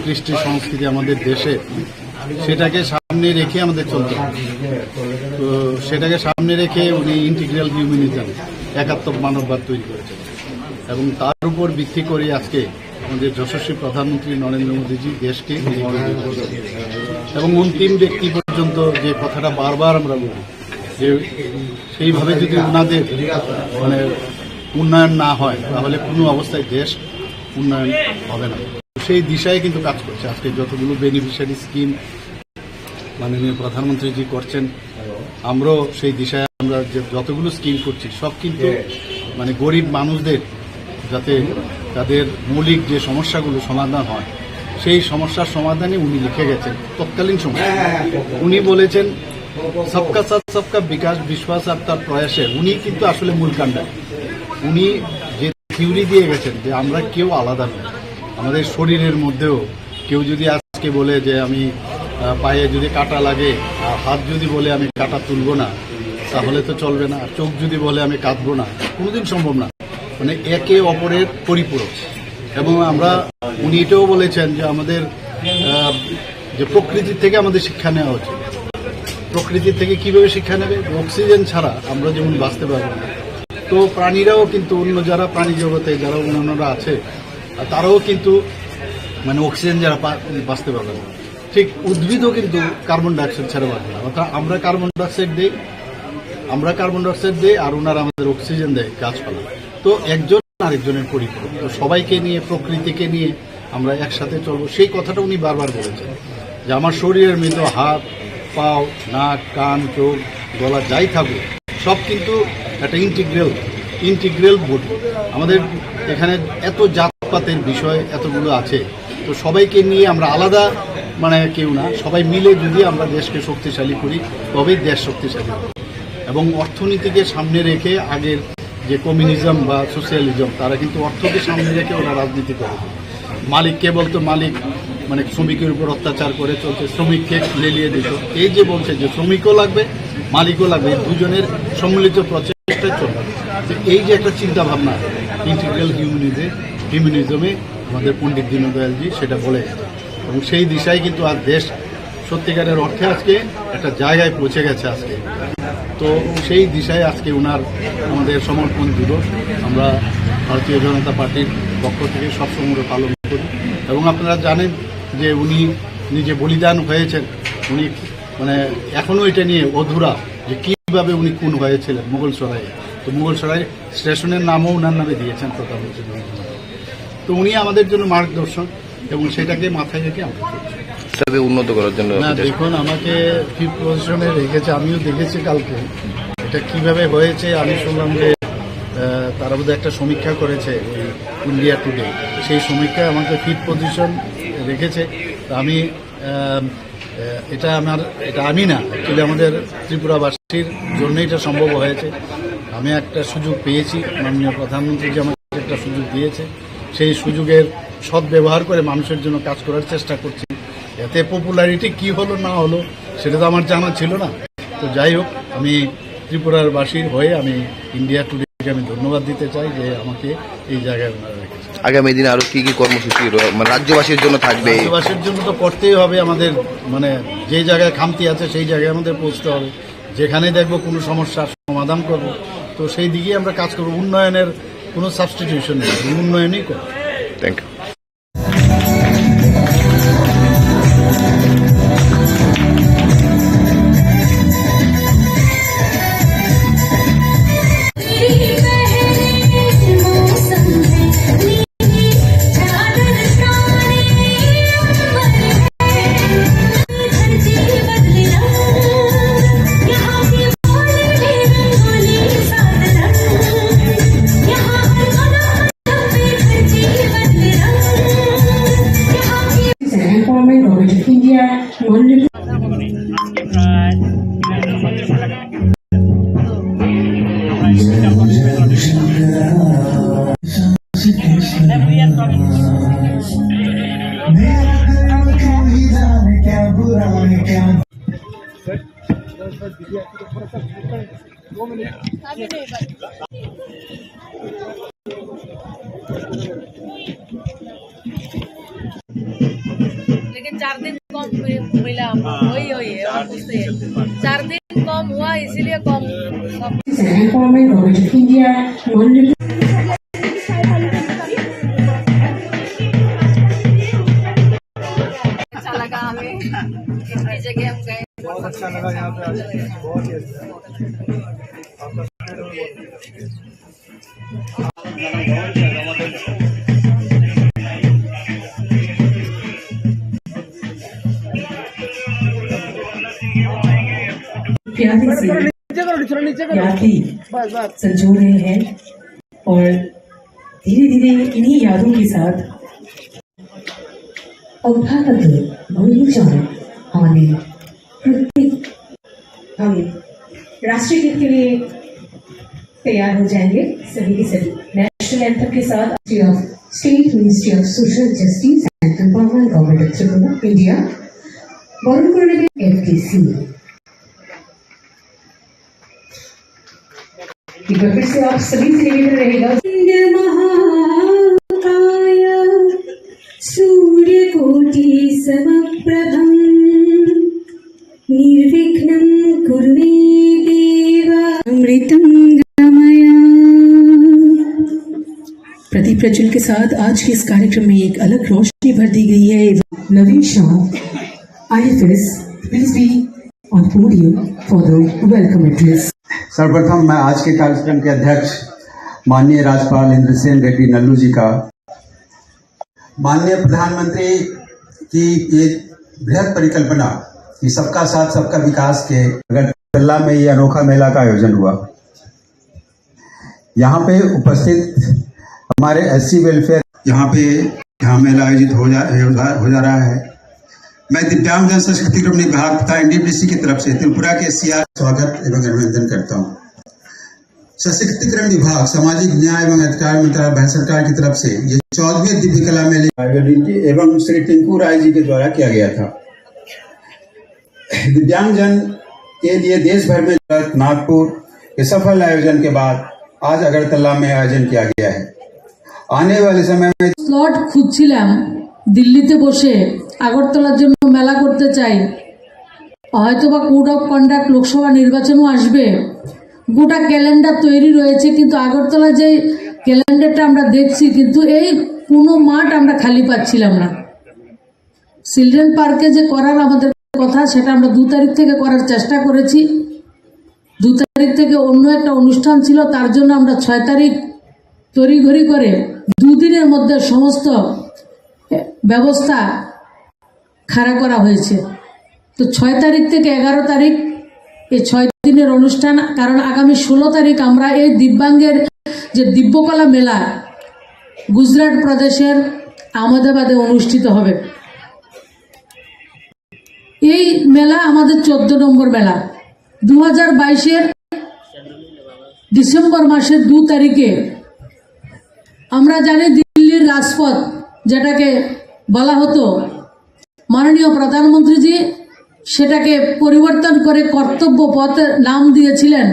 কৃষ্টি সংস্কৃতি আমাদের দেশে, সেটাকে সামনে রেখে আমাদের চলতে হবে। তো সেটাকে সামনে রেখে উনি ইন্টিগ্রাল হিউম্যানিজম, একাত্মক মানববাদ তৈরি করেছেন এবং তার উপর ভিত্তি করে আজকে আমাদের যশস্বী প্রধানমন্ত্রী নরেন্দ্র মোদীজি দেশকে এবং অন্তিম ব্যক্তি পর্যন্ত যে কথাটা বারবার আমরা বলি যে সেইভাবে যদি ওনাদের মানে উন্নয়ন না হয় তাহলে কোনো অবস্থায় দেশ উন্নয়ন হবে না। সেই দিশায় কিন্তু কাজ করছে। আজকে যতগুলো বেনিফিশিয়ারি স্কিম মাননীয় প্রধানমন্ত্রীজি করছেন, আমরাও সেই দিশায় আমরা যতগুলো স্কিম করছি সব কিন্তু মানে গরিব মানুষদের যাতে তাদের মৌলিক যে সমস্যাগুলো সমাধান হয়, সেই সমস্যার সমাধানে উনি লিখে গেছেন তৎকালীন সময়। উনি বলেছেন সবকা সাথ সবকা বিকাশ, বিশ্বাস আর তার প্রয়াসে উনি কিন্তু আসলে মূল কাণ্ডারী। উনি যে থিওরি দিয়ে গেছেন যে আমরা কেউ আলাদা নয়, আমাদের শরীরের মধ্যেও কেউ যদি আজকে বলে যে আমি পায়ে যদি কাটা লাগে, আর হাত যদি বলে আমি কাটা তুলব না তাহলে তো চলবে না, আর চোখ যদি বলে আমি কাঁদবো না, কোনোদিন সম্ভব না। মানে একে অপরের পরিপূরক। এবং আমরা উনি এটাও বলেছেন যে আমাদের যে প্রকৃতির থেকে আমাদের শিক্ষা নেওয়া উচিত। প্রকৃতির থেকে কিভাবে শিক্ষা নেবে? অক্সিজেন ছাড়া আমরা যেমন বাঁচতে পারবো না, তো প্রাণীরাও কিন্তু অন্য যারা প্রাণী জগতে যারা অন্যান্যরা আছে তারাও কিন্তু মানে অক্সিজেন যারা বাঁচতে পারবে না, ঠিক উদ্ভিদও কিন্তু কার্বন ডাইঅক্সাইড ছাড়া বাঁচবে না। অর্থাৎ আমরা কার্বন ডাইঅক্সাইড দিই আর ওনারা আমাদের অক্সিজেন দেয় গাছপালা। তো একজন আরেকজনের পরিপূরক। তো সবাইকে নিয়ে, প্রকৃতিকে নিয়ে আমরা একসাথে চলবো, সেই কথাটা উনি বারবার বলেছেন যে আমার শরীরের মৃত হাত, পাও, নাক, কান, চোখ, গলা যাই থাকুক সব কিন্তু একটা ইন্টিগ্রাল বডি। আমাদের এখানে এত জাতপাতের বিষয় এতগুলো আছে, তো সবাইকে নিয়ে আমরা আলাদা মানে কেউ না, সবাই মিলে যদি আমরা দেশকে শক্তিশালী করি তবেই দেশ শক্তিশালী হবে। এবং অর্থনীতিকে সামনে রেখে আগের যে কমিউনিজম বা সোশ্যালিজম তারা কিন্তু অর্থকে সামনে রেখে ওরা রাজনীতি করে। মালিককে বলতো মালিক মানে শ্রমিকের উপর অত্যাচার করে চলছে, শ্রমিককে লেলিয়ে দিত। এই যে বলছে যে শ্রমিকও লাগবে মালিকও লাগবে, দুজনের সম্মিলিত প্রচেষ্টায় চলবে। এই যে একটা চিন্তা ভাবনা ইন্টিগ্রাল হিউম্যানিজমে আমাদের পণ্ডিত দীনদয়ালজি সেটা বলে গেছে, এবং সেই দিশায় কিন্তু আজ দেশ সত্যিকারের অর্থে আজকে একটা জায়গায় পৌঁছে গেছে আজকে। তো সেই দিশায় আজকে ওনার আমাদের সমর্পণ দিবস আমরা ভারতীয় জনতা পার্টির পক্ষ থেকে সবসময় পালন করি। এবং আপনারা জানেন যে উনি নিজে বলিদান হয়েছেন, উনি মানে এখনও এটা নিয়ে অধুরা যে কীভাবে উনি খুন হয়েছিলেন মুঘলসরাইয়ে। তো মুঘলসরাই স্টেশনের নামও ওনার নামে দিয়েছেন প্রধানমন্ত্রী নরেন্দ্র মোদী। তো উনি আমাদের জন্য মার্গদর্শন এবং সেটাকে মাথায় রেখে আমরা উন্নত করার জন্য। না দেখুন, আমাকে 5th পজিশনে রেখেছে, আমিও দেখেছি কালকে এটা কিভাবে হয়েছে। আমি শুনলাম যে তারা বোধহয় একটা সমীক্ষা করেছে ওই ইন্ডিয়া টুডে, সেই সমীক্ষায় আমাকে 5th পজিশন রেখেছে। আমি এটা আমি না, অ্যাকচুয়ালি আমাদের ত্রিপুরাবাসীর জন্য এটা সম্ভব হয়েছে। আমি একটা সুযোগ পেয়েছি, মাননীয় প্রধানমন্ত্রী যে আমাকে একটা সুযোগ দিয়েছে, সেই সুযোগের সদ্ব্যবহার করে মানুষের জন্য কাজ করার চেষ্টা করছি। এতে পপুলারিটি কি হলো না হলো সেটা তো আমার জানা ছিল না। তো যাই হোক, আমি ত্রিপুরার বাসীর হয়ে আমি ইন্ডিয়া টুডেকে আমি ধন্যবাদ দিতে চাই যে আমাকে এই জায়গায় ওনারা রেখেছে। আগামী দিনে আরো কি কি কর্মসূচি মানে রাজ্যবাসীর জন্য থাকবে? রাজ্যবাসীর জন্য তো করতেই হবে, আমাদের মানে যে জায়গায় খামতি আছে সেই জায়গায় আমাদের পৌঁছতে হবে। যেখানে দেখবো কোনো সমস্যার সমাধান করব, তো সেই দিকেই আমরা কাজ করবো। উন্নয়নের কোনো সাবস্টিটিউশন নেই, উন্নয়নই করব। Thank you. लेकिन 4 दिन कम मिला, वही है 4 दिन कम हुआ, इसीलिए कम। अच्छा लगा हमें, इतनी जगह हम गए, बहुत अच्छा लगा यहाँ पे आके, बहुत ही अच्छा। प्यारे से यादें संजो रहे हैं और धीरे धीरे इन्हीं यादों के साथ अभ्यागत भूमिजान हमारे हम राष्ट्रीय गीत के लिए तैयार हो जाएंगे सभी के सभी। नेशनल एंथम के साथ state ministry of social justice and empowerment government of Tripura India FTC। फिर से आप सभी से निवेदन रहेगा, महाकाय सूर्य कोटि समप्रभं निर्विघ्नं कुरु मे देव अमृतं गमय। प्रदीप प्रज्वल के साथ आज के इस कार्यक्रम में एक अलग रोशनी भर दी गई है। Naveen Shah IFS, please be on podium for the welcome address. सर्वप्रथम मैं आज के कार्यक्रम के अध्यक्ष माननीय राज्यपाल इंद्रसेन रेड्डी नल्लू जी का, माननीय प्रधानमंत्री की ये बृहद परिकल्पना कि सबका साथ सबका विकास के अगरतला में ये अनोखा मेला का आयोजन हुआ। यहाँ पे उपस्थित हमारे एससी वेलफेयर यहाँ मेला आयोजित हो जा रहा है। मैं दिव्यांग जन सशक्तिकरण विभाग तथा एनडीपीसी की तरफ से त्रिपुरा के सीआर स्वागत एवं अभिनंदन करता हूँ। सशक्तिकरण विभाग, सामाजिक न्याय एवं अधिकार मंत्रालय भारत सरकार की तरफ से ये 14वीं दिव्य कला मेले आयोजन एवं श्री टिंकू राय जी के द्वारा किया गया था। दिव्यांगजन के लिए देश भर में नागपुर के सफल आयोजन के बाद आज अगरतला में आयोजन किया गया है। आने वाले समय में স্লট খুঁজছিলাম, দিল্লিতে বসে আগরতলার জন্য মেলা করতে চাই, হয়তোবা কোড অফ কন্ডাক্ট লোকসভা নির্বাচনও আসবে, গোটা ক্যালেন্ডার তৈরি রয়েছে, কিন্তু আগরতলা যে ক্যালেন্ডারটা আমরা দেখছি কিন্তু এই কোনো মাঠ আমরা খালি পাচ্ছিলাম না। চিলড্রেন পার্কে যে করার আমাদের কথা সেটা আমরা 2 তারিখ থেকে করার চেষ্টা করেছি। 2 তারিখ থেকে অন্য একটা অনুষ্ঠান ছিল, তার জন্য আমরা 6 তারিখ তড়িঘড়ি করে 2 দিনের মধ্যে সমস্ত ব্যবস্থা খাড়া করা হয়েছে। তো 6 তারিখ থেকে 11 তারিখ এই 6 দিনের অনুষ্ঠান, কারণ আগামী 16 তারিখ আমরা এই দিব্যাঙ্গের যে দিব্যকলা মেলা গুজরাট প্রদেশের আহমেদাবাদে অনুষ্ঠিত হবে। এই মেলা আমাদের 14 নম্বর মেলা। 2022-এর ডিসেম্বর মাসের 2 তারিখে আমরা জানি দিল্লির রাজপথ যেটাকে বলা হতো, মাননীয় প্রধানমন্ত্রীজি সেটাকে পরিবর্তন করে কর্তব্য পথ নাম দিয়েছিলেন।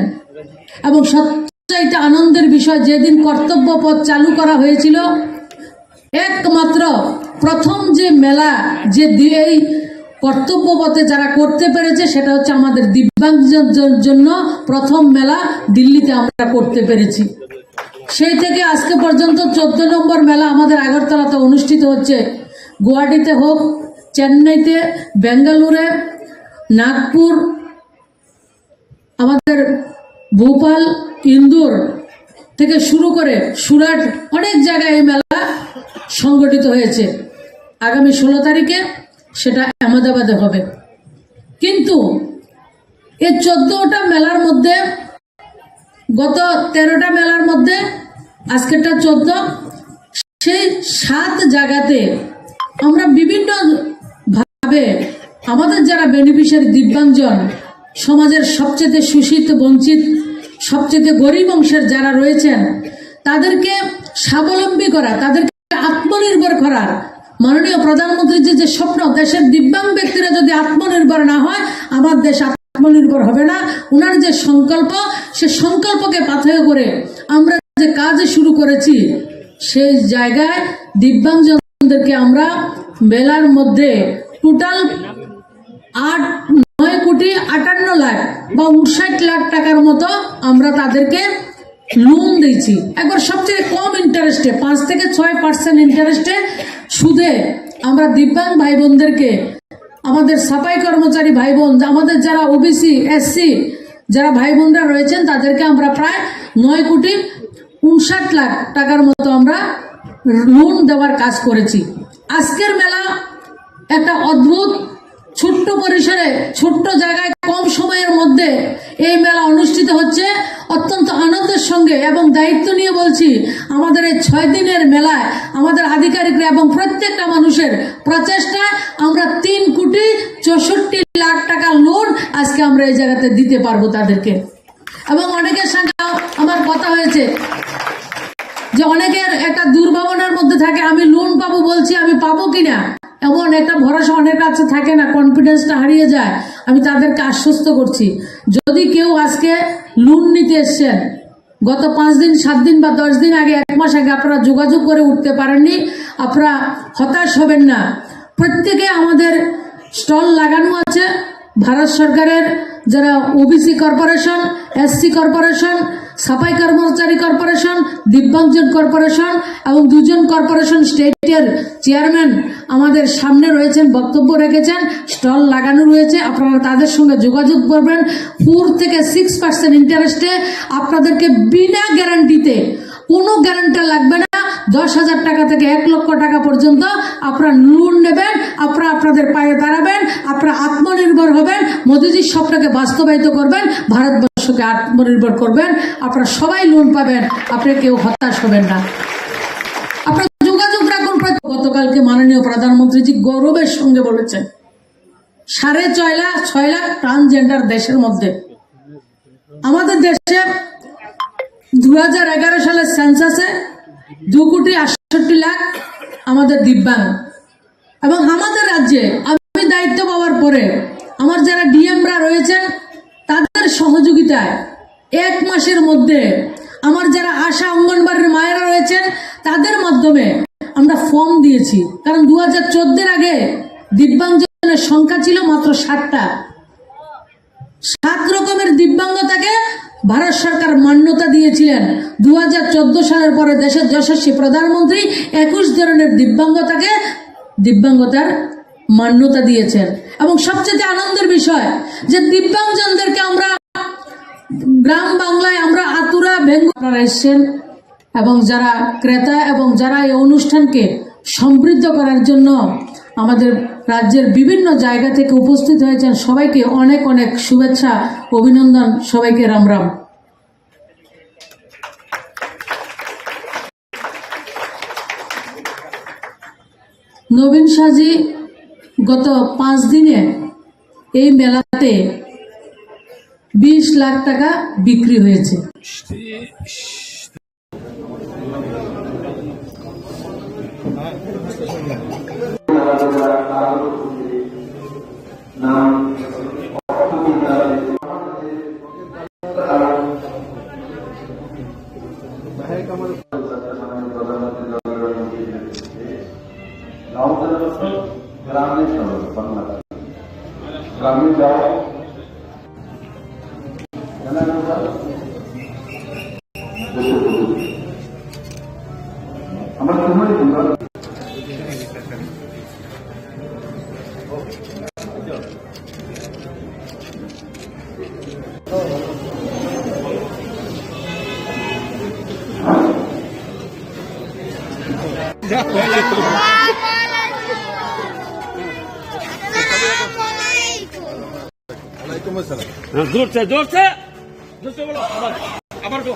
এবং সবচাইতে আনন্দের বিষয়, যেদিন কর্তব্য পথ চালু করা হয়েছিল, একমাত্র প্রথম যে মেলা যে এই কর্তব্য পথে যারা করতে পেরেছে সেটা হচ্ছে আমাদের দিব্যাঙ্গদের জন্য প্রথম মেলা দিল্লিতে আমরা করতে পেরেছি। সেই থেকে আজকে পর্যন্ত 14 নম্বর মেলা আমাদের আগরতলাতে অনুষ্ঠিত হচ্ছে। গুয়াহাটিতে হোক, চেন্নাইতে, বেঙ্গালুরে, নাগপুর, আমাদের ভোপাল, ইন্দোর থেকে শুরু করে সুরাট, অনেক জায়গায় এই মেলা সংগঠিত হয়েছে। আগামী 16 তারিখে সেটা আহমেদাবাদে হবে। কিন্তু এই 14টা মেলার মধ্যে, গত 13টা মেলার মধ্যে আজকেরটা 14, সেই 7 জায়গাতে আমরা বিভিন্ন ভাবে আমাদের যারা বেনিফিশিয়ারি দিব্যাঙ্গজন, সমাজের সবচেয়ে শোষিত, বঞ্চিত, সবচেয়ে গরিব অংশের যারা রয়েছেন তাদেরকে স্বাবলম্বী করা, তাদেরকে আত্মনির্ভর করার মাননীয় প্রধানমন্ত্রীর যে স্বপ্ন, দেশের দিব্যাঙ্গ ব্যক্তিরা যদি আত্মনির্ভর না হয় আমার দেশ আত্মনির্ভর হবে না। ওনার যে সংকল্প, সে সংকল্পকে পাথেয় করে আমরা যে কাজ শুরু করেছি, সেই জায়গায় দিব্যাঙ্গজনদেরকে আমরা মেলার মধ্যে টোটাল 9 কোটি 58 লাখ বা 59 লাখ টাকার মতো আমরা তাদেরকে লোন দিয়েছি। একবার সবচেয়ে কম ইন্টারেস্টে, 5 থেকে 6% ইন্টারেস্টে সুদে আমরা দিব্যাঙ্গ ভাই বোনদেরকে, আমাদের সাফাই কর্মচারী ভাই বোন, আমাদের যারা ওবিসি, এসসি যারা ভাই বোনরা রয়েছেন তাদেরকে আমরা প্রায় 9 কোটি 59 লাখ টাকার মতো আমরা লোন দেওয়ার কাজ করেছি। আজকের মেলা একটা অদ্ভুত ছোট্ট পরিসরে, ছোট্ট জায়গায়, কম সময়ের মধ্যে এই মেলা অনুষ্ঠিত হচ্ছে অত্যন্ত আনন্দের সঙ্গে এবং দায়িত্ব নিয়ে বলছি। আমাদের এই 6 দিনের মেলায় আমাদের আধিকারিকরা এবং প্রত্যেকটা মানুষের প্রচেষ্টায় আমরা 3 কোটি 64 লাখ টাকা লোন আজকে আমরা এই জায়গাতে দিতে পারবো তাদেরকে। এবং অনেকের সঙ্গে আমার কথা হয়েছে যে অনেকের একটা দুর্ভাবনার মধ্যে থাকে, আমি লোন পাবো, বলছি আমি পাবো কিনা, এমন একটা ভরসা অনেক কাছে থাকে না, কনফিডেন্সটা হারিয়ে যায়। আমি তাদেরকে আশ্বস্ত করছি, যদি কেউ আজকে লোন নিতে এসছেন, গত 5 দিন, 7 দিন বা 10 দিন আগে, 1 মাস আগে আপনারা যোগাযোগ করে উঠতে পারেননি, আপনারা হতাশ হবেন না। প্রত্যেকে আমাদের স্টল লাগানো আছে। ভারত সরকারের যারা ওবিসি কর্পোরেশন, এসসি কর্পোরেশন, সাফাই কর্মচারী কর্পোরেশন, দিব্যাঙ্গজন কর্পোরেশন এবং 2জন কর্পোরেশন স্টেটের চেয়ারম্যান আমাদের সামনে রয়েছেন, বক্তব্য রেখেছেন, স্টল লাগানো রয়েছে। আপনারা তাদের সঙ্গে যোগাযোগ করবেন। 4 থেকে 6% ইন্টারেস্টে আপনাদেরকে বিনা গ্যারান্টিতে, কোনো গ্যারান্টি লাগবে না, 10,000 টাকা থেকে 1 লক্ষ টাকা পর্যন্ত আপনারা লোন নেবেন, আপনারা আপনাদের পায়ে দাঁড়াবেন, আপনারা আত্মনির্ভর হবেন, মোদিজির স্বপ্নকে বাস্তবায়িত করবেন, ভারতবর্ষকে আত্মনির্ভর করবেন, আপনারা সবাই লোন পাবেন, আপনারা কেউ হতাশ হবেন না। আপনারা যোগাযোগ রাখুন। গতকালকে মাননীয় প্রধানমন্ত্রীজি গৌরবের সঙ্গে বলেছেন 6.5 লাখ ট্রান্সজেন্ডার দেশের মধ্যে। আমাদের দেশে 2011 সালের সেন্সাসে 2,68,00,000 আমাদের দিব্যাঙ্গ, এবং আমাদের রাজ্যে আমি দায়িত্ব পাওয়ার পরে আমার যারা ডিএমরা রয়েছেন তাদের সহযোগিতায় 1 মাসের মধ্যে আমার যারা আশা অঙ্গনবাড়ির মায়েরা রয়েছেন তাদের মাধ্যমে আমরা ফর্ম দিয়েছি। কারণ 2014 আগে দিব্যাঙ্গজনের সংখ্যা ছিল মাত্র 60টা। 7 রকমের দিব্যাঙ্গতাকে ভারত সরকার মান্যতা দিয়েছিলেন। 2014 সালের পরে দেশের যশস্বী প্রধানমন্ত্রী 21 ধরনের দিব্যাঙ্গতার মান্যতা দিয়েছেন। এবং সবচেয়ে আনন্দের বিষয় যে দিব্যাঙ্গজনদেরকে আমরা গ্রাম বাংলায় আমরা আতুরা ভেঙ্গুরা এসছেন, এবং যারা ক্রেতা এবং যারা এই অনুষ্ঠানকে সমৃদ্ধ করার জন্য আমাদের রাজ্যের বিভিন্ন জায়গা থেকে উপস্থিত হয়েছেন, সবাইকে অনেক অনেক শুভেচ্ছা, অভিনন্দন, সবাইকে রাম রাম। নবীন সাজি গত 5 দিনে এই মেলাতে 20 লাখ টাকা বিক্রি হয়েছে। গ্রামীণ যাওয়া আমার সময় जोर से बोलो आबार दो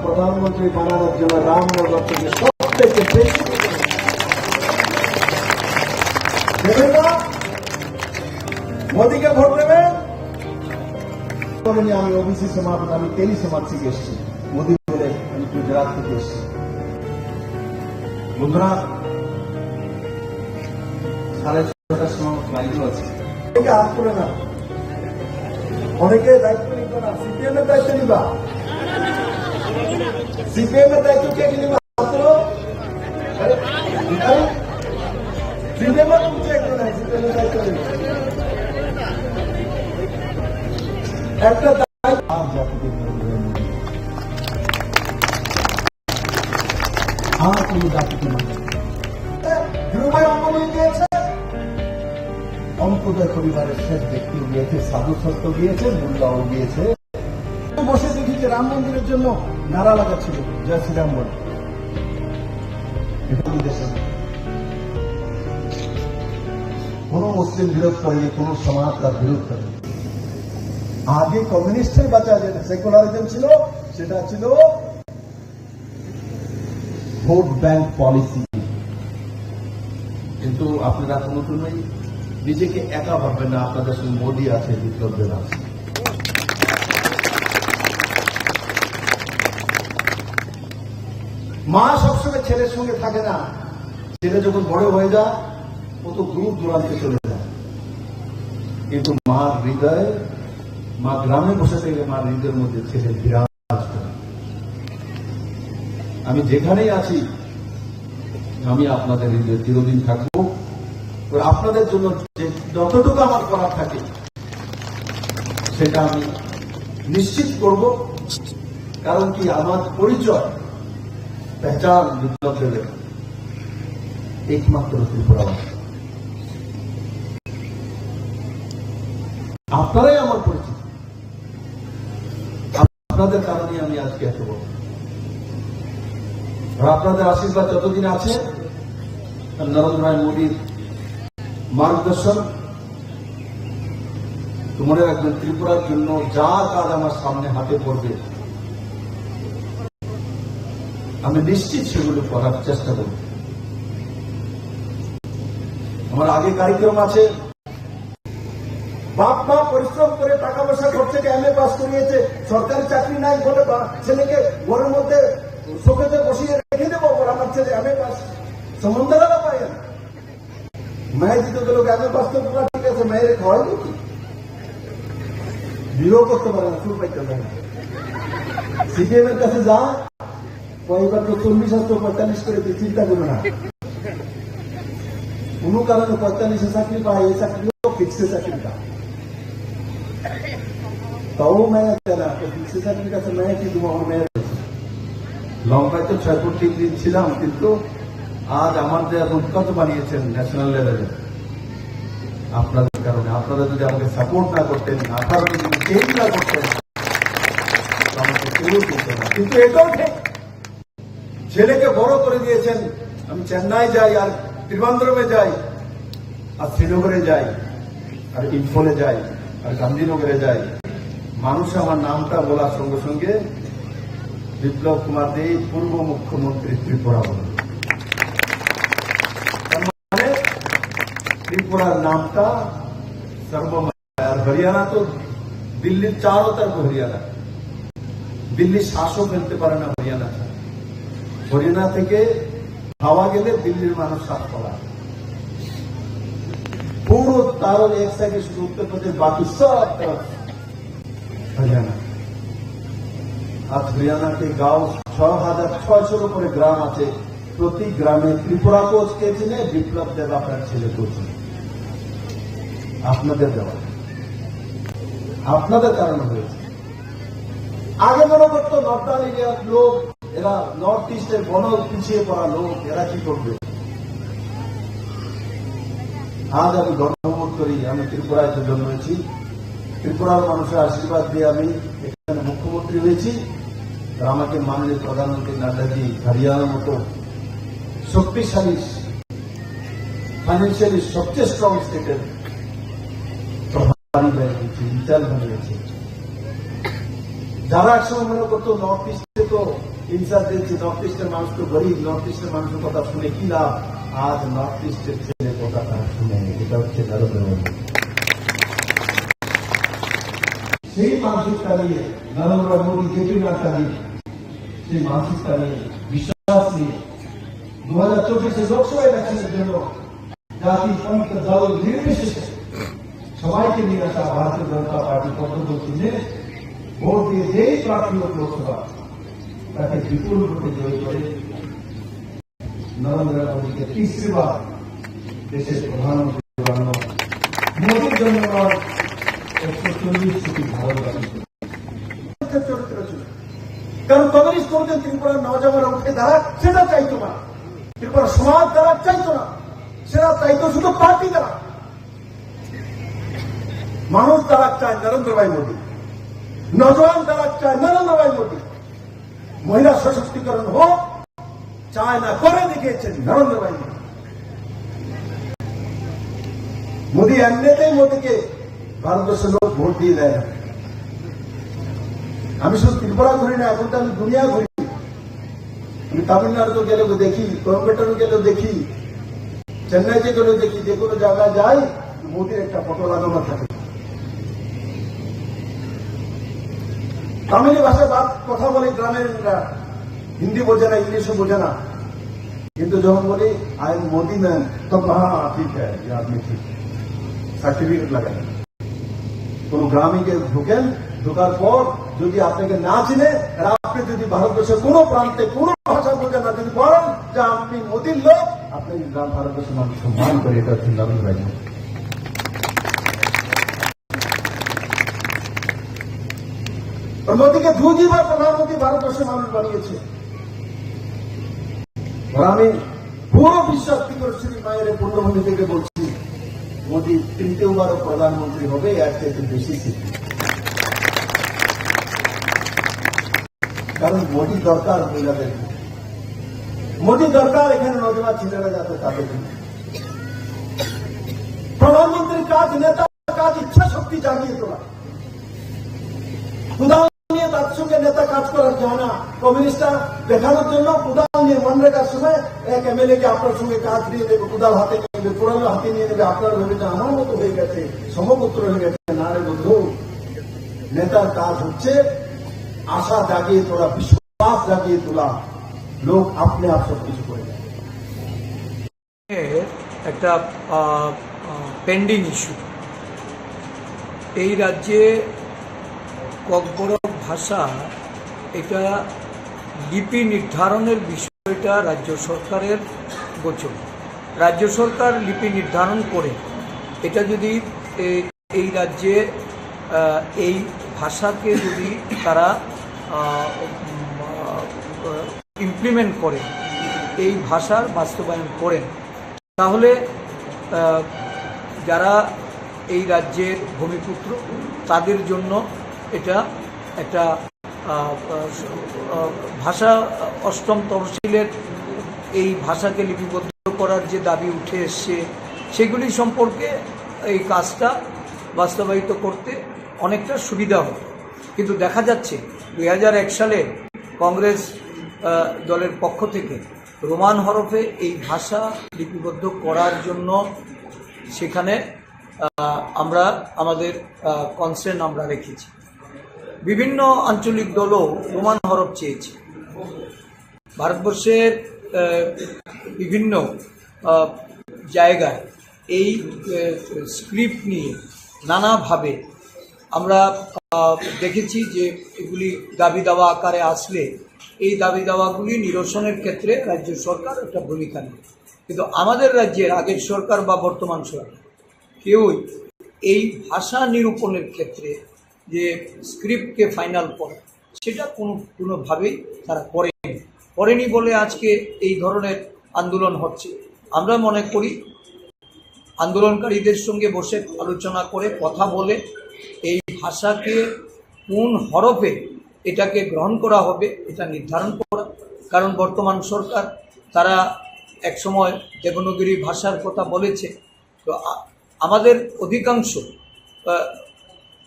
প্রধানমন্ত্রী বানানোর জন্য রামনগর থেকে সবথেকে বেশি দেবেন না, মোদীকে ভোট দেবেন। আমি ওবিসি সমাজ, আমি তেলি সমাজ থেকে এসেছি, মোদী বলে আমি গুজরাট থেকে এসেছি। বন্ধুরা 6:30টার সময় ফ্লাইট আছে, হাত করে না, অনেকে দায়িত্ব নিত না। সিপিএম এর দায়িত্ব নিবা, সিপিএম এর দায়িত্ব কে নিবা? সিপিএম এর উঠছে একটু নাই, সিপিএম এর দায়িত্ব নিবা একটা অন্তদয় পরিবারের শেষ ব্যক্তিও গিয়েছে, সাধু সত্য গিয়েছে, মোল্লাও গিয়েছে। বসে দেখি রাম মন্দিরের জন্য নারা লাগাচ্ছিল, জয় শ্রীরাম বলে। কোন মুসলিম বিরোধ করেনি, কোন সমাজ তার বিরোধ করেনি। আগে কমিউনিস্টের বাঁচা যেটা সেকুলারিজম ছিল, সেটা ছিল ভোট ব্যাংক পলিসি। কিন্তু আপনারা কোনোদিনই নিজেকে একা ভাববেন না, আপনাদের সঙ্গে মোদী আছে, বিপ্লবদের আছে। মা সবসময় ছেলের সঙ্গে থাকে না, ছেলে যখন বড় হয়ে যায় ও তো দূর দূরান্তে চলে যায়, কিন্তু মার হৃদয়ে, মা গ্রামে বসে থেকে মার হৃদয়ের মধ্যে ছেলে বিরাজ করে। আমি যেখানেই আছি আমি আপনাদের হৃদয়ে চিরদিন থাকবো। আপনাদের জন্য যতটুকু আমার করার থাকে সেটা আমি নিশ্চিত করব। কারণ কি, আমার পরিচয় পেহচান বিপ্লব দেবের একমাত্র ত্রিপুরাবাসী। আপনারাই আমার পরিচিত, আপনাদের কারণে আমি আজকে এত বড়। আর আপনাদের আশীর্বাদ যতদিন আছে, নরেন্দ্র ভাই মোদীর মার্গদর্শন, মনে রাখবেন ত্রিপুরার জন্য যা কাজ আমার সামনে হাতে পড়বে আমি নিশ্চিত সেগুলো করার চেষ্টা করব। আমার আগে কার্যক্রম আছে, বাপ মা পরিশ্রম করে টাকা পয়সা খরচে এমএ পাস করিয়েছে, সরকারি চাকরি নাই বলে ছেলেকে ঘরের মধ্যে শোকেতে বসিয়ে রেখে দেবো, আমার ছেলে এমএ পাস সমন্দরা পায় না। मैं जी तो लोग एमए पास तो पूरा ठीक है, मैं खाওয়াই নাকি বিরো করতে পারে না, শুরু পাইতে পারে না। সিপিএম এর কাছে যা কয়েকবার তো 40 আসতো 45 করে চিন্তা করো না, কোনো কারণে 45 চাকরি পায়, এই চাকরিও ফিক্সে চাকরি পায়। তাও मैं चला तो ফিক্সে চাকরির কাছে मैं কি দেবো, আমার মেয়ের লম্বায় তো 6 ফুট 3 দিন ছিলাম, কিন্তু আজ আমার যে উৎকত বানিয়েছেন ন্যাশনাল লেভেলে আপনাদের কারণে। আপনারা যদি আমাকে সাপোর্ট না করতেন, আপনারা যদি চেঞ্জ না করতেন, আমাকে কেউ করতে না। কিন্তু এটাও ঠিক, ছেলেকে বড় করে দিয়েছেন। আমি চেন্নাই যাই, আর ত্রিবান্দ্রমে যাই, আর শ্রীনগরে যাই, আর ইম্ফলে যাই, আর গান্ধীনগরে যাই, মানুষ আমার নামটা বলার সঙ্গে সঙ্গে বিপ্লব কুমার দে পূর্ব মুখ্যমন্ত্রী ত্রিপুরা বলে। ত্রিপুরার নামটা সর্বময়। আর হরিয়ানা তো দিল্লির চারো তরফ হরিয়ানা, দিল্লির শ্বাসও ফেলতে পারে না হরিয়ানা। হরিয়ানা থেকে হাওয়া গেলে দিল্লির মানুষ শ্বাস পড়া, পুরো তারও এক সাইডে শুধু উত্তর প্রদেশ, বাকি সব তরফ হরিয়ানা। আর হরিয়ানাতে গাঁও 6,600 উপরে গ্রাম আছে, প্রতি গ্রামে ত্রিপুরা কোচ কে চিনে, বিপ্লব দেব আপনার ছেলে কোচ, আপনাদের দেওয়া, আপনাদের কারণে হয়েছে। আগে মনে করতো নর্দার্ন এরিয়ার লোক, এরা নর্থ ইস্টের বন পিছিয়ে পড়া লোক, এরা কি করবে। আজ আমি গর্ববোধ করি আমি ত্রিপুরায় জন্মেছি, ত্রিপুরার মানুষের আশীর্বাদ দিয়ে আমি এখানে মুখ্যমন্ত্রী হয়েছি। আর আমাকে মাননীয় প্রধানমন্ত্রী নাড্ডাজি হরিয়ানার মতো শক্তিশালী, ফাইন্যান্সিয়ালি সবচেয়ে স্ট্রং স্টেটের প্রভারী বানিয়েছে, ইনচার্জ বানিয়েছে। যারা একসময় মনে করতো নর্থ ইস্টে তো ইনচার্জ দিয়েছে, নর্থ ইস্টের মানুষ তো গরিব, নর্থ ইস্টের মানুষের কথা শুনে কি লাভ। আজ নর্থ ইস্টের ছেলে কথা তারা শুনে, এটা হচ্ছে নরেন্দ্র মোদী। সেই মানসিকতা নিয়ে নরেন্দ্র মোদী জেপি নাড্ডা নিয়ে, সেই মানসিকতা নিয়ে, বিশ্বাস নিয়ে 2024 লোকসভা ইলেকশনের জন্য জাতি পন্থ দল নির্বিশেষে সবাইকে নিয়ে আসা ভারতীয় জনতা পার্টি পদ্ধতি চিহ্নে ভোট দিয়ে যেই প্রার্থী হোক লোকসভা, তাকে বিপুল ভোটে জয়ী করে নরেন্দ্র মোদীকে 30টি বার দেশের প্রধানমন্ত্রী বানানো, মোদীর জন্য 140 কোটি ভারতবাসী। চরিত্র ছিল, কারণ কমিউনিস্ট করতেন ত্রিপুরার নওজওয়ানরা উঠে দাঁড়াক, সেটা চাইতো না। ত্রিপুরা সমাজ দ্বারা চাইতো না, সেটা চাইতো শুধু পার্টি দ্বারা। মানুষ দ্বারা চায় নরেন্দ্র ভাই মোদী, নজওয়ান দ্বারা চায় নরেন্দ্র ভাই মোদী। মহিলা সশক্তিকরণ হোক চায় না, করে দেখিয়েছেন নরেন্দ্র ভাই মোদী। মোদী এমনিতেই মোদীকে ভারতবর্ষের লোক ভোট দিয়ে দেয় না। আমি শুধু ত্রিপুরা ঘুরি না, এখন তো আমি দুনিয়া ঘুরি। আমি তামিলনাড়ু গেলেও দেখি, কোয়েম্বাটোর গেলেও দেখি, চেন্নাইতে গেলেও দেখি, যে কোনো জায়গায় যাই মোদীর একটা ফটো লাগানো থাকে। তামিলি ভাষায় কথা বলে গ্রামের হিন্দি বোঝে না, इंग्लिश বোঝে না, কিন্তু যখন বলি आई एम मोदी मैन तब हाँ ठीक है ये आदमी ठीक है, সার্টিফিকেট লাগায়। কোন গ্রামে গিয়ে ঢোকার পর যদি আপনাকে না চিনে, আর আপনি যদি ভারতবর্ষের কোনো প্রান্তে কোনো ভাষা বোঝেন না, যদি বলেন যে আপনি মোদির লোক, আপনি গ্রাম ভারতবর্ষের মানুষ সম্মান করে, এটা চিন্তা করতে পারেন। और मोदी के दूसरी बार प्रधानमंत्री भारतवर्ष মানুষ বানিয়েছে। और আমি পুরো বিশ্বাস করছি, মায়ের পূর্ণভূমি থেকে বলছি, মোদি তৃতীয়বারও প্রধানমন্ত্রী হবে, এর থেকে বেশি সিদ্ধি। কারণ মোদি দরকার মহিলাদের, মোদি দরকার এখানে নজওয়ান ছেলেরা যাতে তাদের। প্রধানমন্ত্রীর কাজ, নেতার কাজ ইচ্ছা শক্তি জাগিয়ে তোলা। কুদাল নিয়ে তার সঙ্গে নেতা কাজ করার যায় না, কমিউনিস্টরা দেখানোর জন্য কুদাল নিয়ে মনরেগার সময় এক এমএলএ কে আপনার সঙ্গে কাজ দিয়ে দেবে, কুদাল হাতে নিয়ে নেবে, কোড়ালো হাতে নিয়ে নেবে, আপনার ভেবে যে আমার মতো হয়ে গেছে, সমপুত্র হয়ে গেছে। না রে বন্ধু, নেতার কাজ হচ্ছে আশা জাগিয়ে তোলা, বিশ্বাস জাগিয়ে তোলা, লোক আপনি আপ সবকিছু করে দেয়। একটা পেন্ডিং ইস্যু, এই রাজ্যে ককবরক ভাষা, এটা লিপি নির্ধারণের বিষয়টা রাজ্য সরকারের গোচর। রাজ্য সরকার লিপি নির্ধারণ করে এটা যদি এই রাজ্যে এই ভাষাকে যদি তারা ইমপ্লিমেন্ট করে, এই ভাষার বাস্তবায়ন করেন, তাহলে যারা এই রাজ্যের ভূমিপুত্র তাদের জন্য এটা একটা ভাষা অষ্টম তহসিলের এই ভাষাকে লিপিবদ্ধ করার যে দাবি উঠে এসছে, সেগুলি সম্পর্কে এই কাজটা বাস্তবায়িত করতে অনেকটা সুবিধা হতো। কিন্তু দেখা যাচ্ছে 2001 সালে কংগ্রেস দলের পক্ষ থেকে রোমান হরফে এই ভাষা লিপিবদ্ধ করার জন্য সেখানে আমরা আমাদের কনসার্ন আমরা রেখেছি। বিভিন্ন আঞ্চলিক দলও রোমান হরফ চেয়েছে। ভারতবর্ষের বিভিন্ন জায়গায় এই স্ক্রিপ্ট নিয়ে নানাভাবে আমরা দেখেছি যে এগুলি দাবি দাওয়া আকারে আসলে এই দাবি দাওয়াগুলি নিরসনের ক্ষেত্রে রাজ্য সরকার একটা ভূমিকা নেয়। কিন্তু আমাদের রাজ্যের আগের সরকার বা বর্তমান সরকার কেউই এই ভাষা নিরূপণের ক্ষেত্রে যে স্ক্রিপ্টকে ফাইনাল করে সেটা কোনোভাবেই তারা করেনি বলে আজকে এই ধরনের আন্দোলন হচ্ছে। আমরা মনে করি আন্দোলনকারীদের সঙ্গে বসে আলোচনা করে কথা বলে এই ভাষাকে কোন হরফে এটাকে গ্রহণ করা হবে এটা নির্ধারণ করা। কারণ বর্তমান সরকার তারা একসময় দেবনাগরী ভাষার কথা বলেছে, তো আমাদের অধিকাংশ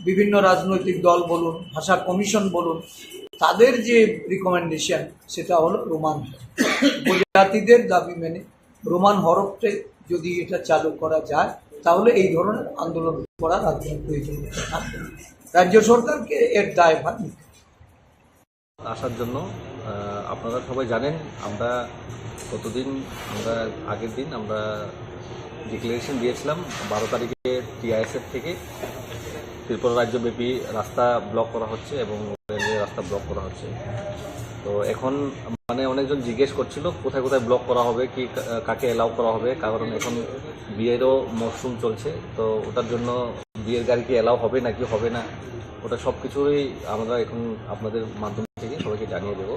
বিভিন্ন রাজনৈতিক দল বলুন, ভাষা কমিশন বলুন, তাদের যে রিকমেন্ডেশন সেটা হলো রোমান হরফ। উপজাতিদের দাবি মেনে রোমান হরফে যদি এটা চালু করা যায় তাহলে এই ধরনের আন্দোলন করা রাজ্যের প্রয়োজন থাকবে। রাজ্য সরকারকে এর দায়ভার নিতে আসার জন্য আপনারা সবাই জানেন, আমরা আগের দিন আমরা ডিক্লারেশন দিয়েছিলাম 12 তারিখে TISF থেকে ত্রিপুরা রাজ্যব্যাপী রাস্তা ব্লক করা হচ্ছে এবং রেলওয়ে রাস্তা ব্লক করা হচ্ছে। তো এখন মানে অনেকজন জিজ্ঞেস করছিল কোথায় কোথায় ব্লক করা হবে, কি কাকে অ্যালাউ করা হবে, কারণ এখন বিয়েরও মরশুম চলছে। তো ওটার জন্য বিয়ের গাড়ি কি অ্যালাউ হবে নাকি হবে না, ওটা সব কিছুই আমরা এখন আপনাদের মাধ্যম থেকে সবাইকে জানিয়ে দেবো।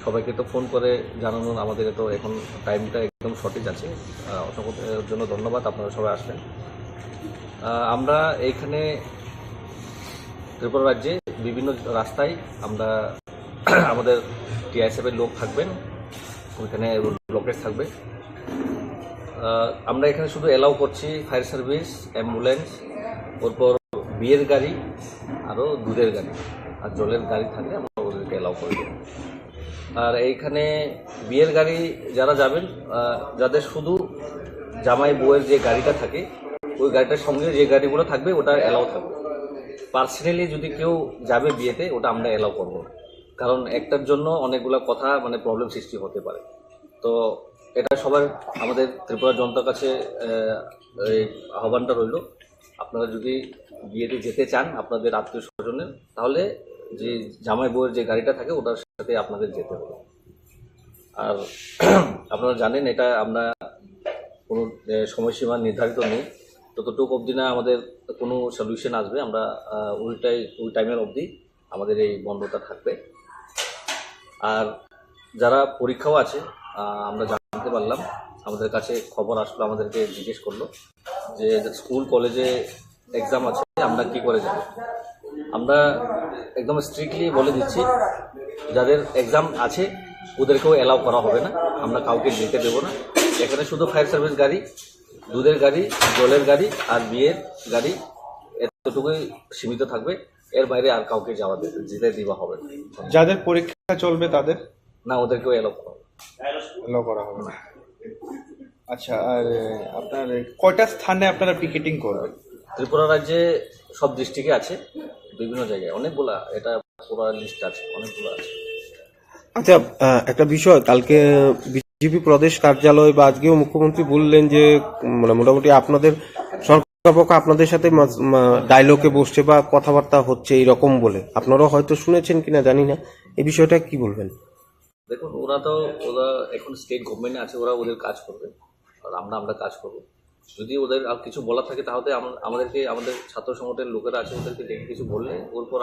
সবাইকে তো ফোন করে জানানোর আমাদের তো এখন টাইমটা একদম শর্টেজ আছে। অসংখ্য জন্য ধন্যবাদ, আপনারা সবাই আসলেন। আমরা এইখানে ত্রিপুরা রাজ্যে বিভিন্ন রাস্তায় আমরা আমাদের TISF এর লোক থাকবেন, ওইখানে ব্লকেজ থাকবে। আমরা এখানে শুধু অ্যালাউ করছি ফায়ার সার্ভিস, অ্যাম্বুলেন্স, ওরপর বিয়ের গাড়ি, আরও দুধের গাড়ি আর জলের গাড়ি থাকলে আমরা ওদেরকে অ্যালাউ করে দেব। আর এইখানে বিয়ের গাড়ি যারা যাবেন, যাদের শুধু জামাই বউয়ের যে গাড়িটা থাকে ওই গাড়িটার সঙ্গে যে গাড়িগুলো থাকবে ওটা অ্যালাউ থাকবে। পার্সোনালি যদি কেউ যাবে বিয়েতে ওটা আমরা অ্যালাউ করবো। কারণ একটার জন্য অনেকগুলা কথা মানে প্রবলেম সৃষ্টি হতে পারে। তো এটা সবার আমাদের ত্রিপুরা জনতার কাছে এই আহ্বানটা রইল, আপনারা যদি বিয়েতে যেতে চান আপনাদের আত্মীয় স্বজনের, তাহলে যে জামাই বউয়ের যে গাড়িটা থাকে ওটার সাথে আপনাদের যেতে হবে। আর আপনারা জানেন এটা আমরা কোনো সময়সীমা নির্ধারিত নেই, ততটুকু অবধি না আমাদের কোনো সলিউশন আসবে আমরা ওই টাইমের অবধি আমাদের এই বন্ধটা থাকবে। আর যারা পরীক্ষাও আছে, আমরা জানতে পারলাম, আমাদের কাছে খবর আসলো, আমাদেরকে জিজ্ঞেস করলো যে স্কুল কলেজে এক্সাম আছে আমরা কি করে যাব। আমরা একদম স্ট্রিক্টলি বলে দিচ্ছি যাদের এক্সাম আছে ওদেরকেও অ্যালাউ করা হবে না, আমরা কাউকে যেতে দেবো না। এখানে শুধু ফায়ার সার্ভিস গাড়ি, দুধের গাড়ি, জলের গাড়ি আর বিয়ের গাড়ি এতটুকুই সীমিত থাকবে, এর বাইরে আর কাউকে যেতে দেওয়া হবে না। যাদের পরীক্ষা চলবে তাদের না, ওদেরকেও অ্যালাউ করা হবে না। আচ্ছা, আর আপনার কয়টা স্থানে আপনারা পিকেটিং করবেন? ত্রিপুরা রাজ্যে সব ডিস্ট্রিক্টে আছে, বিভিন্ন জায়গায় অনেকগুলা, এটা পুরো লিস্ট আছে, অনেকগুলো আছে। আচ্ছা, একটা বিষয়, কালকে বিজেপি প্রদেশ কার্যালয় বা আজকেও মুখ্যমন্ত্রী বললেন যে মানে মোটামুটি আপনাদের সরকার পক্ষ আপনাদের সাথে ডায়লগে বসছে বা কথাবার্তা হচ্ছে এইরকম বলে, আপনারাও হয়তো শুনেছেন কিনা জানি না, এই বিষয়টা কি বলবেন? দেখুন, ওরা এখন স্টেট গভর্নমেন্টে আছে, ওরা ওদের কাজ করবে আর আমরা কাজ করবো। যদি ওদের আর কিছু বলার থাকে তাহলে আমাদের ছাত্র সংগঠনের লোকেরা আছে, ওদেরকে ডেকে কিছু বললে ওর পর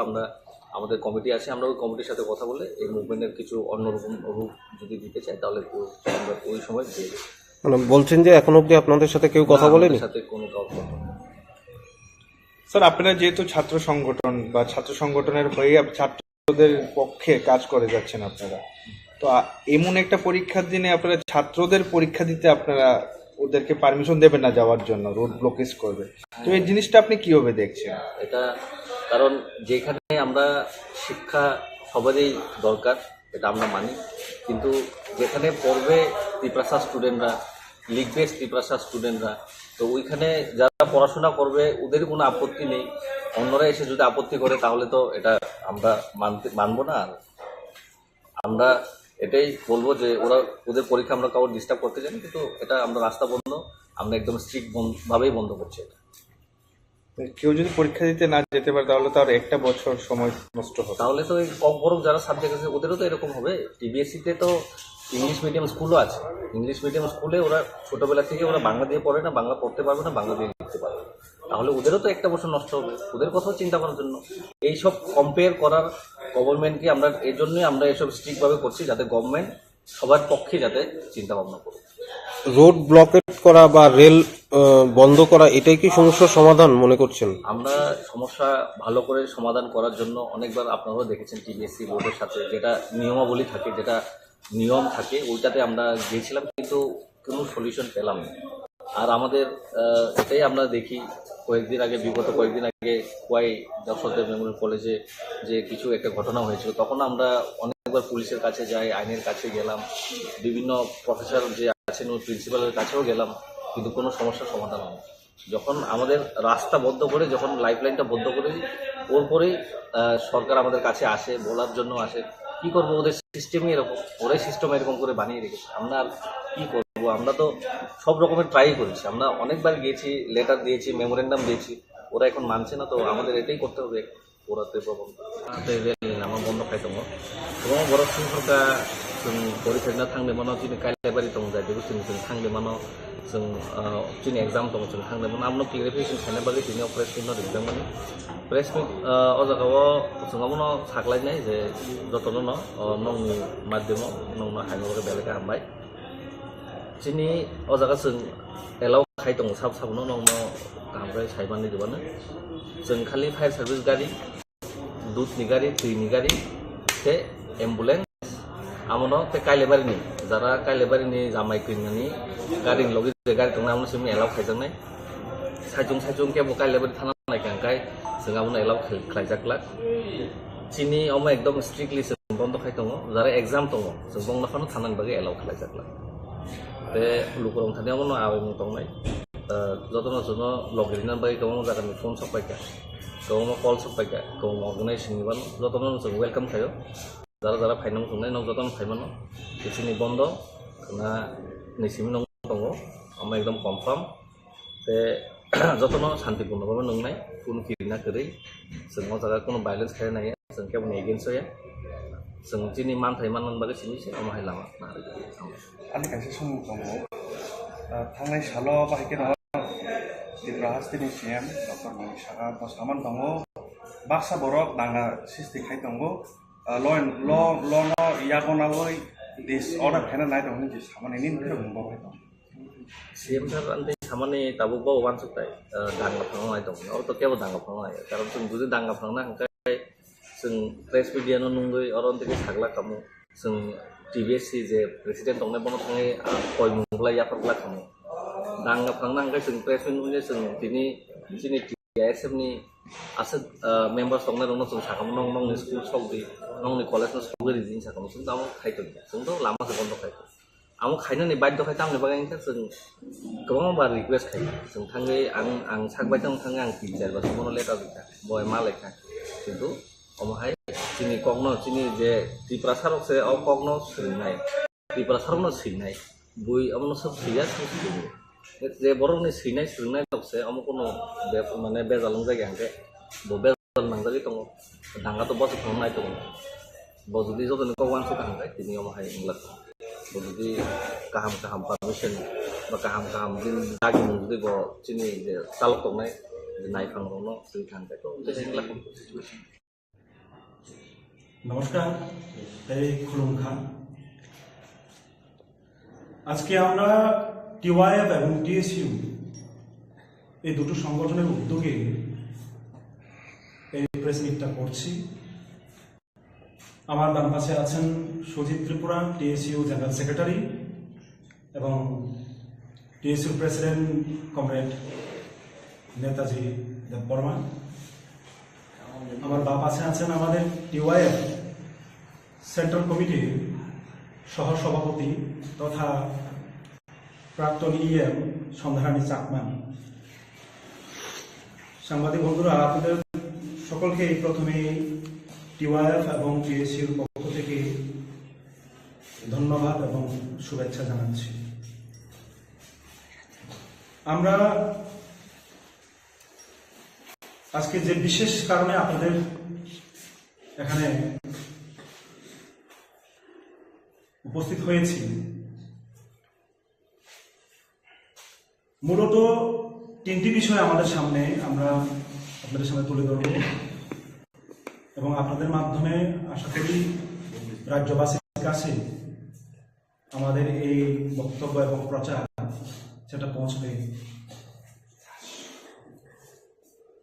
আমাদের কমিটি আছে, আমরা ওই কমিটির সাথে কথা বলে এই মুভমেন্টের কিছু অন্যরকম রূপ যদি দিতে চাই তাহলে আমরা ওই সময় দিয়ে দেবো। মানে বলছেন যে এখন অব্দি আপনাদের সাথে কেউ কথা বলেনি? সাথে কোনো কথা। স্যার, আপনারা যেহেতু ছাত্র সংগঠন বা ছাত্র সংগঠনের হয়ে ছাত্রদের পক্ষে কাজ করে যাচ্ছেন আপনারা, তো এমন একটা পরীক্ষার দিনে আপনারা ছাত্রদের পরীক্ষা দিতে আপনারা ওদেরকে পারমিশন দেবেন না যাওয়ার জন্য, রোড ব্লকেজ করবে, তো এই জিনিসটা আপনি কিভাবে দেখছেন? এটা কারণ যেখানে আমরা শিক্ষা সবারই দরকার, এটা আমরা মানি, কিন্তু যেখানে পড়বে ত্রিপ্রাসা স্টুডেন্টরা, লিখবে ত্রিপ্রাসা স্টুডেন্টরা, তো ওইখানে যারা পড়াশোনা করবে ওদের কোনো আপত্তি নেই, অন্যরা এসে যদি আপত্তি করে তাহলে তো এটা আমরা মানবো না। আর আমরা এটাই বলবো যে ওদের পরীক্ষা আমরা কাউর ডিস্টার্ব করতে চাই, কিন্তু এটা আমরা রাস্তা বন্ধ, আমরা একদম স্ট্রিক্ট ভাবেই বন্ধ করছি। এটা কেউ যদি পরীক্ষা দিতে না যেতে পারে তাহলে তো আর একটা বছর সময় নষ্ট হবে। তাহলে তো এই KOKBOROK যারা সাবজেক্ট আছে ওদেরও তো এরকম হবে। TBSC-তে তো ইংলিশ মিডিয়াম স্কুলও আছে, ইংলিশ মিডিয়াম স্কুলে ওরা ছোটবেলা থেকে ওরা বাংলা দিয়ে পড়ে না, বাংলা পড়তে পারবে না, বাংলা দিয়ে লিখতে পারবে, তাহলে ওদেরও তো একটা বছর নষ্ট হবে। ওদের কথাও চিন্তা করার জন্য এইসব কম্পেয়ার করার গভর্নমেন্টকে আমরা এই জন্যই আমরা এসব স্ট্রিক্টভাবে করছি, যাতে গভর্নমেন্ট সবার পক্ষে যাতে চিন্তা ভাবনা করুক। রোড ব্লকেট করা বা রেল বন্ধ করা, এটাই কি সমস্যার সমাধান মনে করছেন? আমরা সমস্যা ভালো করে সমাধান করার জন্য অনেকবার আপনারাও দেখেছেন TBSC বোর্ডের সাথে যেটা নিয়মাবলী থাকে, যেটা নিয়ম থাকে, ওইটাতে আমরা গিয়েছিলাম, কিন্তু কোনো সলিউশন পেলাম না। আর আমাদের এটাই আমরা দেখি, বিগত কয়েকদিন আগে কোয়াই দর্শকদের মেমোরিয়াল কলেজে যে কিছু একটা ঘটনা হয়েছিল, তখন আমরা অনেকবার পুলিশের কাছে যাই, আইনের কাছে গেলাম, বিভিন্ন প্রফেসর যে আছেন ওই প্রিন্সিপালের কাছেও গেলাম, কিন্তু কোনো সমস্যার সমাধান হয় না। যখন আমাদের রাস্তা বন্ধ করে, যখন লাইফলাইনটা বন্ধ করে ওর পরেই সরকার আমাদের কাছে আসে, বলার জন্য আসে। কি করবো, ওদের সিস্টেমই এরকম, ওরাই সিস্টেম এরকম করে বানিয়ে রেখেছে, আমরা আর কি করবো? আমরা তো সব রকমের ট্রাই করেছি, আমরা অনেকবার গিয়েছি, লেটার দিয়েছি, মেমোরেন্ডাম দিয়েছি, ওরা এখন মানছে না, তো আমাদের এটাই করতে হবে। ওরা তো আমার বন্ধ খাইতাম এবং বড় সংখ্যা পরীক্ষা থাকলে মানো তিনি কাইলে বাড়ি দं যায় बेखौ जों थांले मानो जों दिनै एग्जाम दं जों थांले मानो आमनो क्लियरिफिकेशन खालामनाय बागै दिनै प्रेस मिट लिरदोंमोन प्रेस मिट अ जायगायाव जोंहा मानो साग्लायनाय जे जतन नंनि माध्यमाव नंनो हायनोबो बेलेग हामबाय दिनै अ जायगा जों एलाव खाय दं साब साबनो नंनो गामफ्राय साइबाननि जोबानो जों खालि फायर सार्भिस गारि दुधनि गारि दैनि गारि ते एम्बुलेन्स आमनो ते काइलेबारिनि जारा काइलेबारिनि जामाय क्रिननि गारिनि लगे गारि दं आमनो सिम एलाव खायजांनाय साइजों केबो काइलेबारि थाना नायखांखाय जों आमनो एलाव ख्लाइजाख्ला चिनि अमा एकदम स्ट्रिक्टलि जों बन्द खाय दं जारा एग्जाम दं जों बंगनाफानो थानांग बागै एलाव ख्लाइजाख्ला ते लुकुरं थानायाव मनो आबैमोन दंनाय जतन जन लगिरिना बागै गोबां जागानि फन सफायखा गोबां कल सफायखा गोबां अर्गानाइजेसननि बान जतन जों वेलकाम खायो যারা যারা ফাইनांगौ संनाय नों जतन फाइमानो बिसोरनि बन्द ना नैसिम नों दङ आं एकदम कनफार्म ते जतन शान्तिपूर्णभावे नोंनाय कोनो किरिना करै जों जागा कोनो भाइलेन्स खालामनाय जों केवल एगेन्स्ट होया जों दिनै मानथाय माननानै बागै सिनिसे अमाहाय लामा आंनि खायसे सम दङ थांनाय सालाव बाहायके दङ त्रिपुरा हास्टेलनि सिएम डक्टर मनिसागा बसामान दङ बाक्सा बरक नांगा सिस्टि खाय दङ ल यागनावै दिस अर्डार खाना नाय दङ जे सामाननि निफ्राय बुंबावबाय दं सीएम सर अंदे सामाने ताबुक बाव वान सुताय दांगा फांनाय दं और तो केबो दांगा फांनाय कारण जों जुदि दांगा फांना हंखाय जों प्रेस मीडिया नो नुंगै और अंदे के सागला खामु जों टीबीएससी जे प्रेसिडेंट दंनाय बनो थाङै कय मुंगला याफरला खामु दांगा फांना हंखाय जों प्रेस मीडिया जों दिनै TISF नि आसे मेंबर्स दंनाय दं जों साखाम नंनि स्कुल सौगै नंनि कलेज नो सौगै रिजिन साखाम जों दाव खायतो जों तो लामा से बन्द खायतो आं खायनानै बाध्य खायता आंनि बागै जों गोबां बार रिक्वेस्ट खायो जों थाङै आं सागबाय दं थाङै आं टिचार बा समनो लेटार दिखा बय मा लेखा किन्तु अमहाय जोंनि कग्न जोंनि जे त्रिपुरा सारकसे अ कग्न सैनाय त्रिपुरा सारकनो सैनाय बुइ अमनो सब सैया जे बरनि सैनाय सैनाय लक्से अमकोनो बे माने बेजालং जायगा हंके बो बेजाल नांजागै दङ दांगा तो बस थांनाय दङ बो जुदि जदन कवान सो थांबाय तिनि अमहाय इंग्लास जुदि गाहाम पारमिशन बा गाहाम दिन दागि जुदि बो जोंनि जे चालक दंनाय नायफांनो जों थांबाय तो बेसिंला सिचुएशन নমস্কার এই খুলুমখা আজকে আমরা টিওয়াইএফ এবং টিএসইউ এই দুটো সংগঠনের উদ্যোগে এই প্রেস মিটটা করছি আমার ডান পাশে আছেন Sujit Tripura TSU general secretary এবং TSU president comrade Netaji Debbarma আমার বাপ পাশে আছেন আমাদের টিওয়াইএফ সেন্ট্রাল কমিটির সহ সভাপতি তথা প্রাক্তন ইএম সন্ধ্যারানী চাকমান সাংবাদিক বন্ধুরা আপনাদের সকলকে প্রথমে টিওয়াইএফ এবং টিএসইউর পক্ষ থেকে ধন্যবাদ এবং শুভেচ্ছা জানাচ্ছি আমরা আজকে যে বিশেষ কারণে আপনাদের এখানে উপস্থিত হয়েছি মূলত তিনটি বিষয় আমাদের সামনে আমরা আপনাদের সামনে তুলে ধরব এবং আপনাদের মাধ্যমে আশা করি রাজ্যবাসীর কাছে আমাদের এই বক্তব্য এবং প্রচার সেটা পৌঁছবে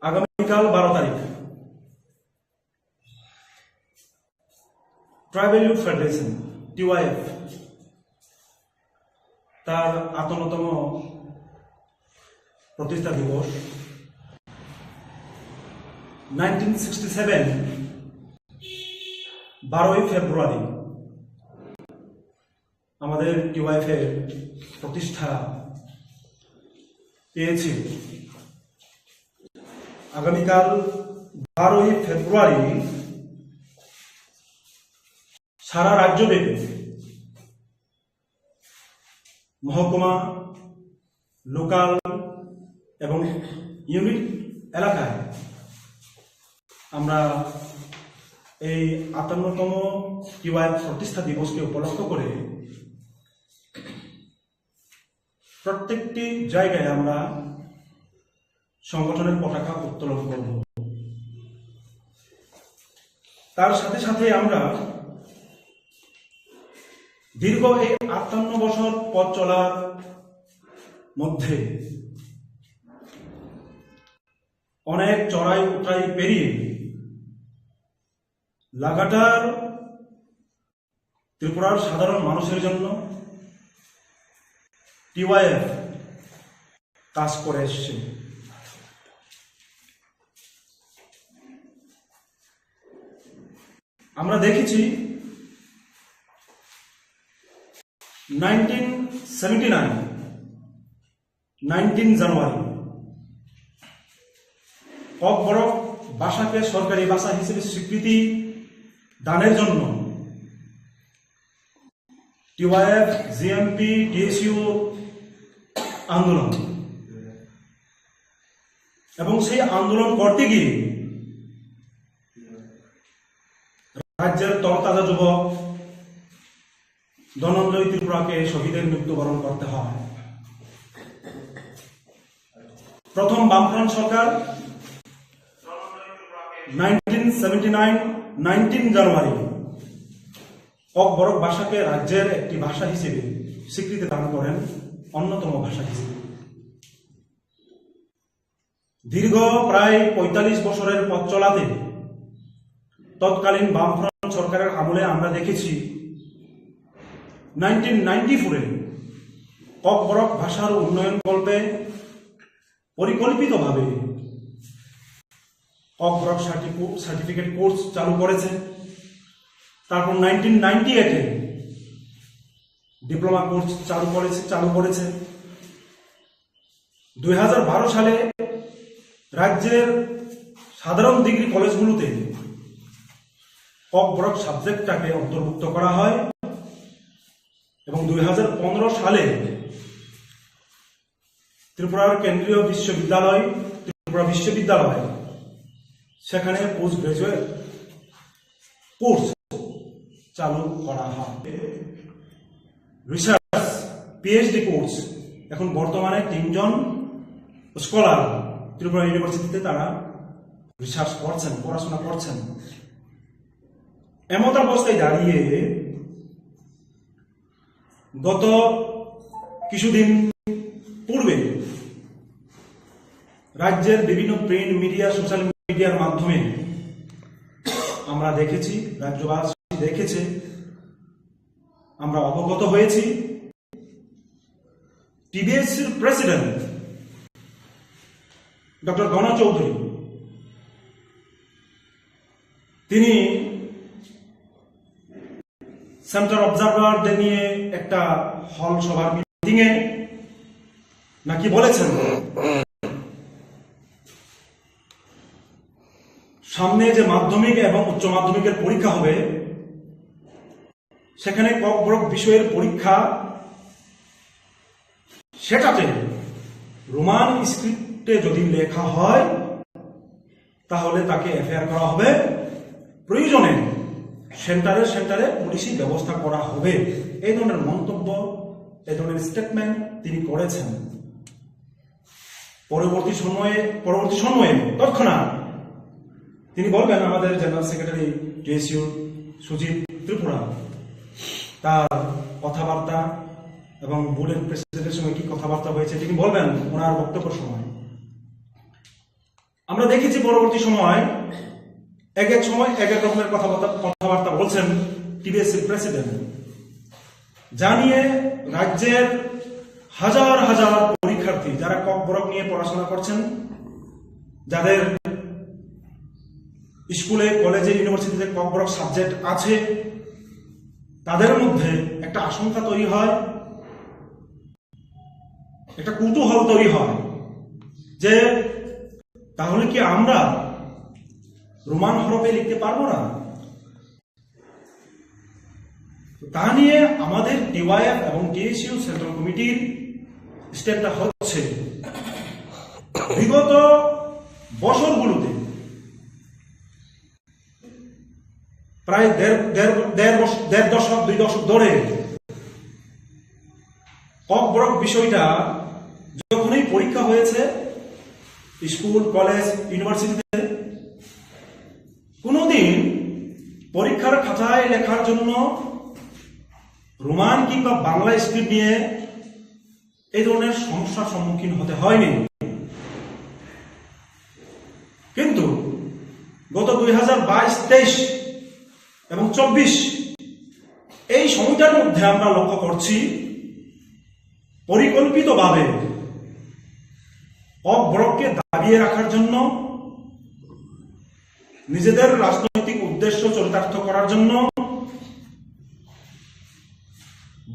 আগামীকাল 12 তারিখ ট্রাইবাল ইউথ ফেডারেশন টিওয়াইএফ তার 58তম প্রতিষ্ঠা দিবস 1967 12 ফেব্রুয়ারি আমাদের টিওয়াইএফ এর প্রতিষ্ঠা পেয়েছে আগামীকাল 12 ফেব্রুয়ারি সারা রাজ্যব্যাপী মহকুমা লোকাল এবং ইউনিট এলাকায় আমরা এই 58তম টিওয়াইএফ প্রতিষ্ঠা দিবসকে উপলক্ষ করে প্রত্যেকটি জায়গায় আমরা সংগঠনের পতাকা উত্তোলন করব তার সাথে সাথে আমরা দীর্ঘ এই 58 বছর পথ চলার মধ্যে অনেক চড়াই উতরাই পেরিয়ে লাগাতার ত্রিপুরার সাধারণ মানুষের জন্য টিওয়াইএফ কাজ করে এসছে আমরা দেখেছি 1979 জানুয়ারি কোকবরক ভাষাকে সরকারি ভাষা হিসেবে স্বীকৃতি দানের জন্য TYF, JMP, TSU আন্দোলন, এবং সেই আন্দোলন করতে গিয়ে রাজ্যের তরতাজা যুবক ধনঞ্জয় ত্রিপুরাকে শহীদের মৃত্যুবরণ করতে হয়। প্রথম বামফ্রন্ট সরকার 1979 19 জানুয়ারি ককবরক ভাষাকে রাজ্যের একটি ভাষা হিসেবে স্বীকৃতি দান করেন, অন্যতম ভাষা হিসেবে। দীর্ঘ প্রায় 45 বছরের পথ চলাতে তৎকালীন বামফ্রন্ট সরকারের আমলে আমরা দেখেছি 1994 ককবরক ভাষার উন্নয়ন কল্পে পরিকল্পিতভাবে ককবরক সার্টিফিকেট কোর্স চালু করেছে। তারপর 1998 ডিপ্লোমা কোর্স চালু করেছে। 2012 সালে রাজ্যের সাধারণ ডিগ্রি কলেজগুলোতে ককবরক সাবজেক্টটাকে অন্তর্ভুক্ত করা হয় এবং 2015 সালে ত্রিপুরার কেন্দ্রীয় বিশ্ববিদ্যালয় ত্রিপুরা বিশ্ববিদ্যালয় সেখানে পোস্ট গ্রাজুয়েট কোর্স চালু করা হয়। রিসার্চ পিএইচডি কোর্স এখন বর্তমানে 3 জন স্কলার ত্রিপুরা ইউনিভার্সিটিতে তারা রিসার্চ করছেন, পড়াশোনা করছেন। এমত অবস্থায় দাঁড়িয়ে গত কিছুদিন পূর্বে রাজ্যের বিভিন্ন প্রিন্ট মিডিয়া, সোশ্যাল মিডিয়ার মাধ্যমে আমরা দেখেছি, রাজ্যবাসী দেখেছে, আমরা অবগত হয়েছি, টিবিএসসির প্রেসিডেন্ট ডক্টর গণ চৌধুরী তিনি সেন্টার অবজারভারদের নিয়ে একটা হল সভার মিটিং এ নাকি বলেছেন সামনে যে মাধ্যমিক এবং উচ্চ মাধ্যমিকের পরীক্ষা হবে সেখানে ককবরক বিষয়ের পরীক্ষা সেটাতে রোমান স্ক্রিপ্টে যদি লেখা হয় তাহলে তাকে এফআইআর করা হবে, প্রয়োজনে সেন্টারে পুলিশি ব্যবস্থা করা হবে। এই ধরনের মন্তব্য, এই ধরনের স্টেটমেন্ট তিনি করেছেন। পরবর্তী সময়ে তৎক্ষণাৎ তিনি বলবেন আমাদের general secretary TSU Sujit Tripura তার কথাবার্তা এবং বোর্ডের প্রেসিডেন্টের সঙ্গে কি কথাবার্তা হয়েছে তিনি বলবেন ওনার বক্তব্যের সময়। আমরা দেখেছি পরবর্তী সময় এক এক সময় এক এক রকমের কথাবার্তা বলছেন টিবিএসসির প্রেসিডেন্ট, জানিয়ে রাজ্যের হাজার হাজার পরীক্ষার্থী যারা ককবরক নিয়ে পড়াশোনা করছেন, যাদের স্কুলে, কলেজে, ইউনিভার্সিটিতে ককবরক সাবজেক্ট আছে, তাদের মধ্যে একটা আশঙ্কা তৈরি হয়, একটা কৌতূহল তৈরি হয় যে তাহলে কি আমরা রোমান হরফে লিখতে পারবো না? তা নিয়ে আমাদের TYF এবং TSU সেন্ট্রাল কমিটির স্টেপটা হচ্ছে বিগত বছরগুলোতে প্রায় দেড় দশক 2 দশক ধরে ককবরক বিষয়টা যখনই পরীক্ষা হয়েছে স্কুল, কলেজ, ইউনিভার্সিটিতে, কোনদিন পরীক্ষার খাতায় লেখার জন্য রোমান কিংবা বাংলা স্ক্রিপ্ট নিয়ে এই ধরনের সমস্যার সম্মুখীন হতে হয়নি। কিন্তু গত 2022, 23 এবং 24 এই সময়টার মধ্যে আমরা লক্ষ্য করছি পরিকল্পিতভাবে ককবরককে দাবিয়ে রাখার জন্য, নিজেদের রাজনৈতিক উদ্দেশ্য চরিতার্থ করার জন্য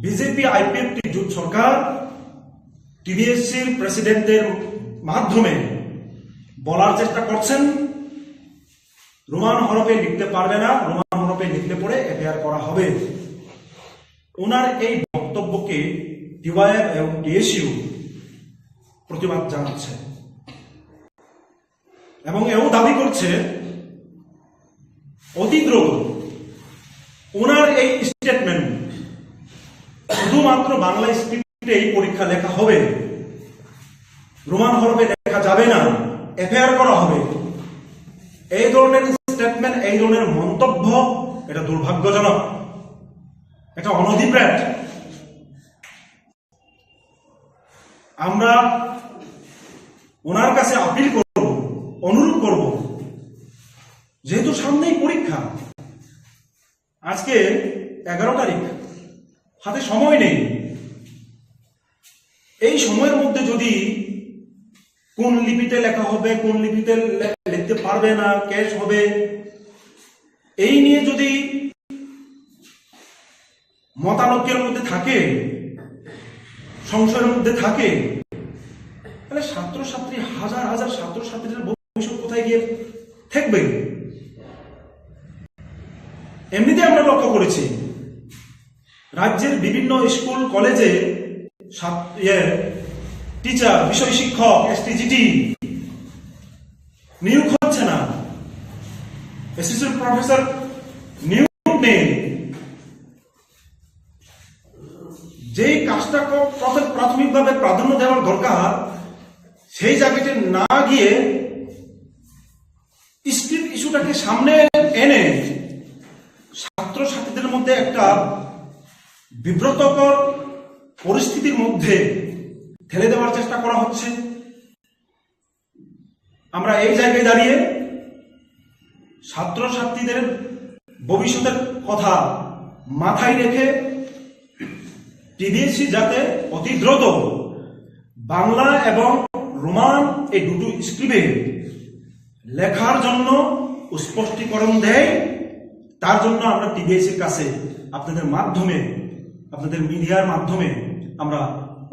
বিজেপি আইপিএফটি জোট সরকার টিবিএসসির প্রেসিডেন্টের মাধ্যমে বলার চেষ্টা করছেন রোমান হরফে লিখতে পারবে না, রোমান হরফে লিখলে পরে এফআইআর করা হবে। ওনার এই বক্তব্যকে টিওয়াইএফ এবং টিএসইউ প্রতিবাদ জানাচ্ছে এবং এও দাবি করছে অতি দ্রুত ওনার এই স্টেটমেন্ট শুধুমাত্র বাংলা স্ক্রিপ্টে এই পরীক্ষা লেখা হবে, রোমান হরফে লেখা যাবে না, এফআইআর করা হবে, এই ধরনের স্টেটমেন্ট, এই ধরনের মন্তব্য এটা দুর্ভাগ্যজনক, এটা অনধিপ্রেত। আমরা ওনার কাছে আপিল করব, অনুরোধ করব, যেহেতু সামনেই পরীক্ষা, আজকে 11 তারিখ, হাতে সময় নেই, এই সময়ের মধ্যে যদি কোন লিপিতে লেখা হবে, কোন লিপিতে লিখতে পারবে না, ক্যাশ হবে, এই নিয়ে যদি মতানৈক্যের মধ্যে থাকে, সংশয়ের মধ্যে থাকে, তাহলে ছাত্রছাত্রী, হাজার হাজার ছাত্রছাত্রীদের ভবিষ্যৎ কোথায় গিয়ে থাকবে? এমনিতে আমরা লক্ষ্য করেছি রাজ্যের বিভিন্ন স্কুল কলেজে টিচার, বিষয় শিক্ষক, এসটিজিটি নিয়োগ হচ্ছে না, অ্যাসিস্ট্যান্ট প্রফেসর নিয়োগ নেই। যেই কাজটা প্রাথমিকভাবে প্রাধান্য দেওয়ার দরকার, সেই জায়গাতে না গিয়ে স্ক্রিপ্ট ইস্যুটাকে সামনে এনে ছাত্রছাত্রীদের মধ্যে একটা বিব্রতকর পরিস্থিতির মধ্যে ঠেলে দেওয়ার চেষ্টা করা হচ্ছে। আমরা এই জায়গায় দাঁড়িয়ে ছাত্রছাত্রীদের ভবিষ্যতের কথা মাথায় রেখে টিবিএসসি যাতে অতি দ্রুত বাংলা এবং রোমান এই দুটো স্ক্রিপ্টে লেখার জন্য স্পষ্টীকরণ দেয়, তার জন্য আমরা টিবিএসসির কাছে আপনাদের মাধ্যমে, আপনাদের মিডিয়ার মাধ্যমে আমরা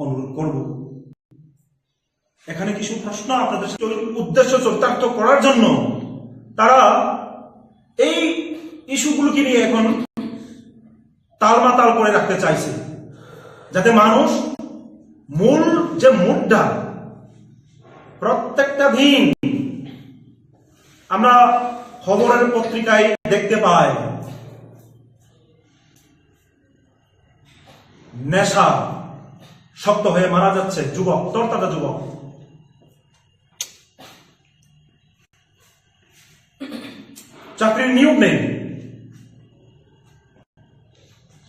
অনুরোধ করব। এখানে কিছু প্রশ্ন আপনাদের উদ্দেশ্য চরিতার্থ করার জন্য তারা এই ইস্যুগুলোকে নিয়ে এখন তালমাতাল করে রাখতে চাইছে, যাতে মানুষ মূল যে মুদ্রা প্রত্যেকটা দিন আমরা খবরের পত্রিকায় দেখতে পাই, নেশা শক্ত হয়ে মারা যাচ্ছে যুবক, তরতাজা যুবক। চাকরির নিয়োগ নেই,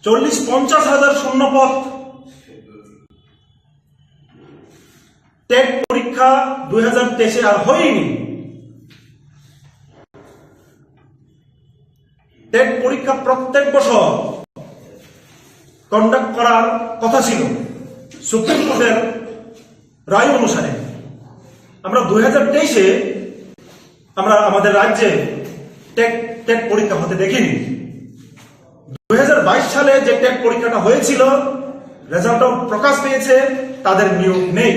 40-50 হাজার শূন্যপদ। টেট পরীক্ষা 2023-এ আর হয়নি। টেট পরীক্ষা প্রত্যেক বছর কন্ডাক্ট করার কথা ছিল সুপ্রিম কোর্টের রায় অনুসারে। আমরা 2023-এ আমরা আমাদের রাজ্যে টেট পরীক্ষা হতে দেখিনি। 2022 সালে যে টেট পরীক্ষাটা হয়েছিল, রেজাল্টও প্রকাশ পেয়েছে, তাদের নিয়োগ নেই।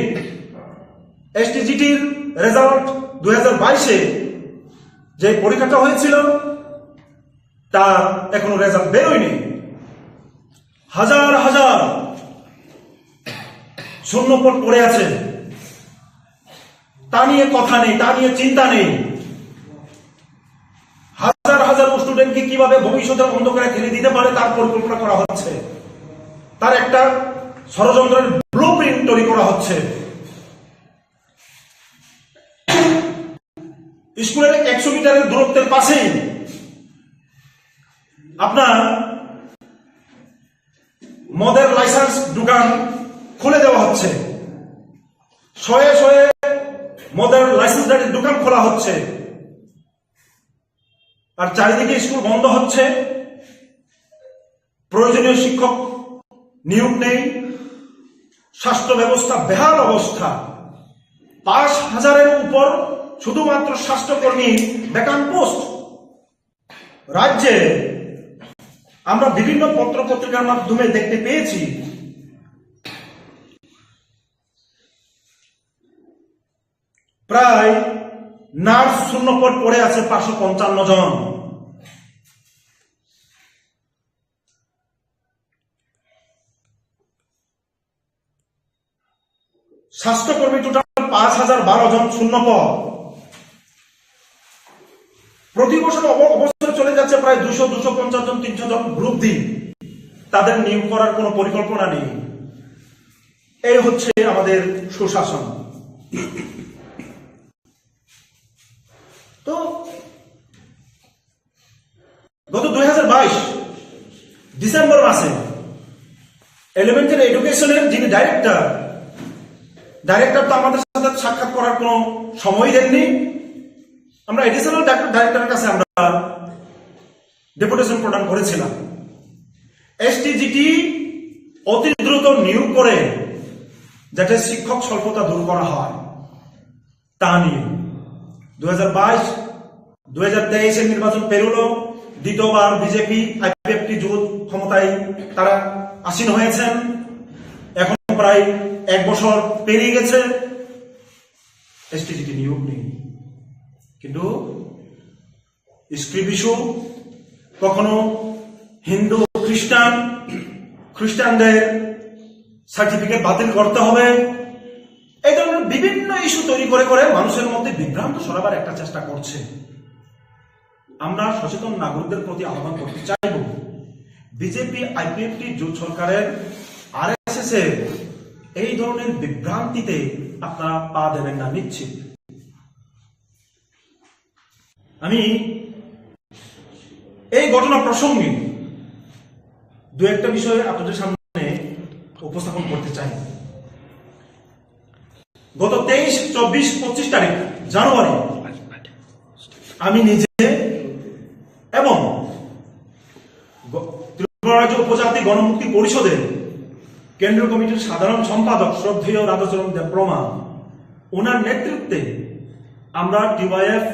এসটিজিটির রেজাল্ট 2022-এ যে পরীক্ষাটা হয়েছিল, তার এখনো রেজাল্ট বেরোয়নি। হাজার হাজার শূন্যপদ পড়ে আছে, তা নিয়ে কথা নেই, তা নিয়ে চিন্তা নেই। হাজার হাজার স্টুডেন্টকে কিভাবে ভবিষ্যতের অন্ধকারে ঠেলে দিতে পারে তার পরিকল্পনা করা হচ্ছে, তার একটা ষড়যন্ত্রের ব্লুপ্রিন্ট তৈরি করা হচ্ছে। স্কুলের 100 মিটারের দূরত্বের পাশেই আপনার মদের লাইসেন্স দোকান খুলে দেওয়া হচ্ছে, শয়ে শয়ে মদের লাইসেন্সধারীর দোকান খোলা হচ্ছে, আর চারিদিকে স্কুল বন্ধ হচ্ছে। প্রয়োজনীয় শিক্ষক নিয়োগ নেই, স্বাস্থ্য ব্যবস্থা বেহাল অবস্থা। 5,000-এর উপর শুধুমাত্র স্বাস্থ্যকর্মী ভ্যাকান্ট পোস্ট রাজ্যে। আমরা বিভিন্ন পত্র পত্রিকার মাধ্যমে দেখতে পেয়েছি প্রায় নার্স শূন্যপদ পড়ে আছে 555 জন। স্বাস্থ্যকর্মী টোটাল 5012 জন শূন্য পদ। প্রতি বছর অবসরে চলে যাচ্ছে প্রায় 200-250 জন, 300 জন গ্রুপ ডি। তাদের নিয়োগ করার কোনো পরিকল্পনা নেই। এই হচ্ছে আমাদের সুশাসন। তো গত 2022 ডিসেম্বর মাসে এলিমেন্টারি এডুকেশনের যিনি ডাইরেক্টর তো আমাদের সাথে সাক্ষাৎ করার কোনো সময় দেননি। আমরা এডিশনাল ডাইরেক্টরের কাছে আমরা ডেপুটেশন প্রদান করেছিলাম। এসটিজিটি অতি দ্রুত নিয়োগ করে যাতে শিক্ষক স্বল্পতা দূর করা হয় তা নিয়ে 2022-2023 নির্বাচন পেরোলো। দ্বিতীয়বার বিজেপি আইপিএফটি জোট ক্ষমতায় তারা আসীন হয়েছেন। এখন প্রায় 1 বছর পেরিয়ে গেছে, এসটিজিটি নিয়োগ নেই। কিন্তু স্ক্রিপ ইস্যু, কখনো হিন্দু খ্রিস্টানদের সার্টিফিকেট বাতিল করতে হবে, এই ধরনের বিভিন্ন ইস্যু তৈরি করে করে মানুষের মধ্যে বিভ্রান্ত সরাবার একটা চেষ্টা করছে। আমরা সচেতন নাগরিকদের প্রতি আহ্বান করতে চাইব, বিজেপি আইপিএফটি জোট সরকারের আরএসএস এর এই ধরনের বিভ্রান্তিতে আপনারা পা দেবেন না নিশ্চিত। আমি এই ঘটনা প্রসঙ্গে দু একটা বিষয় আপনাদের সামনে উপস্থাপন করতে চাই। গত 23, 24, 25 তারিখ জানুয়ারি আমি নিজে এবং ত্রিপুরা রাজ্য উপজাতি গণমুক্তি পরিষদের কেন্দ্রীয় কমিটির সাধারণ সম্পাদক শ্রদ্ধেয় রাধাচরণ দেবপ্রমা, ওনার নেতৃত্বে আমরা টিওয়াইএফ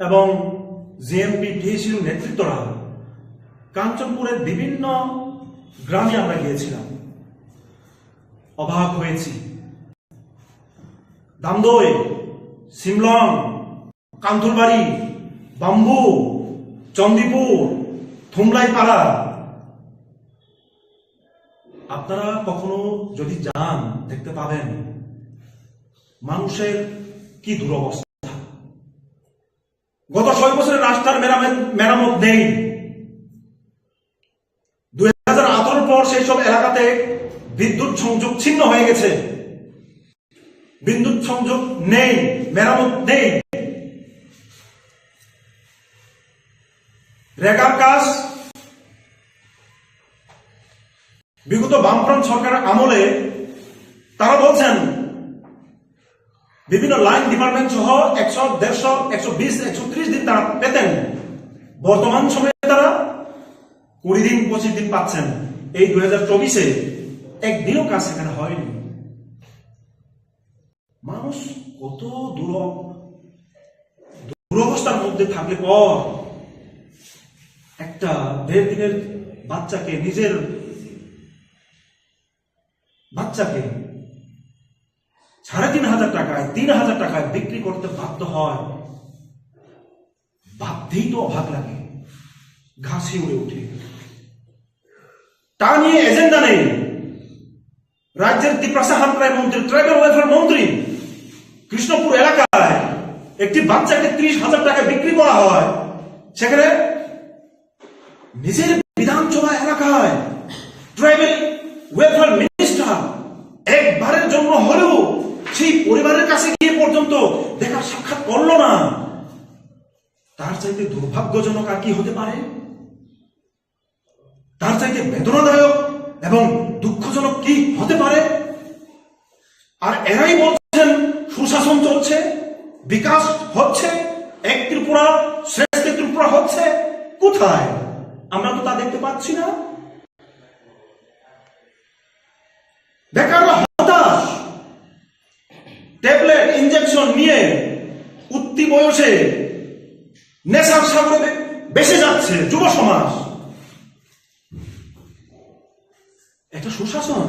এবং জিএমপি টিএসইউ নেতৃত্বরা কাঞ্চনপুরের বিভিন্ন গ্রামে আমরা গিয়েছিলাম। অবাক হয়েছি, দামদই, সিমলং, কান্থুরবাড়ি, বাম্বু, চন্দিপুর, থুমলাইপাড়া, আপনারা কখনো যদি যান দেখতে পাবেন মানুষের কি দুরবস্থা। গত 6 বছরের রাস্তার মেরামত নেই। 2018 পর সেই সব এলাকাতে বিদ্যুৎ সংযোগ ছিন্ন হয়ে গেছে, বিদ্যুৎ সংযোগ নেই, মেরামত নেই। রেগার কাজ বিগত বামফ্রন্ট সরকারের আমলে তারা বলছেন বিভিন্ন লাইন ডিপার্টমেন্ট সহ 100, 150, 120, 130 দিন তারা পেতেন। বর্তমান সময়ে তারা 20 দিন 25 দিন পাচ্ছেন। এই 2024-এ একদিনও কাজ সেখানে হয়নি। মানুষ কত দুরবস্থার মধ্যে থাকলে পর একটা 1.5 দিনের বাচ্চাকে, নিজের বাচ্চাকে 3,500 টাকায়, 3,000 টাকায় বিক্রি করতে বাধ্য হয়। ভাবতেই তো অবাক লাগে, ঘাসি উড়ে ওঠে। তা নিয়ে এজেন্ডা নেই। রাজ্যের ত্রিপুরা হামক্রাই মন্ত্রী, ট্রাইবাল ওয়েলফেয়ার মন্ত্রী, কৃষ্ণপুর এলাকায় একটি বাচ্চাকে 30,000 টাকায় বিক্রি করা হয়। সেখানে নিজের বিধানসভা এলাকায় ট্রাইবাল ওয়েলফেয়ার মিনিস্টার একবারের জন্য হলেও সেই পরিবারের কাছে গিয়ে পর্যন্ত দেখা সাক্ষাৎ করলো না। তার চাইতে দুর্ভাগ্যজনক আর কি হতে পারে? তার চাইতে বেদনাদায়ক এবং দুঃখজনক কি হতে পারে? আর এরাই বলছেন সুশাসন চলছে, বিকাশ হচ্ছে, এক ত্রিপুরা শ্রেষ্ঠ ত্রিপুরা হচ্ছে। কোথায়? আমরা তো তা দেখতে পাচ্ছি না। বেকাররা হতাশ, ট্যাবলেট ইনজেকশন নিয়ে উঠতি বয়সে নেশার সাগরে বেসে যাচ্ছে যুব সমাজ। এটা সুশাসন?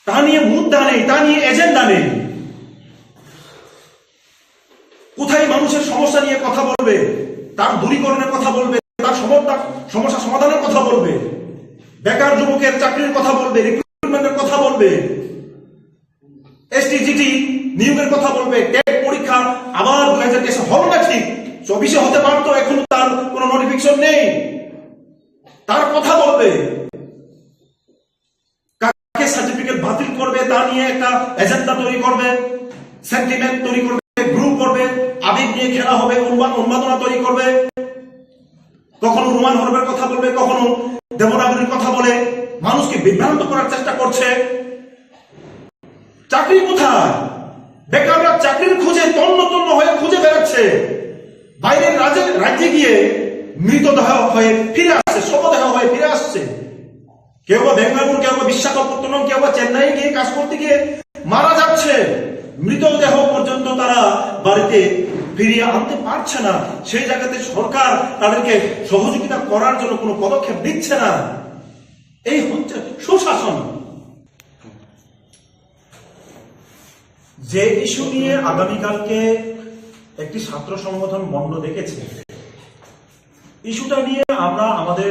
তা নিয়ে মুদ্রা নেই, তা নিয়ে এজেন্ডা নেই। কোথায় মানুষের সমস্যা নিয়ে কথা বলবে, তার দূরীকরণের কথা বলবে, তার সমস্যা সমাধানের কথা বলবে, বেকার যুবকের চাকরির কথা বলবে, রিক্রুটমেন্টের কথা বলবে? নিয়োগের কথা বলবে, টেট পরীক্ষা আবার 2023 হলো না, ঠিক 24 হতে পারতো, এখন তার কোনো নোটিফিকেশন নেই, তার কথা বলবে। কাকে সার্টিফিকেট বাতিল করবে তা নিয়ে একটা এজেন্ডা তৈরি করবে, সেন্টিমেন্ট তৈরি করবে, গ্রুপ করবে, আবেগ নিয়ে খেলা হবে, উন্মাদনা তৈরি করবে। কখনো রোমান হরফের কথা বলবে, কখনো দেবনাগরীর কথা বলে মানুষকে বিভ্রান্ত করার চেষ্টা করছে। চাকরি কোথায়? বেকাররা চাকরির খুঁজে তন্ন তন্ন হয়ে খুঁজে বেড়াচ্ছে, বাইরের রাজ্যে গিয়ে মৃতদেহ হয়ে ফিরে আসছে, শবদেহ হয়ে ফিরে আসছে। কেউ বা বেঙ্গালুরু, কেউ বা বিশাখাপত্তনম, কেউ বা চেন্নাই গিয়ে কাজ করতে গিয়ে মারা যাচ্ছে। মৃতদেহ পর্যন্ত তারা বাড়িতে ফিরিয়ে আনতে পারছে না। সেই জায়গাতে সরকার তাদেরকে সহযোগিতা করার জন্য কোনো পদক্ষেপ দিচ্ছে না। এই হচ্ছে সুশাসন। যে ইস্যু নিয়ে আগামীকালকে একটি ছাত্র সংগঠন বন্ধ দেখেছে, ইস্যুটা নিয়ে আমরা আমাদের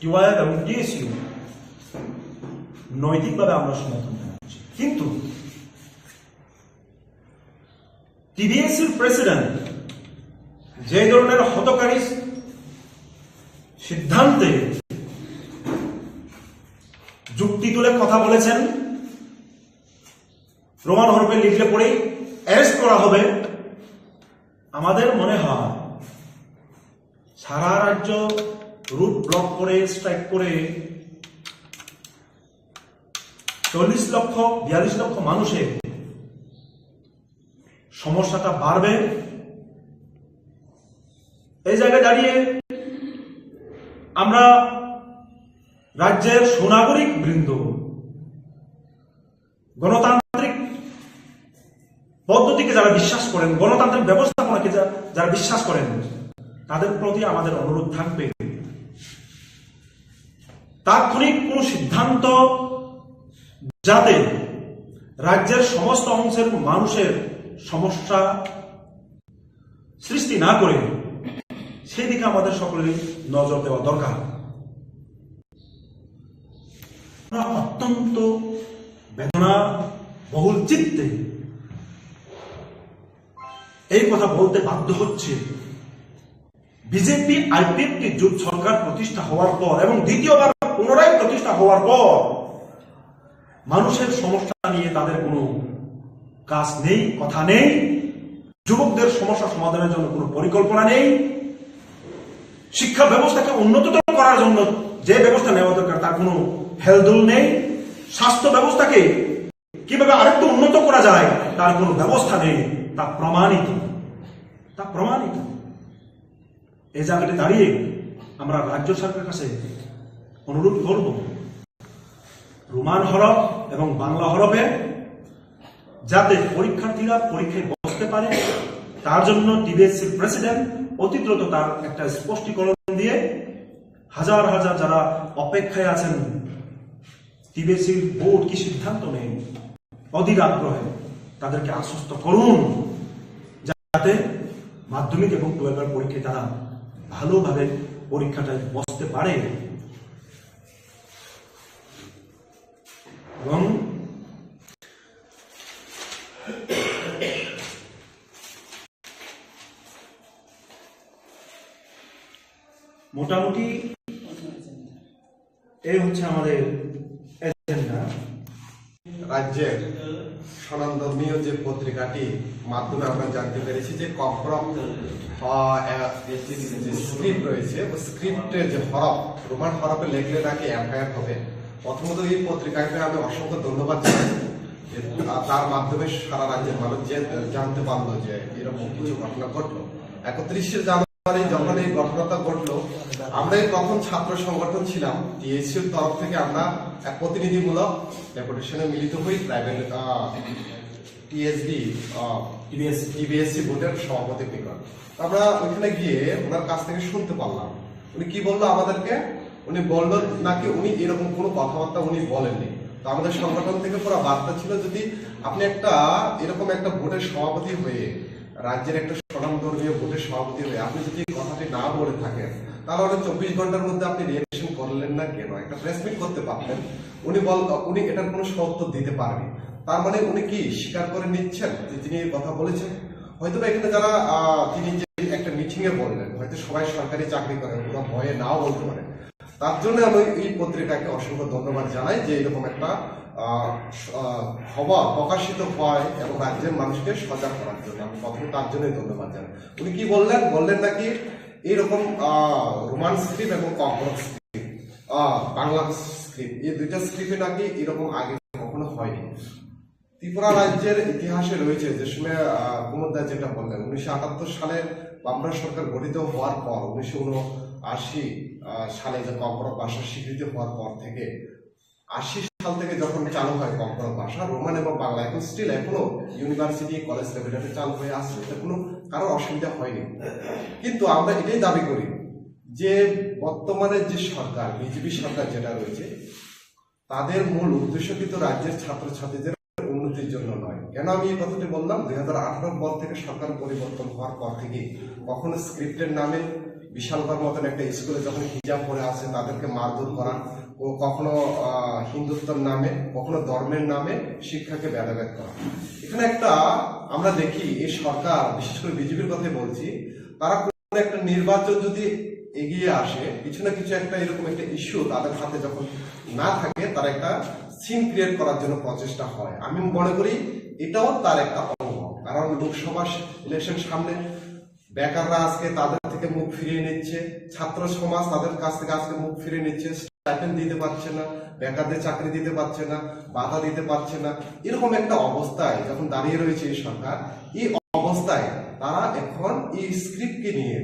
টিওয়াইএফ এবং টিএসইউ নৈতিকভাবে আমরা সমর্থন জানাচ্ছি, কিন্তু টিবিএসির প্রেসিডেন্ট যে ধরনের হতকারী সিদ্ধান্তে যুক্তি তুলে কথা বলেছেন, রোমান হরফে লিখলে পরেই অ্যারেস্ট করা হবে, আমাদের মনে হয় সারা রাজ্য রুট ব্লক করে, স্ট্রাইক করে 42 লক্ষ মানুষের সমস্যাটা বাড়বে। এই জায়গায় দাঁড়িয়ে আমরা রাজ্যের সুনাগরিক বৃন্দ, গণতান্ত্রিক পদ্ধতিকে যারা বিশ্বাস করেন, গণতান্ত্রিক ব্যবস্থাপনাকে যারা বিশ্বাস করেন, তাদের প্রতি আমাদের অনুরোধ থাকবে, তাৎক্ষণিক কোন সিদ্ধান্ত যাতে রাজ্যের সমস্ত অংশের মানুষের সমস্যা সৃষ্টি না করে, সেই দিকে আমাদের সকলেরই নজর দেওয়া দরকার। অত্যন্ত বেদনা বহুল চিত্তে এই কথা বলতে বাধ্য হচ্ছে, বিজেপি আইপিএফটি জোট সরকার প্রতিষ্ঠা হওয়ার পর এবং দ্বিতীয়বার পুনরায় প্রতিষ্ঠা হওয়ার পর মানুষের সমস্যা নিয়ে তাদের কোনো কাজ নেই, কথা নেই, যুবকদের সমস্যা সমাধানের জন্য কোনো পরিকল্পনা নেই, শিক্ষা ব্যবস্থাকে উন্নত করার জন্য যে ব্যবস্থা নেওয়া দরকার তার কোনো হেলদোল নেই, স্বাস্থ্য ব্যবস্থাকে কিভাবে আরেকটু উন্নত করা যায় তার কোনো ব্যবস্থা নেই। তা প্রমাণিত। এই জায়গাটি দাঁড়িয়ে আমরা রাজ্য সরকারের কাছে অনুরোধ করব, রোমান হরফ এবং বাংলা হরফে যাতে পরীক্ষার্থীরা পরীক্ষায় বসতে পারে, তার জন্য টিবিএসসির প্রেসিডেন্ট অতি দ্রুত তার একটা স্পষ্টীকরণ দিয়ে হাজার হাজার যারা অপেক্ষায় আছেন টিবিএসসির বোর্ড কি সিদ্ধান্ত নেই, অধীর আগ্রহে তাদেরকে আশ্বস্ত করুন যাতে মাধ্যমিক এবং 12 পরীক্ষায় তারা ভালোভাবে পরীক্ষাটায় বসতে পারে। এবং মোটামুটি এই হচ্ছে আমাদের এজেন্ডা। রাজ্যের স্বনামধর্মীয় যে পত্রিকাটি মাধ্যমে আমরা জানতে পেরেছি যে ককবরক যে স্ক্রিপ্ট রয়েছে, ওই স্ক্রিপ্টের যে হরফ, রোমান হরফে লিখলে নাকি এফআইআর হবে। প্রথমত এই পত্রিকাকে আমি অসংখ্য ধন্যবাদ জানাই, তার মাধ্যমে সারা রাজ্যের মানুষ যে জানতে পারলো যে এরকম কিছু ঘটনা ঘটলো। 31শে জানুয়ারি যখন এই ঘটনাটা ঘটলো, আমরা তখন ছাত্র সংগঠন ছিলাম, টিএসসির তরফ থেকে আমরা এক প্রতিনিধিমূলক ডেপুটেশনে মিলিত হই প্রাইভেট টিবিএসসি বোর্ডের সভাপতি নিকট। আমরা ওইখানে গিয়ে ওনার কাছ থেকে শুনতে পারলাম উনি কি বললো আমাদেরকে। উনি বললো নাকি উনি এরকম কোনো কথাবার্তা উনি বলেননি। তো আমাদের সংগঠন থেকে পুরো বার্তা ছিল, যদি আপনি এরকম একটা বোর্ডের সভাপতি হয়ে, রাজ্যের একটা স্বনামধর্মীয় বোর্ডের সভাপতি হয়ে আপনি যদি কথাটি না বলে থাকেন, তাহলে ওটা 24 ঘন্টার মধ্যে আপনি রিঅ্যাকশন করলেন না কেন? একটা প্রেস মিট করতে পারতেন। উনি এটার কোনো সত্য দিতে পারেনি। তার মানে উনি কি স্বীকার করে নিচ্ছেন যে তিনি এই কথা বলেছেন? হয়তো বা এখানে যারা তিনি যে একটা মিটিং এ বললেন, হয়তো সবাই সরকারি চাকরি করেন, কোনো ভয়ে নাও বলতে পারে। তার জন্য আমি এই পত্রিকাকে অসংখ্য ধন্যবাদ জানাই যে এরকম একটা খবর প্রকাশিত হয় এবং রাজ্যের মানুষকে সজাগ করার জন্য আমি প্রথমে তার জন্যই ধন্যবাদ জানাই। উনি কি বললেন নাকি এইরকম রোমান স্ক্রিপ্ট এবং ককবরক স্ক্রিপ্ট, বাংলা স্ক্রিপ্ট, এই দুইটা স্ক্রিপ্টে নাকি এরকম আগে কখনো হয়নি। ত্রিপুরা রাজ্যের ইতিহাসে রয়েছে যে সময় কুমুদা যেটা বললেন 1978 সালে বামরা সরকার গঠিত হওয়ার পর 1979 সালে যে ককবরক ভাষার স্বীকৃতি হওয়ার পর থেকে 80 সাল থেকে যখন চালু হয় ককবরক ভাষা, রোমান এবং বাংলা এখন স্টিল এখনো ইউনিভার্সিটি কলেজ লেভেলে চালু হয়ে আসছে, এটা কোনো কারোর অসুবিধা হয়নি। কিন্তু আমরা এটাই দাবি করি যে বর্তমানে যে সরকার, বিজেপি সরকার যেটা রয়েছে, তাদের মূল উদ্দেশ্য কিন্তু রাজ্যের ছাত্রছাত্রীদের উন্নতির জন্য নয়। কেন আমি এই কথাটি বললাম? 2018 পর থেকে সরকার পরিবর্তন হওয়ার পর থেকে কখনো স্ক্রিপ্টের নামে বিশালগড় মতন একটা স্কুলে যখন হিজাব পরে আসে তাদেরকে মারধর করা, ও কখনো হিন্দুত্বের নামে, কখনো ধর্মের নামে শিক্ষাকে ভেদাভেদ করা। এখানে একটা আমরা দেখি এই সরকার, বিশেষ করে বিজেপির কথাই বলছি, তারা কোনো একটা নির্বাচন যদি এগিয়ে আসে, কিছু না কিছু একটা এরকম একটা ইস্যু তাদের হাতে যখন না থাকে, তারা একটা সিন ক্রিয়েট করার জন্য প্রচেষ্টা হয়। আমি মনে করি এটাও তার একটা অঙ্গ। কারণ লোকসভা ইলেকশন সামনে, বেকাররা আজকে তাদের থেকে মুখ ফিরিয়ে নিচ্ছে, ছাত্র সমাজ তাদের কাছ থেকে আজকে মুখ ফিরিয়ে নিচ্ছে, স্টাইপেন্ড দিতে পারছে না, বেকারদের চাকরি দিতে পারছে না, বাধা দিতে পারছে না। এরকম একটা অবস্থায় যখন দাঁড়িয়ে রয়েছে এই সরকার, এই অবস্থায় তারা এখন এই স্ক্রিপ্টকে নিয়ে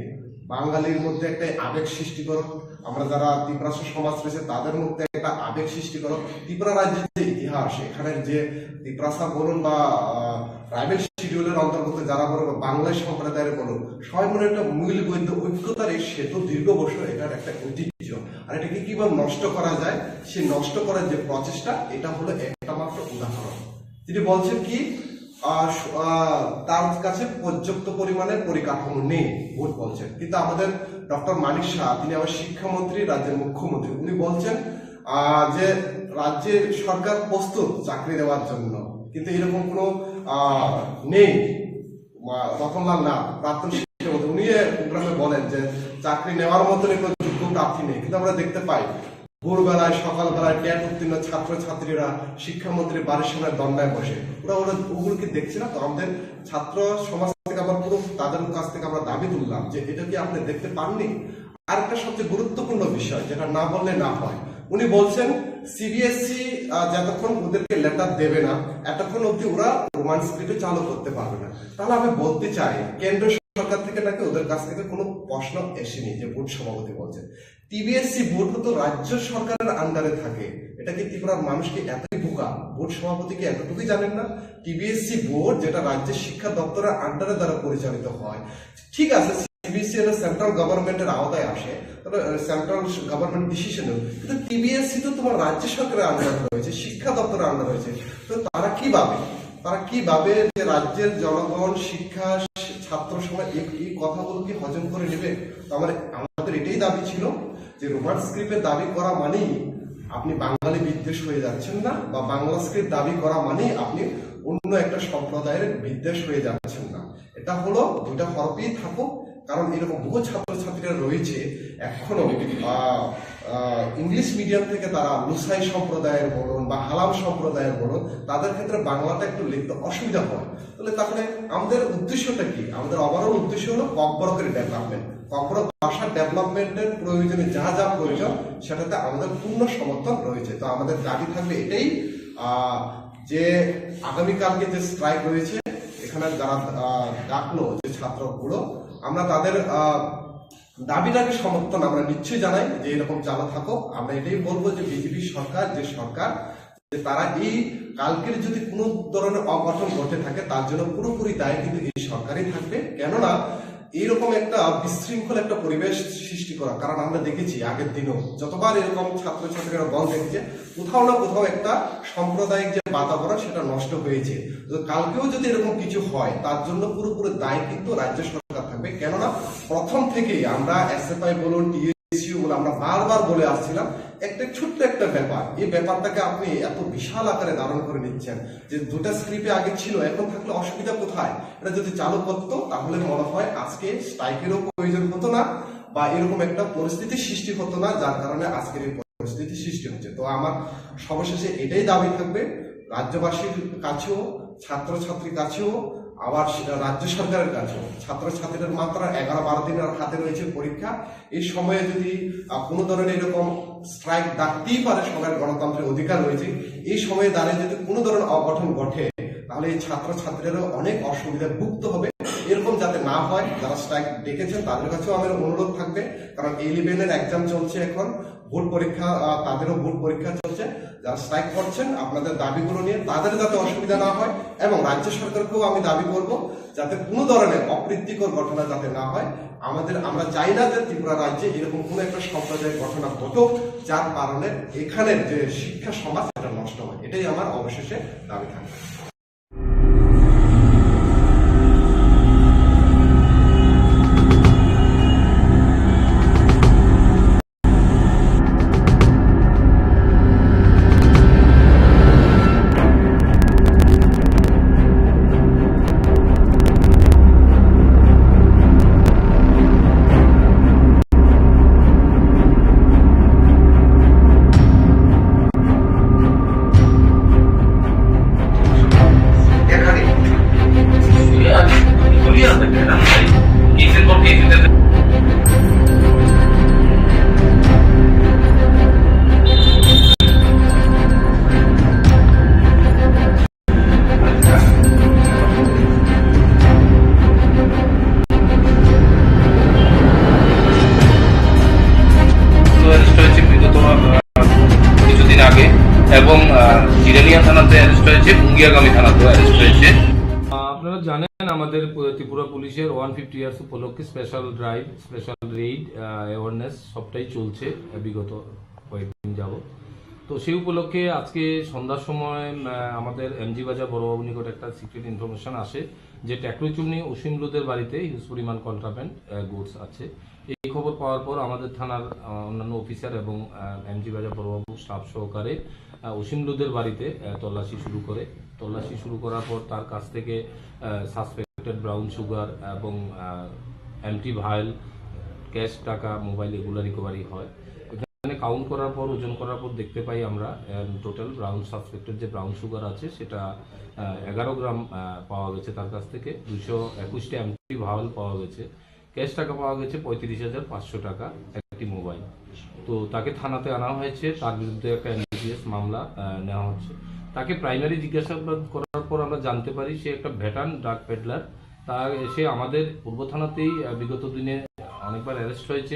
বাঙালির মধ্যে একটা আবেগ সৃষ্টি করো, আমরা যারা ত্রিপুরা সমাজ রয়েছে তাদের মধ্যে একটা আবেগ সৃষ্টি করো। ত্রিপুরা রাজ্যের যে ইতিহাস, এখানে যে ত্রিপুরা বলুন বা ট্রাইবেল শিডিউলের অন্তর্গত যারা বলো, বাংলা সম্প্রদায়ের বলুন, সবাই মনে একটা মূল্যবৈধ ঐক্যতার এই সেতু দীর্ঘ বছর এটার একটা ঐতিহ্য। আর এটাকে কিভাবে নষ্ট করা যায়, সেই নষ্ট করার যে প্রচেষ্টা, এটা হলো একটা মাত্র উদাহরণ। তিনি বলছেন কি তার কাছে পর্যাপ্ত পরিমাণে পরিকাঠামো নেই, ভোট বলছেন। কিন্তু আমাদের ডক্টর মানিক শাহ, তিনি আবার শিক্ষামন্ত্রী, রাজ্যের মুখ্যমন্ত্রী, উনি বলছেন যে রাজ্যের সরকার প্রস্তুত চাকরি দেওয়ার জন্য, কিন্তু এরকম কোনো নেই। রতনলাল না, প্রাক্তন শিক্ষামন্ত্রী, উনি প্রোগ্রামে বলেন যে চাকরি নেওয়ার মতন কোনো যোগ্য প্রার্থী নেই। কিন্তু আমরা দেখতে পাই ভোরবেলায়, সকালবেলায় ট্যাট উত্তীর্ণ ছাত্রছাত্রীরা শিক্ষামন্ত্রীর বাড়ির সামনে দণ্ডায় বসে, ওরা ওগুলোকে দেখছি না। তো আমাদের ছাত্র সমাজ থেকে আবার পুরো তাদের কাছ থেকে আমরা দাবি তুললাম যে এটা কি আপনি দেখতে পাননি? আর একটা সবচেয়ে গুরুত্বপূর্ণ বিষয় যেটা না বললে না হয়, উনি বলছেন সিবিএসই যতক্ষণ ওদেরকে লেটার দেবে না, এতক্ষণ অব্দি ওরা রোমান স্ক্রিপ্টে চালু করতে পারবে না। তাহলে আমি বলতে চাই, কেন্দ্র সরকার থেকে নাকি ওদের কাছ থেকে কোনো প্রশ্ন এসেনি। যে বোর্ড সভাপতি বলছেন টিবিএসসি বোর্ড তো রাজ্য সরকারের আন্ডারে থাকে, এটা কি ত্রিপুরার মানুষকে এতই বোকা? বোর্ড সভাপতি কি এতটুকুই জানেন না? টিবিএসসি বোর্ড যেটা রাজ্যের শিক্ষা দপ্তরের আন্ডারে দ্বারা পরিচালিত হয়, ঠিক আছে সিবিএসসি এটা সেন্ট্রাল গভর্নমেন্টের আওতায় আসে, তবে সেন্ট্রাল গভর্নমেন্ট ডিসিশন, কিন্তু টিবিএসসি তো তোমার রাজ্য সরকারের আন্ডারে রয়েছে, শিক্ষা দপ্তরের আন্ডারে রয়েছে। তো তারা কিভাবে যে রাজ্যের জনগণ, শিক্ষা, ছাত্র সমাজ এই কথাগুলো কি হজম করে নেবে? তো আমাদের এটাই দাবি ছিল যে রোমান স্ক্রিপ্টের দাবি করা মানেই আপনি বাঙালি বিদ্বেষ হয়ে যাচ্ছেন না, বা বাংলা স্ক্রিপ্ট দাবি করা মানেই আপনি অন্য একটা সম্প্রদায়ের বিদ্বেষ হয়ে যাচ্ছেন না। এটা হলো দুইটা হরফেই থাকুক। কারণ এরকম বহু ছাত্রছাত্রীরা রয়েছে এখনো ইংলিশ মিডিয়াম থেকে তারা লুসাই সম্প্রদায়ের বলুন বা হালাম সম্প্রদায়ের বলুন, তাদের ক্ষেত্রে বাংলাটা একটু লিখতে অসুবিধা হয়। তাহলে আমাদের উদ্দেশ্যটা কি? আমাদের ওভারঅল উদ্দেশ্য হলো ককবরকের ডেভেলপমেন্ট, ককবরক ভাষার ডেভেলপমেন্টের প্রয়োজনে যা যা প্রয়োজন সেটাতে আমাদের পূর্ণ সমর্থন রয়েছে। তো আমাদের দাবি থাকবে এটাই যে আগামীকালকে যে স্ট্রাইক রয়েছে, এখানে যারা ডাকলো যে ছাত্রগুলো, আমরা তাদের দাবিটাকে সমর্থন আমরা নিশ্চয়ই জানাই যে এরকম চালু থাকো। আমরা এটাই বলবো যে বিজেপি সরকার যে সরকার, যে তারা এই কালকের যদি কোনো ধরনের অঘটন ঘটে থাকে তার জন্য পুরোপুরি দায় কিন্তু এই সরকারই থাকবে। কেননা এইরকম একটা বিশৃঙ্খল একটা পরিবেশ সৃষ্টি করা, কারণ আমরা দেখেছি আগের দিনও যতবার এরকম ছাত্রছাত্রীরা বল দেখেছে, কোথাও না কোথাও একটা সাম্প্রদায়িক যে বাতাবরণ সেটা নষ্ট হয়েছে। কালকেও যদি এরকম কিছু হয় তার জন্য পুরোপুরি দায় কিন্তু রাজ্য সরকার থাকবে। কেননা প্রথম থেকেই আমরা এসএফআই বলুন, টিএসইউ বলুন, আমরা বারবার বলে আসছিলাম একটা ছোট্ট একটা ব্যাপার, এই ব্যাপারটাকে আপনি এত বিশাল আকারে ধারণ করে নিচ্ছেন যে দুটা স্ক্রিপ্টে আগে ছিল, এখন থাকলে অসুবিধা কোথায়? এটা যদি চালু করতো তাহলে মনে হয় আজকে স্ট্রাইকেরও প্রয়োজন হতো না বা এরকম একটা পরিস্থিতি সৃষ্টি হতো না, যার কারণে আজকের এই পরিস্থিতি সৃষ্টি হচ্ছে। তো আমার সর্বশেষে এটাই দাবি থাকবে রাজ্যবাসীর কাছেও, ছাত্রছাত্রীর কাছেও, আবার রাজ্য সরকারের কাছেও। ছাত্রছাত্রীদের মাত্র 11-12 দিনের হাতে রয়েছে পরীক্ষা। এই সময়ে যদি কোনো ধরনের এরকম স্ট্রাইক ডাকতেই পারে, সবার গণতন্ত্রের অধিকার রয়েছে, এই সময়ে দাঁড়িয়ে যদি কোনো ধরনের অঘটন ঘটে তাহলে এই ছাত্রছাত্রীরা অনেক অসুবিধায় ভুগতে হবে। এরকম যাতে না হয়, যারা স্ট্রাইক ডেকেছেন তাদের কাছেও আমার অনুরোধ থাকবে, কারণ এই লেভেলের এক্সাম চলছে এখন, ভোট পরীক্ষা, তাদেরও ভোট পরীক্ষা চলছে। যারা স্ট্রাইক করছেন আপনাদের দাবিগুলো নিয়ে তাদের যাতে অসুবিধা না হয়, এবং রাজ্য সরকারকেও আমি দাবি করব যাতে কোনো ধরনের অপ্রীতিকর ঘটনা যাতে না হয়। আমরা চাই না যে ত্রিপুরা রাজ্যে এরকম কোনো একটা সাম্প্রদায়িক ঘটনা ঘটুক যার কারণে এখানের যে শিক্ষা সমাজ এটা নষ্ট হয়। এটাই আমার অবশেষে দাবি থাকবে। আপনারা জানেন আমাদের ত্রিপুরা পুলিশের 150 ইয়ার্স উপলক্ষে special drive, special Raid, awareness সবটাই চলছে বিগত কয়েকদিন যাবত। তো সেই উপলক্ষে আজকে সন্ধ্যার সময় আমাদের এমজি বাজার বড়বাবু নিকট একটা সিক্রেট ইনফরমেশন আসে যে ট্যাকরুচুমনি অসীমলুদের বাড়িতে হিউজ পরিমাণ কন্ট্রাব্যান্ড গুডস আছে। এই খবর পাওয়ার পর আমাদের থানার অন্যান্য অফিসার এবং এমজি বাজার বড়বাবু স্টাফ সহকারে অসীমলুদের বাড়িতে তল্লাশি শুরু করার পর তার কাছ থেকে সাসপেক্টেড ব্রাউন সুগার এবং এমটি ভাইল, ক্যাশ টাকা, মোবাইল এগুলো রিকভারি হয়। এখানে কাউন্ট করার পর, ওজন করার পর দেখতে পাই আমরা টোটাল ব্রাউন সাসপেক্টেড যে ব্রাউন সুগার আছে সেটা 11 গ্রাম পাওয়া গেছে তার কাছ থেকে, 221টা এমটি ভাইল পাওয়া গেছে, ক্যাশ টাকা পাওয়া গেছে 35,500 টাকা, একটি মোবাইল। তো তাকে থানাতে আনা হয়েছে, তার বিরুদ্ধে একটা NDPS মামলা নেওয়া হচ্ছে। তাকে প্রাইমারি জিজ্ঞাসাবাদ করার পর আমরা জানতে পারি সে একটা ভেটান ড্রাগ পেডলার। সে আমাদের পূর্ব থানাতেই বিগত দিনে অনেকবার অ্যারেস্ট হয়েছে,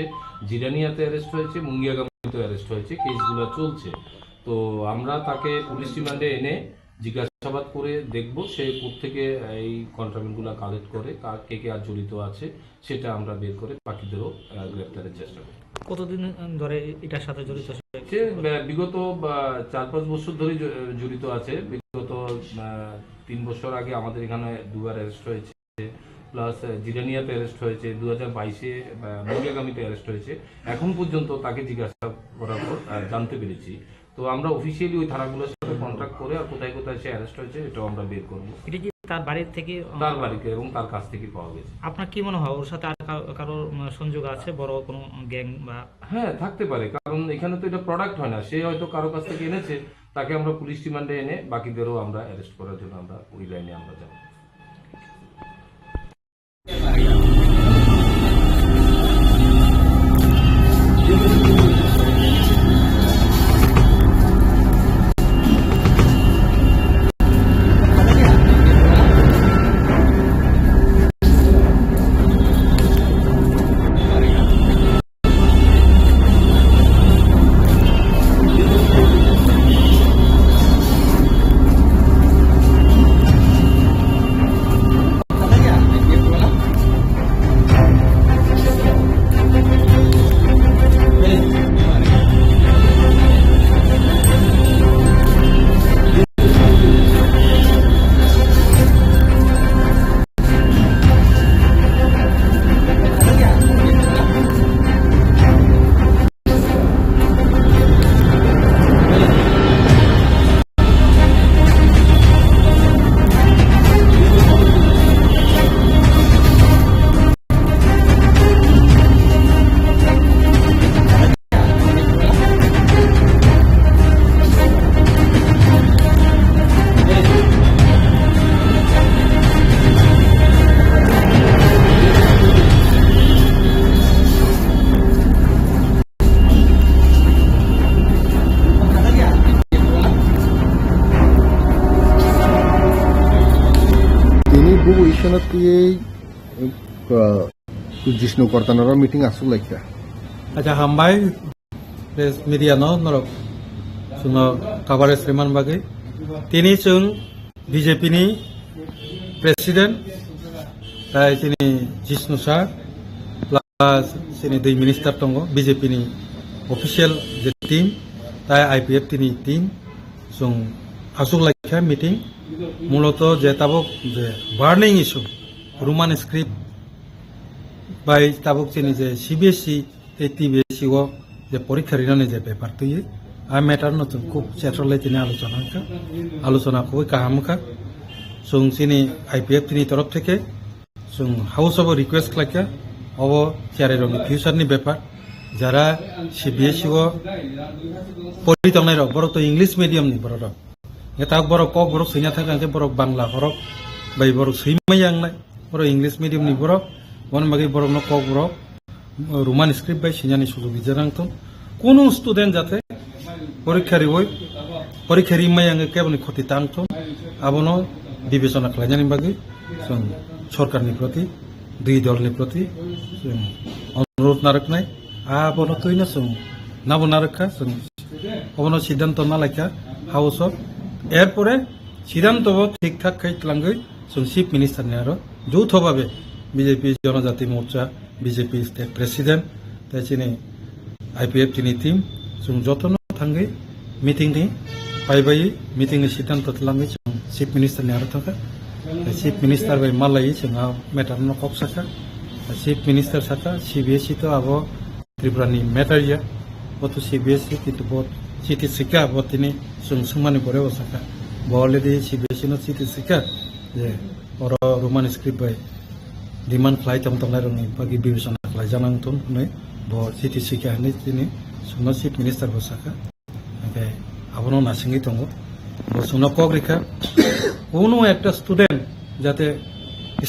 জিরানিয়াতে অ্যারেস্ট হয়েছে, মুঙ্গিয়াগামীতে অ্যারেস্ট হয়েছে, কেসগুলো চলছে। তো আমরা তাকে পুলিশ রিমান্ডে এনে জিজ্ঞাসাবাদ করে দেখব সে কোত্থেকে এই কন্ট্রাব্যান্ডগুলো কালেক্ট করে, কে কে আর জড়িত আছে সেটা আমরা বের করে বাকিদেরও গ্রেপ্তারের চেষ্টা করি। কতদিন ধরে এটার সাথে জড়িত? সে বিগত 4-5 বছর ধরে জড়িত আছে। বিগত 3 বছর আগে আমাদের এখানে দুবার অ্যারেস্ট হয়েছে, প্লাস জিরানিয়াতে অ্যারেস্ট হয়েছে, 2022-এ মুঙ্গিয়াগামীতে অ্যারেস্ট হয়েছে। এখন পর্যন্ত তাকে জিজ্ঞাসা করার পর জানতে পেরেছি। তো আমরা অফিসিয়ালি ওই থানাগুলোর সাথে কন্ট্যাক্ট করে আর কোথায় কোথায় সে অ্যারেস্ট হয়েছে এটাও আমরা বের করবো। এটা কি তার বাড়ির থেকে? তার বাড়িতে এবং তার কাছ থেকে পাওয়া গেছে। আপনার কি মনে হয় ওর সাথে আর কারোর সংযোগ আছে, বড় কোনো গ্যাং বা? হ্যাঁ, থাকতে পারে, কারণ এখানে তো এটা প্রোডাক্ট হয় না, সে হয়তো কারো কাছ থেকে এনেছে, তাকে আমরা পুলিশ রিমান্ডে এনে বাকিদেরও আমরা অ্যারেস্ট করার জন্য আমরা ওই লাইনে আমরা যাব। जिष्णु कर्तानार मीटिंग आसुक लाइखा अच्छा हामबाय प्रेस मीडिया नरक जोङो कभारेज रिमान बागै दिनै जों बीजेपी नि प्रेसिडेंट जोंनि जिष्णु सार प्लास जोंनि दुइ मिनिस्टार दङ बीजेपी नि अफिसियेल जे टीम IPF नि टीम जों आसुक लाइखा मीटिंग मूलत जे ताबुक जे बार्निंग इश्यू रोमान स्क्रिप्ट बाय ताबुक जोंनि जे CBSE TBSE जे परीक्षा रिनानै जे पेपार तुयो आ मेटार नतुन खूब सेट्रलाय दिनै आलोचनाखौ गाहामखा जों जोंनि IPF नि तरफ থেকে जों हाउस अफ रिक्वेस्ट खालामखा अब थियारिनि फिउचारनि बेपार যারা CBSE পরিতংনাই রক বড় তো ইংলিশ মিডিয়াম নি বড় রক এটা বড় কক বড় সৈনা থাকে যে বড় বাংলা হরক বাই বড় সৈমাই আংনাই বড় ইংলিশ মিডিয়াম নি বড় বন মাগি বড় ন কক বড় রোমান স্ক্রিপ্ট বাই সিনানি সুযোগ বিজারাংত কোন স্টুডেন্ট যাতে পরীক্ষারি মাই আঙ্গে কেবনি ক্ষতি তাংত আবনো বিবেচনা খালাইনানি বাগै जों सरकारनि प्रति दुई दलनि प्रति जों अनुरोध नारकनाय आबनो तैनो जों नाबो नारका जों अबनो सिद्धांत नालायखा हाउस अफ एरपरे सिद्धांतबो ठीक ठाक खाइलांगै जों चीफ मिनिस्टारनि आरो যৌথভাবে बीजेपी जनजाति मोर्चा बीजेपी स्टेट प्रेसिडेंट ताइसिनि IPF नि टीम जों जतनो थांगै मीटिंग नि पाइबाय मीटिंग नि सिद्धांत लांगै जों चीफ मिनिस्टारनि आरो थाखा चीफ मिनिस्टार बाय मालाय जोंहा मेटार न कक साखा चीफ मिनिस्टार साखा CBSE तो अब त्रिपुरानि मेटार या बतो CBSE किन्तु बहुत चिठी सिका बतिनि जों सोंमानि परे साखा बलेदि CBSE न चिठी सिका जे और रोमान स्क्रिप्ट बाय डिमांड फ्लाइट तमतमनाय रंनि बागि बिवेचना खालाय जानांगथन नै ब चिठी सिका नै दिनै जोंना चीफ मिनिस्टार बसाखा ओमफ्राय आबनो नासिङै दङ जोंना कग्रिखा কোনো একটা স্টুডেন্ট যাতে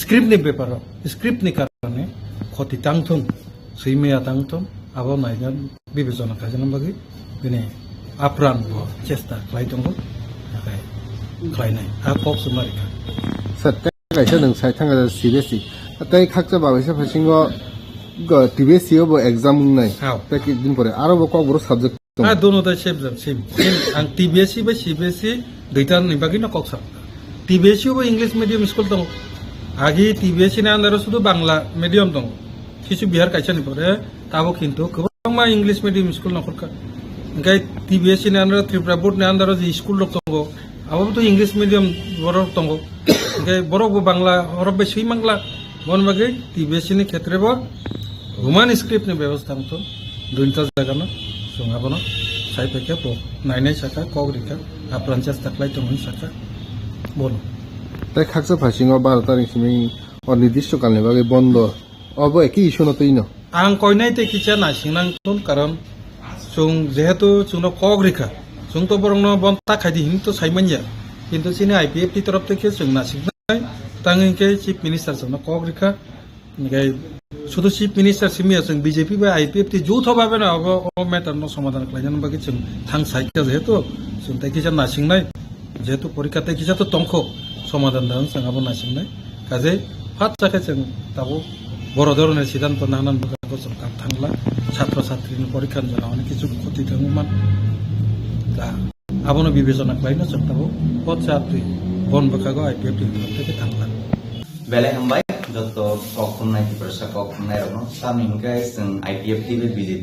স্ক্রিপ্টনি ব্যাপার স্ক্রিপ্টনি কারণে ক্ষতি তাংথন সৈমিয়া তাংথন আবো নাইগান বিবেচনা খাইজানাম বাগै दिनै आप्रान चेष्टा खालायदों खालायनाय आ कक सुमारिखा सत्य गायसा नों साइ थांगा CBSE तै खाकजा बागैसा फासिङो TBSE बो एग्जाम नै तै कि दिन परे आरो बो कक सब्जेक्ट आ दोनो दा सेम आं TBSE बाय CBSE दुइटा नि बागै न कक सा TBSE बो इंग्लिश मीडियम स्कूल दं आगे TBSE नि आन्दाराव शुधु बांला मीडियम दं किछु बिहार कायसानि परे ताबो किन्तु गोबां इंग्लिश मीडियम स्कूल नखरका ओंखाय TBSE नि आन्दाराव त्रिपुरा बोर्ड नि आन्दाराव जि स्कूल दं आबोथ' इंग्लिश मीडियम बरफ दं ओंखाय बरफबो बांला हरब सै बांला बन बागै TBSE नि क्षेत्रेबो रोमान स्क्रिप्ट नि व्यवस्था मतो दुइटा जायगानो जों आबनो साइफाइका बो नायनाय साका कग्रिका आप्रान चेष्टा खालायदोंमोन साका बोलो तै खाकजा फासिङो 12 तारिख सिमै अनिर्दिष्ट कालनि बागै बन्द अब एकी इस्यु नतैनो आं कयनाय ते किचा नासिंनांगथन कारण जों जेहेतु जोंनो कग्रिका जों तो बरंनो बन्ता खायदि हिं तो साइमानया किन्तु सिनि IPF नि तरफ থেকে जों नासिंनाय तांगैके चीफ मिनिस्टार जोंनो कग्रिका ओंखाय शुधु चीफ मिनिस्टार सिमिया जों BJP बा IPF नि যৌথভাবে ना अब मेटार न समाधान खालायनानै बागै जों थांसायका जेहेतु जों ताइ किचा नासिंनाय जेहेतु परीक्षाते किसा तो तंखौ समाधान दान जोंहाबो नासिंनाय काजे फात जाके जों दाबो बर' धरনের सिद्धांत नानान बागै जों थांला छात्र छात्रीनि परीक्षा जानानै किछु ক্ষতি दंमोन दा आबनो बिवेचना खालायनो जों दाबो बहुत छात्री बन बखागो IPF नि থেকে थांला बेले हमबाय जत कखुननाय प्रसा कखुननाय रनो सामिंगाय जों IPF नि BJP